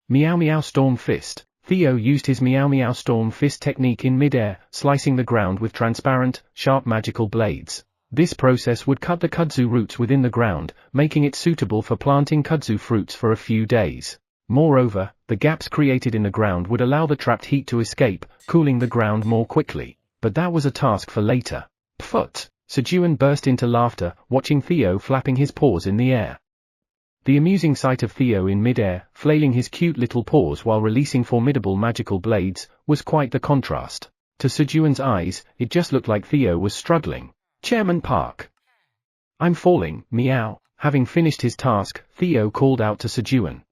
Meow meow storm fist. Theo used his meow meow storm fist technique in midair, slicing the ground with transparent, sharp magical blades. This process would cut the kudzu roots within the ground, making it suitable for planting kudzu fruits for a few days. Moreover, the gaps created in the ground would allow the trapped heat to escape, cooling the ground more quickly. But that was a task for later. Pfft! Sejun burst into laughter, watching Theo flapping his paws in the air. The amusing sight of Theo in midair, flailing his cute little paws while releasing formidable magical blades, was quite the contrast. To Sejun's eyes, it just looked like Theo was struggling. Chairman Park. I'm falling, meow. Having finished his task, Theo called out to Sejun.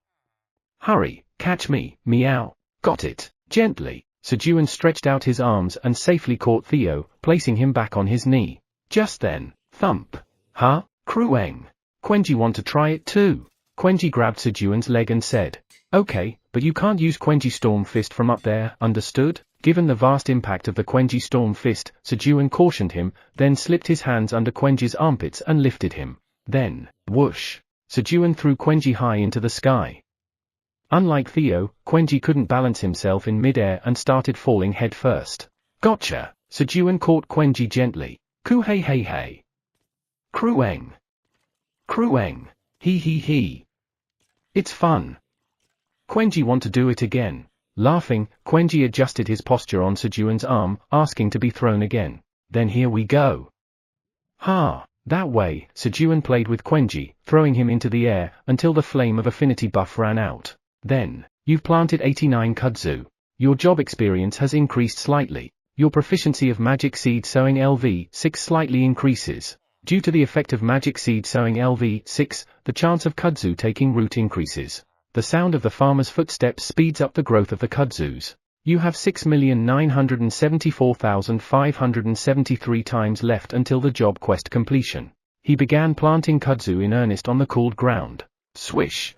Hurry, catch me, meow. Got it. Gently, Sejun stretched out his arms and safely caught Theo, placing him back on his knee. Just then, thump. Huh? Krueng. Quenji want to try it too. Quenji grabbed Sejun's leg and said, okay, but you can't use Quenji Storm Fist from up there, understood? Given the vast impact of the Quenji Storm Fist, Sejun cautioned him, then slipped his hands under Quenji's armpits and lifted him. Then, whoosh, Sejun threw Quenji high into the sky. Unlike Theo, Quenji couldn't balance himself in midair and started falling head first. Gotcha! Sejun caught Quenji gently. Ku-hey hey hey. Krueng. Krueng. Hee hee hee. It's fun. Quenji want to do it again. Laughing, Quenji adjusted his posture on Sejun's arm, asking to be thrown again. Then here we go. Ha! That way, Sejun played with Quenji, throwing him into the air, until the flame of affinity buff ran out. Then, you've planted 89 kudzu. Your job experience has increased slightly. Your proficiency of magic seed sowing LV6 slightly increases. Due to the effect of magic seed sowing LV6, the chance of kudzu taking root increases. The sound of the farmer's footsteps speeds up the growth of the kudzus. You have 6,974,573 times left until the job quest completion. He began planting kudzu in earnest on the cooled ground. Swish.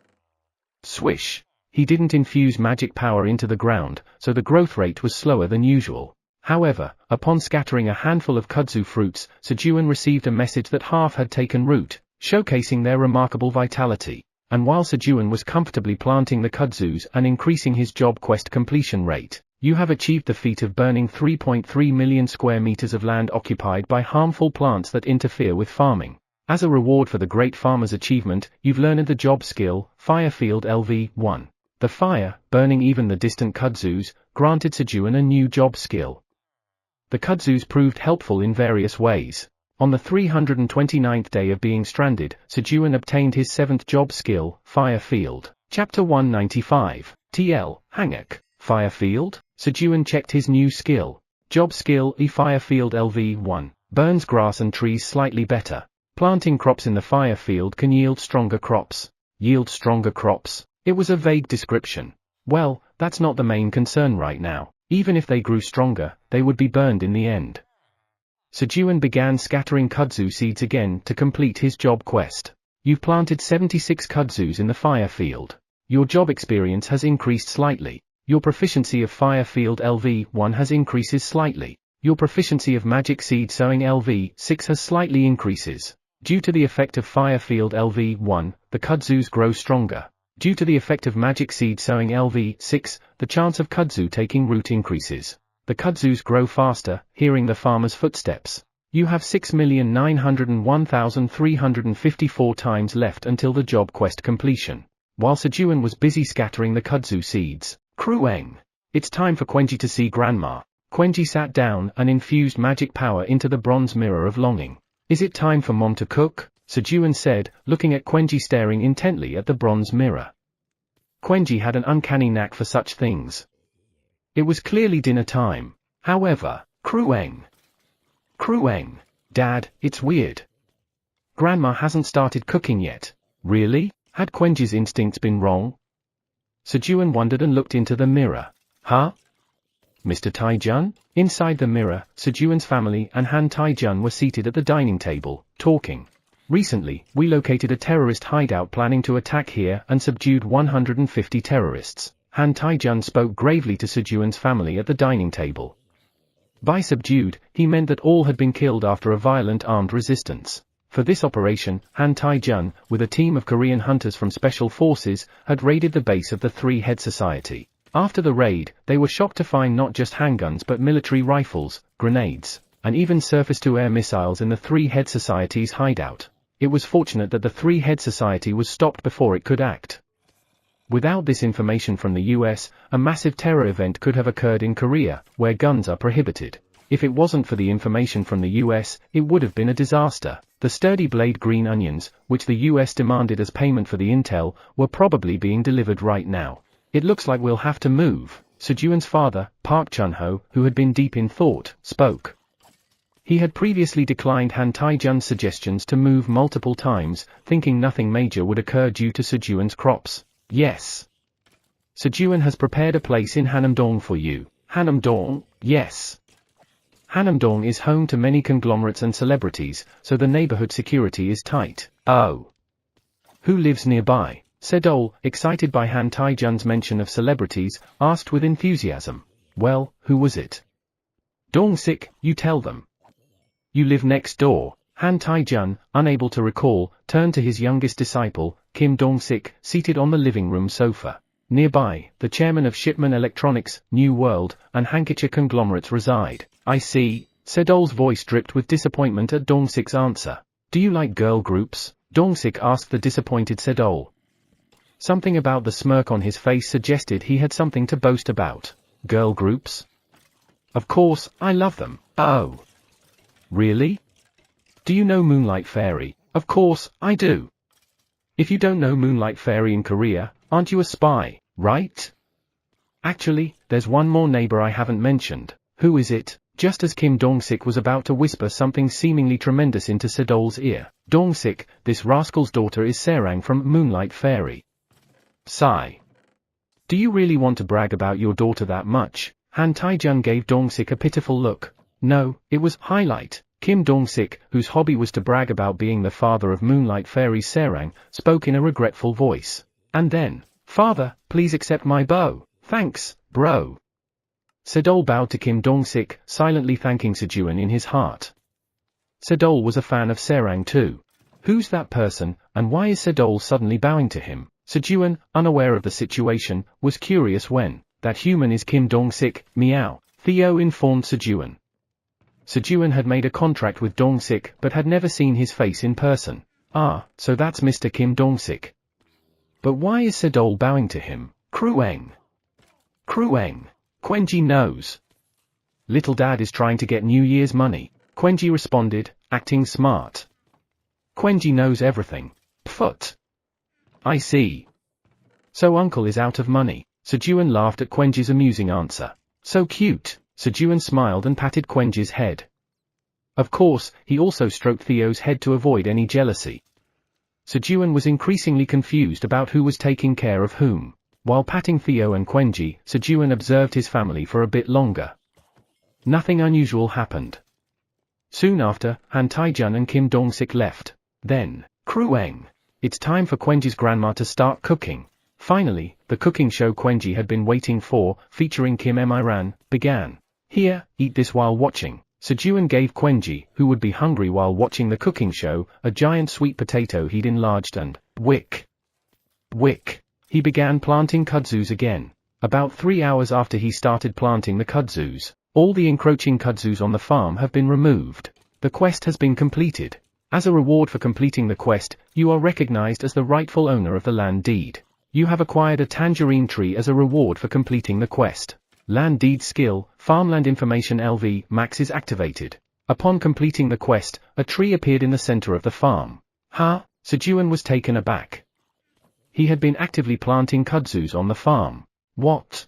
Swish. He didn't infuse magic power into the ground, so the growth rate was slower than usual. However, upon scattering a handful of kudzu fruits, Sejun received a message that half had taken root, showcasing their remarkable vitality. And while Sejun was comfortably planting the kudzus and increasing his job quest completion rate, you have achieved the feat of burning 3.3 million square meters of land occupied by harmful plants that interfere with farming. As a reward for the great farmer's achievement, you've learned the job skill, Fire Field LV1. The fire, burning even the distant kudzus, granted Sejun a new job skill. The kudzus proved helpful in various ways. On the 329th day of being stranded, Sejun obtained his 7th job skill, Fire Field. Chapter 195, TL, Hangak, Fire Field? Sejun checked his new skill. Job skill Fire Field LV1, burns grass and trees slightly better. Planting crops in the fire field can yield stronger crops. Yield stronger crops? It was a vague description. Well, that's not the main concern right now. Even if they grew stronger, they would be burned in the end. Sejun began scattering kudzu seeds again to complete his job quest. You've planted 76 kudzus in the fire field. Your job experience has increased slightly. Your proficiency of Fire Field LV1 has increases slightly. Your proficiency of magic seed sowing LV6 has slightly increases. Due to the effect of Fire Field LV1, the kudzus grow stronger. Due to the effect of magic seed sowing LV6, the chance of kudzu taking root increases. The kudzus grow faster, hearing the farmer's footsteps. You have 6,901,354 times left until the job quest completion. While Sejun was busy scattering the kudzu seeds, Krueng. It's time for Quenji to see Grandma. Quenji sat down and infused magic power into the bronze mirror of longing. Is it time for Mom to cook? Sejun said, looking at Quenji staring intently at the bronze mirror. Quenji had an uncanny knack for such things. It was clearly dinner time. However, Krueng. Dad, it's weird. Grandma hasn't started cooking yet. Really? Had Quenji's instincts been wrong? Sejun wondered and looked into the mirror. Huh? Mr. Taijun? Inside the mirror, Sejun's family and Han Taijun were seated at the dining table, talking. Recently, we located a terrorist hideout planning to attack here and subdued 150 terrorists. Han Taijun spoke gravely to Sejun's family at the dining table. By subdued, he meant that all had been killed after a violent armed resistance. For this operation, Han Taijun, with a team of Korean hunters from Special Forces, had raided the base of the Three-Head Society. After the raid, they were shocked to find not just handguns but military rifles, grenades, and even surface-to-air missiles in the Three-Head Society's hideout. It was fortunate that the Three-Head Society was stopped before it could act. Without this information from the US, a massive terror event could have occurred in Korea, where guns are prohibited. If it wasn't for the information from the US, it would have been a disaster. The sturdy blade green onions, which the US demanded as payment for the intel, were probably being delivered right now. It looks like we'll have to move. Sejun's father, Park Chun-ho, who had been deep in thought, spoke. He had previously declined Han Taijun's suggestions to move multiple times, thinking nothing major would occur due to Sejun's crops. Yes. Sejun has prepared a place in Hanamdong for you. Hanamdong? Yes. Hanamdong is home to many conglomerates and celebrities, so the neighborhood security is tight. Oh. Who lives nearby? Sedol, excited by Han Taijun's mention of celebrities, asked with enthusiasm. Well, who was it? Dong-sik, you tell them. You live next door. Han Taijun, unable to recall, turned to his youngest disciple, Kim Dong-sik, seated on the living room sofa. Nearby, the chairman of Shipman Electronics, New World, and Handkerchief conglomerates reside. I see. Sedol's voice dripped with disappointment at Dong-sik's answer. Do you like girl groups? Dong-sik asked the disappointed Sedol. Something about the smirk on his face suggested he had something to boast about. Girl groups? Of course, I love them. Oh. Really? Do you know Moonlight Fairy? Of course, I do. If you don't know Moonlight Fairy in Korea, aren't you a spy, right? Actually, there's one more neighbor I haven't mentioned. Who is it? Just as Kim Dong-sik was about to whisper something seemingly tremendous into Sedol's ear. Dong-sik, this rascal's daughter is Serang from Moonlight Fairy. Sigh. Do you really want to brag about your daughter that much? Han Taijun gave Dong-sik a pitiful look. No, it was highlight. Kim Dong-sik, whose hobby was to brag about being the father of Moonlight Fairy Serang, spoke in a regretful voice. And then, Father, please accept my bow. Thanks, bro. Sedol bowed to Kim Dong-sik, silently thanking Sejun in his heart. Sedol was a fan of Serang too. Who's that person, and why is Sedol suddenly bowing to him? Sejun, unaware of the situation, was curious when, that human is Kim Dong-sik, meow, Theo informed Sejun. Sejun had made a contract with Dong-sik but had never seen his face in person. Ah, so that's Mr. Kim Dong-sik. But why is Sedol bowing to him? Krueng. Krueng. Quenji knows. Little dad is trying to get New Year's money, Quenji responded, acting smart. Quenji knows everything. Pfut. I see. So uncle is out of money. Sejun laughed at Quenji's amusing answer. So cute. Sejun smiled and patted Quenji's head. Of course, he also stroked Theo's head to avoid any jealousy. Sejun was increasingly confused about who was taking care of whom. While patting Theo and Quenji, Sejun observed his family for a bit longer. Nothing unusual happened. Soon after, Han Taijun and Kim Dong-sik left. Then, Krueng. It's time for Quenji's grandma to start cooking. Finally, the cooking show Quenji had been waiting for, featuring Kim Miran, began. Here, eat this while watching. Sejun gave Quenji, who would be hungry while watching the cooking show, a giant sweet potato he'd enlarged and, wick. He began planting kudzus again. About 3 hours after he started planting the kudzus, all the encroaching kudzus on the farm have been removed. The quest has been completed. As a reward for completing the quest, you are recognized as the rightful owner of the land deed. You have acquired a tangerine tree as a reward for completing the quest. Land deed skill, farmland information LV max is activated. Upon completing the quest, a tree appeared in the center of the farm. Huh? Sejun was taken aback. He had been actively planting kudzus on the farm. What?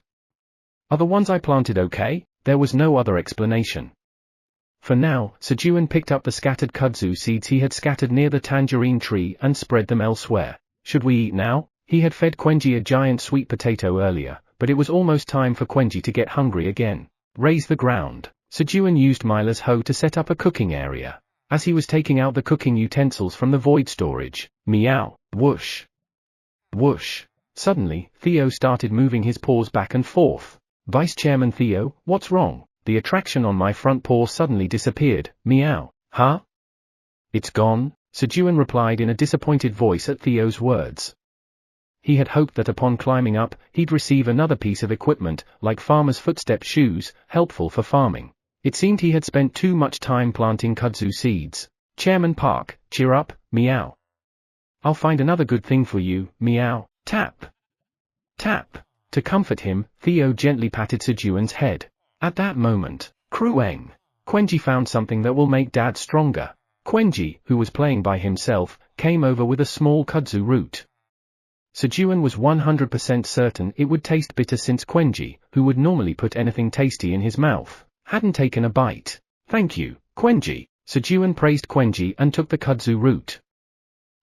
Are the ones I planted okay? There was no other explanation. For now, Sejun picked up the scattered kudzu seeds he had scattered near the tangerine tree and spread them elsewhere. Should we eat now? He had fed Quenji a giant sweet potato earlier, but it was almost time for Quenji to get hungry again. Raise the ground. Sejun used Mila's hoe to set up a cooking area. As he was taking out the cooking utensils from the void storage, meow, whoosh. Whoosh. Suddenly, Theo started moving his paws back and forth. Vice Chairman Theo, what's wrong? The attraction on my front paw suddenly disappeared, meow. Huh? It's gone? Sejun replied in a disappointed voice at Theo's words. He had hoped that upon climbing up, he'd receive another piece of equipment, like farmer's footstep shoes, helpful for farming. It seemed he had spent too much time planting kudzu seeds. Chairman Park, cheer up, meow. I'll find another good thing for you, meow, tap. Tap. To comfort him, Theo gently patted Sejun's head. At that moment, Krueng. Quenji found something that will make Dad stronger. Quenji, who was playing by himself, came over with a small kudzu root. Sejun was 100% certain it would taste bitter since Quenji, who would normally put anything tasty in his mouth, hadn't taken a bite. Thank you, Quenji. Sejun praised Quenji and took the kudzu root.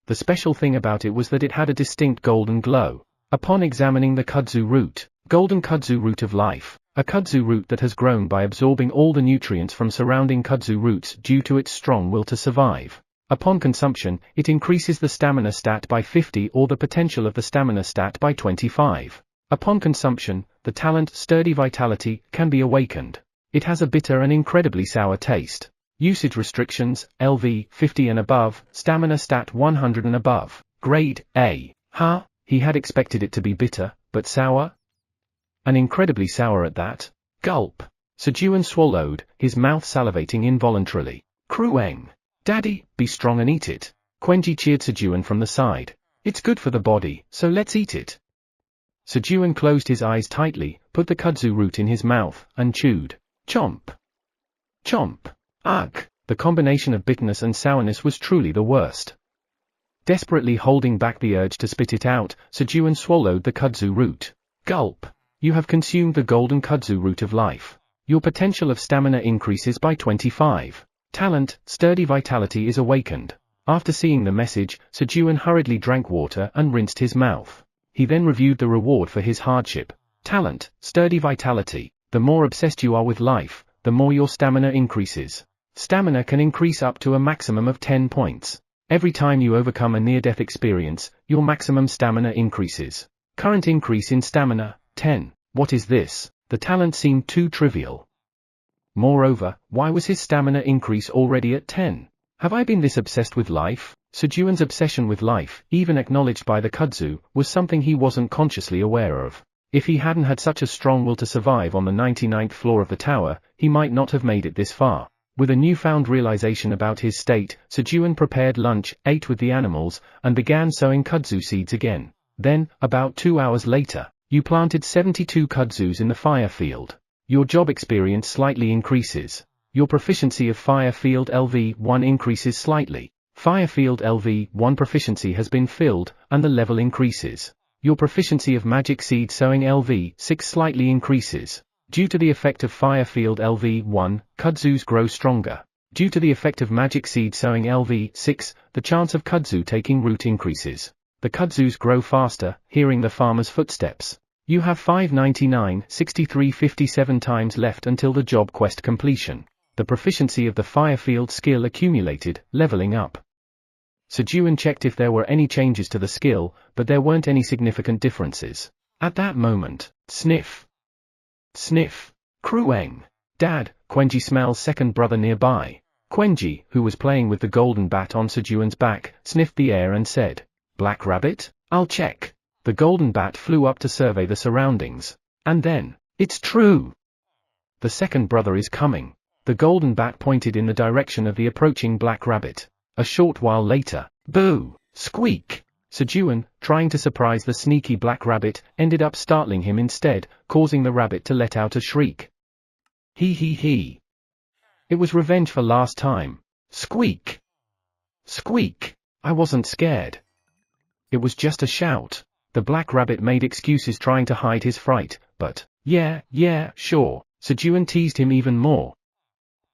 The special thing about it was that it had a distinct golden glow. Upon examining the kudzu root, golden kudzu root of life, a kudzu root that has grown by absorbing all the nutrients from surrounding kudzu roots due to its strong will to survive. Upon consumption, it increases the stamina stat by 50 or the potential of the stamina stat by 25. Upon consumption, the talent sturdy vitality can be awakened. It has a bitter and incredibly sour taste. Usage restrictions, LV 50 and above, stamina stat 100 and above, grade A. Huh? He had expected it to be bitter, but sour? And incredibly sour at that. Gulp. Sejun swallowed, his mouth salivating involuntarily. Krueng. Daddy, be strong and eat it. Quenji cheered Sejun from the side. It's good for the body, so let's eat it. Sejun closed his eyes tightly, put the kudzu root in his mouth, and chewed. Chomp. Chomp. Ugh. The combination of bitterness and sourness was truly the worst. Desperately holding back the urge to spit it out, Sejun swallowed the kudzu root. Gulp. You have consumed the golden kudzu root of life. Your potential of stamina increases by 25. Talent, sturdy vitality is awakened. After seeing the message, Sejun hurriedly drank water and rinsed his mouth. He then reviewed the reward for his hardship. Talent, sturdy vitality. The more obsessed you are with life, the more your stamina increases. Stamina can increase up to a maximum of 10 points. Every time you overcome a near-death experience, your maximum stamina increases. Current increase in stamina, 10. What is this? The talent seemed too trivial. Moreover, why was his stamina increase already at 10? Have I been this obsessed with life? Sejun's obsession with life, even acknowledged by the kudzu, was something he wasn't consciously aware of. If he hadn't had such a strong will to survive on the 99th floor of the tower, he might not have made it this far. With a newfound realization about his state, Sejun prepared lunch, ate with the animals, and began sowing kudzu seeds again. Then, about 2 hours later, you planted 72 kudzus in the fire field. Your job experience slightly increases. Your proficiency of fire field LV1 increases slightly. Fire field LV1 proficiency has been filled, and the level increases. Your proficiency of magic seed sowing LV6 slightly increases. Due to the effect of fire field LV1, kudzus grow stronger. Due to the effect of magic seed sowing LV6, the chance of kudzu taking root increases. The kudzus grow faster, hearing the farmer's footsteps. You have 599, 63, 57 times left until the job quest completion. The proficiency of the fire field skill accumulated, leveling up. Sejun checked if there were any changes to the skill, but there weren't any significant differences. At that moment, sniff. Sniff. Krueng. Dad, Quenji smells second brother nearby. Quenji, who was playing with the golden bat on Sejun's back, sniffed the air and said, "Black rabbit? I'll check." The golden bat flew up to survey the surroundings. And then, "It's true! The second brother is coming." The golden bat pointed in the direction of the approaching black rabbit. A short while later, boo! Squeak! Sejun, trying to surprise the sneaky black rabbit, ended up startling him instead, causing the rabbit to let out a shriek. He. It was revenge for last time. Squeak! Squeak! I wasn't scared. It was just a shout. The black rabbit made excuses trying to hide his fright, but, yeah, sure. Sejun teased him even more.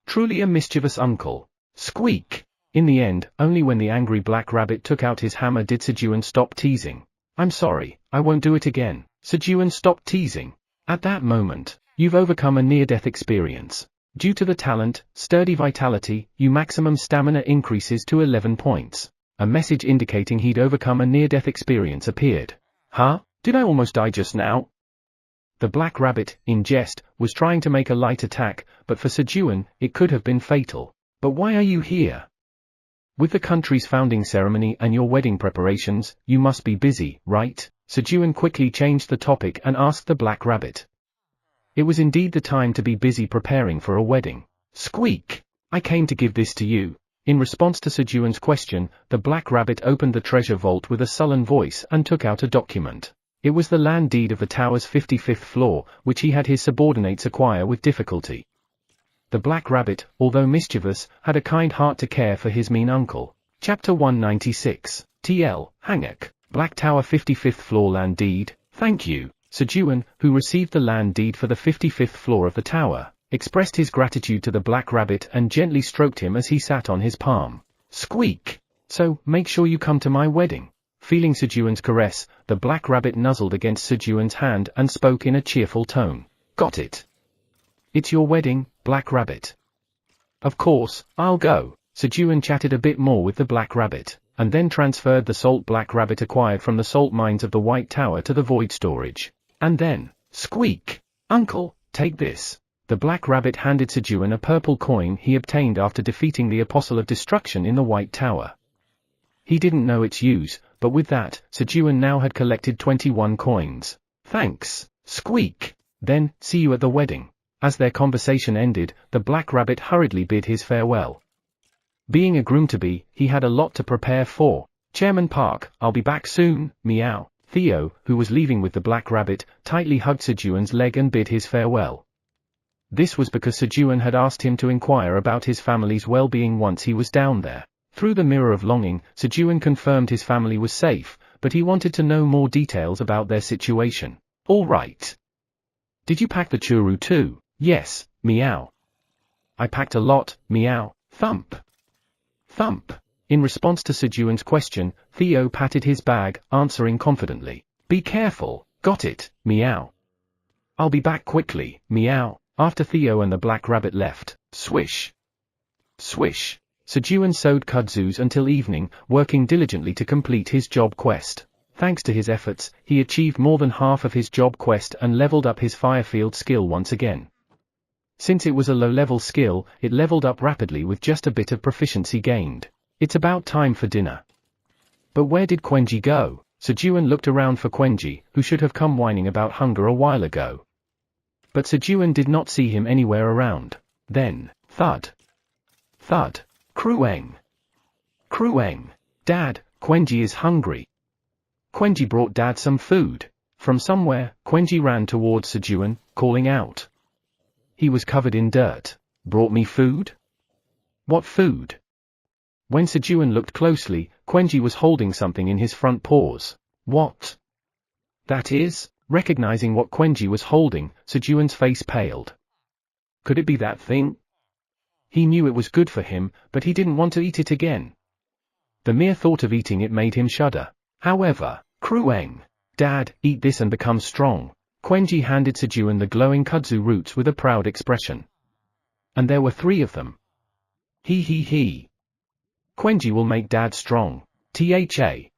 Truly a mischievous uncle. Squeak! In the end, only when the angry black rabbit took out his hammer did Sejun stop teasing. "I'm sorry, I won't do it again." Sejun stopped teasing. At that moment, you've overcome a near-death experience. Due to the talent, sturdy vitality, your maximum stamina increases to 11 points. A message indicating he'd overcome a near-death experience appeared. Huh? Did I almost die just now? The black rabbit, in jest, was trying to make a light attack, but for Sejun, it could have been fatal. "But why are you here? With the country's founding ceremony and your wedding preparations, you must be busy, right?" Sejun quickly changed the topic and asked the black rabbit. It was indeed the time to be busy preparing for a wedding. Squeak! "I came to give this to you." In response to Sejun's question, the black rabbit opened the treasure vault with a sullen voice and took out a document. It was the land deed of the tower's 55th floor, which he had his subordinates acquire with difficulty. The black rabbit, although mischievous, had a kind heart to care for his mean uncle. Chapter 196. TL, Hanguk. Black Tower 55th floor land deed. Thank you. Sejun, who received the land deed for the 55th floor of the tower, expressed his gratitude to the black rabbit and gently stroked him as he sat on his palm. Squeak! "So, make sure you come to my wedding." Feeling Sejun's caress, the black rabbit nuzzled against Sejun's hand and spoke in a cheerful tone. "Got it. It's your wedding, black rabbit." "Of course, I'll go." Sejun chatted a bit more with the black rabbit, and then transferred the salt black rabbit acquired from the salt mines of the White Tower to the void storage. And then, "Squeak! Uncle, take this." The black rabbit handed Sejun a purple coin he obtained after defeating the Apostle of Destruction in the White Tower. He didn't know its use, but with that, Sejun now had collected 21 coins. "Thanks, Squeak. Then, see you at the wedding." As their conversation ended, the black rabbit hurriedly bid his farewell. Being a groom-to-be, he had a lot to prepare for. "Chairman Park, I'll be back soon, meow." Theo, who was leaving with the black rabbit, tightly hugged Sejun's leg and bid his farewell. This was because Sejun had asked him to inquire about his family's well-being once he was down there. Through the mirror of longing, Sejun confirmed his family was safe, but he wanted to know more details about their situation. "All right. Did you pack the churu too?" "Yes, meow. I packed a lot, meow." Thump. Thump. In response to Sejun's question, Theo patted his bag, answering confidently. "Be careful." "Got it, meow. I'll be back quickly, meow." After Theo and the black rabbit left, swish. Swish. Sejun sowed kudzus until evening, working diligently to complete his job quest. Thanks to his efforts, he achieved more than half of his job quest and leveled up his firefield skill once again. Since it was a low-level skill, it leveled up rapidly with just a bit of proficiency gained. It's about time for dinner. But where did Quenji go? Sejun looked around for Quenji, who should have come whining about hunger a while ago. But Sejun did not see him anywhere around. Then, thud. Thud. Krueng. Krueng. Dad, Quenji is hungry. Quenji brought Dad some food. From somewhere, Quenji ran towards Sejun, calling out. He was covered in dirt. Brought me food? What food? When Sejun looked closely, Quenji was holding something in his front paws. What? That is? Recognizing what Quenji was holding, Sejun's face paled. Could it be that thing? He knew it was good for him, but he didn't want to eat it again. The mere thought of eating it made him shudder. However, Krueng. Dad, eat this and become strong. Quenji handed Sejun the glowing kudzu roots with a proud expression. And there were 3 of them. He. Quenji will make Dad strong. Tha.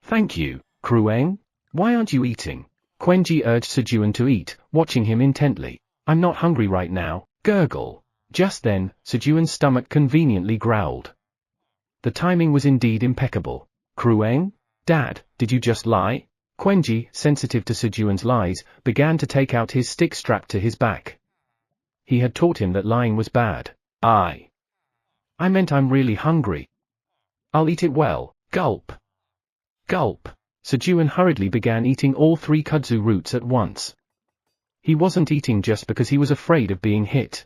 Thank you, Krueng. Why aren't you eating? Quenji urged Sejun to eat, watching him intently. I'm not hungry right now, gurgle. Just then, Sejun's stomach conveniently growled. The timing was indeed impeccable. Krueng? Dad, did you just lie? Quenji, sensitive to Sejun's lies, began to take out his stick strapped to his back. He had taught him that lying was bad. I meant I'm really hungry. I'll eat it well, gulp. Gulp. Sejun hurriedly began eating all 3 kudzu roots at once. He wasn't eating just because he was afraid of being hit.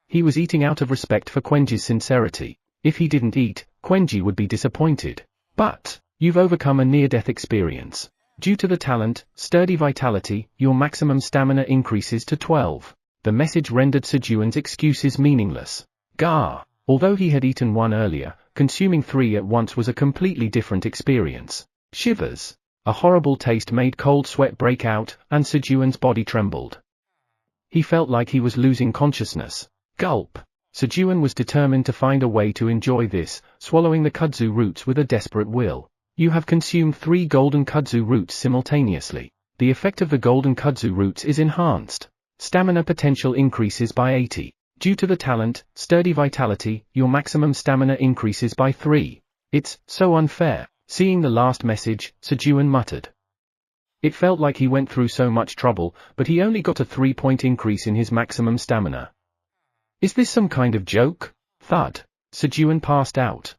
He was eating out of respect for Quenji's sincerity. If he didn't eat, Quenji would be disappointed. But, you've overcome a near-death experience. Due to the talent, sturdy vitality, your maximum stamina increases to 12. The message rendered Sejun's excuses meaningless. Gah! Although he had eaten 1 earlier, consuming 3 at once was a completely different experience. Shivers. A horrible taste made cold sweat break out, and Sejun's body trembled. He felt like he was losing consciousness. Gulp. Sejun was determined to find a way to enjoy this, swallowing the kudzu roots with a desperate will. You have consumed 3 golden kudzu roots simultaneously. The effect of the golden kudzu roots is enhanced. Stamina potential increases by 80. Due to the talent, sturdy vitality, your maximum stamina increases by 3. It's so unfair. Seeing the last message, Sejun muttered. It felt like he went through so much trouble, but he only got a 3-point increase in his maximum stamina. Is this some kind of joke? Thud. Sejun passed out.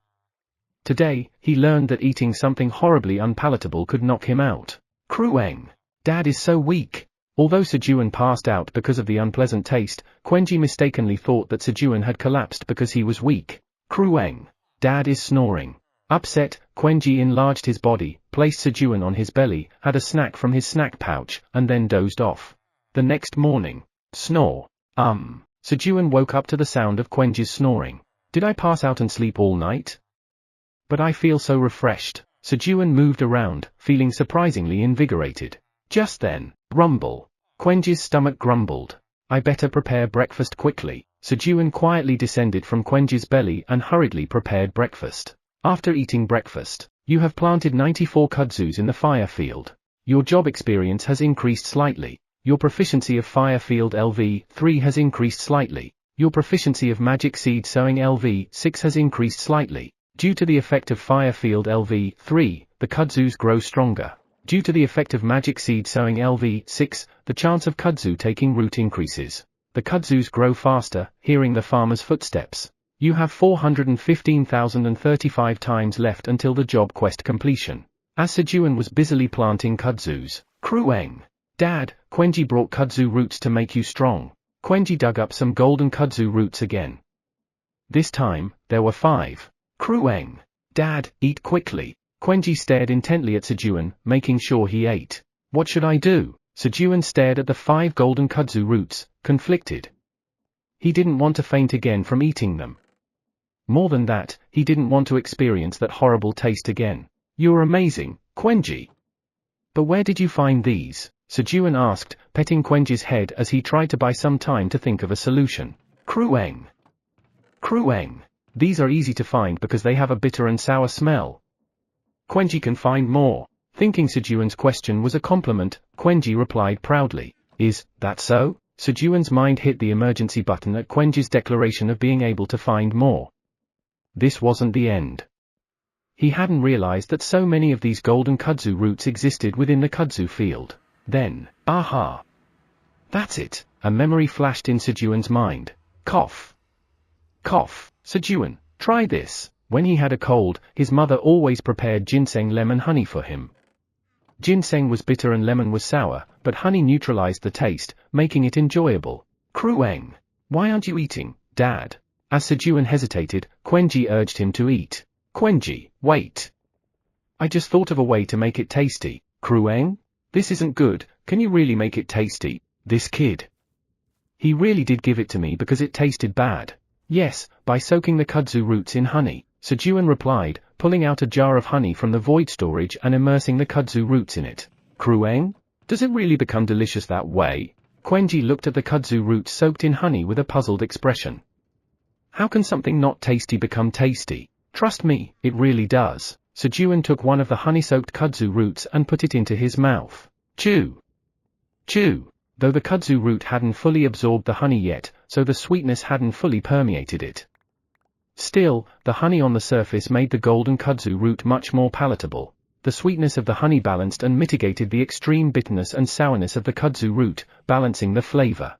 Today, he learned that eating something horribly unpalatable could knock him out. Krueng. Dad is so weak. Although Sejun passed out because of the unpleasant taste, Quenji mistakenly thought that Sejun had collapsed because he was weak. Krueng. Dad is snoring. Upset, Quenji enlarged his body, placed Sejun on his belly, had a snack from his snack pouch, and then dozed off. The next morning. Snore. Sejun woke up to the sound of Quenji's snoring. Did I pass out and sleep all night? But I feel so refreshed. Sejun moved around, feeling surprisingly invigorated. Just then, rumble. Quenji's stomach grumbled. I better prepare breakfast quickly. Sejun quietly descended from Quenji's belly and hurriedly prepared breakfast. After eating breakfast, you have planted 94 kudzus in the fire field. Your job experience has increased slightly. Your proficiency of fire field LV3 has increased slightly. Your proficiency of magic seed sowing LV6 has increased slightly. Due to the effect of fire field LV3, the kudzus grow stronger. Due to the effect of magic seed sowing LV6, the chance of kudzu taking root increases. The kudzus grow faster, hearing the farmer's footsteps. You have 415,035 times left until the job quest completion. As Sejun was busily planting kudzus, Krueng. Dad, Quenji brought kudzu roots to make you strong. Quenji dug up some golden kudzu roots again. This time, there were 5. Krueng. Dad, eat quickly. Quenji stared intently at Sejun, making sure he ate. What should I do? Sejun stared at the 5 golden kudzu roots, conflicted. He didn't want to faint again from eating them. More than that, he didn't want to experience that horrible taste again. You're amazing, Quenji. But where did you find these? Sejun asked, petting Quenji's head as he tried to buy some time to think of a solution. Krueng. Krueng. These are easy to find because they have a bitter and sour smell. Quenji can find more. Thinking Sejun's question was a compliment, Quenji replied proudly, "Is that so?" Sejun's mind hit the emergency button at Quenji's declaration of being able to find more. This wasn't the end. He hadn't realized that so many of these golden kudzu roots existed within the kudzu field. Then, aha! That's it, a memory flashed in Sejun's mind. Cough. Cough. Sejun, try this. When he had a cold, his mother always prepared ginseng lemon honey for him. Ginseng was bitter and lemon was sour, but honey neutralized the taste, making it enjoyable. Krueng. Why aren't you eating, Dad? As Sejun hesitated, Quenji urged him to eat. Quenji, wait. I just thought of a way to make it tasty. Krueng? This isn't good, can you really make it tasty? This kid. He really did give it to me because it tasted bad. Yes, by soaking the kudzu roots in honey, Sejun replied, pulling out a jar of honey from the void storage and immersing the kudzu roots in it. Krueng? Does it really become delicious that way? Quenji looked at the kudzu roots soaked in honey with a puzzled expression. How can something not tasty become tasty? Trust me, it really does. Sejun took one of the honey-soaked kudzu roots and put it into his mouth. Chew. Chew. Though the kudzu root hadn't fully absorbed the honey yet, so the sweetness hadn't fully permeated it. Still, the honey on the surface made the golden kudzu root much more palatable. The sweetness of the honey balanced and mitigated the extreme bitterness and sourness of the kudzu root, balancing the flavor.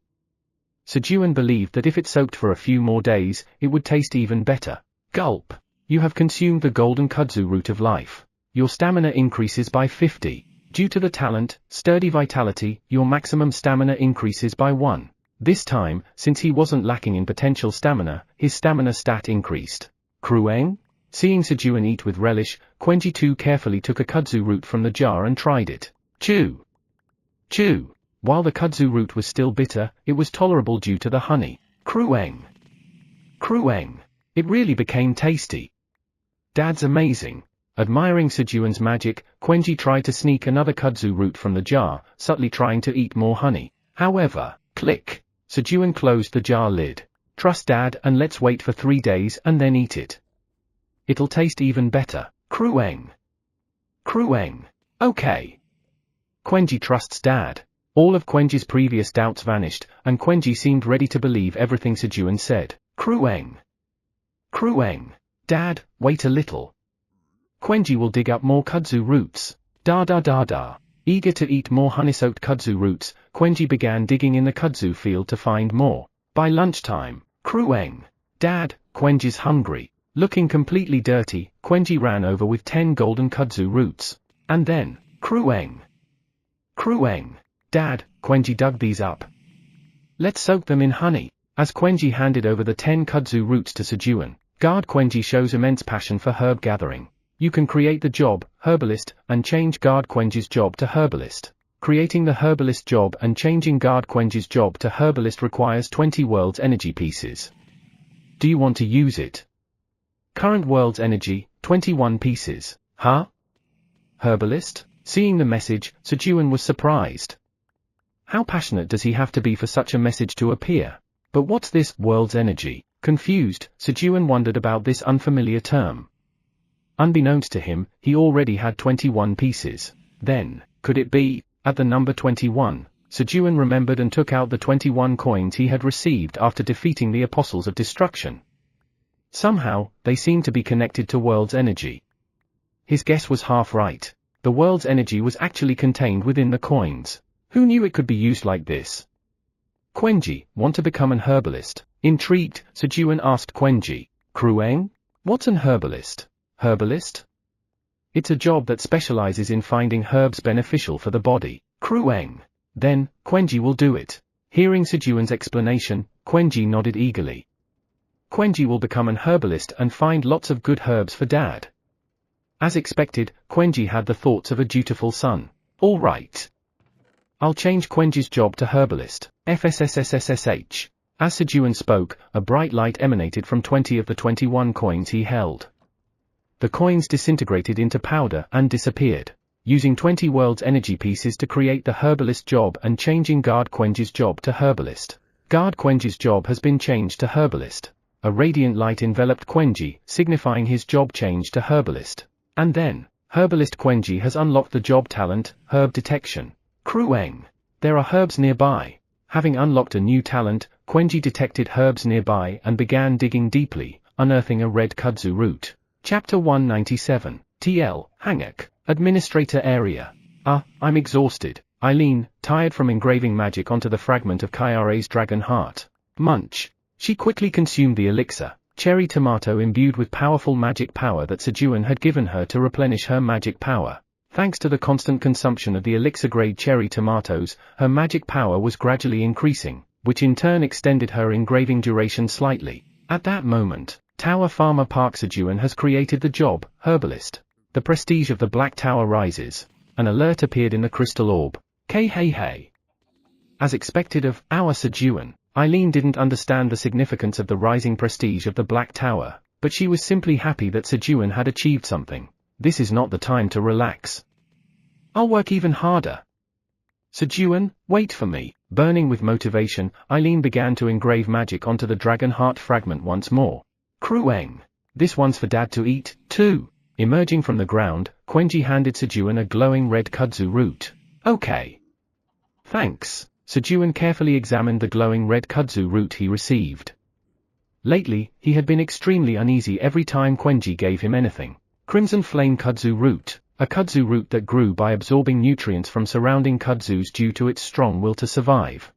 Sejun believed that if it soaked for a few more days, it would taste even better. Gulp. You have consumed the golden kudzu root of life. Your stamina increases by 50. Due to the talent, sturdy vitality, your maximum stamina increases by 1. This time, since he wasn't lacking in potential stamina, his stamina stat increased. Krueng? Seeing Sejun eat with relish, Quenji too carefully took a kudzu root from the jar and tried it. Chew. Chew. While the kudzu root was still bitter, it was tolerable due to the honey. Krueng. Krueng. It really became tasty. Dad's amazing. Admiring Sejun's magic, Quenji tried to sneak another kudzu root from the jar, subtly trying to eat more honey. However, click. Sejun closed the jar lid. Trust Dad and let's wait for 3 days and then eat it. It'll taste even better. Krueng. Krueng. Okay. Quenji trusts Dad. All of Quenji's previous doubts vanished, and Quenji seemed ready to believe everything Sejun said. Krueng. Krueng. Dad, wait a little. Quenji will dig up more kudzu roots. Da da da da. Eager to eat more honey-soaked kudzu roots, Quenji began digging in the kudzu field to find more. By lunchtime, Krueng. Dad, Quenji's hungry. Looking completely dirty, Quenji ran over with 10 golden kudzu roots. And then, Krueng. Krueng. Dad, Quenji dug these up. Let's soak them in honey. As Quenji handed over the 10 kudzu roots to Sejun, guard Quenji shows immense passion for herb gathering. You can create the job, herbalist, and change guard Quenji's job to herbalist. Creating the herbalist job and changing guard Quenji's job to herbalist requires 20 world's energy pieces. Do you want to use it? Current world's energy, 21 pieces. Huh? Herbalist? Seeing the message, Sejun was surprised. How passionate does he have to be for such a message to appear? But what's this, world's energy? Confused, Sejun wondered about this unfamiliar term. Unbeknownst to him, he already had 21 pieces. Then, could it be, at the number 21, Sejun remembered and took out the 21 coins he had received after defeating the Apostles of Destruction. Somehow, they seemed to be connected to world's energy. His guess was half right. The world's energy was actually contained within the coins. Who knew it could be used like this? Quenji, want to become an herbalist? Intrigued, Sejun asked Quenji. Krueng? What's an herbalist? Herbalist? It's a job that specializes in finding herbs beneficial for the body. Krueng. Then, Quenji will do it. Hearing Sejun's explanation, Quenji nodded eagerly. Quenji will become an herbalist and find lots of good herbs for Dad. As expected, Quenji had the thoughts of a dutiful son. All right. I'll change Quenji's job to herbalist. FSSSSSH. As Sejun spoke, a bright light emanated from 20 of the 21 coins he held. The coins disintegrated into powder and disappeared. Using 20 world's energy pieces to create the herbalist job and changing guard Quenji's job to herbalist. Guard Quenji's job has been changed to herbalist. A radiant light enveloped Quenji, signifying his job change to herbalist. And then, Herbalist Quenji has unlocked the job talent, herb detection. Krueng. There are herbs nearby. Having unlocked a new talent, Quenji detected herbs nearby and began digging deeply, unearthing a red kudzu root. Chapter 197, TL, Hanguk, Administrator Area. I'm exhausted. Eileen, tired from engraving magic onto the fragment of Kyare's dragon heart. Munch. She quickly consumed the elixir, cherry tomato imbued with powerful magic power that Sejun had given her to replenish her magic power. Thanks to the constant consumption of the elixir-grade cherry tomatoes, her magic power was gradually increasing, which in turn extended her engraving duration slightly. At that moment, Tower Farmer Park Sejun has created the job, Herbalist. The prestige of the Black Tower rises. An alert appeared in the crystal orb. Hey. As expected of our Sejun, Eileen didn't understand the significance of the rising prestige of the Black Tower, but she was simply happy that Sejun had achieved something. This is not the time to relax. I'll work even harder. Sejun, wait for me. Burning with motivation, Eileen began to engrave magic onto the dragon heart fragment once more. Krueng. This one's for Dad to eat, too. Emerging from the ground, Quenji handed Sejun a glowing red kudzu root. Okay. Thanks. Sejun carefully examined the glowing red kudzu root he received. Lately, he had been extremely uneasy every time Quenji gave him anything. Crimson Flame Kudzu Root, a kudzu root that grew by absorbing nutrients from surrounding kudzus due to its strong will to survive.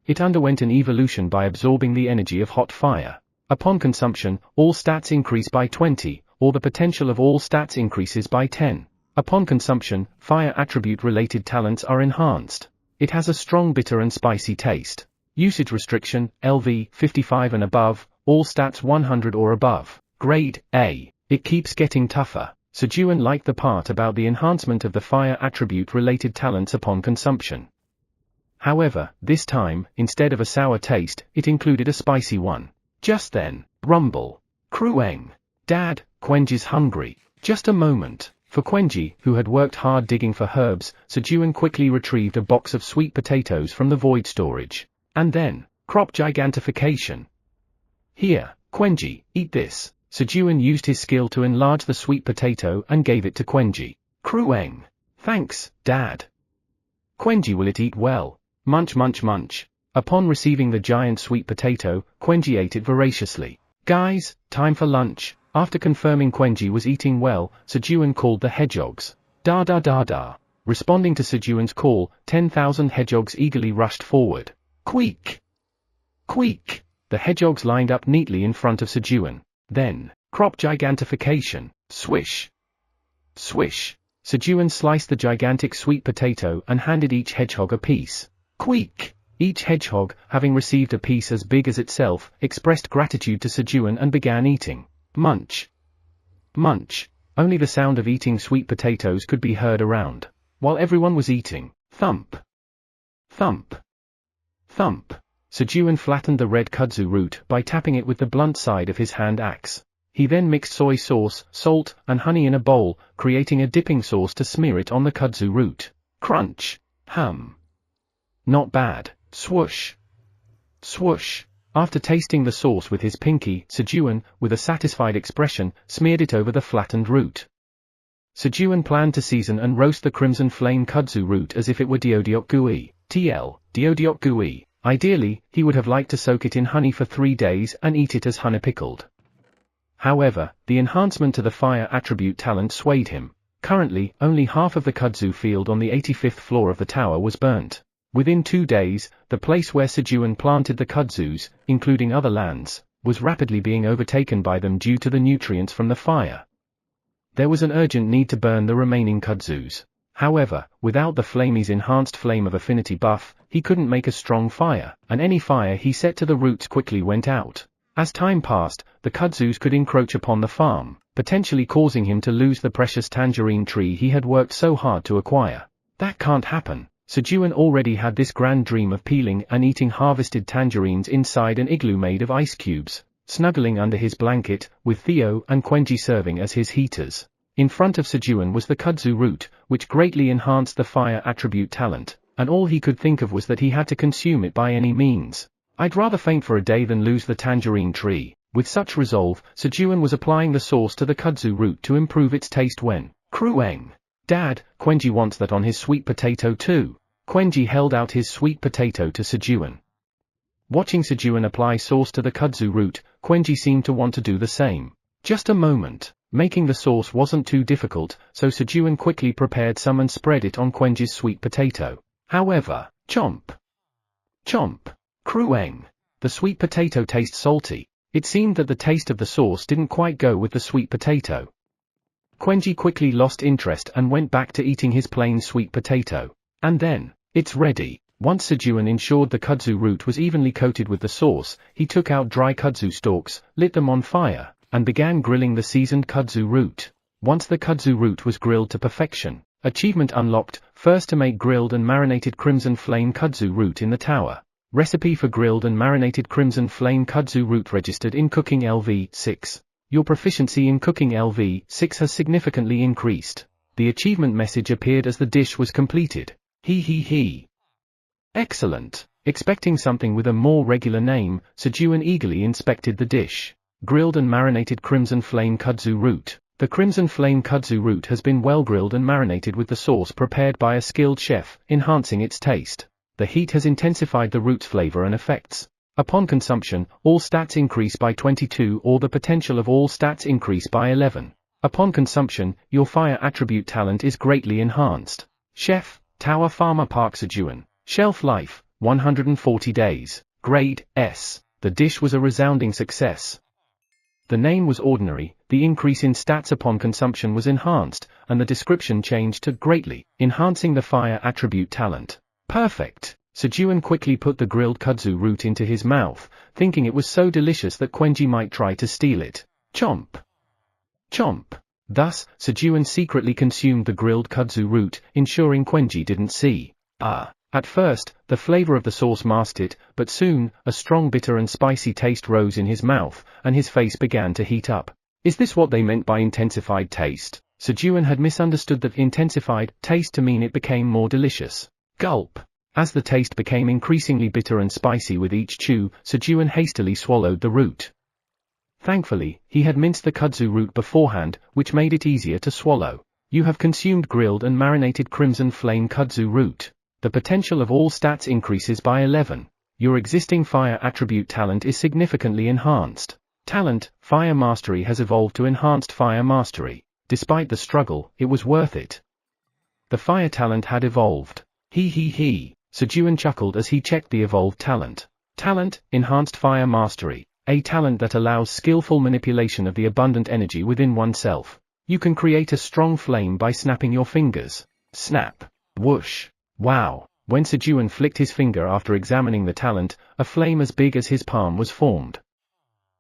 It underwent an evolution by absorbing the energy of hot fire. Upon consumption, all stats increase by 20, or the potential of all stats increases by 10. Upon consumption, fire attribute-related talents are enhanced. It has a strong bitter and spicy taste. Usage restriction, LV, 55 and above, all stats 100 or above. Grade, A. It keeps getting tougher. Sejun liked the part about the enhancement of the fire attribute-related talents upon consumption. However, this time, instead of a sour taste, it included a spicy one. Just then, rumble. Krueng. Dad, Quenji's hungry. Just a moment. For Quenji, who had worked hard digging for herbs, Sejun quickly retrieved a box of sweet potatoes from the void storage. And then, crop gigantification. Here, Quenji, eat this. Sejun used his skill to enlarge the sweet potato and gave it to Quenji. Krueng. Thanks, Dad. Quenji, will it eat well? Munch munch munch. Upon receiving the giant sweet potato, Quenji ate it voraciously. Guys, time for lunch. After confirming Quenji was eating well, Sejun called the hedgehogs. Da. Responding to Sejun's call, 10,000 hedgehogs eagerly rushed forward. Queek. Queek. The hedgehogs lined up neatly in front of Sejun. Then, crop gigantification. Swish. Swish. Sejun sliced the gigantic sweet potato and handed each hedgehog a piece. Queek. Each hedgehog, having received a piece as big as itself, expressed gratitude to Sejun and began eating. Munch. Munch. Only the sound of eating sweet potatoes could be heard around. While everyone was eating, thump. Thump. Thump. Sejun flattened the red kudzu root by tapping it with the blunt side of his hand axe. He then mixed soy sauce, salt, and honey in a bowl, creating a dipping sauce to smear it on the kudzu root. Crunch. Hum. Not bad. Swoosh. Swoosh. After tasting the sauce with his pinky, Sejun, with a satisfied expression, smeared it over the flattened root. Sejun planned to season and roast the crimson flame kudzu root as if it were deodeokgui. TL, deodeokgui. Ideally, he would have liked to soak it in honey for 3 days and eat it as honey pickled. However, the enhancement to the fire attribute talent swayed him. Currently, only half of the kudzu field on the 85th floor of the tower was burnt. Within 2 days, the place where Sejun planted the kudzus, including other lands, was rapidly being overtaken by them due to the nutrients from the fire. There was an urgent need to burn the remaining kudzus. However, without the flamey's enhanced flame of affinity buff, he couldn't make a strong fire, and any fire he set to the roots quickly went out. As time passed, the kudzus could encroach upon the farm, potentially causing him to lose the precious tangerine tree he had worked so hard to acquire. That can't happen. Sejun already had this grand dream of peeling and eating harvested tangerines inside an igloo made of ice cubes, snuggling under his blanket, with Theo and Quenji serving as his heaters. In front of Sejun was the kudzu root, which greatly enhanced the fire attribute talent, and all he could think of was that he had to consume it by any means. I'd rather faint for a day than lose the tangerine tree. With such resolve, Sejun was applying the sauce to the kudzu root to improve its taste when, Crueng. Dad, Quenji wants that on his sweet potato too. Quenji held out his sweet potato to Sejun. Watching Sejun apply sauce to the kudzu root, Quenji seemed to want to do the same. Just a moment. Making the sauce wasn't too difficult, so Sejun quickly prepared some and spread it on Quenji's sweet potato. However, chomp. Chomp. Crueng. The sweet potato tastes salty. It seemed that the taste of the sauce didn't quite go with the sweet potato. Quenji quickly lost interest and went back to eating his plain sweet potato. And then, it's ready. Once Sejun ensured the kudzu root was evenly coated with the sauce, he took out dry kudzu stalks, lit them on fire, and began grilling the seasoned kudzu root. Once the kudzu root was grilled to perfection, achievement unlocked, first to make grilled and marinated crimson flame kudzu root in the tower. Recipe for grilled and marinated crimson flame kudzu root registered in Cooking LV 6. Your proficiency in Cooking LV 6 has significantly increased. The achievement message appeared as the dish was completed. He. Excellent. Expecting something with a more regular name, Sejun eagerly inspected the dish. Grilled and marinated crimson flame kudzu root. The crimson flame kudzu root has been well grilled and marinated with the sauce prepared by a skilled chef, enhancing its taste. The heat has intensified the root's flavor and effects. Upon consumption, all stats increase by 22 or the potential of all stats increase by 11. Upon consumption, your fire attribute talent is greatly enhanced. Chef, Tower Farmer Park Sejun. Shelf life, 140 days. Grade, S. The dish was a resounding success. The name was ordinary, the increase in stats upon consumption was enhanced, and the description changed to greatly, enhancing the fire attribute talent. Perfect. Sejun quickly put the grilled kudzu root into his mouth, thinking it was so delicious that Quenji might try to steal it. Chomp. Chomp. Thus, Sejun secretly consumed the grilled kudzu root, ensuring Quenji didn't see. At first, the flavor of the sauce masked it, but soon, a strong bitter and spicy taste rose in his mouth, and his face began to heat up. Is this what they meant by intensified taste? Sejun had misunderstood that intensified taste to mean it became more delicious. Gulp. As the taste became increasingly bitter and spicy with each chew, Sejun hastily swallowed the root. Thankfully, he had minced the kudzu root beforehand, which made it easier to swallow. You have consumed grilled and marinated crimson flame kudzu root. The potential of all stats increases by 11. Your existing fire attribute talent is significantly enhanced. Talent, Fire Mastery has evolved to Enhanced Fire Mastery. Despite the struggle, it was worth it. The fire talent had evolved. He. Sejun chuckled as he checked the evolved talent. Talent, Enhanced Fire Mastery. A talent that allows skillful manipulation of the abundant energy within oneself. You can create a strong flame by snapping your fingers. Snap. Whoosh. Wow. When Sejun flicked his finger after examining the talent, a flame as big as his palm was formed.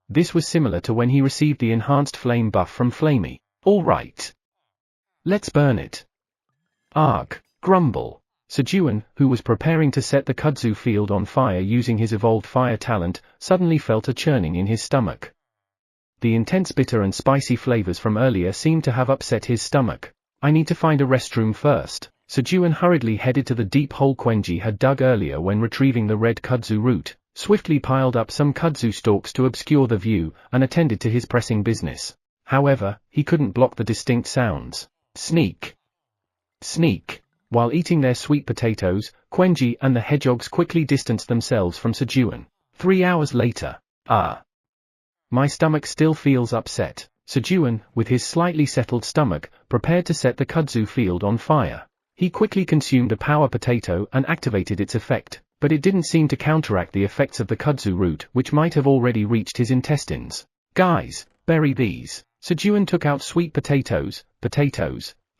This was similar to when he received the enhanced flame buff from Flamey. Alright. Let's burn it. Arg. Grumble. Sejun, who was preparing to set the kudzu field on fire using his evolved fire talent, suddenly felt a churning in his stomach. The intense bitter and spicy flavors from earlier seemed to have upset his stomach. I need to find a restroom first. Sejun hurriedly headed to the deep hole Quenji had dug earlier when retrieving the red kudzu root, swiftly piled up some kudzu stalks to obscure the view, and attended to his pressing business. However, he couldn't block the distinct sounds. Sneak. Sneak. While eating their sweet potatoes, Quenji and the hedgehogs quickly distanced themselves from Sejun. 3 hours later. My stomach still feels upset. Sejun, with his slightly settled stomach, prepared to set the kudzu field on fire. He quickly consumed a power potato and activated its effect, but it didn't seem to counteract the effects of the kudzu root, which might have already reached his intestines. Guys, bury these. Sejun took out sweet potatoes,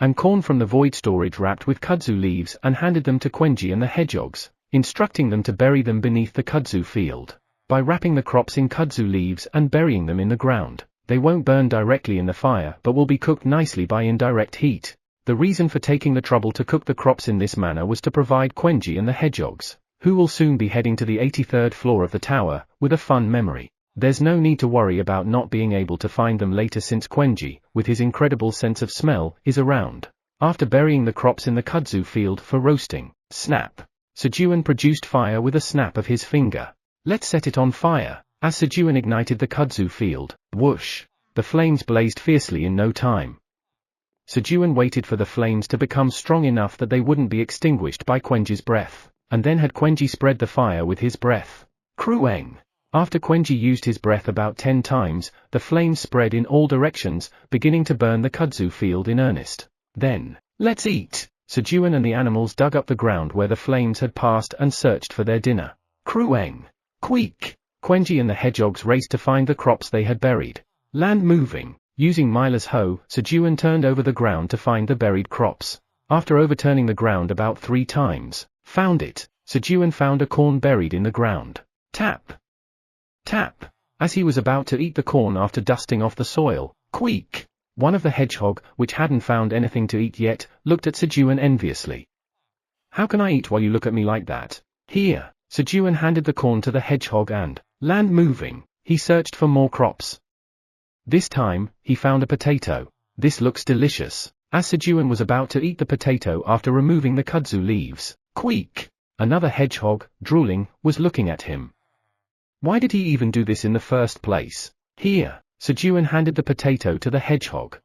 and corn from the void storage wrapped with kudzu leaves and handed them to Quenji and the hedgehogs, instructing them to bury them beneath the kudzu field. By wrapping the crops in kudzu leaves and burying them in the ground, they won't burn directly in the fire but will be cooked nicely by indirect heat. The reason for taking the trouble to cook the crops in this manner was to provide Quenji and the hedgehogs, who will soon be heading to the 83rd floor of the tower, with a fun memory. There's no need to worry about not being able to find them later since Quenji, with his incredible sense of smell, is around. After burying the crops in the kudzu field for roasting, snap. Sejun produced fire with a snap of his finger. Let's set it on fire. As Sejun ignited the kudzu field, whoosh, the flames blazed fiercely in no time. Sejun waited for the flames to become strong enough that they wouldn't be extinguished by Quenji's breath, and then had Quenji spread the fire with his breath. Krueng. After Quenji used his breath about 10 times, the flames spread in all directions, beginning to burn the kudzu field in earnest. Then, let's eat! Sejun and the animals dug up the ground where the flames had passed and searched for their dinner. Krueng. Queek! Quenji and the hedgehogs raced to find the crops they had buried. Land moving. Using Mila's hoe, Sejun turned over the ground to find the buried crops. After overturning the ground about 3 times, found it. Sejun found a corn buried in the ground. Tap! Tap! As he was about to eat the corn after dusting off the soil, queek! One of the hedgehog, which hadn't found anything to eat yet, looked at Sejun enviously. How can I eat while you look at me like that? Here! Sejun handed the corn to the hedgehog and, land moving, he searched for more crops. This time, he found a potato. This looks delicious. As Sejun was about to eat the potato after removing the kudzu leaves, queek! Another hedgehog, drooling, was looking at him. Why did he even do this in the first place? Here, Sejun handed the potato to the hedgehog.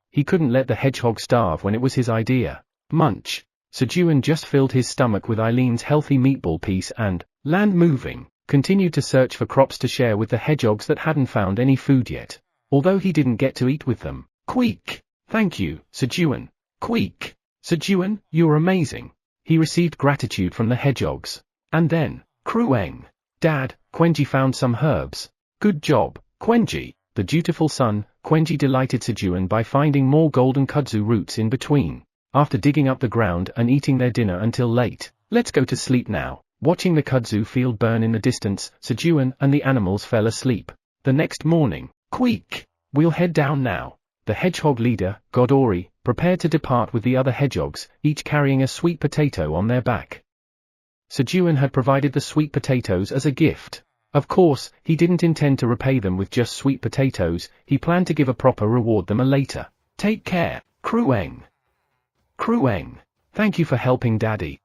He couldn't let the hedgehog starve when it was his idea. Munch. Sejun just filled his stomach with Eileen's healthy meatball piece and, land moving, continued to search for crops to share with the hedgehogs that hadn't found any food yet. Although he didn't get to eat with them. Queek! Thank you, Sejun. Queek! Sejun, you're amazing. He received gratitude from the hedgehogs. And then, Krueng. Dad, Quenji found some herbs. Good job, Quenji. The dutiful son, Quenji delighted Sejun by finding more golden kudzu roots in between. After digging up the ground and eating their dinner until late, let's go to sleep now. Watching the kudzu field burn in the distance, Sejun and the animals fell asleep. The next morning, queek! We'll head down now. The hedgehog leader, Godori, prepared to depart with the other hedgehogs, each carrying a sweet potato on their back. Sejun had provided the sweet potatoes as a gift. Of course, he didn't intend to repay them with just sweet potatoes, he planned to give a proper reward them later. Take care, Krueng. Krueng. Thank you for helping Daddy.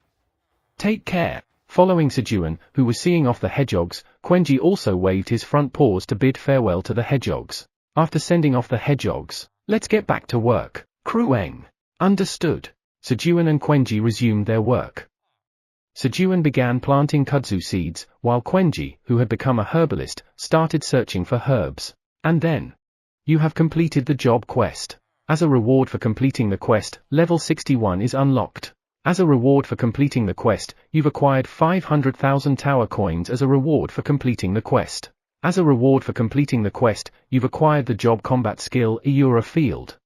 Take care. Following Sejun, who was seeing off the hedgehogs, Quenji also waved his front paws to bid farewell to the hedgehogs. After sending off the hedgehogs, let's get back to work. Krueng. Understood. Sejun and Quenji resumed their work. Sejun began planting kudzu seeds, while Quenji, who had become a herbalist, started searching for herbs. And then, you have completed the job quest. As a reward for completing the quest, level 61 is unlocked. As a reward for completing the quest, you've acquired 500,000 tower coins as a reward for completing the quest. As a reward for completing the quest, you've acquired the job combat skill You're a Field.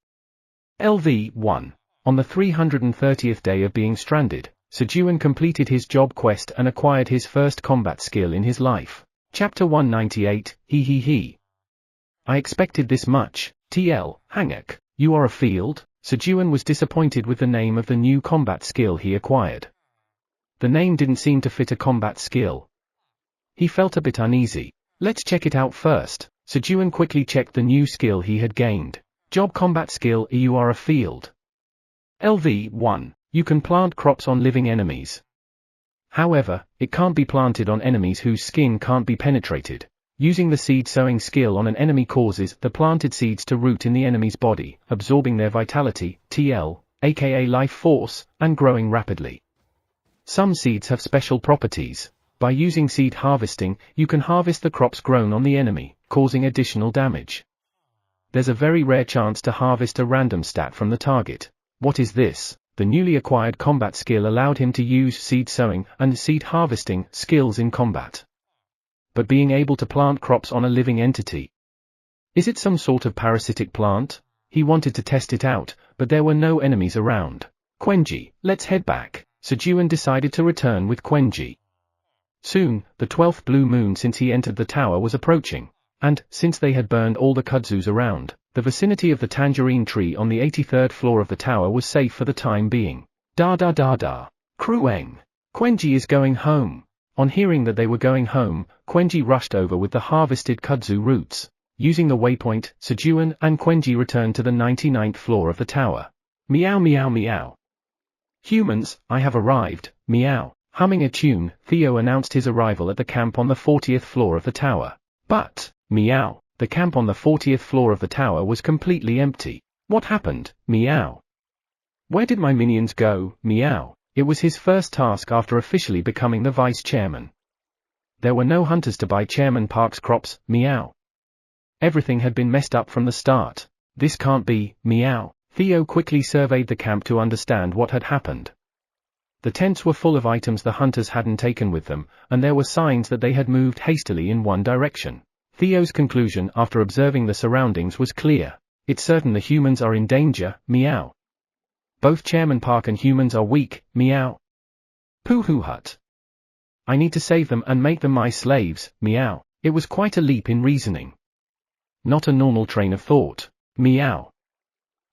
LV 1. On the 330th day of being stranded, Sejun completed his job quest and acquired his first combat skill in his life. Chapter 198, he. I expected this much. TL, Hangak, you are a field? Sejun was disappointed with the name of the new combat skill he acquired. The name didn't seem to fit a combat skill. He felt a bit uneasy. Let's check it out first. Sejun quickly checked the new skill he had gained. Job combat skill You are a field. LV 1. You can plant crops on living enemies. However, it can't be planted on enemies whose skin can't be penetrated. Using the seed sowing skill on an enemy causes the planted seeds to root in the enemy's body, absorbing their vitality, TL, aka life force, and growing rapidly. Some seeds have special properties. By using seed harvesting, you can harvest the crops grown on the enemy, causing additional damage. There's a very rare chance to harvest a random stat from the target. What is this? The newly acquired combat skill allowed him to use seed sowing and seed harvesting skills in combat. But being able to plant crops on a living entity. Is it some sort of parasitic plant? He wanted to test it out, but there were no enemies around. Quenji, let's head back. Sejun decided to return with Quenji. Soon, the 12th blue moon since he entered the tower was approaching, and, since they had burned all the kudzus around, the vicinity of the tangerine tree on the 83rd floor of the tower was safe for the time being. Da. Krueng. Quenji is going home. On hearing that they were going home, Quenji rushed over with the harvested kudzu roots. Using the waypoint, Sejun and Quenji returned to the 99th floor of the tower. Meow. Humans, I have arrived, meow. Humming a tune, Theo announced his arrival at the camp on the 40th floor of the tower. But, meow, the camp on the 40th floor of the tower was completely empty. What happened? Meow. Where did my minions go? Meow. It was his first task after officially becoming the vice chairman. There were no hunters to buy Chairman Park's crops. Meow. Everything had been messed up from the start. This can't be. Meow. Theo quickly surveyed the camp to understand what had happened. The tents were full of items the hunters hadn't taken with them, and there were signs that they had moved hastily in one direction. Theo's conclusion after observing the surroundings was clear. It's certain the humans are in danger. Meow. Both Chairman Park and humans are weak. Meow. Pooh hut. I need to save them and make them my slaves. Meow. It was quite a leap in reasoning. Not a normal train of thought. Meow.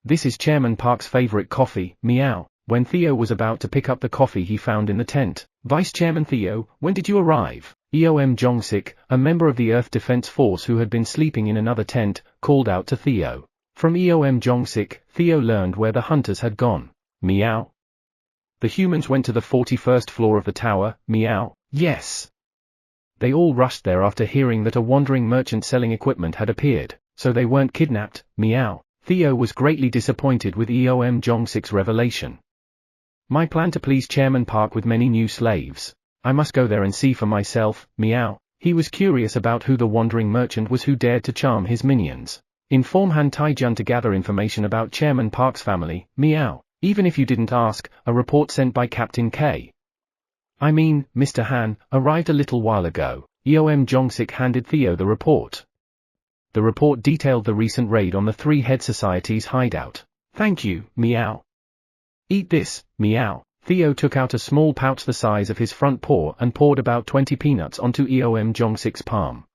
This is Chairman Park's favorite coffee. Meow. When Theo was about to pick up the coffee he found in the tent, Vice Chairman Theo, when did you arrive? Eom Jongsik, a member of the Earth Defense Force who had been sleeping in another tent, called out to Theo. From Eom Jongsik, Theo learned where the hunters had gone. Meow. The humans went to the 41st floor of the tower. Meow. Yes. They all rushed there after hearing that a wandering merchant selling equipment had appeared, so they weren't kidnapped. Meow. Theo was greatly disappointed with Eom Jongsik's revelation. My plan to please Chairman Park with many new slaves. I must go there and see for myself. Meow. He was curious about who the wandering merchant was who dared to charm his minions. Inform Han Taijun to gather information about Chairman Park's family. Meow. Even if you didn't ask, a report sent by Captain K. I mean, Mr. Han, arrived a little while ago. Eom Jongsik handed Theo the report. The report detailed the recent raid on the Three-Head Society's hideout. Thank you. Meow. Eat this. Meow. Theo took out a small pouch the size of his front paw and poured about 20 peanuts onto Eom Jongsik's palm.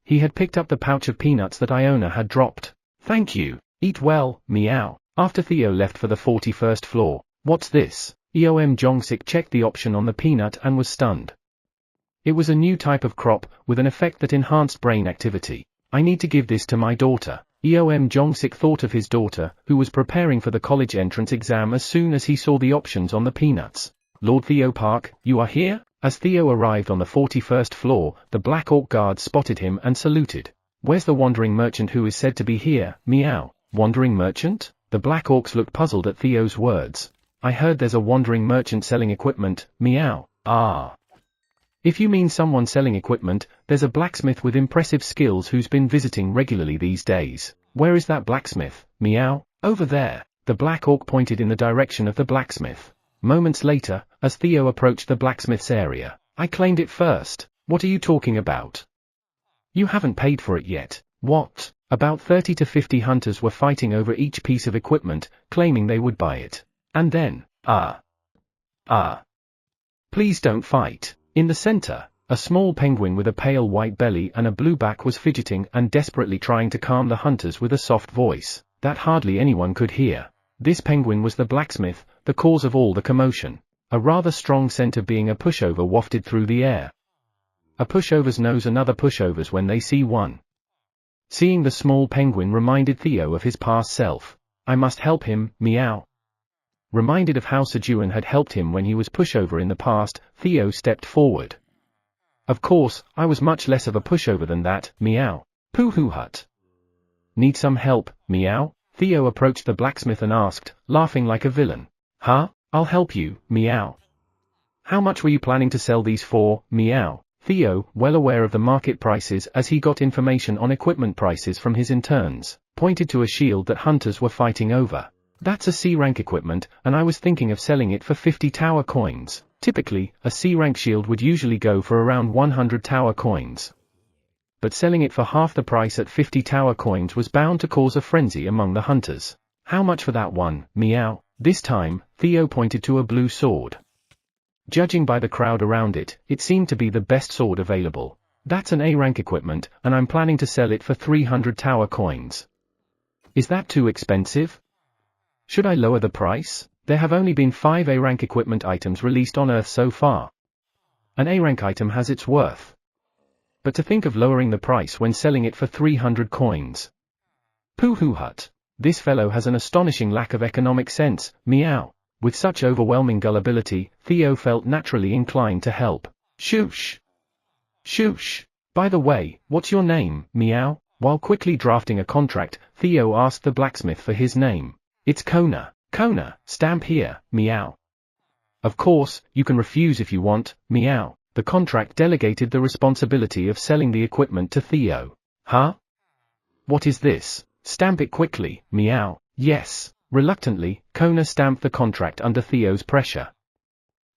He had picked up the pouch of peanuts that Iona had dropped. Thank you. Eat well. Meow. After Theo left for the 41st floor, what's this? Eom Jongsik checked the option on the peanut and was stunned. It was a new type of crop, with an effect that enhanced brain activity. I need to give this to my daughter. Eom Jongsik thought of his daughter, who was preparing for the college entrance exam as soon as he saw the options on the peanuts. Lord Theo Park, you are here? As Theo arrived on the 41st floor, the Black Orc guards spotted him and saluted. Where's the wandering merchant who is said to be here? Meow. Wandering merchant? The Black Orcs looked puzzled at Theo's words. I heard there's a wandering merchant selling equipment. Meow. Ah. If you mean someone selling equipment, there's a blacksmith with impressive skills who's been visiting regularly these days. Where is that blacksmith? Meow. Over there. The Black Orc pointed in the direction of the blacksmith. Moments later, as Theo approached the blacksmith's area, I claimed it first. What are you talking about? You haven't paid for it yet. What? About 30 to 50 hunters were fighting over each piece of equipment, claiming they would buy it. And then, please don't fight. In the center, a small penguin with a pale white belly and a blue back was fidgeting and desperately trying to calm the hunters with a soft voice that hardly anyone could hear. This penguin was the blacksmith, the cause of all the commotion. A rather strong scent of being a pushover wafted through the air. A pushovers knows another pushovers when they see one. Seeing the small penguin reminded Theo of his past self. I must help him. Meow. Reminded of how Sejun had helped him when he was pushover in the past, Theo stepped forward. Of course, I was much less of a pushover than that. Meow. Pooh hut. Need some help? Meow. Theo approached the blacksmith and asked, laughing like a villain. Huh? I'll help you. Meow. How much were you planning to sell these for? Meow. Theo, well aware of the market prices as he got information on equipment prices from his interns, pointed to a shield that hunters were fighting over. That's a C-rank equipment, and I was thinking of selling it for 50 tower coins. Typically, a C-rank shield would usually go for around 100 tower coins. But selling it for half the price at 50 tower coins was bound to cause a frenzy among the hunters. How much for that one? Meow. This time, Theo pointed to a blue sword. Judging by the crowd around it, it seemed to be the best sword available. That's an A-rank equipment, and I'm planning to sell it for 300 tower coins. Is that too expensive? Should I lower the price? There have only been 5 A-rank equipment items released on Earth so far. An A-rank item has its worth. But to think of lowering the price when selling it for 300 coins. Pooh hut. This fellow has an astonishing lack of economic sense. Meow. With such overwhelming gullibility, Theo felt naturally inclined to help. Shoosh. Shoosh. By the way, what's your name? Meow. While quickly drafting a contract, Theo asked the blacksmith for his name. It's Kona. Kona, stamp here, meow. Of course, you can refuse if you want, meow. The contract delegated the responsibility of selling the equipment to Theo. Huh? What is this? Stamp it quickly, meow. Yes. Reluctantly, Kona stamped the contract under Theo's pressure.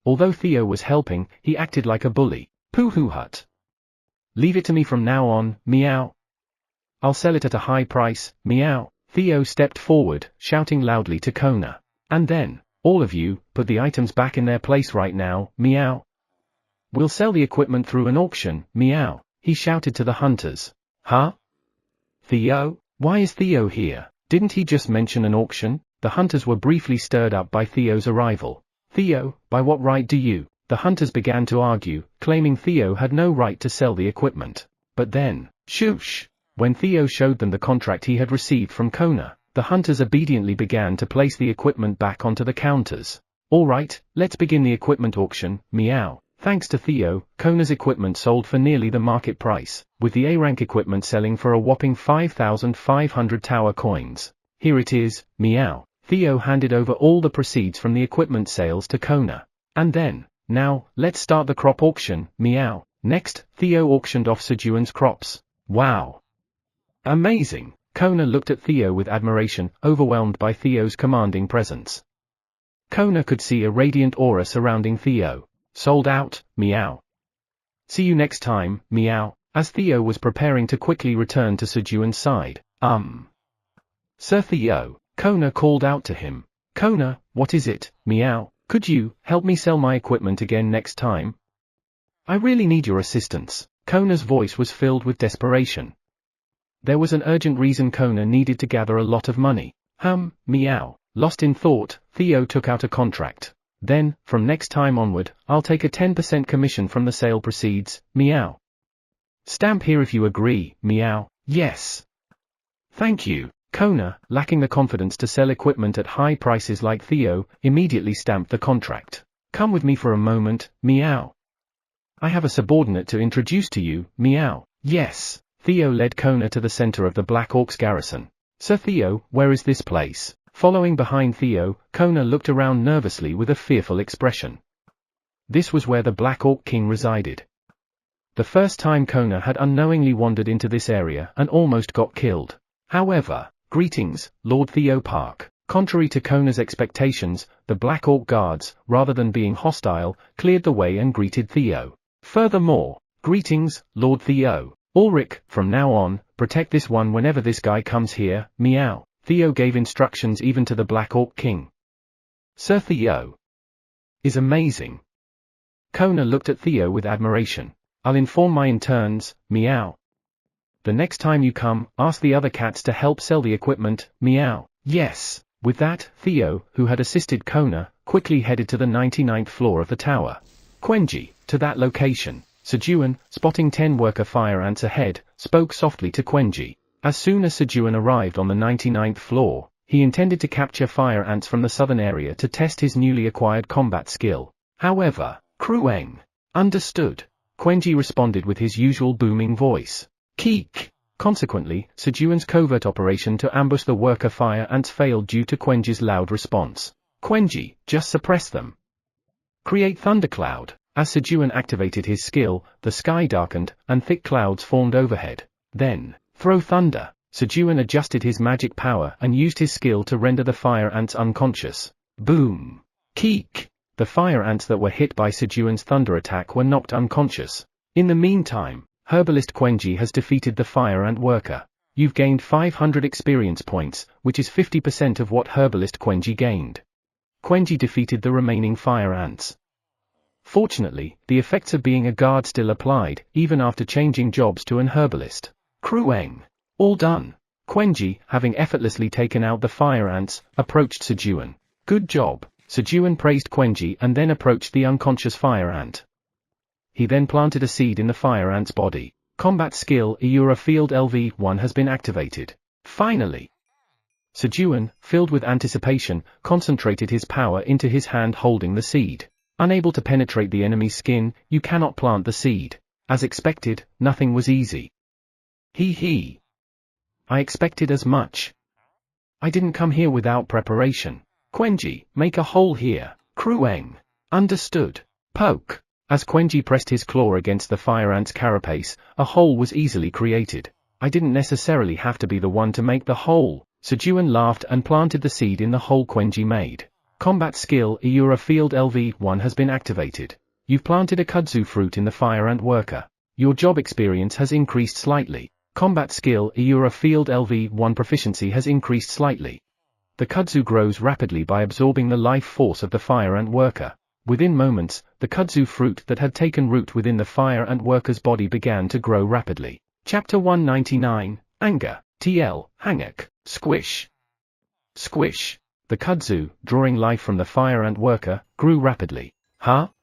Although Theo was helping, he acted like a bully. Pooh hut. Leave it to me from now on, meow. I'll sell it at a high price, meow. Theo stepped forward, shouting loudly to Kona. And then, all of you, put the items back in their place right now, meow. We'll sell the equipment through an auction, meow, he shouted to the hunters. Huh? Theo? Why is Theo here? Didn't he just mention an auction? The hunters were briefly stirred up by Theo's arrival. Theo, by what right do you? The hunters began to argue, claiming Theo had no right to sell the equipment. But then, shoosh! When Theo showed them the contract he had received from Kona, the hunters obediently began to place the equipment back onto the counters. Alright, let's begin the equipment auction, meow. Thanks to Theo, Kona's equipment sold for nearly the market price, with the A-rank equipment selling for a whopping 5,500 tower coins. Here it is, meow. Theo handed over all the proceeds from the equipment sales to Kona. And then, now, let's start the crop auction, meow. Next, Theo auctioned off Sejun's crops. Wow! Amazing! Kona looked at Theo with admiration, overwhelmed by Theo's commanding presence. Kona could see a radiant aura surrounding Theo. Sold out, meow. See you next time, meow. As Theo was preparing to quickly return to Sejun's side. Sir Theo, Kona called out to him. Kona, what is it, meow? Could you help me sell my equipment again next time? I really need your assistance. Kona's voice was filled with desperation. There was an urgent reason Kona needed to gather a lot of money. Meow. Lost in thought, Theo took out a contract. Then, from next time onward, I'll take a 10% commission from the sale proceeds, meow. Stamp here if you agree, meow. Yes. Thank you. Kona, lacking the confidence to sell equipment at high prices like Theo, immediately stamped the contract. Come with me for a moment, meow. I have a subordinate to introduce to you, meow. Yes. Theo led Kona to the center of the Black Orc's garrison. Sir Theo, where is this place? Following behind Theo, Kona looked around nervously with a fearful expression. This was where the Black Orc King resided. The first time Kona had unknowingly wandered into this area and almost got killed. However, greetings, Lord Theo Park. Contrary to Kona's expectations, the Black Orc guards, rather than being hostile, cleared the way and greeted Theo. Furthermore, greetings, Lord Theo. Ulrich, from now on, protect this one whenever this guy comes here, meow. Theo gave instructions even to the Black Orc King. Sir Theo is amazing. Kona looked at Theo with admiration. I'll inform my interns, meow. The next time you come, ask the other cats to help sell the equipment, meow. Yes. With that, Theo, who had assisted Kona, quickly headed to the 99th floor of the tower. Quenji, to that location. Sejun, spotting 10 worker fire ants ahead, spoke softly to Quenji. As soon as Sejun arrived on the 99th floor, he intended to capture fire ants from the southern area to test his newly acquired combat skill. However, Krueng understood. Quenji responded with his usual booming voice. Keek. Consequently, Sejun's covert operation to ambush the worker fire ants failed due to Quenji's loud response. Quenji, just suppress them. Create thundercloud. As Sejun activated his skill, the sky darkened, and thick clouds formed overhead. Then, throw thunder. Sejun adjusted his magic power and used his skill to render the fire ants unconscious. Boom. Keek. The fire ants that were hit by Sejun's thunder attack were knocked unconscious. In the meantime, herbalist Quenji has defeated the fire ant worker. You've gained 500 experience points, which is 50% of what herbalist Quenji gained. Quenji defeated the remaining fire ants. Fortunately, the effects of being a guard still applied, even after changing jobs to an herbalist. Krueng. All done. Quenji, having effortlessly taken out the fire ants, approached Sejun. Good job. Sejun praised Quenji and then approached the unconscious fire ant. He then planted a seed in the fire ant's body. Combat skill Eura Field LV1 has been activated. Finally. Sejun, filled with anticipation, concentrated his power into his hand holding the seed. Unable to penetrate the enemy's skin, you cannot plant the seed. As expected, nothing was easy. Hee. I expected as much. I didn't come here without preparation. Quenji, make a hole here. Krueng. Understood. Poke. As Quenji pressed his claw against the fire ant's carapace, a hole was easily created. I didn't necessarily have to be the one to make the hole. Sejun laughed and planted the seed in the hole Quenji made. Combat skill Iura Field LV1 has been activated. You've planted a kudzu fruit in the fire ant worker. Your job experience has increased slightly. Combat skill Iura Field LV1 proficiency has increased slightly. The kudzu grows rapidly by absorbing the life force of the fire ant worker. Within moments, the kudzu fruit that had taken root within the fire ant worker's body began to grow rapidly. Chapter 199, Anger, TL, Hangak, Squish. Squish. The kudzu, drawing life from the fire ant worker, grew rapidly.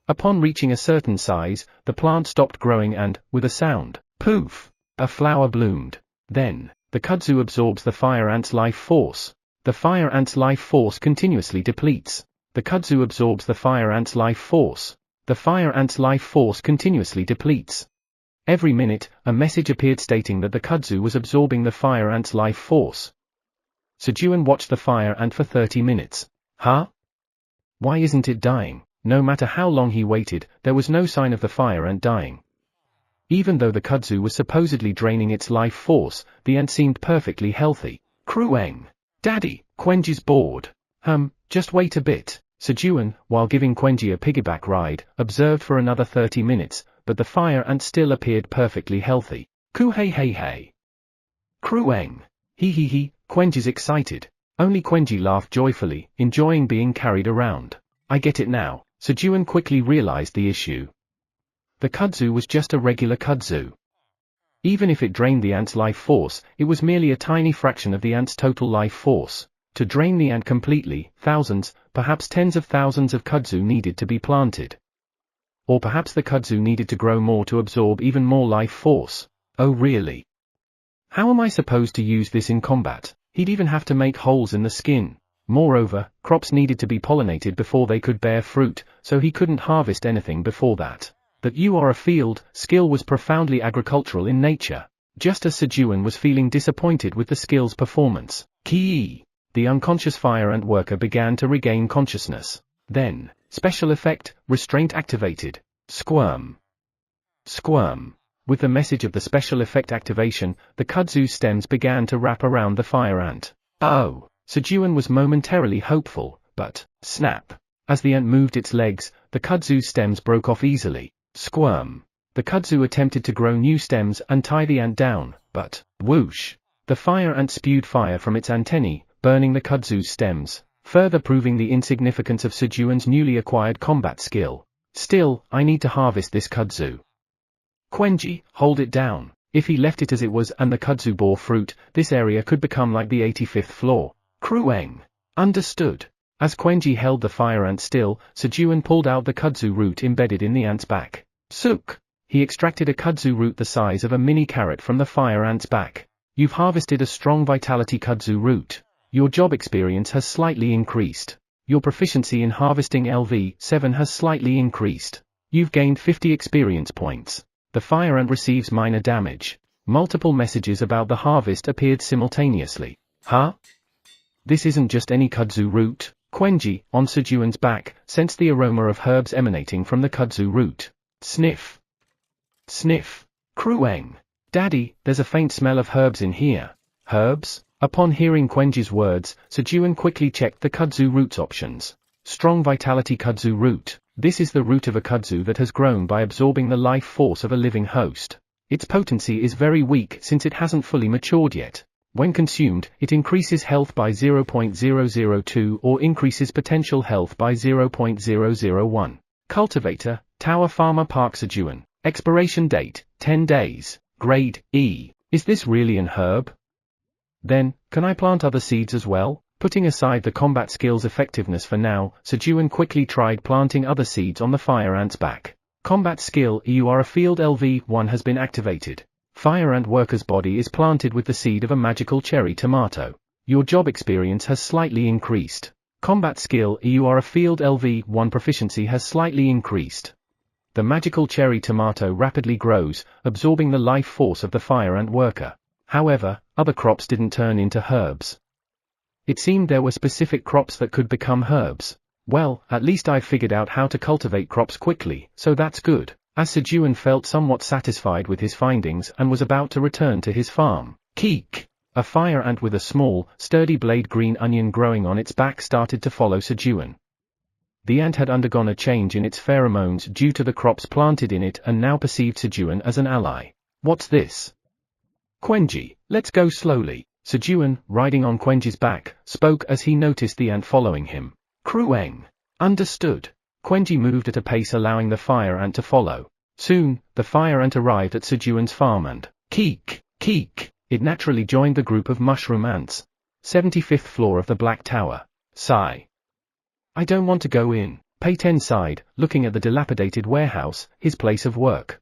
Upon reaching a certain size, the plant stopped growing and, with a sound, poof, a flower bloomed. Then, the kudzu absorbs the fire ant's life force. The fire ant's life force continuously depletes. The kudzu absorbs the fire ant's life force. The fire ant's life force continuously depletes. Every minute, a message appeared stating that the kudzu was absorbing the fire ant's life force. Sejun watched the fire ant for 30 minutes. Why isn't it dying? No matter how long he waited, there was no sign of the fire ant dying. Even though the kudzu was supposedly draining its life force, the ant seemed perfectly healthy. Krueng. Daddy, Quenji's bored. Just wait a bit. Sejun, while giving Quenji a piggyback ride, observed for another 30 minutes, but the fire ant still appeared perfectly healthy. Ku-hey-hey-hey. Krueng. He, Quenji's excited. Only Quenji laughed joyfully, enjoying being carried around. I get it now. Sejun quickly realized the issue. The kudzu was just a regular kudzu. Even if it drained the ant's life force, it was merely a tiny fraction of the ant's total life force. To drain the ant completely, thousands, perhaps tens of thousands of kudzu needed to be planted. Or perhaps the kudzu needed to grow more to absorb even more life force. Oh really? How am I supposed to use this in combat? He'd even have to make holes in the skin. Moreover, crops needed to be pollinated before they could bear fruit, so he couldn't harvest anything before that. That you are a field, skill was profoundly agricultural in nature. Just as Sejun was feeling disappointed with the skill's performance. Ki. The unconscious fire ant worker began to regain consciousness. Then, special effect, restraint activated. Squirm. Squirm. With the message of the special effect activation, the kudzu stems began to wrap around the fire ant. Oh. Sejun was momentarily hopeful, but, snap. As the ant moved its legs, the kudzu stems broke off easily. Squirm. The kudzu attempted to grow new stems and tie the ant down, but, whoosh. The fire ant spewed fire from its antennae, burning the kudzu's stems, further proving the insignificance of Sejun's newly acquired combat skill. Still, I need to harvest this kudzu. Quenji, hold it down. If he left it as it was and the kudzu bore fruit, this area could become like the 85th floor. Krueng. Understood. As Quenji held the fire ant still, Sejun pulled out the kudzu root embedded in the ant's back. Suk. He extracted a kudzu root the size of a mini carrot from the fire ant's back. You've harvested a strong vitality kudzu root. Your job experience has slightly increased. Your proficiency in harvesting LV7 has slightly increased. You've gained 50 experience points. The fire ant receives minor damage. Multiple messages about the harvest appeared simultaneously. This isn't just any kudzu root. Quenji, on Sejun's back, sensed the aroma of herbs emanating from the kudzu root. Sniff. Sniff. Krueng. Daddy, there's a faint smell of herbs in here. Herbs? Upon hearing Quenji's words, Sejun quickly checked the kudzu root's options. Strong vitality kudzu root. This is the root of a kudzu that has grown by absorbing the life force of a living host. Its potency is very weak since it hasn't fully matured yet. When consumed, it increases health by 0.002 or increases potential health by 0.001. Cultivator, Tower Farmer Park Sejun. Expiration date, 10 days. Grade, E. Is this really an herb? Then, can I plant other seeds as well? Putting aside the combat skill's effectiveness for now, Sejun quickly tried planting other seeds on the fire ant's back. Combat skill EUR Field LV1 has been activated. Fire ant worker's body is planted with the seed of a magical cherry tomato. Your job experience has slightly increased. Combat skill EUR Field LV1 proficiency has slightly increased. The magical cherry tomato rapidly grows, absorbing the life force of the fire ant worker. However, other crops didn't turn into herbs. It seemed there were specific crops that could become herbs. Well, at least I've figured out how to cultivate crops quickly, so that's good. As Sejun felt somewhat satisfied with his findings and was about to return to his farm, Keek! A fire ant with a small, sturdy blade green onion growing on its back started to follow Sejun. The ant had undergone a change in its pheromones due to the crops planted in it and now perceived Sejun as an ally. What's this? Quenji, let's go slowly. Sejun, riding on Quenji's back, spoke as he noticed the ant following him. Krueng. Understood. Quenji moved at a pace allowing the fire ant to follow. Soon, the fire ant arrived at Sejun's farm and, Keek, Keek, it naturally joined the group of mushroom ants. 75th floor of the Black Tower. Sigh. I don't want to go in. Pei-ten sighed, looking at the dilapidated warehouse, his place of work.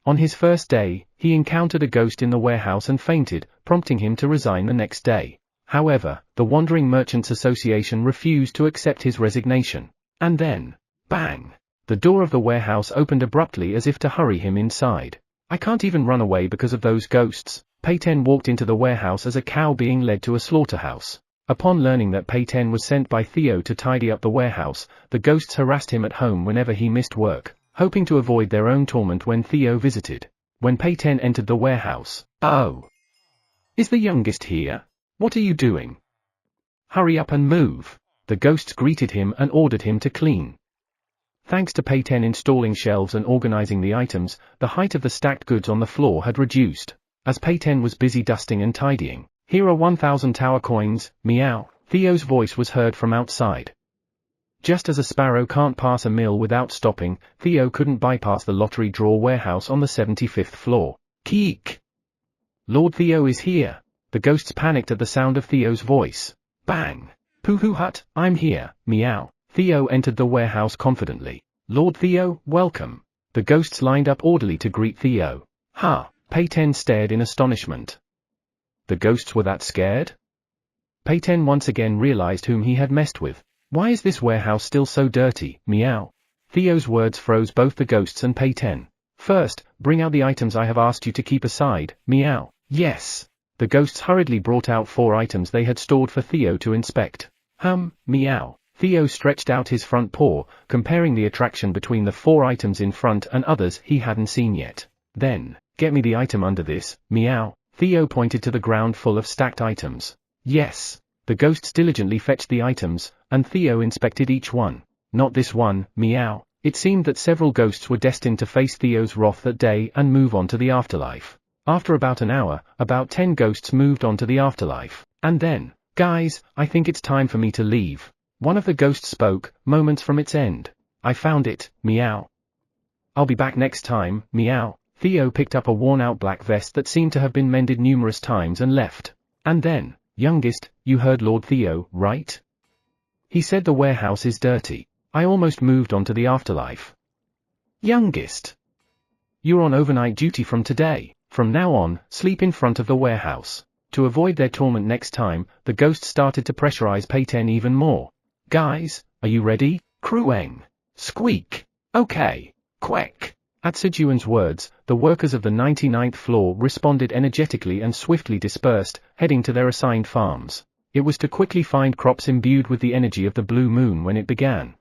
On his first day, he encountered a ghost in the warehouse and fainted, prompting him to resign the next day. However, the Wandering Merchants Association refused to accept his resignation. And then, bang! The door of the warehouse opened abruptly as if to hurry him inside. I can't even run away because of those ghosts. Pei-ten walked into the warehouse as a cow being led to a slaughterhouse. Upon learning that Pei-ten was sent by Theo to tidy up the warehouse, the ghosts harassed him at home whenever he missed work, hoping to avoid their own torment when Theo visited. When Pei-ten entered the warehouse, oh! Is the youngest here? What are you doing? Hurry up and move! The ghosts greeted him and ordered him to clean. Thanks to Pei-ten installing shelves and organizing the items, the height of the stacked goods on the floor had reduced. As Pei-ten was busy dusting and tidying, here are 1,000 tower coins, meow, Theo's voice was heard from outside. Just as a sparrow can't pass a mill without stopping, Theo couldn't bypass the lottery draw warehouse on the 75th floor. Keek! Lord Theo is here. The ghosts panicked at the sound of Theo's voice. Bang! Pooh Hut, I'm here, meow. Theo entered the warehouse confidently. Lord Theo, welcome. The ghosts lined up orderly to greet Theo. Ha! Pei-ten stared in astonishment. The ghosts were that scared? Pei-ten once again realized whom he had messed with. Why is this warehouse still so dirty, meow? Theo's words froze both the ghosts and Pei-ten. First, bring out the items I have asked you to keep aside, meow. Yes. The ghosts hurriedly brought out 4 items they had stored for Theo to inspect. Meow. Theo stretched out his front paw, comparing the attraction between the 4 items in front and others he hadn't seen yet. Then, get me the item under this, meow. Theo pointed to the ground full of stacked items. Yes. The ghosts diligently fetched the items, and Theo inspected each one. Not this one, meow. It seemed that several ghosts were destined to face Theo's wrath that day and move on to the afterlife. After about an hour, about 10 ghosts moved on to the afterlife. And then, guys, I think it's time for me to leave. One of the ghosts spoke, moments from its end. I found it, meow. I'll be back next time, meow. Theo picked up a worn-out black vest that seemed to have been mended numerous times and left. And then, youngest, you heard Lord Theo, right? He said the warehouse is dirty. I almost moved on to the afterlife. Youngest. You're on overnight duty from today. From now on, sleep in front of the warehouse. To avoid their torment next time, the ghosts started to pressurize Pei-ten even more. Guys, are you ready? Krueng. Squeak. Okay. Quack. At Sejun's words, the workers of the 99th floor responded energetically and swiftly dispersed, heading to their assigned farms. It was to quickly find crops imbued with the energy of the blue moon when it began.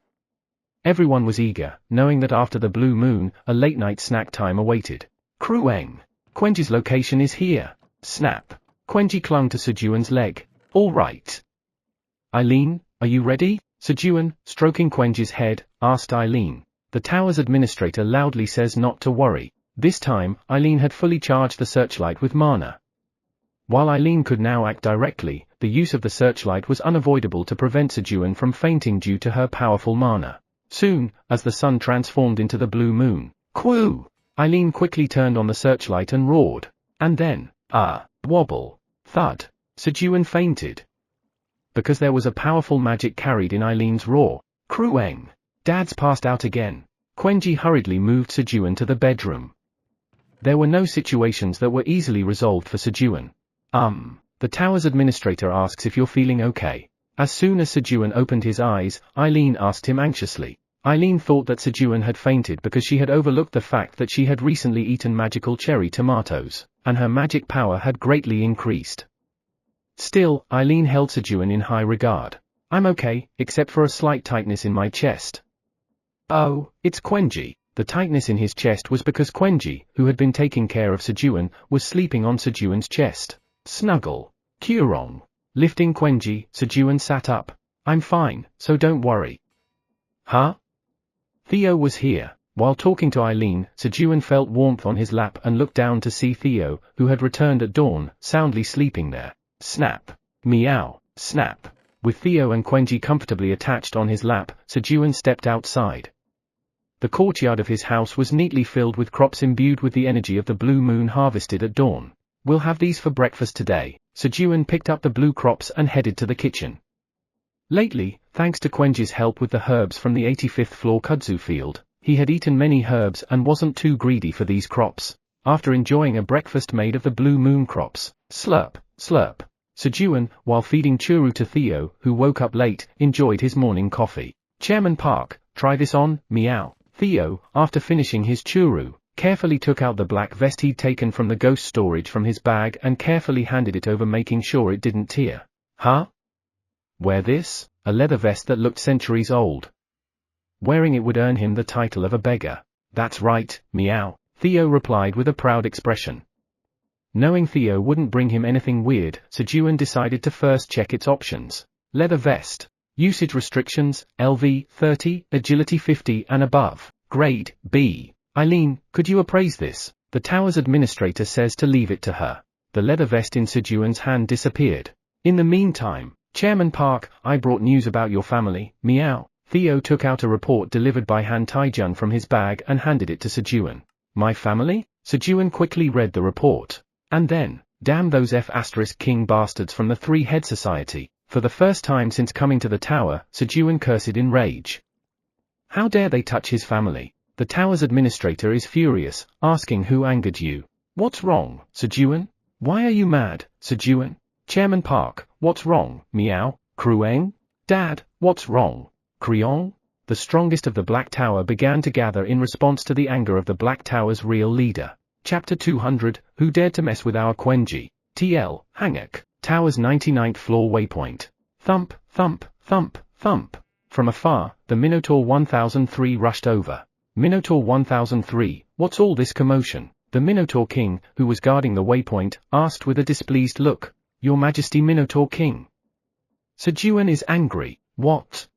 Everyone was eager, knowing that after the blue moon, a late-night snack time awaited. Krueng. Quenji's location is here. Snap. Quenji clung to Sejun's leg. All right. Eileen, are you ready? Sejun, stroking Quenji's head, asked Eileen. The tower's administrator loudly says not to worry. This time, Eileen had fully charged the searchlight with mana. While Eileen could now act directly, the use of the searchlight was unavoidable to prevent Sejun from fainting due to her powerful mana. Soon, as the sun transformed into the blue moon, Quoo! Eileen quickly turned on the searchlight and roared. And then, wobble, thud. Sejun fainted. Because there was a powerful magic carried in Eileen's roar. Krueng. Dad's passed out again. Quenji hurriedly moved Sejun to the bedroom. There were no situations that were easily resolved for Sejun. The tower's administrator asks if you're feeling okay. As soon as Sejun opened his eyes, Eileen asked him anxiously. Eileen thought that Sejun had fainted because she had overlooked the fact that she had recently eaten magical cherry tomatoes, and her magic power had greatly increased. Still, Eileen held Sejun in high regard. I'm okay, except for a slight tightness in my chest. Oh, it's Quenji. The tightness in his chest was because Quenji, who had been taking care of Sejun, was sleeping on Sejun's chest. Snuggle. Kurong. Lifting Quenji, Sejun sat up. I'm fine, so don't worry. Huh? Theo was here. While talking to Eileen, Sejun felt warmth on his lap and looked down to see Theo, who had returned at dawn, soundly sleeping there. Snap. Meow. Snap. With Theo and Quenji comfortably attached on his lap, Sejun stepped outside. The courtyard of his house was neatly filled with crops imbued with the energy of the blue moon harvested at dawn. We'll have these for breakfast today. Sejun picked up the blue crops and headed to the kitchen. Lately, thanks to Quenji's help with the herbs from the 85th floor kudzu field, he had eaten many herbs and wasn't too greedy for these crops. After enjoying a breakfast made of the blue moon crops, slurp, slurp, Sejun, while feeding churu to Theo, who woke up late, enjoyed his morning coffee. Chairman Park, try this on, meow. Theo, after finishing his churu, carefully took out the black vest he'd taken from the ghost storage from his bag and carefully handed it over, making sure it didn't tear. Huh? Wear this? A leather vest that looked centuries old. Wearing it would earn him the title of a beggar. That's right, meow, Theo replied with a proud expression. Knowing Theo wouldn't bring him anything weird, Sejun decided to first check its options. Leather vest. Usage restrictions, LV 30, agility 50 and above. Grade B. Eileen, could you appraise this? The tower's administrator says to leave it to her. The leather vest in Sejun's hand disappeared. In the meantime, Chairman Park, I brought news about your family, meow. Theo took out a report delivered by Han Taijun from his bag and handed it to Sejun. My family? Sejun quickly read the report. And then, damn those F***king bastards from the Three-Head Society. For the first time since coming to the tower, Sejun cursed in rage. How dare they touch his family? The tower's administrator is furious, asking who angered you. What's wrong, Sejun? Why are you mad, Sejun? Chairman Park, what's wrong, meow? Krueng? Dad, what's wrong? Kriong? The strongest of the Black Tower began to gather in response to the anger of the Black Tower's real leader. Chapter 200, Who Dared to Mess with Our Quenji? TL, Hanguk, Tower's 99th floor waypoint. Thump, thump, thump, thump. From afar, the Minotaur 1003 rushed over. Minotaur 1003, what's all this commotion? The Minotaur King, who was guarding the waypoint, asked with a displeased look. Your Majesty Minotaur King. Sejun is angry. What?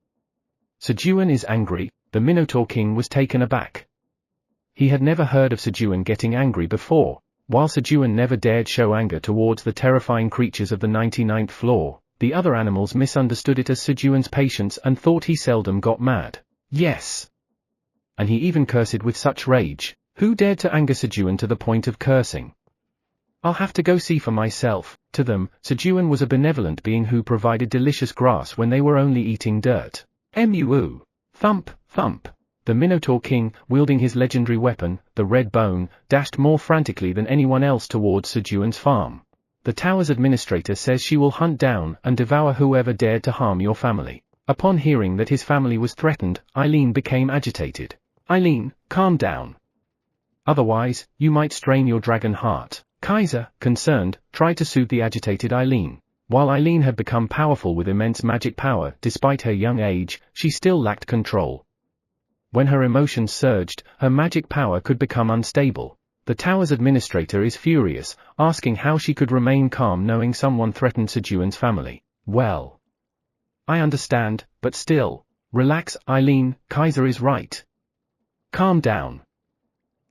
Sejun is angry? The Minotaur King was taken aback. He had never heard of Sejun getting angry before. While Sejun never dared show anger towards the terrifying creatures of the 99th floor, the other animals misunderstood it as Sejun's patience and thought he seldom got mad. Yes. And he even cursed with such rage. Who dared to anger Sejun to the point of cursing? I'll have to go see for myself. To them, Sejun was a benevolent being who provided delicious grass when they were only eating dirt. Moo. Thump, thump. The Minotaur King, wielding his legendary weapon, the red bone, dashed more frantically than anyone else towards Sejun's farm. The tower's administrator says she will hunt down and devour whoever dared to harm your family. Upon hearing that his family was threatened, Eileen became agitated. Eileen, calm down. Otherwise, you might strain your dragon heart. Kaiser, concerned, tried to soothe the agitated Eileen. While Eileen had become powerful with immense magic power, despite her young age, she still lacked control. When her emotions surged, her magic power could become unstable. The tower's administrator is furious, asking how she could remain calm knowing someone threatened Sejun's family. Well, I understand, but still. Relax, Eileen, Kaiser is right. Calm down.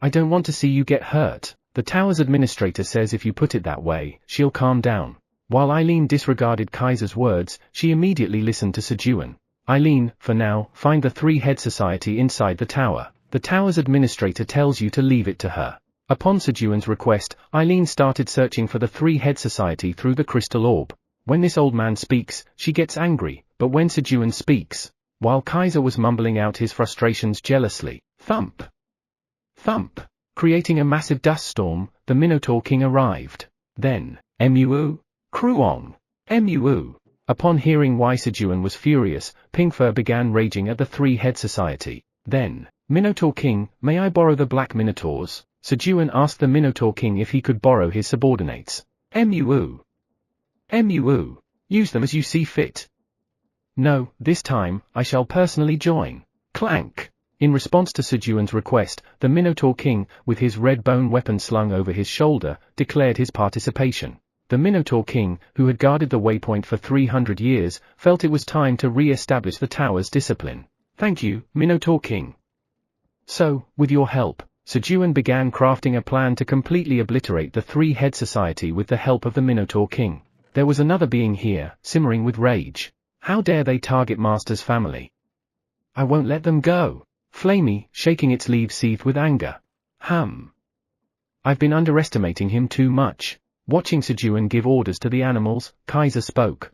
I don't want to see you get hurt. The tower's administrator says if you put it that way, she'll calm down. While Eileen disregarded Kaiser's words, she immediately listened to Sejun. Eileen, for now, find the Three-Head Society inside the tower. The tower's administrator tells you to leave it to her. Upon Sejun's request, Eileen started searching for the Three-Head Society through the crystal orb. When this old man speaks, she gets angry, but when Sejun speaks, while Kaiser was mumbling out his frustrations jealously, thump, thump, creating a massive dust storm, the Minotaur King arrived. Then, Moo, Kruong, Moo. Upon hearing why Sejun was furious, Pinkfur began raging at the Three-Head Society. Then, Minotaur King, may I borrow the Black Minotaurs? Sejun asked the Minotaur King if he could borrow his subordinates. Moo. Use them as you see fit. No, this time, I shall personally join. Clank. In response to Sejun's request, the Minotaur King, with his red bone weapon slung over his shoulder, declared his participation. The Minotaur King, who had guarded the waypoint for 300 years, felt it was time to re-establish the tower's discipline. Thank you, Minotaur King. So, with your help, Sejun began crafting a plan to completely obliterate the Three-Head Society with the help of the Minotaur King. There was another being here, simmering with rage. How dare they target Master's family? I won't let them go. Flamey, shaking its leaves, seethed with anger. I've been underestimating him too much. Watching Sejun give orders to the animals, Kaiser spoke.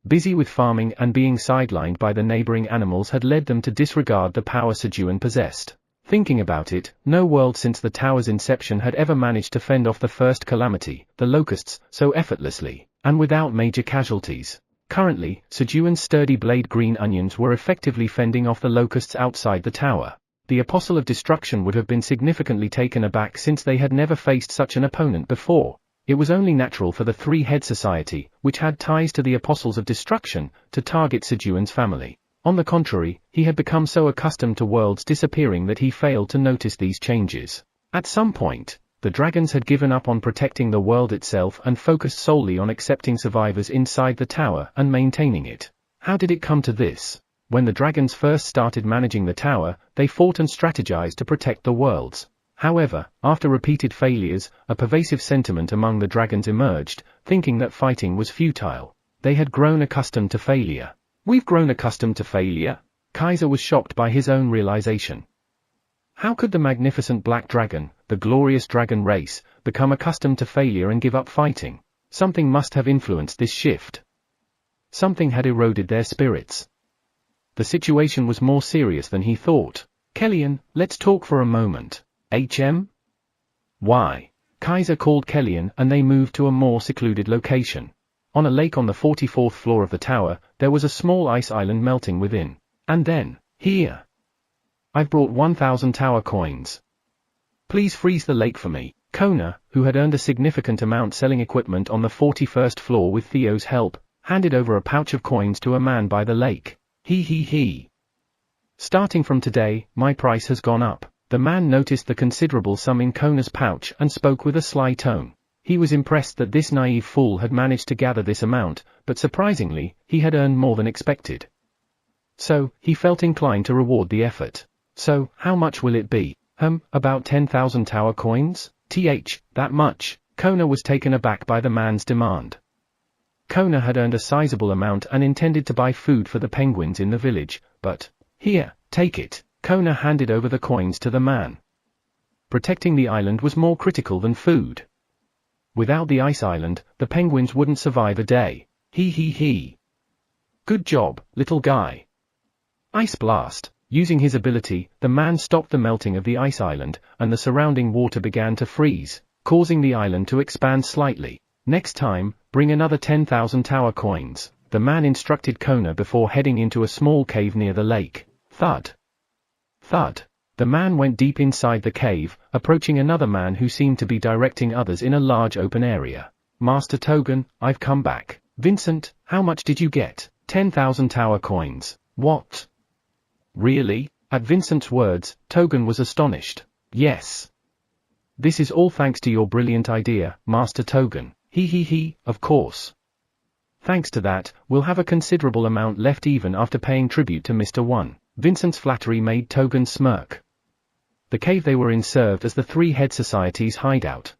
Busy with farming and being sidelined by the neighboring animals had led them to disregard the power Sejun possessed. Thinking about it, no world since the tower's inception had ever managed to fend off the first calamity, the locusts, so effortlessly, and without major casualties. Currently, Sejun's sturdy blade green onions were effectively fending off the locusts outside the tower. The Apostle of Destruction would have been significantly taken aback since they had never faced such an opponent before. It was only natural for the Three-Head Society, which had ties to the Apostles of Destruction, to target Sejun's family. On the contrary, he had become so accustomed to worlds disappearing that he failed to notice these changes. At some point, the dragons had given up on protecting the world itself and focused solely on accepting survivors inside the tower and maintaining it. How did it come to this? When the dragons first started managing the tower, they fought and strategized to protect the worlds. However, after repeated failures, a pervasive sentiment among the dragons emerged, thinking that fighting was futile. They had grown accustomed to failure. We've grown accustomed to failure? Kaiser was shocked by his own realization. How could the magnificent black dragon, the glorious dragon race, become accustomed to failure and give up fighting? Something must have influenced this shift. Something had eroded their spirits. The situation was more serious than he thought. Kellyan, let's talk for a moment. Why? Kaiser called Kellyan and they moved to a more secluded location. On a lake on the 44th floor of the tower, there was a small ice island melting within. And then, here. I've brought 1,000 tower coins. Please freeze the lake for me. Kona, who had earned a significant amount selling equipment on the 41st floor with Theo's help, handed over a pouch of coins to a man by the lake. He. Starting from today, my price has gone up. The man noticed the considerable sum in Kona's pouch and spoke with a sly tone. He was impressed that this naive fool had managed to gather this amount, but surprisingly, he had earned more than expected. So, he felt inclined to reward the effort. So, how much will it be? About 10,000 tower coins? That much? Kona was taken aback by the man's demand. Kona had earned a sizable amount and intended to buy food for the penguins in the village, but, here, take it. Kona handed over the coins to the man. Protecting the island was more critical than food. Without the ice island, the penguins wouldn't survive a day. He. Good job, little guy. Ice blast. Using his ability, the man stopped the melting of the ice island, and the surrounding water began to freeze, causing the island to expand slightly. Next time, bring another 10,000 tower coins, the man instructed Kona before heading into a small cave near the lake. Thud. The man went deep inside the cave, approaching another man who seemed to be directing others in a large open area. Master Togen, I've come back. Vincent, how much did you get? 10,000 tower coins. What? Really? At Vincent's words, Togen was astonished. Yes. This is all thanks to your brilliant idea, Master Togen. He, of course. Thanks to that, we'll have a considerable amount left even after paying tribute to Mr. One. Vincent's flattery made Togen smirk. The cave they were in served as the Three-Head Society's hideout.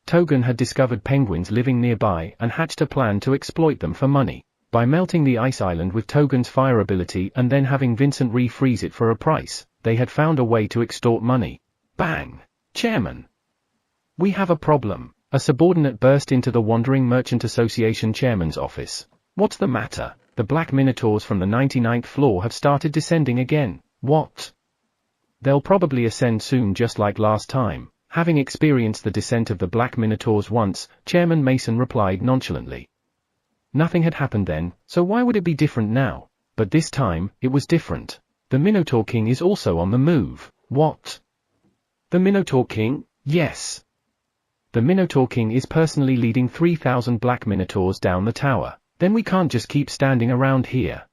Togen had discovered penguins living nearby and hatched a plan to exploit them for money. By melting the ice island with Togen's fire ability and then having Vincent refreeze it for a price, they had found a way to extort money. Bang! Chairman! We have a problem. A subordinate burst into the Wandering Merchant Association chairman's office. What's the matter? The black minotaurs from the 99th floor have started descending again. What? They'll probably ascend soon just like last time. Having experienced the descent of the black minotaurs once, Chairman Mason replied nonchalantly. Nothing had happened then, so why would it be different now? But this time, it was different. The Minotaur King is also on the move. What? The Minotaur King? Yes. The Minotaur King is personally leading 3,000 black Minotaurs down the tower. Then we can't just keep standing around here.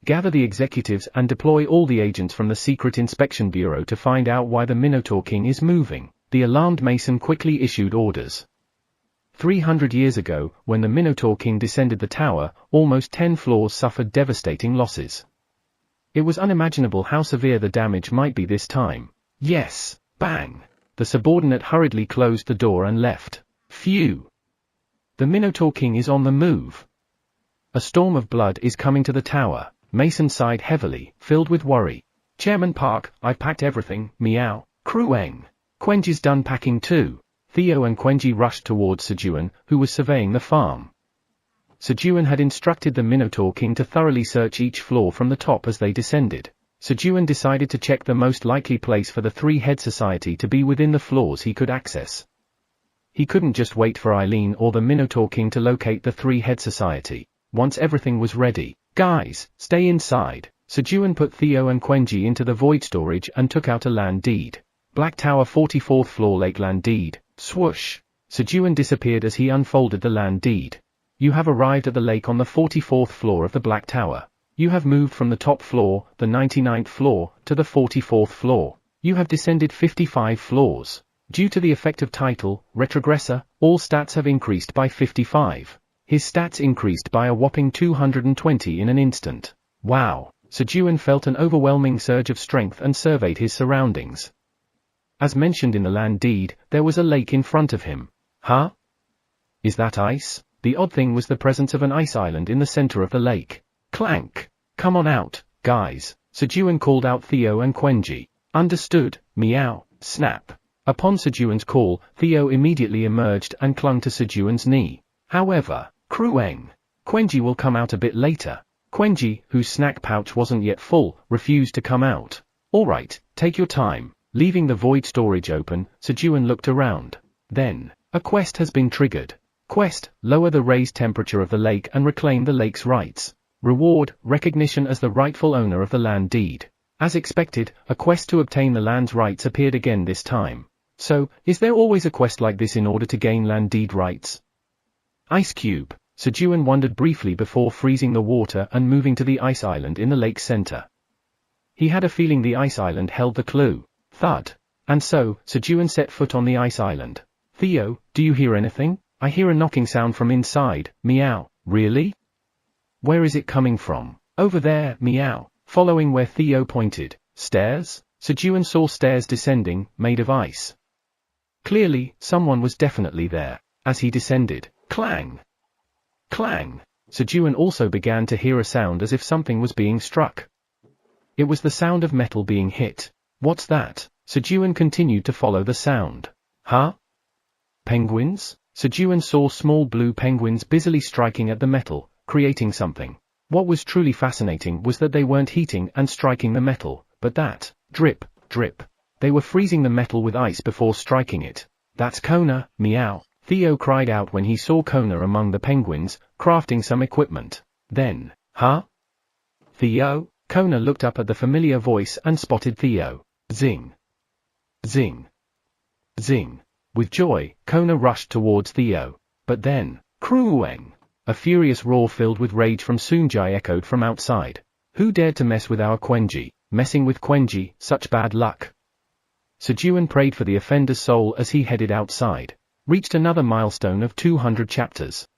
Gather the executives and deploy all the agents from the Secret Inspection Bureau to find out why the Minotaur King is moving. The alarmed Mason quickly issued orders. 300 years ago, when the Minotaur King descended the tower, almost 10 floors suffered devastating losses. It was unimaginable how severe the damage might be this time. Yes, bang! The subordinate hurriedly closed the door and left. Phew! The Minotaur King is on the move. A storm of blood is coming to the tower. Mason sighed heavily, filled with worry. Chairman Park, I've packed everything, meow. Krueng. Quenji's done packing too. Theo and Quenji rushed towards Sejun, who was surveying the farm. Sejun had instructed the Minotaur King to thoroughly search each floor from the top as they descended. Sejun decided to check the most likely place for the three-head society to be within the floors he could access. He couldn't just wait for Eileen or the Minotaur King to locate the three-head society. Once everything was ready, guys, stay inside. Sejun put Theo and Quenji into the void storage and took out a land deed. Black Tower 44th floor lake land deed. Swoosh. Sejun disappeared as he unfolded the land deed. You have arrived at the lake on the 44th floor of the Black Tower. You have moved from the top floor, the 99th floor, to the 44th floor. You have descended 55 floors. Due to the effect of title, retrogressor, all stats have increased by 55. His stats increased by a whopping 220 in an instant. Wow! Sejun felt an overwhelming surge of strength and surveyed his surroundings. As mentioned in the land deed, there was a lake in front of him. Huh? Is that ice? The odd thing was the presence of an ice island in the center of the lake. Clank! Come on out, guys. Sejun called out Theo and Quenji. Understood, meow, snap. Upon Sejun's call, Theo immediately emerged and clung to Sejun's knee. However, Krueng. Quenji will come out a bit later. Quenji, whose snack pouch wasn't yet full, refused to come out. Alright, take your time. Leaving the void storage open, Sejun looked around. Then, a quest has been triggered. Quest, lower the raised temperature of the lake and reclaim the lake's rights. Reward, recognition as the rightful owner of the land deed. As expected, a quest to obtain the land's rights appeared again this time. So, is there always a quest like this in order to gain land deed rights? Ice cube. Sejun wondered briefly before freezing the water and moving to the ice island in the lake's center. He had a feeling the ice island held the clue. Thud. And so, Sejun set foot on the ice island. Theo, do you hear anything? I hear a knocking sound from inside, meow. Really? Where is it coming from? Over there, meow. Following where Theo pointed. Stairs? Sejun saw stairs descending, made of ice. Clearly, someone was definitely there. As he descended, clang! Clang! Sejun also began to hear a sound as if something was being struck. It was the sound of metal being hit. What's that? Sejun continued to follow the sound. Huh? Penguins? Sejun saw small blue penguins busily striking at the metal, creating something. What was truly fascinating was that they weren't heating and striking the metal, but that, drip, drip. They were freezing the metal with ice before striking it. That's Kona, meow. Theo cried out when he saw Kona among the penguins, crafting some equipment. Then, huh? Theo? Kona looked up at the familiar voice and spotted Theo. Zing. Zing. Zing. With joy, Kona rushed towards Theo. But then, Krueng! A furious roar filled with rage from Sunjai echoed from outside. Who dared to mess with our Quenji? Messing with Quenji, such bad luck. Sejun prayed for the offender's soul as he headed outside. Reached another milestone of 200 chapters.